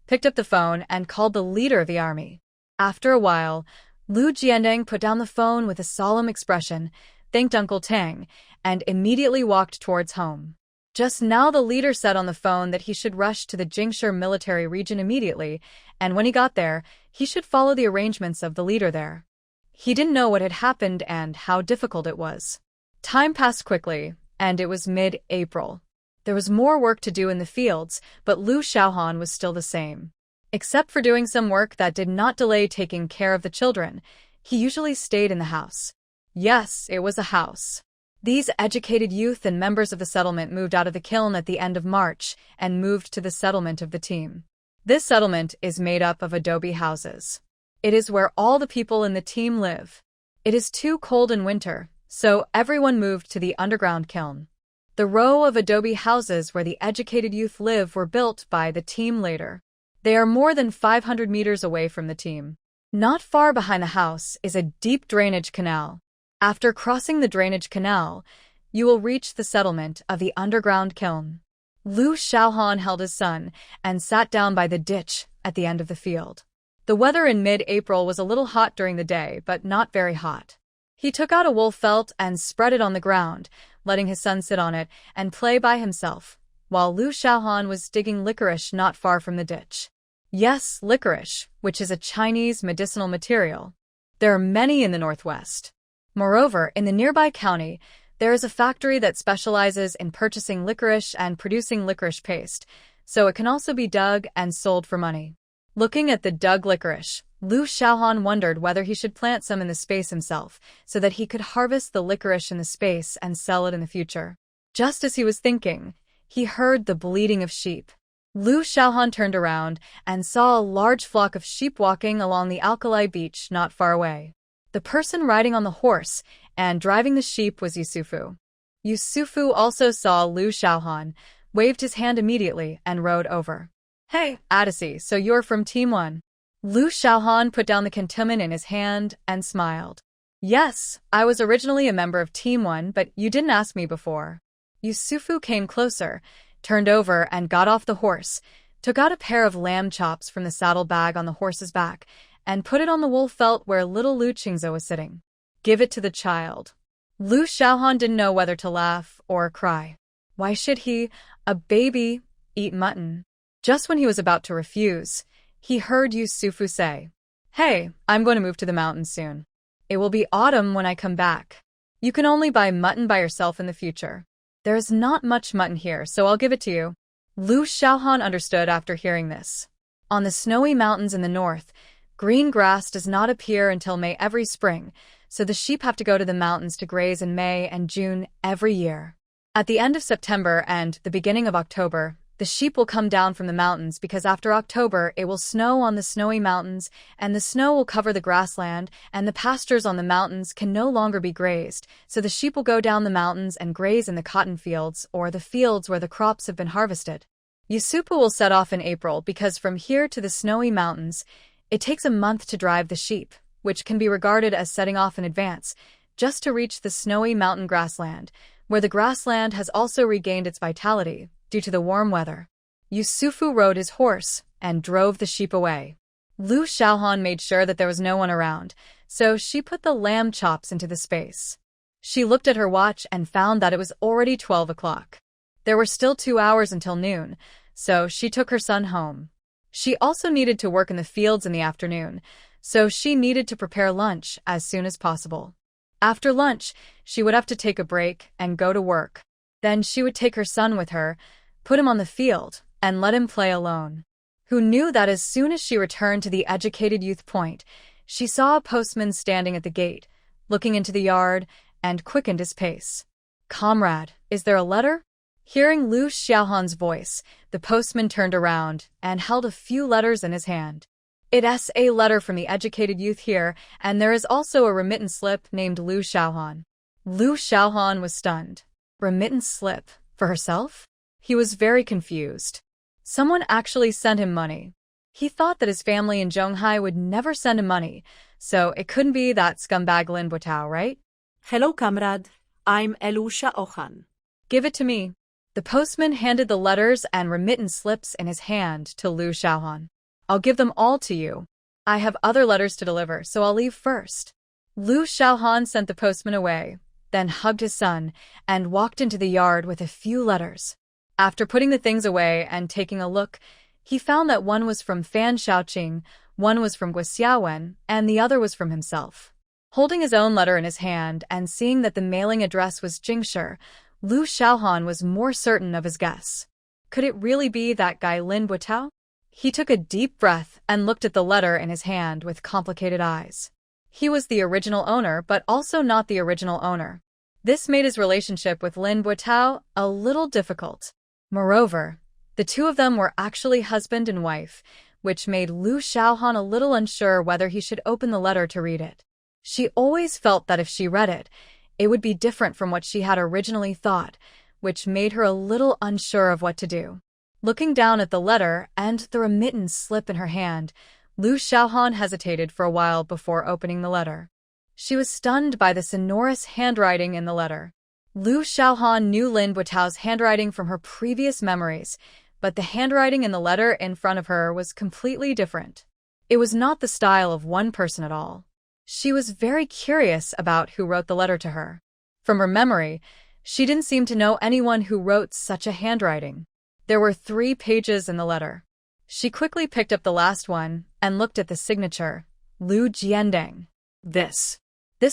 S1: picked up the phone, and called the leader of the army. After a while, Lu Jiandang put down the phone with a solemn expression, thanked Uncle Tang, and immediately walked towards home. Just now the leader said on the phone that he should rush to the Jingshi military region immediately, and when he got there, he should follow the arrangements of the leader there. He didn't know what had happened and how difficult it was. Time passed quickly, and it was mid-April. There was more work to do in the fields, but Lu Xiaohan was still the same. Except for doing some work that did not delay taking care of the children, he usually stayed in the house. Yes, it was a house. These educated youth and members of the settlement moved out of the kiln at the end of March and moved to the settlement of the team. This settlement is made up of adobe houses. It is where all the people in the team live. It is too cold in winter, so everyone moved to the underground kiln. The row of adobe houses where the educated youth live were built by the team later. They are more than 500 meters away from the team. Not far behind the house is a deep drainage canal. After crossing the drainage canal, you will reach the settlement of the underground kiln. Lu Xiaohan held his son and sat down by the ditch at the end of the field. The weather in mid-April was a little hot during the day, but not very hot. He took out a wool felt and spread it on the ground, letting his son sit on it and play by himself, while Lu Xiaohan was digging licorice not far from the ditch. Yes, licorice, which is a Chinese medicinal material. There are many in the northwest. Moreover, in the nearby county, there is a factory that specializes in purchasing licorice and producing licorice paste, so it can also be dug and sold for money. Looking at the dug licorice, Lu Xiaohan wondered whether he should plant some in the space himself, so that he could harvest the licorice in the space and sell it in the future. Just as he was thinking, he heard the bleating of sheep. Lu Xiaohan turned around and saw a large flock of sheep walking along the alkali beach not far away. The person riding on the horse and driving the sheep was Yusufu. Yusufu also saw Lu Xiaohan, waved his hand immediately, and rode over. Hey, Adisi, so you're from Team 1. Lu Xiaohan put down the cantonment in his hand and smiled. Yes, I was originally a member of Team 1, but you didn't ask me before. Yusufu came closer, turned over and got off the horse, took out a pair of lamb chops from the saddlebag on the horse's back, and put it on the wool felt where little Lu Qingzhou was sitting. Give it to the child. Lu Xiaohan didn't know whether to laugh or cry. Why should he, a baby, eat mutton? Just when he was about to refuse, he heard Yusufu say, Hey, I'm going to move to the mountains soon. It will be autumn when I come back. You can only buy mutton by yourself in the future. There is not much mutton here, so I'll give it to you. Lu Xiaohan understood after hearing this. On the snowy mountains in the north, green grass does not appear until May every spring, so the sheep have to go to the mountains to graze in May and June every year. At the end of September and the beginning of October, the sheep will come down from the mountains because after October it will snow on the snowy mountains and the snow will cover the grassland and the pastures on the mountains can no longer be grazed, so the sheep will go down the mountains and graze in the cotton fields or the fields where the crops have been harvested. Yusufu will set off in April because from here to the snowy mountains, it takes a month to drive the sheep, which can be regarded as setting off in advance, just to reach the snowy mountain grassland, where the grassland has also regained its vitality due to the warm weather. Yusufu rode his horse and drove the sheep away. Lu Xiaohan made sure that there was no one around, so she put the lamb chops into the space. She looked at her watch and found that it was already 12 o'clock. There were still 2 hours until noon, so she took her son home. She also needed to work in the fields in the afternoon, so she needed to prepare lunch as soon as possible. After lunch, she would have to take a break and go to work. Then she would take her son with her, put him on the field, and let him play alone. Who knew that as soon as she returned to the educated youth point, she saw a postman standing at the gate, looking into the yard, and quickened his pace. "Comrade, is there a letter?" Hearing Lu Xiaohan's voice, the postman turned around and held a few letters in his hand. "It's a letter from the educated youth here, and there is also a remittance slip named Lu Xiaohan." Lu Xiaohan was stunned. Remittance slip? For herself? He was very confused. Someone actually sent him money. He thought that his family in Zhonghai would never send him money, so it couldn't be that scumbag Lin Buotao, right?
S2: Hello, comrade. I'm Lu Xiaohan.
S1: "Give it to me." The postman handed the letters and remittance slips in his hand to Lu Xiaohan. "I'll give them all to you. I have other letters to deliver, so I'll leave first." Lu Xiaohan sent the postman away, then hugged his son, and walked into the yard with a few letters. After putting the things away and taking a look, he found that one was from Fan Shaoqing, one was from Gua Xiaowen, and the other was from himself. Holding his own letter in his hand and seeing that the mailing address was Jingshi, Lu Xiaohan was more certain of his guess. Could it really be that guy Lin Buotao? He took a deep breath and looked at the letter in his hand with complicated eyes. He was the original owner, but also not the original owner. This made his relationship with Lin Buotao a little difficult. Moreover, the two of them were actually husband and wife, which made Lu Xiaohan a little unsure whether he should open the letter to read it. She always felt that if she read it, it would be different from what she had originally thought, which made her a little unsure of what to do. Looking down at the letter and the remittance slip in her hand, Lu Xiaohan hesitated for a while before opening the letter. She was stunned by the sonorous handwriting in the letter. Lu Xiaohan knew Lin Buotao's handwriting from her previous memories, but the handwriting in the letter in front of her was completely different. It was not the style of one person at all. She was very curious about who wrote the letter to her. From her memory, she didn't seem to know anyone who wrote such a handwriting. There were 3 pages in the letter. She quickly picked up the last one and looked at the signature, Lu Jiandeng. This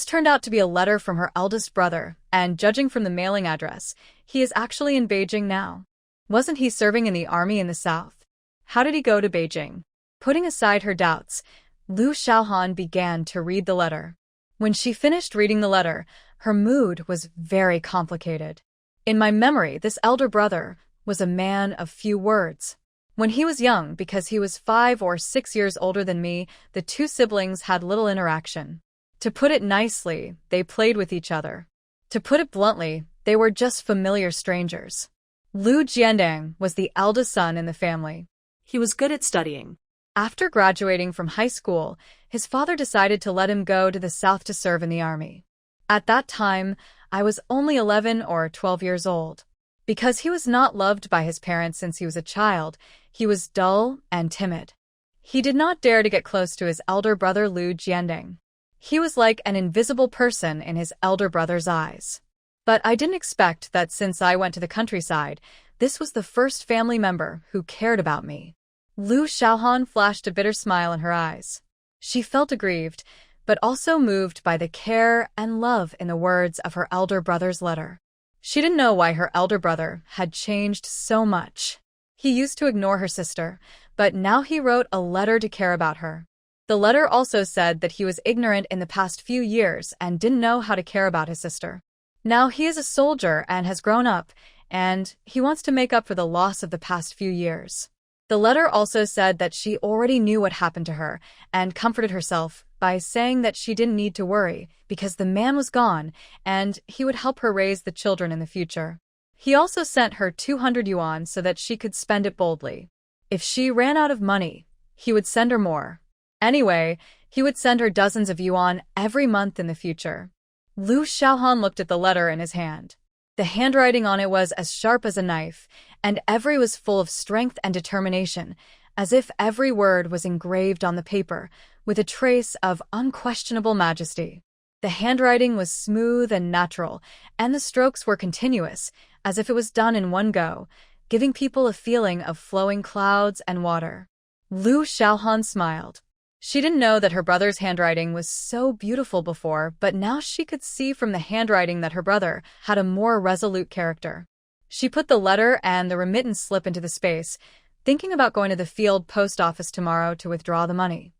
S1: turned out to be a letter from her eldest brother, and judging from the mailing address, he is actually in Beijing now. Wasn't he serving in the army in the south? How did he go to Beijing? Putting aside her doubts, Lu Xiaohan began to read the letter. When she finished reading the letter, her mood was very complicated. In my memory, this elder brother was a man of few words. When he was young, because he was 5 or 6 years older than me, the two siblings had little interaction. To put it nicely, they played with each other. To put it bluntly, they were just familiar strangers. Lu Jiandeng was the eldest son in the family.
S2: He was good at studying.
S1: After graduating from high school, his father decided to let him go to the south to serve in the army. At that time, I was only 11 or 12 years old. Because he was not loved by his parents since he was a child, he was dull and timid. He did not dare to get close to his elder brother Lu Jiandeng. He was like an invisible person in his elder brother's eyes. But I didn't expect that since I went to the countryside, this was the first family member who cared about me. Lu Xiaohan flashed a bitter smile in her eyes. She felt aggrieved, but also moved by the care and love in the words of her elder brother's letter. She didn't know why her elder brother had changed so much. He used to ignore her sister, but now he wrote a letter to care about her. The letter also said that he was ignorant in the past few years and didn't know how to care about his sister. Now he is a soldier and has grown up, and he wants to make up for the loss of the past few years. The letter also said that she already knew what happened to her and comforted herself by saying that she didn't need to worry because the man was gone and he would help her raise the children in the future. He also sent her 200 yuan so that she could spend it boldly. If she ran out of money, he would send her more. Anyway, he would send her dozens of yuan every month in the future. Lu Xiaohan looked at the letter in his hand. The handwriting on it was as sharp as a knife, and every was full of strength and determination, as if every word was engraved on the paper, with a trace of unquestionable majesty. The handwriting was smooth and natural, and the strokes were continuous, as if it was done in one go, giving people a feeling of flowing clouds and water. Lu Xiaohan smiled. She didn't know that her brother's handwriting was so beautiful before, but now she could see from the handwriting that her brother had a more resolute character. She put the letter and the remittance slip into the space, thinking about going to the field post office tomorrow to withdraw the money.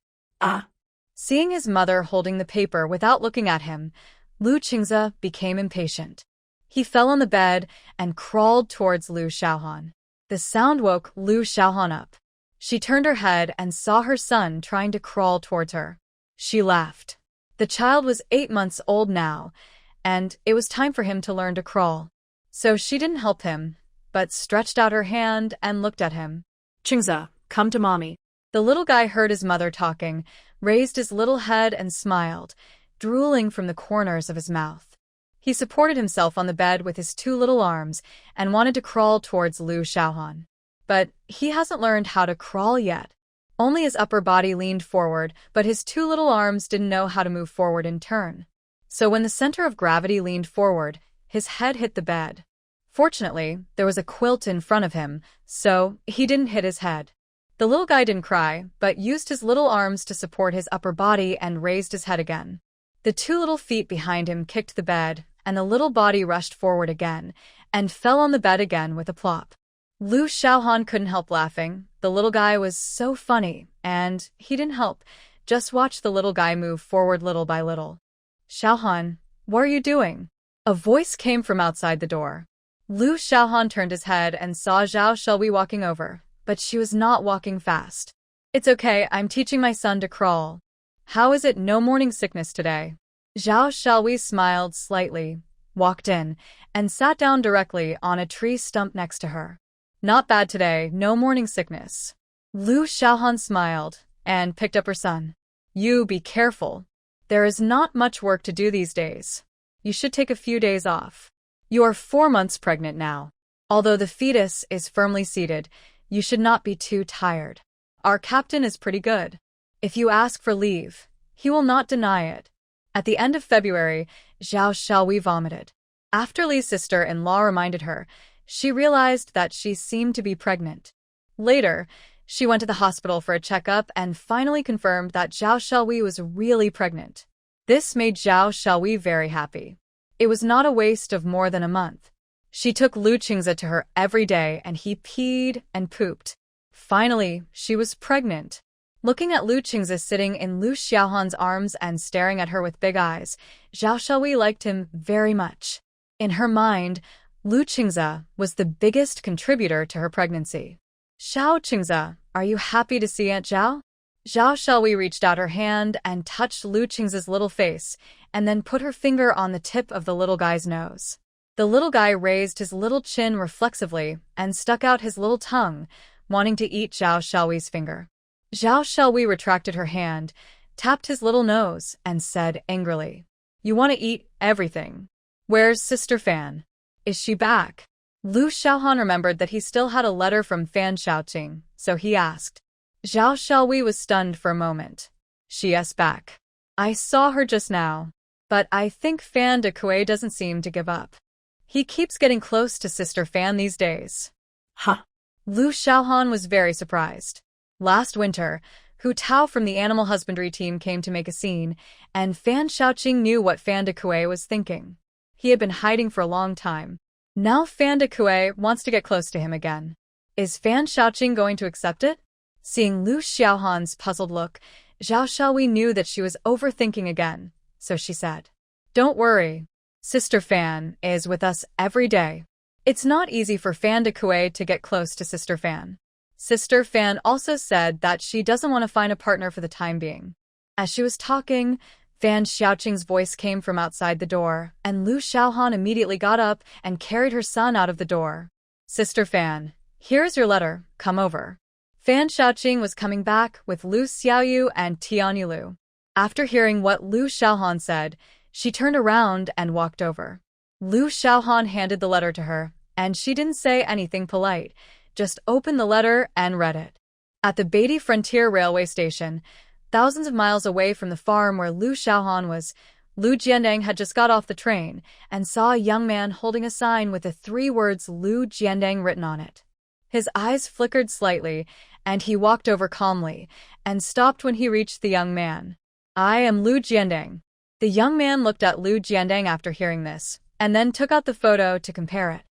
S1: Seeing his mother holding the paper without looking at him, Lu Qingze became impatient. He fell on the bed and crawled towards Lu Xiaohan. The sound woke Lu Xiaohan up. She turned her head and saw her son trying to crawl towards her. She laughed. The child was 8 months old now, and it was time for him to learn to crawl. So she didn't help him, but stretched out her hand and looked at him.
S2: Qingze, come to mommy.
S1: The little guy heard his mother talking, raised his little head and smiled, drooling from the corners of his mouth. He supported himself on the bed with his 2 little arms and wanted to crawl towards Lu Xiaohan. But he hasn't learned how to crawl yet. Only his upper body leaned forward, but his 2 little arms didn't know how to move forward in turn. So when the center of gravity leaned forward, his head hit the bed. Fortunately, there was a quilt in front of him, so he didn't hit his head. The little guy didn't cry, but used his little arms to support his upper body and raised his head again. The 2 little feet behind him kicked the bed, and the little body rushed forward again, and fell on the bed again with a plop. Lu Xiaohan couldn't help laughing. The little guy was so funny, and he didn't help. Just watch the little guy move forward little by little. Xiaohan, what are you doing? A voice came from outside the door. Lu Xiaohan turned his head and saw Zhao Shelby walking over, but she was not walking fast. It's okay, I'm teaching my son to crawl. How is it no morning sickness today? Zhao Shelby smiled slightly, walked in, and sat down directly on a tree stump next to her. Not bad today, no morning sickness. Lu Xiaohan smiled and picked up her son. You be careful. There is not much work to do these days. You should take a few days off. You are 4 months pregnant now. Although the fetus is firmly seated, you should not be too tired. Our captain is pretty good. If you ask for leave, he will not deny it. At the end of February, Zhao Xiaohui vomited. After Li's sister-in-law reminded her, she realized that she seemed to be pregnant. Later, she went to the hospital for a checkup and finally confirmed that Zhao Xiaohui was really pregnant. This made Zhao Xiaohui very happy. It was not a waste of more than a month. She took Lu Qingze to her every day and he peed and pooped. Finally, she was pregnant. Looking at Lu Qingze sitting in Lu Xiaohan's arms and staring at her with big eyes, Zhao Xiaohui liked him very much. In her mind, Lu Qingze was the biggest contributor to her pregnancy. Xiao Qingze, are you happy to see Aunt Zhao? Zhao Xiaohui reached out her hand and touched Lu Qingze's little face, and then put her finger on the tip of the little guy's nose. The little guy raised his little chin reflexively and stuck out his little tongue, wanting to eat Zhao Xiaohui's finger. Zhao Xiaohui retracted her hand, tapped his little nose, and said angrily, "You want to eat everything. Where's Sister Fan? Is she back?" Lu Xiaohan remembered that he still had a letter from Fan Xiaoqing, so he asked. Zhao Xiaohui was stunned for a moment. She's back. I saw her just now, but I think Fan de Kuei doesn't seem to give up. He keeps getting close to Sister Fan these days. Lu Xiaohan was very surprised. Last winter, Hu Tao from the animal husbandry team came to make a scene, and Fan Xiaoqing knew what Fan de Kuei was thinking. He had been hiding for a long time. Now Fan de Kuei wants to get close to him again. Is Fan Xiaoqing going to accept it? Seeing Lu Xiaohan's puzzled look, Zhao Xiaohui knew that she was overthinking again, so she said, "Don't worry. Sister Fan is with us every day. It's not easy for Fan de Kuei to get close to Sister Fan. Sister Fan also said that she doesn't want to find a partner for the time being." As she was talking, Fan Xiaoqing's voice came from outside the door, and Lu Xiaohan immediately got up and carried her son out of the door. "Sister Fan, here's your letter, come over." Fan Xiaoqing was coming back with Lu Xiaoyu and Tianyulu. After hearing what Lu Xiaohan said, she turned around and walked over. Lu Xiaohan handed the letter to her, and she didn't say anything polite, just opened the letter and read it. At the Beijing Frontier Railway Station, thousands of miles away from the farm where Lu Xiaohan was, Lu Jiandang had just got off the train and saw a young man holding a sign with the 3 words Lu Jiandang written on it. His eyes flickered slightly, and he walked over calmly and stopped when he reached the young man. "I am Lu Jiandang." The young man looked at Lu Jiandang after hearing this, and then took out the photo to compare it.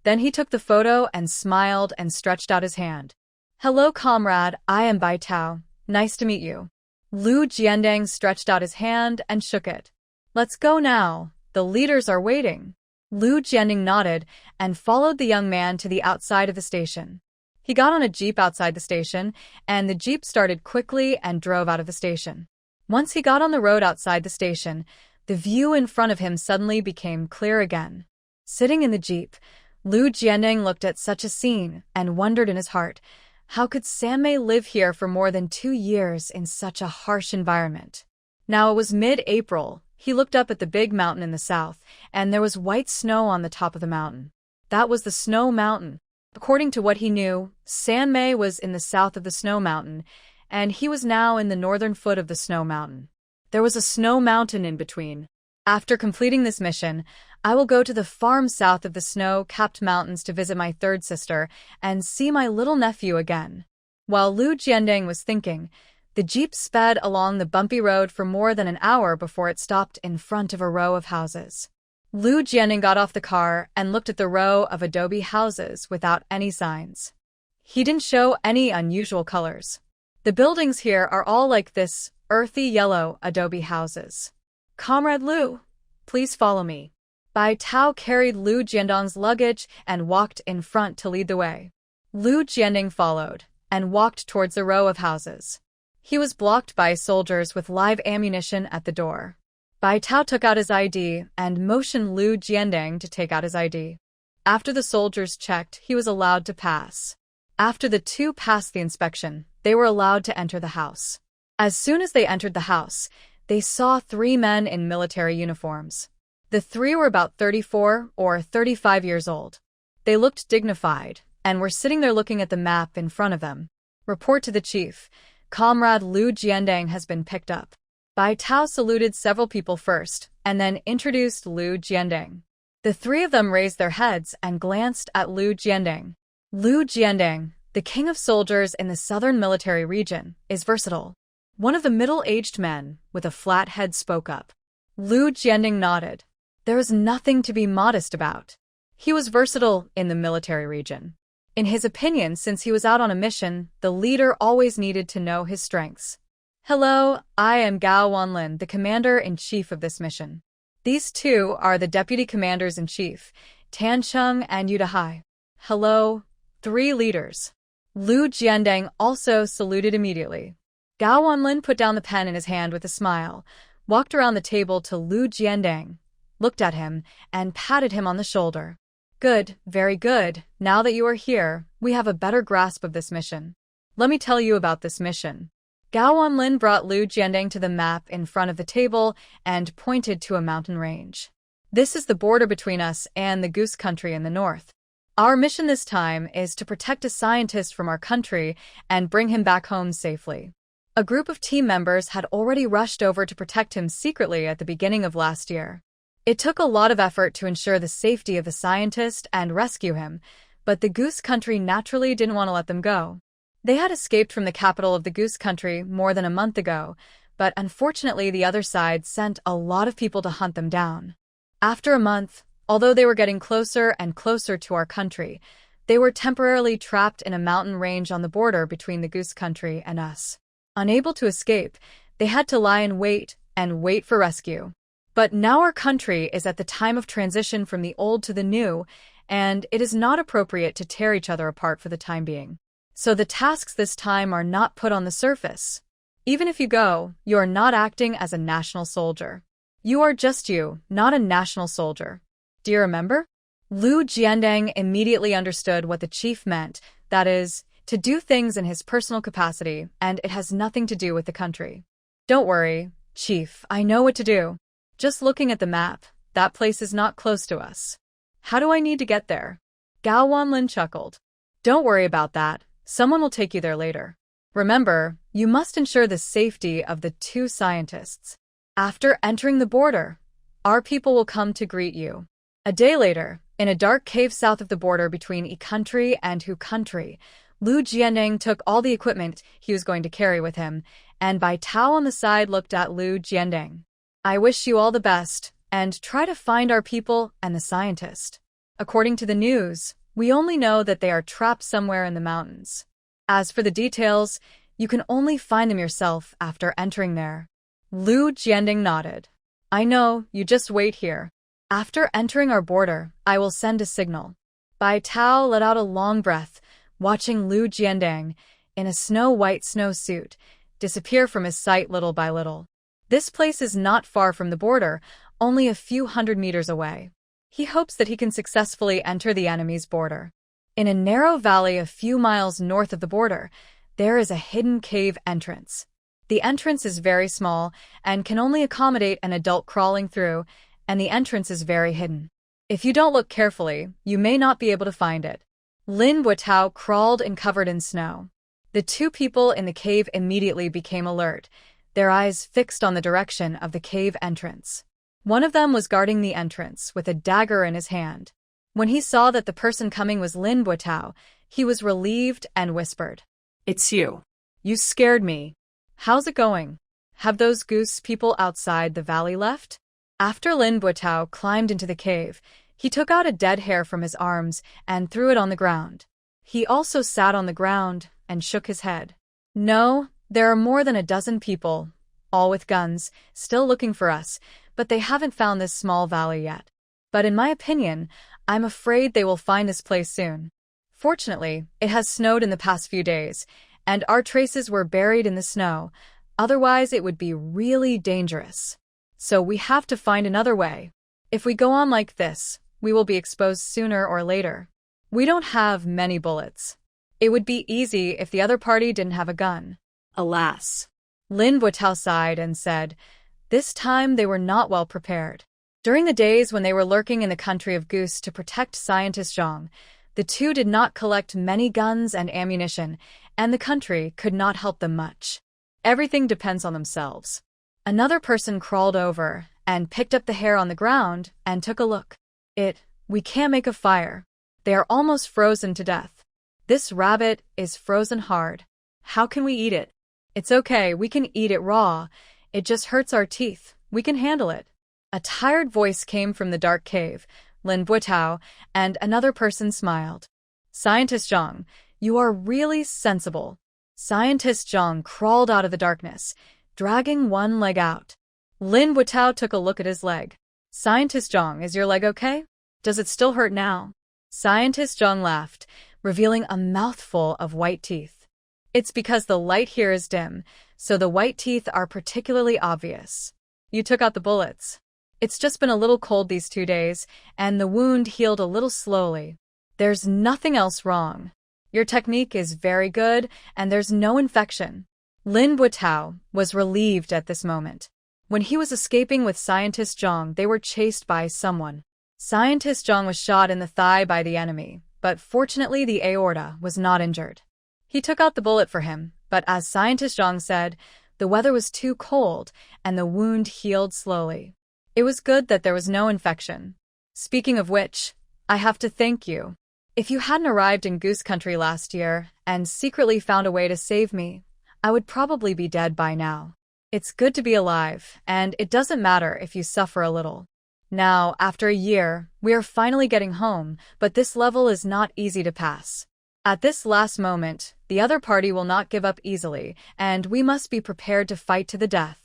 S1: Then he took the photo and smiled and stretched out his hand. "Hello, comrade, I am Bai Tao. Nice to meet you." Lu Jiandang stretched out his hand and shook it. "Let's go now. The leaders are waiting." Lu Jiandang nodded and followed the young man to the outside of the station. He got on a jeep outside the station, and the jeep started quickly and drove out of the station. Once he got on the road outside the station, the view in front of him suddenly became clear again. Sitting in the jeep, Lu Jiandang looked at such a scene and wondered in his heart, how could Stalemate live here for more than 2 years in such a harsh environment? Now it was mid-April. He looked up at the big mountain in the south, and there was white snow on the top of the mountain. That was the Snow Mountain. According to what he knew, Stalemate was in the south of the Snow Mountain, and he was now in the northern foot of the Snow Mountain. There was a snow mountain in between. After completing this mission, I will go to the farm south of the snow-capped mountains to visit my third sister and see my little nephew again. While Lu Jiandang was thinking, the jeep sped along the bumpy road for more than an hour before it stopped in front of a row of houses. Lu Jiandang got off the car and looked at the row of adobe houses without any signs. He didn't show any unusual colors. The buildings here are all like this, earthy yellow adobe houses. "Comrade Lu, please follow me." Bai Tao carried Lu Jiandang's luggage and walked in front to lead the way. Lu Jiandang followed and walked towards the row of houses. He was blocked by soldiers with live ammunition at the door. Bai Tao took out his ID and motioned Lu Jiandang to take out his ID. After the soldiers checked, he was allowed to pass. After the two passed the inspection, they were allowed to enter the house. As soon as they entered the house, they saw 3 men in military uniforms. The 3 were about 34 or 35 years old. They looked dignified and were sitting there looking at the map in front of them. "Report to the chief. Comrade Lu Jiandang has been picked up." Bai Tao saluted several people first and then introduced Lu Jiandang. The 3 of them raised their heads and glanced at Lu Jiandang. Lu Jiandang, the king of soldiers in the southern military region, is versatile. One of the middle-aged men with a flat head spoke up. Lu Jiandang nodded. There is nothing to be modest about. He was versatile in the military region. In his opinion, since he was out on a mission, the leader always needed to know his strengths. "Hello, I am Gao Wanlin, the commander-in-chief of this mission. These 2 are the deputy commanders-in-chief, Tan Chung and Yudahai." "Hello, 3 leaders." Lu Jiandang also saluted immediately. Gao Wanlin put down the pen in his hand with a smile, walked around the table to Lu Jiandang, looked at him, and patted him on the shoulder. "Good, very good. Now that you are here, we have a better grasp of this mission. Let me tell you about this mission." Gao Wanlin brought Lu Jiandang to the map in front of the table and pointed to a mountain range. "This is the border between us and the Goose Country in the north. Our mission this time is to protect a scientist from our country and bring him back home safely." A group of team members had already rushed over to protect him secretly at the beginning of last year. It took a lot of effort to ensure the safety of the scientist and rescue him, but the Goose Country naturally didn't want to let them go. They had escaped from the capital of the Goose Country more than a month ago, but unfortunately the other side sent a lot of people to hunt them down. After a month, although they were getting closer and closer to our country, they were temporarily trapped in a mountain range on the border between the Goose Country and us. Unable to escape, they had to lie in wait and wait for rescue. But now our country is at the time of transition from the old to the new, and it is not appropriate to tear each other apart for the time being. So the tasks this time are not put on the surface. Even if you go, you are not acting as a national soldier. You are just you, not a national soldier. Do you remember? Lu Jiandang immediately understood what the chief meant, that is, to do things in his personal capacity, and it has nothing to do with the country. "Don't worry, Chief, I know what to do. Just looking at the map, that place is not close to us. How do I need to get there?" Gao Wanlin chuckled. "Don't worry about that. Someone will take you there later. Remember, you must ensure the safety of the 2 scientists. After entering the border, our people will come to greet you. A day later, in a dark cave south of the border between I country and Hu country, Lu Jiandeng took all the equipment he was going to carry with him, and Bai Tao on the side looked at Lu Jiandeng. I wish you all the best, and try to find our people and the scientist. According to the news, we only know that they are trapped somewhere in the mountains. As for the details, you can only find them yourself after entering there. Lu Jiandeng nodded. I know, you just wait here. After entering our border, I will send a signal. Bai Tao let out a long breath, watching Lu Jiandeng, in a snow-white snowsuit, disappear from his sight little by little. This place is not far from the border, only a few hundred meters away. He hopes that he can successfully enter the enemy's border. In a narrow valley a few miles north of the border, there is a hidden cave entrance. The entrance is very small and can only accommodate an adult crawling through, and the entrance is very hidden. If you don't look carefully, you may not be able to find it. Lin Buotao crawled and covered in snow. The two people in the cave immediately became alert, their eyes fixed on the direction of the cave entrance. One of them was guarding the entrance with a dagger in his hand. When he saw that the person coming was Lin Buotao, he was relieved and whispered,
S2: It's you.
S1: You scared me. How's it going? Have those goose people outside the valley left? After Lin Buotao climbed into the cave, he took out a dead hare from his arms and threw it on the ground. He also sat on the ground and shook his head. No, there are more than a dozen people, all with guns, still looking for us, but they haven't found this small valley yet. But in my opinion, I'm afraid they will find this place soon. Fortunately, it has snowed in the past few days, and our traces were buried in the snow, otherwise it would be really dangerous. So we have to find another way. If we go on like this, we will be exposed sooner or later. We don't have many bullets. It would be easy if the other party didn't have a gun.
S2: Alas.
S1: Lin Buotao sighed and said, this time they were not well prepared. During the days when they were lurking in the country of Goose to protect scientist Zhang, the two did not collect many guns and ammunition, and the country could not help them much. Everything depends on themselves. Another person crawled over and picked up the hare on the ground and took a look. We can't make a fire. They are almost frozen to death. This rabbit is frozen hard. How can we eat it? It's okay, we can eat it raw. It just hurts our teeth. We can handle it. A tired voice came from the dark cave, Lin Buotao, and another person smiled. Scientist Zhang, you are really sensible. Scientist Zhang crawled out of the darkness, dragging one leg out. Lin Buotao took a look at his leg. Scientist Zhang, is your leg okay? Does it still hurt now? Scientist Zhang laughed, revealing a mouthful of white teeth. It's because the light here is dim, so the white teeth are particularly obvious. You took out the bullets. It's just been a little cold these 2 days, and the wound healed a little slowly. There's nothing else wrong. Your technique is very good, and there's no infection. Lin Buotao was relieved at this moment. When he was escaping with Scientist Zhang, they were chased by someone. Scientist Zhang was shot in the thigh by the enemy, but fortunately the aorta was not injured. He took out the bullet for him, but as Scientist Zhang said, the weather was too cold, and the wound healed slowly. It was good that there was no infection. Speaking of which, I have to thank you. If you hadn't arrived in Goose Country last year and secretly found a way to save me, I would probably be dead by now. It's good to be alive, and it doesn't matter if you suffer a little. Now, after a year, we are finally getting home, but this level is not easy to pass. At this last moment, the other party will not give up easily, and we must be prepared to fight to the death.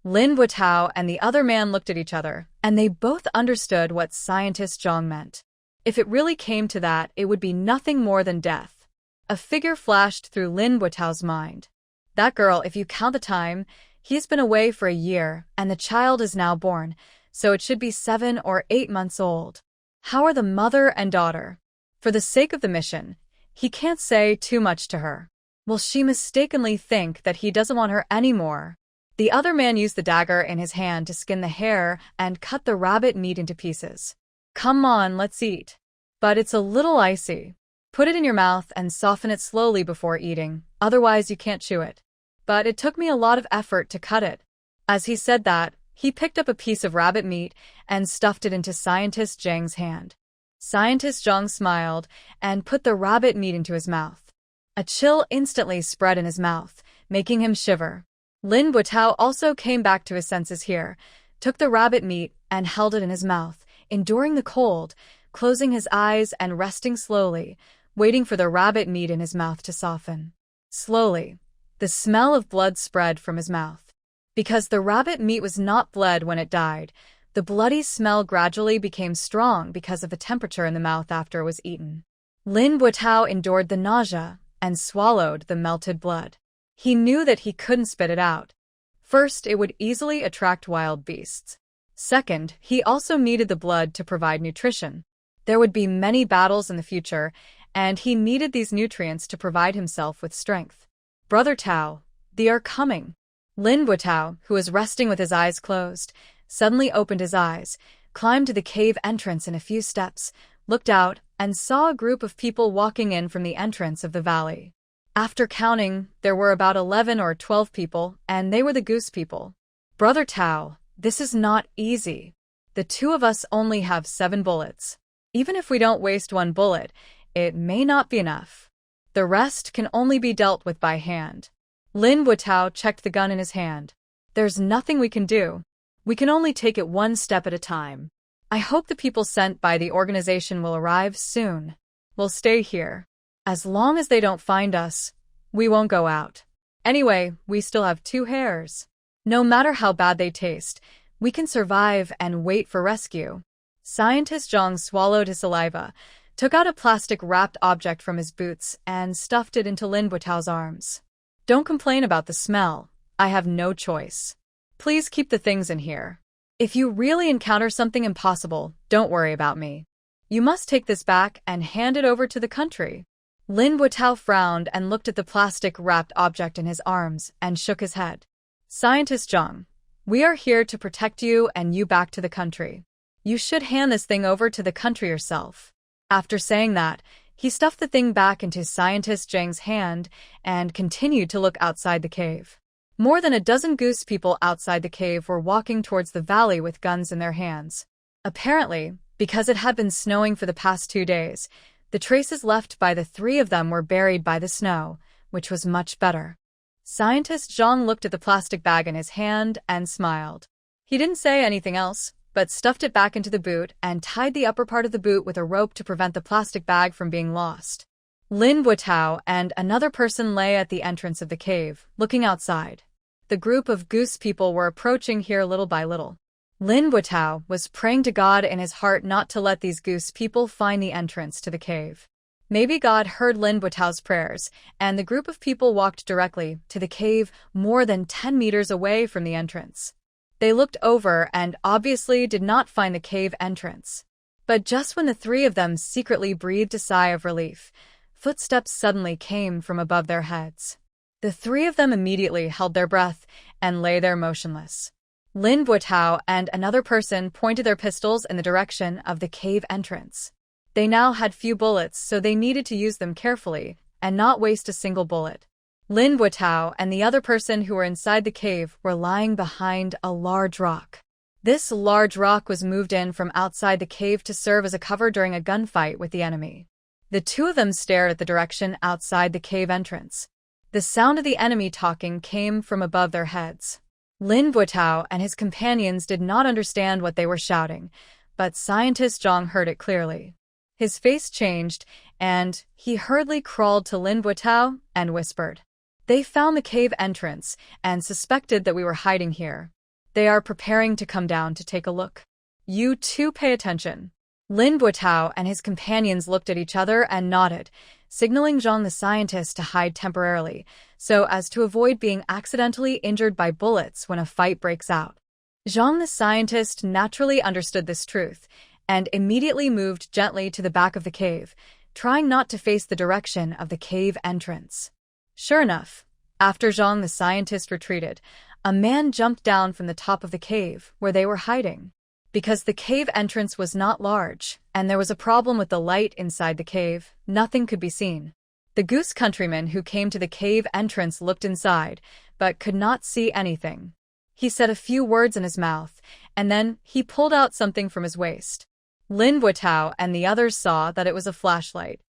S1: Lin Buotao and the other man looked at each other, and they both understood what Scientist Zhang meant. If it really came to that, it would be nothing more than death. A figure flashed through Lin Buotao's mind. That girl, if you count the time, he's been away for a year, and the child is now born, so it should be 7 or 8 months old. How are the mother and daughter? For the sake of the mission, he can't say too much to her. Will she mistakenly think that he doesn't want her anymore? The other man used the dagger in his hand to skin the hare and cut the rabbit meat into pieces. Come on, let's eat. But it's a little icy. Put it in your mouth and soften it slowly before eating, otherwise you can't chew it. But it took me a lot of effort to cut it. As he said that, He picked up a piece of rabbit meat and stuffed it into Scientist Zhang's hand. Scientist Zhang smiled and put the rabbit meat into his mouth. A chill instantly spread in his mouth, making him shiver. Lin Buitao also came back to his senses here, took the rabbit meat and held it in his mouth, enduring the cold, closing his eyes and resting slowly, waiting for the rabbit meat in his mouth to soften. Slowly, the smell of blood spread from his mouth. Because the rabbit meat was not bled when it died, the bloody smell gradually became strong because of the temperature in the mouth after it was eaten. Lin Buitao endured the nausea and swallowed the melted blood. He knew that he couldn't spit it out. First, it would easily attract wild beasts. Second, he also needed the blood to provide nutrition. There would be many battles in the future, and he needed these nutrients to provide himself with strength. Brother Tao, they are coming. Lin Buitao, who was resting with his eyes closed, suddenly opened his eyes, climbed to the cave entrance in a few steps, looked out, and saw a group of people walking in from the entrance of the valley. After counting, there were about 11 or 12 people, and they were the goose people. Brother Tao, this is not easy. The two of us only have 7 bullets. Even if we don't waste 1 bullet, it may not be enough. The rest can only be dealt with by hand. Lin Buitao checked the gun in his hand. There's nothing we can do. We can only take it 1 step at a time. I hope the people sent by the organization will arrive soon. We'll stay here. As long as they don't find us, we won't go out. Anyway, we still have 2 hairs. No matter how bad they taste, we can survive and wait for rescue. Scientist Zhang swallowed his saliva, took out a plastic-wrapped object from his boots, and stuffed it into Lin Buitao's arms. Don't complain about the smell. I have no choice. Please keep the things in here. If you really encounter something impossible, don't worry about me. You must take this back and hand it over to the country. Lin Buitao frowned and looked at the plastic-wrapped object in his arms and shook his head. Scientist Zhang, we are here to protect you and you back to the country. You should hand this thing over to the country yourself. After saying that, he stuffed the thing back into Scientist Zhang's hand and continued to look outside the cave. More than a dozen goose people outside the cave were walking towards the valley with guns in their hands. Apparently, because it had been snowing for the past 2 days, the traces left by the 3 of them were buried by the snow, which was much better. Scientist Zhang looked at the plastic bag in his hand and smiled. He didn't say anything else, but stuffed it back into the boot and tied the upper part of the boot with a rope to prevent the plastic bag from being lost. Lin Buitao and another person lay at the entrance of the cave, looking outside. The group of goose people were approaching here little by little. Lin Buitao was praying to God in his heart not to let these goose people find the entrance to the cave. Maybe God heard Lin Buitao's prayers, and the group of people walked directly to the cave more than 10 meters away from the entrance. They looked over and obviously did not find the cave entrance. But just when the 3 of them secretly breathed a sigh of relief, footsteps suddenly came from above their heads. The 3 of them immediately held their breath and lay there motionless. Lin Buitao and another person pointed their pistols in the direction of the cave entrance. They now had few bullets, so they needed to use them carefully and not waste a single bullet. Lin Buitao and the other person who were inside the cave were lying behind a large rock. This large rock was moved in from outside the cave to serve as a cover during a gunfight with the enemy. The 2 of them stared at the direction outside the cave entrance. The sound of the enemy talking came from above their heads. Lin Buitao and his companions did not understand what they were shouting, but Scientist Zhang heard it clearly. His face changed, and he hurriedly crawled to Lin Buitao and whispered, "They found the cave entrance and suspected that we were hiding here. They are preparing to come down to take a look. You too pay attention." Lin Buitao and his companions looked at each other and nodded, signaling Zhang the scientist to hide temporarily, so as to avoid being accidentally injured by bullets when a fight breaks out. Zhang the scientist naturally understood this truth, and immediately moved gently to the back of the cave, trying not to face the direction of the cave entrance. Sure enough, after Zhang the scientist retreated, a man jumped down from the top of the cave where they were hiding. Because the cave entrance was not large, and there was a problem with the light inside the cave, nothing could be seen. The goose countryman who came to the cave entrance looked inside, but could not see anything. He said a few words in his mouth, and then he pulled out something from his waist. Lin Buotao and the others saw that it was a flashlight.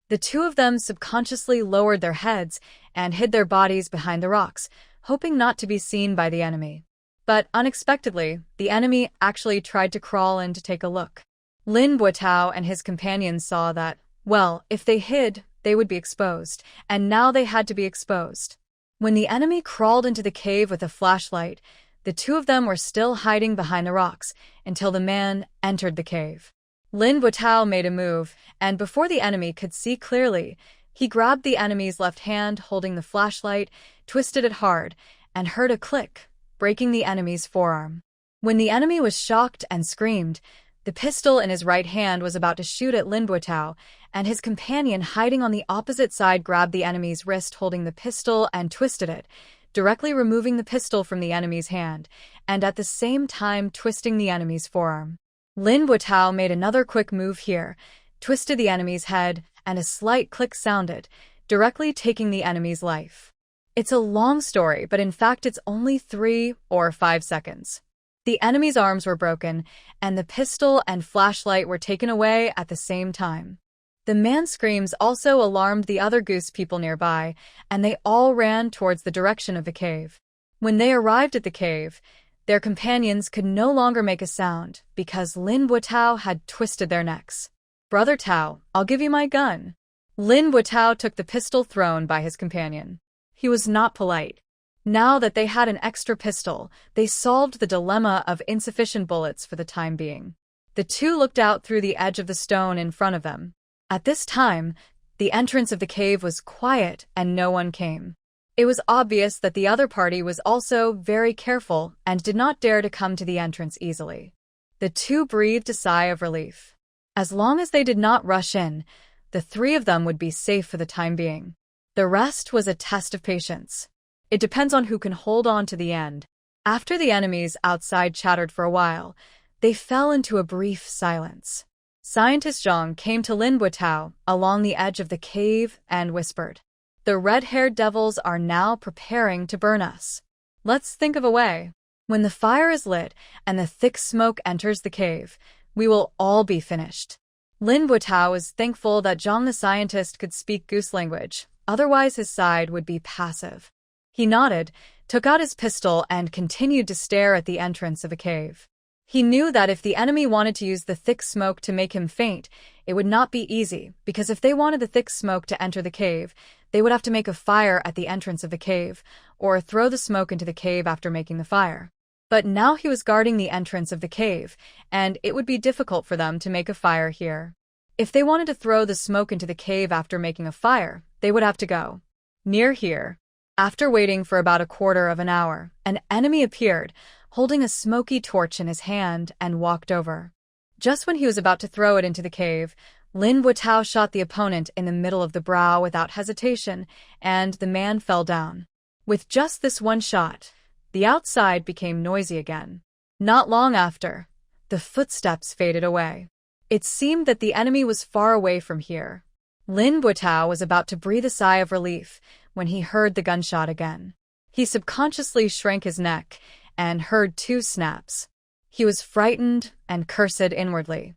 S1: The two of them subconsciously lowered their heads and hid their bodies behind the rocks, hoping not to be seen by the enemy. But unexpectedly, the enemy actually tried to crawl in to take a look. Lin Buotao and his companions saw that, well, if they hid, they would be exposed, and now they had to be exposed. When the enemy crawled into the cave with a flashlight, the two of them were still hiding behind the rocks until the man entered the cave. Lin Buotao made a move, and before the enemy could see clearly, he grabbed the enemy's left hand holding the flashlight, twisted it hard, and heard a click, breaking the enemy's forearm. When the enemy was shocked and screamed, the pistol in his right hand was about to shoot at Lin Buotao, and his companion hiding on the opposite side grabbed the enemy's wrist holding the pistol and twisted it, directly removing the pistol from the enemy's hand, and at the same time twisting the enemy's forearm. Lin Buotao made another quick move here, twisted the enemy's head, and a slight click sounded, directly taking the enemy's life. It's a long story, but in fact it's only 3 or 5 seconds. The enemy's arms were broken, and the pistol and flashlight were taken away at the same time. The man's screams also alarmed the other goose people nearby, and they all ran towards the direction of the cave. When they arrived at the cave, their companions could no longer make a sound because Lin Buotao had twisted their necks. "Brother Tao, I'll give you my gun." Lin Buotao took the pistol thrown by his companion. He was not polite. Now that they had an extra pistol, they solved the dilemma of insufficient bullets for the time being. The two looked out through the edge of the stone in front of them. At this time, the entrance of the cave was quiet and no one came. It was obvious that the other party was also very careful and did not dare to come to the entrance easily. The two breathed a sigh of relief. As long as they did not rush in, the three of them would be safe for the time being. The rest was a test of patience. It depends on who can hold on to the end. After the enemies outside chattered for a while, they fell into a brief silence. Scientist Zhang came to Lin Buotao along the edge of the cave and whispered, "The red-haired devils are now preparing to burn us. Let's think of a way. When the fire is lit and the thick smoke enters the cave, we will all be finished." Lin Buotao was thankful that Zhang the scientist could speak goose language, otherwise his side would be passive. He nodded, took out his pistol, and continued to stare at the entrance of a cave. He knew that if the enemy wanted to use the thick smoke to make him faint, it would not be easy, because if they wanted the thick smoke to enter the cave, they would have to make a fire at the entrance of the cave, or throw the smoke into the cave after making the fire. But now he was guarding the entrance of the cave, and it would be difficult for them to make a fire here. If they wanted to throw the smoke into the cave after making a fire, they would have to go near here. After waiting for about a quarter of an hour, an enemy appeared, holding a smoky torch in his hand, and walked over. Just when he was about to throw it into the cave, Lin Buotao shot the opponent in the middle of the brow without hesitation, and the man fell down. With just this one shot, the outside became noisy again. Not long after, the footsteps faded away. It seemed that the enemy was far away from here. Lin Buotao was about to breathe a sigh of relief when he heard the gunshot again. He subconsciously shrank his neck and heard 2 snaps. He was frightened and cursed inwardly.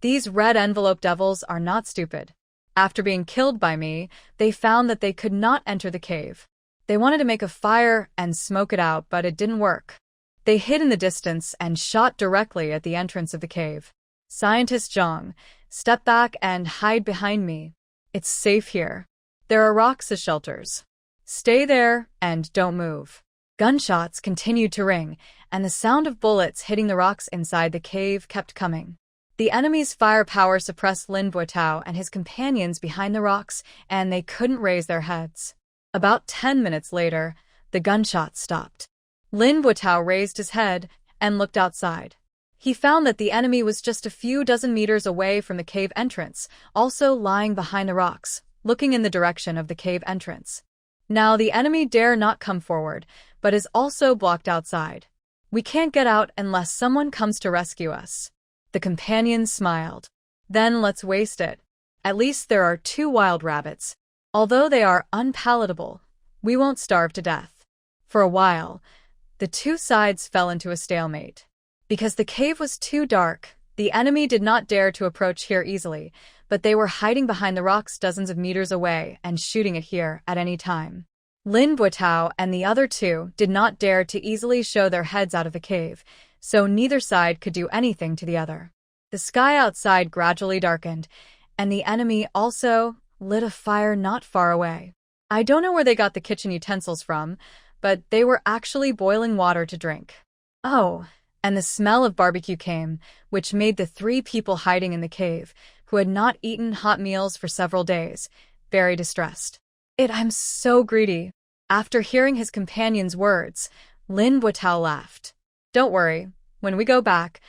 S1: These red envelope devils are not stupid. After being killed by me, they found that they could not enter the cave. They wanted to make a fire and smoke it out, but it didn't work. They hid in the distance and shot directly at the entrance of the cave. Scientist Zhang, step back and hide behind me. It's safe here. There are rocks as shelters. Stay there and don't move. Gunshots continued to ring, and the sound of bullets hitting the rocks inside the cave kept coming. The enemy's firepower suppressed Lin Buotao and his companions behind the rocks, and they couldn't raise their heads. About 10 minutes later, the gunshots stopped. Lin Buotao raised his head and looked outside. He found that the enemy was just a few dozen meters away from the cave entrance, also lying behind the rocks, looking in the direction of the cave entrance. Now the enemy dare not come forward, but is also blocked outside. We can't get out unless someone comes to rescue us. The companions smiled. Then let's waste it. At least there are 2 wild rabbits. Although they are unpalatable, we won't starve to death. For a while, The two sides fell into a stalemate. Because the cave was too dark, the enemy did not dare to approach here easily, but they were hiding behind the rocks dozens of meters away and shooting it here at any time. Lin Buotao and the other two did not dare to easily show their heads out of the cave, so neither side could do anything to the other. The sky outside gradually darkened, and the enemy also lit a fire not far away. I don't know where they got the kitchen utensils from, but they were actually boiling water to drink. Oh, and the smell of barbecue came, which made the three people hiding in the cave, who had not eaten hot meals for several days, very distressed. I'm so greedy. After hearing his companion's words, Lin Buotao laughed. Don't worry, when we go back,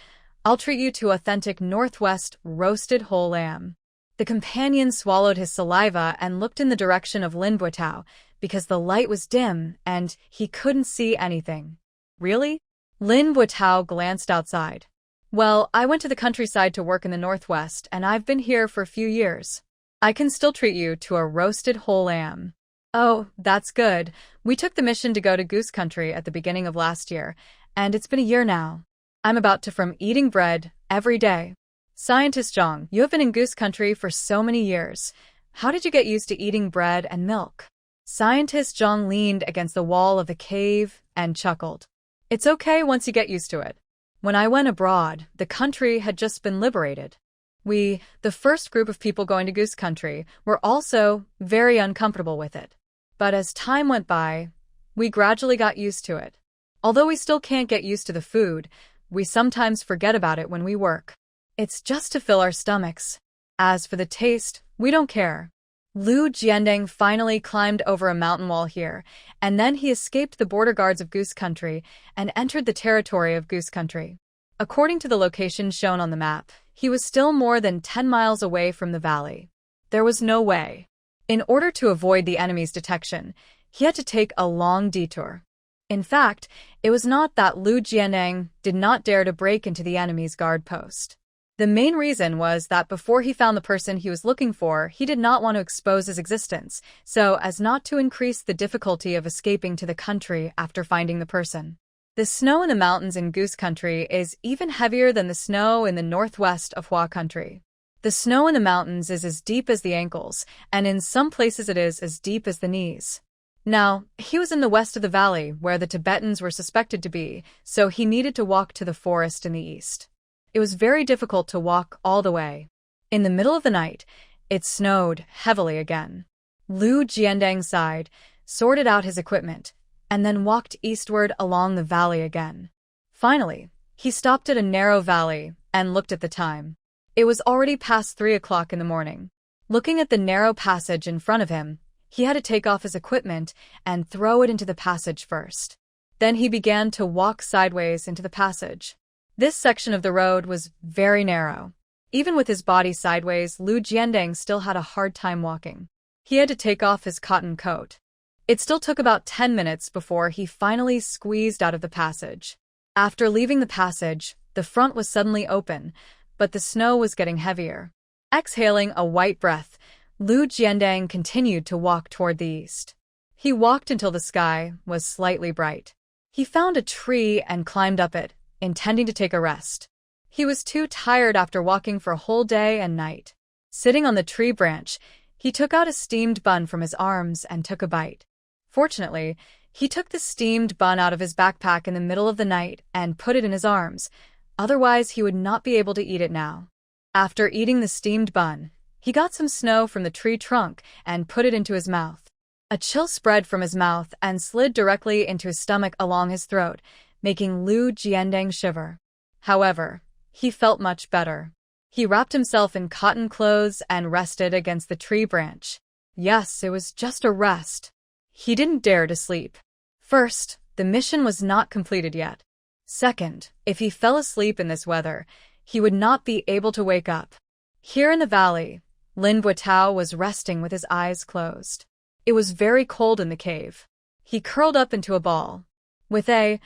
S1: I'll treat you to authentic Northwest roasted whole lamb. The companion swallowed his saliva and looked in the direction of Lin Buotao because the light was dim and he couldn't see anything. Really? Lin Buotao glanced outside. Well, I went to the countryside to work in the Northwest and I've been here for a few years. I can still treat you to a roasted whole lamb. Oh, that's good. We took the mission to go to Goose Country at the beginning of last year, and it's been a year now. I'm about to from eating bread every day. Scientist Zhang, you have been in Goose Country for so many years. How did you get used to eating bread and milk? Scientist Zhang leaned against the wall of the cave and chuckled. It's okay once you get used to it. When I went abroad, the country had just been liberated. We, the first group of people going to Goose Country, were also very uncomfortable with it. But as time went by, we gradually got used to it. Although we still can't get used to the food, we sometimes forget about it when we work. It's just to fill our stomachs. As for the taste, we don't care. Lu Jiandeng finally climbed over a mountain wall here, and then he escaped the border guards of Goose Country and entered the territory of Goose Country. According to the location shown on the map, he was still more than 10 miles away from the valley. There was no way. In order to avoid the enemy's detection, he had to take a long detour. In fact, it was not that Lu Jiandeng did not dare to break into the enemy's guard post. The main reason was that before he found the person he was looking for, he did not want to expose his existence, so as not to increase the difficulty of escaping to the country after finding the person. The snow in the mountains in Goose Country is even heavier than the snow in the northwest of Hua Country. The snow in the mountains is as deep as the ankles, and in some places it is as deep as the knees. Now, he was in the west of the valley, where the Tibetans were suspected to be, so he needed to walk to the forest in the east. It was very difficult to walk all the way. In the middle of the night, it snowed heavily again. Lu Jiandeng sighed, sorted out his equipment, and then walked eastward along the valley again. Finally, he stopped at a narrow valley and looked at the time. It was already past 3 o'clock in the morning. Looking at the narrow passage in front of him, he had to take off his equipment and throw it into the passage first. Then he began to walk sideways into the passage. This section of the road was very narrow. Even with his body sideways, Lu Jiandeng still had a hard time walking. He had to take off his cotton coat. It still took about 10 minutes before he finally squeezed out of the passage. After leaving the passage, the front was suddenly open, but the snow was getting heavier. Exhaling a white breath, Lu Jiandeng continued to walk toward the east. He walked until the sky was slightly bright. He found a tree and climbed up it, intending to take a rest. He was too tired after walking for a whole day and night. Sitting on the tree branch, he took out a steamed bun from his arms and took a bite. Fortunately, he took the steamed bun out of his backpack in the middle of the night and put it in his arms. Otherwise, he would not be able to eat it now. After eating the steamed bun, he got some snow from the tree trunk and put it into his mouth. A chill spread from his mouth and slid directly into his stomach along his throat, making Lu Jiandeng shiver. However, he felt much better. He wrapped himself in cotton clothes and rested against the tree branch. Yes, it was just a rest. He didn't dare to sleep. First, the mission was not completed yet. Second, if he fell asleep in this weather, he would not be able to wake up. Here in the valley, Lin Buotao was resting with his eyes closed. It was very cold in the cave. He curled up into a ball. With a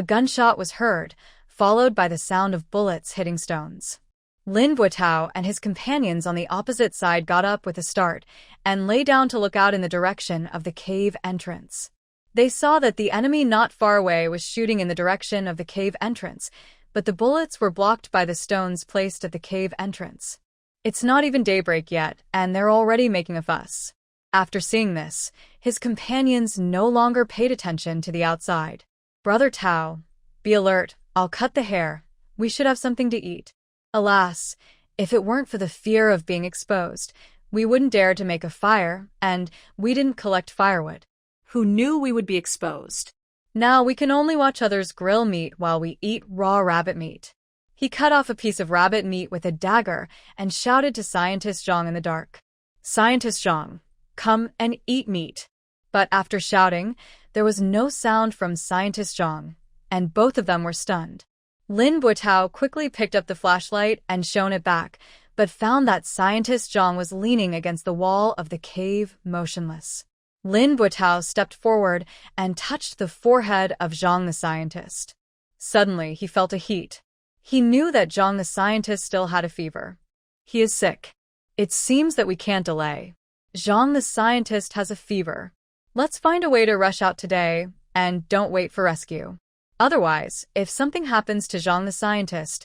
S1: gunshot was heard, followed by the sound of bullets hitting stones. Lin Buotao and his companions on the opposite side got up with a start and lay down to look out in the direction of the cave entrance. They saw that the enemy not far away was shooting in the direction of the cave entrance, but the bullets were blocked by the stones placed at the cave entrance. It's not even daybreak yet, and they're already making a fuss. After seeing this, his companions no longer paid attention to the outside. "Brother Tao, be alert, I'll cut the hair. We should have something to eat." Alas, if it weren't for the fear of being exposed, we wouldn't dare to make a fire, and we didn't collect firewood.
S2: Who knew we would be exposed?
S1: Now we can only watch others grill meat while we eat raw rabbit meat. He cut off a piece of rabbit meat with a dagger and shouted to Scientist Zhang in the dark. "Scientist Zhang, come and eat meat." But after shouting, there was no sound from Scientist Zhang, and both of them were stunned. Lin Buotao quickly picked up the flashlight and shone it back, but found that Scientist Zhang was leaning against the wall of the cave, motionless. Lin Buotao stepped forward and touched the forehead of Zhang the scientist. Suddenly, he felt a heat. He knew that Zhang the scientist still had a fever. "He is sick. It seems that we can't delay. Zhang the scientist has a fever. Let's find a way to rush out today, and don't wait for rescue. Otherwise, if something happens to Zhang the scientist,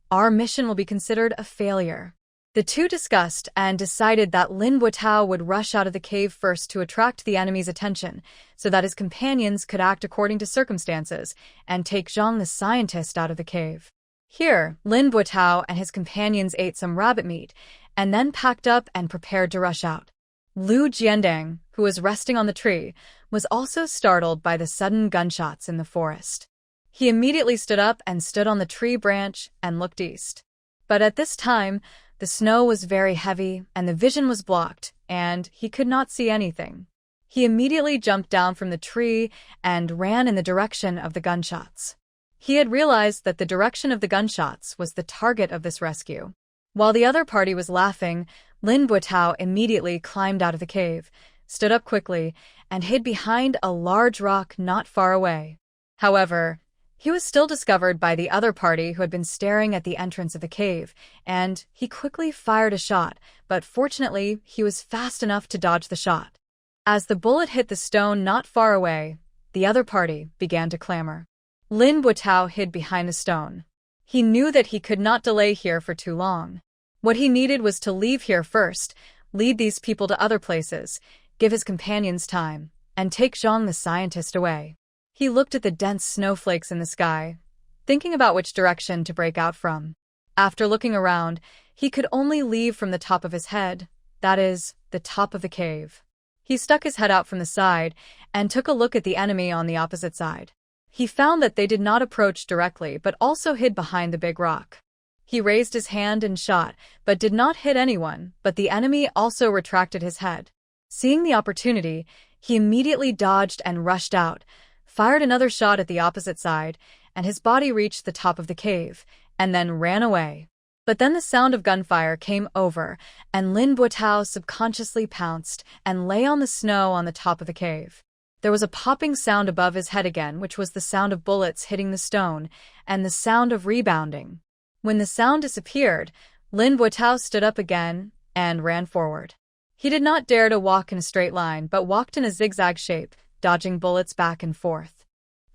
S1: our mission will be considered a failure." The two discussed and decided that Lin Buotao would rush out of the cave first to attract the enemy's attention, so that his companions could act according to circumstances and take Zhang the scientist out of the cave. Here, Lin Buotao and his companions ate some rabbit meat, and then packed up and prepared to rush out. Lu Jiandang, who was resting on the tree, was also startled by the sudden gunshots in the forest. He immediately stood up and stood on the tree branch and looked east. But at this time, the snow was very heavy and the vision was blocked, and he could not see anything. He immediately jumped down from the tree and ran in the direction of the gunshots. He had realized that the direction of the gunshots was the target of this rescue. While the other party was laughing, Lin Buotao immediately climbed out of the cave, stood up quickly, and hid behind a large rock not far away. However, he was still discovered by the other party who had been staring at the entrance of the cave, and he quickly fired a shot, but fortunately he was fast enough to dodge the shot. As the bullet hit the stone not far away, the other party began to clamor. Lin Buotao hid behind the stone. He knew that he could not delay here for too long. What he needed was to leave here first, lead these people to other places, give his companions time, and take Zhang the scientist away. He looked at the dense snowflakes in the sky, thinking about which direction to break out from. After looking around, he could only leave from the top of his head, that is, the top of the cave. He stuck his head out from the side and took a look at the enemy on the opposite side. He found that they did not approach directly but also hid behind the big rock. He raised his hand and shot, but did not hit anyone, but the enemy also retracted his head. Seeing the opportunity, he immediately dodged and rushed out, fired another shot at the opposite side, and his body reached the top of the cave, and then ran away. But then the sound of gunfire came over, and Lin Buotao subconsciously pounced and lay on the snow on the top of the cave. There was a popping sound above his head again, which was the sound of bullets hitting the stone, and the sound of rebounding. When the sound disappeared, Lin Buotao stood up again and ran forward. He did not dare to walk in a straight line, but walked in a zigzag shape, dodging bullets back and forth.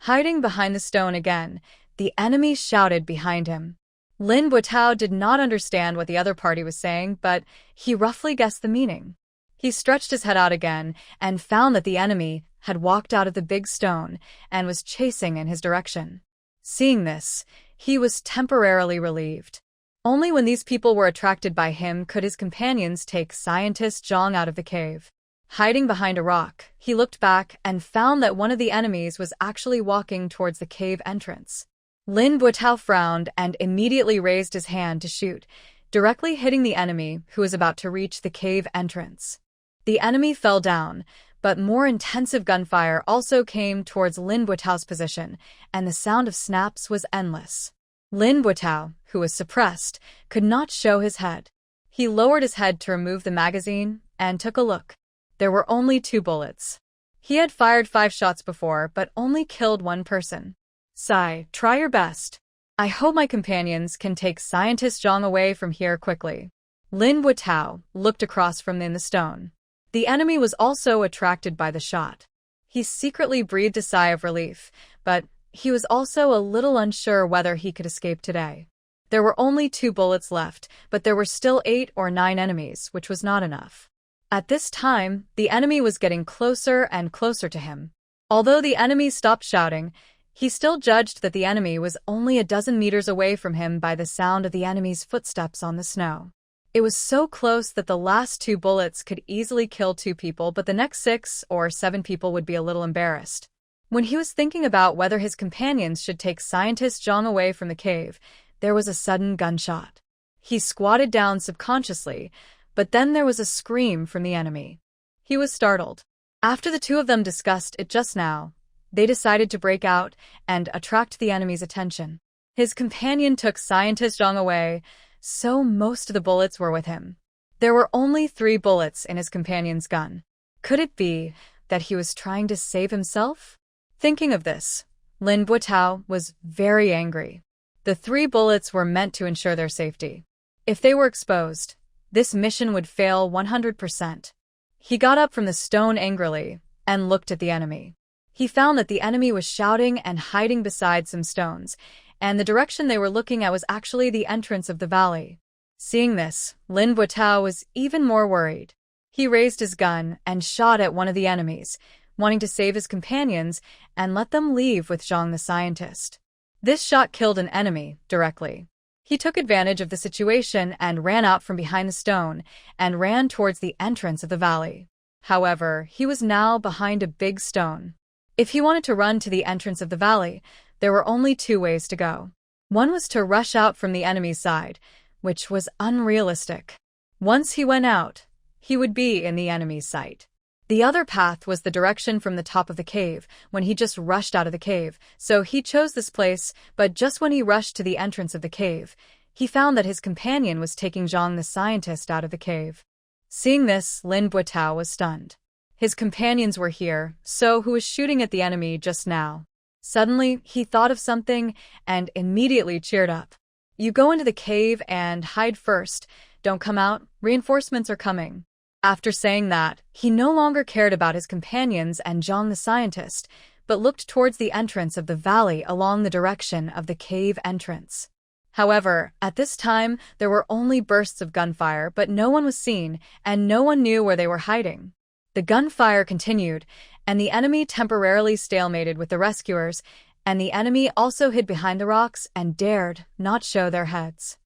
S1: Hiding behind the stone again, the enemy shouted behind him. Lin Buotao did not understand what the other party was saying, but he roughly guessed the meaning. He stretched his head out again and found that the enemy had walked out of the big stone and was chasing in his direction. Seeing this, he was temporarily relieved. Only when these people were attracted by him could his companions take Scientist Zhang out of the cave. Hiding behind a rock, he looked back and found that one of the enemies was actually walking towards the cave entrance. Lin Buotao frowned and immediately raised his hand to shoot, directly hitting the enemy who was about to reach the cave entrance. The enemy fell down, but more intensive gunfire also came towards Lin Buotao's position, and the sound of snaps was endless. Lin Buotao, who was suppressed, could not show his head. He lowered his head to remove the magazine and took a look. There were only 2 bullets. He had fired 5 shots before, but only killed 1 person. "Sai, try your best. I hope my companions can take Scientist Zhang away from here quickly." Lin Buotao looked across from in the stone. The enemy was also attracted by the shot. He secretly breathed a sigh of relief, but he was also a little unsure whether he could escape today. There were only 2 bullets left, but there were still 8 or 9 enemies, which was not enough. At this time, the enemy was getting closer and closer to him. Although the enemy stopped shouting, he still judged that the enemy was only a dozen meters away from him by the sound of the enemy's footsteps on the snow. It was so close that the last 2 bullets could easily kill 2 people, but the next 6 or 7 people would be a little embarrassed. When he was thinking about whether his companions should take Scientist Zhang away from the cave, there was a sudden gunshot. He squatted down subconsciously, but then there was a scream from the enemy. He was startled. After the 2 of them discussed it just now, they decided to break out and attract the enemy's attention. His companion took Scientist Zhang away, so most of the bullets were with him. There were only 3 bullets in his companion's gun. Could it be that he was trying to save himself? Thinking of this, Lin Buotao was very angry. The 3 bullets were meant to ensure their safety. If they were exposed, this mission would fail 100%. He got up from the stone angrily and looked at the enemy. He found that the enemy was shouting and hiding beside some stones, and the direction they were looking at was actually the entrance of the valley. Seeing this, Lin Buotao was even more worried. He raised his gun and shot at one of the enemies, wanting to save his companions and let them leave with Zhang the scientist. This shot killed an enemy directly. He took advantage of the situation and ran out from behind the stone and ran towards the entrance of the valley. However, he was now behind a big stone. If he wanted to run to the entrance of the valley, there were only 2 ways to go. One was to rush out from the enemy's side, which was unrealistic. Once he went out, he would be in the enemy's sight. The other path was the direction from the top of the cave, when he just rushed out of the cave, so he chose this place, but just when he rushed to the entrance of the cave, he found that his companion was taking Zhang the scientist out of the cave. Seeing this, Lin Buotao was stunned. His companions were here, so who was shooting at the enemy just now? Suddenly, he thought of something and immediately cheered up. You go into the cave and hide first. Don't come out, reinforcements are coming. After saying that, he no longer cared about his companions and Zhang the scientist, but looked towards the entrance of the valley along the direction of the cave entrance. However, at this time, there were only bursts of gunfire, but no one was seen, and no one knew where they were hiding. The gunfire continued, and the enemy temporarily stalemated with the rescuers, and the enemy also hid behind the rocks and dared not show their heads.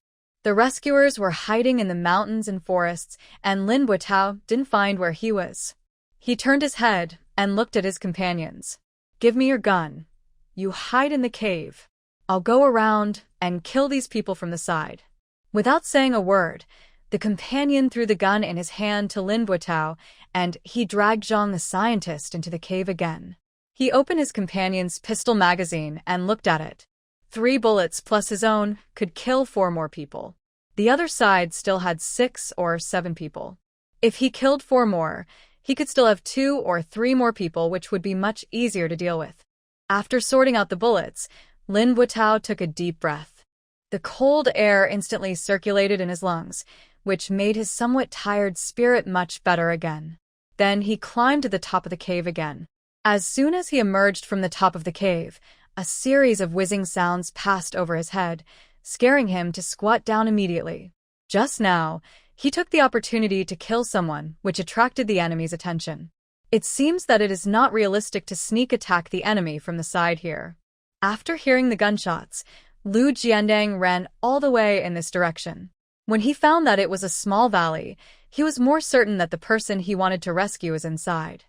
S1: The rescuers were hiding in the mountains and forests, and Lin Buotao didn't find where he was. He turned his head and looked at his companions. Give me your gun. You hide in the cave. I'll go around and kill these people from the side. Without saying a word, the companion threw the gun in his hand to Lin Buotao, and he dragged Zhang the scientist into the cave again. He opened his companion's pistol magazine and looked at it. 3 bullets plus his own could kill 4 more people. The other side still had 6 or 7 people. If he killed 4 more, he could still have 2 or 3 more people, which would be much easier to deal with. After sorting out the bullets, Lin Buotao took a deep breath. The cold air instantly circulated in his lungs, which made his somewhat tired spirit much better again. Then he climbed to the top of the cave again. As soon as he emerged from the top of the cave, a series of whizzing sounds passed over his head, scaring him to squat down immediately. Just now, he took the opportunity to kill someone, which attracted the enemy's attention. It seems that it is not realistic to sneak attack the enemy from the side here. After hearing the gunshots, Lu Jiandang ran all the way in this direction. When he found that it was a small valley, he was more certain that the person he wanted to rescue was inside.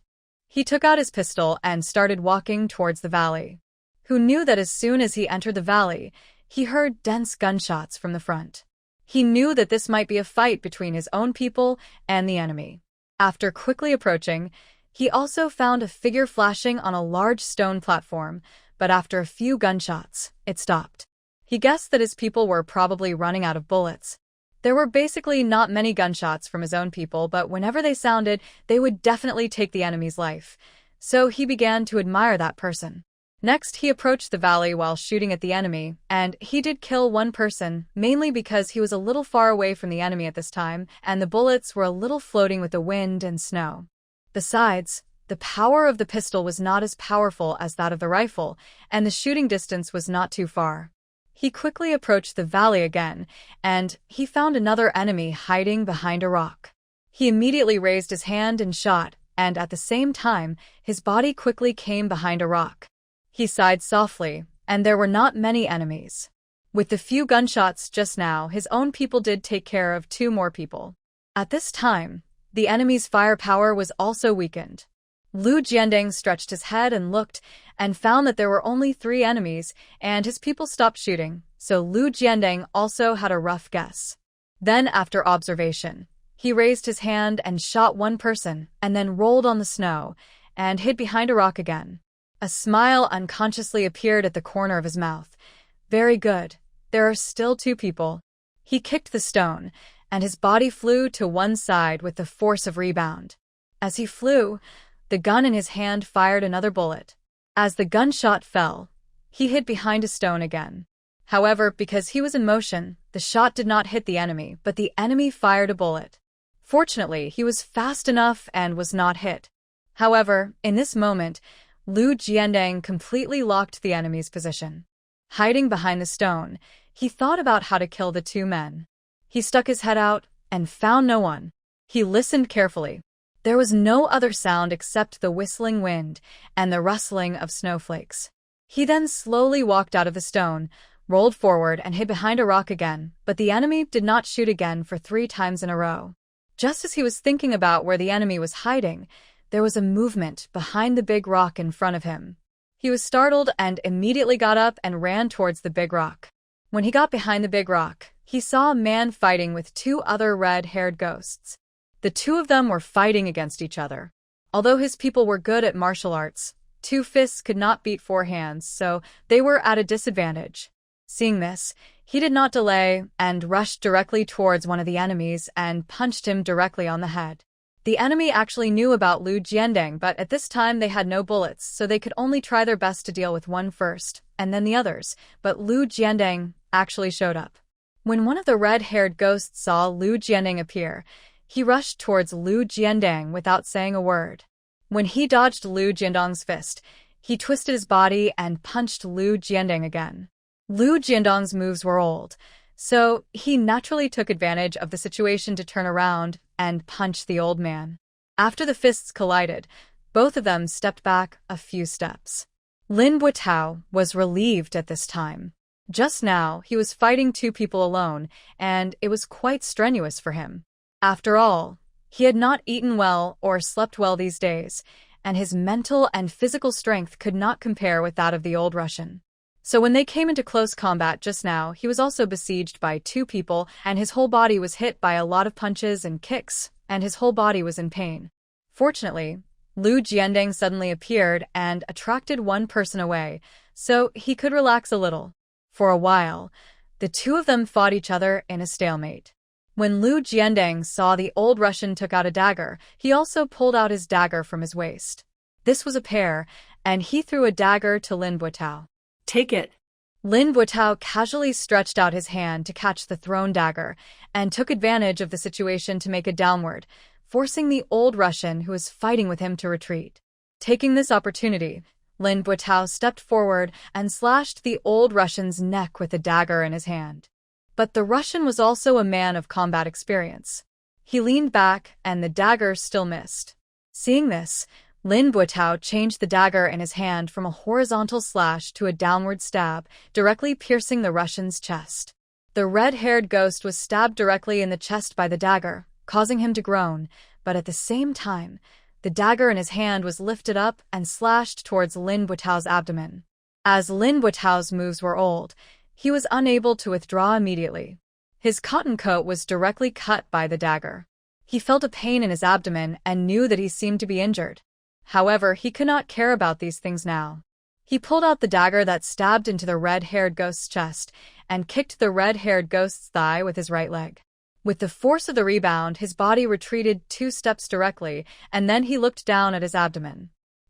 S1: He took out his pistol and started walking towards the valley. Who knew that as soon as he entered the valley, he heard dense gunshots from the front. He knew that this might be a fight between his own people and the enemy. After quickly approaching, he also found a figure flashing on a large stone platform, but after a few gunshots, it stopped. He guessed that his people were probably running out of bullets. There were basically not many gunshots from his own people, but whenever they sounded, they would definitely take the enemy's life. So he began to admire that person. Next, he approached the valley while shooting at the enemy, and he did kill 1 person, mainly because he was a little far away from the enemy at this time, and the bullets were a little floating with the wind and snow. Besides, The power of the pistol was not as powerful as that of the rifle, and the shooting distance was not too far. He quickly approached the valley again, and he found another enemy hiding behind a rock. He immediately raised his hand and shot, and at the same time, his body quickly came behind a rock. He sighed softly, and there were not many enemies. With the few gunshots just now, his own people did take care of 2 more people. At this time, the enemy's firepower was also weakened. Lu Jiandeng stretched his head and looked, and found that there were only 3 enemies, and his people stopped shooting, so Lu Jiandeng also had a rough guess. Then, after observation, he raised his hand and shot 1 person, and then rolled on the snow, and hid behind a rock again. A smile unconsciously appeared at the corner of his mouth. Very good. There are still 2 people. He kicked the stone, and his body flew to one side with the force of rebound. As he flew, the gun in his hand fired another bullet. As the gunshot fell, he hid behind a stone again. However, because he was in motion, the shot did not hit the enemy, but the enemy fired a bullet. Fortunately, he was fast enough and was not hit. However, in this moment, Lu Jiandeng completely locked the enemy's position. Hiding behind the stone, he thought about how to kill the 2 men. He stuck his head out and found no one. He listened carefully. There was no other sound except the whistling wind and the rustling of snowflakes. He then slowly walked out of the stone, rolled forward and hid behind a rock again, but the enemy did not shoot again for 3 times in a row. Just as he was thinking about where the enemy was hiding, there was a movement behind the big rock in front of him. He was startled and immediately got up and ran towards the big rock. When he got behind the big rock, he saw a man fighting with 2 other red-haired ghosts. The 2 of them were fighting against each other. Although his people were good at martial arts, 2 fists could not beat 4 hands, so they were at a disadvantage. Seeing this, he did not delay and rushed directly towards one of the enemies and punched him directly on the head. The enemy actually knew about Lu Jiandeng, but at this time they had no bullets, so they could only try their best to deal with one first, and then the others, but Lu Jiandeng actually showed up. When one of the red-haired ghosts saw Lu Jiandeng appear, he rushed towards Lu Jiandeng without saying a word. When he dodged Lu Jiandeng's fist, he twisted his body and punched Lu Jiandeng again. Lu Jiandeng's moves were old, so he naturally took advantage of the situation to turn around and punch the old man. After the fists collided, both of them stepped back a few steps. Lin Buitao was relieved at this time. Just now, he was fighting 2 people alone, and it was quite strenuous for him. After all, he had not eaten well or slept well these days, and his mental and physical strength could not compare with that of the old Russian. So when they came into close combat just now, he was also besieged by 2 people, and his whole body was hit by a lot of punches and kicks, and his whole body was in pain. Fortunately, Lu Jiandeng suddenly appeared and attracted 1 person away, so he could relax a little. For a while, the 2 of them fought each other in a stalemate. When Lu Jiandeng saw the old Russian took out a dagger, he also pulled out his dagger from his waist. This was a pair, and he threw a dagger to Lin Buitao.
S2: Take it.
S1: Lin Buitao casually stretched out his hand to catch the thrown dagger, and took advantage of the situation to make a downward, forcing the old Russian who was fighting with him to retreat. Taking this opportunity, Lin Buitao stepped forward and slashed the old Russian's neck with the dagger in his hand. But the Russian was also a man of combat experience. He leaned back, and the dagger still missed. Seeing this, Lin Buitao changed the dagger in his hand from a horizontal slash to a downward stab, directly piercing the Russian's chest. The red-haired ghost was stabbed directly in the chest by the dagger, causing him to groan, but at the same time, the dagger in his hand was lifted up and slashed towards Lin Buitao's abdomen. As Lin Buitao's moves were old, he was unable to withdraw immediately. His cotton coat was directly cut by the dagger. He felt a pain in his abdomen and knew that he seemed to be injured. However, he could not care about these things now. He pulled out the dagger that stabbed into the red-haired ghost's chest and kicked the red-haired ghost's thigh with his right leg. With the force of the rebound, his body retreated 2 steps directly, and then he looked down at his abdomen.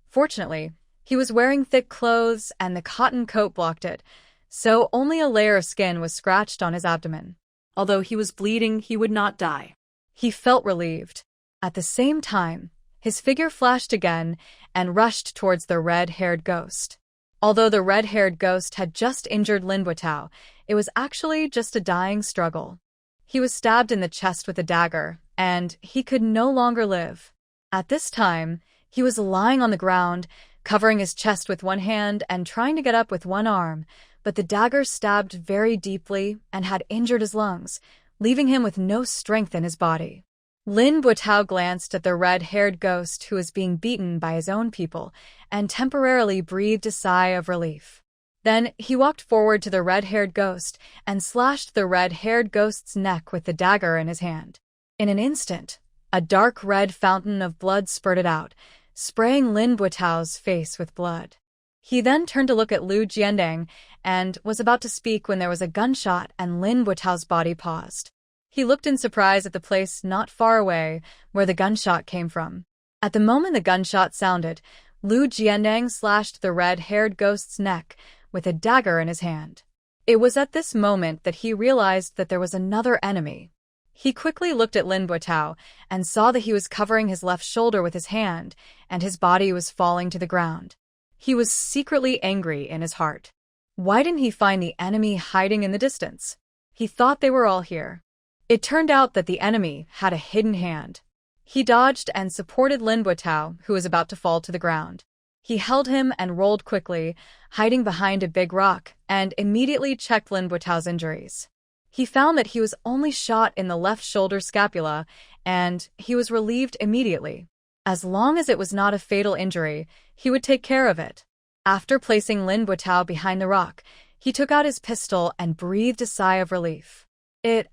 S1: Fortunately, he was wearing thick clothes and the cotton coat blocked it, so only a layer of skin was scratched on his abdomen.
S2: Although he was bleeding, he would not die.
S1: He felt relieved. At the same time, His figure flashed again and rushed towards the red-haired ghost. Although the red-haired ghost had just injured Lin Buotao, it was actually just a dying struggle. He was stabbed in the chest with a dagger, and he could no longer live. At this time, he was lying on the ground, covering his chest with one hand and trying to get up with one arm, but the dagger stabbed very deeply and had injured his lungs, leaving him with no strength in his body. Lin Buotao glanced at the red-haired ghost who was being beaten by his own people and temporarily breathed a sigh of relief. Then he walked forward to the red-haired ghost and slashed the red-haired ghost's neck with the dagger in his hand. In an instant, a dark red fountain of blood spurted out, spraying Lin Buotao's face with blood. He then turned to look at Lu Jiandang and was about to speak when there was a gunshot and Lin Buotao's body paused. He looked in surprise at the place not far away where the gunshot came from. At the moment the gunshot sounded, Lu Jiandang slashed the red-haired ghost's neck with a dagger in his hand. It was at this moment that he realized that there was another enemy. He quickly looked at Lin Buotao and saw that he was covering his left shoulder with his hand and his body was falling to the ground. He was secretly angry in his heart. Why didn't he find the enemy hiding in the distance? He thought they were all here. It turned out that the enemy had a hidden hand. He dodged and supported Lin Buotao, who was about to fall to the ground. He held him and rolled quickly, hiding behind a big rock, and immediately checked Lin Buotao's injuries. He found that he was only shot in the left shoulder scapula, and he was relieved immediately. As long as it was not a fatal injury, he would take care of it. After placing Lin Buotao behind the rock, he took out his pistol and breathed a sigh of relief.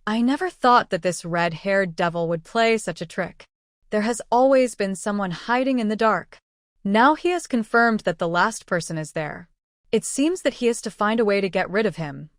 S1: I never thought that this red-haired devil would play such a trick. There has always been someone hiding in the dark. Now he has confirmed that the last person is there. It seems that he has to find a way to get rid of him.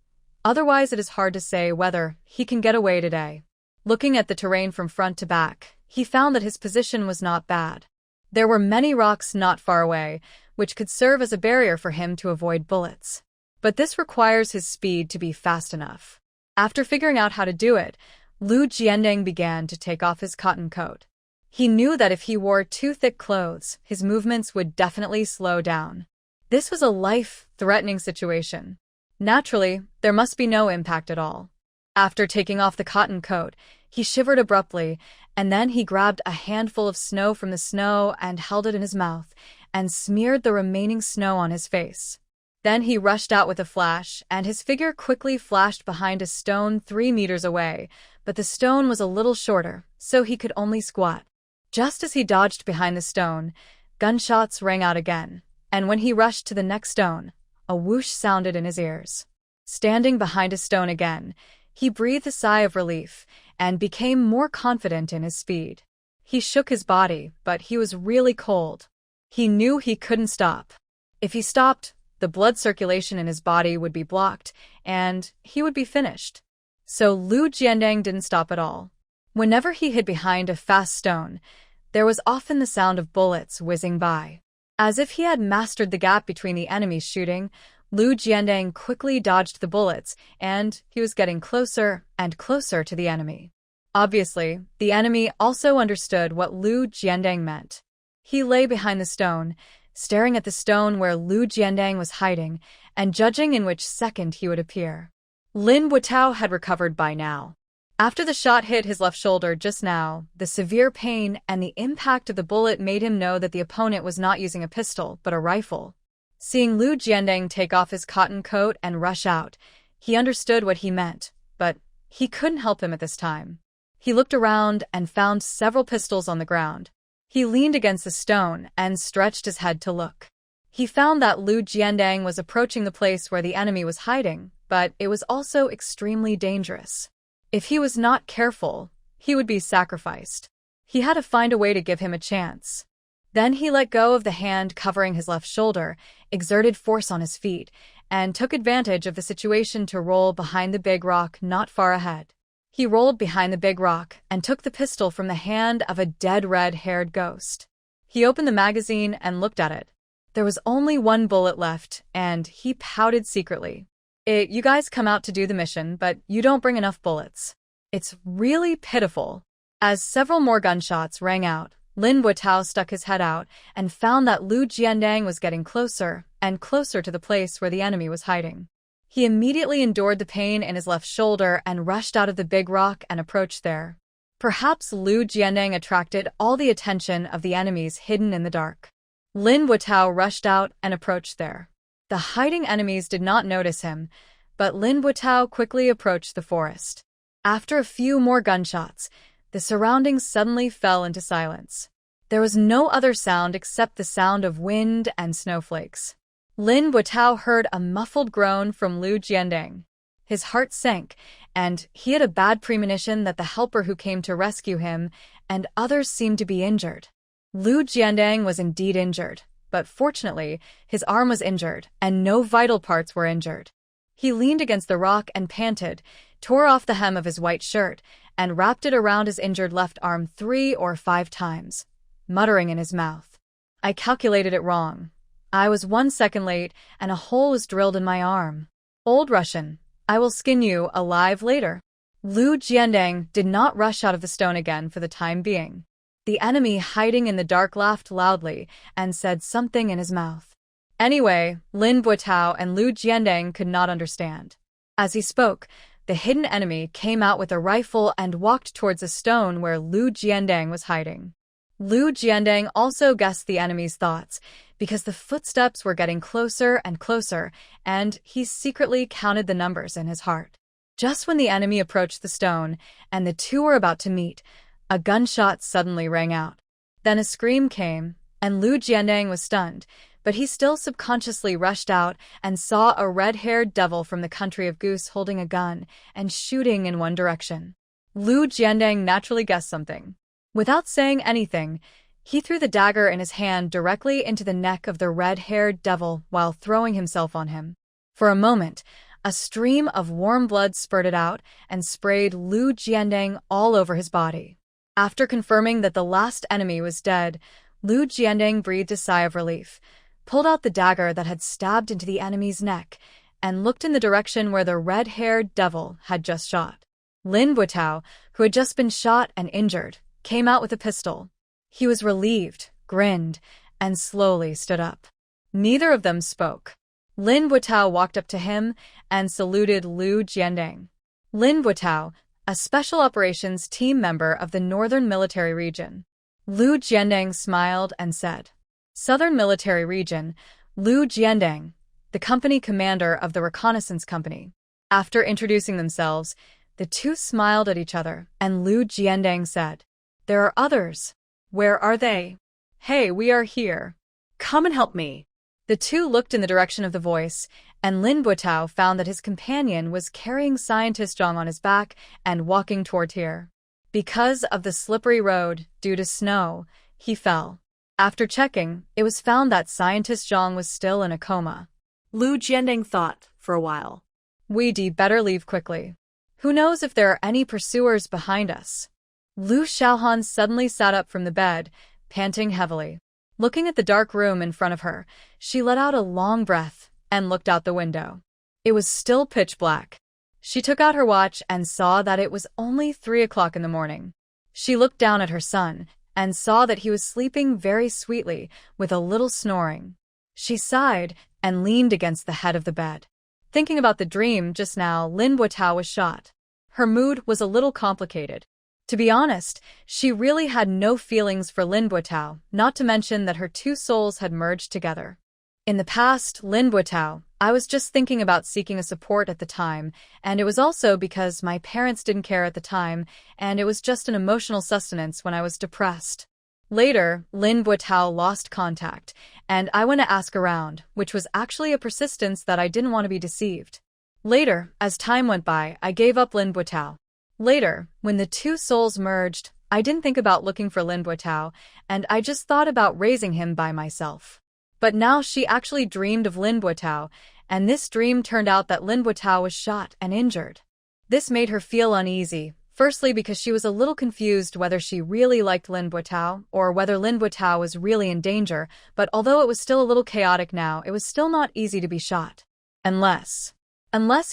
S1: Otherwise it is hard to say whether he can get away today. Looking at the terrain from front to back, he found that his position was not bad. There were many rocks not far away, which could serve as a barrier for him to avoid bullets. But this requires his speed to be fast enough. After figuring out how to do it, Lu Jiandang began to take off his cotton coat. He knew that if he wore too thick clothes, his movements would definitely slow down. This was a life-threatening situation. Naturally, there must be no impact at all. After taking off the cotton coat, he shivered abruptly, and then he grabbed a handful of snow from the snow and held it in his mouth, and smeared the remaining snow on his face. Then he rushed out with a flash, and his figure quickly flashed behind a stone 3 meters away, but the stone was a little shorter, so he could only squat. Just as he dodged behind the stone, gunshots rang out again, and when he rushed to the next stone, a whoosh sounded in his ears. Standing behind a stone again, he breathed a sigh of relief and became more confident in his speed. He shook his body, but he was really cold. He knew he couldn't stop. If he stopped, the blood circulation in his body would be blocked, and he would be finished. So Lu Jiandang didn't stop at all. Whenever he hid behind a fast stone, there was often the sound of bullets whizzing by. As if he had mastered the gap between the enemies shooting, Lu Jiandang quickly dodged the bullets, and he was getting closer and closer to the enemy. Obviously, the enemy also understood what Lu Jiandang meant. He lay behind the stone, staring at the stone where Lu Jiandang was hiding, and judging in which second he would appear. Lin Buotao had recovered by now. After the shot hit his left shoulder just now, the severe pain and the impact of the bullet made him know that the opponent was not using a pistol, but a rifle. Seeing Lu Jiandang take off his cotton coat and rush out, he understood what he meant, but he couldn't help him at this time. He looked around and found several pistols on the ground. He leaned against the stone and stretched his head to look. He found that Lu Jiandang was approaching the place where the enemy was hiding, but it was also extremely dangerous. If he was not careful, he would be sacrificed. He had to find a way to give him a chance. Then he let go of the hand covering his left shoulder, exerted force on his feet, and took advantage of the situation to roll behind the big rock not far ahead. He rolled behind the big rock and took the pistol from the hand of a dead red-haired ghost. He opened the magazine and looked at it. There was only one bullet left, and he pouted secretly. You guys come out to do the mission, but you don't bring enough bullets. It's really pitiful. As several more gunshots rang out, Lin Buotao stuck his head out and found that Lu Jiandang was getting closer and closer to the place where the enemy was hiding. He immediately endured the pain in his left shoulder and rushed out of the big rock and approached there. Perhaps Lu Jiandang attracted all the attention of the enemies hidden in the dark. Lin Buotao rushed out and approached there. The hiding enemies did not notice him, but Lin Buotao quickly approached the forest. After a few more gunshots, the surroundings suddenly fell into silence. There was no other sound except the sound of wind and snowflakes. Lin Buotao heard a muffled groan from Lu Jiandang. His heart sank, and he had a bad premonition that the helper who came to rescue him and others seemed to be injured. Lu Jiandang was indeed injured, but fortunately, his arm was injured and no vital parts were injured. He leaned against the rock and panted, tore off the hem of his white shirt, and wrapped it around his injured left arm 3 or 5 times, muttering in his mouth. I calculated it wrong. I was 1 second late, and a hole was drilled in my arm. Old Russian, I will skin you alive later. Lu Jiandang did not rush out of the stone again for the time being. The enemy hiding in the dark laughed loudly and said something in his mouth. Anyway, Lin Buotao and Lu Jiandang could not understand. As he spoke, the hidden enemy came out with a rifle and walked towards a stone where Lu Jiandang was hiding. Lu Jiandang also guessed the enemy's thoughts, because the footsteps were getting closer and closer, and he secretly counted the numbers in his heart. Just when the enemy approached the stone, and the two were about to meet, a gunshot suddenly rang out. Then a scream came, and Lu Jiandang was stunned, but he still subconsciously rushed out and saw a red-haired devil from the country of Goose holding a gun and shooting in one direction. Lu Jiandang naturally guessed something. Without saying anything, he threw the dagger in his hand directly into the neck of the red-haired devil while throwing himself on him. For a moment, a stream of warm blood spurted out and sprayed Lu Jiandang all over his body. After confirming that the last enemy was dead, Lu Jiandang breathed a sigh of relief, pulled out the dagger that had stabbed into the enemy's neck, and looked in the direction where the red-haired devil had just shot. Lin Buotao, who had just been shot and injured, came out with a pistol. He was relieved, grinned, and slowly stood up. Neither of them spoke. Lin Buotao walked up to him and saluted Lu Jiandang. Lin Buotao, a special operations team member of the Northern Military Region. Lu Jiandang smiled and said, Southern Military Region, Lu Jiandang, the company commander of the reconnaissance company. After introducing themselves, the two smiled at each other, and Lu Jiandang said, There are others. Where are they? Hey, we are here. Come and help me. The two looked in the direction of the voice, and Lin Buotao found that his companion was carrying Scientist Zhang on his back and walking toward here. Because of the slippery road, due to snow, he fell. After checking, it was found that Scientist Zhang was still in a coma.
S2: Lu Jiandang thought for a while.
S1: We'd better leave quickly. Who knows if there are any pursuers behind us? Lu Shaohan suddenly sat up from the bed, panting heavily. Looking at the dark room in front of her, she let out a long breath and looked out the window. It was still pitch black. She took out her watch and saw that it was only 3 o'clock in the morning. She looked down at her son and saw that he was sleeping very sweetly with a little snoring. She sighed and leaned against the head of the bed. Thinking about the dream just now, Lin Buotao was shot. Her mood was a little complicated. To be honest, she really had no feelings for Lin Buotao, not to mention that her two souls had merged together. In the past, Lin Buotao, I was just thinking about seeking a support at the time, and it was also because my parents didn't care at the time, and it was just an emotional sustenance when I was depressed. Later, Lin Buotao lost contact, and I went to ask around, which was actually a persistence that I didn't want to be deceived. Later, as time went by, I gave up Lin Buotao. Later, when the two souls merged, I didn't think about looking for Lin Buotao, and I just thought about raising him by myself. But now she actually dreamed of Lin Buotao, and this dream turned out that Lin Buotao was shot and injured. This made her feel uneasy, firstly because she was a little confused whether she really liked Lin Buotao or whether Lin Buotao was really in danger, but although it was still a little chaotic now, it was still not easy to be shot. Unless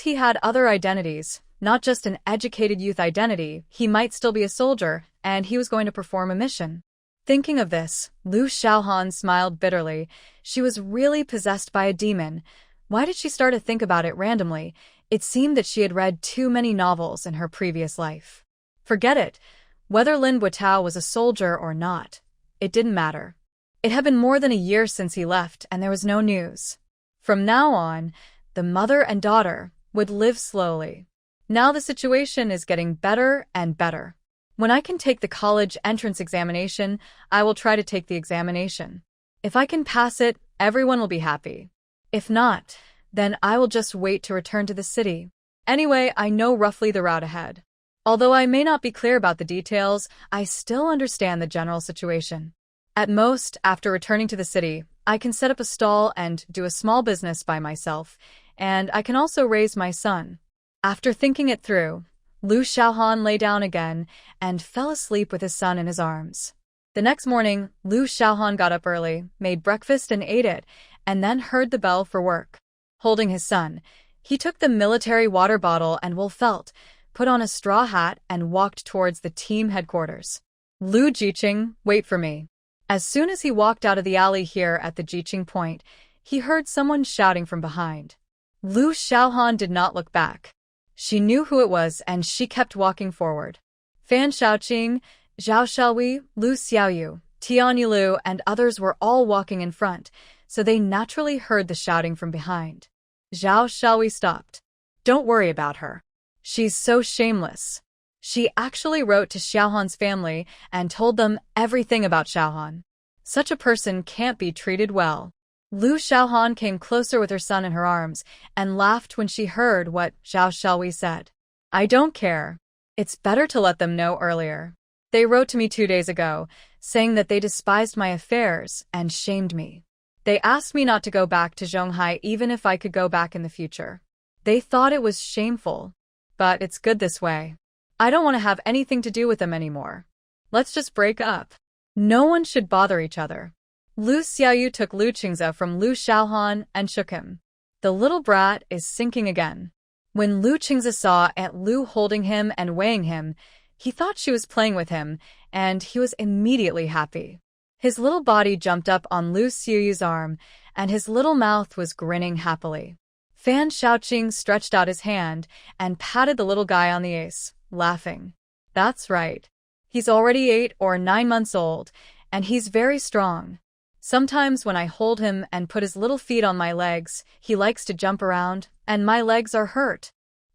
S1: he had other identities, not just an educated youth identity, he might still be a soldier, and he was going to perform a mission. Thinking of this, Lu Xiaohan smiled bitterly. She was really possessed by a demon. Why did she start to think about it randomly? It seemed that she had read too many novels in her previous life. Forget it. Whether Lin Buitao was a soldier or not, it didn't matter. It had been more than a year since he left, and there was no news. From now on, the mother and daughter would live slowly. Now the situation is getting better and better. When I can take the college entrance examination, I will try to take the examination. If I can pass it, everyone will be happy. If not, then I will just wait to return to the city. Anyway, I know roughly the route ahead. Although I may not be clear about the details, I still understand the general situation. At most, after returning to the city, I can set up a stall and do a small business by myself, and I can also raise my son. After thinking it through, Lu Xiaohan lay down again and fell asleep with his son in his arms. The next morning, Lu Xiaohan got up early, made breakfast and ate it, and then heard the bell for work. Holding his son, he took the military water bottle and wool felt, put on a straw hat, and walked towards the team headquarters. Lu Jiqing, wait for me. As soon as he walked out of the alley here at the Jiqing point, he heard someone shouting from behind. Lu Xiaohan did not look back. She knew who it was, and she kept walking forward. Fan Shaoqing, Zhao Xiaohui, Lu Xiaoyu, Tian Yilu, and others were all walking in front, so they naturally heard the shouting from behind. Zhao Xiaohui stopped. Don't worry about her. She's so shameless. She actually wrote to Xiaohan's family and told them everything about Xiaohan. Such a person can't be treated well. Lu Xiaohan came closer with her son in her arms and laughed when she heard what Zhao Xiaohui said. I don't care. It's better to let them know earlier. They wrote to me 2 days ago, saying that they despised my affairs and shamed me. They asked me not to go back to Zhonghai even if I could go back in the future. They thought it was shameful. But it's good this way. I don't want to have anything to do with them anymore. Let's just break up. No one should bother each other. Lu Xiaoyu took Lu Qingze from Lu Xiaohan and shook him. The little brat is sinking again. When Lu Qingze saw Aunt Lu holding him and weighing him, he thought she was playing with him, and he was immediately happy. His little body jumped up on Lu Xiaoyu's arm, and his little mouth was grinning happily. Fan Shaoqing stretched out his hand and patted the little guy on the ace, laughing. That's right. He's already 8 or 9 months old, and he's very strong. Sometimes when I hold him and put his little feet on my legs, he likes to jump around, and my legs are hurt.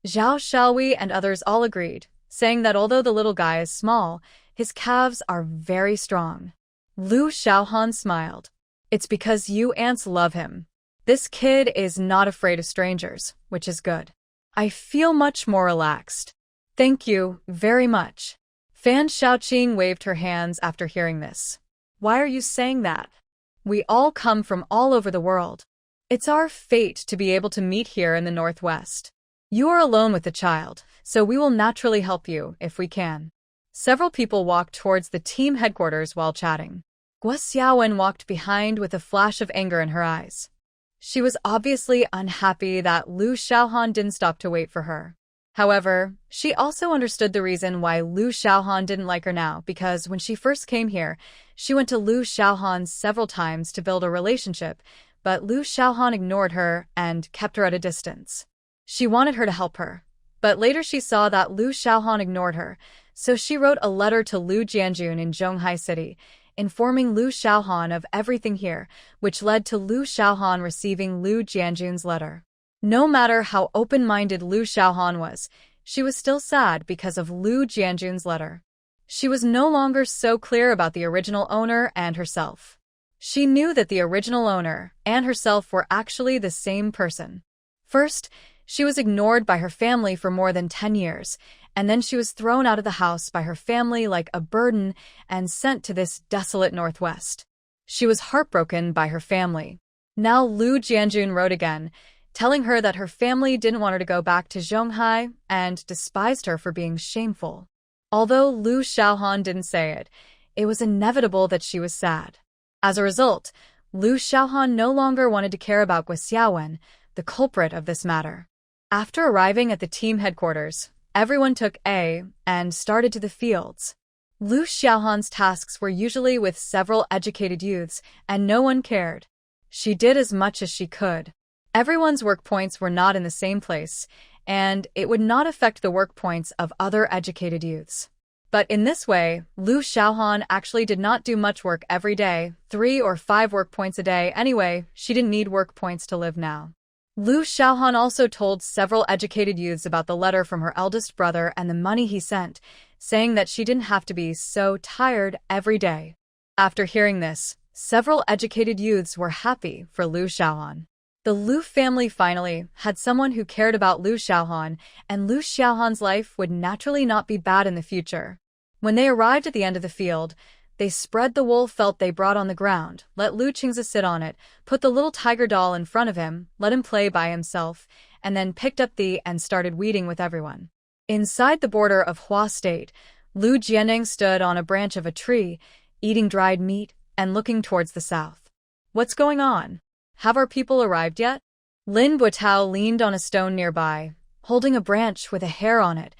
S1: Zhao Xiaohui and others all agreed, saying that although the little guy is small, his calves are very strong. Lu Xiaohan smiled. It's because you ants love him. This kid is not afraid of strangers, which is good. I feel much more relaxed. Thank you very much. Fan Shaoqing waved her hands after hearing this. Why are you saying that? We all come from all over the world. It's our fate to be able to meet here in the Northwest. You are alone with the child, so we will naturally help you if we can. Several people walked towards the team headquarters while chatting. Guo Xiaowen walked behind with a flash of anger in her eyes. She was obviously unhappy that Lu Xiaohan didn't stop to wait for her. However, she also understood the reason why Lu Xiaohan didn't like her now, because when she first came here, she went to Lu Xiaohan several times to build a relationship, but Lu Xiaohan ignored her and kept her at a distance. She wanted her to help her, but later she saw that Lu Xiaohan ignored her, so she wrote a letter to Lu Jianjun in Zhonghai City, informing Lu Xiaohan of everything here, which led to Lu Xiaohan receiving Lu Jianjun's letter. No matter how open-minded Lu Xiaohan was, she was still sad because of Lu Jianjun's letter. She was no longer so clear about the original owner and herself. She knew that the original owner and herself were actually the same person. First, she was ignored by her family for more than 10 years, and then she was thrown out of the house by her family like a burden and sent to this desolate Northwest. She was heartbroken by her family. Now Lu Jianjun wrote again, telling her that her family didn't want her to go back to Zhonghai and despised her for being shameful. Although Lu Xiaohan didn't say it, it was inevitable that she was sad. As a result, Lu Xiaohan no longer wanted to care about Guo Xiaowen, the culprit of this matter. After arriving at the team headquarters, everyone took A and started to the fields. Lu Xiaohan's tasks were usually with several educated youths, and no one cared. She did as much as she could. Everyone's work points were not in the same place, and it would not affect the work points of other educated youths. But in this way, Lu Xiaohan actually did not do much work every day, 3 or 5 work points a day anyway. She didn't need work points to live now. Lu Xiaohan also told several educated youths about the letter from her eldest brother and the money he sent, saying that she didn't have to be so tired every day. After hearing this, several educated youths were happy for Lu Xiaohan. The Lu family finally had someone who cared about Lu Xiaohan, and Lu Xiaohan's life would naturally not be bad in the future. When they arrived at the end of the field, they spread the wool felt they brought on the ground, let Lu Qingzi sit on it, put the little tiger doll in front of him, let him play by himself, and then picked up and started weeding with everyone. Inside the border of Hua State, Lu Jianding stood on a branch of a tree, eating dried meat and looking towards the south. What's going on? Have our people arrived yet? Lin Buitao leaned on a stone nearby, holding a branch with a hair on it,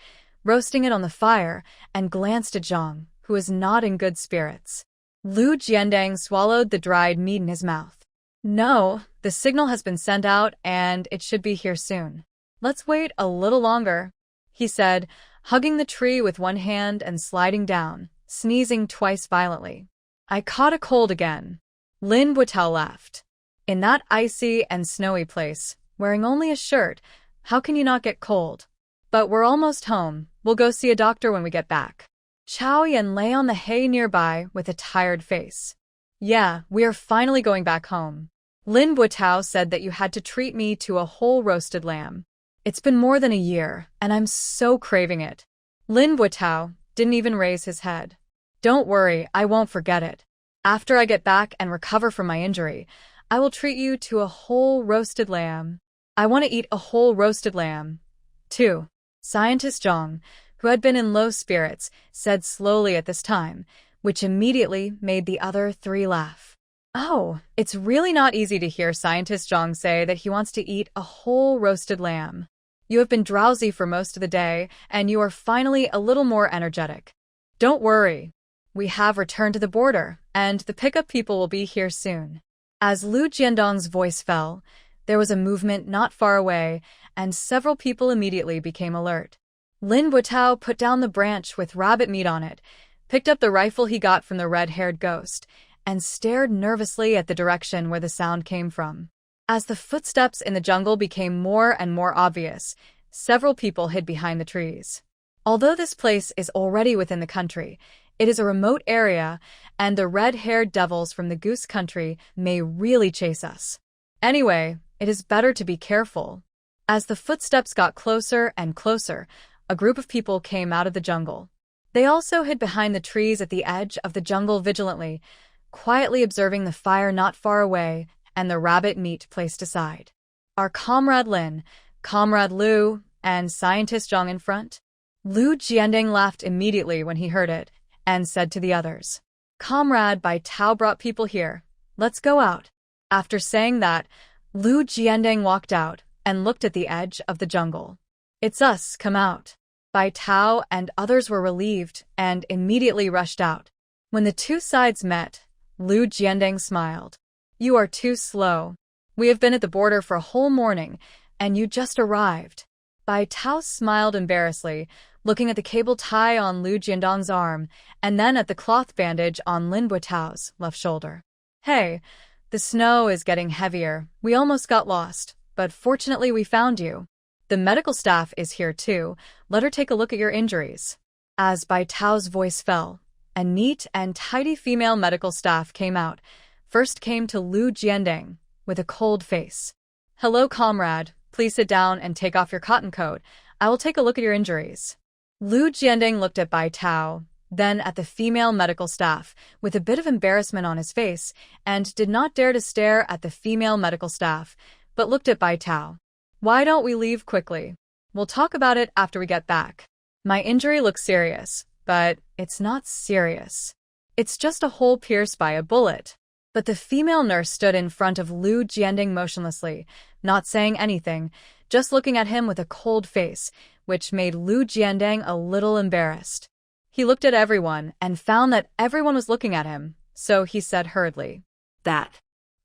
S1: roasting it on the fire, and glanced at Zhang, who was not in good spirits. Lu Jiandang swallowed the dried meat in his mouth. No, the signal has been sent out and it should be here soon. Let's wait a little longer, he said, hugging the tree with one hand and sliding down, sneezing twice violently. I caught a cold again. Lin Buitao laughed. In that icy and snowy place, wearing only a shirt, how can you not get cold? But we're almost home. We'll go see a doctor when we get back. Chao Yan lay on the hay nearby with a tired face. Yeah, we are finally going back home. Lin Buitao said that you had to treat me to a whole roasted lamb. It's been more than a year, and I'm so craving it. Lin Buitao didn't even raise his head. Don't worry, I won't forget it. After I get back and recover from my injury, I will treat you to a whole roasted lamb. I want to eat a whole roasted lamb. 2. Scientist Zhang, who had been in low spirits, said slowly at this time, which immediately made the other 3 laugh. Oh, it's really not easy to hear Scientist Zhang say that he wants to eat a whole roasted lamb. You have been drowsy for most of the day, and you are finally a little more energetic. Don't worry. We have returned to the border, and the pickup people will be here soon. As Lu Jiandong's voice fell, there was a movement not far away, and several people immediately became alert. Lin Buitao put down the branch with rabbit meat on it, picked up the rifle he got from the red-haired ghost, and stared nervously at the direction where the sound came from. As the footsteps in the jungle became more and more obvious, several people hid behind the trees. Although this place is already within the country, it is a remote area, and the red-haired devils from the Goose Country may really chase us. Anyway, it is better to be careful. As the footsteps got closer and closer, a group of people came out of the jungle. They also hid behind the trees at the edge of the jungle vigilantly, quietly observing the fire not far away and the rabbit meat placed aside. Our comrade Lin, comrade Lu, and Scientist Zhang in front? Lu Jianding laughed immediately when he heard it, and said to the others, Comrade Bai Tao brought people here. Let's go out. After saying that, Lu Jianding walked out and looked at the edge of the jungle. It's us, come out. Bai Tao and others were relieved and immediately rushed out. When the two sides met, Lu Jianding smiled. You are too slow. We have been at the border for a whole morning, and you just arrived. Bai Tao smiled embarrassedly, looking at the cable tie on Lu Jiandong's arm, and then at the cloth bandage on Lin Buitao's left shoulder. Hey, the snow is getting heavier. We almost got lost, but fortunately we found you. The medical staff is here too. Let her take a look at your injuries. As Bai Tao's voice fell, a neat and tidy female medical staff came out. First came to Lu Jianding, with a cold face. Hello, comrade. Please sit down and take off your cotton coat. I will take a look at your injuries. Lu Jianding looked at Bai Tao, then at the female medical staff, with a bit of embarrassment on his face, and did not dare to stare at the female medical staff, but looked at Bai Tao. Why don't we leave quickly? We'll talk about it after we get back. My injury looks serious, but it's not serious. It's just a hole pierced by a bullet. But the female nurse stood in front of Lu Jianding motionlessly, not saying anything, just looking at him with a cold face, which made Lu Jianding a little embarrassed. He looked at everyone and found that everyone was looking at him, so he said hurriedly,
S2: That.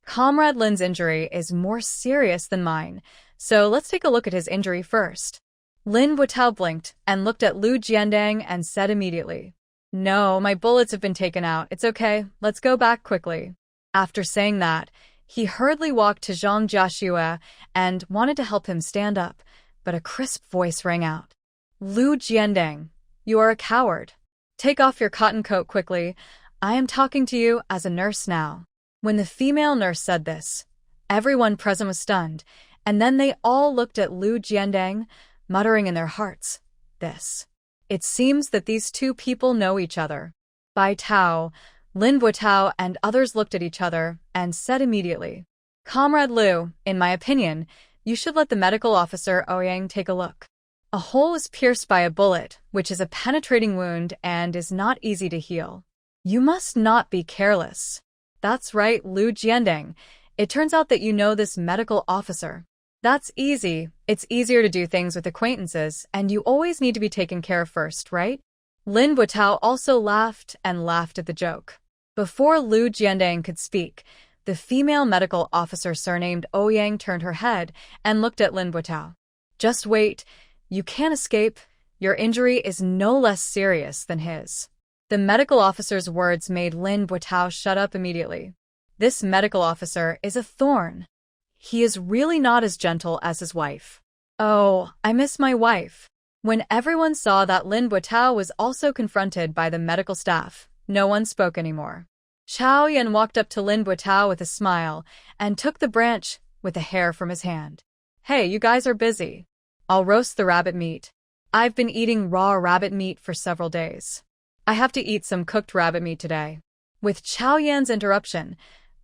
S1: Comrade Lin's injury is more serious than mine, so let's take a look at his injury first. Lin Buitao blinked and looked at Lu Jiandang and said immediately, No, my bullets have been taken out. It's okay. Let's go back quickly. After saying that, he hurriedly walked to Zhang Jiaxue and wanted to help him stand up, but a crisp voice rang out. Lu Jiandang, you are a coward. Take off your cotton coat quickly. I am talking to you as a nurse now. When the female nurse said this, everyone present was stunned, and then they all looked at Lu Jiandang, muttering in their hearts, This. It seems that these two people know each other. Bai Tao, Lin Buitao, and others looked at each other and said immediately, Comrade Lu, in my opinion, you should let the medical officer Ouyang take a look. A hole is pierced by a bullet, which is a penetrating wound and is not easy to heal. You must not be careless. That's right, Lu Jiandang. It turns out that you know this medical officer. That's easy. It's easier to do things with acquaintances, and you always need to be taken care of first, right? Lin Buitao also laughed and laughed at the joke. Before Lu Jiandang could speak, the female medical officer surnamed Ouyang turned her head and looked at Lin Buitao. Just wait. You can't escape. Your injury is no less serious than his. The medical officer's words made Lin Buitao shut up immediately. This medical officer is a thorn. He is really not as gentle as his wife. Oh, I miss my wife. When everyone saw that Lin Buitao was also confronted by the medical staff, no one spoke anymore. Chao Yan walked up to Lin Buitao with a smile and took the branch with the hair from his hand. Hey, you guys are busy. I'll roast the rabbit meat. I've been eating raw rabbit meat for several days. I have to eat some cooked rabbit meat today. With Chao Yan's interruption,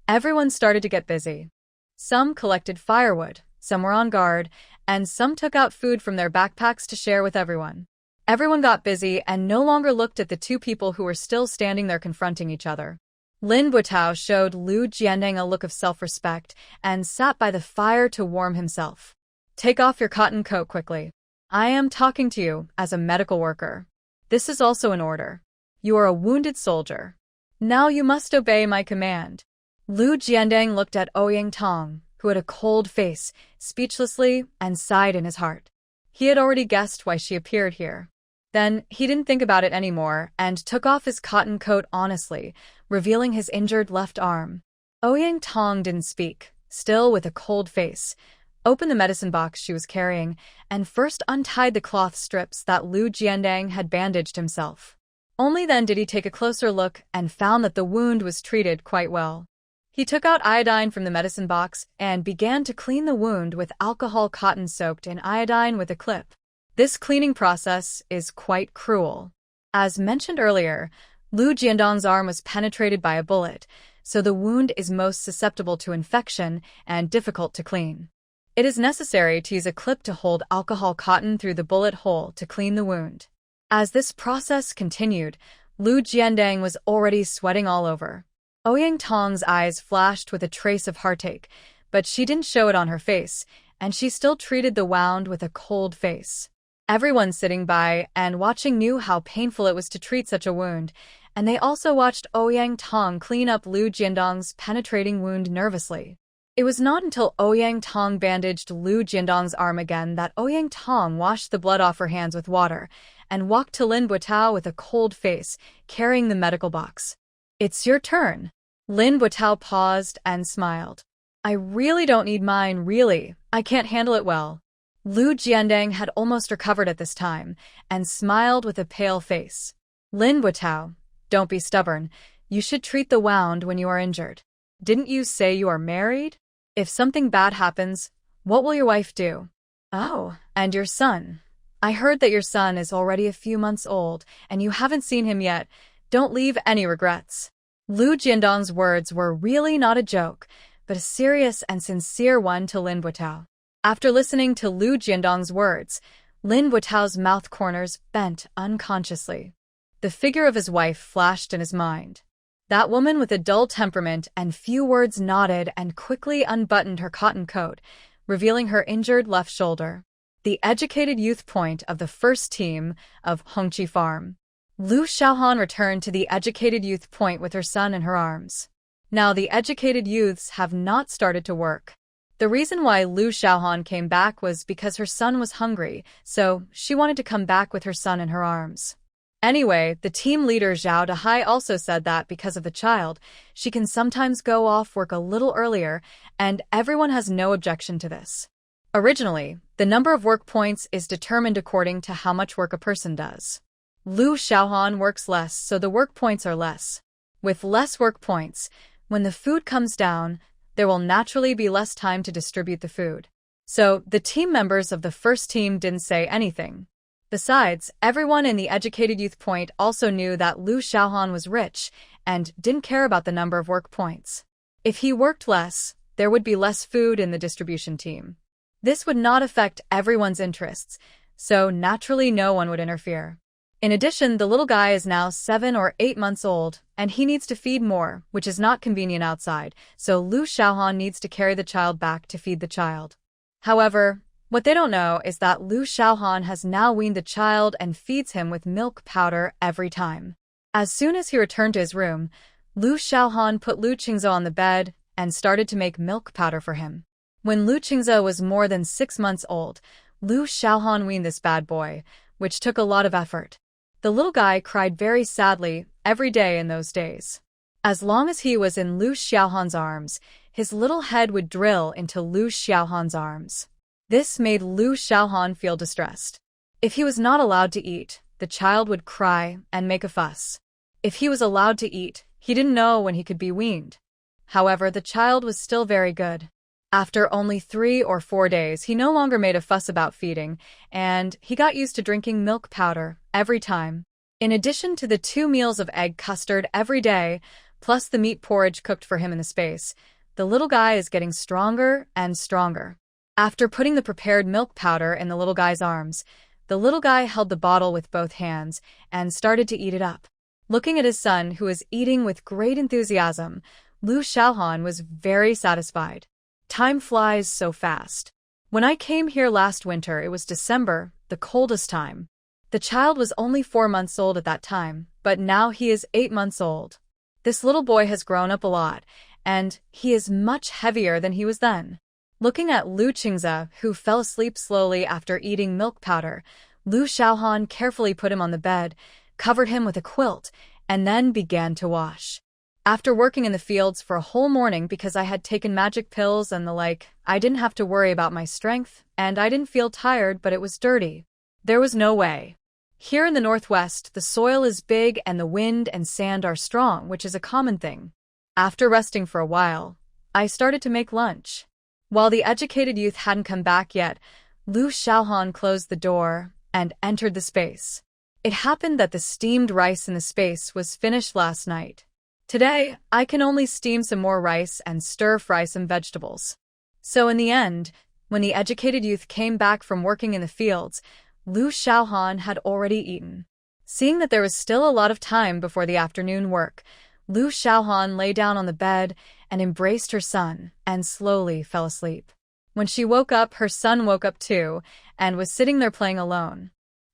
S1: everyone started to get busy. Some collected firewood, some were on guard, and some took out food from their backpacks to share with everyone. Everyone got busy and no longer looked at the two people who were still standing there confronting each other. Lin Buitao showed Lu Jiandang a look of self-respect and sat by the fire to warm himself. Take off your cotton coat quickly. I am talking to you as a medical worker. This is also an order. You are a wounded soldier. Now you must obey my command. Lu Jiandang looked at Ouyang Tong, who had a cold face, speechlessly, and sighed in his heart. He had already guessed why she appeared here. Then he didn't think about it anymore and took off his cotton coat honestly, revealing his injured left arm. Ouyang Tong didn't speak, still with a cold face, opened the medicine box she was carrying, and first untied the cloth strips that Lu Jiandang had bandaged himself. Only then did he take a closer look and found that the wound was treated quite well. He took out iodine from the medicine box and began to clean the wound with alcohol cotton soaked in iodine with a clip. This cleaning process is quite cruel. As mentioned earlier, Lu Jiandang's arm was penetrated by a bullet, so the wound is most susceptible to infection and difficult to clean. It is necessary to use a clip to hold alcohol cotton through the bullet hole to clean the wound. As this process continued, Lu Jiandang was already sweating all over. Ouyang Tong's eyes flashed with a trace of heartache, but she didn't show it on her face, and she still treated the wound with a cold face. Everyone sitting by and watching knew how painful it was to treat such a wound, and they also watched Ouyang Tong clean up Lu Jiandang's penetrating wound nervously. It was not until Ouyang Tong bandaged Lu Jiandang's arm again that Ouyang Tong washed the blood off her hands with water and walked to Lin Buitao with a cold face, carrying the medical box. It's your turn. Lin Buitao paused and smiled. I really don't need mine, really. I can't handle it well. Lu Jiandang had almost recovered at this time and smiled with a pale face. Lin Buitao, don't be stubborn. You should treat the wound when you are injured. Didn't you say you are married? If something bad happens, what will your wife do? Oh, and your son. I heard that your son is already a few months old, and you haven't seen him yet. Don't leave any regrets. Lu Jiandang's words were really not a joke, but a serious and sincere one to Lin Buitao. After listening to Lu Jiandang's words, Lin Buitao's mouth corners bent unconsciously. The figure of his wife flashed in his mind. That woman with a dull temperament and few words nodded and quickly unbuttoned her cotton coat, revealing her injured left shoulder. The educated youth point of the first team of Hongqi Farm. Lu Xiaohan returned to the educated youth point with her son in her arms. Now the educated youths have not started to work. The reason why Lu Xiaohan came back was because her son was hungry, so she wanted to come back with her son in her arms. Anyway, the team leader Zhao Dehai also said that because of the child, she can sometimes go off work a little earlier, and everyone has no objection to this. Originally, the number of work points is determined according to how much work a person does. Lu Xiaohan works less, so the work points are less. With less work points, when the food comes down, there will naturally be less time to distribute the food. So, the team members of the first team didn't say anything. Besides, everyone in the educated youth point also knew that Lu Xiaohan was rich and didn't care about the number of work points. If he worked less, there would be less food in the distribution team. This would not affect everyone's interests, so naturally no one would interfere. In addition, the little guy is now 7 or 8 months old, and he needs to feed more, which is not convenient outside, so Lu Xiaohan needs to carry the child back to feed the child. However, what they don't know is that Lu Xiaohan has now weaned the child and feeds him with milk powder every time. As soon as he returned to his room, Lu Xiaohan put Lu Qingze on the bed and started to make milk powder for him. When Lu Qingze was more than 6 months old, Lu Xiaohan weaned this bad boy, which took a lot of effort. The little guy cried very sadly every day in those days. As long as he was in Lu Xiaohan's arms, his little head would drill into Lu Xiaohan's arms. This made Lu Xiaohan feel distressed. If he was not allowed to eat, the child would cry and make a fuss. If he was allowed to eat, he didn't know when he could be weaned. However, the child was still very good. After only 3 or 4 days, he no longer made a fuss about feeding, and he got used to drinking milk powder every time. In addition to the 2 meals of egg custard every day, plus the meat porridge cooked for him in the space, the little guy is getting stronger and stronger. After putting the prepared milk powder in the little guy's arms, the little guy held the bottle with both hands and started to eat it up. Looking at his son, who was eating with great enthusiasm, Lu Xiaohan was very satisfied. Time flies so fast. When I came here last winter, it was December, the coldest time. The child was only 4 months old at that time, but now he is 8 months old. This little boy has grown up a lot, and he is much heavier than he was then. Looking at Lu Qingze, who fell asleep slowly after eating milk powder, Lu Xiaohan carefully put him on the bed, covered him with a quilt, and then began to wash. After working in the fields for a whole morning because I had taken magic pills and the like, I didn't have to worry about my strength, and I didn't feel tired, but it was dirty. There was no way. Here in the northwest, the soil is big and the wind and sand are strong, which is a common thing. After resting for a while, I started to make lunch. While the educated youth hadn't come back yet, Lu Xiaohan closed the door and entered the space. It happened that the steamed rice in the space was finished last night. Today, I can only steam some more rice and stir-fry some vegetables. So in the end, when the educated youth came back from working in the fields, Lu Xiaohan had already eaten. Seeing that there was still a lot of time before the afternoon work, Lu Xiaohan lay down on the bed and embraced her son and slowly fell asleep. When she woke up, her son woke up too and was sitting there playing alone.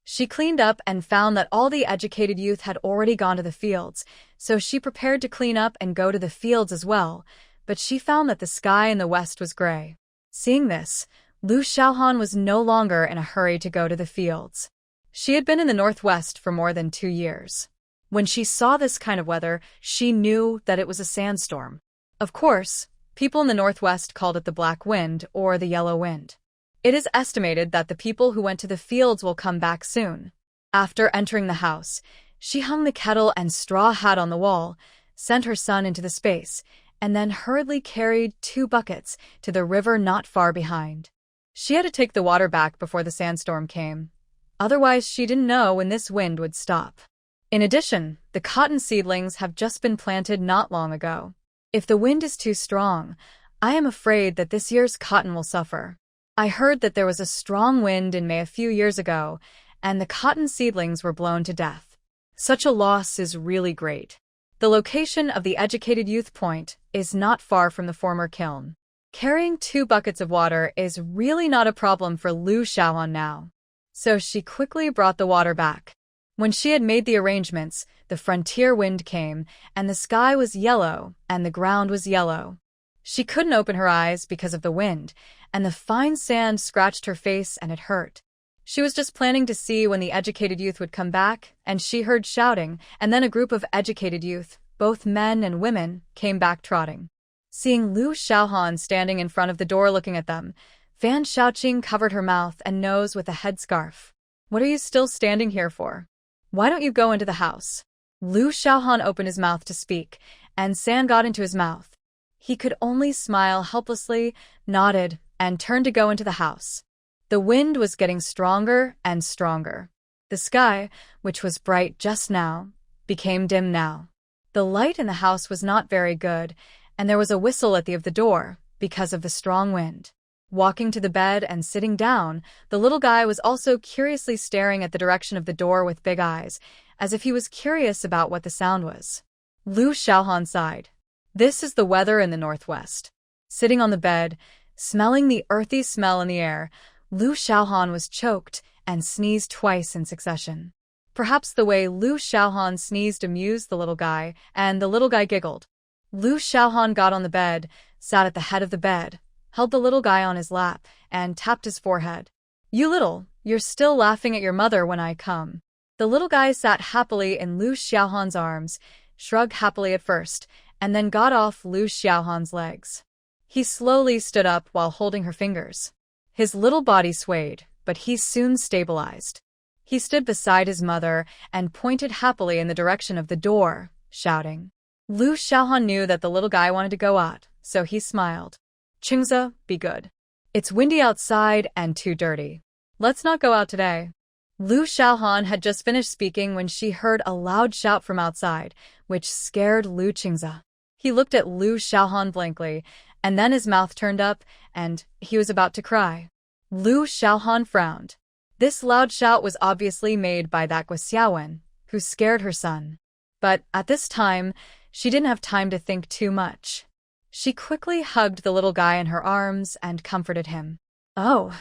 S1: She cleaned up and found that all the educated youth had already gone to the fields, so she prepared to clean up and go to the fields as well, but she found that the sky in the west was gray. Seeing this, Lu Xiaohan was no longer in a hurry to go to the fields. She had been in the northwest for more than 2 years. When she saw this kind of weather, she knew that it was a sandstorm. Of course, people in the northwest called it the black wind or the yellow wind. It is estimated that the people who went to the fields will come back soon. After entering the house, she hung the kettle and straw hat on the wall, sent her son into the space, and then hurriedly carried 2 buckets to the river not far behind. She had to take the water back before the sandstorm came. Otherwise, she didn't know when this wind would stop. In addition, the cotton seedlings have just been planted not long ago. If the wind is too strong, I am afraid that this year's cotton will suffer. I heard that there was a strong wind in May a few years ago, and the cotton seedlings were blown to death. Such a loss is really great. The location of the educated youth point is not far from the former kiln. Carrying 2 buckets of water is really not a problem for Lu Xiaohan now. So she quickly brought the water back. When she had made the arrangements, the frontier wind came, and the sky was yellow, and the ground was yellow. She couldn't open her eyes because of the wind, and the fine sand scratched her face and it hurt. She was just planning to see when the educated youth would come back, and she heard shouting, and then a group of educated youth, both men and women, came back trotting. Seeing Lu Xiaohan standing in front of the door looking at them, Fan Shaoqing covered her mouth and nose with a headscarf. "What are you still standing here for? Why don't you go into the house?" Lu Xiaohan opened his mouth to speak, and sand got into his mouth. He could only smile helplessly, nodded, and turned to go into the house. The wind was getting stronger and stronger. The sky, which was bright just now, became dim now. The light in the house was not very good, and there was a whistle at the of the door because of the strong wind. Walking to the bed and sitting down, the little guy was also curiously staring at the direction of the door with big eyes, as if he was curious about what the sound was. Lu Xiaohan sighed. This is the weather in the northwest. Sitting on the bed, smelling the earthy smell in the air, Lu Xiaohan was choked and sneezed twice in succession. Perhaps the way Lu Xiaohan sneezed amused the little guy, and the little guy giggled. Lu Xiaohan got on the bed, sat at the head of the bed, held the little guy on his lap, and tapped his forehead. You're still laughing at your mother when I come." The little guy sat happily in Lu Xiaohan's arms, shrugged happily at first, and then got off Lu Xiaohan's legs. He slowly stood up while holding her fingers. His little body swayed, but he soon stabilized. He stood beside his mother and pointed happily in the direction of the door, shouting. Lu Xiaohan knew that the little guy wanted to go out, so he smiled. "Qingza, be good. It's windy outside and too dirty. Let's not go out today." Lu Xiaohan had just finished speaking when she heard a loud shout from outside, which scared Lu Qingza. He looked at Lu Xiaohan blankly, and then his mouth turned up, and he was about to cry. Lu Xiaohan frowned. This loud shout was obviously made by that Guoxiaowen, who scared her son. But at this time, she didn't have time to think too much. She quickly hugged the little guy in her arms and comforted him. "Oh,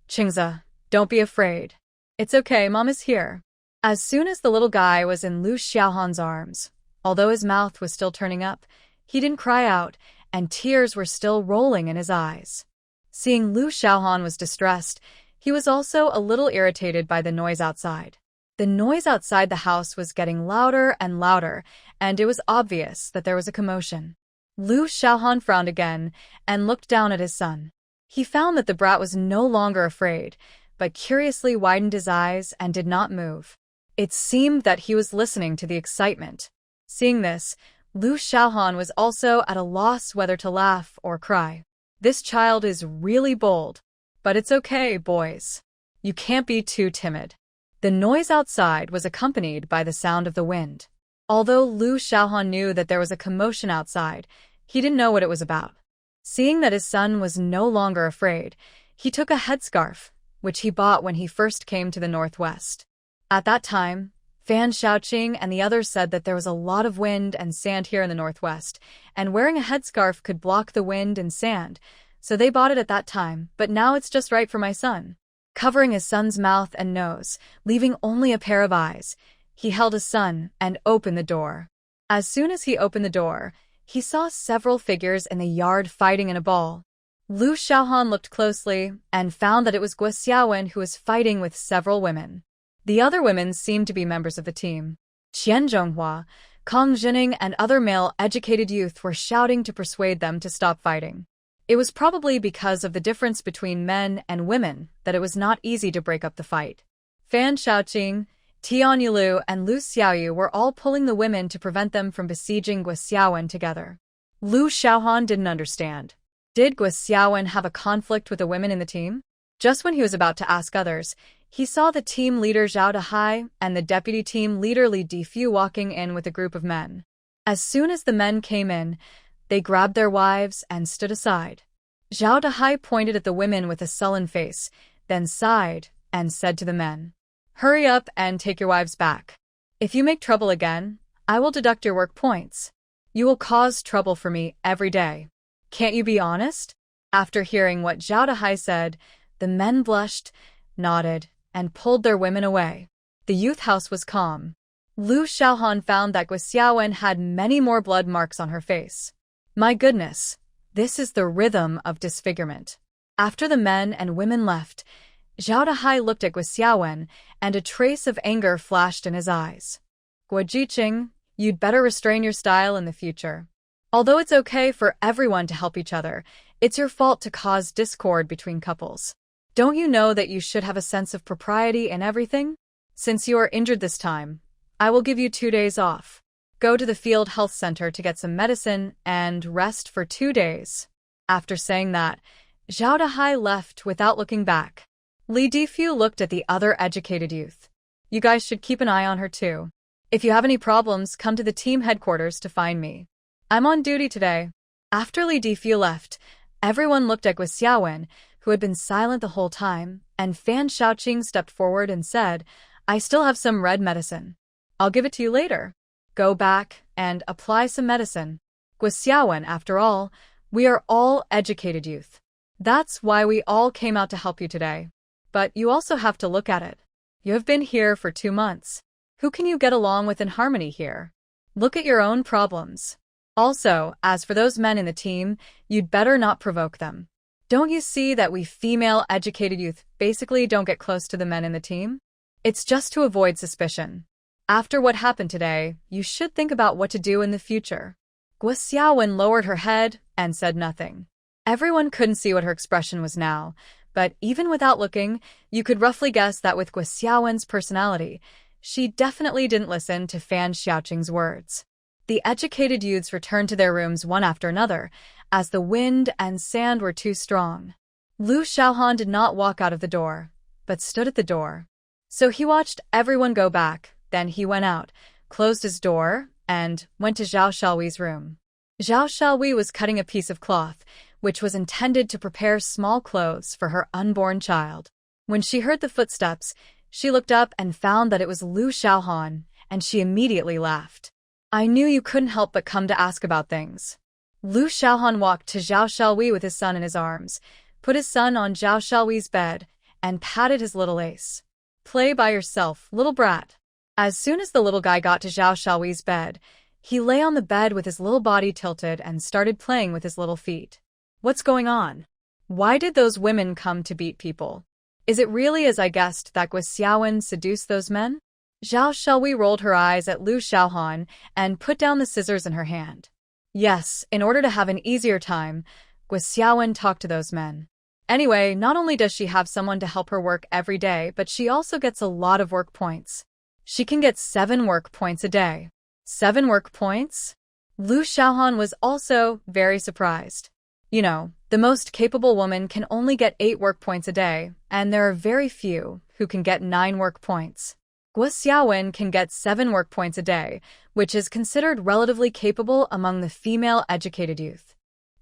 S1: Qingza, don't be afraid. It's okay, Mom is here." As soon as the little guy was in Lu Xiaohan's arms, although his mouth was still turning up, he didn't cry out, and tears were still rolling in his eyes. Seeing Lu Xiaohan was distressed, he was also a little irritated by the noise outside. The noise outside the house was getting louder and louder, and it was obvious that there was a commotion. Lu Xiaohan frowned again and looked down at his son. He found that the brat was no longer afraid, but curiously widened his eyes and did not move. It seemed that he was listening to the excitement. Seeing this, Lu Xiaohan was also at a loss whether to laugh or cry. This child is really bold. But it's okay, boys. You can't be too timid. The noise outside was accompanied by the sound of the wind. Although Lu Xiaohan knew that there was a commotion outside, he didn't know what it was about. Seeing that his son was no longer afraid, he took a headscarf, which he bought when he first came to the northwest. At that time, Fan Shaoqing and the others said that there was a lot of wind and sand here in the northwest, and wearing a headscarf could block the wind and sand, so they bought it at that time, but now it's just right for my son. Covering his son's mouth and nose, leaving only a pair of eyes, he held his son and opened the door. As soon as he opened the door, he saw several figures in the yard fighting in a ball. Lu Xiaohan looked closely and found that it was Guoxiaowen who was fighting with several women. The other women seemed to be members of the team. Qian Zhonghua, Kong Jining, and other male-educated youth were shouting to persuade them to stop fighting. It was probably because of the difference between men and women that it was not easy to break up the fight. Fan Shaoqing, Tian Yulu, and Lu Xiaoyu were all pulling the women to prevent them from besieging Guoxiaowen together. Lu Xiaohan didn't understand. Did Guoxiaowen have a conflict with the women in the team? Just when he was about to ask others, he saw the team leader Zhao Dahai and the deputy team leader Li Difu walking in with a group of men. As soon as the men came in, they grabbed their wives and stood aside. Zhao Dahai pointed at the women with a sullen face, then sighed and said to the men, "Hurry up and take your wives back. If you make trouble again, I will deduct your work points. You will cause trouble for me every day. Can't you be honest?" After hearing what Zhao Dahai said, the men blushed, nodded, and pulled their women away. The youth house was calm. Lu Xiaohan found that Gui Xiaowen had many more blood marks on her face. My goodness, this is the rhythm of disfigurement. After the men and women left, Zhao Dahai looked at Gui Xiaowen, and a trace of anger flashed in his eyes. Gui Jiqing, you'd better restrain your style in the future. Although it's okay for everyone to help each other, it's your fault to cause discord between couples. Don't you know that you should have a sense of propriety in everything? Since you are injured this time, I will give you 2 days off. Go to the field health center to get some medicine and rest for 2 days. After saying that, Zhao Dahai left without looking back. Li Difu looked at the other educated youth. You guys should keep an eye on her too. If you have any problems, come to the team headquarters to find me. I'm on duty today. After Li Difu left, everyone looked at Gui Xiaowen, who had been silent the whole time, and Fan Shaoqing stepped forward and said, I still have some red medicine. I'll give it to you later. Go back and apply some medicine. Gui Xiaowen, after all, we are all educated youth. That's why we all came out to help you today. But you also have to look at it. You have been here for 2 months. Who can you get along with in harmony here? Look at your own problems. Also, as for those men in the team, you'd better not provoke them. Don't you see that we female educated youth basically don't get close to the men in the team? It's just to avoid suspicion. After what happened today, you should think about what to do in the future. Gui Xiaowen lowered her head and said nothing. Everyone couldn't see what her expression was now, but even without looking, you could roughly guess that with Gui Xiaowen's personality, she definitely didn't listen to Fan Shaoqing's words. The educated youths returned to their rooms one after another, as the wind and sand were too strong. Lu Xiaohan did not walk out of the door, but stood at the door. So he watched everyone go back, then he went out, closed his door, and went to Zhao Xiaohui's room. Zhao Xiaohui was cutting a piece of cloth, which was intended to prepare small clothes for her unborn child. When she heard the footsteps, she looked up and found that it was Lu Xiaohan, and she immediately laughed. I knew you couldn't help but come to ask about things. Lu Xiaohan walked to Zhao Xiaohui with his son in his arms, put his son on Zhao Xiaohui's bed, and patted his little ace. Play by yourself, little brat. As soon as the little guy got to Zhao Xiaohui's bed, he lay on the bed with his little body tilted and started playing with his little feet. What's going on? Why did those women come to beat people? Is it really as I guessed that Gui Xiaowen seduced those men? Zhao Xiaohui rolled her eyes at Lu Xiaohan and put down the scissors in her hand. Yes, in order to have an easier time, Gui Xiaowen talked to those men. Anyway, not only does she have someone to help her work every day, but she also gets a lot of work points. She can get 7 work points a day. 7 work points? Lu Xiaohan was also very surprised. You know, the most capable woman can only get 8 work points a day, and there are very few who can get 9 work points. Gui Xiaowen can get 7 work points a day, which is considered relatively capable among the female educated youth.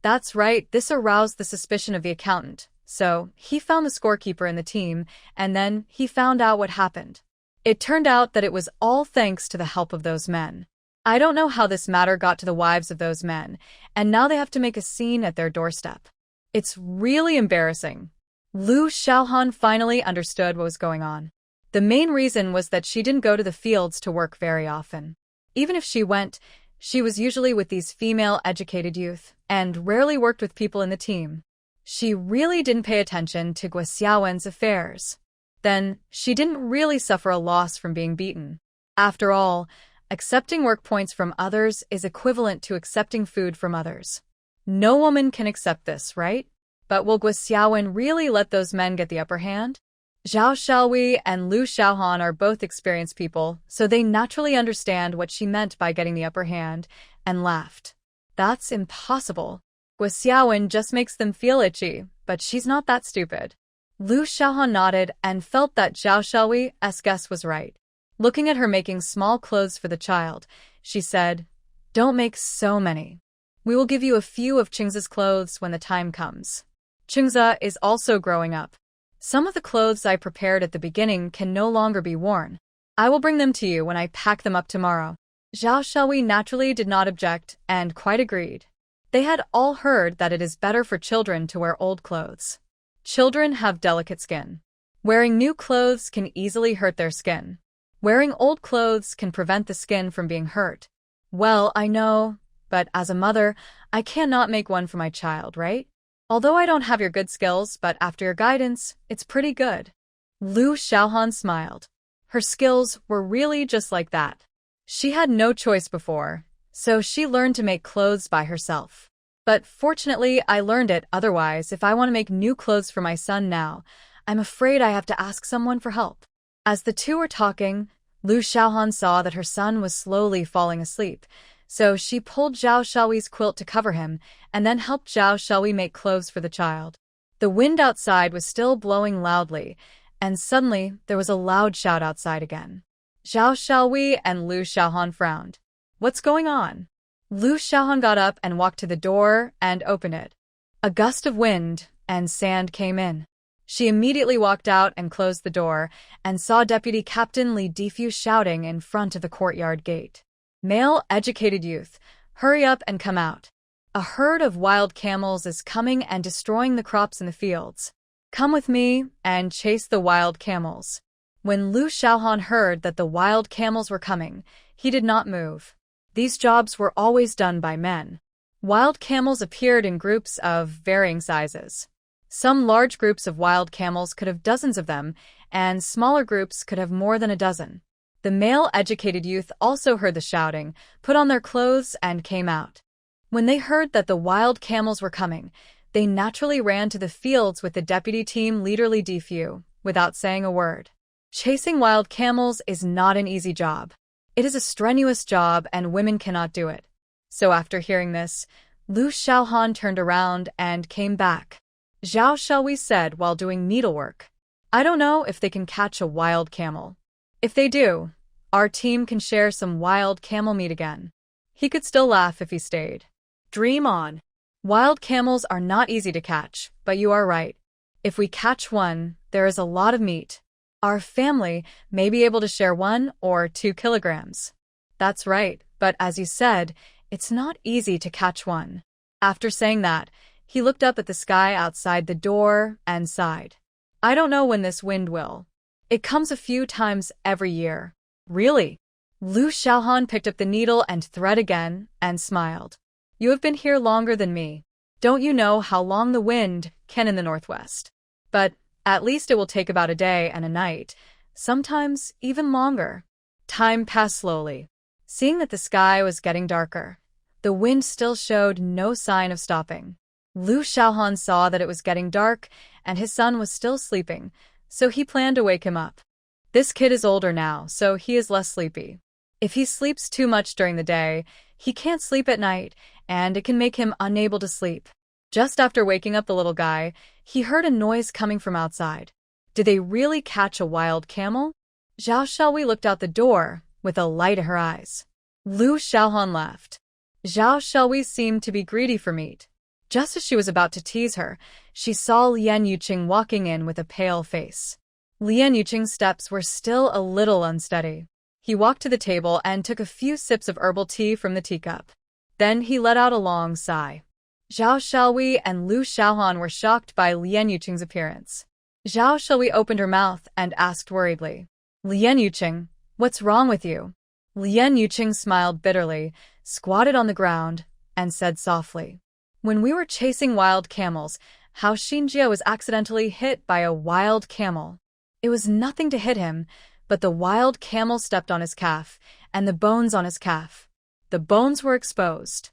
S1: That's right, this aroused the suspicion of the accountant, so he found the scorekeeper in the team, and then he found out what happened. It turned out that it was all thanks to the help of those men. I don't know how this matter got to the wives of those men, and now they have to make a scene at their doorstep. It's really embarrassing. Lu Xiaohan finally understood what was going on. The main reason was that she didn't go to the fields to work very often. Even if she went, she was usually with these female educated youth, and rarely worked with people in the team. She really didn't pay attention to Gui Xiaowen's affairs. Then, she didn't really suffer a loss from being beaten. After all, accepting work points from others is equivalent to accepting food from others. No woman can accept this, right? But will Gui Xiaowen really let those men get the upper hand? Zhao Xiaohui and Lu Xiaohan are both experienced people, so they naturally understand what she meant by getting the upper hand, and laughed. That's impossible. Gui Xiaowen just makes them feel itchy, but she's not that stupid. Lu Xiaohan nodded and felt that Zhao Xiaohui's guess was right. Looking at her making small clothes for the child, she said, Don't make so many. We will give you a few of Qingza's clothes when the time comes. Qingza is also growing up. Some of the clothes I prepared at the beginning can no longer be worn. I will bring them to you when I pack them up tomorrow. Zhao Xiaohui naturally did not object and quite agreed. They had all heard that it is better for children to wear old clothes. Children have delicate skin. Wearing new clothes can easily hurt their skin. Wearing old clothes can prevent the skin from being hurt. Well, I know, but as a mother, I cannot make one for my child, right? Although I don't have your good skills, but after your guidance, it's pretty good. Lu Xiaohan smiled. Her skills were really just like that. She had no choice before, so she learned to make clothes by herself. But fortunately, I learned it. Otherwise, if I want to make new clothes for my son now, I'm afraid I have to ask someone for help. As the two were talking, Lu Xiaohan saw that her son was slowly falling asleep, so she pulled Zhao Xiaoyi's quilt to cover him and then helped Zhao Xiaoyi make clothes for the child. The wind outside was still blowing loudly, and suddenly there was a loud shout outside again. Zhao Xiaoyi and Lu Xiaohan frowned. What's going on? Lu Xiaohan got up and walked to the door and opened it. A gust of wind and sand came in. She immediately walked out and closed the door and saw Deputy Captain Li Difu shouting in front of the courtyard gate. Male educated youth, hurry up and come out. A herd of wild camels is coming and destroying the crops in the fields. Come with me and chase the wild camels. When Lu Xiaohan heard that the wild camels were coming, he did not move. These jobs were always done by men. Wild camels appeared in groups of varying sizes. Some large groups of wild camels could have dozens of them, and smaller groups could have more than a dozen. The male educated youth also heard the shouting, put on their clothes, and came out. When they heard that the wild camels were coming, they naturally ran to the fields with the deputy team leader Li Difu, without saying a word. Chasing wild camels is not an easy job. It is a strenuous job and women cannot do it. So after hearing this, Lu Xiaohan turned around and came back. Zhao Xiaoyi said while doing needlework, I don't know if they can catch a wild camel. If they do, our team can share some wild camel meat again. He could still laugh if he stayed. Dream on. Wild camels are not easy to catch, but you are right. If we catch one, there is a lot of meat. Our family may be able to share 1 or 2 kilograms. That's right, but as you said, it's not easy to catch one. After saying that, he looked up at the sky outside the door and sighed. I don't know when this wind will. It comes a few times every year. Really? Lu Xiaohan picked up the needle and thread again and smiled. You have been here longer than me. Don't you know how long the wind can in the northwest? But at least it will take about a day and a night, sometimes even longer. Time passed slowly. Seeing that the sky was getting darker, the wind still showed no sign of stopping. Lu Xiaohan saw that it was getting dark and his son was still sleeping, so he planned to wake him up. This kid is older now, so he is less sleepy. If he sleeps too much during the day, he can't sleep at night, and it can make him unable to sleep. Just after waking up the little guy, he heard a noise coming from outside. Did they really catch a wild camel? Zhao Xiaoyi looked out the door with a light in her eyes. Lu Xiaohan laughed. Zhao Xiaoyi seemed to be greedy for meat. Just as she was about to tease her, she saw Lian Yuqing walking in with a pale face. Lian Yuqing's steps were still a little unsteady. He walked to the table and took a few sips of herbal tea from the teacup. Then he let out a long sigh. Zhao Xiaoyi and Lu Xiaohan were shocked by Lian Yuqing's appearance. Zhao Xiaoyi opened her mouth and asked worriedly, Lian Yuqing, what's wrong with you? Lian Yuqing smiled bitterly, squatted on the ground, and said softly, when we were chasing wild camels, Hao Xinjie was accidentally hit by a wild camel. It was nothing to hit him, but the wild camel stepped on his calf, and the bones on his calf. The bones were exposed.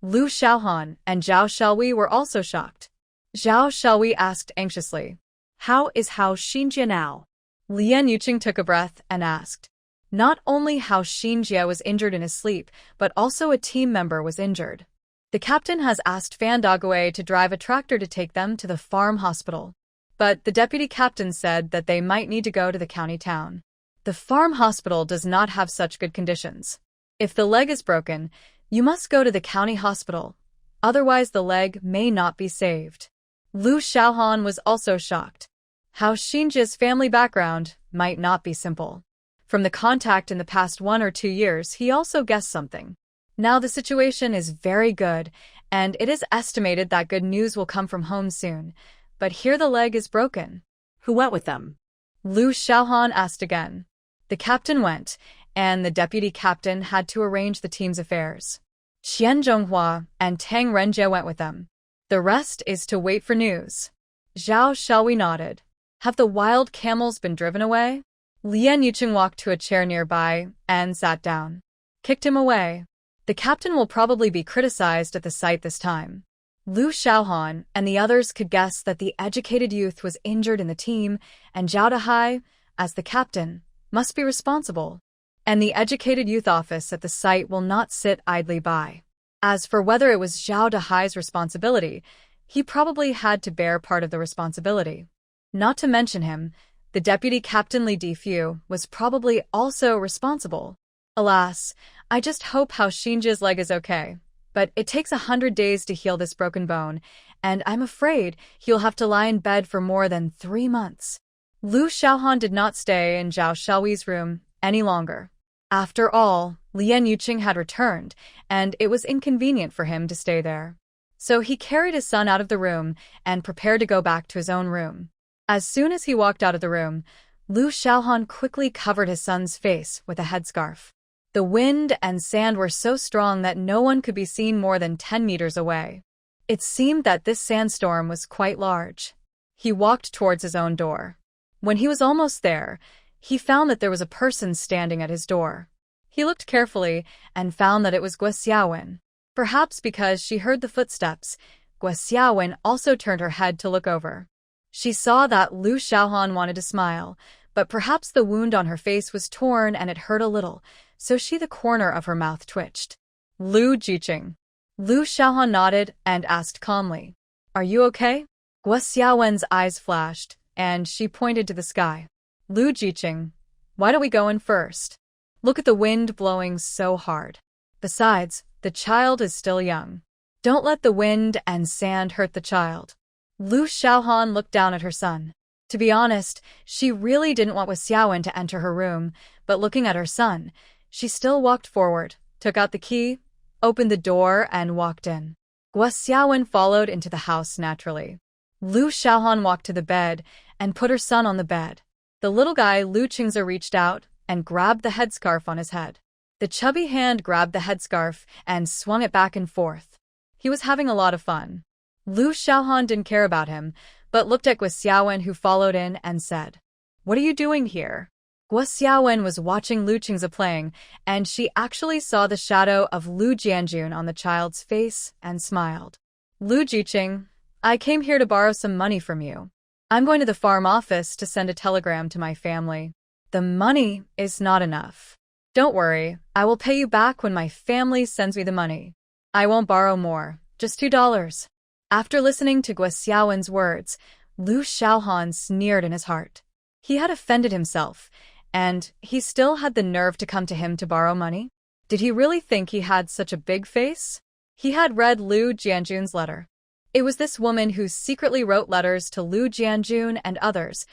S1: Lu Xiaohan and Zhao Xiaoyi were also shocked. Zhao Xiaoyi asked anxiously, how is Hao Xinjie now? Lian Yuqing took a breath and asked. Not only Hao Xinjie was injured in his sleep, but also a team member was injured. The captain has asked Fan Dagway to drive a tractor to take them to the farm hospital. But the deputy captain said that they might need to go to the county town. The farm hospital does not have such good conditions. If the leg is broken, you must go to the county hospital. Otherwise the leg may not be saved. Lu Xiaohan was also shocked. Hao Xinjie's family background might not be simple. From the contact in the past 1 or 2 years, he also guessed something. Now the situation is very good, and it is estimated that good news will come from home soon. But here the leg is broken.
S2: Who went with them?
S1: Lu Xiaohan asked again. The captain went, and the deputy captain had to arrange the team's affairs. Qian Zhonghua and Tang Renjie went with them. The rest is to wait for news. Zhao Xiaohui nodded. Have the wild camels been driven away? Lian Yuqing walked to a chair nearby and sat down. Kicked him away. The captain will probably be criticized at the site this time. Lu Xiaohan and the others could guess that the educated youth was injured in the team, and Zhao Dahai, as the captain, must be responsible. And the educated youth office at the site will not sit idly by. As for whether it was Zhao Dahai's responsibility, he probably had to bear part of the responsibility. Not to mention him, the deputy captain Li Difu was probably also responsible. Alas, I just hope Hao Xinji's leg is okay. But it takes 100 days to heal this broken bone, and I'm afraid he'll have to lie in bed for more than 3 months. Lu Xiaohan did not stay in Zhao Xiaohui's room any longer. After all, Lian Yuqing had returned, and it was inconvenient for him to stay there. So he carried his son out of the room and prepared to go back to his own room. As soon as he walked out of the room, Lu Xiaohan quickly covered his son's face with a headscarf. The wind and sand were so strong that no one could be seen more than 10 meters away. It seemed that this sandstorm was quite large. He walked towards his own door. When he was almost there, he found that there was a person standing at his door. He looked carefully and found that it was Guo Xiaowen. Perhaps because she heard the footsteps, Guo Xiaowen also turned her head to look over. She saw that Lu Xiaohan wanted to smile, but perhaps the wound on her face was torn and it hurt a little, so the corner of her mouth twitched. Lu Jiqing. Lu Xiaohan nodded and asked calmly, "Are you okay?" Guo Xiaowen's eyes flashed, and she pointed to the sky. Lu Jiqing, why don't we go in first? Look at the wind blowing so hard. Besides, the child is still young. Don't let the wind and sand hurt the child. Lu Xiaohan looked down at her son. To be honest, she really didn't want Guo Xiaowen to enter her room, but looking at her son, she still walked forward, took out the key, opened the door, and walked in. Guo Xiaowen followed into the house naturally. Lu Xiaohan walked to the bed and put her son on the bed. The little guy Lu Qingze reached out and grabbed the headscarf on his head. The chubby hand grabbed the headscarf and swung it back and forth. He was having a lot of fun. Lu Xiaohan didn't care about him, but looked at Guo Xiaowen, who followed in, and said, "What are you doing here?" Guo Xiaowen was watching Lu Qingze playing, and she actually saw the shadow of Lu Jianjun on the child's face and smiled. "Lu Jiqing, I came here to borrow some money from you. I'm going to the farm office to send a telegram to my family. The money is not enough. Don't worry, I will pay you back when my family sends me the money. I won't borrow more, just $2. After listening to Guo Xiaowen's words, Lu Xiaohan sneered in his heart. He had offended himself, and he still had the nerve to come to him to borrow money? Did he really think he had such a big face? He had read Lu Jianjun's letter. It was this woman who secretly wrote letters to Lu Jianjun and others.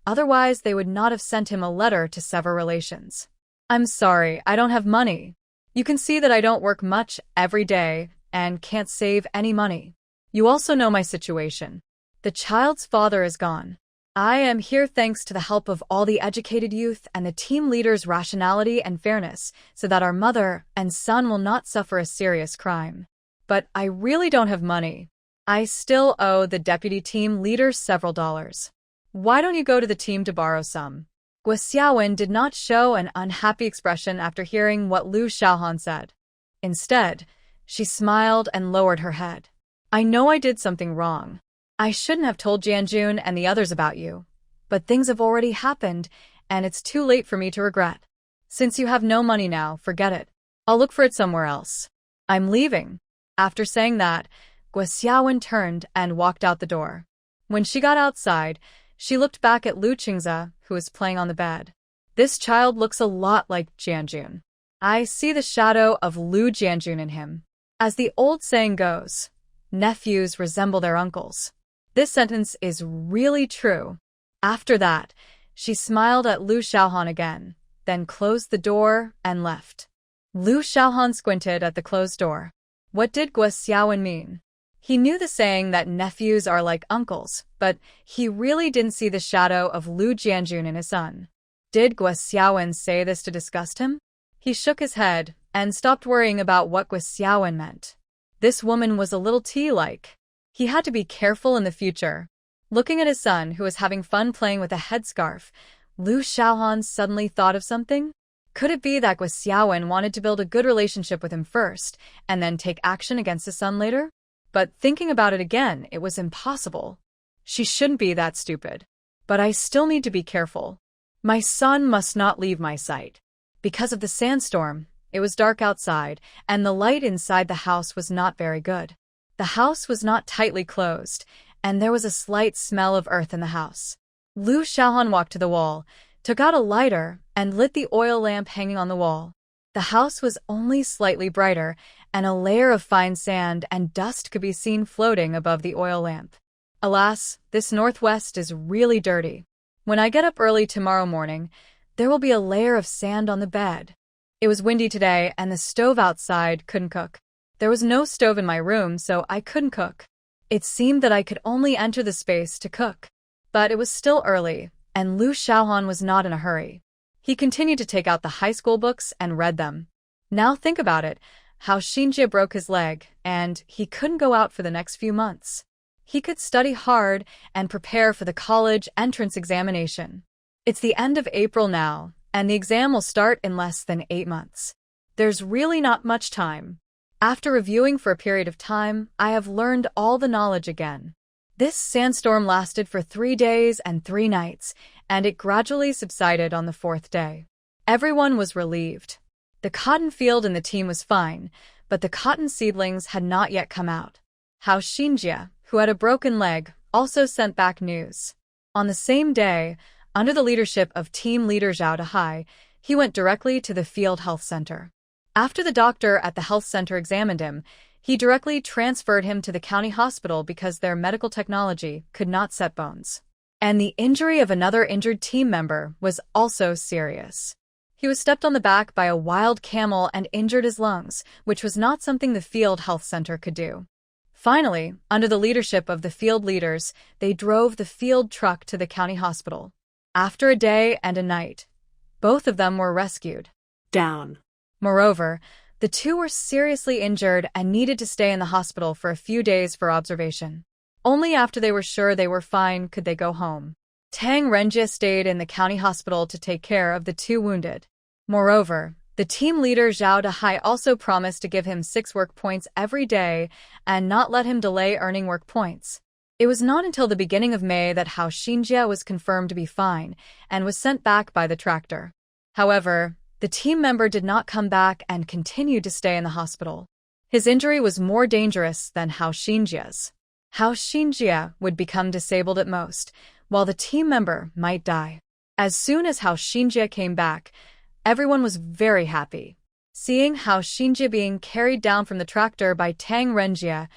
S1: Otherwise, they would not have sent him a letter to sever relations. "I'm sorry, I don't have money. You can see that I don't work much every day and can't save any money. You also know my situation. The child's father is gone. I am here thanks to the help of all the educated youth and the team leader's rationality and fairness, so that our mother and son will not suffer a serious crime. But I really don't have money. I still owe the deputy team leader several dollars. Why don't you go to the team to borrow some?" Guo Xiaowen did not show an unhappy expression after hearing what Lu Xiaohan said. Instead, she smiled and lowered her head. "I know I did something wrong. I shouldn't have told Jianjun and the others about you. But things have already happened, and it's too late for me to regret. Since you have no money now, forget it. I'll look for it somewhere else. I'm leaving." After saying that, Guo Xiaowen turned and walked out the door. When she got outside, she looked back at Lu Qingze, who was playing on the bed. "This child looks a lot like Jianjun. I see the shadow of Lu Jianjun in him. As the old saying goes, nephews resemble their uncles. This sentence is really true." After that, she smiled at Lu Xiaohan again, then closed the door and left. Lu Xiaohan squinted at the closed door. What did Guo Xiaowen mean? He knew the saying that nephews are like uncles, but he really didn't see the shadow of Lu Jianjun in his son. Did Guo Xiaowen say this to disgust him? He shook his head and stopped worrying about what Guo Xiaowen meant. This woman was a little tea-like. He had to be careful in the future. Looking at his son, who was having fun playing with a headscarf, Lu Xiaohan suddenly thought of something. Could it be that Guo Xiaowen wanted to build a good relationship with him first, and then take action against his son later? But thinking about it again, it was impossible. She shouldn't be that stupid. But I still need to be careful. My son must not leave my sight. Because of the sandstorm, it was dark outside, and the light inside the house was not very good. The house was not tightly closed, and there was a slight smell of earth in the house. Lu Xiaohan walked to the wall, took out a lighter, and lit the oil lamp hanging on the wall. The house was only slightly brighter, and a layer of fine sand and dust could be seen floating above the oil lamp. Alas, this northwest is really dirty. When I get up early tomorrow morning, there will be a layer of sand on the bed. It was windy today, and the stove outside couldn't cook. There was no stove in my room, so I couldn't cook. It seemed that I could only enter the space to cook. But it was still early, and Lu Xiaohan was not in a hurry. He continued to take out the high school books and read them. Now think about it, how Xinjie broke his leg, and he couldn't go out for the next few months. He could study hard and prepare for the college entrance examination. It's the end of April now, and the exam will start in less than 8 months. There's really not much time. After reviewing for a period of time, I have learned all the knowledge again. This sandstorm lasted for 3 days and 3 nights, and it gradually subsided on the 4th day. Everyone was relieved. The cotton field in the team was fine, but the cotton seedlings had not yet come out. Hao Xinjie, who had a broken leg, also sent back news. On the same day, under the leadership of team leader Zhao Dehai, he went directly to the field health center. After the doctor at the health center examined him, he directly transferred him to the county hospital because their medical technology could not set bones. And the injury of another injured team member was also serious. He was stepped on the back by a wild camel and injured his lungs, which was not something the field health center could do. Finally, under the leadership of the field leaders, they drove the field truck to the county hospital. After a day and a night, both of them were rescued.
S2: Down.
S1: Moreover, the two were seriously injured and needed to stay in the hospital for a few days for observation. Only after they were sure they were fine could they go home. Tang Renjie stayed in the county hospital to take care of the 2 wounded. Moreover, the team leader Zhao Dehai also promised to give him 6 work points every day and not let him delay earning work points. It was not until the beginning of May that Hao Xinjie was confirmed to be fine and was sent back by the tractor. However, the team member did not come back and continued to stay in the hospital. His injury was more dangerous than Hao Xinjie's. Hao Xinjie would become disabled at most, while the team member might die. As soon as Hao Xinjie came back, everyone was very happy. Seeing Hao Xinjie being carried down from the tractor by Tang Renjie,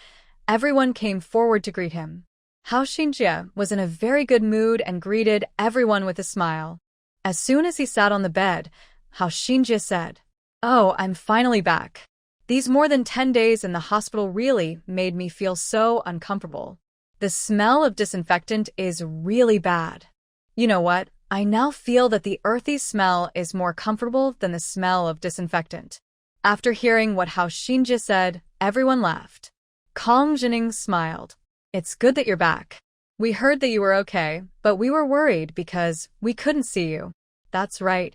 S1: everyone came forward to greet him. Hao Xinjie was in a very good mood and greeted everyone with a smile. As soon as he sat on the bed, Hao Xinjie said, "Oh, I'm finally back. These more than 10 days in the hospital really made me feel so uncomfortable. The smell of disinfectant is really bad. You know what? I now feel that the earthy smell is more comfortable than the smell of disinfectant." After hearing what Hao Xinjie said, everyone laughed. Kong Jining smiled. "It's good that you're back. We heard that you were okay, but we were worried because we couldn't see you." "That's right.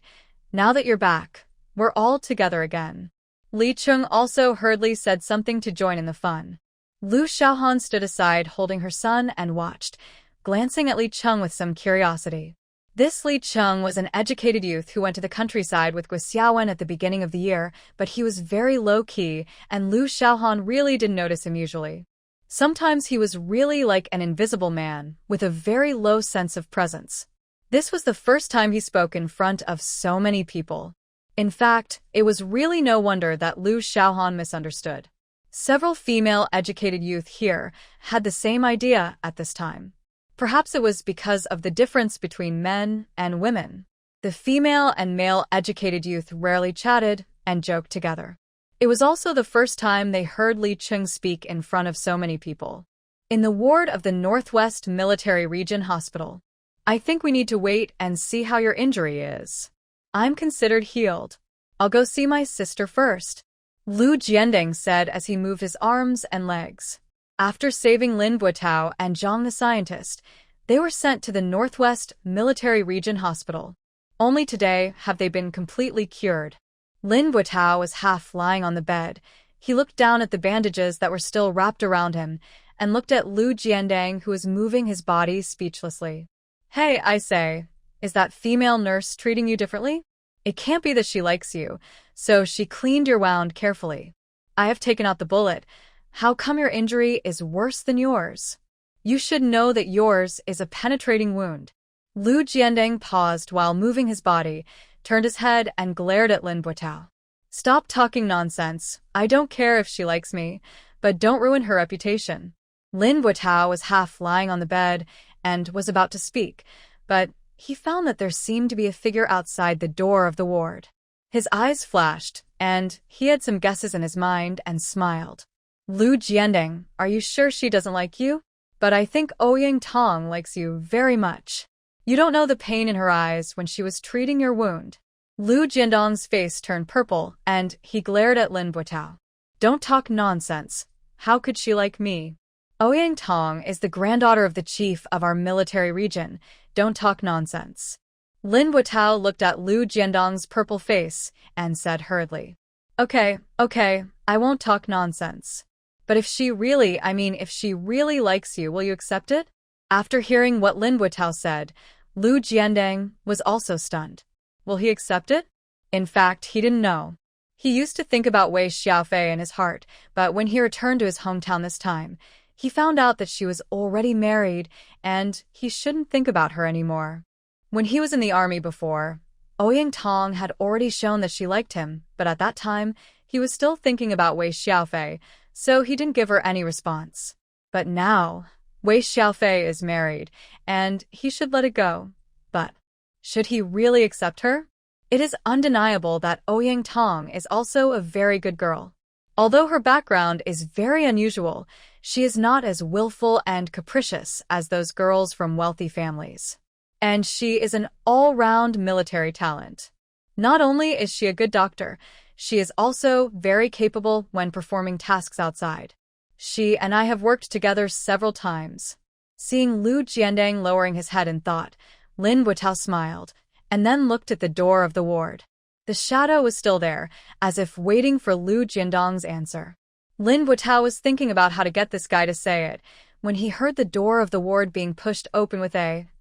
S1: Now that you're back, we're all together again." Li Cheng also hurriedly said something to join in the fun. Lu Xiaohan stood aside holding her son and watched, glancing at Li Cheng with some curiosity. This Li Cheng was an educated youth who went to the countryside with Guo Xiaowen at the beginning of the year, but he was very low-key, and Lu Xiaohan really didn't notice him usually. Sometimes he was really like an invisible man, with a very low sense of presence. This was the first time he spoke in front of so many people. In fact, it was really no wonder that Lu Xiaohan misunderstood. Several female educated youth here had the same idea at this time. Perhaps it was because of the difference between men and women. The female and male educated youth rarely chatted and joked together. It was also the first time they heard Li Cheng speak in front of so many people. In the ward of the Northwest Military Region Hospital, I think we need to wait and see how your injury is. I'm considered healed. I'll go see my sister first, Lu Jiandeng said as he moved his arms and legs. After saving Lin Buotao and Zhang the scientist, they were sent to the Northwest Military Region Hospital. Only today have they been completely cured. Lin Buotao was half lying on the bed. He looked down at the bandages that were still wrapped around him and looked at Lu Jiandeng, who was moving his body speechlessly. Hey, I say, is that female nurse treating you differently? It can't be that she likes you, so she cleaned your wound carefully. I have taken out the bullet. How come your injury is worse than yours? You should know that yours is a penetrating wound. Lu Jiandeng paused while moving his body, turned his head and glared at Lin Buotao. Stop talking nonsense. I don't care if she likes me, but don't ruin her reputation. Lin Buotao was half lying on the bed and was about to speak, but he found that there seemed to be a figure outside the door of the ward. His eyes flashed, and he had some guesses in his mind and smiled. Lu Jiandeng, are you sure she doesn't like you? But I think Ouyang Tong likes you very much. You don't know the pain in her eyes when she was treating your wound. Lu Jiandong's face turned purple, and he glared at Lin Buotao. Don't talk nonsense. How could she like me? Ouyang Tong is the granddaughter of the chief of our military region. Don't talk nonsense. Lin Buotao looked at Lu Jiandong's purple face and said hurriedly. Okay, I won't talk nonsense. But if she really likes you, will you accept it? After hearing what Lin Buotao said, Lu Jiandeng was also stunned. Will he accept it? In fact, he didn't know. He used to think about Wei Xiaofei in his heart, but when he returned to his hometown this time, he found out that she was already married, and he shouldn't think about her anymore. When he was in the army before, Ouyang Tong had already shown that she liked him, but at that time, he was still thinking about Wei Xiaofei, so he didn't give her any response. But now, Wei Xiaofei is married, and he should let it go. But should he really accept her? It is undeniable that Ouyang Tong is also a very good girl. Although her background is very unusual, she is not as willful and capricious as those girls from wealthy families. And she is an all-round military talent. Not only is she a good doctor, she is also very capable when performing tasks outside. She and I have worked together several times. Seeing Lu Jiandeng lowering his head in thought, Lin Buotao smiled, and then looked at the door of the ward. The shadow was still there, as if waiting for Lu Jiandong's answer. Lin Buotao was thinking about how to get this guy to say it, when he heard the door of the ward being pushed open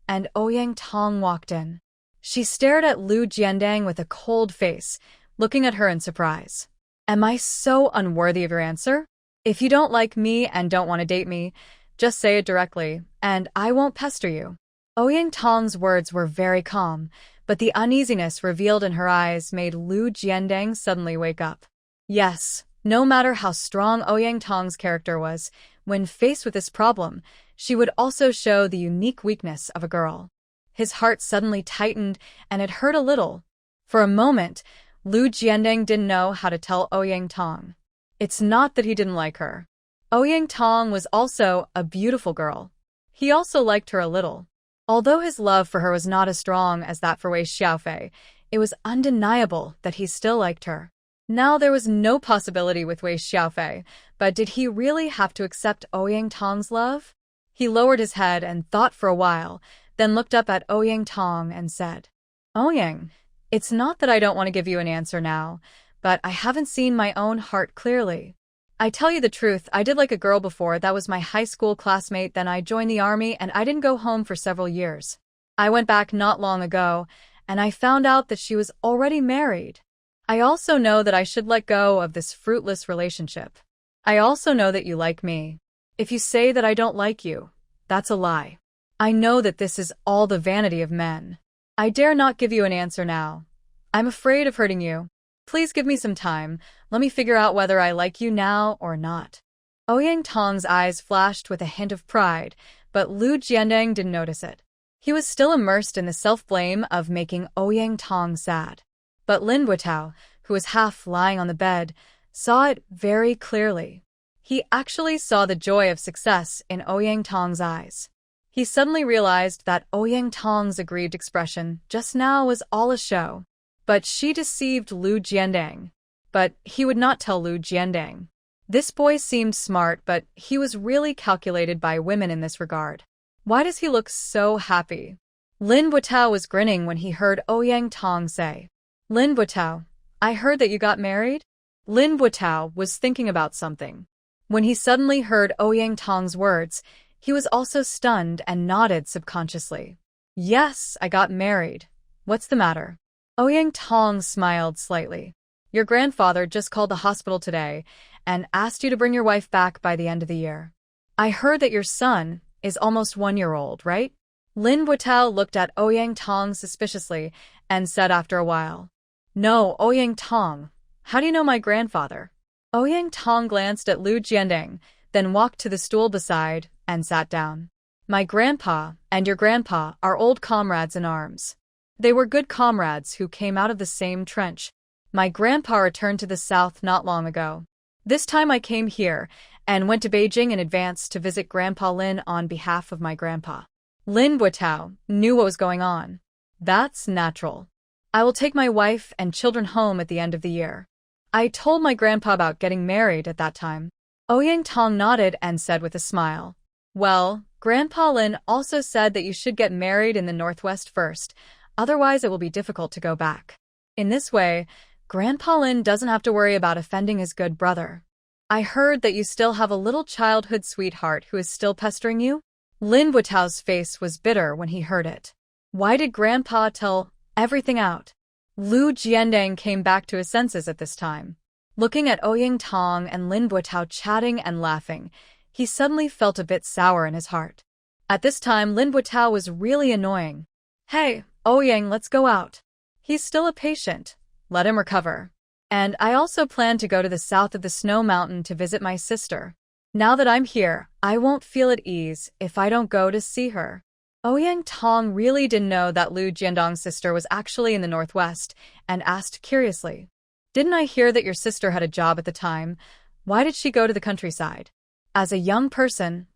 S1: and Ouyang Tong walked in. She stared at Lu Jiandeng with a cold face, looking at her in surprise. Am I so unworthy of your answer? If you don't like me and don't want to date me, just say it directly, and I won't pester you. Ouyang Tong's words were very calm, but the uneasiness revealed in her eyes made Lu Jiandeng suddenly wake up. Yes, no matter how strong Ouyang Tong's character was, when faced with this problem, she would also show the unique weakness of a girl. His heart suddenly tightened, and it hurt a little. For a moment, Lu Jiandeng didn't know how to tell Ouyang Tong. It's not that he didn't like her. Ouyang Tong was also a beautiful girl. He also liked her a little. Although his love for her was not as strong as that for Wei Xiaofei, it was undeniable that he still liked her. Now there was no possibility with Wei Xiaofei, but did he really have to accept Ouyang Tong's love? He lowered his head and thought for a while, then looked up at Ouyang Tong and said, Ouyang, it's not that I don't want to give you an answer now, but I haven't seen my own heart clearly. I tell you the truth, I did like a girl before that was my high school classmate, then I joined the army and I didn't go home for several years. I went back not long ago, and I found out that she was already married. I also know that I should let go of this fruitless relationship. I also know that you like me. If you say that I don't like you, that's a lie. I know that this is all the vanity of men. I dare not give you an answer now. I'm afraid of hurting you. Please give me some time. Let me figure out whether I like you now or not. Ouyang Tong's eyes flashed with a hint of pride, but Lu Jiandeng didn't notice it. He was still immersed in the self-blame of making Ouyang Tong sad. But Lin Buotao, who was half lying on the bed, saw it very clearly. He actually saw the joy of success in Ouyang Tong's eyes. He suddenly realized that Ouyang Tong's aggrieved expression just now was all a show. But she deceived Lu Jiandang. But he would not tell Lu Jiandang. This boy seemed smart, but he was really calculated by women in this regard. Why does he look so happy? Lin Buotao was grinning when he heard Ouyang Tong say, Lin Buotao, I heard that you got married? Lin Buotao was thinking about something. When he suddenly heard Ouyang Tong's words, he was also stunned and nodded subconsciously. Yes, I got married. What's the matter? Ouyang Tong smiled slightly. Your grandfather just called the hospital today and asked you to bring your wife back by the end of the year. I heard that your son is almost 1 year old, right? Lin Buotao looked at Ouyang Tong suspiciously and said after a while, No, Ouyang Tong, how do you know my grandfather? Ouyang Tong glanced at Lu Jiandang, then walked to the stool beside and sat down. My grandpa and your grandpa are old comrades in arms. They were good comrades who came out of the same trench. My grandpa returned to the south not long ago. This time I came here and went to Beijing in advance to visit Grandpa Lin on behalf of my grandpa. Lin Buotao knew what was going on. That's natural. I will take my wife and children home at the end of the year. I told my grandpa about getting married at that time. Ouyang Tong nodded and said with a smile, Well, Grandpa Lin also said that you should get married in the Northwest first, otherwise it will be difficult to go back. In this way, Grandpa Lin doesn't have to worry about offending his good brother. I heard that you still have a little childhood sweetheart who is still pestering you? Lin Buotao's face was bitter when he heard it. Why did Grandpa tell everything out? Lu Jiandang came back to his senses at this time. Looking at Ouyang Tong and Lin Buotao chatting and laughing, he suddenly felt a bit sour in his heart. At this time, Lin Buotao was really annoying. Hey, Ouyang, let's go out. He's still a patient. Let him recover. And I also plan to go to the south of the snow mountain to visit my sister. Now that I'm here, I won't feel at ease if I don't go to see her. Ouyang Tong really didn't know that Lu Jiandang's sister was actually in the Northwest and asked curiously, Didn't I hear that your sister had a job at the time? Why did she go to the countryside? As a young person,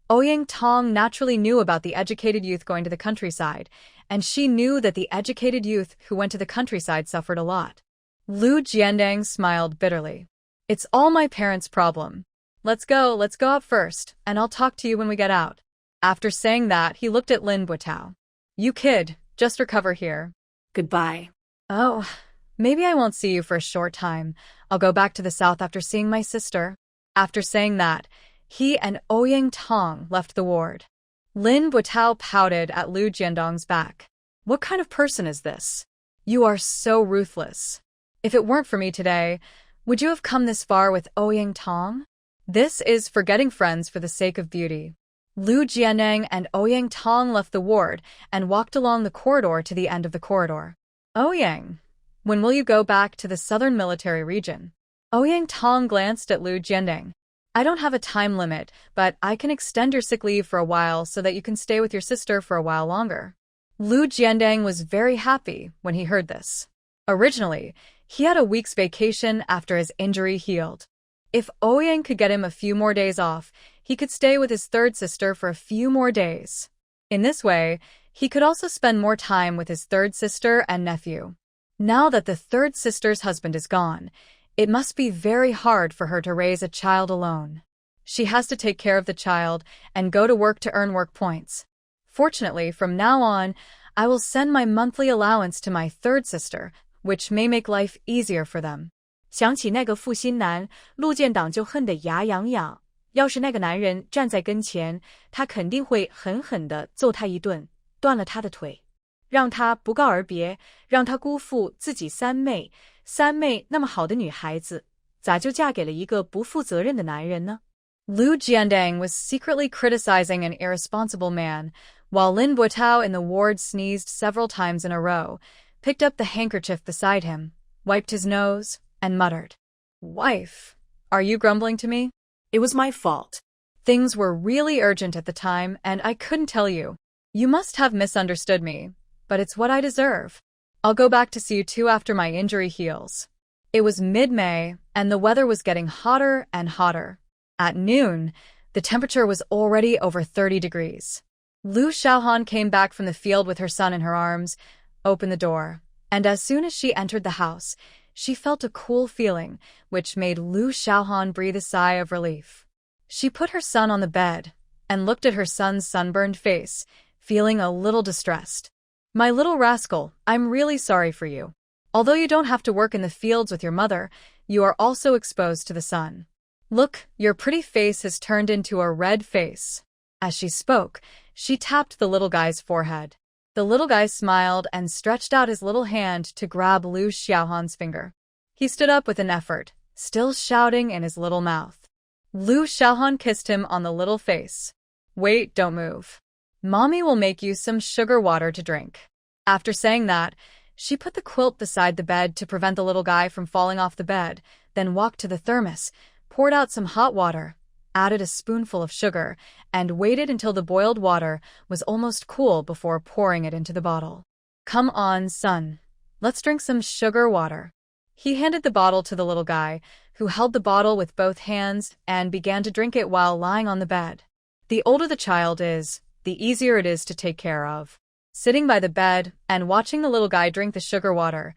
S1: Ouyang Tong naturally knew about the educated youth going to the countryside, and she knew that the educated youth who went to the countryside suffered a lot. Lu Jiandang smiled bitterly. It's all my parents' problem. Let's go out first, and I'll talk to you when we get out. After saying that, he looked at Lin Buotao. You kid, just recover here.
S2: Goodbye.
S1: Oh, maybe I won't see you for a short time. I'll go back to the south after seeing my sister. After saying that, he and Ouyang Tong left the ward. Lin Buotao pouted at Lu Jiandang's back. What kind of person is this? You are so ruthless. If it weren't for me today, would you have come this far with Ouyang Tong? This is forgetting friends for the sake of beauty. Lu Jiandang and Ouyang Tong left the ward and walked along the corridor to the end of the corridor. Ouyang, when will you go back to the southern military region? Ouyang Tong glanced at Lu Jiandang. I don't have a time limit, but I can extend your sick leave for a while so that you can stay with your sister for a while longer. Lu Jiandang was very happy when he heard this. Originally, he had a week's vacation after his injury healed. If Ouyang could get him a few more days off, he could stay with his third sister for a few more days. In this way, he could also spend more time with his third sister and nephew. Now that the third sister's husband is gone, it must be very hard for her to raise a child alone. She has to take care of the child and go to work to earn work points. Fortunately, from now on, I will send my monthly allowance to my third sister, which may make life easier for them.
S2: 想起那个负心男，陆建党就恨得牙痒痒。要是那个男人站在跟前，他肯定会狠狠地揍他一顿，断了他的腿，让他不告而别，让他辜负自己三妹。三妹那么好的女孩子，咋就嫁给了一个不负责任的男人呢？
S1: Lu Jiandang was secretly criticizing an irresponsible man, while Lin Buotao in the ward sneezed several times in a row, picked up the handkerchief beside him, wiped his nose, and muttered, Wife, are you grumbling to me?
S2: It was my fault.
S1: Things were really urgent at the time, and I couldn't tell you. You must have misunderstood me, but it's what I deserve. I'll go back to see you too after my injury heals. It was mid-May, and the weather was getting hotter and hotter. At noon, the temperature was already over 30 degrees. Lu Xiaohan came back from the field with her son in her arms, opened the door, and as soon as she entered the house, she felt a cool feeling, which made Lu Xiaohan breathe a sigh of relief. She put her son on the bed and looked at her son's sunburned face, feeling a little distressed. "My little rascal, I'm really sorry for you. Although you don't have to work in the fields with your mother, you are also exposed to the sun. Look, your pretty face has turned into a red face." As she spoke, she tapped the little guy's forehead. The little guy smiled and stretched out his little hand to grab Lu Xiaohan's finger. He stood up with an effort, still shouting in his little mouth. Lu Xiaohan kissed him on the little face. "Wait, don't move. Mommy will make you some sugar water to drink." After saying that, she put the quilt beside the bed to prevent the little guy from falling off the bed, then walked to the thermos, poured out some hot water, added a spoonful of sugar, and waited until the boiled water was almost cool before pouring it into the bottle. "Come on, son. Let's drink some sugar water." He handed the bottle to the little guy, who held the bottle with both hands and began to drink it while lying on the bed. The older the child is, the easier it is to take care of. Sitting by the bed and watching the little guy drink the sugar water,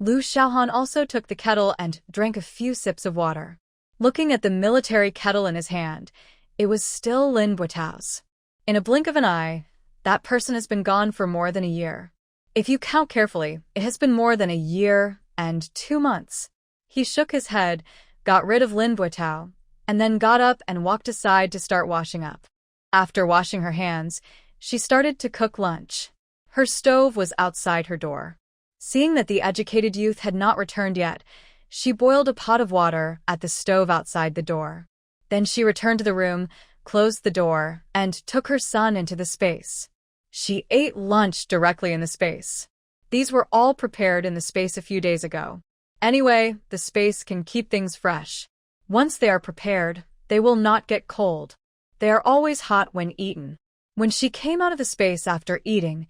S1: Lu Xiaohan also took the kettle and drank a few sips of water. Looking at the military kettle in his hand, it was still Lin Buitao's. In a blink of an eye, that person has been gone for more than a year. If you count carefully, it has been more than a year and 2 months. He shook his head, got rid of Lin Buitao, and then got up and walked aside to start washing up. After washing her hands, she started to cook lunch. Her stove was outside her door. Seeing that the educated youth had not returned yet, she boiled a pot of water at the stove outside the door. Then she returned to the room, closed the door, and took her son into the space. She ate lunch directly in the space. These were all prepared in the space a few days ago. Anyway, the space can keep things fresh. Once they are prepared, they will not get cold. They are always hot when eaten. When she came out of the space after eating,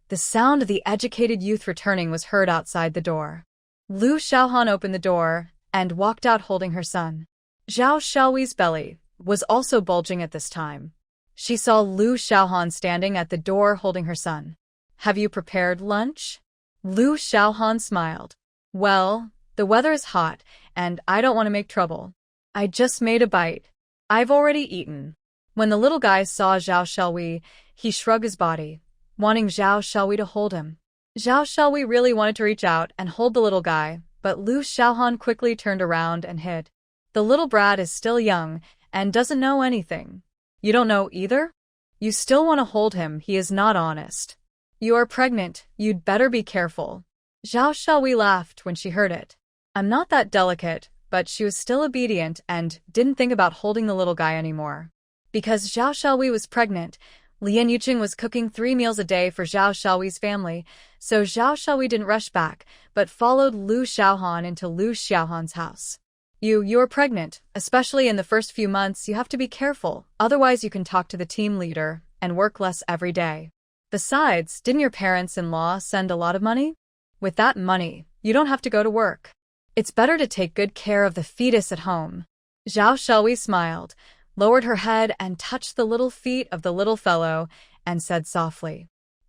S1: the sound of the educated youth returning was heard outside the door. Lu Xiaohan opened the door and walked out holding her son. Zhao Xiaoyi's belly was also bulging at this time. She saw Lu Xiaohan standing at the door holding her son. "Have you prepared lunch?" Lu Xiaohan smiled. "Well, the weather is hot, and I don't want to make trouble. I just made a bite. I've already eaten." When the little guy saw Zhao Xiaoyi, he shrugged his body, wanting Zhao Xiaoyi to hold him. Zhao Xiaoyi really wanted to reach out and hold the little guy, but Lu Xiaohan quickly turned around and hid. "The little brat is still young and doesn't know anything." "You don't know either? You still want to hold him, he is not honest." "You are pregnant, you'd better be careful." Zhao Xiaoyi laughed when she heard it. I'm not that delicate, but she was still obedient and didn't think about holding the little guy anymore. Because Zhao Xiaoyi was pregnant, Lian Yuqing was cooking 3 meals a day for Zhao Xiaoyi's family, so Zhao Xiaoyi didn't rush back, but followed Lu Xiaohan into Lu Xiaohan's house. You're pregnant, especially in the first few months you have to be careful, otherwise you can talk to the team leader and work less every day. Besides, didn't your parents-in-law send a lot of money? With that money, you don't have to go to work. It's better to take good care of the fetus at home. Zhao Xiaoyi smiled, lowered her head and touched the little feet of the little fellow, and said softly,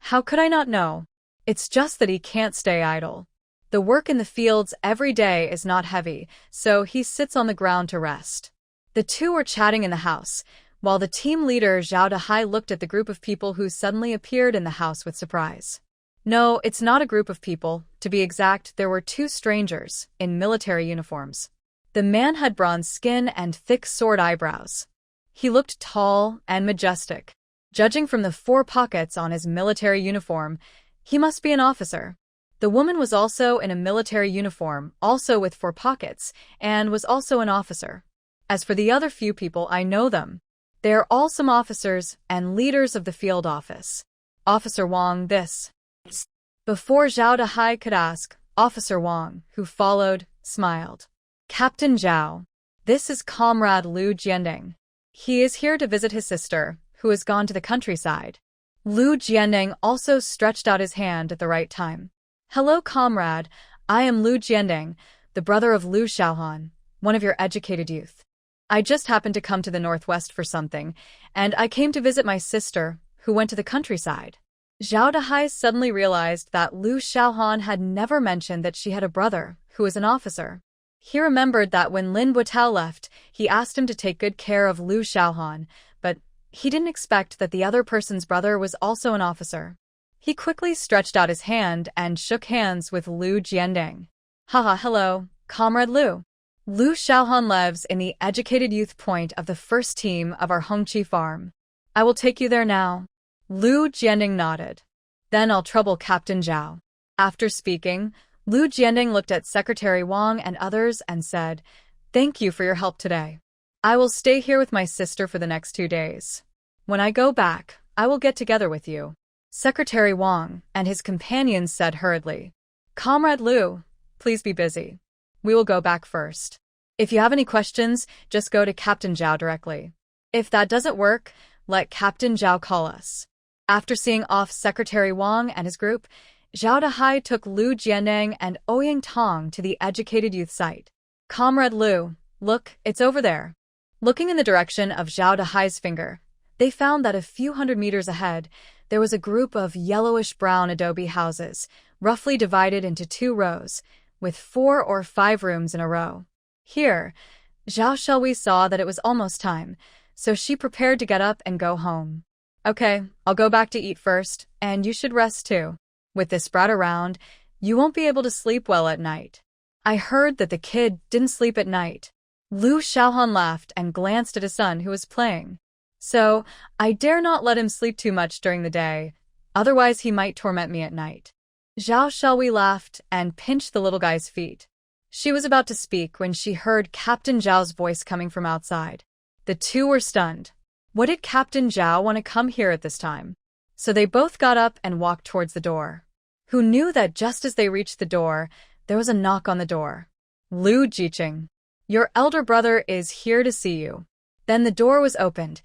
S1: "How could I not know? It's just that he can't stay idle. The work in the fields every day is not heavy, so he sits on the ground to rest." The two were chatting in the house, while the team leader Zhao Dehai looked at the group of people who suddenly appeared in the house with surprise. No, it's not a group of people. To be exact, there were 2 strangers in military uniforms. The man had bronze skin and thick sword eyebrows. He looked tall and majestic. Judging from the 4 pockets on his military uniform, he must be an officer. The woman was also in a military uniform, also with 4 pockets, and was also an officer. As for the other few people, I know them. They are all some officers and leaders of the field office. Officer Wang, this. Before Zhao Dehai could ask, Officer Wang, who followed, smiled. Captain Zhao. This is Comrade Lu Jiandeng. He is here to visit his sister, who has gone to the countryside. Lu Jiandeng also stretched out his hand at the right time. Hello, comrade. I am Lu Jiandeng, the brother of Lu Xiaohan, one of your educated youth. I just happened to come to the northwest for something, and I came to visit my sister, who went to the countryside. Zhao Dahai suddenly realized that Lu Xiaohan had never mentioned that she had a brother, who was an officer. He remembered that when Lin Buotao left, he asked him to take good care of Lu Xiaohan, but he didn't expect that the other person's brother was also an officer. He quickly stretched out his hand and shook hands with Lu Jianding. Haha, hello, Comrade Lu. Lu Xiaohan lives in the educated youth point of the first team of our Hongqi farm. I will take you there now. Lu Jianding nodded. Then I'll trouble Captain Zhao. After speaking, Lu Jianding looked at Secretary Wang and others and said, Thank you for your help today. I will stay here with my sister for the next 2 days. When I go back, I will get together with you. Secretary Wang and his companions said hurriedly, Comrade Lu, please be busy. We will go back first. If you have any questions, just go to Captain Zhao directly. If that doesn't work, let Captain Zhao call us. After seeing off Secretary Wang and his group, Zhao Dahai took Lu Jianding and Ouyang Tong to the educated youth site. Comrade Lu, look, it's over there. Looking in the direction of Zhao Dahai's finger, they found that a few hundred meters ahead, there was a group of yellowish-brown adobe houses, roughly divided into 2 rows, with 4 or 5 rooms in a row. Here, Zhao Shelui saw that it was almost time, so she prepared to get up and go home. Okay, I'll go back to eat first, and you should rest too. With this brat around, you won't be able to sleep well at night. I heard that the kid didn't sleep at night. Lu Xiaohan laughed and glanced at his son who was playing. So, I dare not let him sleep too much during the day, otherwise he might torment me at night. Zhao Shelui laughed and pinched the little guy's feet. She was about to speak when she heard Captain Zhao's voice coming from outside. The two were stunned. What did Captain Zhao want to come here at this time? So they both got up and walked towards the door. Who knew that just as they reached the door, there was a knock on the door. Lu Jiqing, your elder brother is here to see you. Then the door was opened.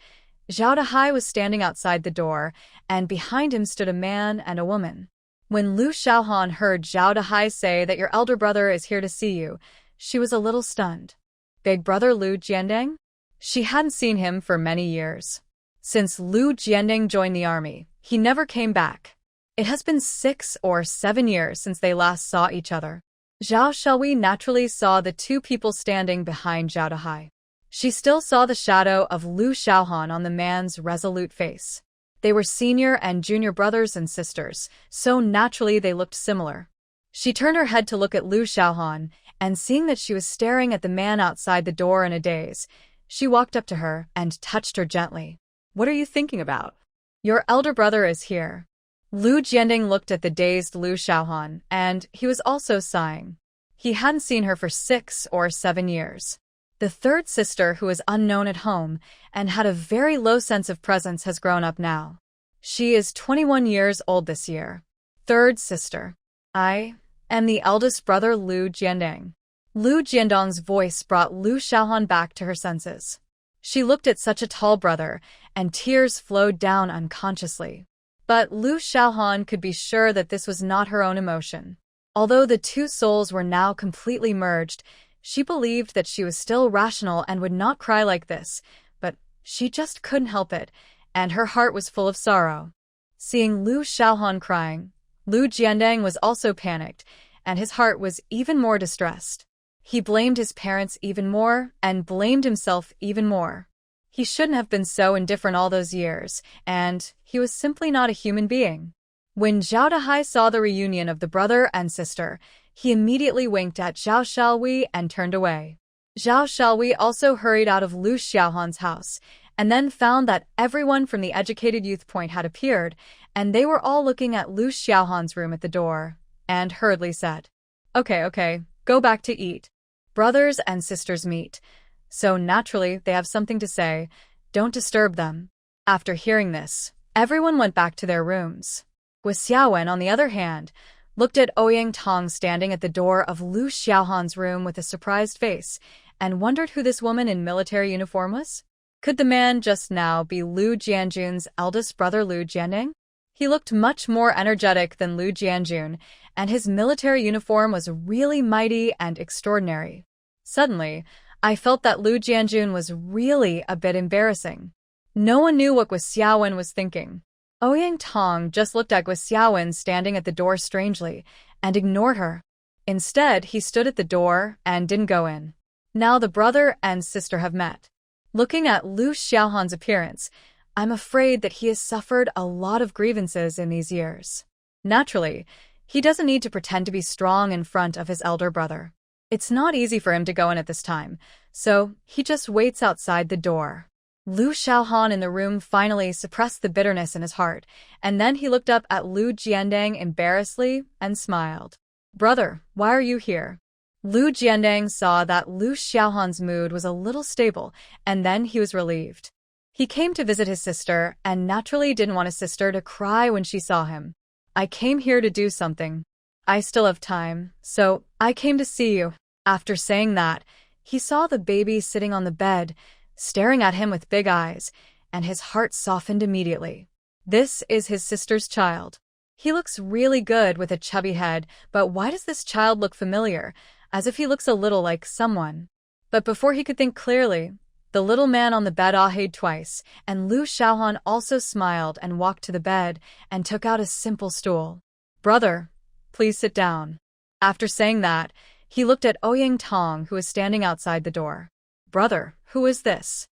S1: Zhao Dahai was standing outside the door, and behind him stood a man and a woman. When Lu Xiaohan heard Zhao Dahai say that your elder brother is here to see you, she was a little stunned. Big brother Lu Jianding? She hadn't seen him for many years. Since Lu Jianding joined the army, he never came back. It has been 6 or 7 years since they last saw each other. Zhao Shelui naturally saw the 2 people standing behind Zhao Dahai. She still saw the shadow of Lu Xiaohan on the man's resolute face. They were senior and junior brothers and sisters, so naturally they looked similar. She turned her head to look at Lu Xiaohan, and seeing that she was staring at the man outside the door in a daze, she walked up to her and touched her gently. What are you thinking about? Your elder brother is here. Lu Jianding looked at the dazed Lu Xiaohan, and he was also sighing. He hadn't seen her for 6 or 7 years. The third sister, who was unknown at home and had a very low sense of presence, has grown up now. She is 21 years old this year. Third sister. I am the eldest brother Lu Jianding. Lu Jiandong's voice brought Lu Xiaohan back to her senses. She looked at such a tall brother, and tears flowed down unconsciously. But Lu Xiaohan could be sure that this was not her own emotion. Although the 2 souls were now completely merged, she believed that she was still rational and would not cry like this, but she just couldn't help it, and her heart was full of sorrow. Seeing Lu Xiaohan crying, Lu Jianding was also panicked, and his heart was even more distressed. He blamed his parents even more and blamed himself even more. He shouldn't have been so indifferent all those years, and he was simply not a human being. When Zhao Dahai saw the reunion of the brother and sister, he immediately winked at Zhao Shelui and turned away. Zhao Shelui also hurried out of Lu Xiaohan's house, and then found that everyone from the educated youth point had appeared, and they were all looking at Lu Xiaohan's room at the door, and hurriedly said, Okay, go back to eat. Brothers and sisters meet, so naturally they have something to say. Don't disturb them. After hearing this, everyone went back to their rooms. Guo Xiaowen, on the other hand, looked at Ouyang Tong standing at the door of Lu Xiaohan's room with a surprised face, and wondered who this woman in military uniform was. Could the man just now be Lu Jianjun's eldest brother Lu Jianding? He looked much more energetic than Lu Jianjun, and his military uniform was really mighty and extraordinary. Suddenly, I felt that Lu Jianjun was really a bit embarrassing. No one knew what Guo Xiaowen was thinking. Ouyang Tong just looked at Gui Xiaowen standing at the door strangely and ignored her. Instead, he stood at the door and didn't go in. Now the brother and sister have met. Looking at Lu Xiaohan's appearance, I'm afraid that he has suffered a lot of grievances in these years. Naturally, he doesn't need to pretend to be strong in front of his elder brother. It's not easy for him to go in at this time, so he just waits outside the door. Lu Xiaohan in the room finally suppressed the bitterness in his heart, and then he looked up at Lu Jiandang embarrassedly and smiled. Brother, why are you here? Lu Jiandang saw that Lu Xiaohan's mood was a little stable, and then he was relieved. He came to visit his sister and naturally didn't want his sister to cry when she saw him. I came here to do something. I still have time, so I came to see you. After saying that, he saw the baby sitting on the bed, staring at him with big eyes, and his heart softened immediately. This is his sister's child. He looks really good with a chubby head, but why does this child look familiar, as if he looks a little like someone? But before he could think clearly, the little man on the bed ahed twice, and Lu Xiaohan also smiled and walked to the bed and took out a simple stool. Brother, please sit down. After saying that, he looked at Ouyang Tong, who was standing outside the door. Brother, who is this?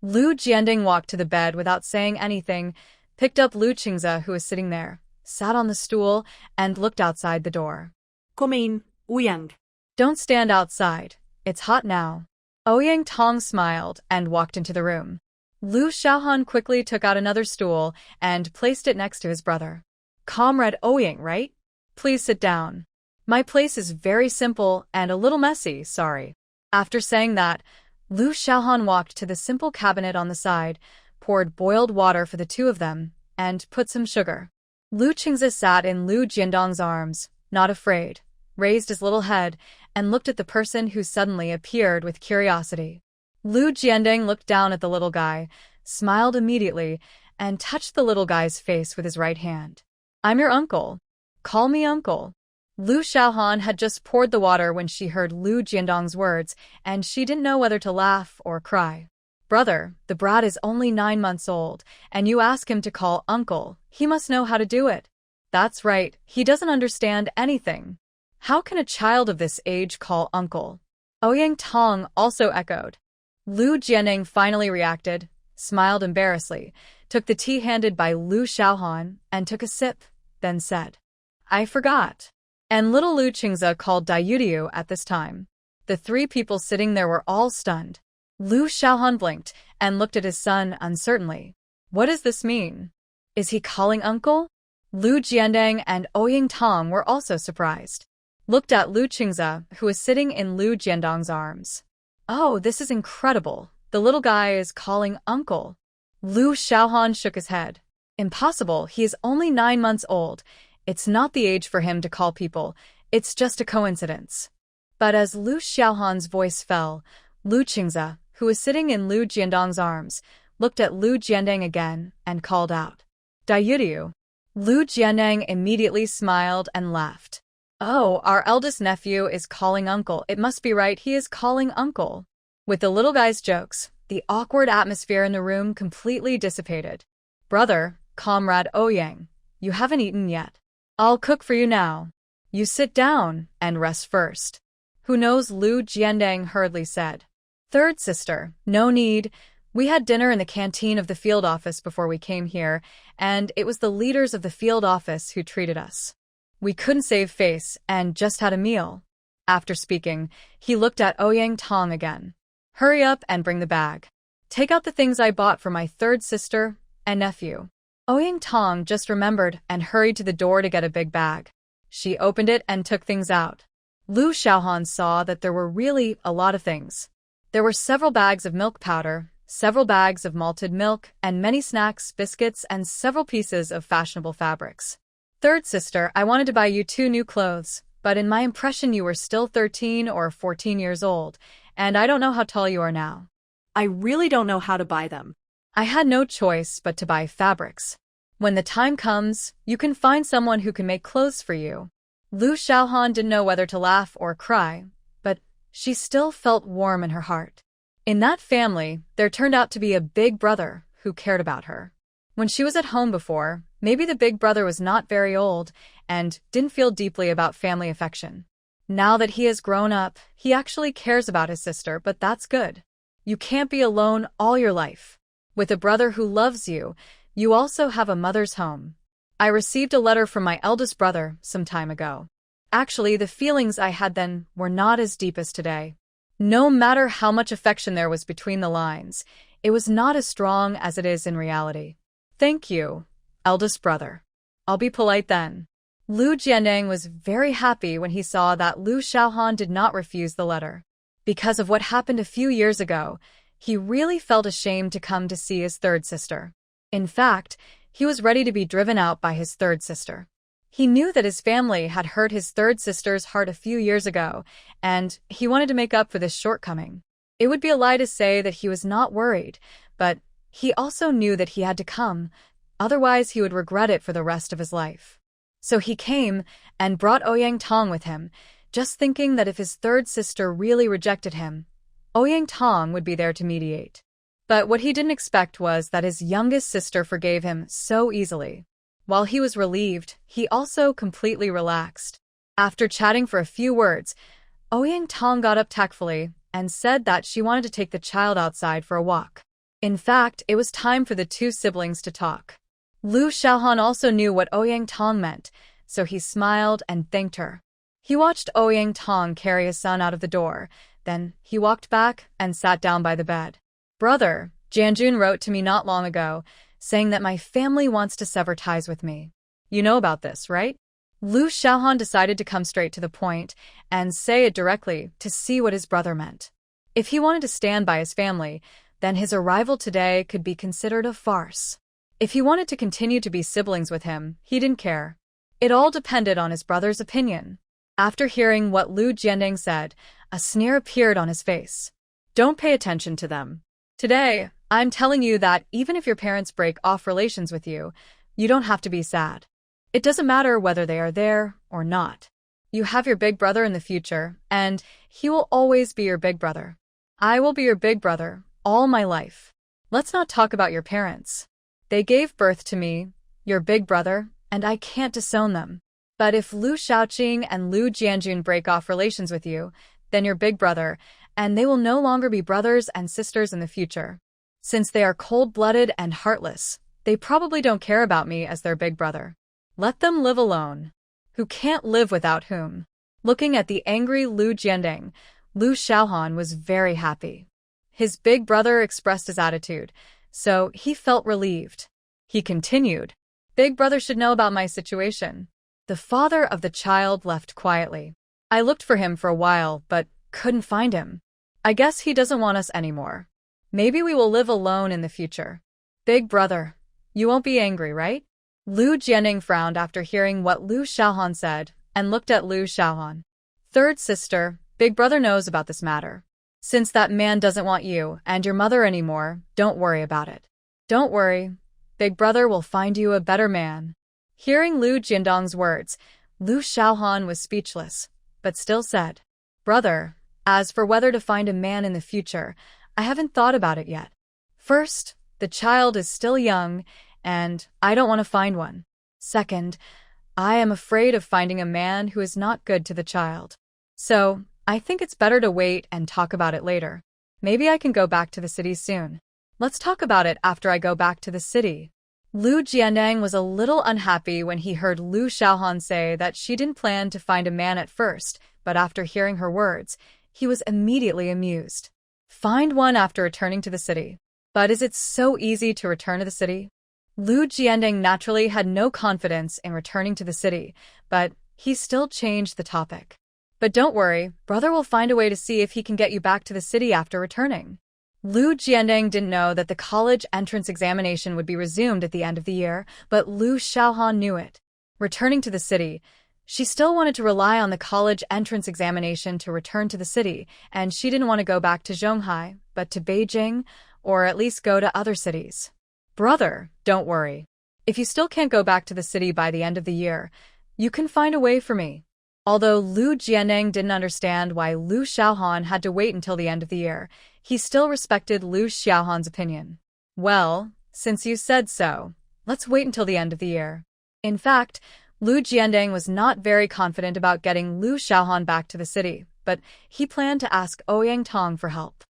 S1: Lu Jianding walked to the bed without saying anything, picked up Lu Qingze, who was sitting there, sat on the stool, and looked outside the door.
S2: Come in, Ouyang.
S1: Don't stand outside. It's hot now. Ouyang Tong smiled and walked into the room. Lu Xiaohan quickly took out another stool and placed it next to his brother. Comrade Ouyang, right? Please sit down. My place is very simple and a little messy, sorry. After saying that, Lu Xiaohan walked to the simple cabinet on the side, poured boiled water for the two of them, and put some sugar. Lu Qingze sat in Lu Jiandong's arms, not afraid, raised his little head, and looked at the person who suddenly appeared with curiosity. Lu Jiandong looked down at the little guy, smiled immediately, and touched the little guy's face with his right hand. I'm your uncle. Call me uncle. Lu Xiaohan had just poured the water when she heard Lu Jiandong's words, and she didn't know whether to laugh or cry. Brother, the brat is only 9 months old, and you ask him to call uncle. He must know how to do it. That's right, he doesn't understand anything. How can a child of this age call uncle? Ouyang Tong also echoed. Lu Jiandong finally reacted, smiled embarrassedly, took the tea handed by Lu Xiaohan, and took a sip, then said, I forgot. And little Lu Qingze called Dayudiu at this time. The three people sitting there were all stunned. Lu Xiaohan blinked and looked at his son uncertainly. What does this mean? Is he calling uncle? Lu Jiandong and Ouyang Tong were also surprised. Looked at Lu Qingze, who was sitting in Lu Jiandong's arms. Oh, this is incredible. The little guy is calling uncle. Lu Xiaohan shook his head. Impossible, he is only 9 months old. It's not the age for him to call people, it's just a coincidence. But as Lu Xiaohan's voice fell, Lu Qingze, who was sitting in Lu Jiandong's arms, looked at Lu Jiandong again and called out, Dayudiu. Lu Jiandong immediately smiled and laughed. Oh, our eldest nephew is calling uncle. It must be right, he is calling uncle. With the little guy's jokes, the awkward atmosphere in the room completely dissipated. Brother, comrade Ouyang, you haven't eaten yet. I'll cook for you now. You sit down and rest first. Who knows? Lu Jiandong hurriedly said. Third sister, no need. We had dinner in the canteen of the field office before we came here, and it was the leaders of the field office who treated us. We couldn't save face and just had a meal. After speaking, he looked at Ouyang Tong again. Hurry up and bring the bag. Take out the things I bought for my third sister and nephew. Ouyang Tong just remembered and hurried to the door to get a big bag. She opened it and took things out. Lu Xiaohan saw that there were really a lot of things. There were several bags of milk powder, several bags of malted milk, and many snacks, biscuits, and several pieces of fashionable fabrics. Third sister, I wanted to buy you 2 new clothes, but in my impression you were still 13 or 14 years old, and I don't know how tall you are now.
S2: I really don't know how to buy them.
S1: I had no choice but to buy fabrics. When the time comes, you can find someone who can make clothes for you. Lu Xiaohan didn't know whether to laugh or cry, but she still felt warm in her heart. In that family, there turned out to be a big brother who cared about her. When she was at home before, maybe the big brother was not very old and didn't feel deeply about family affection. Now that he has grown up, he actually cares about his sister, but that's good. You can't be alone all your life. With a brother who loves you, you also have a mother's home. I received a letter from my eldest brother some time ago. Actually, the feelings I had then were not as deep as today. No matter how much affection there was between the lines, it was not as strong as it is in reality. Thank you, eldest brother. I'll be polite then. Lu Jiandang was very happy when he saw that Lu Xiaohan did not refuse the letter. Because of what happened a few years ago, he really felt ashamed to come to see his third sister. In fact, he was ready to be driven out by his third sister. He knew that his family had hurt his third sister's heart a few years ago, and he wanted to make up for this shortcoming. It would be a lie to say that he was not worried, but he also knew that he had to come, otherwise he would regret it for the rest of his life. So he came and brought Ouyang Tong with him, just thinking that if his third sister really rejected him, Ouyang Tong would be there to mediate. But what he didn't expect was that his youngest sister forgave him so easily. While he was relieved, he also completely relaxed. After chatting for a few words, Ouyang Tong got up tactfully and said that she wanted to take the child outside for a walk. In fact, it was time for the two siblings to talk. Lu Xiaohan also knew what Ouyang Tong meant, so he smiled and thanked her. He watched Ouyang Tong carry his son out of the door, then he walked back and sat down by the bed. Brother, Jianjun wrote to me not long ago, saying that my family wants to sever ties with me. You know about this, right? Lu Xiaohan decided to come straight to the point and say it directly to see what his brother meant. If he wanted to stand by his family, then his arrival today could be considered a farce. If he wanted to continue to be siblings with him, he didn't care. It all depended on his brother's opinion. After hearing what Lu Jiandang said, a sneer appeared on his face. Don't pay attention to them. Today, I'm telling you that even if your parents break off relations with you, you don't have to be sad. It doesn't matter whether they are there or not. You have your big brother in the future, and he will always be your big brother. I will be your big brother all my life. Let's not talk about your parents. They gave birth to me, your big brother, and I can't disown them. But if Lu Xiaoqing and Lu Jianjun break off relations with you, then your big brother, and they will no longer be brothers and sisters in the future. Since they are cold-blooded and heartless, they probably don't care about me as their big brother. Let them live alone. Who can't live without whom? Looking at the angry Lu Jiandang, Lu Xiaohan was very happy. His big brother expressed his attitude, so he felt relieved. He continued, Big brother should know about my situation. The father of the child left quietly. I looked for him for a while, but couldn't find him. I guess he doesn't want us anymore. Maybe we will live alone in the future. Big brother, you won't be angry, right? Lu Jianding frowned after hearing what Lu Xiaohan said and looked at Lu Xiaohan. Third sister, big brother knows about this matter. Since that man doesn't want you and your mother anymore, don't worry about it. Don't worry. Big brother will find you a better man. Hearing Lu Jiandong's words, Lu Xiaohan was speechless, but still said, Brother, as for whether to find a man in the future, I haven't thought about it yet. First, the child is still young, and I don't want to find one. Second, I am afraid of finding a man who is not good to the child. So, I think it's better to wait and talk about it later. Maybe I can go back to the city soon. Let's talk about it after I go back to the city. Lu Jiandang was a little unhappy when he heard Lu Xiaohan say that she didn't plan to find a man at first, but after hearing her words, he was immediately amused. Find one after returning to the city. But is it so easy to return to the city? Lu Jiandang naturally had no confidence in returning to the city, but he still changed the topic. But don't worry, brother will find a way to see if he can get you back to the city after returning. Lu Jiandang didn't know that the college entrance examination would be resumed at the end of the year, but Lu Xiaohan knew it. Returning to the city, she still wanted to rely on the college entrance examination to return to the city, and she didn't want to go back to Zhonghai, but to Beijing, or at least go to other cities. Brother, don't worry. If you still can't go back to the city by the end of the year, you can find a way for me. Although Lu Jiandang didn't understand why Lu Xiaohan had to wait until the end of the year, he still respected Lu Xiaohan's opinion. Well, since you said so, Let's wait until the end of the year. In fact, Lu Jiandeng was not very confident about getting Lu Xiaohan back to the city, but he planned to ask Ouyang Tong for help.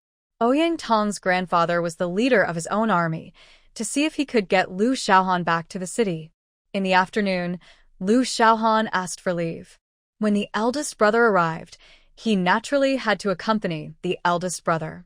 S1: Ouyang Tong's grandfather was the leader of his own army, to see if he could get Lu Xiaohan back to the city. In the afternoon, Lu Xiaohan asked for leave. When the eldest brother arrived, he naturally had to accompany the eldest brother.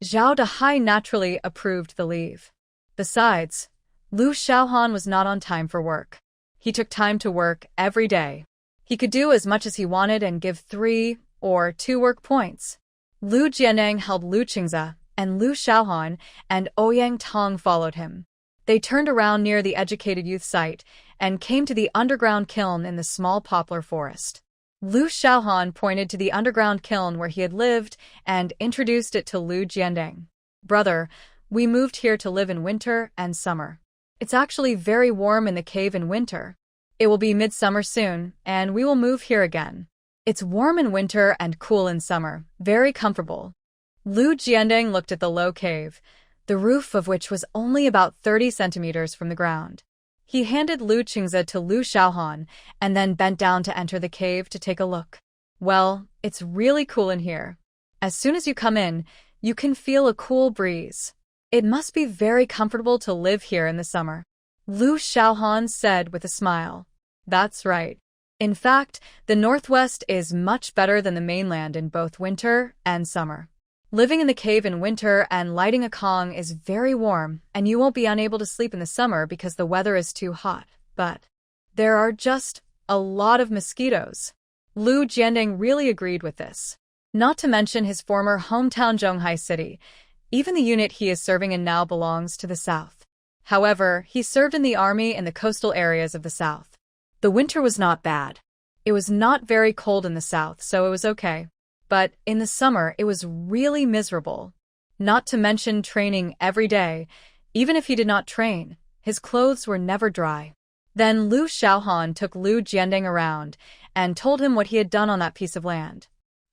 S1: Zhao Dehai naturally approved the leave. Besides, Lu Xiaohan was not on time for work. He took time to work every day. He could do as much as he wanted and give 3 or 2 work points. Lu Jiandeng held Lu Qingze and Lu Xiaohan, and Ouyang Tong followed him. They turned around near the educated youth site and came to the underground kiln in the small poplar forest. Lu Xiaohan pointed to the underground kiln where he had lived and introduced it to Lu Jiandeng. Brother, we moved here to live in winter and summer. It's actually very warm in the cave in winter. It will be midsummer soon, and we will move here again. It's warm in winter and cool in summer, very comfortable. Lu Jiandeng looked at the low cave, the roof of which was only about 30 centimeters from the ground. He handed Lu Qingze to Lu Xiaohan and then bent down to enter the cave to take a look. Well, it's really cool in here. As soon as you come in, you can feel a cool breeze. It must be very comfortable to live here in the summer. Lu Xiaohan said with a smile. That's right. In fact, the Northwest is much better than the mainland in both winter and summer. Living in the cave in winter and lighting a Kong is very warm, and you won't be unable to sleep in the summer because the weather is too hot. But there are just a lot of mosquitoes. Lu Jiandeng really agreed with this. Not to mention his former hometown Zhonghai City. Even the unit he is serving in now belongs to the south. However, he served in the army in the coastal areas of the south. The winter was not bad. It was not very cold in the south, so it was okay. But in the summer, it was really miserable. Not to mention training every day. Even if he did not train, his clothes were never dry. Then Lu Xiaohan took Lu Jiandeng around and told him what he had done on that piece of land.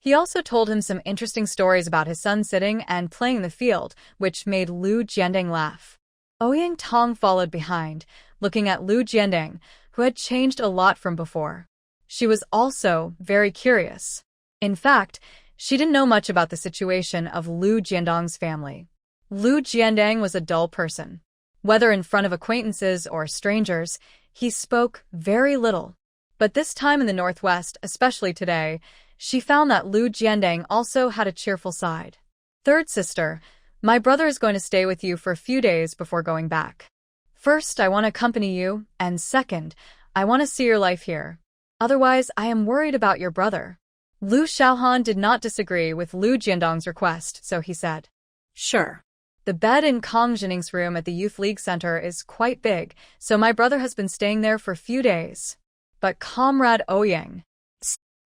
S1: He also told him some interesting stories about his son sitting and playing in the field, which made Lu Jiandeng laugh. Ouyang Tong followed behind, looking at Lu Jiandeng, who had changed a lot from before. She was also very curious. In fact, she didn't know much about the situation of Lu Jiandeng's family. Lu Jiandeng was a dull person. Whether in front of acquaintances or strangers, he spoke very little. But this time in the Northwest, especially today, she found that Lu Jiandeng also had a cheerful side. Third sister, my brother is going to stay with you for a few days before going back. First, I want to accompany you, and second, I want to see your life here. Otherwise, I am worried about your brother. Lu Xiaohan did not disagree with Lu Jiandeng's request, so he said, Sure. The bed in Kong Jinning's room at the Youth League Center is quite big, so my brother has been staying there for a few days. But Comrade Ouyang.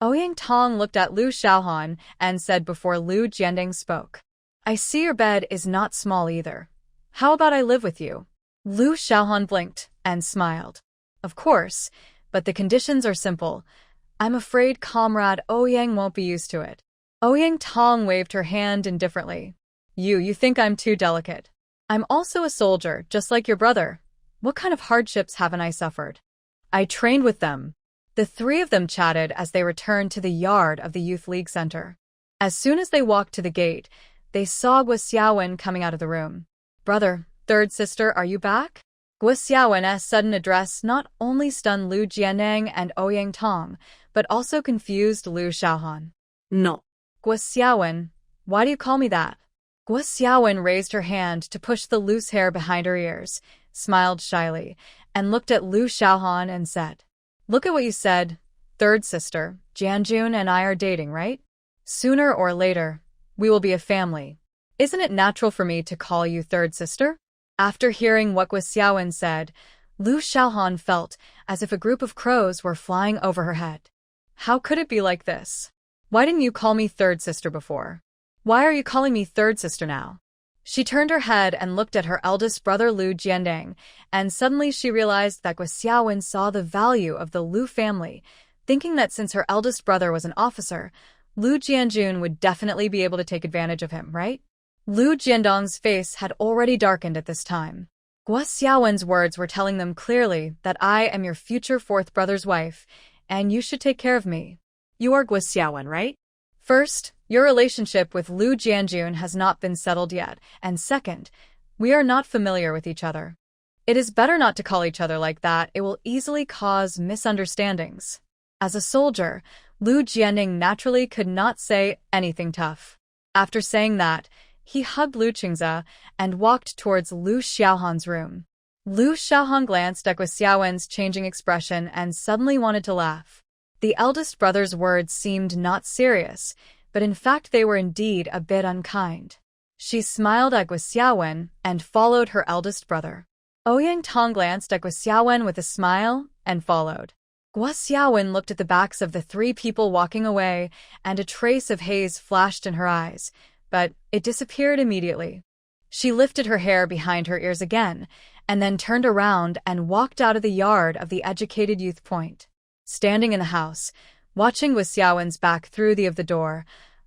S1: Ouyang Tong looked at Lu Xiaohan and said before Lu Jiandeng spoke, I see your bed is not small either. How about I live with you? Lu Xiaohan blinked and smiled. Of course, but the conditions are simple. I'm afraid Comrade Ouyang won't be used to it. Ouyang Tong waved her hand indifferently. You think I'm too delicate. I'm also a soldier, just like your brother. What kind of hardships haven't I suffered? I trained with them. The three of them chatted as they returned to the yard of the Youth League Center. As soon as they walked to the gate, they saw Guo Xiaowen coming out of the room. Brother, third sister, are you back? Guo Xiaowen's sudden address not only stunned Lu Jiandeng and Ouyang Tong, but also confused Lu Xiaohan. No. Guo Xiaowen, why do you call me that? Guo Xiaowen raised her hand to push the loose hair behind her ears, smiled shyly, and looked at Lu Xiaohan and said, Look at what you said, third sister. Jianjun and I are dating, right? Sooner or later, we will be a family. Isn't it natural for me to call you third sister? After hearing what Guo Xiaowen said, Lu Xiaohan felt as if a group of crows were flying over her head. How could it be like this? Why didn't you call me third sister before? Why are you calling me third sister now? She turned her head and looked at her eldest brother Lu Jiandeng, and suddenly she realized that Guo Xiaowen saw the value of the Lu family, thinking that since her eldest brother was an officer, Lu Jianjun would definitely be able to take advantage of him, right? Lu Jiandong's face had already darkened at this time. Guo Xiaowen's words were telling them clearly that I am your future fourth brother's wife, and you should take care of me.
S2: You are Guo Xiaowen, right?
S1: First, your relationship with Lu Jianjun has not been settled yet, and second, we are not familiar with each other. It is better not to call each other like that. It will easily cause misunderstandings. As a soldier, Lu Jianding naturally could not say anything tough. After saying that, he hugged Lu Qingze and walked towards Lu Xiaohan's room. Lu Xiaohan glanced at Guo Xiaowen's changing expression and suddenly wanted to laugh. The eldest brother's words seemed not serious, but in fact they were indeed a bit unkind. She smiled at Guo Xiaowen and followed her eldest brother. Ouyang Tong glanced at Guo Xiaowen with a smile and followed. Guo Xiaowen looked at the backs of the three people walking away, and a trace of haze flashed in her eyes, but it disappeared immediately. She lifted her hair behind her ears again, and then turned around and walked out of the yard of the Educated Youth Point. Standing in the house, watching Guo Xiaowen's back through the door,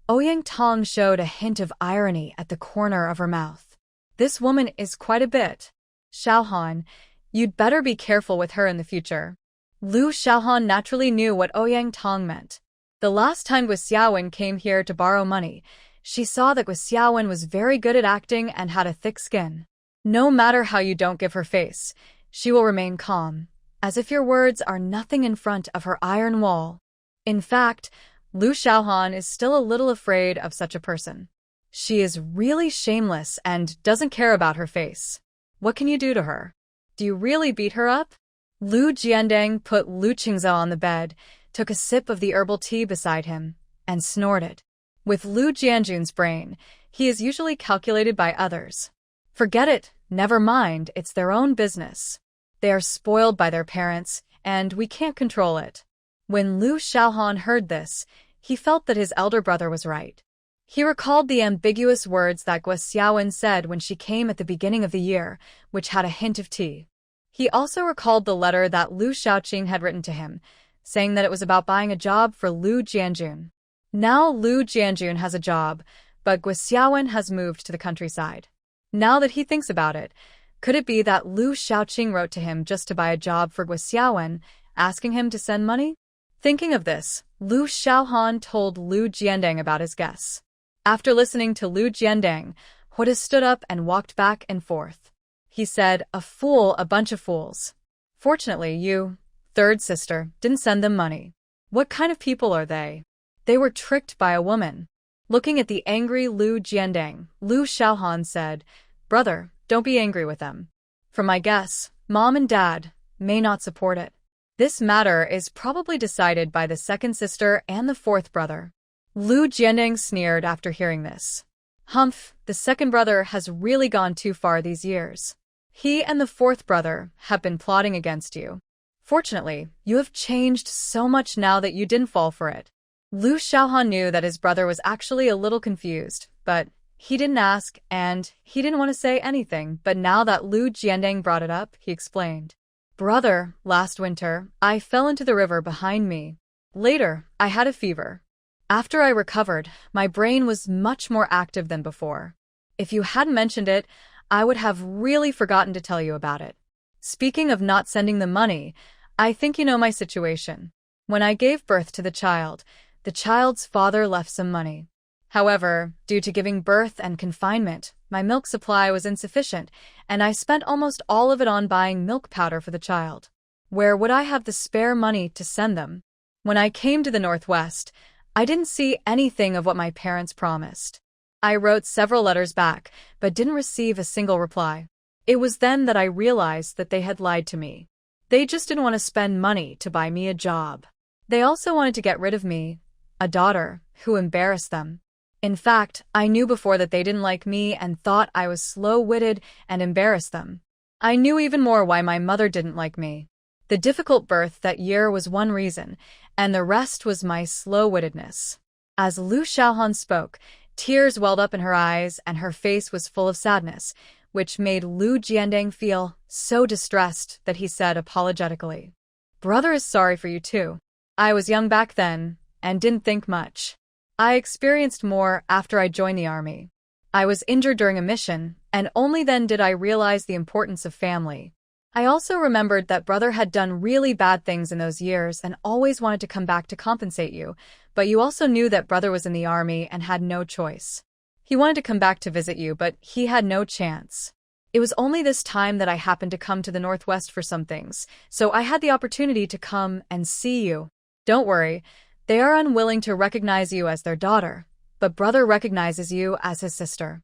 S1: Ouyang Tong showed a hint of irony at the corner of her mouth. This woman is quite a bit. Xiaohan, you'd better be careful with her in the future. Lu Xiaohan naturally knew what Ouyang Tong meant. The last time Guo Xiaowen came here to borrow money, she saw that Guo Xiaowen was very good at acting and had a thick skin. No matter how you don't give her face, she will remain calm, as if your words are nothing in front of her iron wall. In fact, Lu Xiaohan is still a little afraid of such a person. She is really shameless and doesn't care about her face. What can you do to her? Do you really beat her up? Lu Jiandang put Lu Qingze on the bed, took a sip of the herbal tea beside him, and snorted. With Lu Jianjun's brain, he is usually calculated by others. Forget it, never mind, it's their own business. They are spoiled by their parents, and we can't control it. When Lu Xiaohan heard this, he felt that his elder brother was right. He recalled the ambiguous words that Guo Xiaowen said when she came at the beginning of the year, which had a hint of tea. He also recalled the letter that Lu Xiaoqing had written to him, saying that it was about buying a job for Lu Jianjun. Now Lu Jianjun has a job, but Guo Xiaowen has moved to the countryside. Now that he thinks about it, could it be that Lu Xiaoqing wrote to him just to buy a job for Guo Xiaowen, asking him to send money? Thinking of this, Lu Xiaohan told Lu Jiandang about his guess. After listening to Lu Jiandang, Huda stood up and walked back and forth. He said, "A fool, a bunch of fools. Fortunately, you, third sister, didn't send them money. What kind of people are they? They were tricked by a woman." Looking at the angry Lu Jiandang, Lu Xiaohan said, "Brother, don't be angry with them. From my guess, Mom and Dad may not support it. This matter is probably decided by the second sister and the fourth brother." Lu Jiandang sneered after hearing this. "Humph, the second brother has really gone too far these years. He and the fourth brother have been plotting against you. Fortunately, you have changed so much now that you didn't fall for it." Lu Xiaohan knew that his brother was actually a little confused, but he didn't ask and he didn't want to say anything, but now that Lu Jiandang brought it up, he explained. "Brother, last winter, I fell into the river behind me. Later, I had a fever. After I recovered, my brain was much more active than before. If you hadn't mentioned it, I would have really forgotten to tell you about it. Speaking of not sending the money, I think you know my situation. When I gave birth to the child's father left some money. However, due to giving birth and confinement, my milk supply was insufficient, and I spent almost all of it on buying milk powder for the child. Where would I have the spare money to send them? When I came to the Northwest, I didn't see anything of what my parents promised. I wrote several letters back, but didn't receive a single reply. It was then that I realized that they had lied to me. They just didn't want to spend money to buy me a job. They also wanted to get rid of me, a daughter, who embarrassed them. In fact, I knew before that they didn't like me and thought I was slow-witted and embarrassed them. I knew even more why my mother didn't like me. The difficult birth that year was one reason, and the rest was my slow-wittedness." As Lu Xiaohan spoke, tears welled up in her eyes and her face was full of sadness, which made Lu Jiandang feel so distressed that he said apologetically, "Brother is sorry for you too. I was young back then and didn't think much. I experienced more after I joined the army. I was injured during a mission, and only then did I realize the importance of family. I also remembered that brother had done really bad things in those years and always wanted to come back to compensate you, but you also knew that brother was in the army and had no choice. He wanted to come back to visit you, but he had no chance. It was only this time that I happened to come to the Northwest for some things, so I had the opportunity to come and see you. Don't worry, they are unwilling to recognize you as their daughter, but brother recognizes you as his sister.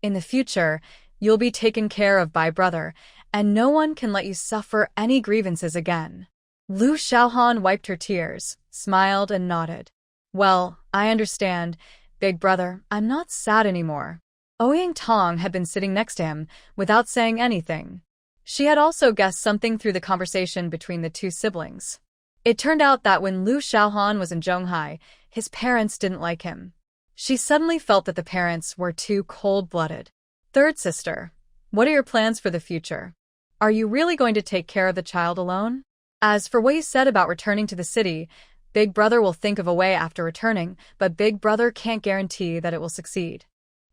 S1: In the future, you'll be taken care of by brother, and no one can let you suffer any grievances again. Lu Xiaohan wiped her tears, smiled, and nodded. Well, I understand, big brother, I'm not sad anymore. Ouyang Tong had been sitting next to him, without saying anything. She had also guessed something through the conversation between the two siblings. It turned out that when Lu Xiaohan was in Zhonghai, his parents didn't like him. She suddenly felt that the parents were too cold-blooded. Third sister, what are your plans for the future? Are you really going to take care of the child alone? As for what you said about returning to the city, Big Brother will think of a way after returning, but Big Brother can't guarantee that it will succeed.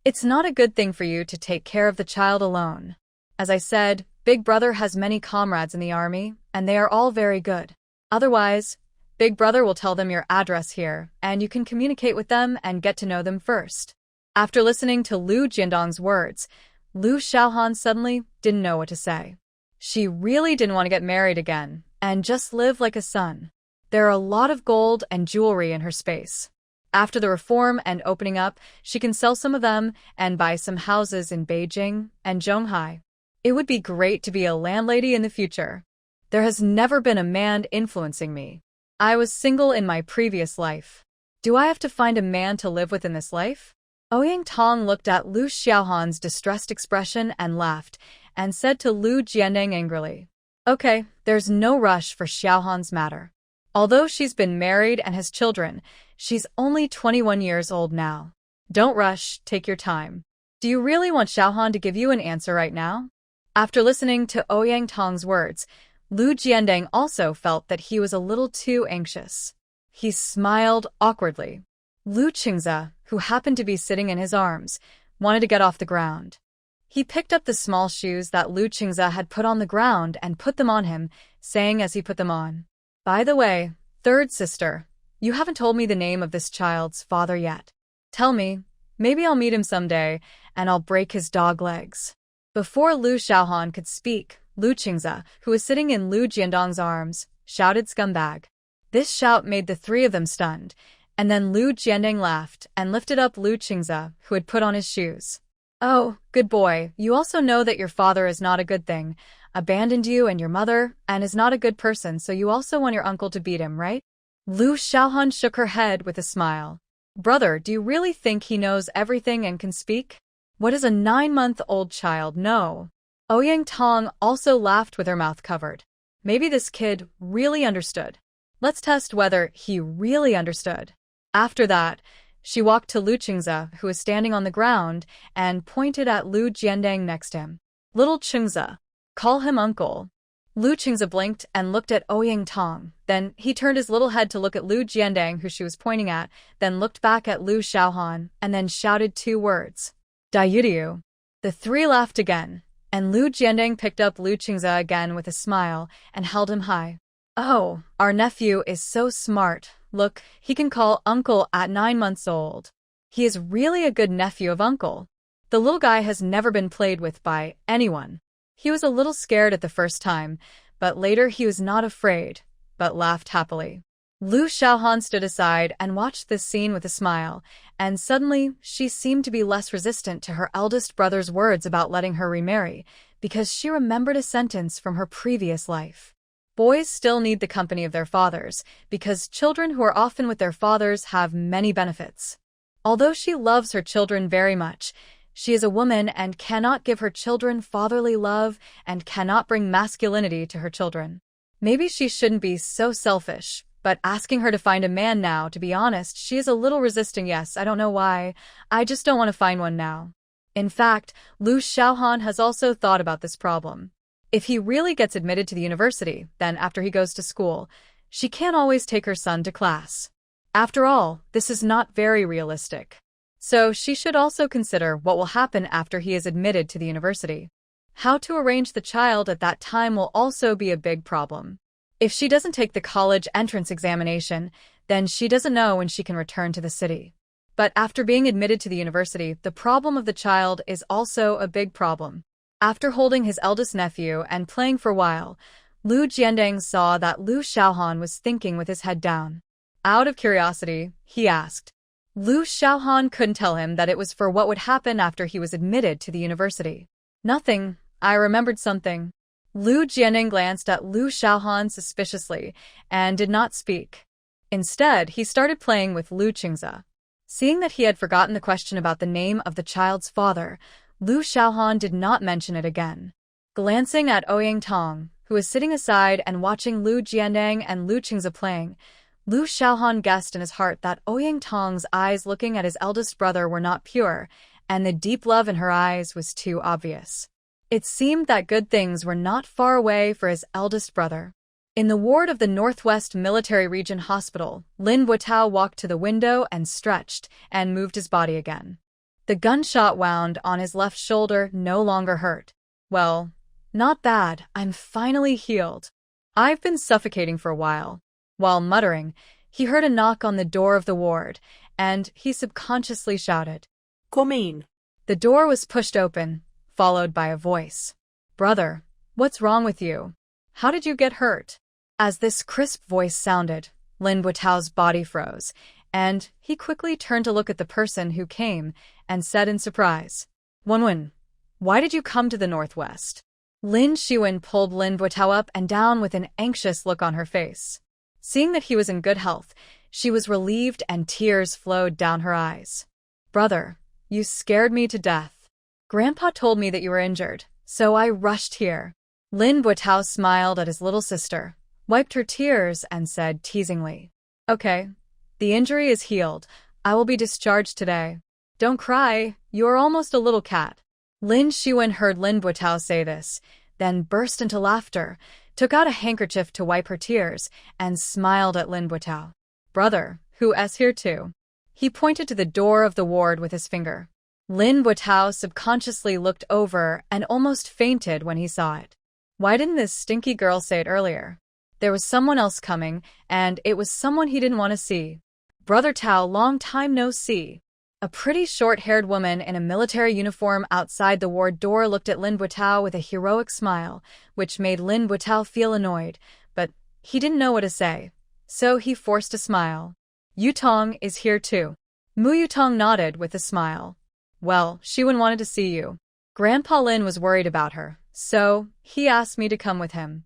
S1: It's not a good thing for you to take care of the child alone. As I said, Big Brother has many comrades in the army, and they are all very good. Otherwise, Big Brother will tell them your address here, and you can communicate with them and get to know them first. After listening to Lu Jiandong's words, Lu Xiaohan suddenly didn't know what to say. She really didn't want to get married again, and just live like a son. There are a lot of gold and jewelry in her space. After the reform and opening up, she can sell some of them and buy some houses in Beijing and Zhonghai. It would be great to be a landlady in the future. There has never been a man influencing me. I was single in my previous life. Do I have to find a man to live with in this life? Ouyang Tong looked at Lu Xiaohan's distressed expression and laughed, and said to Lu Jiandong angrily, Okay, there's no rush for Xiaohan's matter. Although she's been married and has children, she's only 21 years old now. Don't rush, take your time. Do you really want Xiaohan to give you an answer right now? After listening to Ouyang Tong's words, Lu Jiandong also felt that he was a little too anxious. He smiled awkwardly. Lu Qingze, who happened to be sitting in his arms, wanted to get off the ground. He picked up the small shoes that Lu Qingze had put on the ground and put them on him, saying as he put them on, By the way, third sister, you haven't told me the name of this child's father yet. Tell me, maybe I'll meet him someday, and I'll break his dog legs. Before Lu Xiaohan could speak, Lu Qingze, who was sitting in Lu Jiandong's arms, shouted scumbag. This shout made the three of them stunned, and then Lu Jiandong laughed and lifted up Lu Qingze, who had put on his shoes. Oh, good boy, you also know that your father is not a good thing, abandoned you and your mother, and is not a good person, so you also want your uncle to beat him, right? Lu Xiaohan shook her head with a smile. Brother, do you really think he knows everything and can speak? What does a 9-month-old child know? Ouyang Tong also laughed with her mouth covered. Maybe this kid really understood. Let's test whether he really understood. After that, she walked to Lu Qingze, who was standing on the ground, and pointed at Lu Jiandong next to him. Little Qingze, call him uncle. Lu Qingze blinked and looked at Ouyang Tong. Then he turned his little head to look at Lu Jiandong, who she was pointing at, then looked back at Lu Xiaohan, and then shouted 2 words. Dayudiu. The three laughed again, and Lu Jiandong picked up Lu Qingze again with a smile and held him high. Oh, our nephew is so smart. Look, he can call uncle at 9 months old. He is really a good nephew of uncle. The little guy has never been played with by anyone. He was a little scared at the first time, but later he was not afraid, but laughed happily. Lu Xiaohan stood aside and watched this scene with a smile, and suddenly she seemed to be less resistant to her eldest brother's words about letting her remarry, because she remembered a sentence from her previous life. Boys still need the company of their fathers, because children who are often with their fathers have many benefits. Although she loves her children very much, she is a woman and cannot give her children fatherly love and cannot bring masculinity to her children. Maybe she shouldn't be so selfish, but asking her to find a man now, to be honest, she is a little resisting. Yes, I don't know why. I just don't want to find one now. In fact, Lu Xiaohan has also thought about this problem. If he really gets admitted to the university, then after he goes to school, she can't always take her son to class. After all, this is not very realistic. So she should also consider what will happen after he is admitted to the university. How to arrange the child at that time will also be a big problem. If she doesn't take the college entrance examination, then she doesn't know when she can return to the city. But after being admitted to the university, the problem of the child is also a big problem. After holding his eldest nephew and playing for a while, Lu Jiandeng saw that Lu Xiaohan was thinking with his head down. Out of curiosity, he asked. Lu Xiaohan couldn't tell him that it was for what would happen after he was admitted to the university. Nothing. I remembered something. Lu Jiandeng glanced at Lu Xiaohan suspiciously and did not speak. Instead, he started playing with Lu Qingze. Seeing that he had forgotten the question about the name of the child's father, Lu Xiaohan did not mention it again. Glancing at Ouyang Tong, who was sitting aside and watching Lu Jiandeng and Lu Qingze playing, Lu Xiaohan guessed in his heart that Ouyang Tong's eyes looking at his eldest brother were not pure, and the deep love in her eyes was too obvious. It seemed that good things were not far away for his eldest brother. In the ward of the Northwest Military Region Hospital, Lin Buotao walked to the window and stretched and moved his body again. The gunshot wound on his left shoulder no longer hurt. Well, not bad, I'm finally healed. I've been suffocating for a while. While muttering, he heard a knock on the door of the ward, and he subconsciously shouted,
S2: "Come in."
S1: The door was pushed open, followed by a voice. "Brother, what's wrong with you? How did you get hurt?" As this crisp voice sounded, Lin Buotao's body froze, and he quickly turned to look at the person who came and said in surprise, "Wenwen, why did you come to the Northwest?" Lin Shiwen pulled Lin Buotao up and down with an anxious look on her face. Seeing that he was in good health, she was relieved and tears flowed down her eyes. "Brother, you scared me to death. Grandpa told me that you were injured, so I rushed here." Lin Buotao smiled at his little sister, wiped her tears, and said teasingly, "Okay, the injury is healed. I will be discharged today. Don't cry, you are almost a little cat." Lin Shiwen heard Lin Buotao say this, then burst into laughter, took out a handkerchief to wipe her tears, and smiled at Lin Buotao. "Brother, who is here too?" He pointed to the door of the ward with his finger. Lin Buotao subconsciously looked over and almost fainted when he saw it. Why didn't this stinky girl say it earlier? There was someone else coming, and it was someone he didn't want to see. "Brother Tao, long time no see." A pretty short-haired woman in a military uniform outside the ward door looked at Lin Buotao with a heroic smile, which made Lin Buotao feel annoyed, but he didn't know what to say, so he forced a smile. "Yutong is here too." Mu Yutong nodded with a smile. "Well, Shiwen wanted to see you. Grandpa Lin was worried about her, so he asked me to come with him."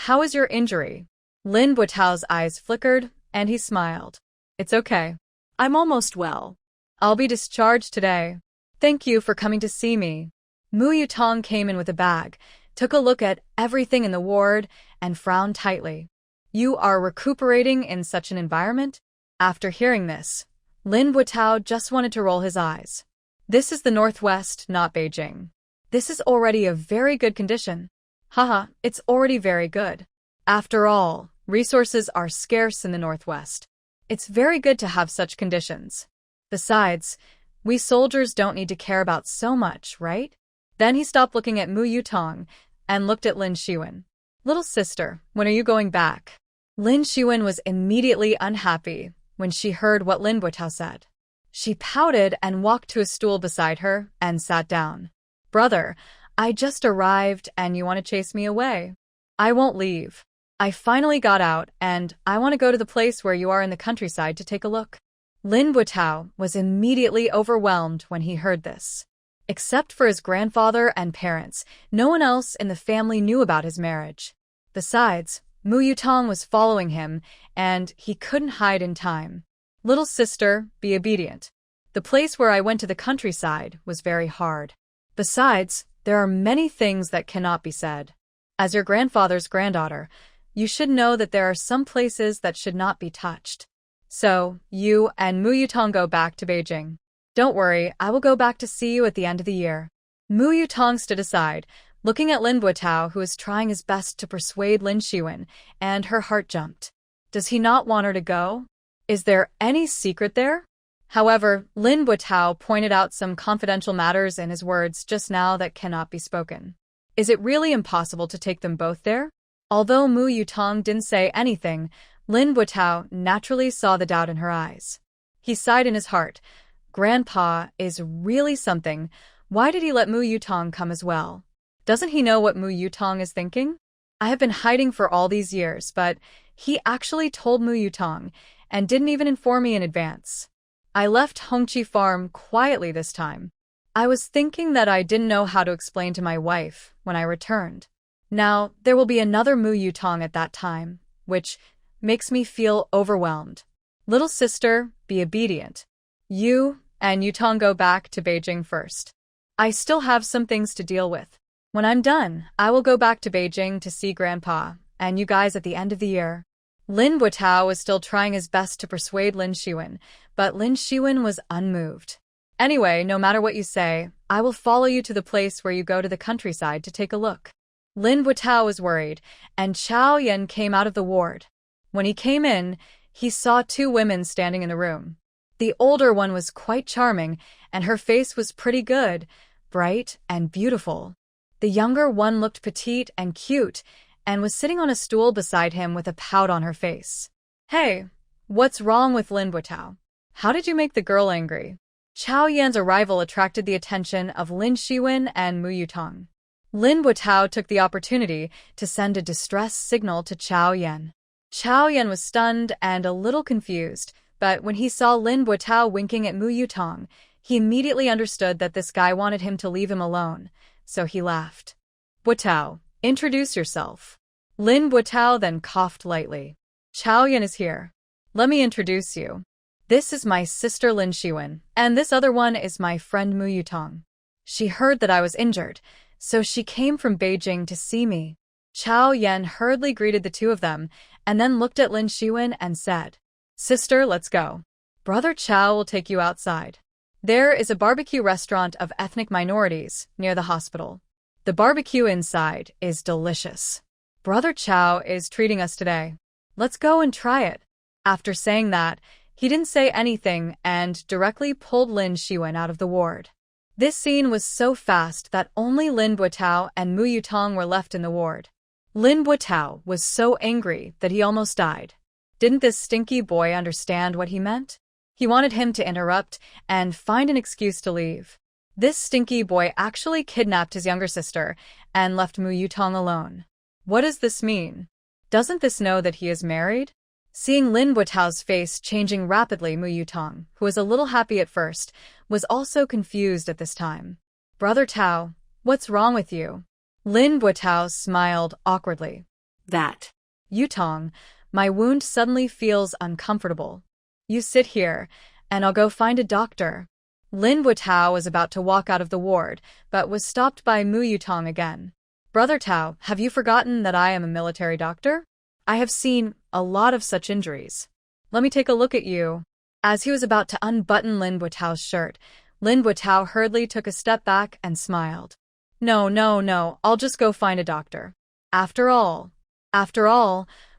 S1: "How is your injury?" Lin Buotao's eyes flickered, and he smiled. "It's okay. I'm almost well. I'll be discharged today. Thank you for coming to see me." Mu Yutong came in with a bag, took a look at everything in the ward, and frowned tightly. "You are recuperating in such an environment?" After hearing this, Lin Buotao just wanted to roll his eyes. This is the Northwest, not Beijing. This is already a very good condition. Haha, it's already very good. After all, resources are scarce in the Northwest. It's very good to have such conditions. Besides, we soldiers don't need to care about so much, right? Then he stopped looking at Mu Yutong and looked at Lin Shiwen. "Little sister, when are you going back?" Lin Shiwen was immediately unhappy when she heard what Lin Buotao said. She pouted and walked to a stool beside her and sat down. "Brother, I just arrived and you want to chase me away? I won't leave. I finally got out and I want to go to the place where you are in the countryside to take a look." Lin Buotao was immediately overwhelmed when he heard this. Except for his grandfather and parents, no one else in the family knew about his marriage. Besides, Mu Yutong was following him, and he couldn't hide in time. "Little sister, be obedient. The place where I went to the countryside was very hard. Besides, there are many things that cannot be said. As your grandfather's granddaughter, you should know that there are some places that should not be touched. So, you and Mu Yutong go back to Beijing. Don't worry, I will go back to see you at the end of the year." Mu Yutong stood aside, looking at Lin Buotao, who was trying his best to persuade Lin Shiwen, and her heart jumped. Does he not want her to go? Is there any secret there? However, Lin Buitao pointed out some confidential matters in his words just now that cannot be spoken. Is it really impossible to take them both there? Although Mu Yutong didn't say anything, Lin Buitao naturally saw the doubt in her eyes. He sighed in his heart. Grandpa is really something. Why did he let Mu Yutong come as well? Doesn't he know what Mu Yutong is thinking? I have been hiding for all these years, but he actually told Mu Yutong and didn't even inform me in advance. I left Hongqi Farm quietly this time. I was thinking that I didn't know how to explain to my wife when I returned. Now, there will be another Mu Yutong at that time, which makes me feel overwhelmed. Little sister, be obedient. You and Yutong go back to Beijing first. I still have some things to deal with. When I'm done, I will go back to Beijing to see Grandpa and you guys at the end of the year. Lin Buitao was still trying his best to persuade Lin Shiwen, but Lin Shiwen was unmoved. Anyway, no matter what you say, I will follow you to the place where you go to the countryside to take a look. Lin Buitao was worried, and Chao Yan came out of the ward. When he came in, he saw two women standing in the room. The older one was quite charming, and her face was pretty good, bright and beautiful. The younger one looked petite and cute, and was sitting on a stool beside him with a pout on her face. Hey, what's wrong with Lin Buitao? How did you make the girl angry? Chao Yan's arrival attracted the attention of Lin Shiwen and Mu Yutong. Lin Buitao took the opportunity to send a distress signal to Chao Yan. Chao Yan was stunned and a little confused, but when he saw Lin Buitao winking at Mu Yutong, he immediately understood that this guy wanted him to leave him alone, so he laughed. Buitao, introduce yourself. Lin Buitao then coughed lightly. Chao Yan is here. Let me introduce you. This is my sister Lin Shiwen, and this other one is my friend Mu Yutong. She heard that I was injured, so she came from Beijing to see me. Chao Yan hurriedly greeted the two of them, and then looked at Lin Shiwen and said, Sister, let's go. Brother Chao will take you outside. There is a barbecue restaurant of ethnic minorities near the hospital. The barbecue inside is delicious. Brother Chao is treating us today. Let's go and try it. After saying that, he didn't say anything and directly pulled Lin Shiwen out of the ward. This scene was so fast that only Lin Buitao and Mu Yutong were left in the ward. Lin Buitao was so angry that he almost died. Didn't this stinky boy understand what he meant? He wanted him to interrupt and find an excuse to leave. This stinky boy actually kidnapped his younger sister and left Mu Yutong alone. What does this mean? Doesn't this know that he is married? Seeing Lin Buitao's face changing rapidly, Mu Yutong, who was a little happy at first, was also confused at this time. Brother Tao, what's wrong with you? Lin Buitao smiled awkwardly. That. Yutong, my wound suddenly feels uncomfortable. You sit here, and I'll go find a doctor. Lin Buitao was about to walk out of the ward, but was stopped by Mu Yutong again. Brother Tao, have you forgotten that I am a military doctor? I have seen a lot of such injuries. Let me take a look at you. As he was about to unbutton Lin Buitao's shirt, Lin Buitao hurriedly took a step back and smiled. No, I'll just go find a doctor. After all,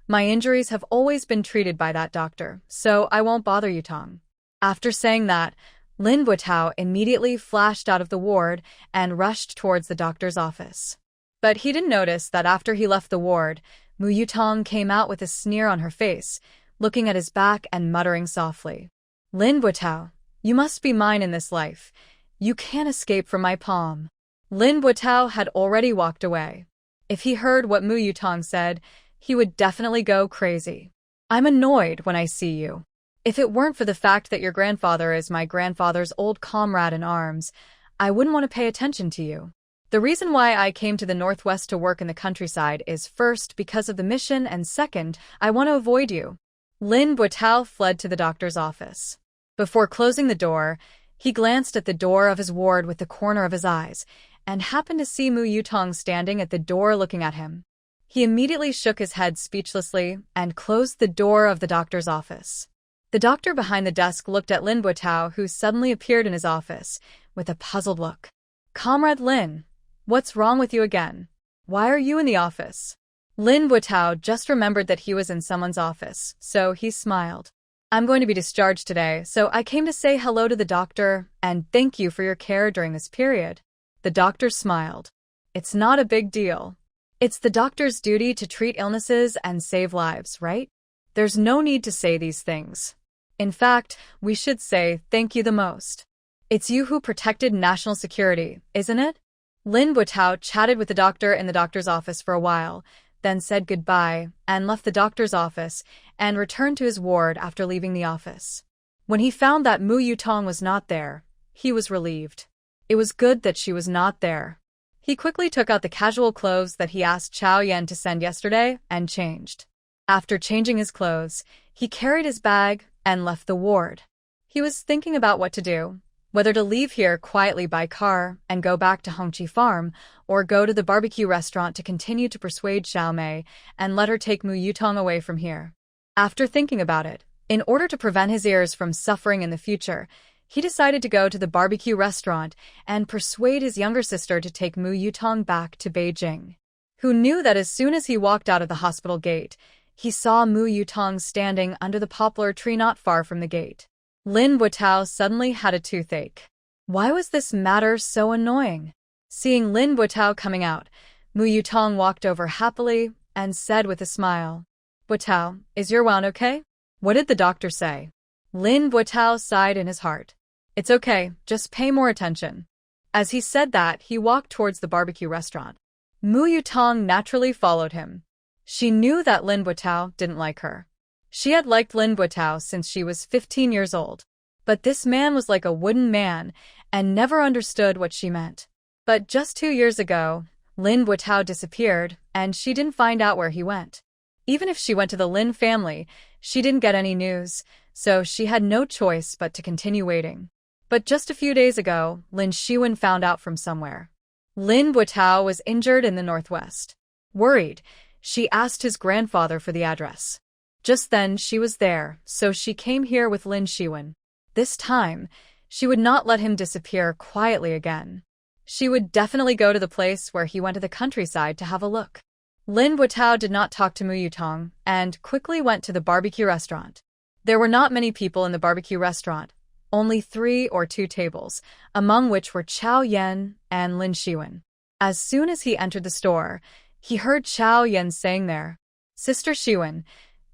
S1: my injuries have always been treated by that doctor, so I won't bother Yutong. After saying that, Lin Buitao immediately flashed out of the ward and rushed towards the doctor's office. But he didn't notice that after he left the ward, Mu Yutong came out with a sneer on her face, looking at his back and muttering softly. Lin Buitao, you must be mine in this life. You can't escape from my palm. Lin Buitao had already walked away. If he heard what Mu Yutong said, he would definitely go crazy. I'm annoyed when I see you. If it weren't for the fact that your grandfather is my grandfather's old comrade in arms, I wouldn't want to pay attention to you. The reason why I came to the Northwest to work in the countryside is first because of the mission and second, I want to avoid you. Lin Buitao fled to the doctor's office. Before closing the door, he glanced at the door of his ward with the corner of his eyes and happened to see Mu Yutong standing at the door looking at him. He immediately shook his head speechlessly and closed the door of the doctor's office. The doctor behind the desk looked at Lin Buitao, who suddenly appeared in his office, with a puzzled look. Comrade Lin, what's wrong with you again? Why are you in the office? Lin Buitao just remembered that he was in someone's office, so he smiled. I'm going to be discharged today, so I came to say hello to the doctor and thank you for your care during this period. The doctor smiled. It's not a big deal. It's the doctor's duty to treat illnesses and save lives, right? There's no need to say these things. In fact, we should say thank you the most. It's you who protected national security, isn't it? Lin Buitao chatted with the doctor in the doctor's office for a while, then said goodbye and left the doctor's office and returned to his ward after leaving the office. When he found that Mu Yutong was not there, he was relieved. It was good that she was not there. He quickly took out the casual clothes that he asked Chao Yan to send yesterday and changed. After changing his clothes, he carried his bag and left the ward. He was thinking about what to do, whether to leave here quietly by car and go back to Hongqi Farm, or go to the barbecue restaurant to continue to persuade Xiaomei and let her take Mu Yutong away from here. After thinking about it, in order to prevent his ears from suffering in the future, he decided to go to the barbecue restaurant and persuade his younger sister to take Mu Yutong back to Beijing. Who knew that as soon as he walked out of the hospital gate, he saw Mu Yutong standing under the poplar tree not far from the gate. Lin Buitao suddenly had a toothache. Why was this matter so annoying? Seeing Lin Buitao coming out, Mu Yutong walked over happily and said with a smile, "Buitao, is your wound okay? What did the doctor say?" Lin Buitao sighed in his heart. "It's okay, just pay more attention." As he said that, he walked towards the barbecue restaurant. Mu Yutong naturally followed him. She knew that Lin Buitao didn't like her. She had liked Lin Buitao since she was 15 years old. But this man was like a wooden man and never understood what she meant. But just 2 years ago, Lin Buitao disappeared and she didn't find out where he went. Even if she went to the Lin family, she didn't get any news, so she had no choice but to continue waiting. But just a few days ago, Lin Shiwen found out from somewhere. Lin Buitao was injured in the northwest. Worried, she asked his grandfather for the address. Just then she was there, so she came here with Lin Shiwen. This time, she would not let him disappear quietly again. She would definitely go to the place where he went to the countryside to have a look. Lin Buitao did not talk to Mu Yutong and quickly went to the barbecue restaurant. There were not many people in the barbecue restaurant, only 3 or 2 tables, among which were Chao Yan and Lin Shiwen. As soon as he entered the store, he heard Chao Yan saying there, "Sister Shiwen,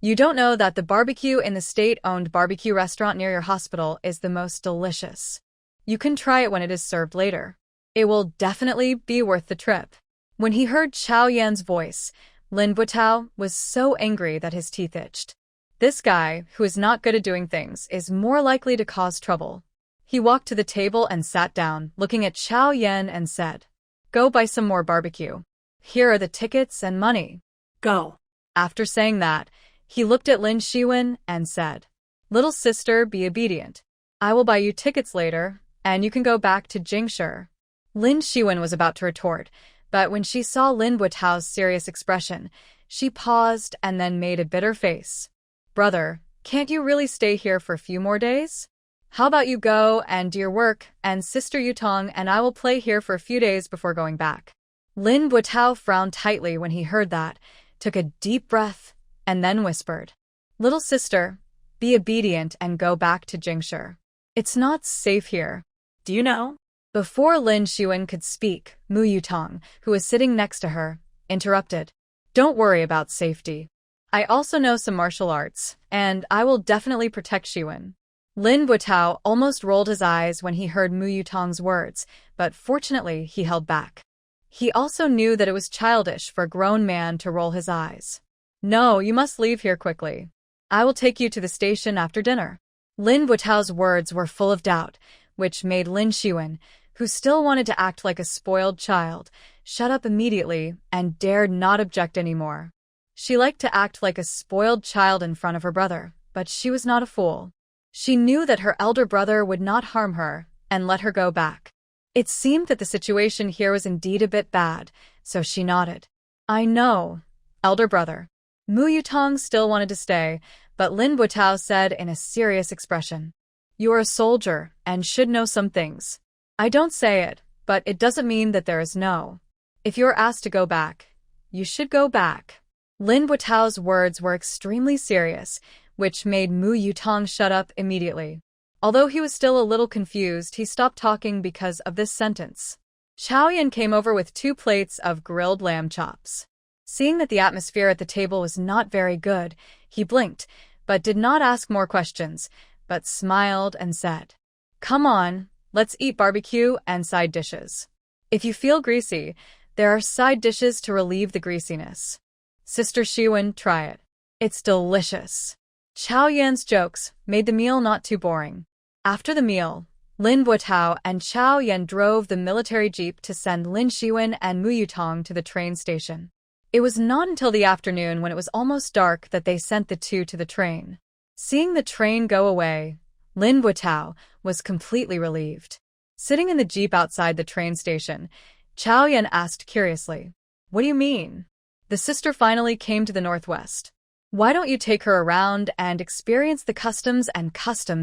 S1: you don't know that the barbecue in the state-owned barbecue restaurant near your hospital is the most delicious. You can try it when it is served later. It will definitely be worth the trip." When he heard Chao Yan's voice, Lin Buitao was so angry that his teeth itched. This guy, who is not good at doing things, is more likely to cause trouble. He walked to the table and sat down, looking at Chao Yan and said, "Go buy some more barbecue. Here are the tickets and money. Go." After saying that, he looked at Lin Shiwen and said, "Little sister, be obedient. I will buy you tickets later, and you can go back to Jingshi." Lin Shiwen was about to retort, but when she saw Lin Buitao's serious expression, she paused and then made a bitter face. "Brother, can't you really stay here for a few more days? How about you go and do your work, and Sister Yutong and I will play here for a few days before going back." Lin Buitao frowned tightly when he heard that, took a deep breath, and then whispered, "Little sister, be obedient and go back to Jingshi. It's not safe here. Do you know?" Before Lin Shiwen could speak, Mu Yutong, who was sitting next to her, interrupted. "Don't worry about safety. I also know some martial arts, and I will definitely protect Shiwen." Lin Buitao almost rolled his eyes when he heard Mu Yutong's words, but fortunately he held back. He also knew that it was childish for a grown man to roll his eyes. "No, you must leave here quickly. I will take you to the station after dinner." Lin Buitao's words were full of doubt, which made Lin Shiwen, who still wanted to act like a spoiled child, shut up immediately and dared not object anymore. She liked to act like a spoiled child in front of her brother, but she was not a fool. She knew that her elder brother would not harm her and let her go back. It seemed that the situation here was indeed a bit bad, so she nodded. "I know, elder brother." Mu Yutong still wanted to stay, but Lin Buitao said in a serious expression, "You are a soldier and should know some things. I don't say it, but it doesn't mean that there is no. If you are asked to go back, you should go back." Lin Buitao's words were extremely serious, which made Mu Yutong shut up immediately. Although he was still a little confused, he stopped talking because of this sentence. Chao Yan came over with 2 plates of grilled lamb chops. Seeing that the atmosphere at the table was not very good, he blinked, but did not ask more questions, but smiled and said, "Come on, let's eat barbecue and side dishes. If you feel greasy, there are side dishes to relieve the greasiness. Sister Shiwen, try it. It's delicious." Chao Yan's jokes made the meal not too boring. After the meal, Lin Buotao and Chao Yan drove the military jeep to send Lin Shiwen and Mu Yutong to the train station. It was not until the afternoon, when it was almost dark, that they sent the 2 to the train. Seeing the train go away, Lin Buotao was completely relieved. Sitting in the jeep outside the train station, Chao Yan asked curiously, "What do you mean? The sister finally came to the Northwest. Why don't you take her around and experience the customs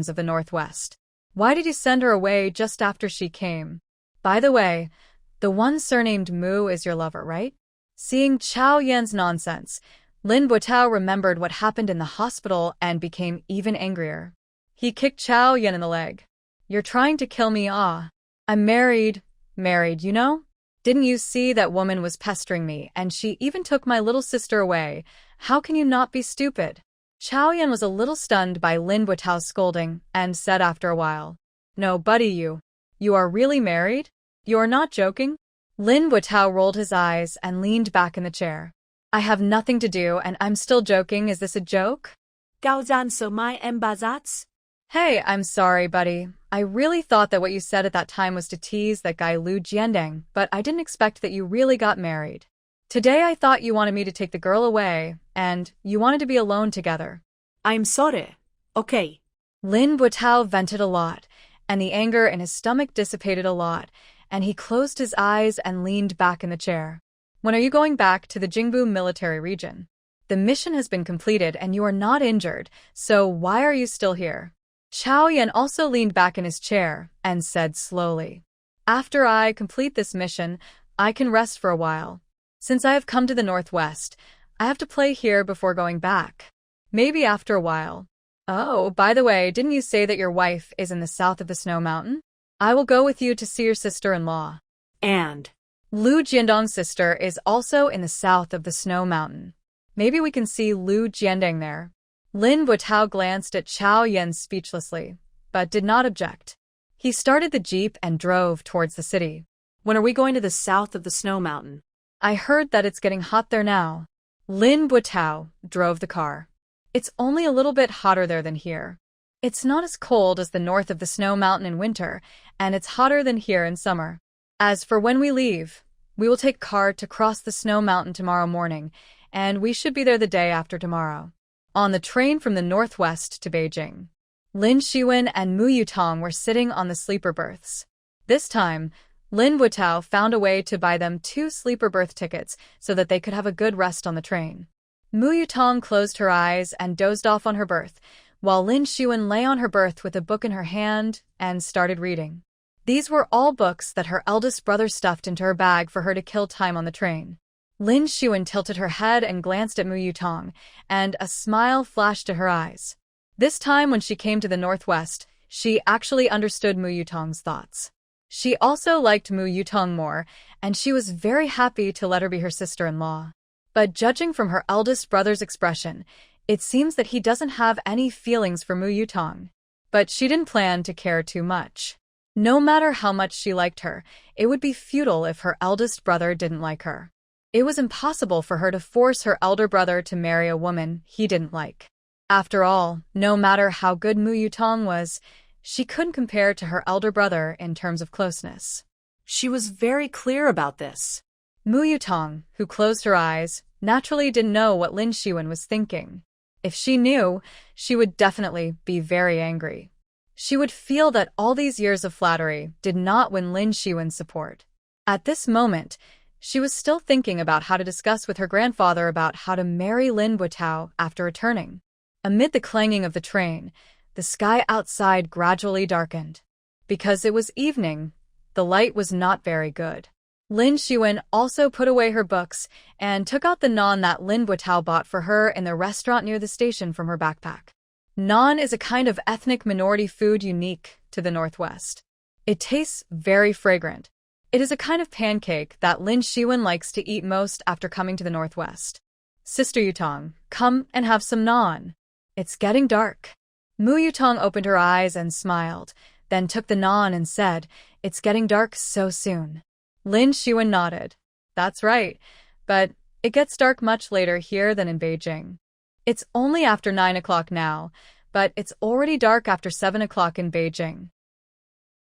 S1: of the Northwest? Why did you send her away just after she came? By the way, the one surnamed Mu is your lover, right?" Seeing Chao Yan's nonsense, Lin Buotao remembered what happened in the hospital and became even angrier. He kicked Chao Yan in the leg. "You're trying to kill me, ah? I'm married, you know? Didn't you see that woman was pestering me, and she even took my little sister away? How can you not be stupid?" Chao Yan was a little stunned by Lin Buotao's scolding and said after a while, "No, buddy, you are really married? You are not joking?" Lin Buotao rolled his eyes and leaned back in the chair. "I have nothing to do and I'm still joking. Is this a joke?"
S2: Cao Zan so my embazats?
S1: "Hey, I'm sorry, buddy. I really thought that what you said at that time was to tease that guy Lu Jiandeng, but I didn't expect that you really got married. Today I thought you wanted me to take the girl away, and you wanted to be alone together."
S2: I'm sorry. Okay.
S1: Lin Buotao vented a lot, and the anger in his stomach dissipated a lot, and he closed his eyes and leaned back in the chair. "When are you going back to the Jingbu military region? The mission has been completed and you are not injured, so why are you still here?" Chao Yan also leaned back in his chair and said slowly, "After I complete this mission, I can rest for a while. Since I have come to the Northwest, I have to play here before going back. Maybe after a while. Oh, by the way, didn't you say that your wife is in the south of the Snow Mountain? I will go with you to see your sister-in-law."
S2: And
S1: Lu Jiandong's sister is also in the south of the Snow Mountain. Maybe we can see Lu Jiandong there. Lin Buotao glanced at Chao Yan speechlessly, but did not object. He started the jeep and drove towards the city.
S2: when are we going to the south of the Snow Mountain?
S1: I heard that it's getting hot there now. Lin Buotao drove the car. It's only a little bit hotter there than here. It's not as cold as the north of the Snow Mountain in winter, and it's hotter than here in summer. As for when we leave, we will take car to cross the Snow Mountain tomorrow morning, and we should be there the day after tomorrow. On the train from the northwest to Beijing, Lin Shiwen and Mu Yutong were sitting on the sleeper berths. This time, Lin Buotao found a way to buy them 2 sleeper berth tickets so that they could have a good rest on the train. Mu Yutong closed her eyes and dozed off on her berth, while Lin Shiwen lay on her berth with a book in her hand and started reading. These were all books that her eldest brother stuffed into her bag for her to kill time on the train. Lin Shiwen tilted her head and glanced at Mu Yutong, and a smile flashed to her eyes. This time when she came to the northwest, she actually understood Mu Yutong's thoughts. She also liked Mu Yutong more, and she was very happy to let her be her sister-in-law. But judging from her eldest brother's expression, it seems that he doesn't have any feelings for Mu Yutong. But she didn't plan to care too much. No matter how much she liked her, it would be futile if her eldest brother didn't like her. It was impossible for her to force her elder brother to marry a woman he didn't like. After all, no matter how good Mu Yutong was, she couldn't compare to her elder brother in terms of closeness.
S2: She was very clear about this.
S1: Mu Yutong, who closed her eyes, naturally didn't know what Lin Shiwen was thinking. If she knew, she would definitely be very angry. She would feel that all these years of flattery did not win Lin Shiwen's support. At this moment, she was still thinking about how to discuss with her grandfather about how to marry Lin Buotao after returning. Amid the clanging of the train, the sky outside gradually darkened. Because it was evening, the light was not very good. Lin Shiwen also put away her books and took out the naan that Lin Buotao bought for her in the restaurant near the station from her backpack. Naan is a kind of ethnic minority food unique to the Northwest. It tastes very fragrant. It is a kind of pancake that Lin Shiwen likes to eat most after coming to the Northwest. Sister Yutong, come and have some naan. It's getting dark. Mu Yutong opened her eyes and smiled, then took the naan and said, "It's getting dark so soon." Lin Shiwen nodded. That's right, but it gets dark much later here than in Beijing. It's only after 9 o'clock now, but it's already dark after 7 o'clock in Beijing.